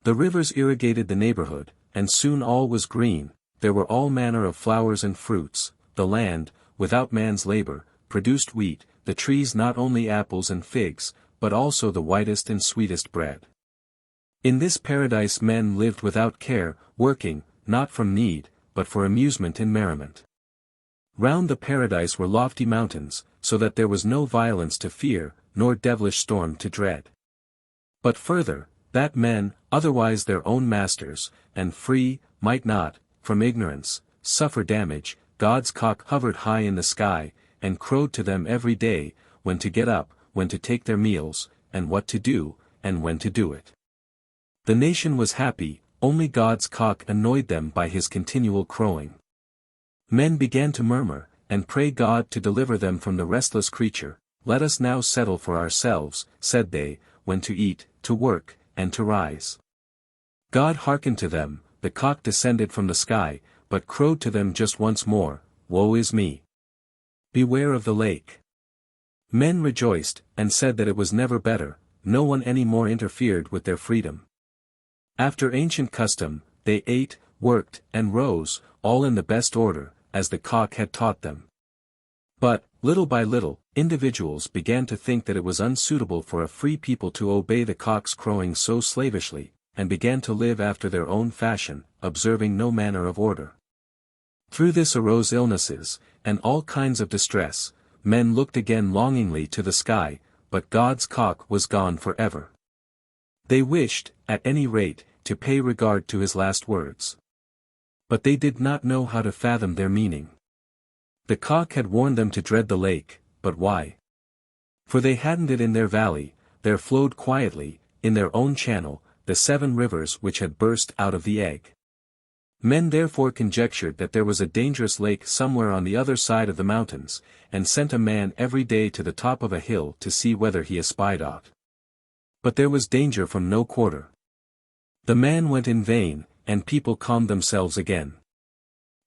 The rivers irrigated the neighborhood, and soon all was green, there were all manner of flowers and fruits, the land, without man's labor, produced wheat, the trees not only apples and figs, but also the whitest and sweetest bread. In this paradise men lived without care, working, not from need, but for amusement and merriment. Round the paradise were lofty mountains, so that there was no violence to fear, nor devilish storm to dread. But further, that men, otherwise their own masters, and free, might not, from ignorance, suffer damage, God's cock hovered high in the sky, and crowed to them every day, when to get up, when to take their meals, and what to do, and when to do it. The nation was happy, only God's cock annoyed them by his continual crowing. Men began to murmur, and pray God to deliver them from the restless creature. Let us now settle for ourselves, said they, when to eat, to work, and to rise. God hearkened to them, the cock descended from the sky, but crowed to them just once more, woe is me. Beware of the lake. Men rejoiced, and said that it was never better, no one any more interfered with their freedom. After ancient custom, they ate, worked, and rose, all in the best order, as the cock had taught them. But, little by little, individuals began to think that it was unsuitable for a free people to obey the cock's crowing so slavishly, and began to live after their own fashion, observing no manner of order. Through this arose illnesses, and all kinds of distress. Men looked again longingly to the sky, but God's cock was gone forever. They wished, at any rate, to pay regard to his last words. But they did not know how to fathom their meaning. The cock had warned them to dread the lake, but why? For they hadn't it in their valley, there flowed quietly, in their own channel, the 7 rivers which had burst out of the egg. Men therefore conjectured that there was a dangerous lake somewhere on the other side of the mountains, and sent a man every day to the top of a hill to see whether he espied aught. But there was danger from no quarter. The man went in vain, and people calmed themselves again.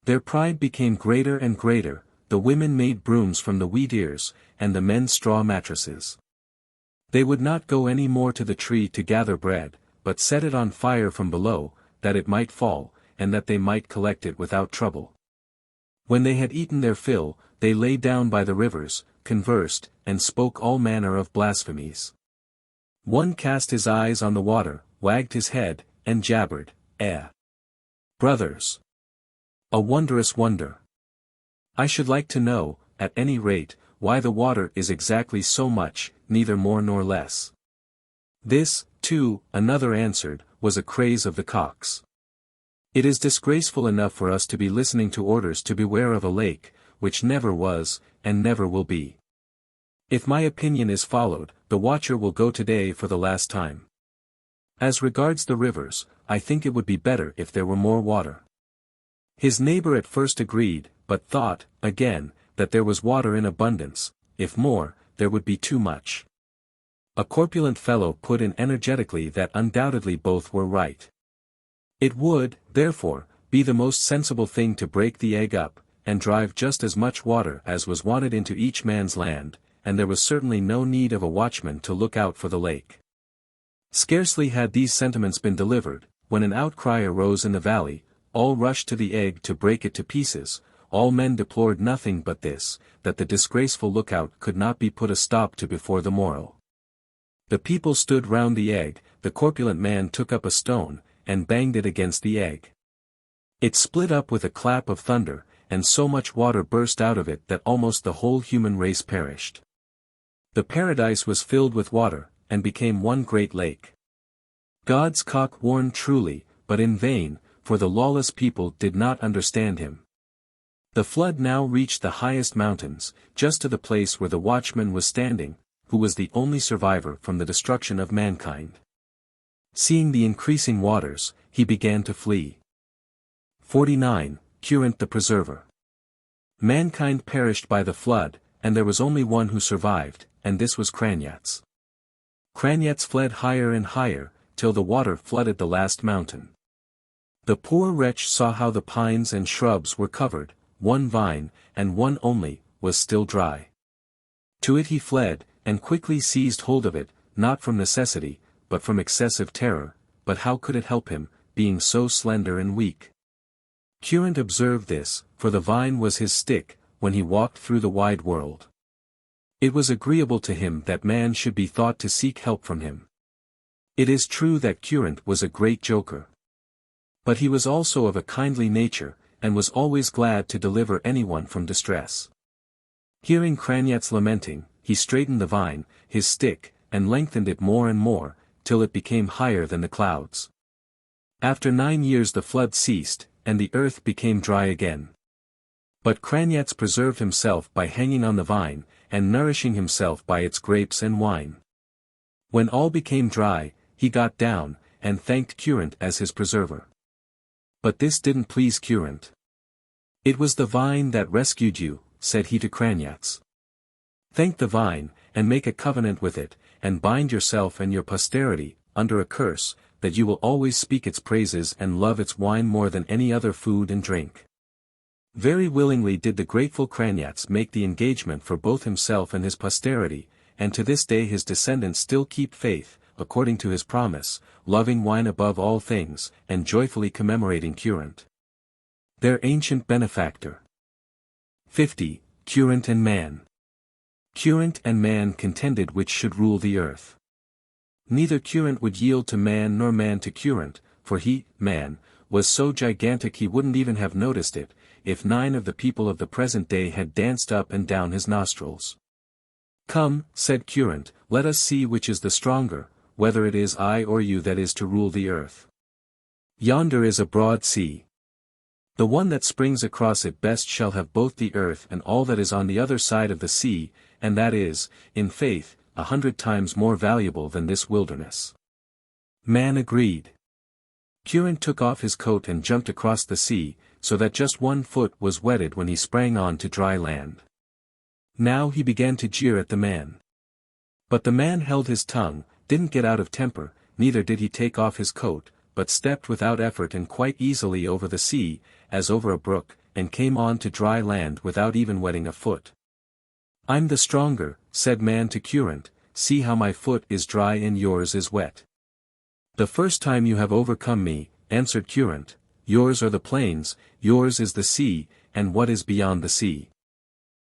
Their pride became greater and greater, the women made brooms from the wheat ears, and the men straw mattresses. They would not go any more to the tree to gather bread, but set it on fire from below, that it might fall, and that they might collect it without trouble. When they had eaten their fill, they lay down by the rivers, conversed, and spoke all manner of blasphemies. One cast his eyes on the water, wagged his head, and jabbered, brothers! A wondrous wonder! I should like to know, at any rate, why the water is exactly so much, neither more nor less. This, too, another answered, was a craze of the cock's. It is disgraceful enough for us to be listening to orders to beware of a lake, which never was, and never will be. If my opinion is followed, the watcher will go today for the last time. As regards the rivers, I think it would be better if there were more water. His neighbor at first agreed, but thought, again, that there was water in abundance, if more, there would be too much. A corpulent fellow put in energetically that undoubtedly both were right. It would, therefore, be the most sensible thing to break the egg up, and drive just as much water as was wanted into each man's land, and there was certainly no need of a watchman to look out for the lake. Scarcely had these sentiments been delivered, when an outcry arose in the valley, all rushed to the egg to break it to pieces, all men deplored nothing but this, that the disgraceful lookout could not be put a stop to before the morrow. The people stood round the egg, the corpulent man took up a stone, and banged it against the egg. It split up with a clap of thunder, and so much water burst out of it that almost the whole human race perished. The paradise was filled with water, and became one great lake. God's cock warned truly, but in vain, for the lawless people did not understand him. The flood now reached the highest mountains, just to the place where the watchman was standing, who was the only survivor from the destruction of mankind. Seeing the increasing waters, he began to flee. 49. Kurent the Preserver. Mankind perished by the flood, and there was only one who survived, and this was Kraljevitch. Kraljevitch fled higher and higher, till the water flooded the last mountain. The poor wretch saw how the pines and shrubs were covered, one vine, and one only, was still dry. To it he fled, and quickly seized hold of it, not from necessity, but from excessive terror, but how could it help him, being so slender and weak? Kurent observed this, for the vine was his stick, when he walked through the wide world. It was agreeable to him that man should be thought to seek help from him. It is true that Kurent was a great joker. But he was also of a kindly nature, and was always glad to deliver anyone from distress. Hearing Kraljevitch lamenting, he straightened the vine, his stick, and lengthened it more and more, till it became higher than the clouds. After 9 years the flood ceased, and the earth became dry again. But Kraljevitch preserved himself by hanging on the vine, and nourishing himself by its grapes and wine. When all became dry, he got down, and thanked Kurent as his preserver. But this didn't please Kurent. "It was the vine that rescued you," said he to Kraljevitch. "Thank the vine, and make a covenant with it, and bind yourself and your posterity, under a curse, that you will always speak its praises and love its wine more than any other food and drink." Very willingly did the grateful Kraljevitch make the engagement for both himself and his posterity, and to this day his descendants still keep faith, according to his promise, loving wine above all things, and joyfully commemorating Kurent, their ancient benefactor. 50. Kurent and Man. Kurent and Man contended which should rule the earth. Neither Kurent would yield to man nor man to Kurent, for he, man, was so gigantic he wouldn't even have noticed it, if 9 of the people of the present day had danced up and down his nostrils. "Come," said Kurent, "let us see which is the stronger, whether it is I or you that is to rule the earth. Yonder is a broad sea. The one that springs across it best shall have both the earth and all that is on the other side of the sea, and that is, in faith, 100 times more valuable than this wilderness." Man agreed. Kurent took off his coat and jumped across the sea, so that just 1 foot was wetted when he sprang on to dry land. Now he began to jeer at the man. But the man held his tongue, didn't get out of temper, neither did he take off his coat, but stepped without effort and quite easily over the sea, as over a brook, and came on to dry land without even wetting a foot. "I'm the stronger," said man to Kurent, "see how my foot is dry and yours is wet." "The first time you have overcome me," answered Kurent, "yours are the plains, yours is the sea, and what is beyond the sea.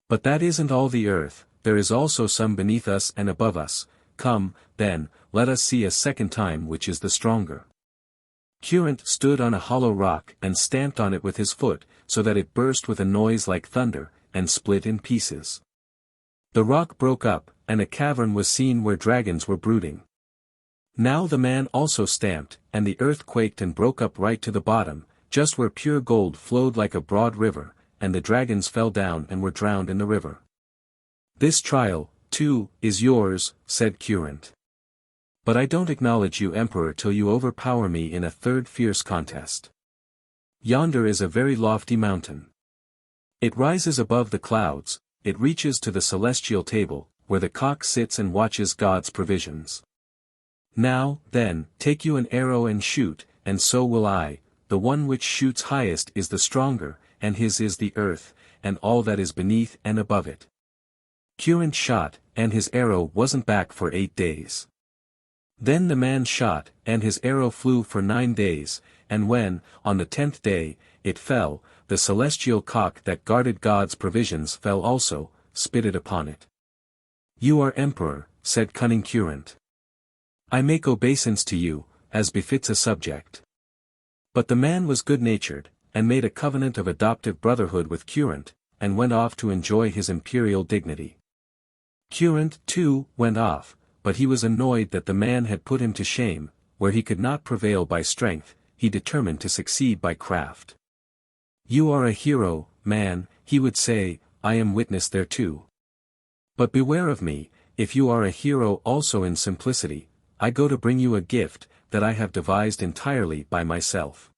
But that isn't all the earth, there is also some beneath us and above us. Come, then, let us see a second time which is the stronger." Kurent stood on a hollow rock and stamped on it with his foot, so that it burst with a noise like thunder, and split in pieces. The rock broke up, and a cavern was seen where dragons were brooding. Now the man also stamped, and the earth quaked and broke up right to the bottom, just where pure gold flowed like a broad river, and the dragons fell down and were drowned in the river. "This trial, too, is yours," said Kurent. "But I don't acknowledge you emperor till you overpower me in a third fierce contest. Yonder is a very lofty mountain. It rises above the clouds, it reaches to the celestial table, where the cock sits and watches God's provisions. Now, then, take you an arrow and shoot, and so will I. The one which shoots highest is the stronger, and his is the earth, and all that is beneath and above it. Kurent shot, and his arrow wasn't back for 8 days. Then the man shot, and his arrow flew for 9 days, and when, on the 10th day, it fell, the celestial cock that guarded God's provisions fell also, spitted upon it. You are emperor, said cunning Kurent. I make obeisance to you, as befits a subject. But the man was good-natured, and made a covenant of adoptive brotherhood with Kurent, and went off to enjoy his imperial dignity. Kurent, too, went off, but he was annoyed that the man had put him to shame. Where he could not prevail by strength, he determined to succeed by craft. You are a hero, man, he would say, I am witness thereto. But beware of me, if you are a hero also in simplicity, I go to bring you a gift, that I have devised entirely by myself.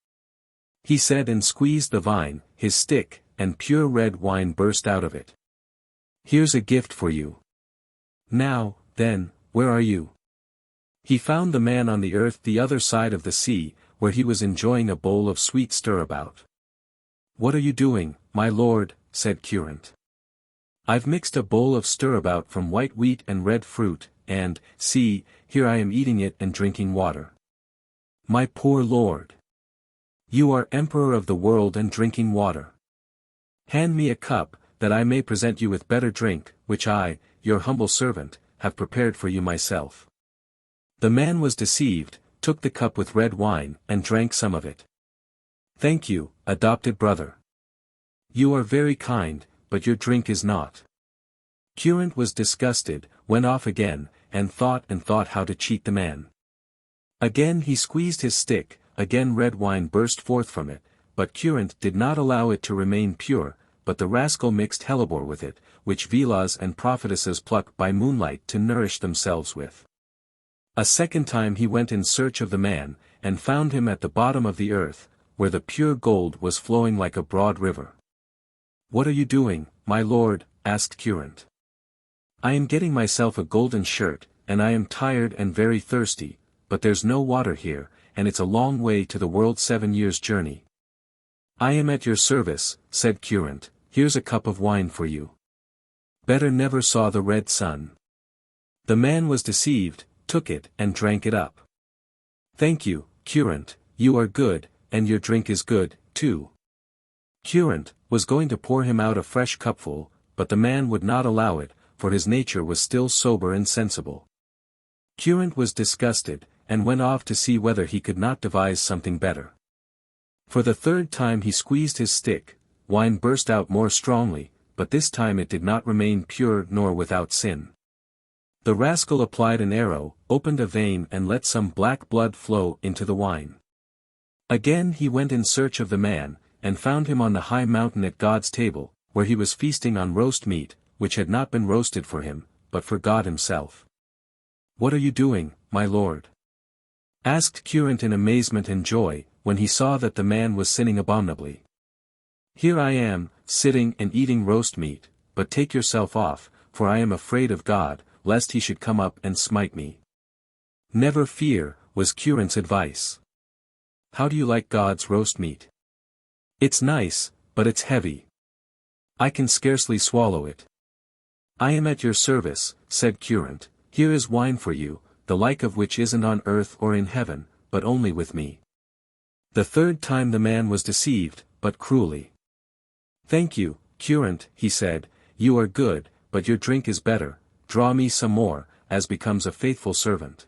He said and squeezed the vine, his stick, and pure red wine burst out of it. Here's a gift for you. Now, then, where are you? He found the man on the earth the other side of the sea, where he was enjoying a bowl of sweet stirabout. What are you doing, my lord? Said Kurent. I've mixed a bowl of stirabout from white wheat and red fruit, and, see, here I am eating it and drinking water. My poor lord! You are emperor of the world and drinking water. Hand me a cup, that I may present you with better drink, which I, your humble servant, have prepared for you myself. The man was deceived, took the cup with red wine, and drank some of it. Thank you, adopted brother. You are very kind, but your drink is not. Kurent was disgusted, went off again, and thought how to cheat the man. Again he squeezed his stick, again red wine burst forth from it, but Kurent did not allow it to remain pure, but the rascal mixed hellebore with it, which Velas and prophetesses pluck by moonlight to nourish themselves with. A second time he went in search of the man, and found him at the bottom of the earth, where the pure gold was flowing like a broad river. What are you doing, my lord? Asked Kurent. I am getting myself a golden shirt, and I am tired and very thirsty, but there's no water here, and it's a long way to the world 7 years' journey. I am at your service, said Kurent, here's a cup of wine for you. Better never saw the red sun. The man was deceived, took it and drank it up. Thank you, Kurent, you are good, and your drink is good, too. Kurent was going to pour him out a fresh cupful, but the man would not allow it, for his nature was still sober and sensible. Kurent was disgusted, and went off to see whether he could not devise something better. For the third time he squeezed his stick, wine burst out more strongly, but this time it did not remain pure nor without sin. The rascal applied an arrow, opened a vein and let some black blood flow into the wine. Again he went in search of the man, and found him on the high mountain at God's table, where he was feasting on roast meat, which had not been roasted for him, but for God himself. What are you doing, my lord? Asked Kurent in amazement and joy, when he saw that the man was sinning abominably. Here I am, sitting and eating roast meat, but take yourself off, for I am afraid of God, lest he should come up and smite me. Never fear, was Kurent's advice. How do you like God's roast meat? It's nice, but it's heavy. I can scarcely swallow it. I am at your service, said Kurent, here is wine for you, the like of which isn't on earth or in heaven, but only with me. The third time the man was deceived, but cruelly. Thank you, Kurent, he said, you are good, but your drink is better, draw me some more, as becomes a faithful servant.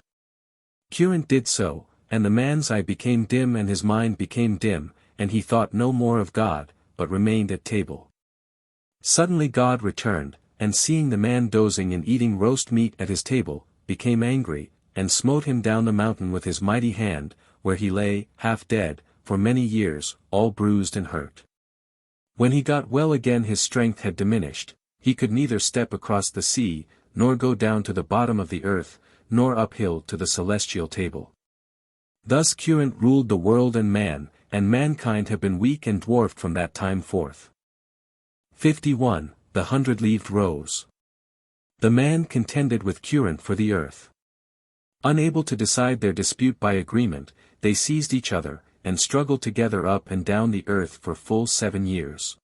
Kurent did so, and the man's eye became dim and his mind became dim, and he thought no more of God, but remained at table. Suddenly God returned, and seeing the man dozing and eating roast meat at his table, became angry, and smote him down the mountain with his mighty hand, where he lay, half dead, for many years, all bruised and hurt. When he got well again his strength had diminished, he could neither step across the sea, nor go down to the bottom of the earth, nor uphill to the celestial table. Thus Kurent ruled the world and mankind have been weak and dwarfed from that time forth. 51. The 100-leaved Rose. The man contended with Kurent for the earth. Unable to decide their dispute by agreement, they seized each other, and struggled together up and down the earth for full 7 years.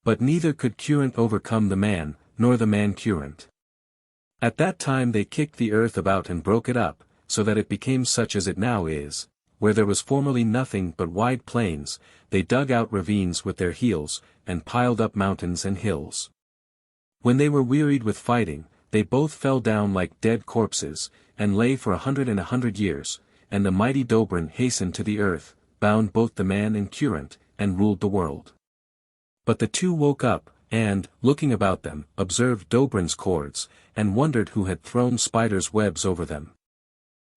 But neither could Kurent overcome the man, nor the man Kurent. At that time they kicked the earth about and broke it up, so that it became such as it now is. Where there was formerly nothing but wide plains, they dug out ravines with their heels, and piled up mountains and hills. When they were wearied with fighting, they both fell down like dead corpses, and lay for 100 years, and the mighty Dobrin hastened to the earth, bound both the man and Kurent, and ruled the world. But the two woke up, and, looking about them, observed Dobrin's cords, and wondered who had thrown spiders' webs over them.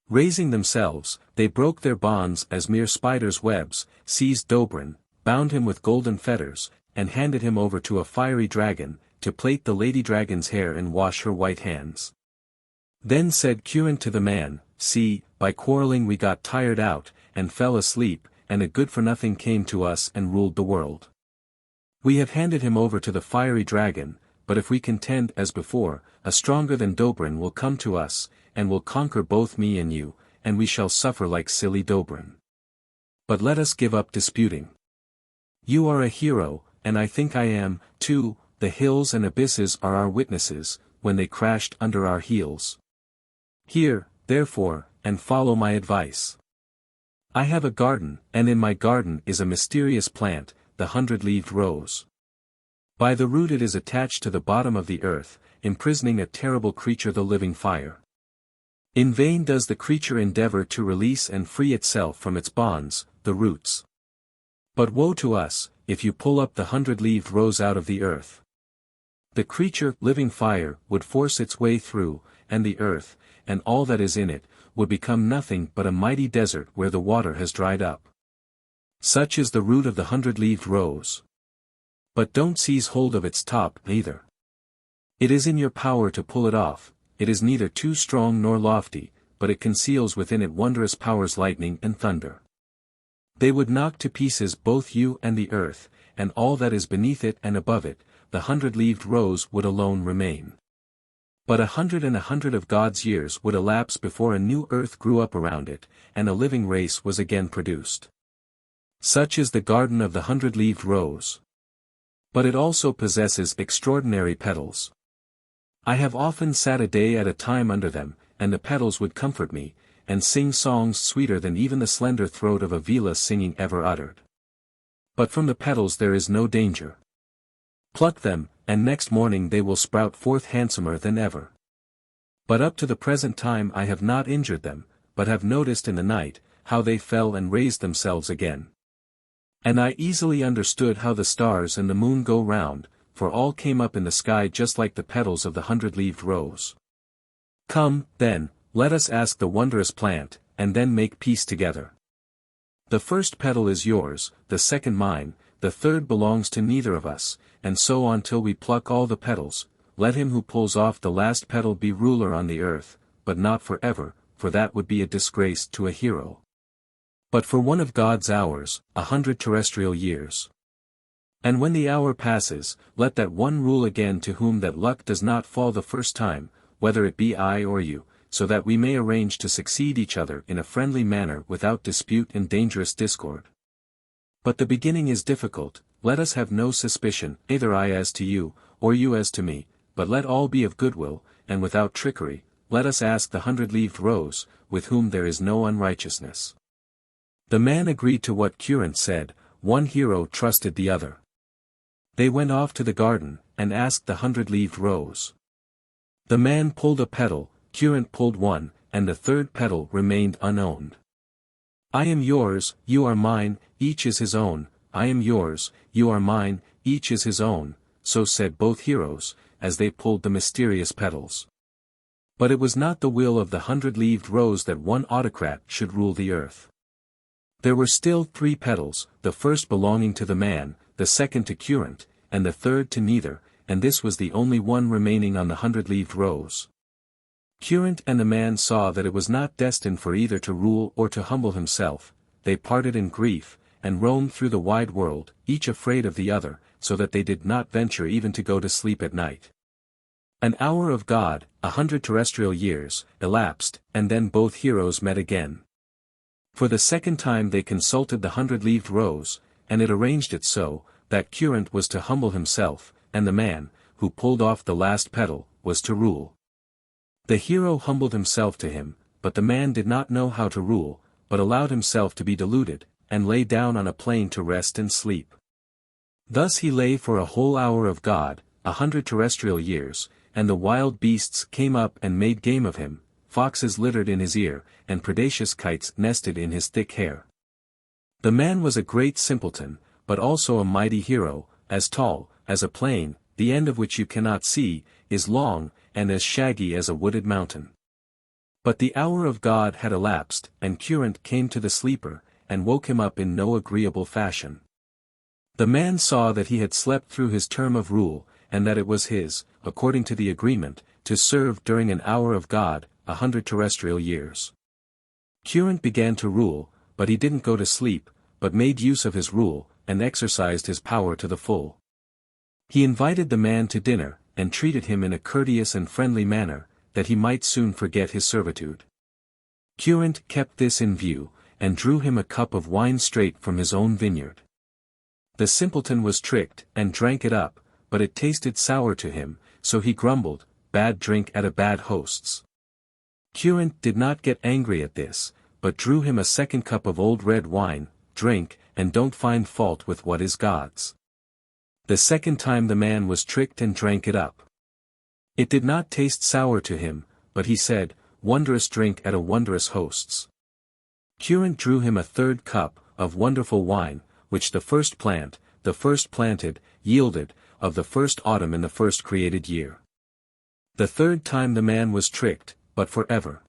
Raising themselves, they broke their bonds as mere spiders' webs, seized Dobrin, bound him with golden fetters, and handed him over to a fiery dragon, to plait the lady dragon's hair and wash her white hands. Then said Kurent to the man, "See, by quarreling we got tired out, and fell asleep, and a good-for-nothing came to us and ruled the world. We have handed him over to the fiery dragon, but if we contend as before, a stronger than Dobrin will come to us, and will conquer both me and you, and we shall suffer like silly Dobrin. But let us give up disputing. You are a hero, and I think I am, too. The hills and abysses are our witnesses, when they crashed under our heels. Hear, therefore, and follow my advice. I have a garden, and in my garden is a mysterious plant, the 100-leaved rose. By the root it is attached to the bottom of the earth, imprisoning a terrible creature, the living fire. In vain does the creature endeavor to release and free itself from its bonds, the roots. But woe to us, if you pull up the 100-leaved rose out of the earth. The creature, living fire, would force its way through, and the earth, and all that is in it, would become nothing but a mighty desert where the water has dried up. Such is the root of the 100-leaved rose. But don't seize hold of its top, either. It is in your power to pull it off. It is neither too strong nor lofty, but it conceals within it wondrous powers, lightning and thunder. They would knock to pieces both you and the earth, and all that is beneath it and above it. The 100-leaved rose would alone remain. But 100 of God's years would elapse before a new earth grew up around it, and a living race was again produced. Such is the garden of the 100-leaved rose. But it also possesses extraordinary petals. I have often sat a day at a time under them, and the petals would comfort me, and sing songs sweeter than even the slender throat of a vela singing ever uttered. But from the petals there is no danger. Pluck them, and next morning they will sprout forth handsomer than ever. But up to the present time I have not injured them, but have noticed in the night, how they fell and raised themselves again. And I easily understood how the stars and the moon go round, for all came up in the sky just like the petals of the 100-leaved rose. Come, then, let us ask the wondrous plant, and then make peace together. The first petal is yours, the second mine, the third belongs to neither of us, and so on till we pluck all the petals. Let him who pulls off the last petal be ruler on the earth, but not forever, for that would be a disgrace to a hero. But for one of God's hours, 100 terrestrial years. And when the hour passes, let that one rule again to whom that luck does not fall the first time, whether it be I or you, so that we may arrange to succeed each other in a friendly manner without dispute and dangerous discord. But the beginning is difficult. Let us have no suspicion, either I as to you, or you as to me, but let all be of goodwill, and without trickery. Let us ask the 100-leaved rose, with whom there is no unrighteousness. The man agreed to what Kurent said. One hero trusted the other. They went off to the garden, and asked the 100-leaved rose. The man pulled a petal, Kurent pulled one, and the third petal remained unowned. I am yours, you are mine, each is his own. I am yours, you are mine, each is his own, so said both heroes, as they pulled the mysterious petals. But it was not the will of the 100-leaved rose that one autocrat should rule the earth. There were still 3 petals, the first belonging to the man, the second to Kurent, and the third to neither, and this was the only one remaining on the 100-leaved rose. Kurent and the man saw that it was not destined for either to rule or to humble himself. They parted in grief, and roamed through the wide world, each afraid of the other, so that they did not venture even to go to sleep at night. An hour of God, 100 terrestrial years, elapsed, and then both heroes met again. For the second time they consulted the 100-leaved rose, and it arranged it so, that Kurent was to humble himself, and the man, who pulled off the last petal, was to rule. The hero humbled himself to him, but the man did not know how to rule, but allowed himself to be deluded, and lay down on a plain to rest and sleep. Thus he lay for a whole hour of God, 100 terrestrial years, and the wild beasts came up and made game of him, foxes littered in his ear, and predaceous kites nested in his thick hair. The man was a great simpleton, but also a mighty hero, as tall, as a plain, the end of which you cannot see, is long, and as shaggy as a wooded mountain. But the hour of God had elapsed, and Kurent came to the sleeper, and woke him up in no agreeable fashion. The man saw that he had slept through his term of rule, and that it was his, according to the agreement, to serve during an hour of God, 100 terrestrial years. Kurent began to rule, but he didn't go to sleep, but made use of his rule, and exercised his power to the full. He invited the man to dinner, and treated him in a courteous and friendly manner, that he might soon forget his servitude. Kurent kept this in view, and drew him a cup of wine straight from his own vineyard. The simpleton was tricked, and drank it up, but it tasted sour to him, so he grumbled, "Bad drink at a bad host's." Kurent did not get angry at this, but drew him a second cup of old red wine, "Drink, and don't find fault with what is God's." The second time the man was tricked and drank it up. It did not taste sour to him, but he said, "Wondrous drink at a wondrous host's." Kurent drew him a third cup, of wonderful wine, which the first planted, yielded, of the first autumn in the first created year. The third time the man was tricked, but forever.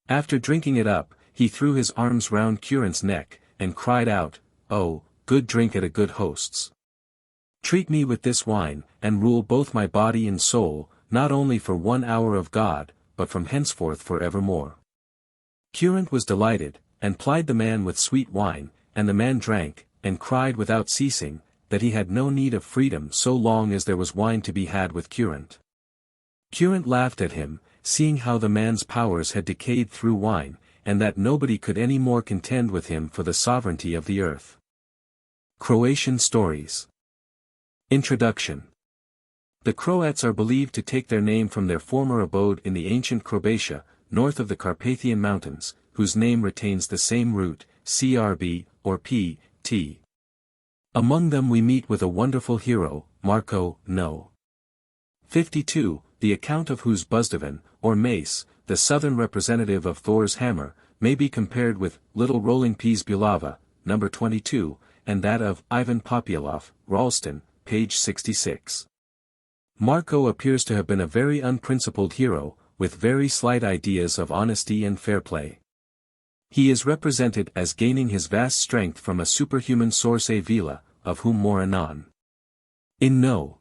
After drinking it up, he threw his arms round Kurent's neck, and cried out, "Oh, good drink at a good host's. Treat me with this wine, and rule both my body and soul, not only for 1 hour of God, but from henceforth for evermore." Kurent was delighted, and plied the man with sweet wine, and the man drank, and cried without ceasing, that he had no need of freedom so long as there was wine to be had with Kurent. Kurent laughed at him, seeing how the man's powers had decayed through wine, and that nobody could any more contend with him for the sovereignty of the earth. Croatian Stories. Introduction. The Croats are believed to take their name from their former abode in the ancient Croatia, north of the Carpathian Mountains, whose name retains the same root, crb, or p.t. Among them we meet with a wonderful hero, Marko, no. 52, the account of whose Buzdovan, or mace, the southern representative of Thor's hammer, may be compared with Little Rolling-Pea's Bulava, number 22, and that of Ivan Popyalov, Ralston, page 66. Marko appears to have been a very unprincipled hero, with very slight ideas of honesty and fair play. He is represented as gaining his vast strength from a superhuman source vila, of whom more anon. In No.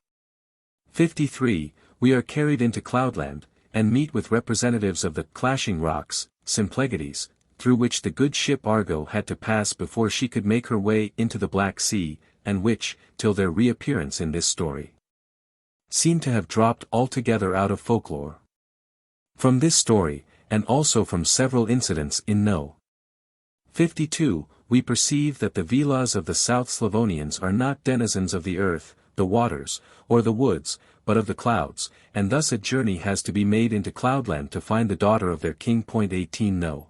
53, we are carried into Cloudland, and meet with representatives of the clashing rocks, Symplegades, through which the good ship Argo had to pass before she could make her way into the Black Sea, and which, till their reappearance in this story, seem to have dropped altogether out of folklore. From this story, and also from several incidents in No. 52, we perceive that the Vilas of the South Slavonians are not denizens of the earth, the waters, or the woods, but of the clouds, and thus a journey has to be made into Cloudland to find the daughter of their king. 18 No.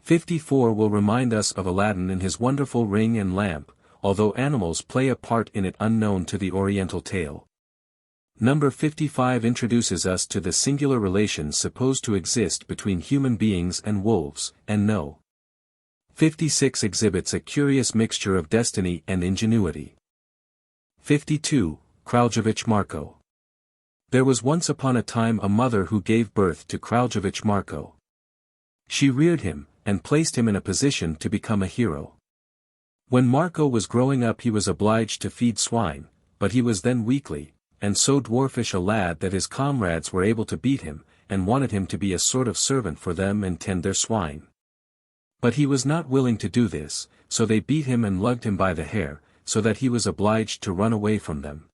54 will remind us of Aladdin and his wonderful ring and lamp, although animals play a part in it unknown to the Oriental tale. Number 55 introduces us to the singular relations supposed to exist between human beings and wolves, and No. 56 exhibits a curious mixture of destiny and ingenuity. 52, Kraljevitch Marko. There was once upon a time a mother who gave birth to Kraljevitch Marko. She reared him, and placed him in a position to become a hero. When Marko was growing up he was obliged to feed swine, but he was then weakly, and so dwarfish a lad that his comrades were able to beat him, and wanted him to be a sort of servant for them and tend their swine. But he was not willing to do this, so they beat him and lugged him by the hair, so that he was obliged to run away from them.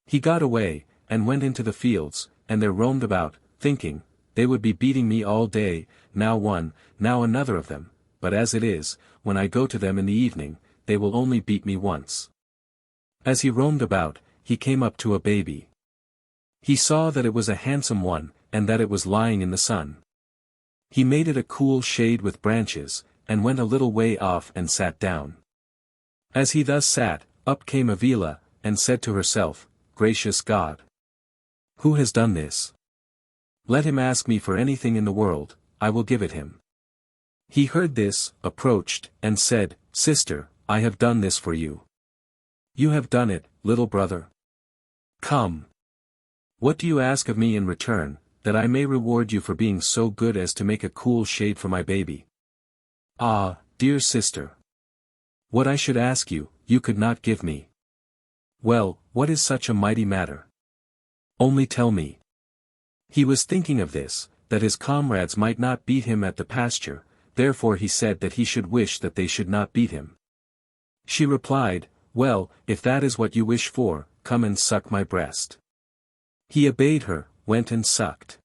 He got away, and went into the fields, and there roamed about, thinking, they would be beating me all day, now one, now another of them, but as it is, when I go to them in the evening, they will only beat me once. As he roamed about, he came up to a baby. He saw that it was a handsome one, and that it was lying in the sun. He made it a cool shade with branches, and went a little way off and sat down. As he thus sat, up came Avila, and said to herself, Gracious God! Who has done this? Let him ask me for anything in the world, I will give it him. He heard this, approached, and said, Sister, I have done this for you. You have done it, little brother. Come. What do you ask of me in return, that I may reward you for being so good as to make a cool shade for my baby? Ah, dear sister. What I should ask you, you could not give me. Well, what is such a mighty matter? Only tell me. He was thinking of this, that his comrades might not beat him at the pasture, therefore he said that he should wish that they should not beat him. She replied, Well, if that is what you wish for, come and suck my breast. He obeyed her, went and sucked.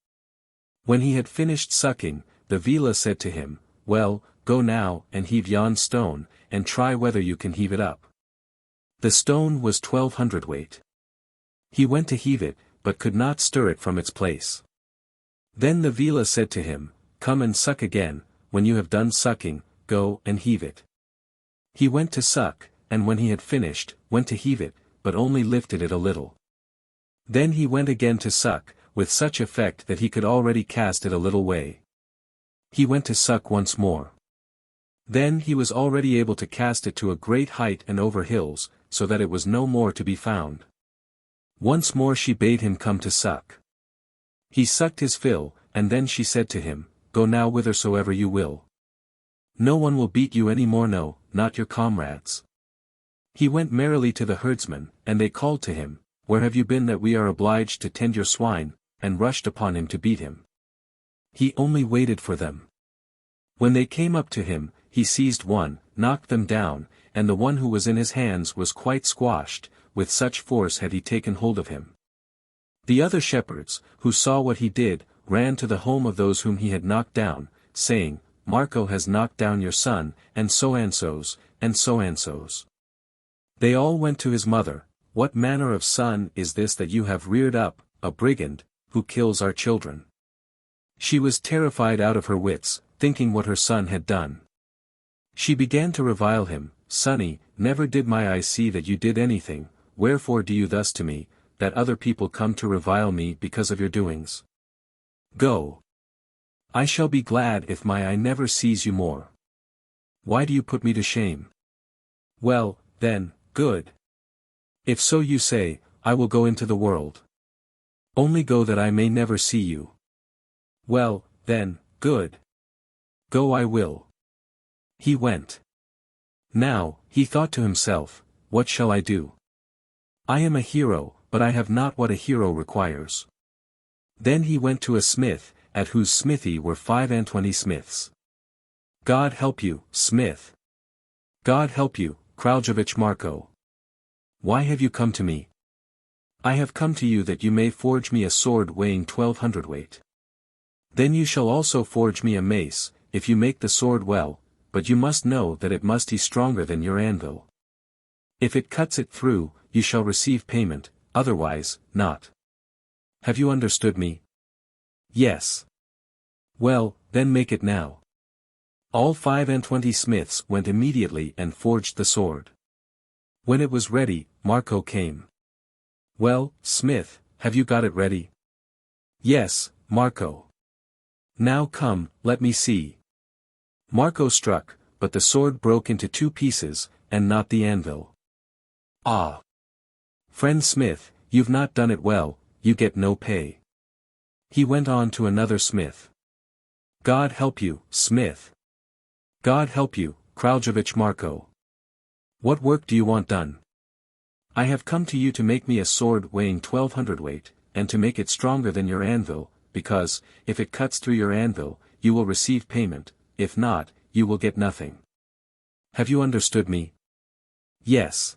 When he had finished sucking, the Vila said to him, Well, go now and heave yon stone, and try whether you can heave it up. The stone was 1200 weight. He went to heave it, but could not stir it from its place. Then the Vila said to him, Come and suck again, when you have done sucking, go and heave it. He went to suck, and when he had finished, went to heave it, but only lifted it a little. Then he went again to suck, with such effect that he could already cast it a little way. He went to suck once more. Then he was already able to cast it to a great height and over hills, so that it was no more to be found. Once more she bade him come to suck. He sucked his fill, and then she said to him, Go now whithersoever you will. No one will beat you any more, no, not your comrades. He went merrily to the herdsmen, and they called to him, Where have you been that we are obliged to tend your swine, and rushed upon him to beat him? He only waited for them. When they came up to him, he seized one, knocked them down, and the one who was in his hands was quite squashed, with such force had he taken hold of him. The other shepherds, who saw what he did, ran to the home of those whom he had knocked down, saying, Marko has knocked down your son, and so-and-so's, and so-and-so's. They all went to his mother, What manner of son is this that you have reared up, a brigand, who kills our children? She was terrified out of her wits, thinking what her son had done. She began to revile him, Sonny, never did my eye see that you did anything, wherefore do you thus to me, that other people come to revile me because of your doings? Go. I shall be glad if my eye never sees you more. Why do you put me to shame? Well, then, good. If so you say, I will go into the world. Only go that I may never see you. Well, then, good. Go I will. He went. Now, he thought to himself, What shall I do? I am a hero, but I have not what a hero requires. Then he went to a smith, at whose smithy were 25 smiths. God help you, smith. God help you, Kraljevitch Marko. Why have you come to me? I have come to you that you may forge me a sword weighing 1200 weight. Then you shall also forge me a mace, if you make the sword well, but you must know that it must be stronger than your anvil. If it cuts it through, you shall receive payment, otherwise, not. Have you understood me? Yes. Well, then make it now. All 25 smiths went immediately and forged the sword. When it was ready, Marko came. Well, smith, have you got it ready? Yes, Marko. Now come, let me see. Marko struck, but the sword broke into 2 pieces, and not the anvil. Ah! Friend Smith, you've not done it well, you get no pay. He went on to another smith. God help you, smith. God help you, Kraljevitch Marko. What work do you want done? I have come to you to make me a sword weighing 1200 weight, and to make it stronger than your anvil, because, if it cuts through your anvil, you will receive payment, if not, you will get nothing. Have you understood me? Yes.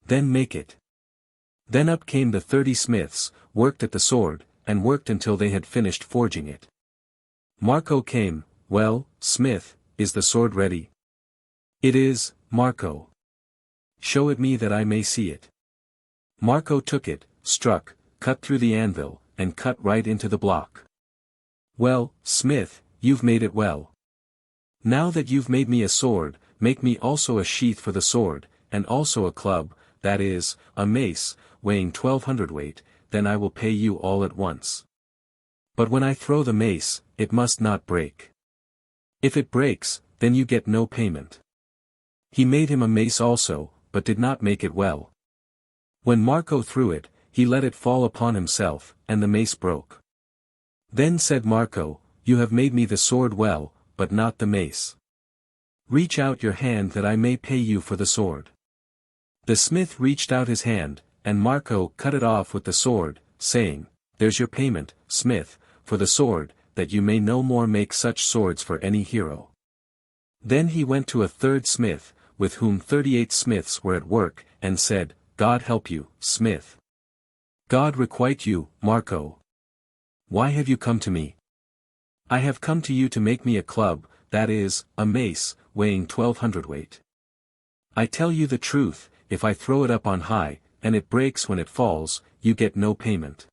Then make it. Then up came the 30 smiths, worked at the sword, and worked until they had finished forging it. Marko came. Well, smith, is the sword ready? It is, Marko. Show it me that I may see it. Marko took it, struck, cut through the anvil, and cut right into the block. Well, smith, you've made it well. Now that you've made me a sword, make me also a sheath for the sword, and also a club, that is, a mace, weighing 1200 weight, then I will pay you all at once. But when I throw the mace, it must not break. If it breaks, then you get no payment. He made him a mace also, but did not make it well. When Marko threw it, he let it fall upon himself, and the mace broke. Then said Marko, You have made me the sword well, but not the mace. Reach out your hand that I may pay you for the sword. The smith reached out his hand, and Marko cut it off with the sword, saying, There's your payment, smith, for the sword, that you may no more make such swords for any hero. Then he went to a third smith, with whom 38 smiths were at work, and said, God help you, smith. God requite you, Marko. Why have you come to me? I have come to you to make me a club, that is, a mace, weighing 1200 weight. I tell you the truth, if I throw it up on high, and it breaks when it falls, you get no payment.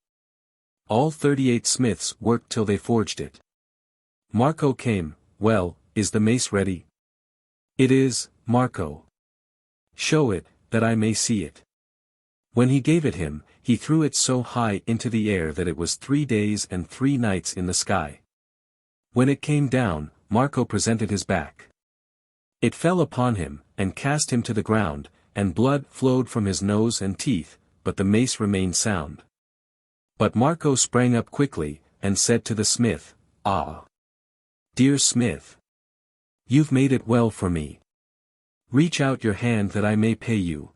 All 38 smiths worked till they forged it. Marko came. Well, is the mace ready? It is, Marko. Show it, that I may see it. When he gave it him, he threw it so high into the air that it was 3 days and 3 nights in the sky. When it came down, Marko presented his back. It fell upon him, and cast him to the ground, and blood flowed from his nose and teeth, but the mace remained sound. But Marko sprang up quickly, and said to the smith, Ah! Dear smith! You've made it well for me. Reach out your hand that I may pay you.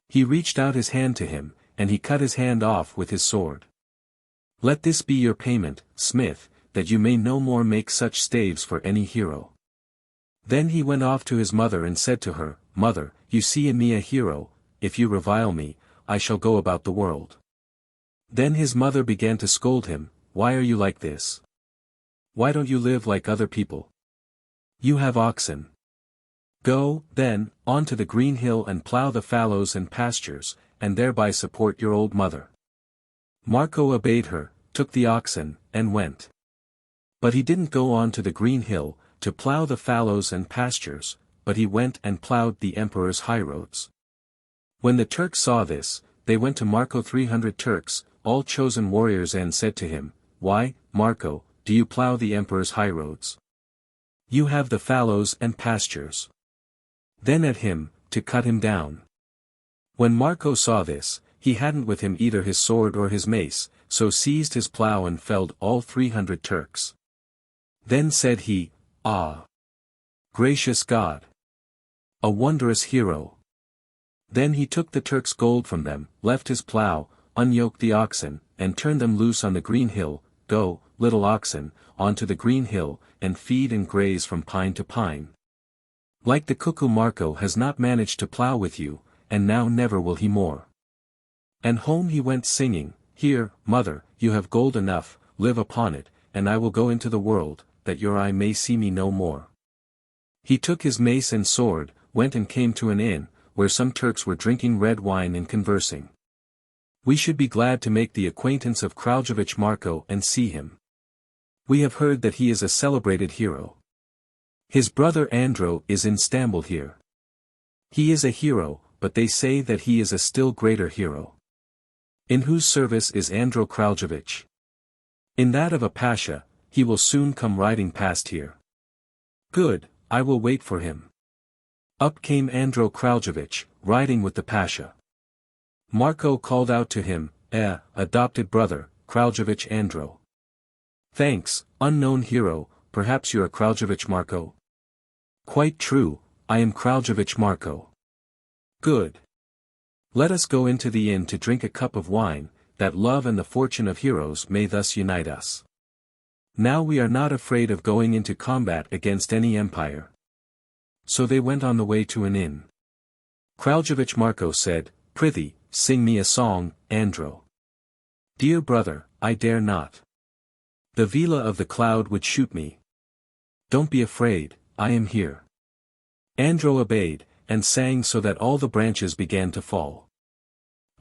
He reached out his hand to him, and he cut his hand off with his sword. Let this be your payment, smith, that you may no more make such staves for any hero. Then he went off to his mother and said to her, Mother, you see in me a hero, if you revile me, I shall go about the world. Then his mother began to scold him, Why are you like this? Why don't you live like other people? You have oxen. Go, then, on to the green hill and plough the fallows and pastures, and thereby support your old mother. Marko obeyed her, took the oxen, and went. But he didn't go on to the green hill, to plough the fallows and pastures, but he went and ploughed the emperor's highroads. When the Turks saw this, they went to Marko 300 Turks, all chosen warriors, and said to him, Why, Marko, do you plough the emperor's highroads? You have the fallows and pastures. Then at him, to cut him down. When Marko saw this, he hadn't with him either his sword or his mace, so seized his plough and felled all 300 Turks. Then said he, Ah! Gracious God! A wondrous hero! Then he took the Turks' gold from them, left his plough, unyoked the oxen, and turned them loose on the green hill. Go, little oxen, on to the green hill, and feed and graze from pine to pine. Like the cuckoo, Marko has not managed to plough with you, and now never will he more. And home he went singing, Here, mother, you have gold enough, live upon it, and I will go into the world, that your eye may see me no more. He took his mace and sword, went and came to an inn, where some Turks were drinking red wine and conversing. We should be glad to make the acquaintance of Kraljevitch Marko and see him. We have heard that he is a celebrated hero. His brother Andro is in Stamboul here. He is a hero, but they say that he is a still greater hero. In whose service is Andro Kraljevitch? In that of a pasha. He will soon come riding past here. Good, I will wait for him. Up came Andro Kraljevitch, riding with the pasha. Marko called out to him, adopted brother, Kraljevitch Andro. Thanks, unknown hero, perhaps you're Kraljevitch Marko? Quite true, I am Kraljevitch Marko. Good. Let us go into the inn to drink a cup of wine, that love and the fortune of heroes may thus unite us. Now we are not afraid of going into combat against any empire. So they went on the way to an inn. Kraljevitch Marko said, Prithee, sing me a song, Andro. Dear brother, I dare not. The Vila of the cloud would shoot me. Don't be afraid, I am here. Andro obeyed, and sang so that all the branches began to fall.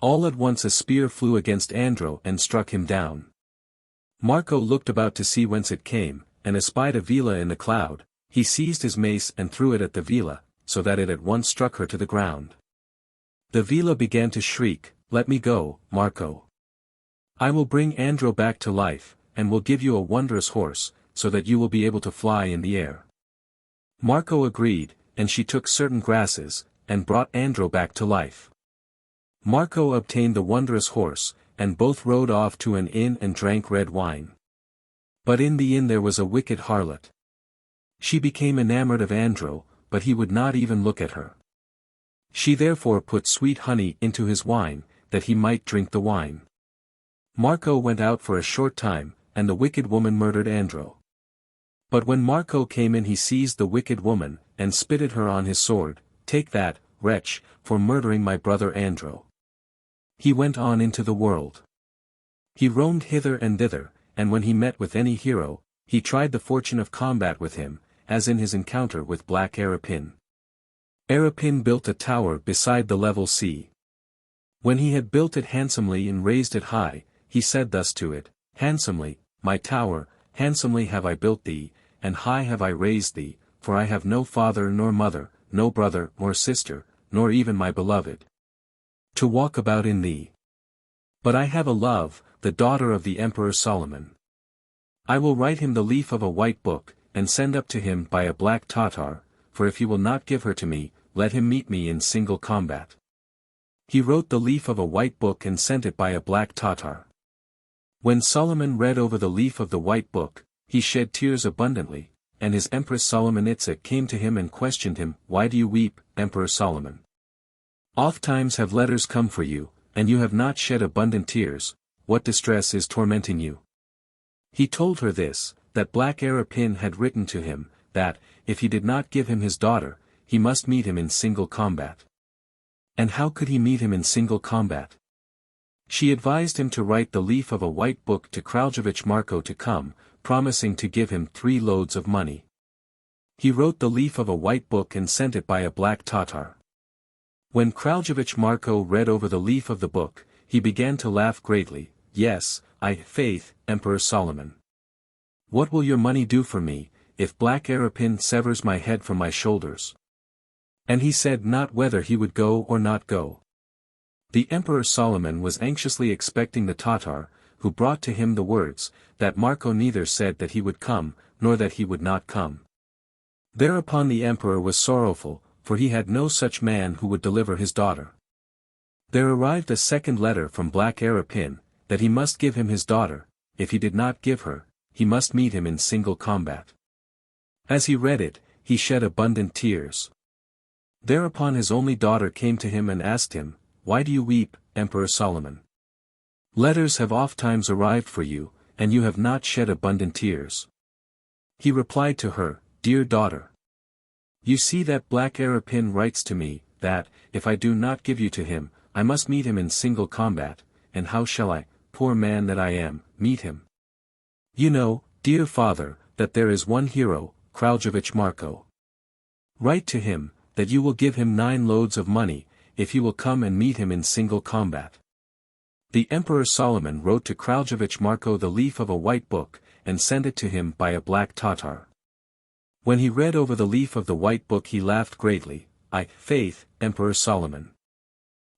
All at once a spear flew against Andro and struck him down. Marko looked about to see whence it came, and espied a Vila in the cloud. He seized his mace and threw it at the Vila, so that it at once struck her to the ground. The Vila began to shriek, "Let me go, Marko. I will bring Andro back to life, and will give you a wondrous horse, so that you will be able to fly in the air." Marko agreed, and she took certain grasses, and brought Andro back to life. Marko obtained the wondrous horse, and both rode off to an inn and drank red wine. But in the inn there was a wicked harlot. She became enamored of Andro, but he would not even look at her. She therefore put sweet honey into his wine, that he might drink the wine. Marko went out for a short time, and the wicked woman murdered Andro. But when Marko came in he seized the wicked woman, and spitted her on his sword, "Take that, wretch, for murdering my brother Andro." He went on into the world. He roamed hither and thither, and when he met with any hero, he tried the fortune of combat with him, as in his encounter with Black Arapin. Arapin built a tower beside the level sea. When he had built it handsomely and raised it high, he said thus to it, "Handsomely, my tower, handsomely have I built thee, and high have I raised thee, for I have no father nor mother, no brother nor sister, nor even my beloved, to walk about in thee. But I have a love, the daughter of the Emperor Solomon. I will write him the leaf of a white book, and send up to him by a black Tatar, for if he will not give her to me, let him meet me in single combat." He wrote the leaf of a white book and sent it by a black Tatar. When Solomon read over the leaf of the white book, he shed tears abundantly, and his Empress Solomonitsa came to him and questioned him, "Why do you weep, Emperor Solomon? Ofttimes have letters come for you, and you have not shed abundant tears. What distress is tormenting you?" He told her this, that Black Arapin had written to him, that, if he did not give him his daughter, he must meet him in single combat. And how could he meet him in single combat? She advised him to write the leaf of a white book to Kraljevitch Marko to come, promising to give him 3 loads of money. He wrote the leaf of a white book and sent it by a black Tatar. When Kraljevitch Marko read over the leaf of the book, he began to laugh greatly. "Yes, faith, Emperor Solomon. What will your money do for me, if Black Arapin severs my head from my shoulders?" And he said not whether he would go or not go. The Emperor Solomon was anxiously expecting the Tatar, who brought to him the words, that Marko neither said that he would come, nor that he would not come. Thereupon the emperor was sorrowful, for he had no such man who would deliver his daughter. There arrived a second letter from Black Arapin, that he must give him his daughter. If he did not give her, he must meet him in single combat. As he read it, he shed abundant tears. Thereupon his only daughter came to him and asked him, "Why do you weep, Emperor Solomon? Letters have ofttimes arrived for you, and you have not shed abundant tears." He replied to her, "Dear daughter, you see that Black Arapin writes to me, that, if I do not give you to him, I must meet him in single combat, and how shall I, poor man that I am, meet him? You know, dear father, that there is one hero, Kraljevitch Marko. Write to him, that you will give him 9 loads of money, if he will come and meet him in single combat." The Emperor Solomon wrote to Kraljevitch Marko the leaf of a white book, and sent it to him by a black Tatar. When he read over the leaf of the white book he laughed greatly. "Faith, Emperor Solomon.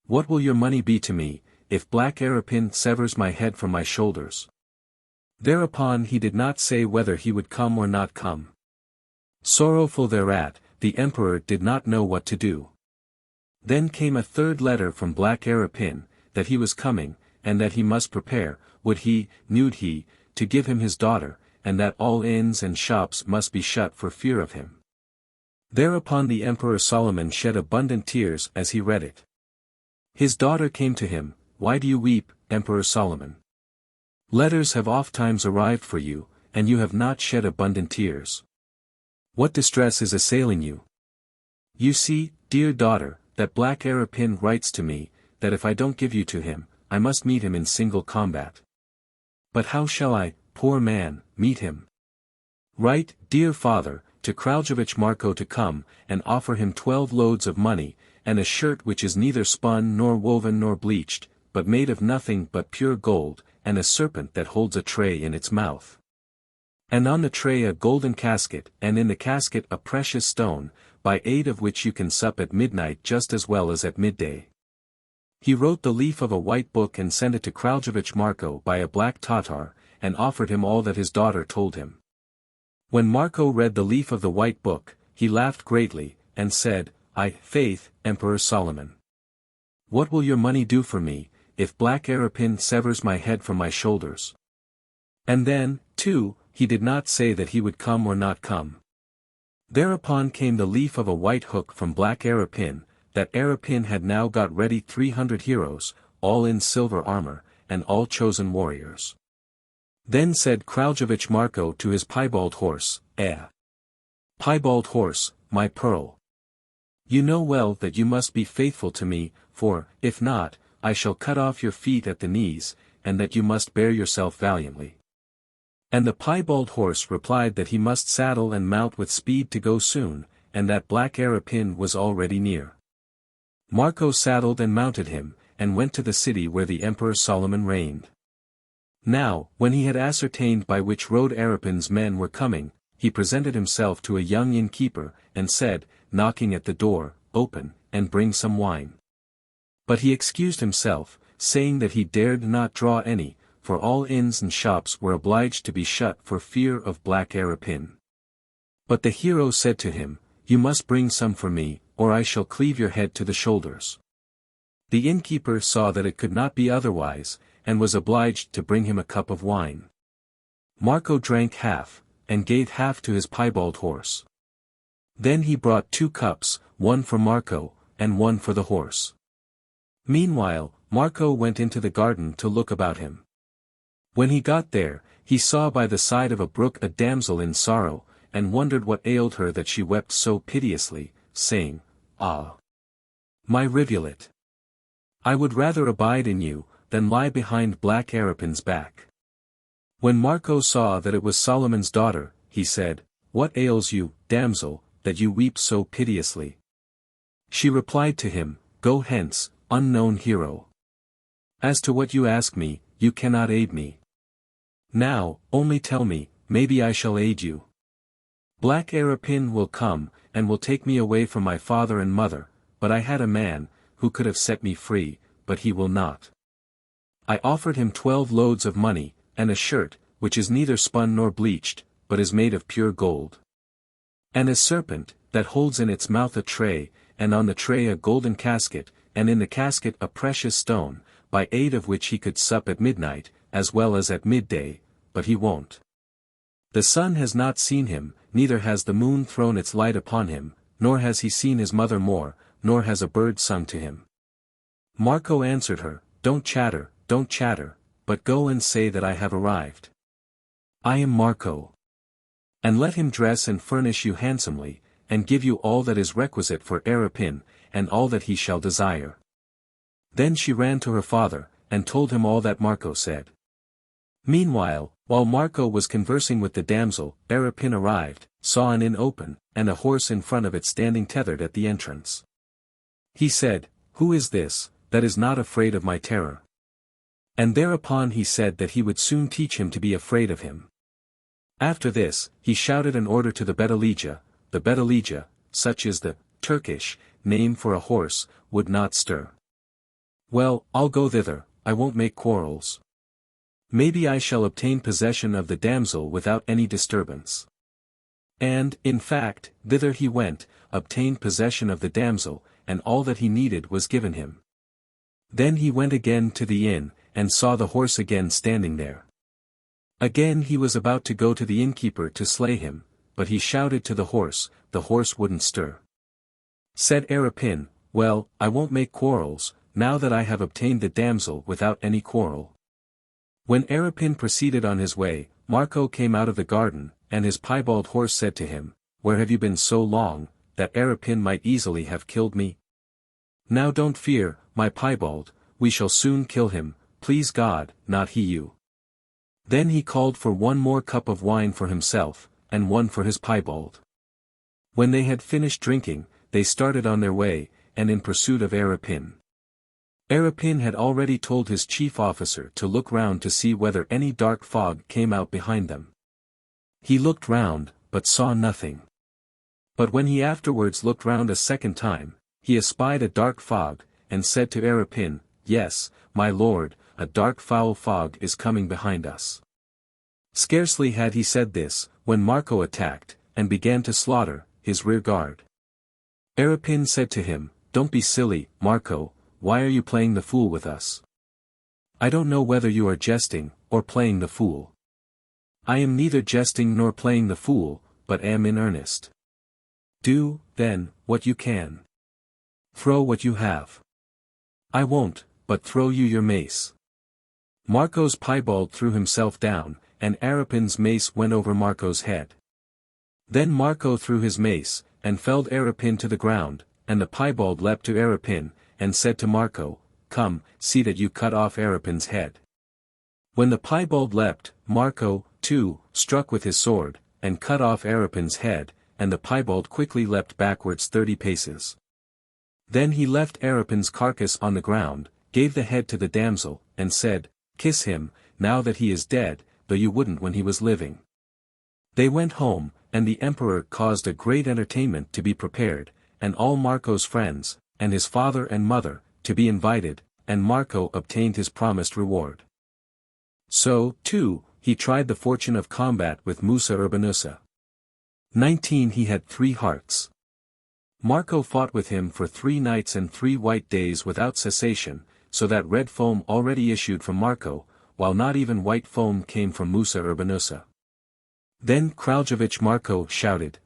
What will your money be to me, if Black Arapin severs my head from my shoulders?" Thereupon he did not say whether he would come or not come. Sorrowful thereat, the emperor did not know what to do. Then came a third letter from Black Arapin, that he was coming, and that he must prepare, would he, to give him his daughter, and that all inns and shops must be shut for fear of him. Thereupon the Emperor Solomon shed abundant tears as he read it. His daughter came to him, "Why do you weep, Emperor Solomon? Letters have ofttimes arrived for you, and you have not shed abundant tears. What distress is assailing you? You see, dear daughter, that Black Arapin writes to me, that if I don't give you to him, I must meet him in single combat. But how shall I, poor man, meet him? Write, dear father, to Kraljevitch Marko to come, and offer him 12 loads of money, and a shirt which is neither spun nor woven nor bleached, but made of nothing but pure gold, and a serpent that holds a tray in its mouth. And on the tray a golden casket, and in the casket a precious stone, by aid of which you can sup at midnight just as well as at midday. He wrote the leaf of a white book and sent it to Kraljevitch Marko by a black Tatar, and offered him all that his daughter told him. When Marko read the leaf of the white book, he laughed greatly, and said, faith, Emperor Solomon. What will your money do for me, if Black Arapin severs my head from my shoulders? And then, too, he did not say that he would come or not come. Thereupon came the leaf of a white hook from Black Arapin, that Arapin had now got ready 300 heroes, all in silver armor, and all chosen warriors. Then said Kraljevitch Marko to his piebald horse, Piebald horse, my pearl. You know well that you must be faithful to me, for, if not, I shall cut off your feet at the knees, and that you must bear yourself valiantly. And the piebald horse replied that he must saddle and mount with speed to go soon, and that Black Arapin was already near. Marko saddled and mounted him, and went to the city where the Emperor Solomon reigned. Now, when he had ascertained by which road Arapin's men were coming, he presented himself to a young innkeeper, and said, knocking at the door, Open, and bring some wine. But he excused himself, saying that he dared not draw any, for all inns and shops were obliged to be shut for fear of Black Arapin. But the hero said to him, You must bring some for me, or I shall cleave your head to the shoulders. The innkeeper saw that it could not be otherwise, and was obliged to bring him a cup of wine. Marko drank half, and gave half to his piebald horse. Then he brought 2 cups, one for Marko, and one for the horse. Meanwhile, Marko went into the garden to look about him. When he got there, he saw by the side of a brook a damsel in sorrow, and wondered what ailed her that she wept so piteously, saying, Ah! My rivulet! I would rather abide in you, than lie behind Black Arapin's back. When Marko saw that it was Solomon's daughter, he said, What ails you, damsel, that you weep so piteously? She replied to him, Go hence, unknown hero. As to what you ask me, you cannot aid me. Now, only tell me, maybe I shall aid you. Black Arapin will come, and will take me away from my father and mother, but I had a man, who could have set me free, but he will not. I offered him 12 loads of money, and a shirt, which is neither spun nor bleached, but is made of pure gold. And a serpent, that holds in its mouth a tray, and on the tray a golden casket, and in the casket a precious stone, by aid of which he could sup at midnight, as well as at midday, but he won't. The sun has not seen him, neither has the moon thrown its light upon him, nor has he seen his mother more, nor has a bird sung to him. Marko answered her, Don't chatter, but go and say that I have arrived. I am Marko. And let him dress and furnish you handsomely, and give you all that is requisite for Arapin, and all that he shall desire. Then she ran to her father, and told him all that Marko said. Meanwhile, while Marko was conversing with the damsel, Arapin arrived, saw an inn open, and a horse in front of it standing tethered at the entrance. He said, Who is this, that is not afraid of my terror? And thereupon he said that he would soon teach him to be afraid of him. After this, he shouted an order to the Betelija, such is the Turkish name for a horse, would not stir. Well, I'll go thither, I won't make quarrels. Maybe I shall obtain possession of the damsel without any disturbance. And, in fact, thither he went, obtained possession of the damsel, and all that he needed was given him. Then he went again to the inn, and saw the horse again standing there. Again he was about to go to the innkeeper to slay him, but he shouted to the horse wouldn't stir. Said Arapin, Well, I won't make quarrels, now that I have obtained the damsel without any quarrel. When Arapin proceeded on his way, Marko came out of the garden, and his piebald horse said to him, Where have you been so long, that Arapin might easily have killed me? Now don't fear, my piebald, we shall soon kill him, please God, not he you. Then he called for one more cup of wine for himself, and one for his piebald. When they had finished drinking, they started on their way, and in pursuit of Arapin. Arapin had already told his chief officer to look round to see whether any dark fog came out behind them. He looked round, but saw nothing. But when he afterwards looked round a second time, he espied a dark fog, and said to Arapin, "Yes, my lord, a dark foul fog is coming behind us." Scarcely had he said this, when Marko attacked, and began to slaughter his rear guard. Arapin said to him, "Don't be silly, Marko, why are you playing the fool with us? I don't know whether you are jesting, or playing the fool." "I am neither jesting nor playing the fool, but am in earnest." "Do, then, what you can. Throw what you have." "I won't, but throw you your mace." Marko's piebald threw himself down, and Arapin's mace went over Marko's head. Then Marko threw his mace, and felled Arapin to the ground, and the piebald leapt to Arapin, and said to Marko, "Come, see that you cut off Arapin's head." When the piebald leapt, Marko, too, struck with his sword, and cut off Arapin's head, and the piebald quickly leapt backwards 30 paces. Then he left Arapin's carcass on the ground, gave the head to the damsel, and said, "Kiss him, now that he is dead, though you wouldn't when he was living." They went home, and the emperor caused a great entertainment to be prepared, and all Marko's friends, and his father and mother, to be invited, and Marko obtained his promised reward. So, too, he tried the fortune of combat with Musa Urbanusa. 19 He had 3 hearts. Marko fought with him for 3 nights and 3 white days without cessation, so that red foam already issued from Marko, while not even white foam came from Musa Urbanusa. Then Kraljevitch Marko shouted,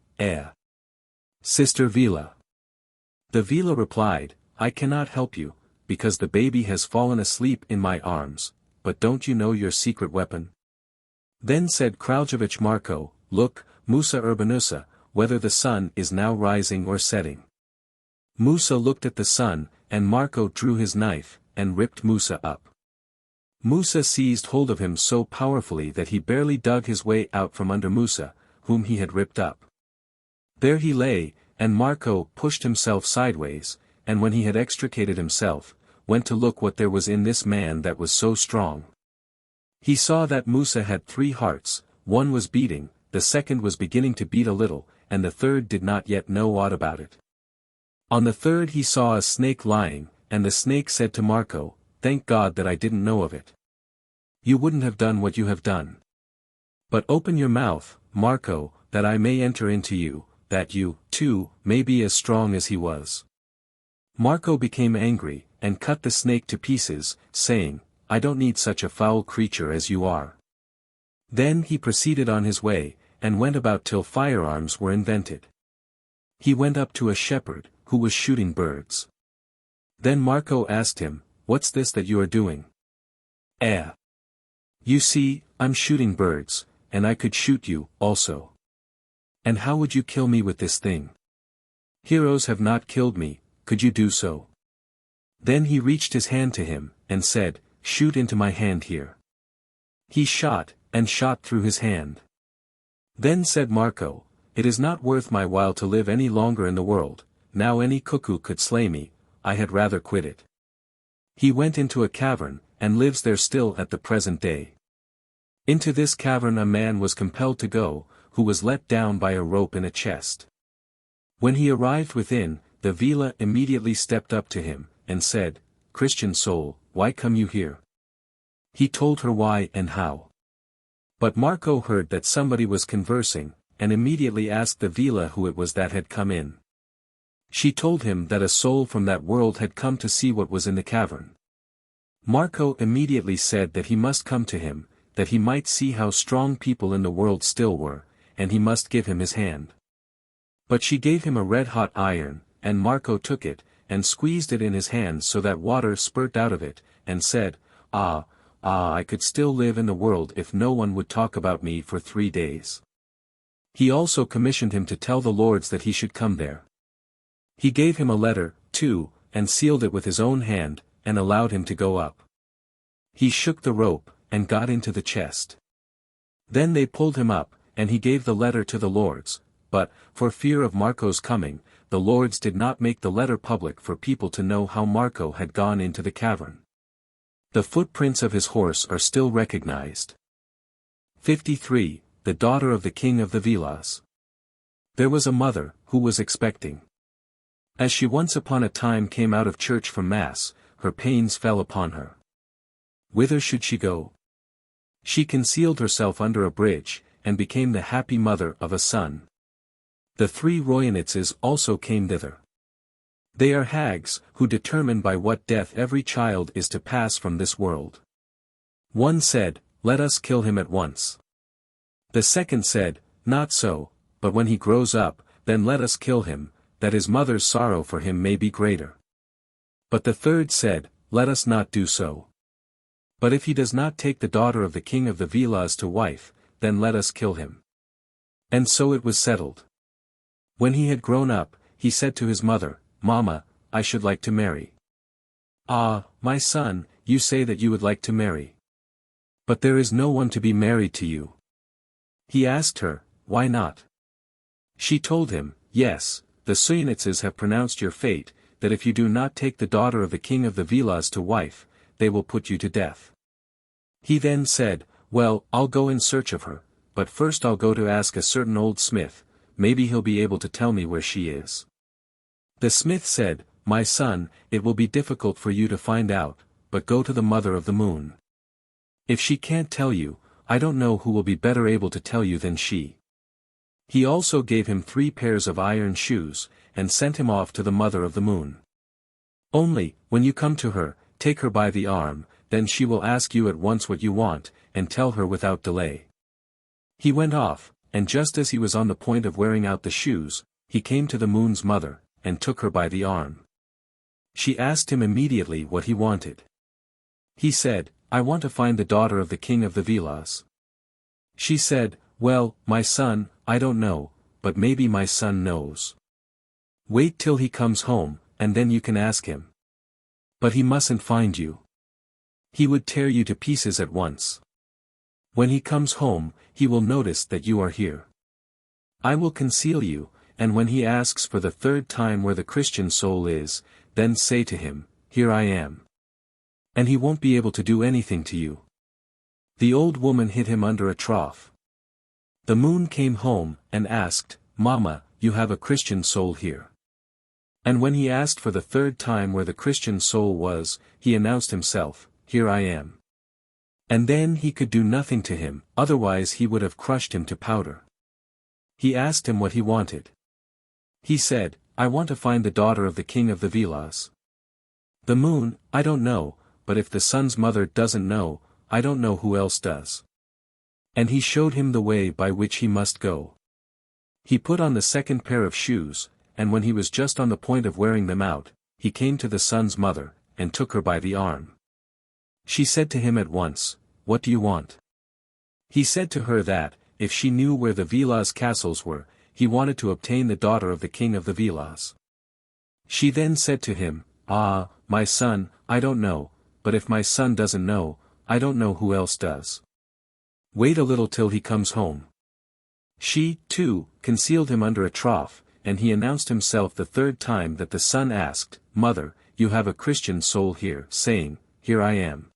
Sister Vila." The Vila replied, "I cannot help you, because the baby has fallen asleep in my arms, but don't you know your secret weapon?" Then said Kraljevitch Marko, "Look, Musa Urbanusa, whether the sun is now rising or setting." Musa looked at the sun, and Marko drew his knife, and ripped Musa up. Musa seized hold of him so powerfully that he barely dug his way out from under Musa, whom he had ripped up. There he lay, and Marko pushed himself sideways, and when he had extricated himself, went to look what there was in this man that was so strong. He saw that Musa had 3 hearts, one was beating, the second was beginning to beat a little, and the third did not yet know aught about it. On the third he saw a snake lying, and the snake said to Marko, "Thank God that I didn't know of it. You wouldn't have done what you have done. But open your mouth, Marko, that I may enter into you, that you, too, may be as strong as he was." Marko became angry, and cut the snake to pieces, saying, "I don't need such a foul creature as you are." Then he proceeded on his way, and went about till firearms were invented. He went up to a shepherd, who was shooting birds. Then Marko asked him, "What's this that you are doing?" "You see, I'm shooting birds, and I could shoot you, also." "And how would you kill me with this thing? Heroes have not killed me, could you do so?" Then he reached his hand to him, and said, "Shoot into my hand here." He shot, and shot through his hand. Then said Marko, "It is not worth my while to live any longer in the world, now any cuckoo could slay me, I had rather quit it." He went into a cavern, and lives there still at the present day. Into this cavern a man was compelled to go, who was let down by a rope in a chest. When he arrived within, the Vila immediately stepped up to him, and said, "Christian soul, why come you here?" He told her why and how. But Marko heard that somebody was conversing, and immediately asked the Vila who it was that had come in. She told him that a soul from that world had come to see what was in the cavern. Marko immediately said that he must come to him, that he might see how strong people in the world still were, and he must give him his hand. But she gave him a red-hot iron, and Marko took it, and squeezed it in his hand so that water spurt out of it, and said, I could still live in the world if no one would talk about me for 3 days." He also commissioned him to tell the lords that he should come there. He gave him a letter, too, and sealed it with his own hand, and allowed him to go up. He shook the rope, and got into the chest. Then they pulled him up, and he gave the letter to the lords, but, for fear of Marko's coming, the lords did not make the letter public for people to know how Marko had gone into the cavern. The footprints of his horse are still recognized. 53. The daughter of the king of the Vilas. There was a mother, who was expecting. As she once upon a time came out of church from mass, her pains fell upon her. Whither should she go? She concealed herself under a bridge, and became the happy mother of a son. The 3 Royanitzes also came thither. They are hags, who determine by what death every child is to pass from this world. One said, "Let us kill him at once." The second said, "Not so, but when he grows up, then let us kill him, that his mother's sorrow for him may be greater." But the third said, "Let us not do so. But if he does not take the daughter of the king of the Vilas to wife, then let us kill him." And so it was settled. When he had grown up, he said to his mother, "Mama, I should like to marry." "Ah, my son, you say that you would like to marry. But there is no one to be married to you." He asked her, "Why not?" She told him, "Yes, the Suyanitzes have pronounced your fate, that if you do not take the daughter of the king of the Vilas to wife, they will put you to death." He then said, "Well, I'll go in search of her, but first I'll go to ask a certain old smith, maybe he'll be able to tell me where she is." The smith said, "My son, it will be difficult for you to find out, but go to the mother of the moon. If she can't tell you, I don't know who will be better able to tell you than she." He also gave him 3 pairs of iron shoes, and sent him off to the mother of the moon. "Only, when you come to her, take her by the arm, then she will ask you at once what you want, and tell her without delay." He went off, and just as he was on the point of wearing out the shoes, he came to the moon's mother, and took her by the arm. She asked him immediately what he wanted. He said, "I want to find the daughter of the king of the Vilas." She said, "Well, my son, I don't know, but maybe my son knows. Wait till he comes home, and then you can ask him. But he mustn't find you. He would tear you to pieces at once. When he comes home, he will notice that you are here. I will conceal you, and when he asks for the 3rd time where the Christian soul is, then say to him, 'Here I am.' And he won't be able to do anything to you." The old woman hid him under a trough. The moon came home, and asked, "Mama, you have a Christian soul here." And when he asked for the 3rd time where the Christian soul was, he announced himself, "Here I am." And then he could do nothing to him, otherwise he would have crushed him to powder. He asked him what he wanted. He said, "I want to find the daughter of the king of the Vilas." The moon, "I don't know, but if the sun's mother doesn't know, I don't know who else does." And he showed him the way by which he must go. He put on the 2nd pair of shoes, and when he was just on the point of wearing them out, he came to the sun's mother, and took her by the arm. She said to him at once, "What do you want?" He said to her that, if she knew where the Vilas castles were, he wanted to obtain the daughter of the king of the Vilas. She then said to him, "Ah, my son, I don't know, but if my son doesn't know, I don't know who else does. Wait a little till he comes home." She, too, concealed him under a trough, and he announced himself the 3rd time that the son asked, "Mother, you have a Christian soul here," saying, "Here I am."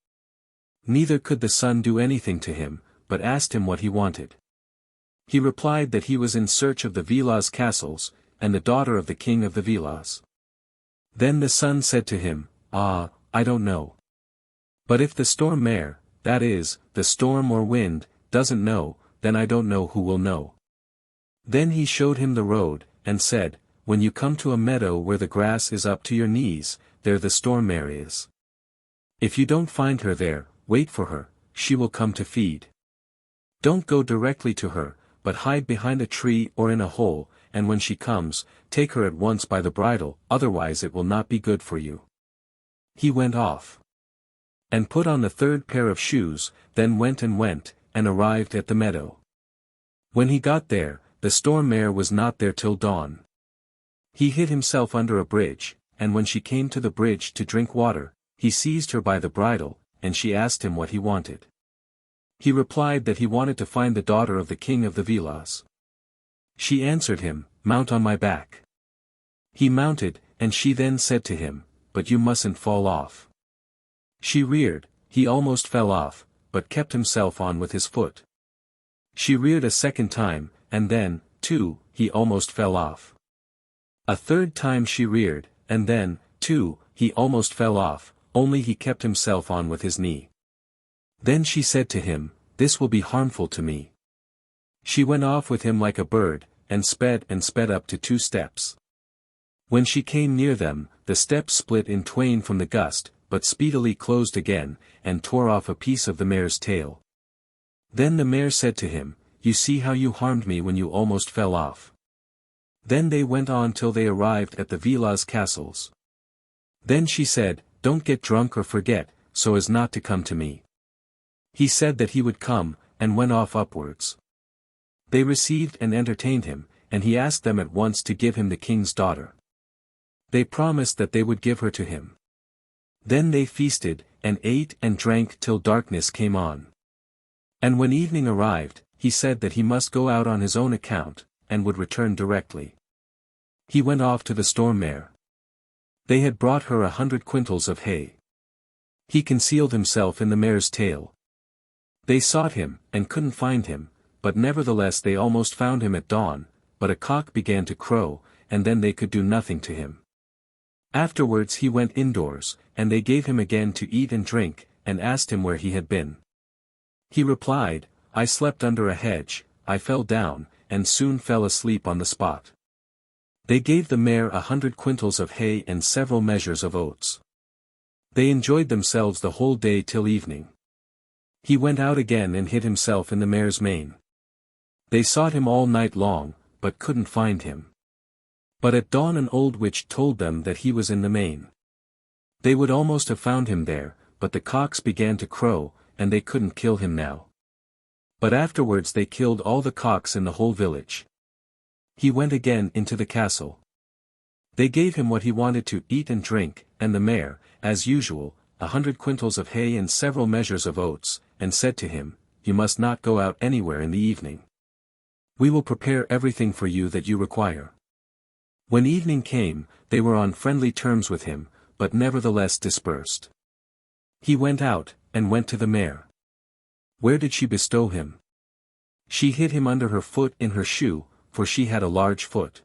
Neither could the son do anything to him, but asked him what he wanted. He replied that he was in search of the Vilas castles, and the daughter of the king of the Vilas. Then the son said to him, "Ah, I don't know. But if the storm mare, that is, the storm or wind, doesn't know, then I don't know who will know." Then he showed him the road, and said, "When you come to a meadow where the grass is up to your knees, there the storm mare is. If you don't find her there, wait for her, she will come to feed. Don't go directly to her, but hide behind a tree or in a hole, and when she comes, take her at once by the bridle, otherwise it will not be good for you." He went off, and put on the 3rd pair of shoes, then went, and arrived at the meadow. When he got there, the storm mare was not there till dawn. He hid himself under a bridge, and when she came to the bridge to drink water, he seized her by the bridle, and she asked him what he wanted. He replied that he wanted to find the daughter of the king of the villas. She answered him, "Mount on my back." He mounted, and she then said to him, "But you mustn't fall off." She reared, he almost fell off, but kept himself on with his foot. She reared a second time, and then, too, he almost fell off. A third time she reared, and then, too, he almost fell off, only he kept himself on with his knee. Then she said to him, "This will be harmful to me." She went off with him like a bird, and sped up to 2 steps. When she came near them, the steps split in twain from the gust, but speedily closed again, and tore off a piece of the mare's tail. Then the mare said to him, "You see how you harmed me when you almost fell off." Then they went on till they arrived at the villas' castles. Then she said, "Don't get drunk or forget, so as not to come to me." He said that he would come, and went off upwards. They received and entertained him, and he asked them at once to give him the king's daughter. They promised that they would give her to him. Then they feasted, and ate and drank till darkness came on. And when evening arrived, he said that he must go out on his own account, and would return directly. He went off to the storm mare. They had brought her 100 quintals of hay. He concealed himself in the mare's tail. They sought him, and couldn't find him, but nevertheless they almost found him at dawn, but a cock began to crow, and then they could do nothing to him. Afterwards he went indoors, and they gave him again to eat and drink, and asked him where he had been. He replied, "I slept under a hedge, I fell down, and soon fell asleep on the spot." They gave the mare 100 quintals of hay and several measures of oats. They enjoyed themselves the whole day till evening. He went out again and hid himself in the mare's mane. They sought him all night long, but couldn't find him. But at dawn an old witch told them that he was in the mane. They would almost have found him there, but the cocks began to crow, and they couldn't kill him now. But afterwards they killed all the cocks in the whole village. He went again into the castle. They gave him what he wanted to eat and drink, and the mare, as usual, 100 quintals of hay and several measures of oats, and said to him, "You must not go out anywhere in the evening. We will prepare everything for you that you require." When evening came, they were on friendly terms with him, but nevertheless dispersed. He went out, and went to the mare. Where did she bestow him? She hid him under her foot in her shoe, for she had a large foot.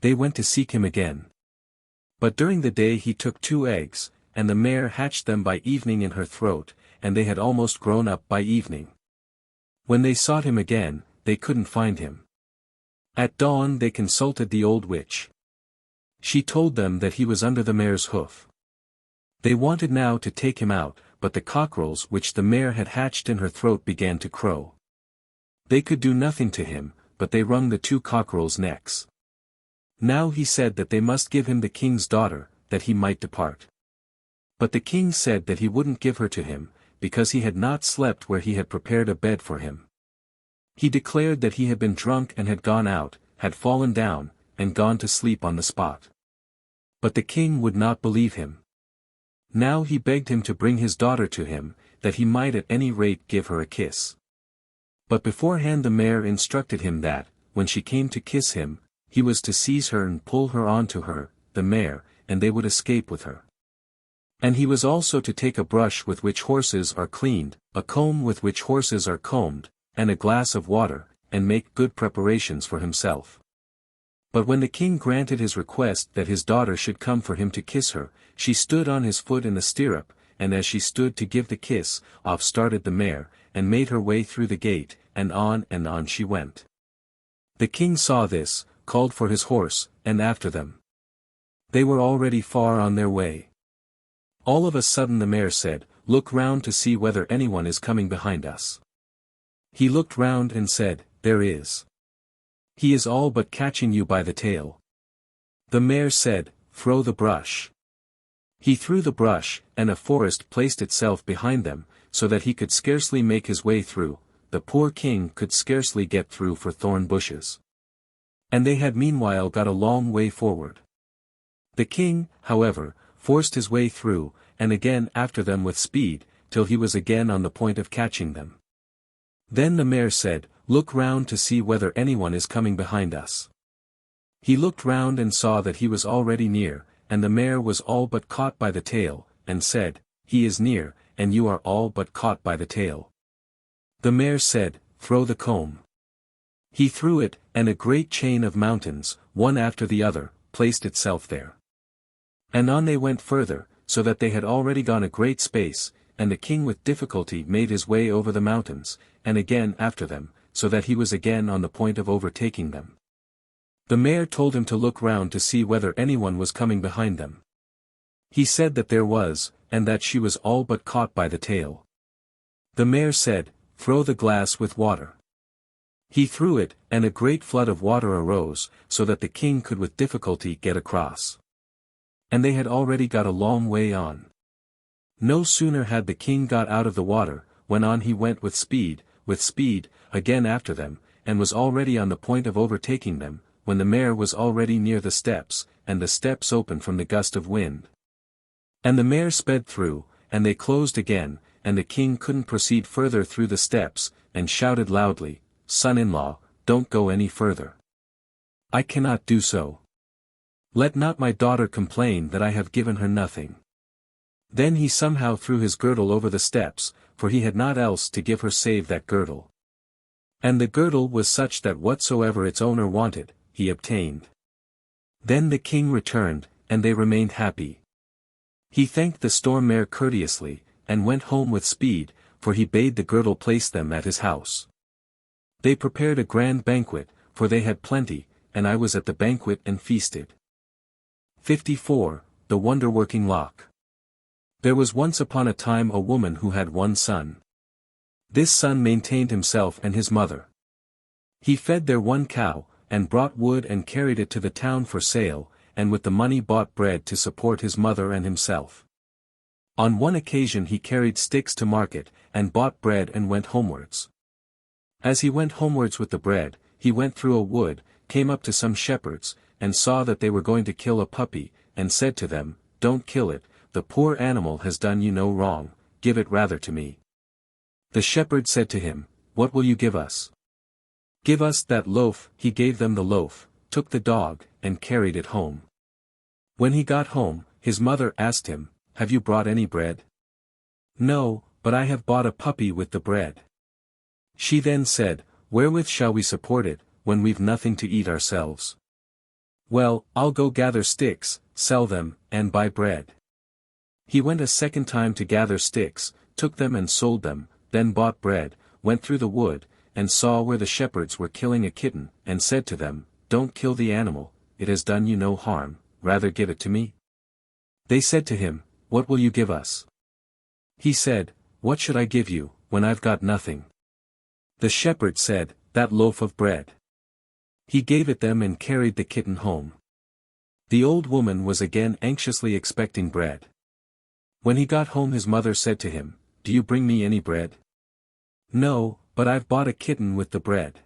They went to seek him again. But during the day he took 2 eggs, and the mare hatched them by evening in her throat, and they had almost grown up by evening. When they sought him again, they couldn't find him. At dawn they consulted the old witch. She told them that he was under the mare's hoof. They wanted now to take him out, but the cockerels which the mare had hatched in her throat began to crow. They could do nothing to him, but they wrung the 2 cockerels' necks. Now he said that they must give him the king's daughter, that he might depart. But the king said that he wouldn't give her to him, because he had not slept where he had prepared a bed for him. He declared that he had been drunk and had gone out, had fallen down, and gone to sleep on the spot. But the king would not believe him. Now he begged him to bring his daughter to him, that he might at any rate give her a kiss. But beforehand the mare instructed him that, when she came to kiss him, he was to seize her and pull her on to her, the mare, and they would escape with her. And he was also to take a brush with which horses are cleaned, a comb with which horses are combed, and a glass of water, and make good preparations for himself. But when the king granted his request that his daughter should come for him to kiss her, she stood on his foot in the stirrup, and as she stood to give the kiss, off started the mare, and made her way through the gate, and on she went. The king saw this, called for his horse, and after them. They were already far on their way. All of a sudden the mare said, "Look round to see whether anyone is coming behind us." He looked round and said, "There is. He is all but catching you by the tail." The mare said, "Throw the brush." He threw the brush, and a forest placed itself behind them, so that he could scarcely make his way through. The poor king could scarcely get through for thorn bushes. And they had meanwhile got a long way forward. The king, however, forced his way through, and again after them with speed, till he was again on the point of catching them. Then the mare said, "Look round to see whether anyone is coming behind us." He looked round and saw that he was already near, and the mare was all but caught by the tail, and said, "He is near, and you are all but caught by the tail." The mare said, "Throw the comb." He threw it, and a great chain of mountains, one after the other, placed itself there. And on they went further, so that they had already gone a great space, and the king with difficulty made his way over the mountains, and again after them, so that he was again on the point of overtaking them. The mare told him to look round to see whether anyone was coming behind them. He said that there was, and that she was all but caught by the tail. The mare said, "Throw the glass with water." He threw it, and a great flood of water arose, so that the king could with difficulty get across. And they had already got a long way on. No sooner had the king got out of the water, when on he went with speed, again after them, and was already on the point of overtaking them, when the mare was already near the steps, and the steps opened from the gust of wind. And the mare sped through, and they closed again, and the king couldn't proceed further through the steps, and shouted loudly, "Son-in-law, don't go any further. I cannot do so. Let not my daughter complain that I have given her nothing." Then he somehow threw his girdle over the steps, for he had not else to give her save that girdle. And the girdle was such that whatsoever its owner wanted, he obtained. Then the king returned, and they remained happy. He thanked the storm mare courteously, and went home with speed, for he bade the girdle place them at his house. They prepared a grand banquet, for they had plenty, and I was at the banquet and feasted. 54. The Wonder-working Lock. There was once upon a time a woman who had one son. This son maintained himself and his mother. He fed their one cow, and brought wood and carried it to the town for sale, and with the money bought bread to support his mother and himself. On one occasion he carried sticks to market, and bought bread and went homewards. As he went homewards with the bread, he went through a wood, came up to some shepherds, and saw that they were going to kill a puppy, and said to them, "Don't kill it, the poor animal has done you no wrong, give it rather to me." The shepherd said to him, "What will you give us?" "Give us that loaf." He gave them the loaf, took the dog, and carried it home. When he got home, his mother asked him, "Have you brought any bread?" "No, but I have bought a puppy with the bread." She then said, "Wherewith shall we support it, when we've nothing to eat ourselves?" "Well, I'll go gather sticks, sell them, and buy bread." He went a second time to gather sticks, took them and sold them, then bought bread, went through the wood, and saw where the shepherds were killing a kitten, and said to them, "Don't kill the animal, it has done you no harm, rather give it to me." They said to him, "What will you give us?" He said, "What should I give you, when I've got nothing?" The shepherd said, "That loaf of bread." He gave it them and carried the kitten home. The old woman was again anxiously expecting bread. When he got home his mother said to him, "Do you bring me any bread?" "No, but I've bought a kitten with the bread."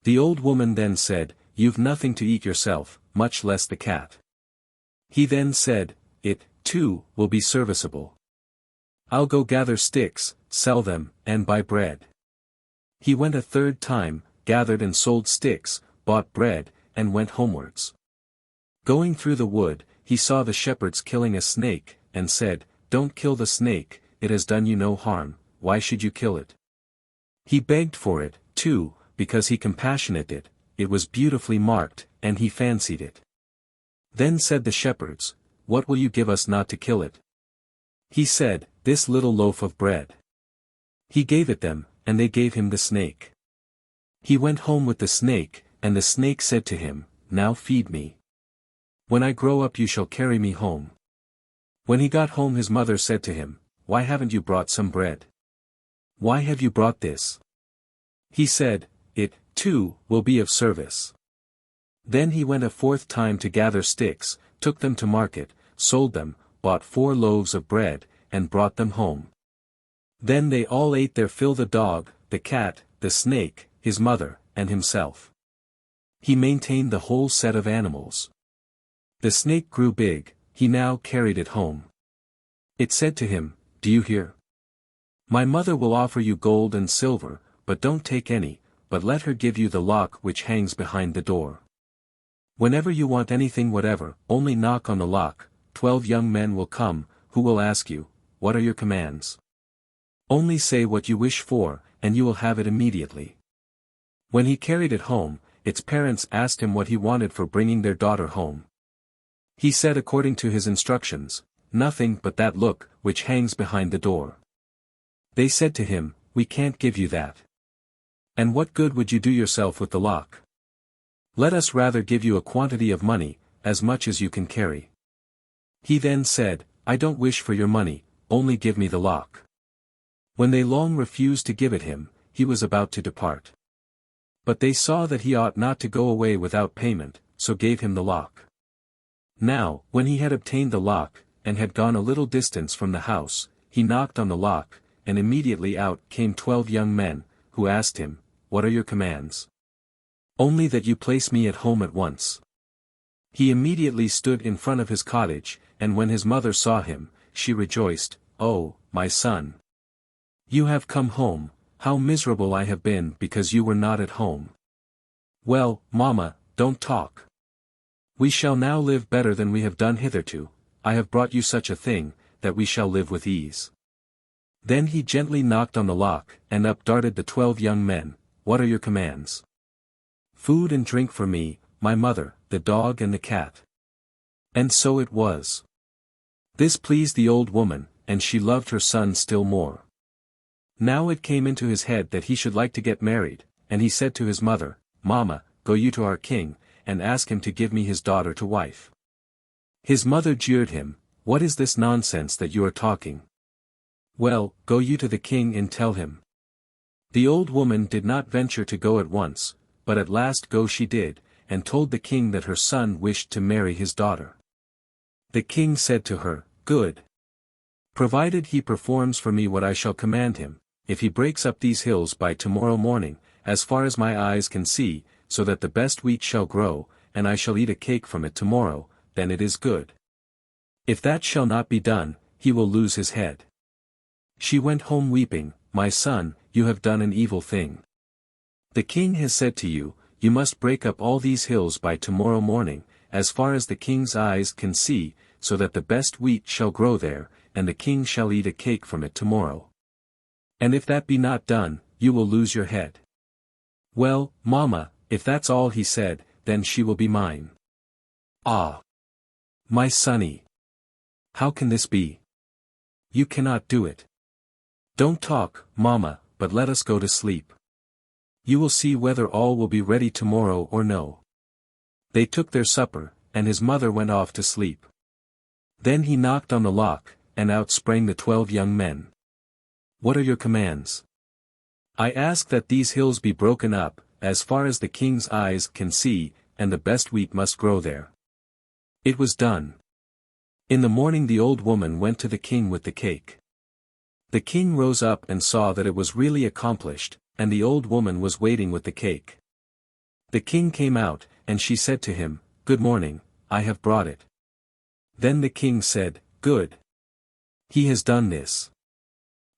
The old woman then said, "You've nothing to eat yourself, much less the cat." He then said, "It, too, will be serviceable. I'll go gather sticks, sell them, and buy bread." He went a third time, gathered and sold sticks, bought bread, and went homewards. Going through the wood, he saw the shepherds killing a snake, and said, "Don't kill the snake, it has done you no harm, why should you kill it?" He begged for it, too, because he compassionated it was beautifully marked, and he fancied it. Then said the shepherds, "What will you give us not to kill it?" He said, "This little loaf of bread." He gave it them, and they gave him the snake. He went home with the snake, and the snake said to him, "Now feed me. When I grow up you shall carry me home." When he got home his mother said to him, "Why haven't you brought some bread? Why have you brought this?" He said, "It, too, will be of service." Then he went a fourth time to gather sticks, took them to market, sold them, bought 4 loaves of bread, and brought them home. Then they all ate their fill, the dog, the cat, the snake, his mother, and himself. He maintained the whole set of animals. The snake grew big, he now carried it home. It said to him, "Do you hear? My mother will offer you gold and silver, but don't take any, but let her give you the lock which hangs behind the door. Whenever you want anything whatever, only knock on the lock, 12 young men will come, who will ask you, 'What are your commands?' Only say what you wish for, and you will have it immediately." When he carried it home, its parents asked him what he wanted for bringing their daughter home. He said according to his instructions, "Nothing but that look, which hangs behind the door." They said to him, "We can't give you that. And what good would you do yourself with the lock? Let us rather give you a quantity of money, as much as you can carry." He then said, "I don't wish for your money, only give me the lock." When they long refused to give it him, he was about to depart. But they saw that he ought not to go away without payment, so gave him the lock. Now, when he had obtained the lock, and had gone a little distance from the house, he knocked on the lock, and immediately out came 12 young men, who asked him, "What are your commands?" "Only that you place me at home at once." He immediately stood in front of his cottage, and when his mother saw him, she rejoiced, "Oh, my son! You have come home, how miserable I have been because you were not at home." "Well, mamma, don't talk. We shall now live better than we have done hitherto. I have brought you such a thing, that we shall live with ease." Then he gently knocked on the lock, and up darted the 12 young men. "What are your commands?" "Food and drink for me, my mother, the dog and the cat." And so it was. This pleased the old woman, and she loved her son still more. Now it came into his head that he should like to get married, and he said to his mother, "Mamma, go you to our king, and ask him to give me his daughter to wife." His mother jeered him, "What is this nonsense that you are talking? Well, go you to the king and tell him." The old woman did not venture to go at once, but at last go she did, and told the king that her son wished to marry his daughter. The king said to her, "Good. Provided he performs for me what I shall command him, if he breaks up these hills by tomorrow morning, as far as my eyes can see, so that the best wheat shall grow, and I shall eat a cake from it tomorrow, then it is good. If that shall not be done, he will lose his head." She went home weeping, "My son, you have done an evil thing. The king has said to you, you must break up all these hills by tomorrow morning, as far as the king's eyes can see, so that the best wheat shall grow there, and the king shall eat a cake from it tomorrow. And if that be not done, you will lose your head." "Well, mamma, if that's all he said, then she will be mine." "Ah! My sonny! How can this be? You cannot do it. Don't talk, mamma, but let us go to sleep. You will see whether all will be ready tomorrow or no." They took their supper, and his mother went off to sleep. Then he knocked on the lock, and out sprang the 12 young men. "What are your commands?" "I ask that these hills be broken up, as far as the king's eyes can see, and the best wheat must grow there." It was done. In the morning the old woman went to the king with the cake. The king rose up and saw that it was really accomplished, and the old woman was waiting with the cake. The king came out, and she said to him, "Good morning, I have brought it." Then the king said, "Good. He has done this.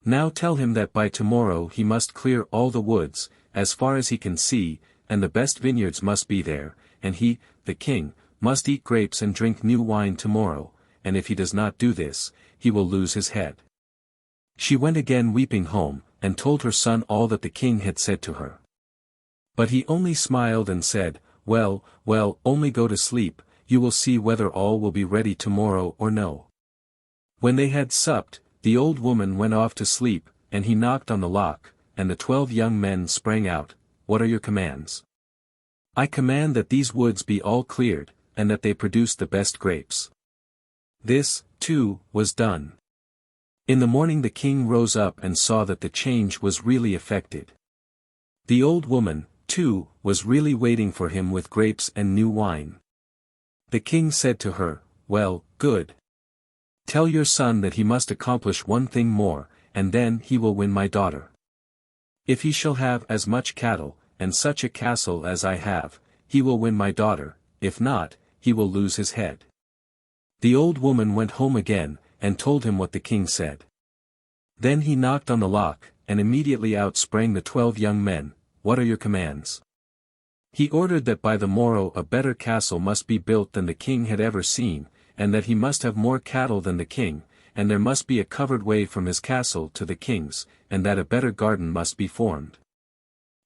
Now tell him that by tomorrow he must clear all the woods, as far as he can see, and the best vineyards must be there, and he, the king, must eat grapes and drink new wine tomorrow, and if he does not do this, he will lose his head." She went again weeping home, and told her son all that the king had said to her. But he only smiled and said, "Well, well, only go to sleep, you will see whether all will be ready tomorrow or no." When they had supped, the old woman went off to sleep, and he knocked on the lock, and the 12 young men sprang out. "What are your commands?" "I command that these woods be all cleared, and that they produce the best grapes." This, too, was done. In the morning the king rose up and saw that the change was really effected. The old woman, too, was really waiting for him with grapes and new wine. The king said to her, "Well, good. Tell your son that he must accomplish one thing more, and then he will win my daughter. If he shall have as much cattle, and such a castle as I have, he will win my daughter, if not, he will lose his head." The old woman went home again, and told him what the king said. Then he knocked on the lock, and immediately out sprang the 12 young men. "What are your commands?" He ordered that by the morrow a better castle must be built than the king had ever seen, and that he must have more cattle than the king, and there must be a covered way from his castle to the king's, and that a better garden must be formed.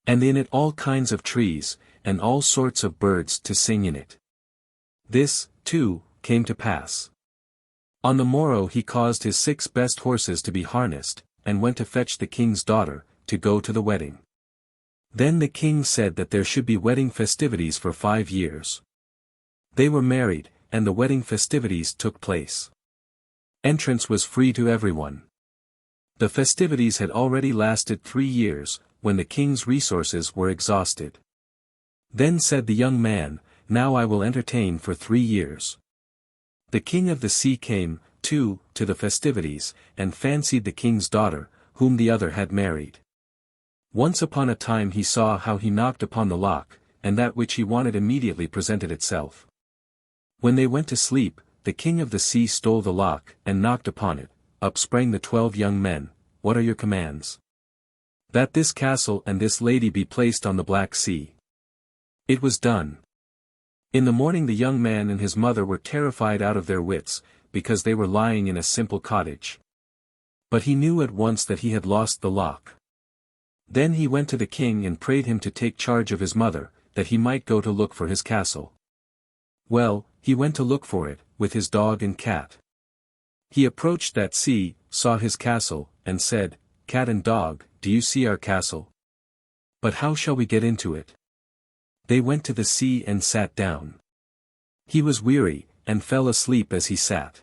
And in it all kinds of trees, and all sorts of birds to sing in it. This, too, came to pass. On the morrow he caused his 6 best horses to be harnessed, and went to fetch the king's daughter, to go to the wedding. Then the king said that there should be wedding festivities for 5 years. They were married, and the wedding festivities took place. Entrance was free to everyone. The festivities had already lasted 3 years, when the king's resources were exhausted. Then said the young man, "Now I will entertain for 3 years." The king of the sea came, too, to the festivities, and fancied the king's daughter, whom the other had married. Once upon a time he saw how he knocked upon the lock, and that which he wanted immediately presented itself. When they went to sleep, the king of the sea stole the lock, and knocked upon it. Up sprang the 12 young men. "What are your commands?" "That this castle and this lady be placed on the Black Sea." It was done. In the morning the young man and his mother were terrified out of their wits, because they were lying in a simple cottage. But he knew at once that he had lost the lock. Then he went to the king and prayed him to take charge of his mother, that he might go to look for his castle. Well, he went to look for it, with his dog and cat. He approached that sea, saw his castle, and said, "Cat and dog, do you see our castle? But how shall we get into it?" They went to the sea and sat down. He was weary, and fell asleep as he sat.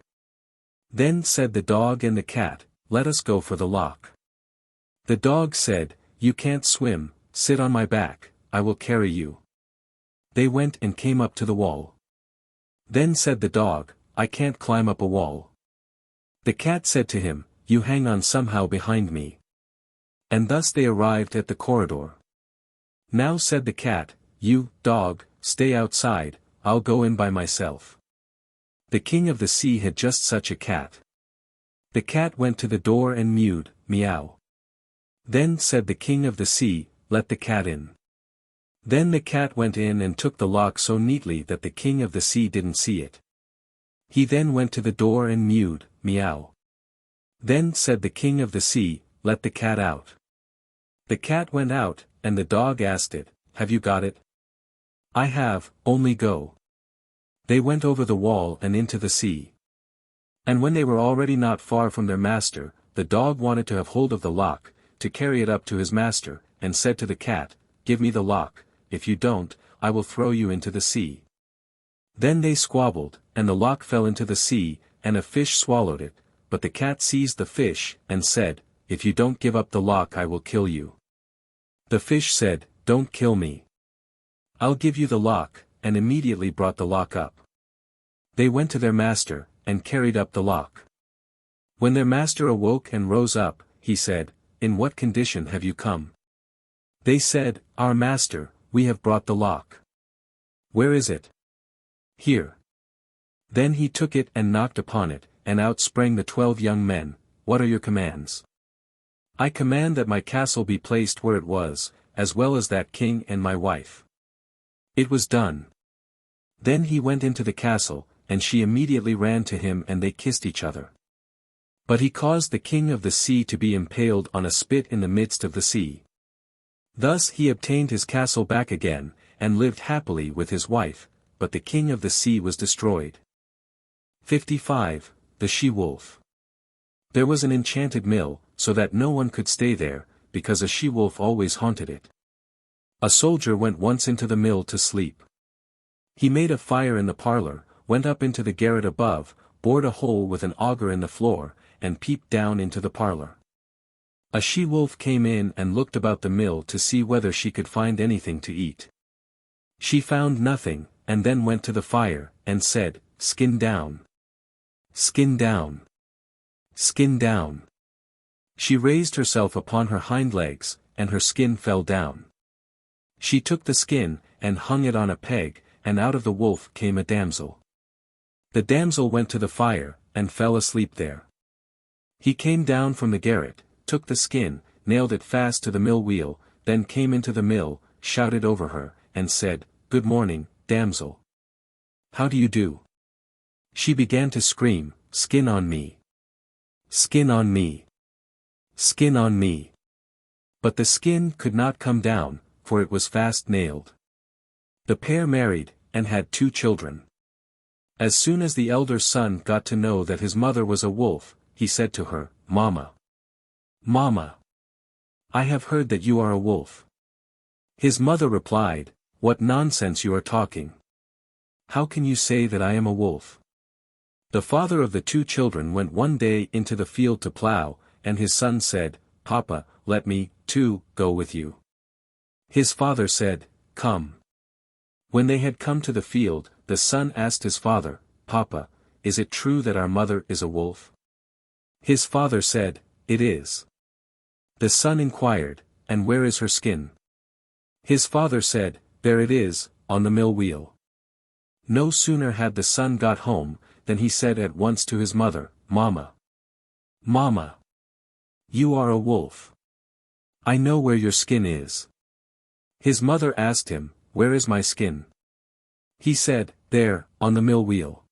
Then said the dog and the cat, "Let us go for the lock." The dog said, "You can't swim, sit on my back, I will carry you." They went and came up to the wall. Then said the dog, "I can't climb up a wall." The cat said to him, "You hang on somehow behind me." And thus they arrived at the corridor. Now said the cat, "You, dog, stay outside, I'll go in by myself." The king of the sea had just such a cat. The cat went to the door and mewed, "Meow." Then said the king of the sea, "Let the cat in." Then the cat went in and took the lock so neatly that the king of the sea didn't see it. He then went to the door and mewed, "Meow." Then said the king of the sea, "Let the cat out." The cat went out, and the dog asked it, "Have you got it?" "I have, only go." They went over the wall and into the sea. And when they were already not far from their master, the dog wanted to have hold of the lock, to carry it up to his master, and said to the cat, "Give me the lock, if you don't, I will throw you into the sea." Then they squabbled, and the lock fell into the sea, and a fish swallowed it, but the cat seized the fish, and said, "If you don't give up the lock I will kill you." The fish said, "Don't kill me. I'll give you the lock," and immediately brought the lock up. They went to their master, and carried up the lock. When their master awoke and rose up, he said, "In what condition have you come?" They said, "Our master, we have brought the lock." "Where is it?" "Here." Then he took it and knocked upon it, and out sprang the 12 young men. "What are your commands?" "I command that my castle be placed where it was, as well as that king and my wife." It was done. Then he went into the castle, and she immediately ran to him and they kissed each other. But he caused the king of the sea to be impaled on a spit in the midst of the sea. Thus he obtained his castle back again, and lived happily with his wife, but the king of the sea was destroyed. 55. The She-Wolf. There was an enchanted mill, so that no one could stay there, because a she-wolf always haunted it. A soldier went once into the mill to sleep. He made a fire in the parlor, went up into the garret above, bored a hole with an auger in the floor, and peeped down into the parlor. A she-wolf came in and looked about the mill to see whether she could find anything to eat. She found nothing, and then went to the fire, and said, "Skin down. Skin down. Skin down." She raised herself upon her hind legs, and her skin fell down. She took the skin, and hung it on a peg, and out of the wolf came a damsel. The damsel went to the fire, and fell asleep there. He came down from the garret, took the skin, nailed it fast to the mill wheel, then came into the mill, shouted over her, and said, "Good morning, damsel. How do you do?" She began to scream, "Skin on me! Skin on me! Skin on me!" But the skin could not come down, for it was fast nailed. The pair married, and had 2 children. As soon as the elder son got to know that his mother was a wolf, he said to her, "Mamma! Mamma! I have heard that you are a wolf." His mother replied, "What nonsense you are talking! How can you say that I am a wolf?" The father of the 2 children went one day into the field to plow, and his son said, "Papa, let me, too, go with you." His father said, "Come." When they had come to the field, the son asked his father, "Papa, is it true that our mother is a wolf?" His father said, "It is." The son inquired, "And where is her skin?" His father said, "There it is, on the mill wheel." No sooner had the son got home, than he said at once to his mother, "Mamma! Mamma! You are a wolf. I know where your skin is." His mother asked him, "Where is my skin?" He said, "There, on the mill wheel."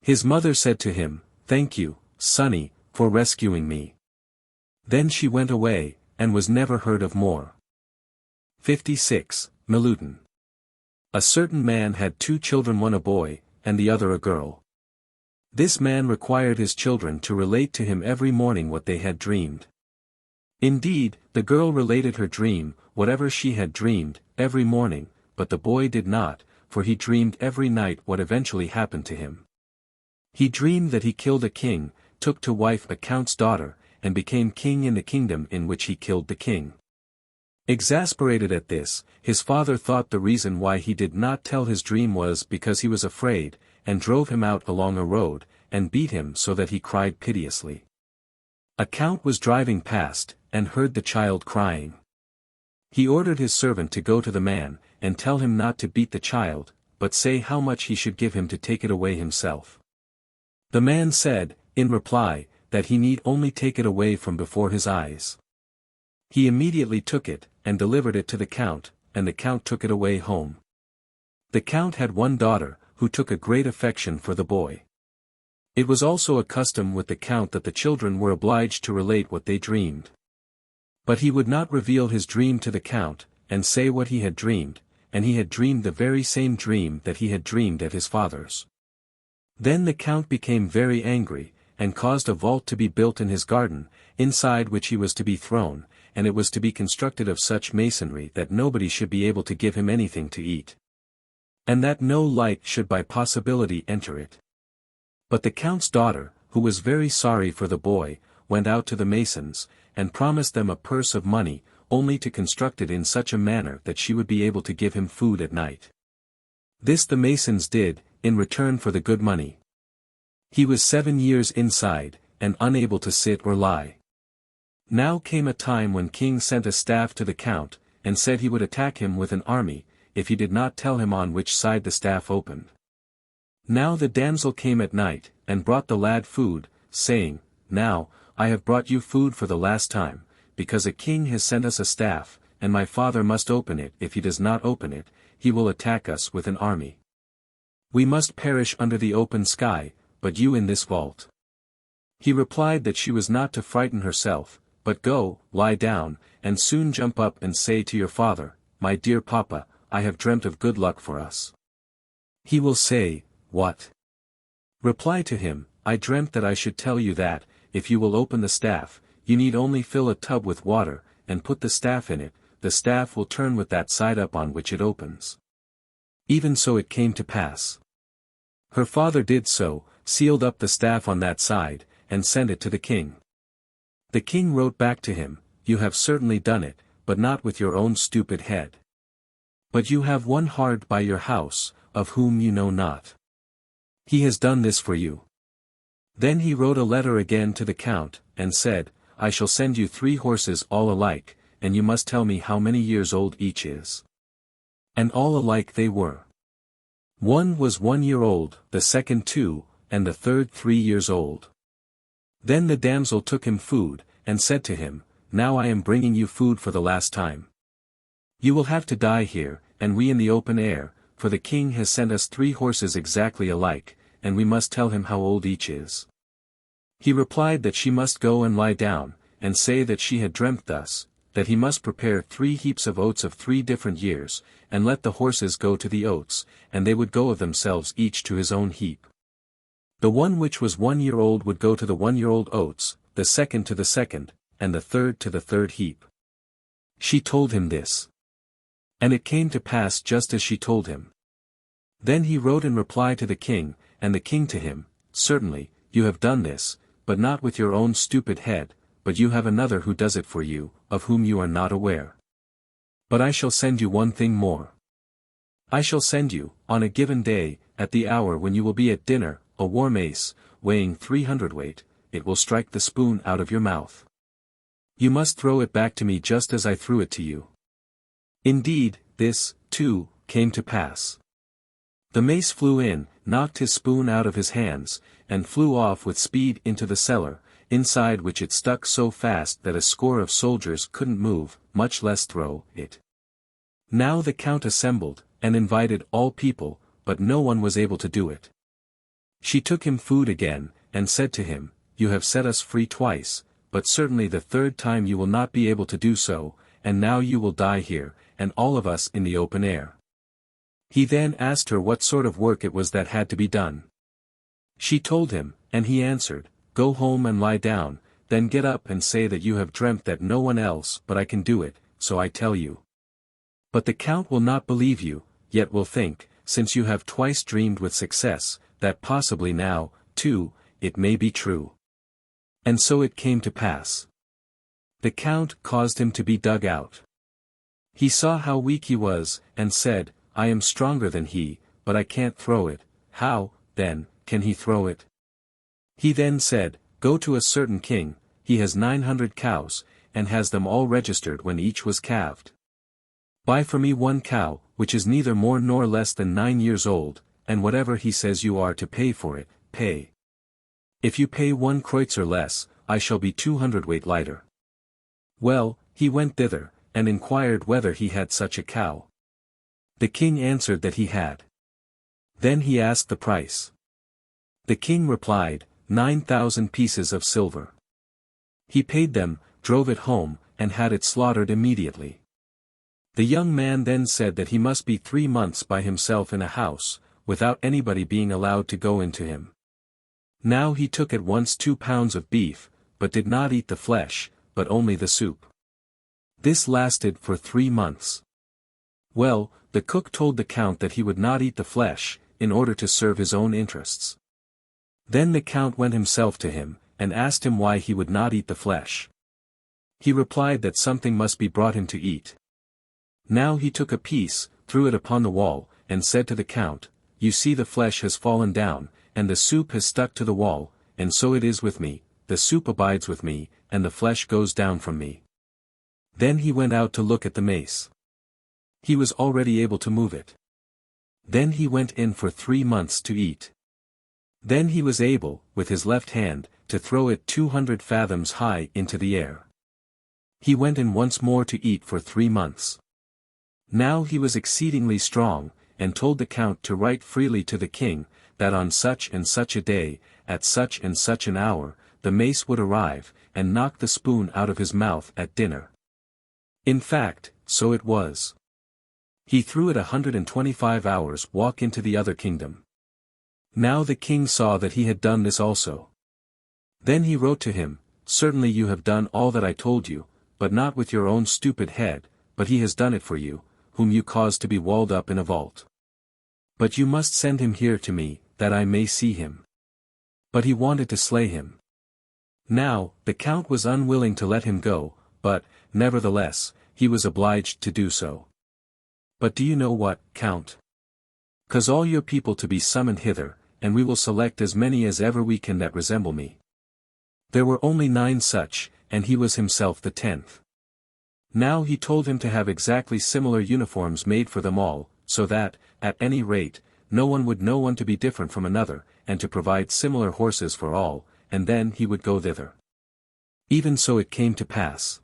His mother said to him, "Thank you, sonny, for rescuing me." Then she went away, and was never heard of more. 56. Milutin. A certain man had 2 children, one a boy, and the other a girl. This man required his children to relate to him every morning what they had dreamed. Indeed, the girl related her dream, whatever she had dreamed, every morning, but the boy did not, for he dreamed every night what eventually happened to him. He dreamed that he killed a king, took to wife a count's daughter, and became king in the kingdom in which he killed the king. Exasperated at this, his father thought the reason why he did not tell his dream was because he was afraid, and drove him out along a road, and beat him so that he cried piteously. A count was driving past, and heard the child crying. He ordered his servant to go to the man, and tell him not to beat the child, but say how much he should give him to take it away himself. The man said, in reply, that he need only take it away from before his eyes. He immediately took it, and delivered it to the count, and the count took it away home. The count had one daughter, who took a great affection for the boy. It was also a custom with the count that the children were obliged to relate what they dreamed. But he would not reveal his dream to the count, and say what he had dreamed, and he had dreamed the very same dream that he had dreamed at his father's. Then the count became very angry, and caused a vault to be built in his garden, inside which he was to be thrown, and it was to be constructed of such masonry that nobody should be able to give him anything to eat, and that no light should by possibility enter it. But the count's daughter, who was very sorry for the boy, went out to the masons, and promised them a purse of money, only to construct it in such a manner that she would be able to give him food at night. This the masons did, in return for the good money. He was 7 years inside, and unable to sit or lie. Now came a time when king sent a staff to the count, and said he would attack him with an army, if he did not tell him on which side the staff opened. Now the damsel came at night, and brought the lad food, saying, "Now, I have brought you food for the last time, because a king has sent us a staff, and my father must open it. If he does not open it, he will attack us with an army. We must perish under the open sky, but you in this vault." He replied that she was not to frighten herself, but go, lie down, and soon jump up and say to your father, "My dear papa, I have dreamt of good luck for us." He will say, "What?" Reply to him, "I dreamt that I should tell you that, if you will open the staff, you need only fill a tub with water, and put the staff in it, the staff will turn with that side up on which it opens." Even so it came to pass. Her father did so, sealed up the staff on that side, and sent it to the king. The king wrote back to him, "You have certainly done it, but not with your own stupid head. But you have one hard by your house, of whom you know not. He has done this for you." Then he wrote a letter again to the count, and said, "I shall send you 3 horses all alike, and you must tell me how many years old each is." And all alike they were. One was 1 year old, the second 2, and the third 3 years old. Then the damsel took him food, and said to him, Now I am bringing you food for the last time. You will have to die here, and we in the open air, for the king has sent us 3 horses exactly alike, and we must tell him how old each is. He replied that she must go and lie down, and say that she had dreamt thus, that he must prepare 3 heaps of oats of 3 different years, and let the horses go to the oats, and they would go of themselves each to his own heap. The one which was 1 year old would go to the 1-year-old oats, the second to the second, and the third to the third heap. She told him this. And it came to pass just as she told him. Then he wrote in reply to the king, and the king to him, Certainly, you have done this, but not with your own stupid head, but you have another who does it for you, of whom you are not aware. But I shall send you one thing more. I shall send you, on a given day, at the hour when you will be at dinner, a war mace, weighing 300 weight, it will strike the spoon out of your mouth. You must throw it back to me just as I threw it to you. Indeed, this, too, came to pass. The mace flew in, knocked his spoon out of his hands, and flew off with speed into the cellar, inside which it stuck so fast that a score of soldiers couldn't move, much less throw it. Now the count assembled, and invited all people, but no one was able to do it. She took him food again, and said to him, You have set us free twice, but certainly the 3rd time you will not be able to do so, and now you will die here, and all of us in the open air. He then asked her what sort of work it was that had to be done. She told him, and he answered, Go home and lie down, then get up and say that you have dreamt that no one else but I can do it, so I tell you. But the count will not believe you, yet will think, since you have twice dreamed with success, that possibly now, too, it may be true. And so it came to pass. The count caused him to be dug out. He saw how weak he was, and said, I am stronger than he, but I can't throw it. How, then, can he throw it? He then said, Go to a certain king, he has 900 cows, and has them all registered when each was calved. Buy for me 1 cow, which is neither more nor less than 9 years old, and whatever he says you are to pay for it, pay. If you pay 1 kreutzer less, I shall be 200 weight lighter. Well, he went thither, and inquired whether he had such a cow. The king answered that he had. Then he asked the price. The king replied, 9,000 pieces of silver. He paid them, drove it home, and had it slaughtered immediately. The young man then said that he must be 3 months by himself in a house, without anybody being allowed to go into him. Now he took at once 2 pounds of beef, but did not eat the flesh, but only the soup. This lasted for 3 months. Well, the cook told the count that he would not eat the flesh, in order to serve his own interests. Then the count went himself to him, and asked him why he would not eat the flesh. He replied that something must be brought him to eat. Now he took a piece, threw it upon the wall, and said to the count, You see the flesh has fallen down, and the soup has stuck to the wall, and so it is with me, the soup abides with me, and the flesh goes down from me. Then he went out to look at the mace. He was already able to move it. Then he went in for 3 months to eat. Then he was able, with his left hand, to throw it 200 fathoms high into the air. He went in once more to eat for 3 months. Now he was exceedingly strong, and told the count to write freely to the king, that on such and such a day, at such and such an hour, the mace would arrive, and knock the spoon out of his mouth at dinner. In fact, so it was. He threw it 125 hours' walk into the other kingdom. Now the king saw that he had done this also. Then he wrote to him, Certainly you have done all that I told you, but not with your own stupid head, but he has done it for you, whom you caused to be walled up in a vault. But you must send him here to me, that I may see him. But he wanted to slay him. Now, the count was unwilling to let him go, but, nevertheless, he was obliged to do so. But do you know what, Count? Cause all your people to be summoned hither, and we will select as many as ever we can that resemble me. There were only 9 such, and he was himself the 10th. Now he told him to have exactly similar uniforms made for them all, so that, at any rate, no one would know one to be different from another, and to provide similar horses for all, and then he would go thither. Even so it came to pass.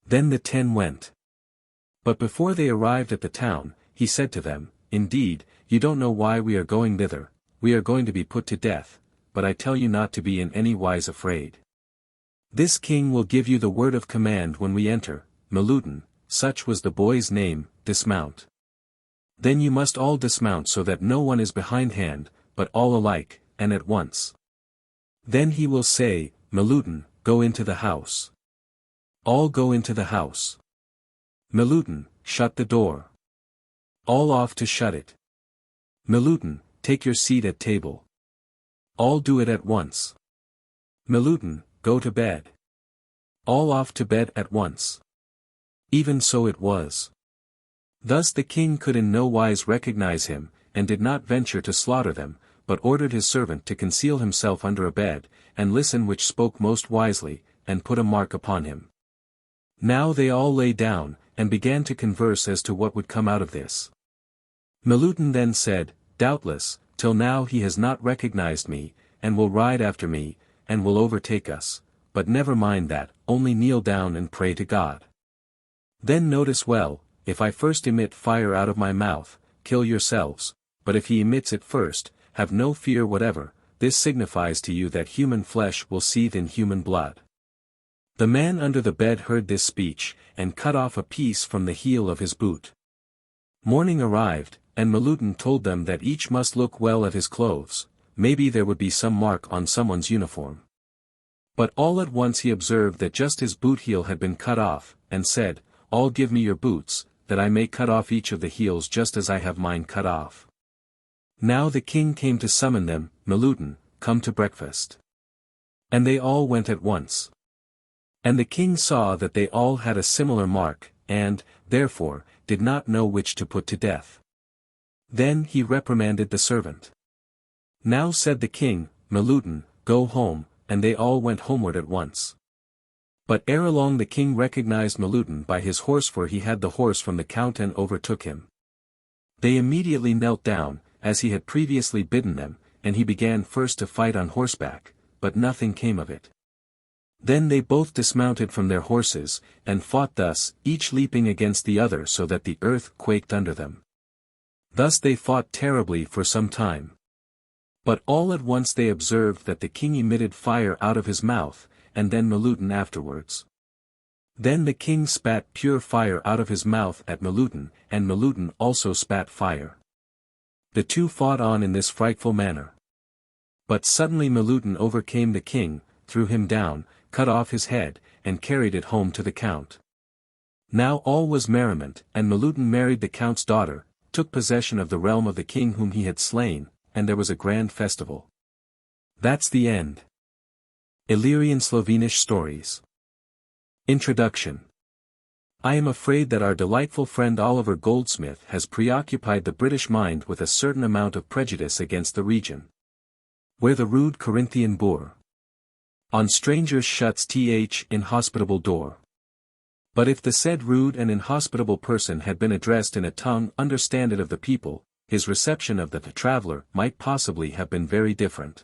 Then the 10 went. But before they arrived at the town, he said to them, "Indeed, you don't know why we are going thither, we are going to be put to death, but I tell you not to be in any wise afraid. This king will give you the word of command when we enter, Milutin," such was the boy's name, "dismount. Then you must all dismount so that no one is behindhand, but all alike, and at once. Then he will say, Milutin, go into the house. All go into the house. Milutin, shut the door. All off to shut it. Milutin, take your seat at table. All do it at once. Milutin, go to bed. All off to bed at once." Even so it was. Thus the king could in no wise recognize him, and did not venture to slaughter them, but ordered his servant to conceal himself under a bed, and listen which spoke most wisely, and put a mark upon him. Now they all lay down, and began to converse as to what would come out of this. Milutin then said, "Doubtless, till now he has not recognized me, and will ride after me, and will overtake us, but never mind that, only kneel down and pray to God. Then notice well, if I first emit fire out of my mouth, kill yourselves, but if he emits it first, have no fear whatever, this signifies to you that human flesh will seethe in human blood." The man under the bed heard this speech, and cut off a piece from the heel of his boot. Morning arrived, and Milutin told them that each must look well at his clothes, maybe there would be some mark on someone's uniform. But all at once he observed that just his boot heel had been cut off, and said, "All give me your boots, that I may cut off each of the heels just as I have mine cut off." Now the king came to summon them, "Milutin, come to breakfast." And they all went at once. And the king saw that they all had a similar mark, and, therefore, did not know which to put to death. Then he reprimanded the servant. Now said the king, "Milutin, go home," and they all went homeward at once. But ere long the king recognized Milutin by his horse, for he had the horse from the count, and overtook him. They immediately knelt down, as he had previously bidden them, and he began first to fight on horseback, but nothing came of it. Then they both dismounted from their horses, and fought thus, each leaping against the other so that the earth quaked under them. Thus they fought terribly for some time. But all at once they observed that the king emitted fire out of his mouth, and then Milutin afterwards. Then the king spat pure fire out of his mouth at Milutin, and Milutin also spat fire. The two fought on in this frightful manner. But suddenly Milutin overcame the king, threw him down, cut off his head, and carried it home to the count. Now all was merriment, and Milutin married the count's daughter, took possession of the realm of the king whom he had slain, and there was a grand festival. That's the end. Illyrian-Slovenish Stories. Introduction. I am afraid that our delightful friend Oliver Goldsmith has preoccupied the British mind with a certain amount of prejudice against the region where the rude Corinthian boor on strangers shuts th inhospitable door. But if the said rude and inhospitable person had been addressed in a tongue understanded of the people, his reception of the traveller might possibly have been very different.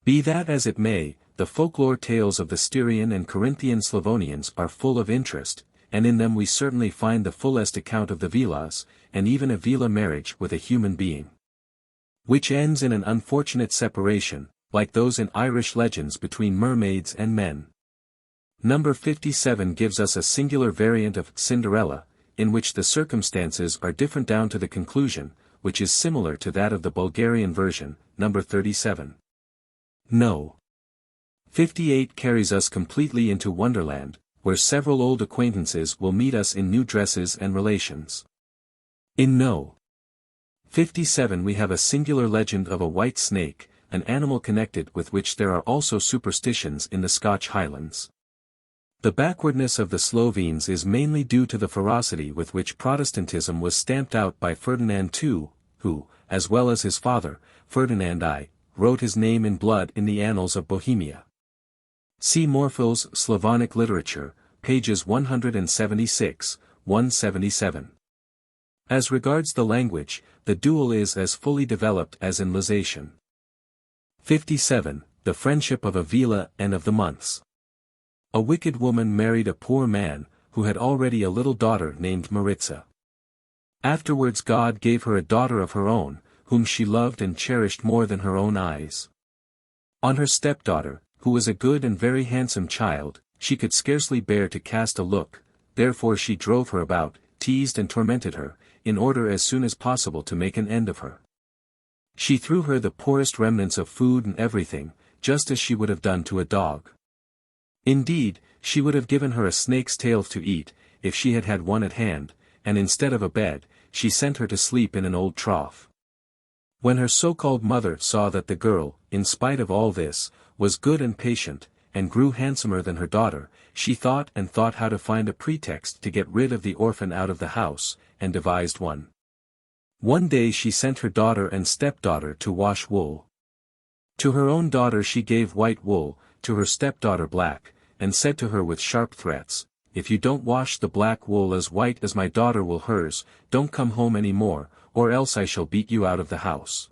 Be that as it may, the folklore tales of the Styrian and Corinthian Slavonians are full of interest, and in them we certainly find the fullest account of the vilas, and even a vila marriage with a human being, which ends in an unfortunate separation, like those in Irish legends between mermaids and men. Number 57 gives us a singular variant of Cinderella, in which the circumstances are different down to the conclusion, which is similar to that of the Bulgarian version, number 37. No. 58 carries us completely into Wonderland, where several old acquaintances will meet us in new dresses and relations. In No. 57 we have a singular legend of a white snake, an animal connected with which there are also superstitions in the Scotch Highlands. The backwardness of the Slovenes is mainly due to the ferocity with which Protestantism was stamped out by Ferdinand II, who, as well as his father, Ferdinand I, wrote his name in blood in the annals of Bohemia. See Morphill's Slavonic Literature, pages 176-177. As regards the language, the dual is as fully developed as in Lusatian. 57. The the friendship of Avila and of the months. A wicked woman married a poor man, who had already a little daughter named Maritza. Afterwards God gave her a daughter of her own, whom she loved and cherished more than her own eyes. On her stepdaughter, who was a good and very handsome child, she could scarcely bear to cast a look, therefore she drove her about, teased and tormented her, in order as soon as possible to make an end of her. She threw her the poorest remnants of food and everything, just as she would have done to a dog. Indeed, she would have given her a snake's tail to eat, if she had had one at hand, and instead of a bed, she sent her to sleep in an old trough. When her so-called mother saw that the girl, in spite of all this, was good and patient, and grew handsomer than her daughter, she thought and thought how to find a pretext to get rid of the orphan out of the house, and devised one. One day she sent her daughter and stepdaughter to wash wool. To her own daughter she gave white wool, to her stepdaughter black, and said to her with sharp threats, "If you don't wash the black wool as white as my daughter will hers, don't come home any more, or else I shall beat you out of the house."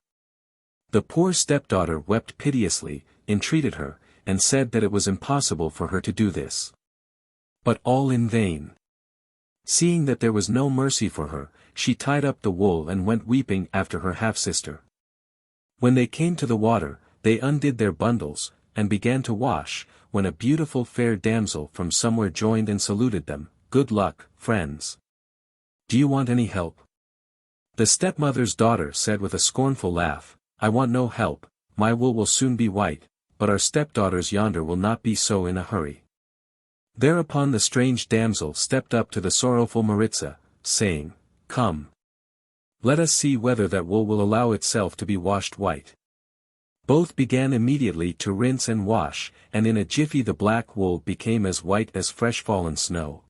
The poor stepdaughter wept piteously, entreated her, and said that it was impossible for her to do this. But all in vain. Seeing that there was no mercy for her, she tied up the wool and went weeping after her half-sister. When they came to the water, they undid their bundles, and began to wash, when a beautiful fair damsel from somewhere joined and saluted them, "Good luck, friends. Do you want any help?" The stepmother's daughter said with a scornful laugh, "I want no help, my wool will soon be white, but our stepdaughters yonder will not be so in a hurry." Thereupon the strange damsel stepped up to the sorrowful Maritza, saying, "Come. Let us see whether that wool will allow itself to be washed white." Both began immediately to rinse and wash, and in a jiffy the black wool became as white as fresh fallen snow.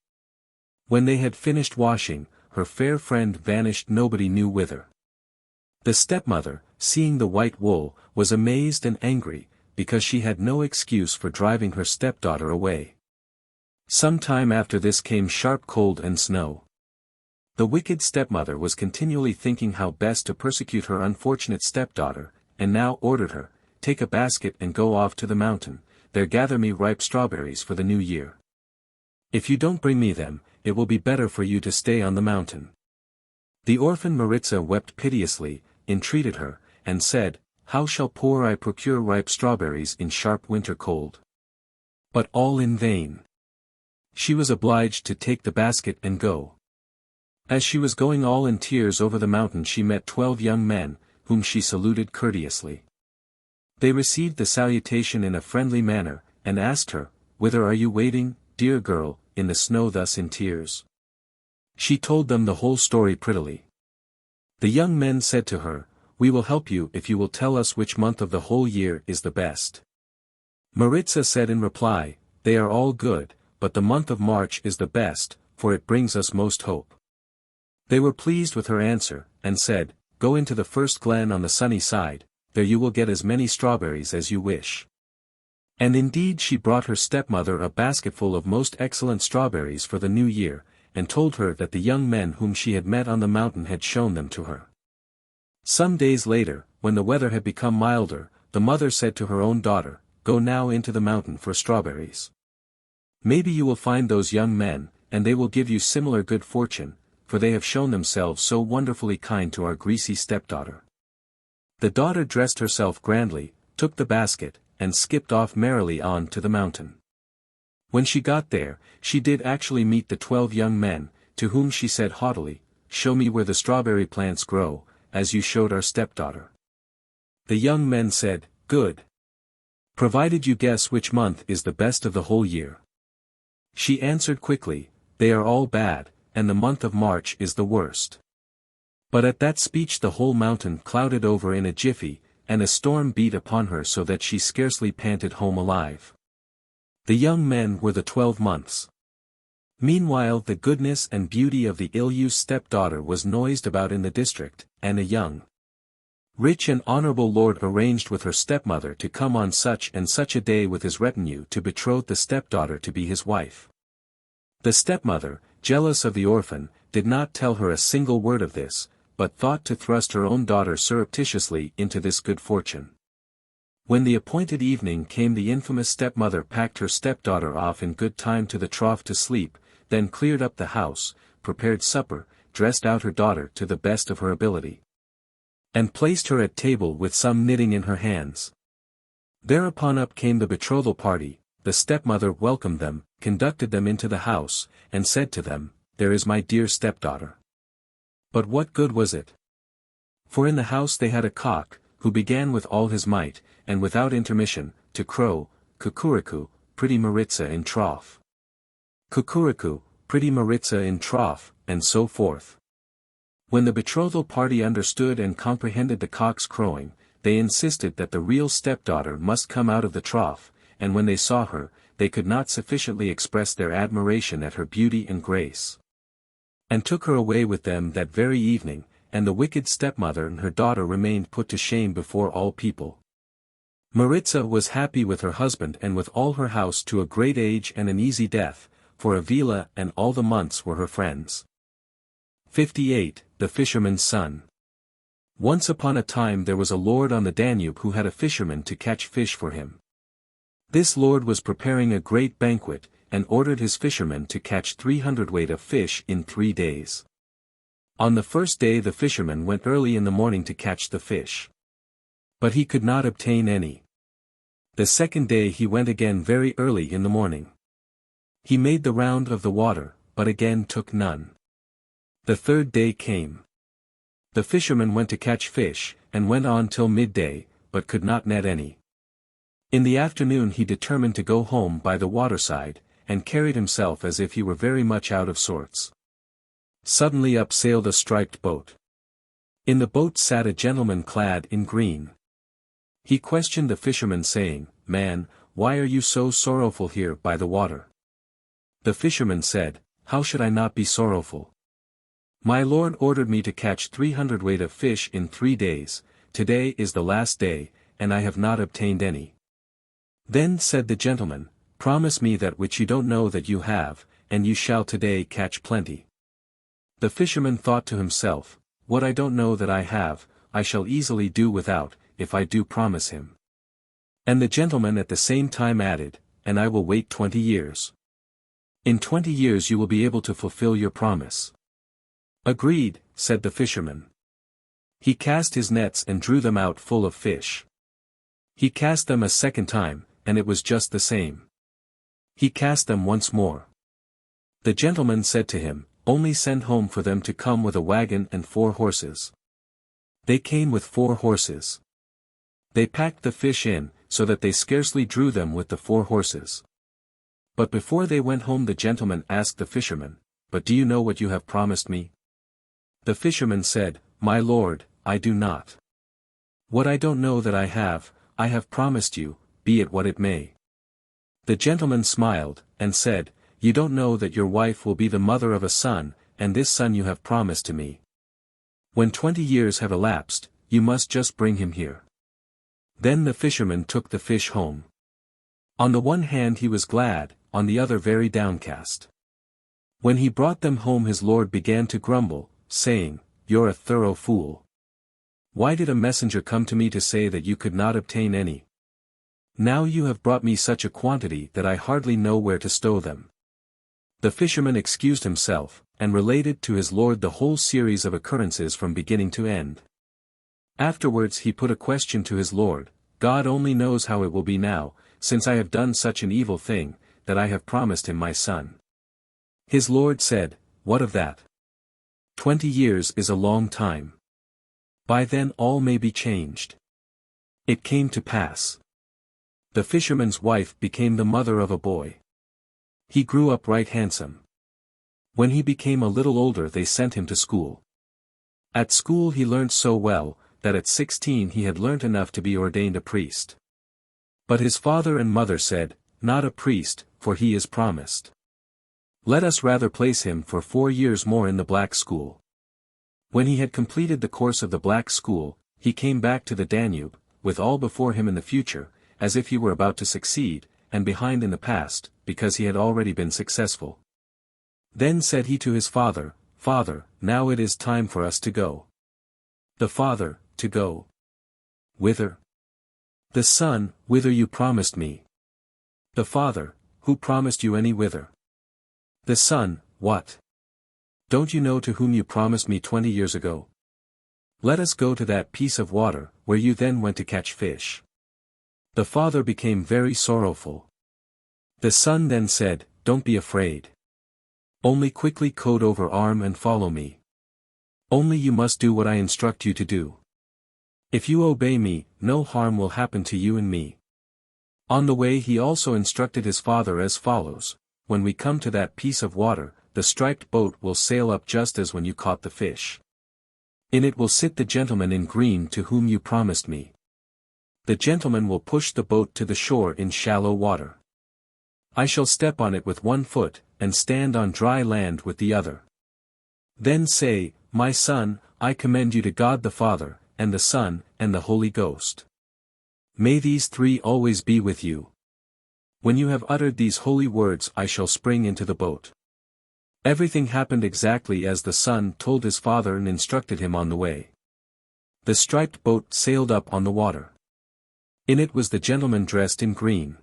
When they had finished washing, her fair friend vanished nobody knew whither. The stepmother, seeing the white wool, was amazed and angry, because she had no excuse for driving her stepdaughter away. Some time after this came sharp cold and snow. The wicked stepmother was continually thinking how best to persecute her unfortunate stepdaughter, and now ordered her, "Take a basket and go off to the mountain, there gather me ripe strawberries for the new year. If you don't bring me them, it will be better for you to stay on the mountain." The orphan Maritza wept piteously, entreated her, and said, "How shall poor I procure ripe strawberries in sharp winter cold?" But all in vain. She was obliged to take the basket and go. As she was going all in tears over the mountain she met 12 young men, whom she saluted courteously. They received the salutation in a friendly manner, and asked her, "Whither are you waiting, dear girl, in the snow thus in tears?" She told them the whole story prettily. The young men said to her, "We will help you if you will tell us which month of the whole year is the best." Maritza said in reply, "They are all good, but the month of March is the best, for it brings us most hope." They were pleased with her answer, and said, "Go into the first glen on the sunny side, there you will get as many strawberries as you wish." And indeed she brought her stepmother a basketful of most excellent strawberries for the new year, and told her that the young men whom she had met on the mountain had shown them to her. Some days later, when the weather had become milder, the mother said to her own daughter, "Go now into the mountain for strawberries. Maybe you will find those young men, and they will give you similar good fortune, for they have shown themselves so wonderfully kind to our greasy stepdaughter." The daughter dressed herself grandly, took the basket, and skipped off merrily on to the mountain. When she got there, she did actually meet the 12 young men, to whom she said haughtily, "Show me where the strawberry plants grow, as you showed our stepdaughter." The young men said, "Good. Provided you guess which month is the best of the whole year." She answered quickly, "They are all bad, and the month of March is the worst." But at that speech the whole mountain clouded over in a jiffy, and a storm beat upon her so that she scarcely panted home alive. The young men were the 12 months. Meanwhile the goodness and beauty of the ill-used stepdaughter was noised about in the district, and a young, rich and honorable lord arranged with her stepmother to come on such and such a day with his retinue to betroth the stepdaughter to be his wife. The stepmother, jealous of the orphan, did not tell her a single word of this, but thought to thrust her own daughter surreptitiously into this good fortune. When the appointed evening came, the infamous stepmother packed her stepdaughter off in good time to the trough to sleep, then cleared up the house, prepared supper, dressed out her daughter to the best of her ability, and placed her at table with some knitting in her hands. Thereupon up came the betrothal party. The stepmother welcomed them, conducted them into the house, and said to them, "There is my dear stepdaughter." But what good was it? For in the house they had a cock, who began with all his might, and without intermission, to crow, "Kukuriku, pretty Maritza in trough. Kukuriku, pretty Maritza in trough," and so forth. When the betrothal party understood and comprehended the cock's crowing, they insisted that the real stepdaughter must come out of the trough, and when they saw her, they could not sufficiently express their admiration at her beauty and grace, and took her away with them that very evening, and the wicked stepmother and her daughter remained put to shame before all people. Maritza was happy with her husband and with all her house to a great age and an easy death, for Avila and all the months were her friends. 58. The Fisherman's Son. Once upon a time there was a lord on the Danube who had a fisherman to catch fish for him. This lord was preparing a great banquet, and ordered his fishermen to catch 300 weight of fish in 3 days. On the first day the fisherman went early in the morning to catch the fish, but he could not obtain any. The second day he went again very early in the morning. He made the round of the water, but again took none. The third day came. The fisherman went to catch fish, and went on till midday, but could not net any. In the afternoon he determined to go home by the waterside, and carried himself as if he were very much out of sorts. Suddenly up sailed a striped boat. In the boat sat a gentleman clad in green. He questioned the fisherman, saying, "Man, why are you so sorrowful here by the water?" The fisherman said, "How should I not be sorrowful? My lord ordered me to catch 300 weight of fish in 3 days, today is the last day, and I have not obtained any." Then said the gentleman, "Promise me that which you don't know that you have, and you shall today catch plenty." The fisherman thought to himself, "What I don't know that I have, I shall easily do without, if I do promise him." And the gentleman at the same time added, "And I will wait 20 years. In 20 years you will be able to fulfill your promise." "Agreed," said the fisherman. He cast his nets and drew them out full of fish. He cast them a second time, and it was just the same. He cast them once more. The gentleman said to him, "Only send home for them to come with a wagon and 4 horses." They came with 4 horses. They packed the fish in, so that they scarcely drew them with the 4 horses. But before they went home the gentleman asked the fisherman, "But do you know what you have promised me?" The fisherman said, "My lord, I do not. What I don't know that I have promised you, be it what it may." The gentleman smiled, and said, "You don't know that your wife will be the mother of a son, and this son you have promised to me. When 20 years have elapsed, you must just bring him here." Then the fisherman took the fish home. On the one hand he was glad, on the other very downcast. When he brought them home his lord began to grumble, saying, "You're a thorough fool. Why did a messenger come to me to say that you could not obtain any? Now you have brought me such a quantity that I hardly know where to stow them." The fisherman excused himself, and related to his lord the whole series of occurrences from beginning to end. Afterwards he put a question to his lord, "God only knows how it will be now, since I have done such an evil thing, that I have promised him my son." His lord said, "What of that? 20 years is a long time. By then all may be changed." It came to pass. The fisherman's wife became the mother of a boy. He grew up right handsome. When he became a little older they sent him to school. At school he learnt so well, that at 16 he had learnt enough to be ordained a priest. But his father and mother said, "Not a priest, for he is promised. Let us rather place him for 4 years more in the black school." When he had completed the course of the black school, he came back to the Danube, with all before him in the future, as if he were about to succeed, and behind in the past, because he had already been successful. Then said he to his father, "Father, now it is time for us to go." The father, "To go? Whither?" The Son, whither you promised me. The Father, who promised you any whither? The Son, what? Don't you know to whom you promised me 20 years ago? Let us go to that piece of water, where you then went to catch fish. The Father became very sorrowful. The Son then said, Don't be afraid. Only quickly coat over arm and follow me. Only you must do what I instruct you to do. If you obey me, no harm will happen to you and me. On the way he also instructed his father as follows, When we come to that piece of water, the striped boat will sail up just as when you caught the fish. In it will sit the gentleman in green to whom you promised me. The gentleman will push the boat to the shore in shallow water. I shall step on it with one foot, and stand on dry land with the other. Then say, My son, I commend you to God the Father, and the Son, and the Holy Ghost. May these three always be with you. When you have uttered these holy words I shall spring into the boat. Everything happened exactly as the Son told his father and instructed him on the way. The striped boat sailed up on the water. In it was the gentleman dressed in green.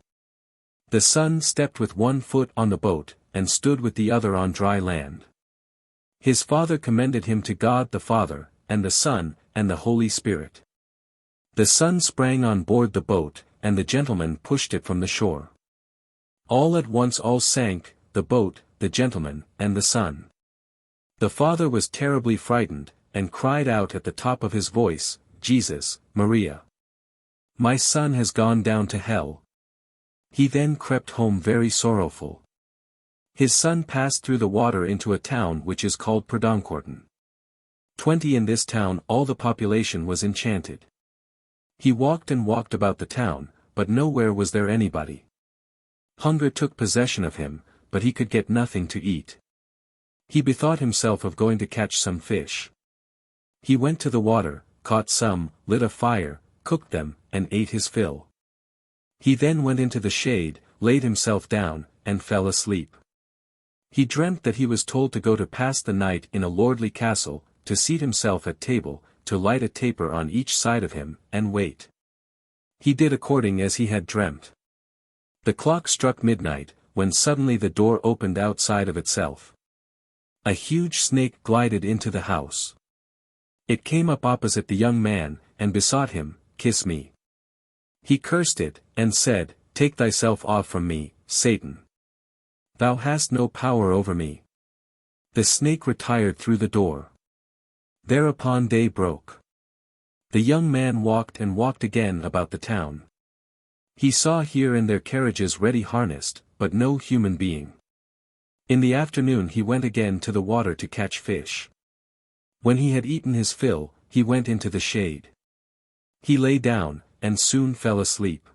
The Son stepped with one foot on the boat, and stood with the other on dry land. His father commended him to God the Father, and the Son, and the Holy Spirit. The Son sprang on board the boat, and the gentleman pushed it from the shore. All at once all sank, the boat, the gentleman, and the Son. The father was terribly frightened, and cried out at the top of his voice, Jesus, Maria. My son has gone down to hell. He then crept home very sorrowful. His son passed through the water into a town which is called Perdonkorten. 20 In this town all the population was enchanted. He walked and walked about the town, but nowhere was there anybody. Hunger took possession of him, but he could get nothing to eat. He bethought himself of going to catch some fish. He went to the water, caught some, lit a fire, cooked them, and ate his fill. He then went into the shade, laid himself down, and fell asleep. He dreamt that he was told to go to pass the night in a lordly castle, to seat himself at table, to light a taper on each side of him, and wait. He did according as he had dreamt. The clock struck midnight, when suddenly the door opened outside of itself. A huge snake glided into the house. It came up opposite the young man, and besought him, Kiss me. He cursed it, and said, Take thyself off from me, Satan. Thou hast no power over me. The snake retired through the door. Thereupon day broke. The young man walked and walked again about the town. He saw here and there carriages ready harnessed, but no human being. In the afternoon he went again to the water to catch fish. When he had eaten his fill, he went into the shade. He lay down, and soon fell asleep.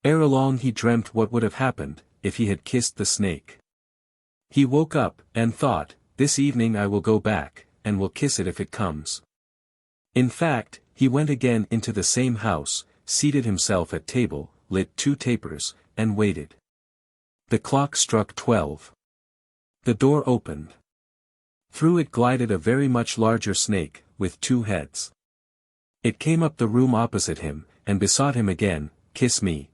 Ere long he dreamt what would have happened, if he had kissed the snake. He woke up, and thought, This evening I will go back, and will kiss it if it comes. In fact, he went again into the same house, seated himself at table, lit 2 tapers, and waited. The clock struck 12. The door opened. Through it glided a very much larger snake, with 2 heads. It came up the room opposite him, and besought him again, Kiss me.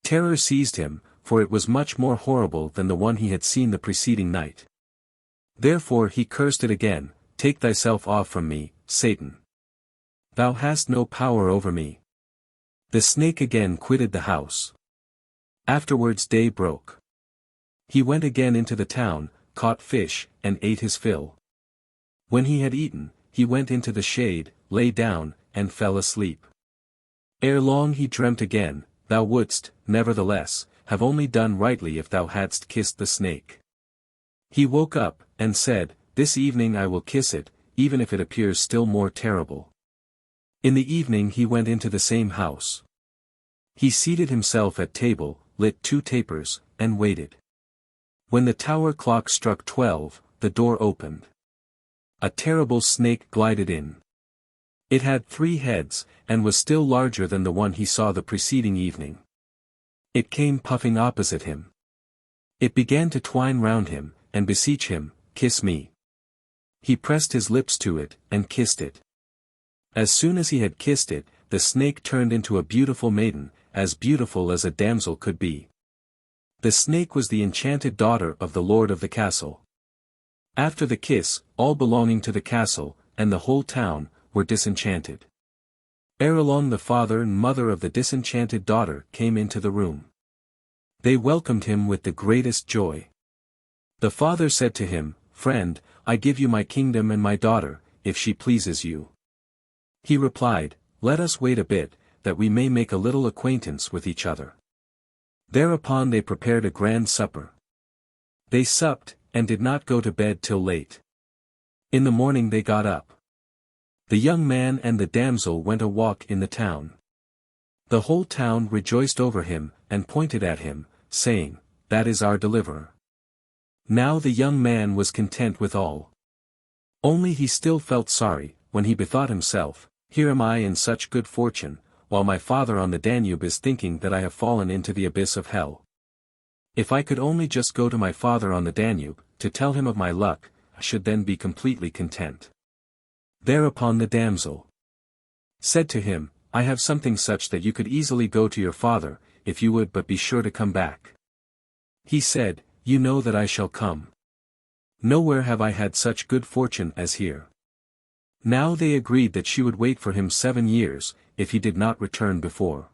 Terror seized him, for it was much more horrible than the one he had seen the preceding night. Therefore he cursed it again, Take thyself off from me, Satan. Thou hast no power over me. The snake again quitted the house. Afterwards day broke. He went again into the town, caught fish, and ate his fill. When he had eaten, he went into the shade, lay down, and fell asleep. Ere long he dreamt again, Thou wouldst, nevertheless, have only done rightly if thou hadst kissed the snake. He woke up, and said, This evening I will kiss it, even if it appears still more terrible. In the evening he went into the same house. He seated himself at table, lit 2 tapers, and waited. When the tower clock struck 12, the door opened. A terrible snake glided in. It had 3 heads, and was still larger than the one he saw the preceding evening. It came puffing opposite him. It began to twine round him, and beseech him, Kiss me. He pressed his lips to it, and kissed it. As soon as he had kissed it, the the snake turned into a beautiful maiden, as beautiful as a damsel could be. The snake was the enchanted daughter of the lord of the castle. After the kiss, all belonging to the castle, and the whole town, were disenchanted. Ere long the father and mother of the disenchanted daughter came into the room. They welcomed him with the greatest joy. The father said to him, "Friend, I give you my kingdom and my daughter, if she pleases you." He replied, "Let us wait a bit, that we may make a little acquaintance with each other." Thereupon they prepared a grand supper. They supped, and did not go to bed till late. In the morning they got up. The young man and the damsel went a walk in the town. The whole town rejoiced over him, and pointed at him, saying, "That is our deliverer." Now the young man was content with all. Only he still felt sorry, when he bethought himself, "Here am I in such good fortune, while my father on the Danube is thinking that I have fallen into the abyss of hell. If I could only just go to my father on the Danube, to tell him of my luck, I should then be completely content." Thereupon the damsel said to him, "I have something such that you could easily go to your father, if you would but be sure to come back." He said, "You know that I shall come. Nowhere have I had such good fortune as here." Now they agreed that she would wait for him 7 years, if he did not return before.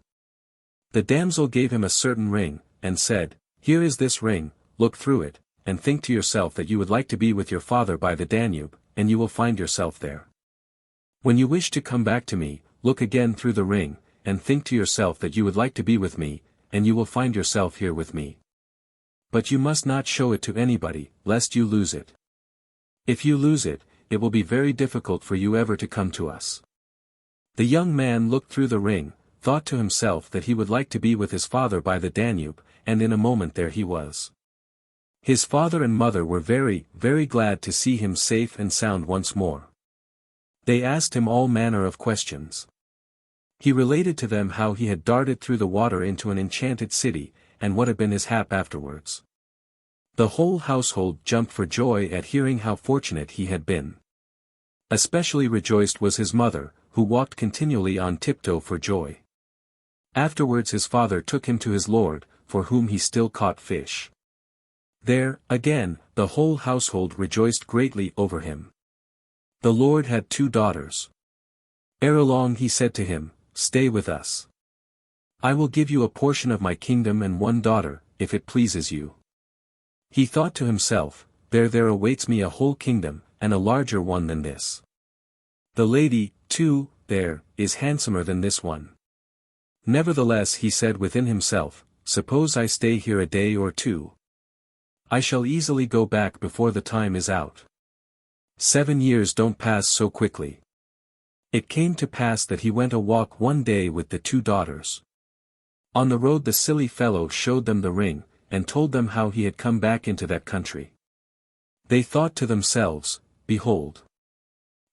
The damsel gave him a certain ring, and said, "Here is this ring, look through it, and think to yourself that you would like to be with your father by the Danube, and you will find yourself there. When you wish to come back to me, look again through the ring, and think to yourself that you would like to be with me, and you will find yourself here with me. But you must not show it to anybody, lest you lose it. If you lose it, it will be very difficult for you ever to come to us." The young man looked through the ring, thought to himself that he would like to be with his father by the Danube, and in a moment there he was. His father and mother were very, very glad to see him safe and sound once more. They asked him all manner of questions. He related to them how he had darted through the water into an enchanted city, and what had been his hap afterwards. The whole household jumped for joy at hearing how fortunate he had been. Especially rejoiced was his mother, who walked continually on tiptoe for joy. Afterwards his father took him to his lord, for whom he still caught fish. There, again, the whole household rejoiced greatly over him. The lord had 2 daughters. Ere long he said to him, "Stay with us. I will give you a portion of my kingdom and 1 daughter, if it pleases you." He thought to himself, there awaits me a whole kingdom, and a larger one than this. The lady, too, there, is handsomer than this one. Nevertheless he said within himself, "Suppose I stay here a day or 2. I shall easily go back before the time is out. 7 years don't pass so quickly." It came to pass that he went a walk one day with the 2 daughters. On the road the silly fellow showed them the ring, and told them how he had come back into that country. They thought to themselves, "Behold!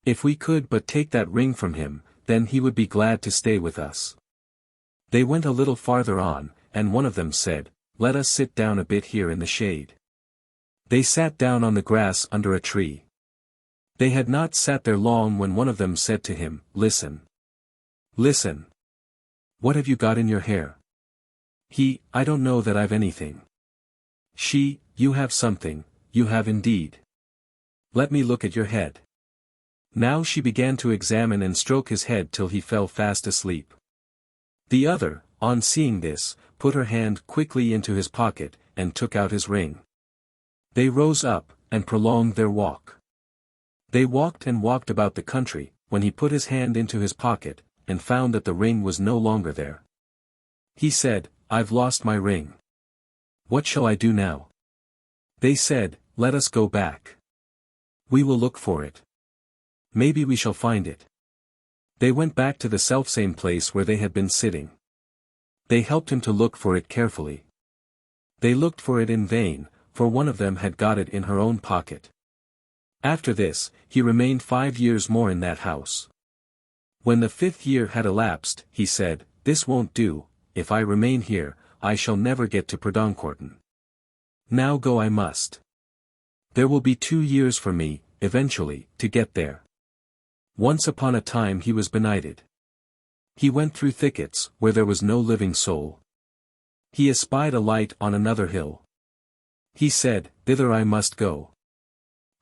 If we could but take that ring from him, then he would be glad to stay with us." They went a little farther on, and one of them said, "Let us sit down a bit here in the shade." They sat down on the grass under a tree. They had not sat there long when one of them said to him, "Listen. Listen. What have you got in your hair?" He, "I don't know that I've anything." She, "You have something, you have indeed. Let me look at your head." Now she began to examine and stroke his head till he fell fast asleep. The other, on seeing this, put her hand quickly into his pocket, and took out his ring. They rose up, and prolonged their walk. They walked and walked about the country, when he put his hand into his pocket, and found that the ring was no longer there. He said, "I've lost my ring. What shall I do now?" They said, "Let us go back. We will look for it. Maybe we shall find it." They went back to the selfsame place where they had been sitting. They helped him to look for it carefully. They looked for it in vain, for one of them had got it in her own pocket. After this, he remained 5 years more in that house. When the 5th year had elapsed, he said, "This won't do, if I remain here, I shall never get to Predonkorten. Now go I must. There will be 2 years for me, eventually, to get there." Once upon a time he was benighted. He went through thickets, where there was no living soul. He espied a light on another hill. He said, "Thither I must go.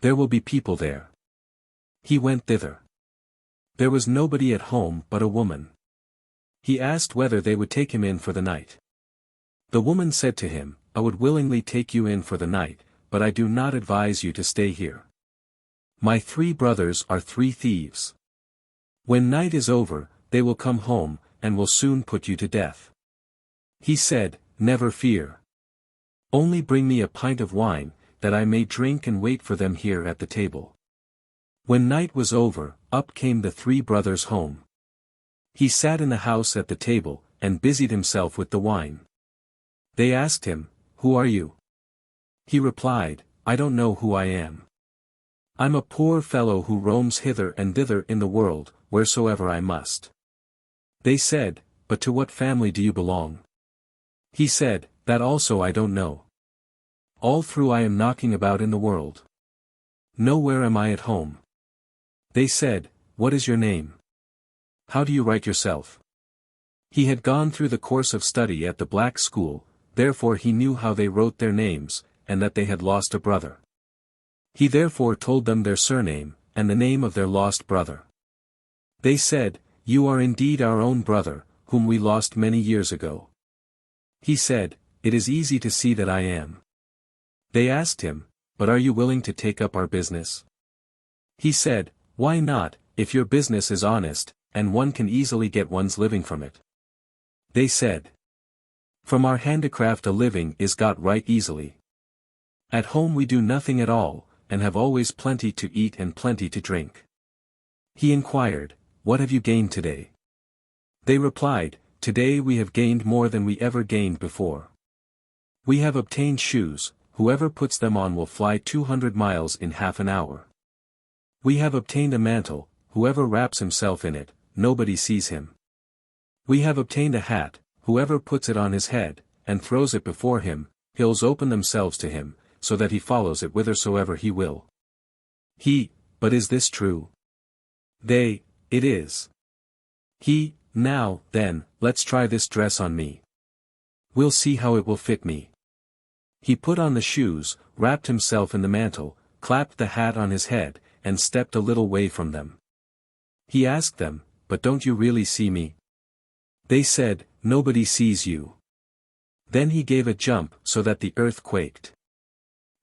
There will be people there." He went thither. There was nobody at home but a woman. He asked whether they would take him in for the night. The woman said to him, "I would willingly take you in for the night, but I do not advise you to stay here. My 3 brothers are 3 thieves. When night is over, they will come home, and will soon put you to death." He said, "Never fear. Only bring me a pint of wine, that I may drink and wait for them here at the table." When night was over, up came the 3 brothers home. He sat in the house at the table, and busied himself with the wine. They asked him, "Who are you?" He replied, "I don't know who I am. I'm a poor fellow who roams hither and thither in the world, wheresoever I must." They said, "But to what family do you belong?" He said, "That also I don't know. All through I am knocking about in the world. Nowhere am I at home." They said, "What is your name? How do you write yourself?" He had gone through the course of study at the black school, therefore he knew how they wrote their names, and that they had lost a brother. He therefore told them their surname, and the name of their lost brother. They said, "You are indeed our own brother, whom we lost many years ago." He said, "It is easy to see that I am." They asked him, "But are you willing to take up our business?" He said, "Why not, if your business is honest, and one can easily get one's living from it?" They said, "From our handicraft a living is got right easily. At home we do nothing at all, and have always plenty to eat and plenty to drink." He inquired, "What have you gained today?" They replied, "Today we have gained more than we ever gained before. We have obtained shoes, whoever puts them on will fly 200 miles in half an hour. We have obtained a mantle, whoever wraps himself in it, nobody sees him. We have obtained a hat, whoever puts it on his head, and throws it before him, hills open themselves to him, so that he follows it whithersoever he will." He, "But is this true?" They, "It is." He, "Now, then, let's try this dress on me. We'll see how it will fit me." He put on the shoes, wrapped himself in the mantle, clapped the hat on his head, and stepped a little way from them. He asked them, "But don't you really see me?" They said, "Nobody sees you." Then he gave a jump so that the earth quaked.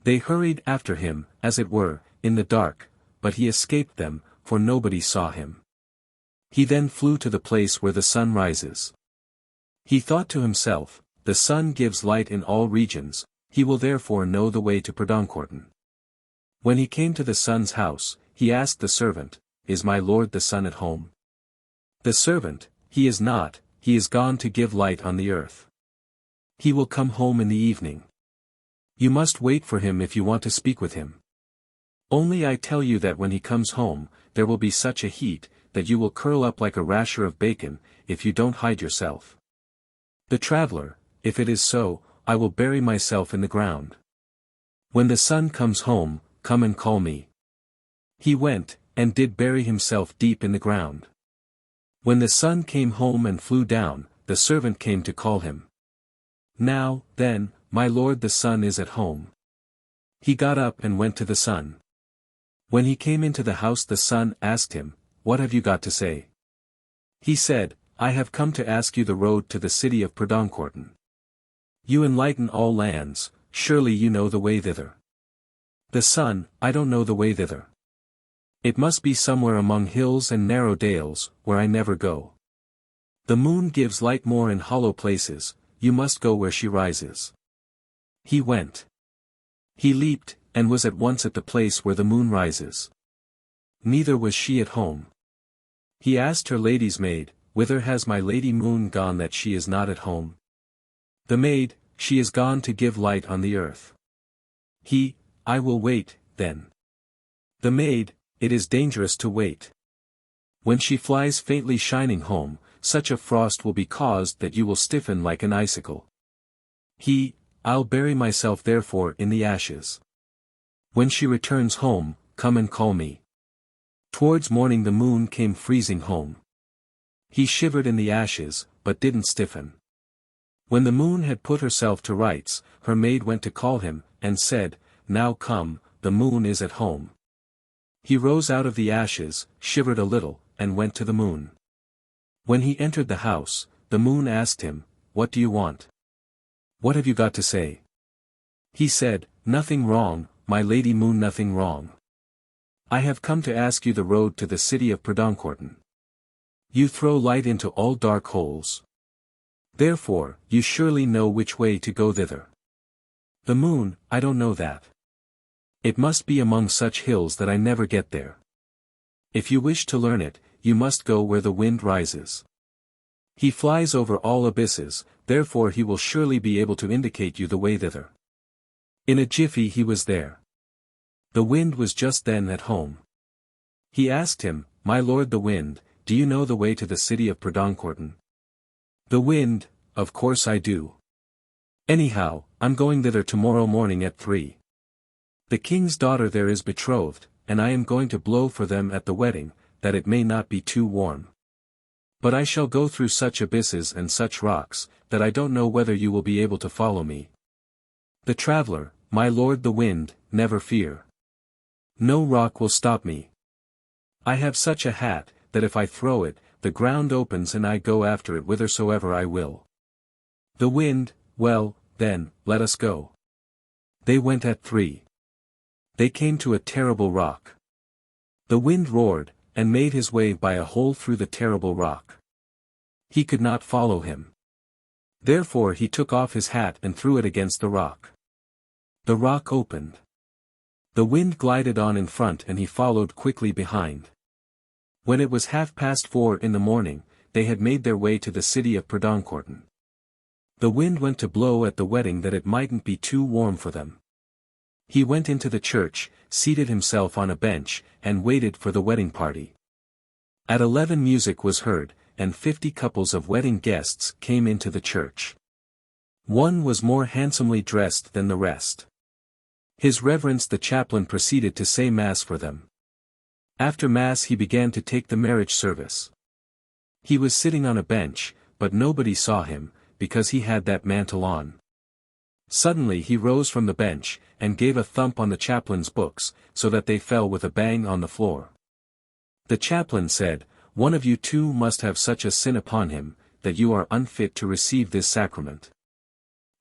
They hurried after him, as it were, in the dark, but he escaped them, for nobody saw him. He then flew to the place where the sun rises. He thought to himself, "The sun gives light in all regions, he will therefore know the way to Predomkorten." When he came to the sun's house, he asked the servant, "Is my lord the sun at home?" The servant, "He is not, he is gone to give light on the earth. He will come home in the evening. You must wait for him if you want to speak with him. Only I tell you that when he comes home, there will be such a heat, that you will curl up like a rasher of bacon, if you don't hide yourself." The traveler, "If it is so, I will bury myself in the ground. When the sun comes home, come and call me." He went, and did bury himself deep in the ground. When the sun came home and flew down, the servant came to call him. "Now, then, my lord the sun is at home." He got up and went to the sun. When he came into the house the sun asked him, "What have you got to say?" He said, "I have come to ask you the road to the city of Predomkorten. You enlighten all lands, surely you know the way thither." The sun, "I don't know the way thither. It must be somewhere among hills and narrow dales, where I never go. The moon gives light more in hollow places, you must go where she rises." He went. He leaped, and was at once at the place where the moon rises. Neither was she at home. He asked her lady's maid, "Whither has my lady moon gone that she is not at home?" The maid, "She is gone to give light on the earth." He, "I will wait, then." The maid, "It is dangerous to wait. When she flies faintly shining home, such a frost will be caused that you will stiffen like an icicle." He, "I'll bury myself therefore in the ashes. When she returns home, come and call me." Towards morning the moon came freezing home. He shivered in the ashes, but didn't stiffen. When the moon had put herself to rights, her maid went to call him, and said, "Now come, the moon is at home." He rose out of the ashes, shivered a little, and went to the moon. When he entered the house, the moon asked him, "What do you want? What have you got to say?" He said, "Nothing wrong, my lady moon, nothing wrong. I have come to ask you the road to the city of Predankorten. You throw light into all dark holes. Therefore, you surely know which way to go thither." The moon, "I don't know that. It must be among such hills that I never get there. If you wish to learn it, you must go where the wind rises. He flies over all abysses, therefore he will surely be able to indicate you the way thither." In a jiffy he was there. The wind was just then at home. He asked him, "My lord the wind, do you know the way to the city of Predankorten?" The wind, "Of course I do. Anyhow, I'm going thither tomorrow morning at 3. The king's daughter there is betrothed, and I am going to blow for them at the wedding, that it may not be too warm. But I shall go through such abysses and such rocks, that I don't know whether you will be able to follow me." The traveler, "My lord the wind, never fear. No rock will stop me. I have such a hat, that if I throw it, the ground opens and I go after it whithersoever I will." The wind, "Well, then, let us go." They went at 3. They came to a terrible rock. The wind roared, and made his way by a hole through the terrible rock. He could not follow him. Therefore he took off his hat and threw it against the rock. The rock opened. The wind glided on in front and he followed quickly behind. When it was 4:30 in the morning, they had made their way to the city of Predankorten. The wind went to blow at the wedding that it mightn't be too warm for them. He went into the church, seated himself on a bench, and waited for the wedding party. At 11 music was heard, and 50 couples of wedding guests came into the church. One was more handsomely dressed than the rest. His Reverence the chaplain proceeded to say Mass for them. After Mass he began to take the marriage service. He was sitting on a bench, but nobody saw him, because he had that mantle on. Suddenly he rose from the bench, and gave a thump on the chaplain's books, so that they fell with a bang on the floor. The chaplain said, "One of you two must have such a sin upon him, that you are unfit to receive this sacrament."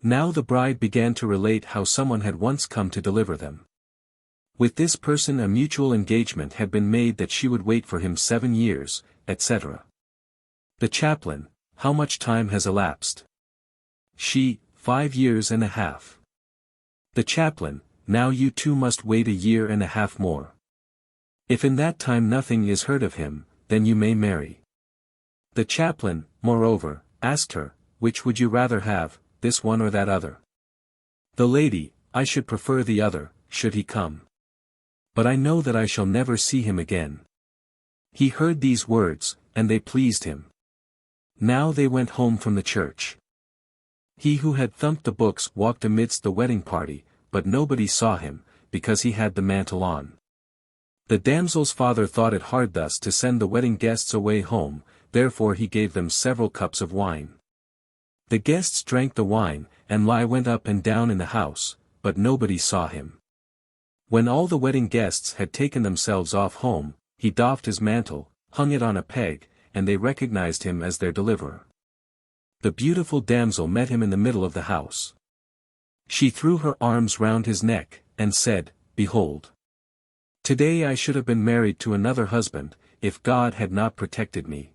Now the bride began to relate how someone had once come to deliver them. With this person a mutual engagement had been made that she would wait for him 7 years, etc. The chaplain, "How much time has elapsed?" She, 5.5 years. The chaplain, "Now you two must wait 1.5 years more. If in that time nothing is heard of him, then you may marry." The chaplain, moreover, asked her, "Which would you rather have, this one or that other?" The lady, "I should prefer the other, should he come. But I know that I shall never see him again." He heard these words, and they pleased him. Now they went home from the church. He who had thumped the books walked amidst the wedding party, but nobody saw him, because he had the mantle on. The damsel's father thought it hard thus to send the wedding guests away home, therefore he gave them several cups of wine. The guests drank the wine, and went up and down in the house, but nobody saw him. When all the wedding guests had taken themselves off home, he doffed his mantle, hung it on a peg, and they recognized him as their deliverer. The beautiful damsel met him in the middle of the house. She threw her arms round his neck, and said, "Behold! Today I should have been married to another husband, if God had not protected me."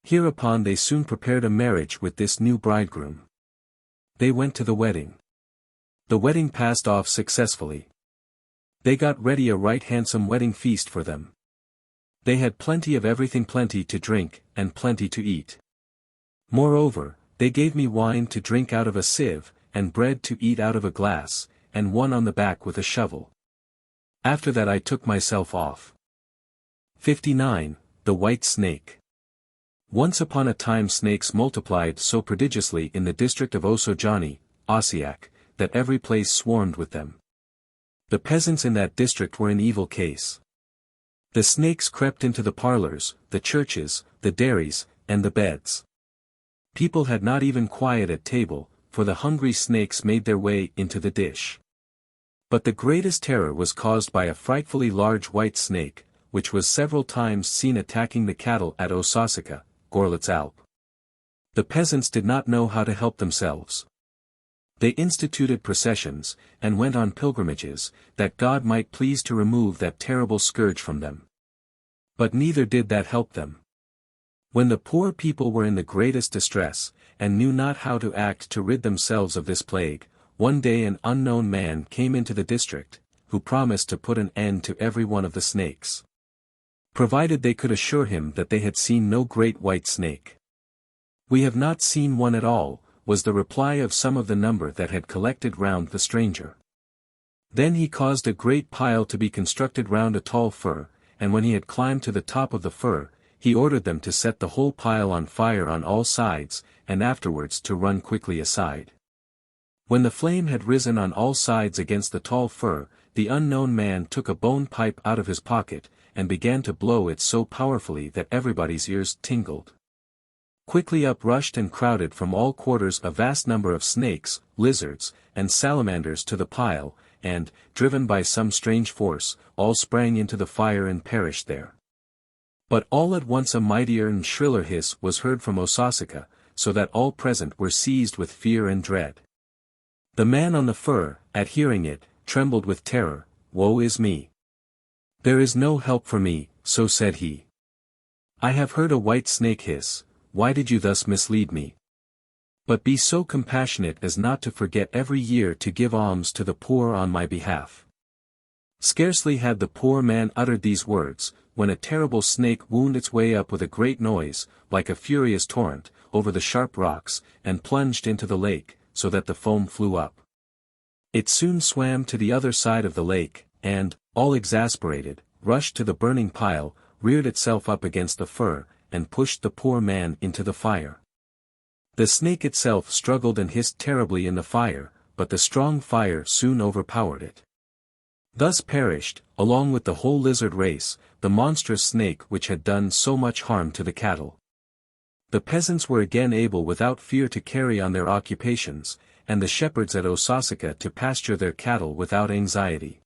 Hereupon they soon prepared a marriage with this new bridegroom. They went to the wedding. The wedding passed off successfully. They got ready a right handsome wedding feast for them. They had plenty of everything, plenty to drink, and plenty to eat. Moreover, they gave me wine to drink out of a sieve, and bread to eat out of a glass, and one on the back with a shovel. After that I took myself off. 59. The White Snake. Once upon a time snakes multiplied so prodigiously in the district of Osojani, Osiak, that every place swarmed with them. The peasants in that district were in evil case. The snakes crept into the parlors, the churches, the dairies, and the beds. People had not even quiet at table, for the hungry snakes made their way into the dish. But the greatest terror was caused by a frightfully large white snake, which was several times seen attacking the cattle at Osasika, Gorlice Alp. The peasants did not know how to help themselves. They instituted processions, and went on pilgrimages, that God might please to remove that terrible scourge from them. But neither did that help them. When the poor people were in the greatest distress, and knew not how to act to rid themselves of this plague, one day an unknown man came into the district, who promised to put an end to every one of the snakes, provided they could assure him that they had seen no great white snake. "We have not seen one at all," was the reply of some of the number that had collected round the stranger. Then he caused a great pile to be constructed round a tall fir, and when he had climbed to the top of the fir, he ordered them to set the whole pile on fire on all sides, and afterwards to run quickly aside. When the flame had risen on all sides against the tall fir, the unknown man took a bone pipe out of his pocket, and began to blow it so powerfully that everybody's ears tingled. Quickly up rushed and crowded from all quarters a vast number of snakes, lizards, and salamanders to the pile, and, driven by some strange force, all sprang into the fire and perished there. But all at once a mightier and shriller hiss was heard from Osasika, so that all present were seized with fear and dread. The man on the fir, at hearing it, trembled with terror. "Woe is me! There is no help for me," so said he. "I have heard a white snake hiss. Why did you thus mislead me? But be so compassionate as not to forget every year to give alms to the poor on my behalf." Scarcely had the poor man uttered these words, when a terrible snake wound its way up with a great noise, like a furious torrent, over the sharp rocks, and plunged into the lake, so that the foam flew up. It soon swam to the other side of the lake, and, all exasperated, rushed to the burning pile, reared itself up against the fir, and pushed the poor man into the fire. The snake itself struggled and hissed terribly in the fire, but the strong fire soon overpowered it. Thus perished, along with the whole lizard race, the monstrous snake which had done so much harm to the cattle. The peasants were again able without fear to carry on their occupations, and the shepherds at Osasika to pasture their cattle without anxiety.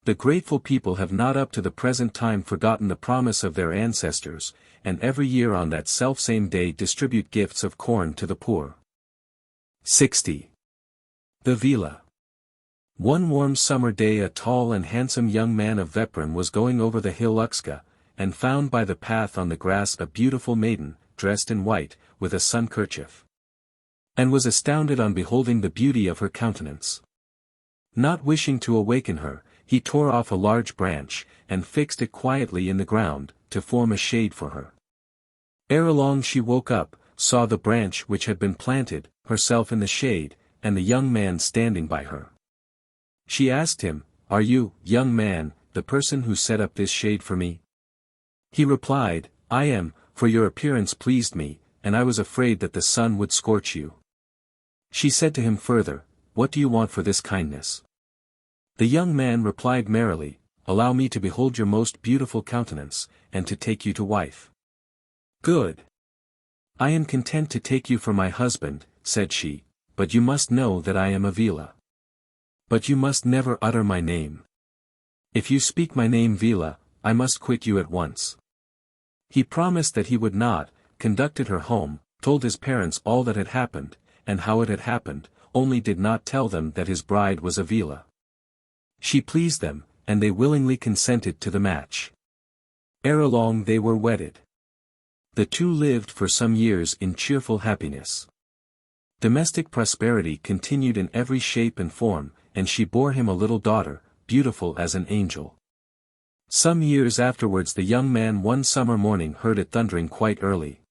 The grateful people have not up to the present time forgotten the promise of their ancestors, and every year on that selfsame day distribute gifts of corn to the poor. 60. The Vila. One warm summer day a tall and handsome young man of Veprin was going over the hill Uxka, and found by the path on the grass a beautiful maiden, dressed in white, with a sun kerchief, and was astounded on beholding the beauty of her countenance. Not wishing to awaken her, he tore off a large branch, and fixed it quietly in the ground, to form a shade for her. Ere long she woke up, saw the branch which had been planted, herself in the shade, and the young man standing by her. She asked him, "Are you, young man, the person who set up this shade for me?" He replied, "I am, for your appearance pleased me, and I was afraid that the sun would scorch you." She said to him further, "What do you want for this kindness?" The young man replied merrily, "Allow me to behold your most beautiful countenance, and to take you to wife." "Good. I am content to take you for my husband," said she, "but you must know that I am a Vila. But you must never utter my name. If you speak my name Vila, I must quit you at once." He promised that he would not, conducted her home, told his parents all that had happened, and how it had happened, only did not tell them that his bride was a Vila. She pleased them, and they willingly consented to the match. Ere long they were wedded. The two lived for some years in cheerful happiness. Domestic prosperity continued in every shape and form, and she bore him a little daughter, beautiful as an angel. Some years afterwards the young man one summer morning heard it thundering quite early.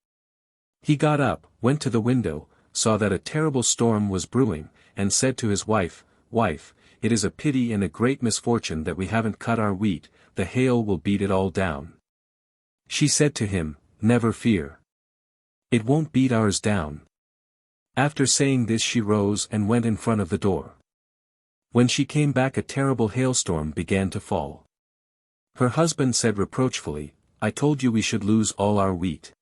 He got up, went to the window, saw that a terrible storm was brewing, and said to his wife, "Wife, it is a pity and a great misfortune that we haven't cut our wheat, the hail will beat it all down." She said to him, "Never fear. It won't beat ours down." After saying this she rose and went in front of the door. When she came back a terrible hailstorm began to fall. Her husband said reproachfully, "I told you we should lose all our wheat."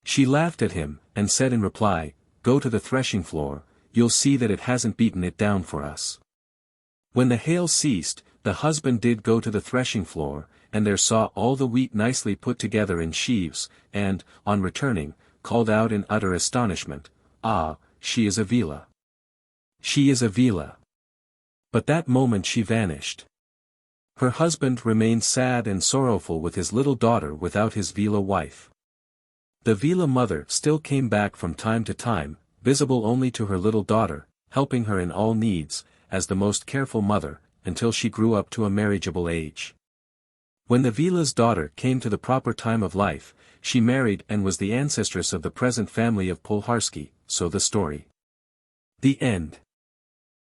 She laughed at him, and said in reply, "Go to the threshing floor, you'll see that it hasn't beaten it down for us." When the hail ceased, the husband did go to the threshing floor, and there saw all the wheat nicely put together in sheaves, and, on returning, called out in utter astonishment, "Ah, she is a vila. She is a vila." But that moment she vanished. Her husband remained sad and sorrowful with his little daughter without his vila wife. The vila mother still came back from time to time, visible only to her little daughter, helping her in all needs, as the most careful mother, until she grew up to a marriageable age. When the vila's daughter came to the proper time of life, she married and was the ancestress of the present family of Polharski, so the story. The end.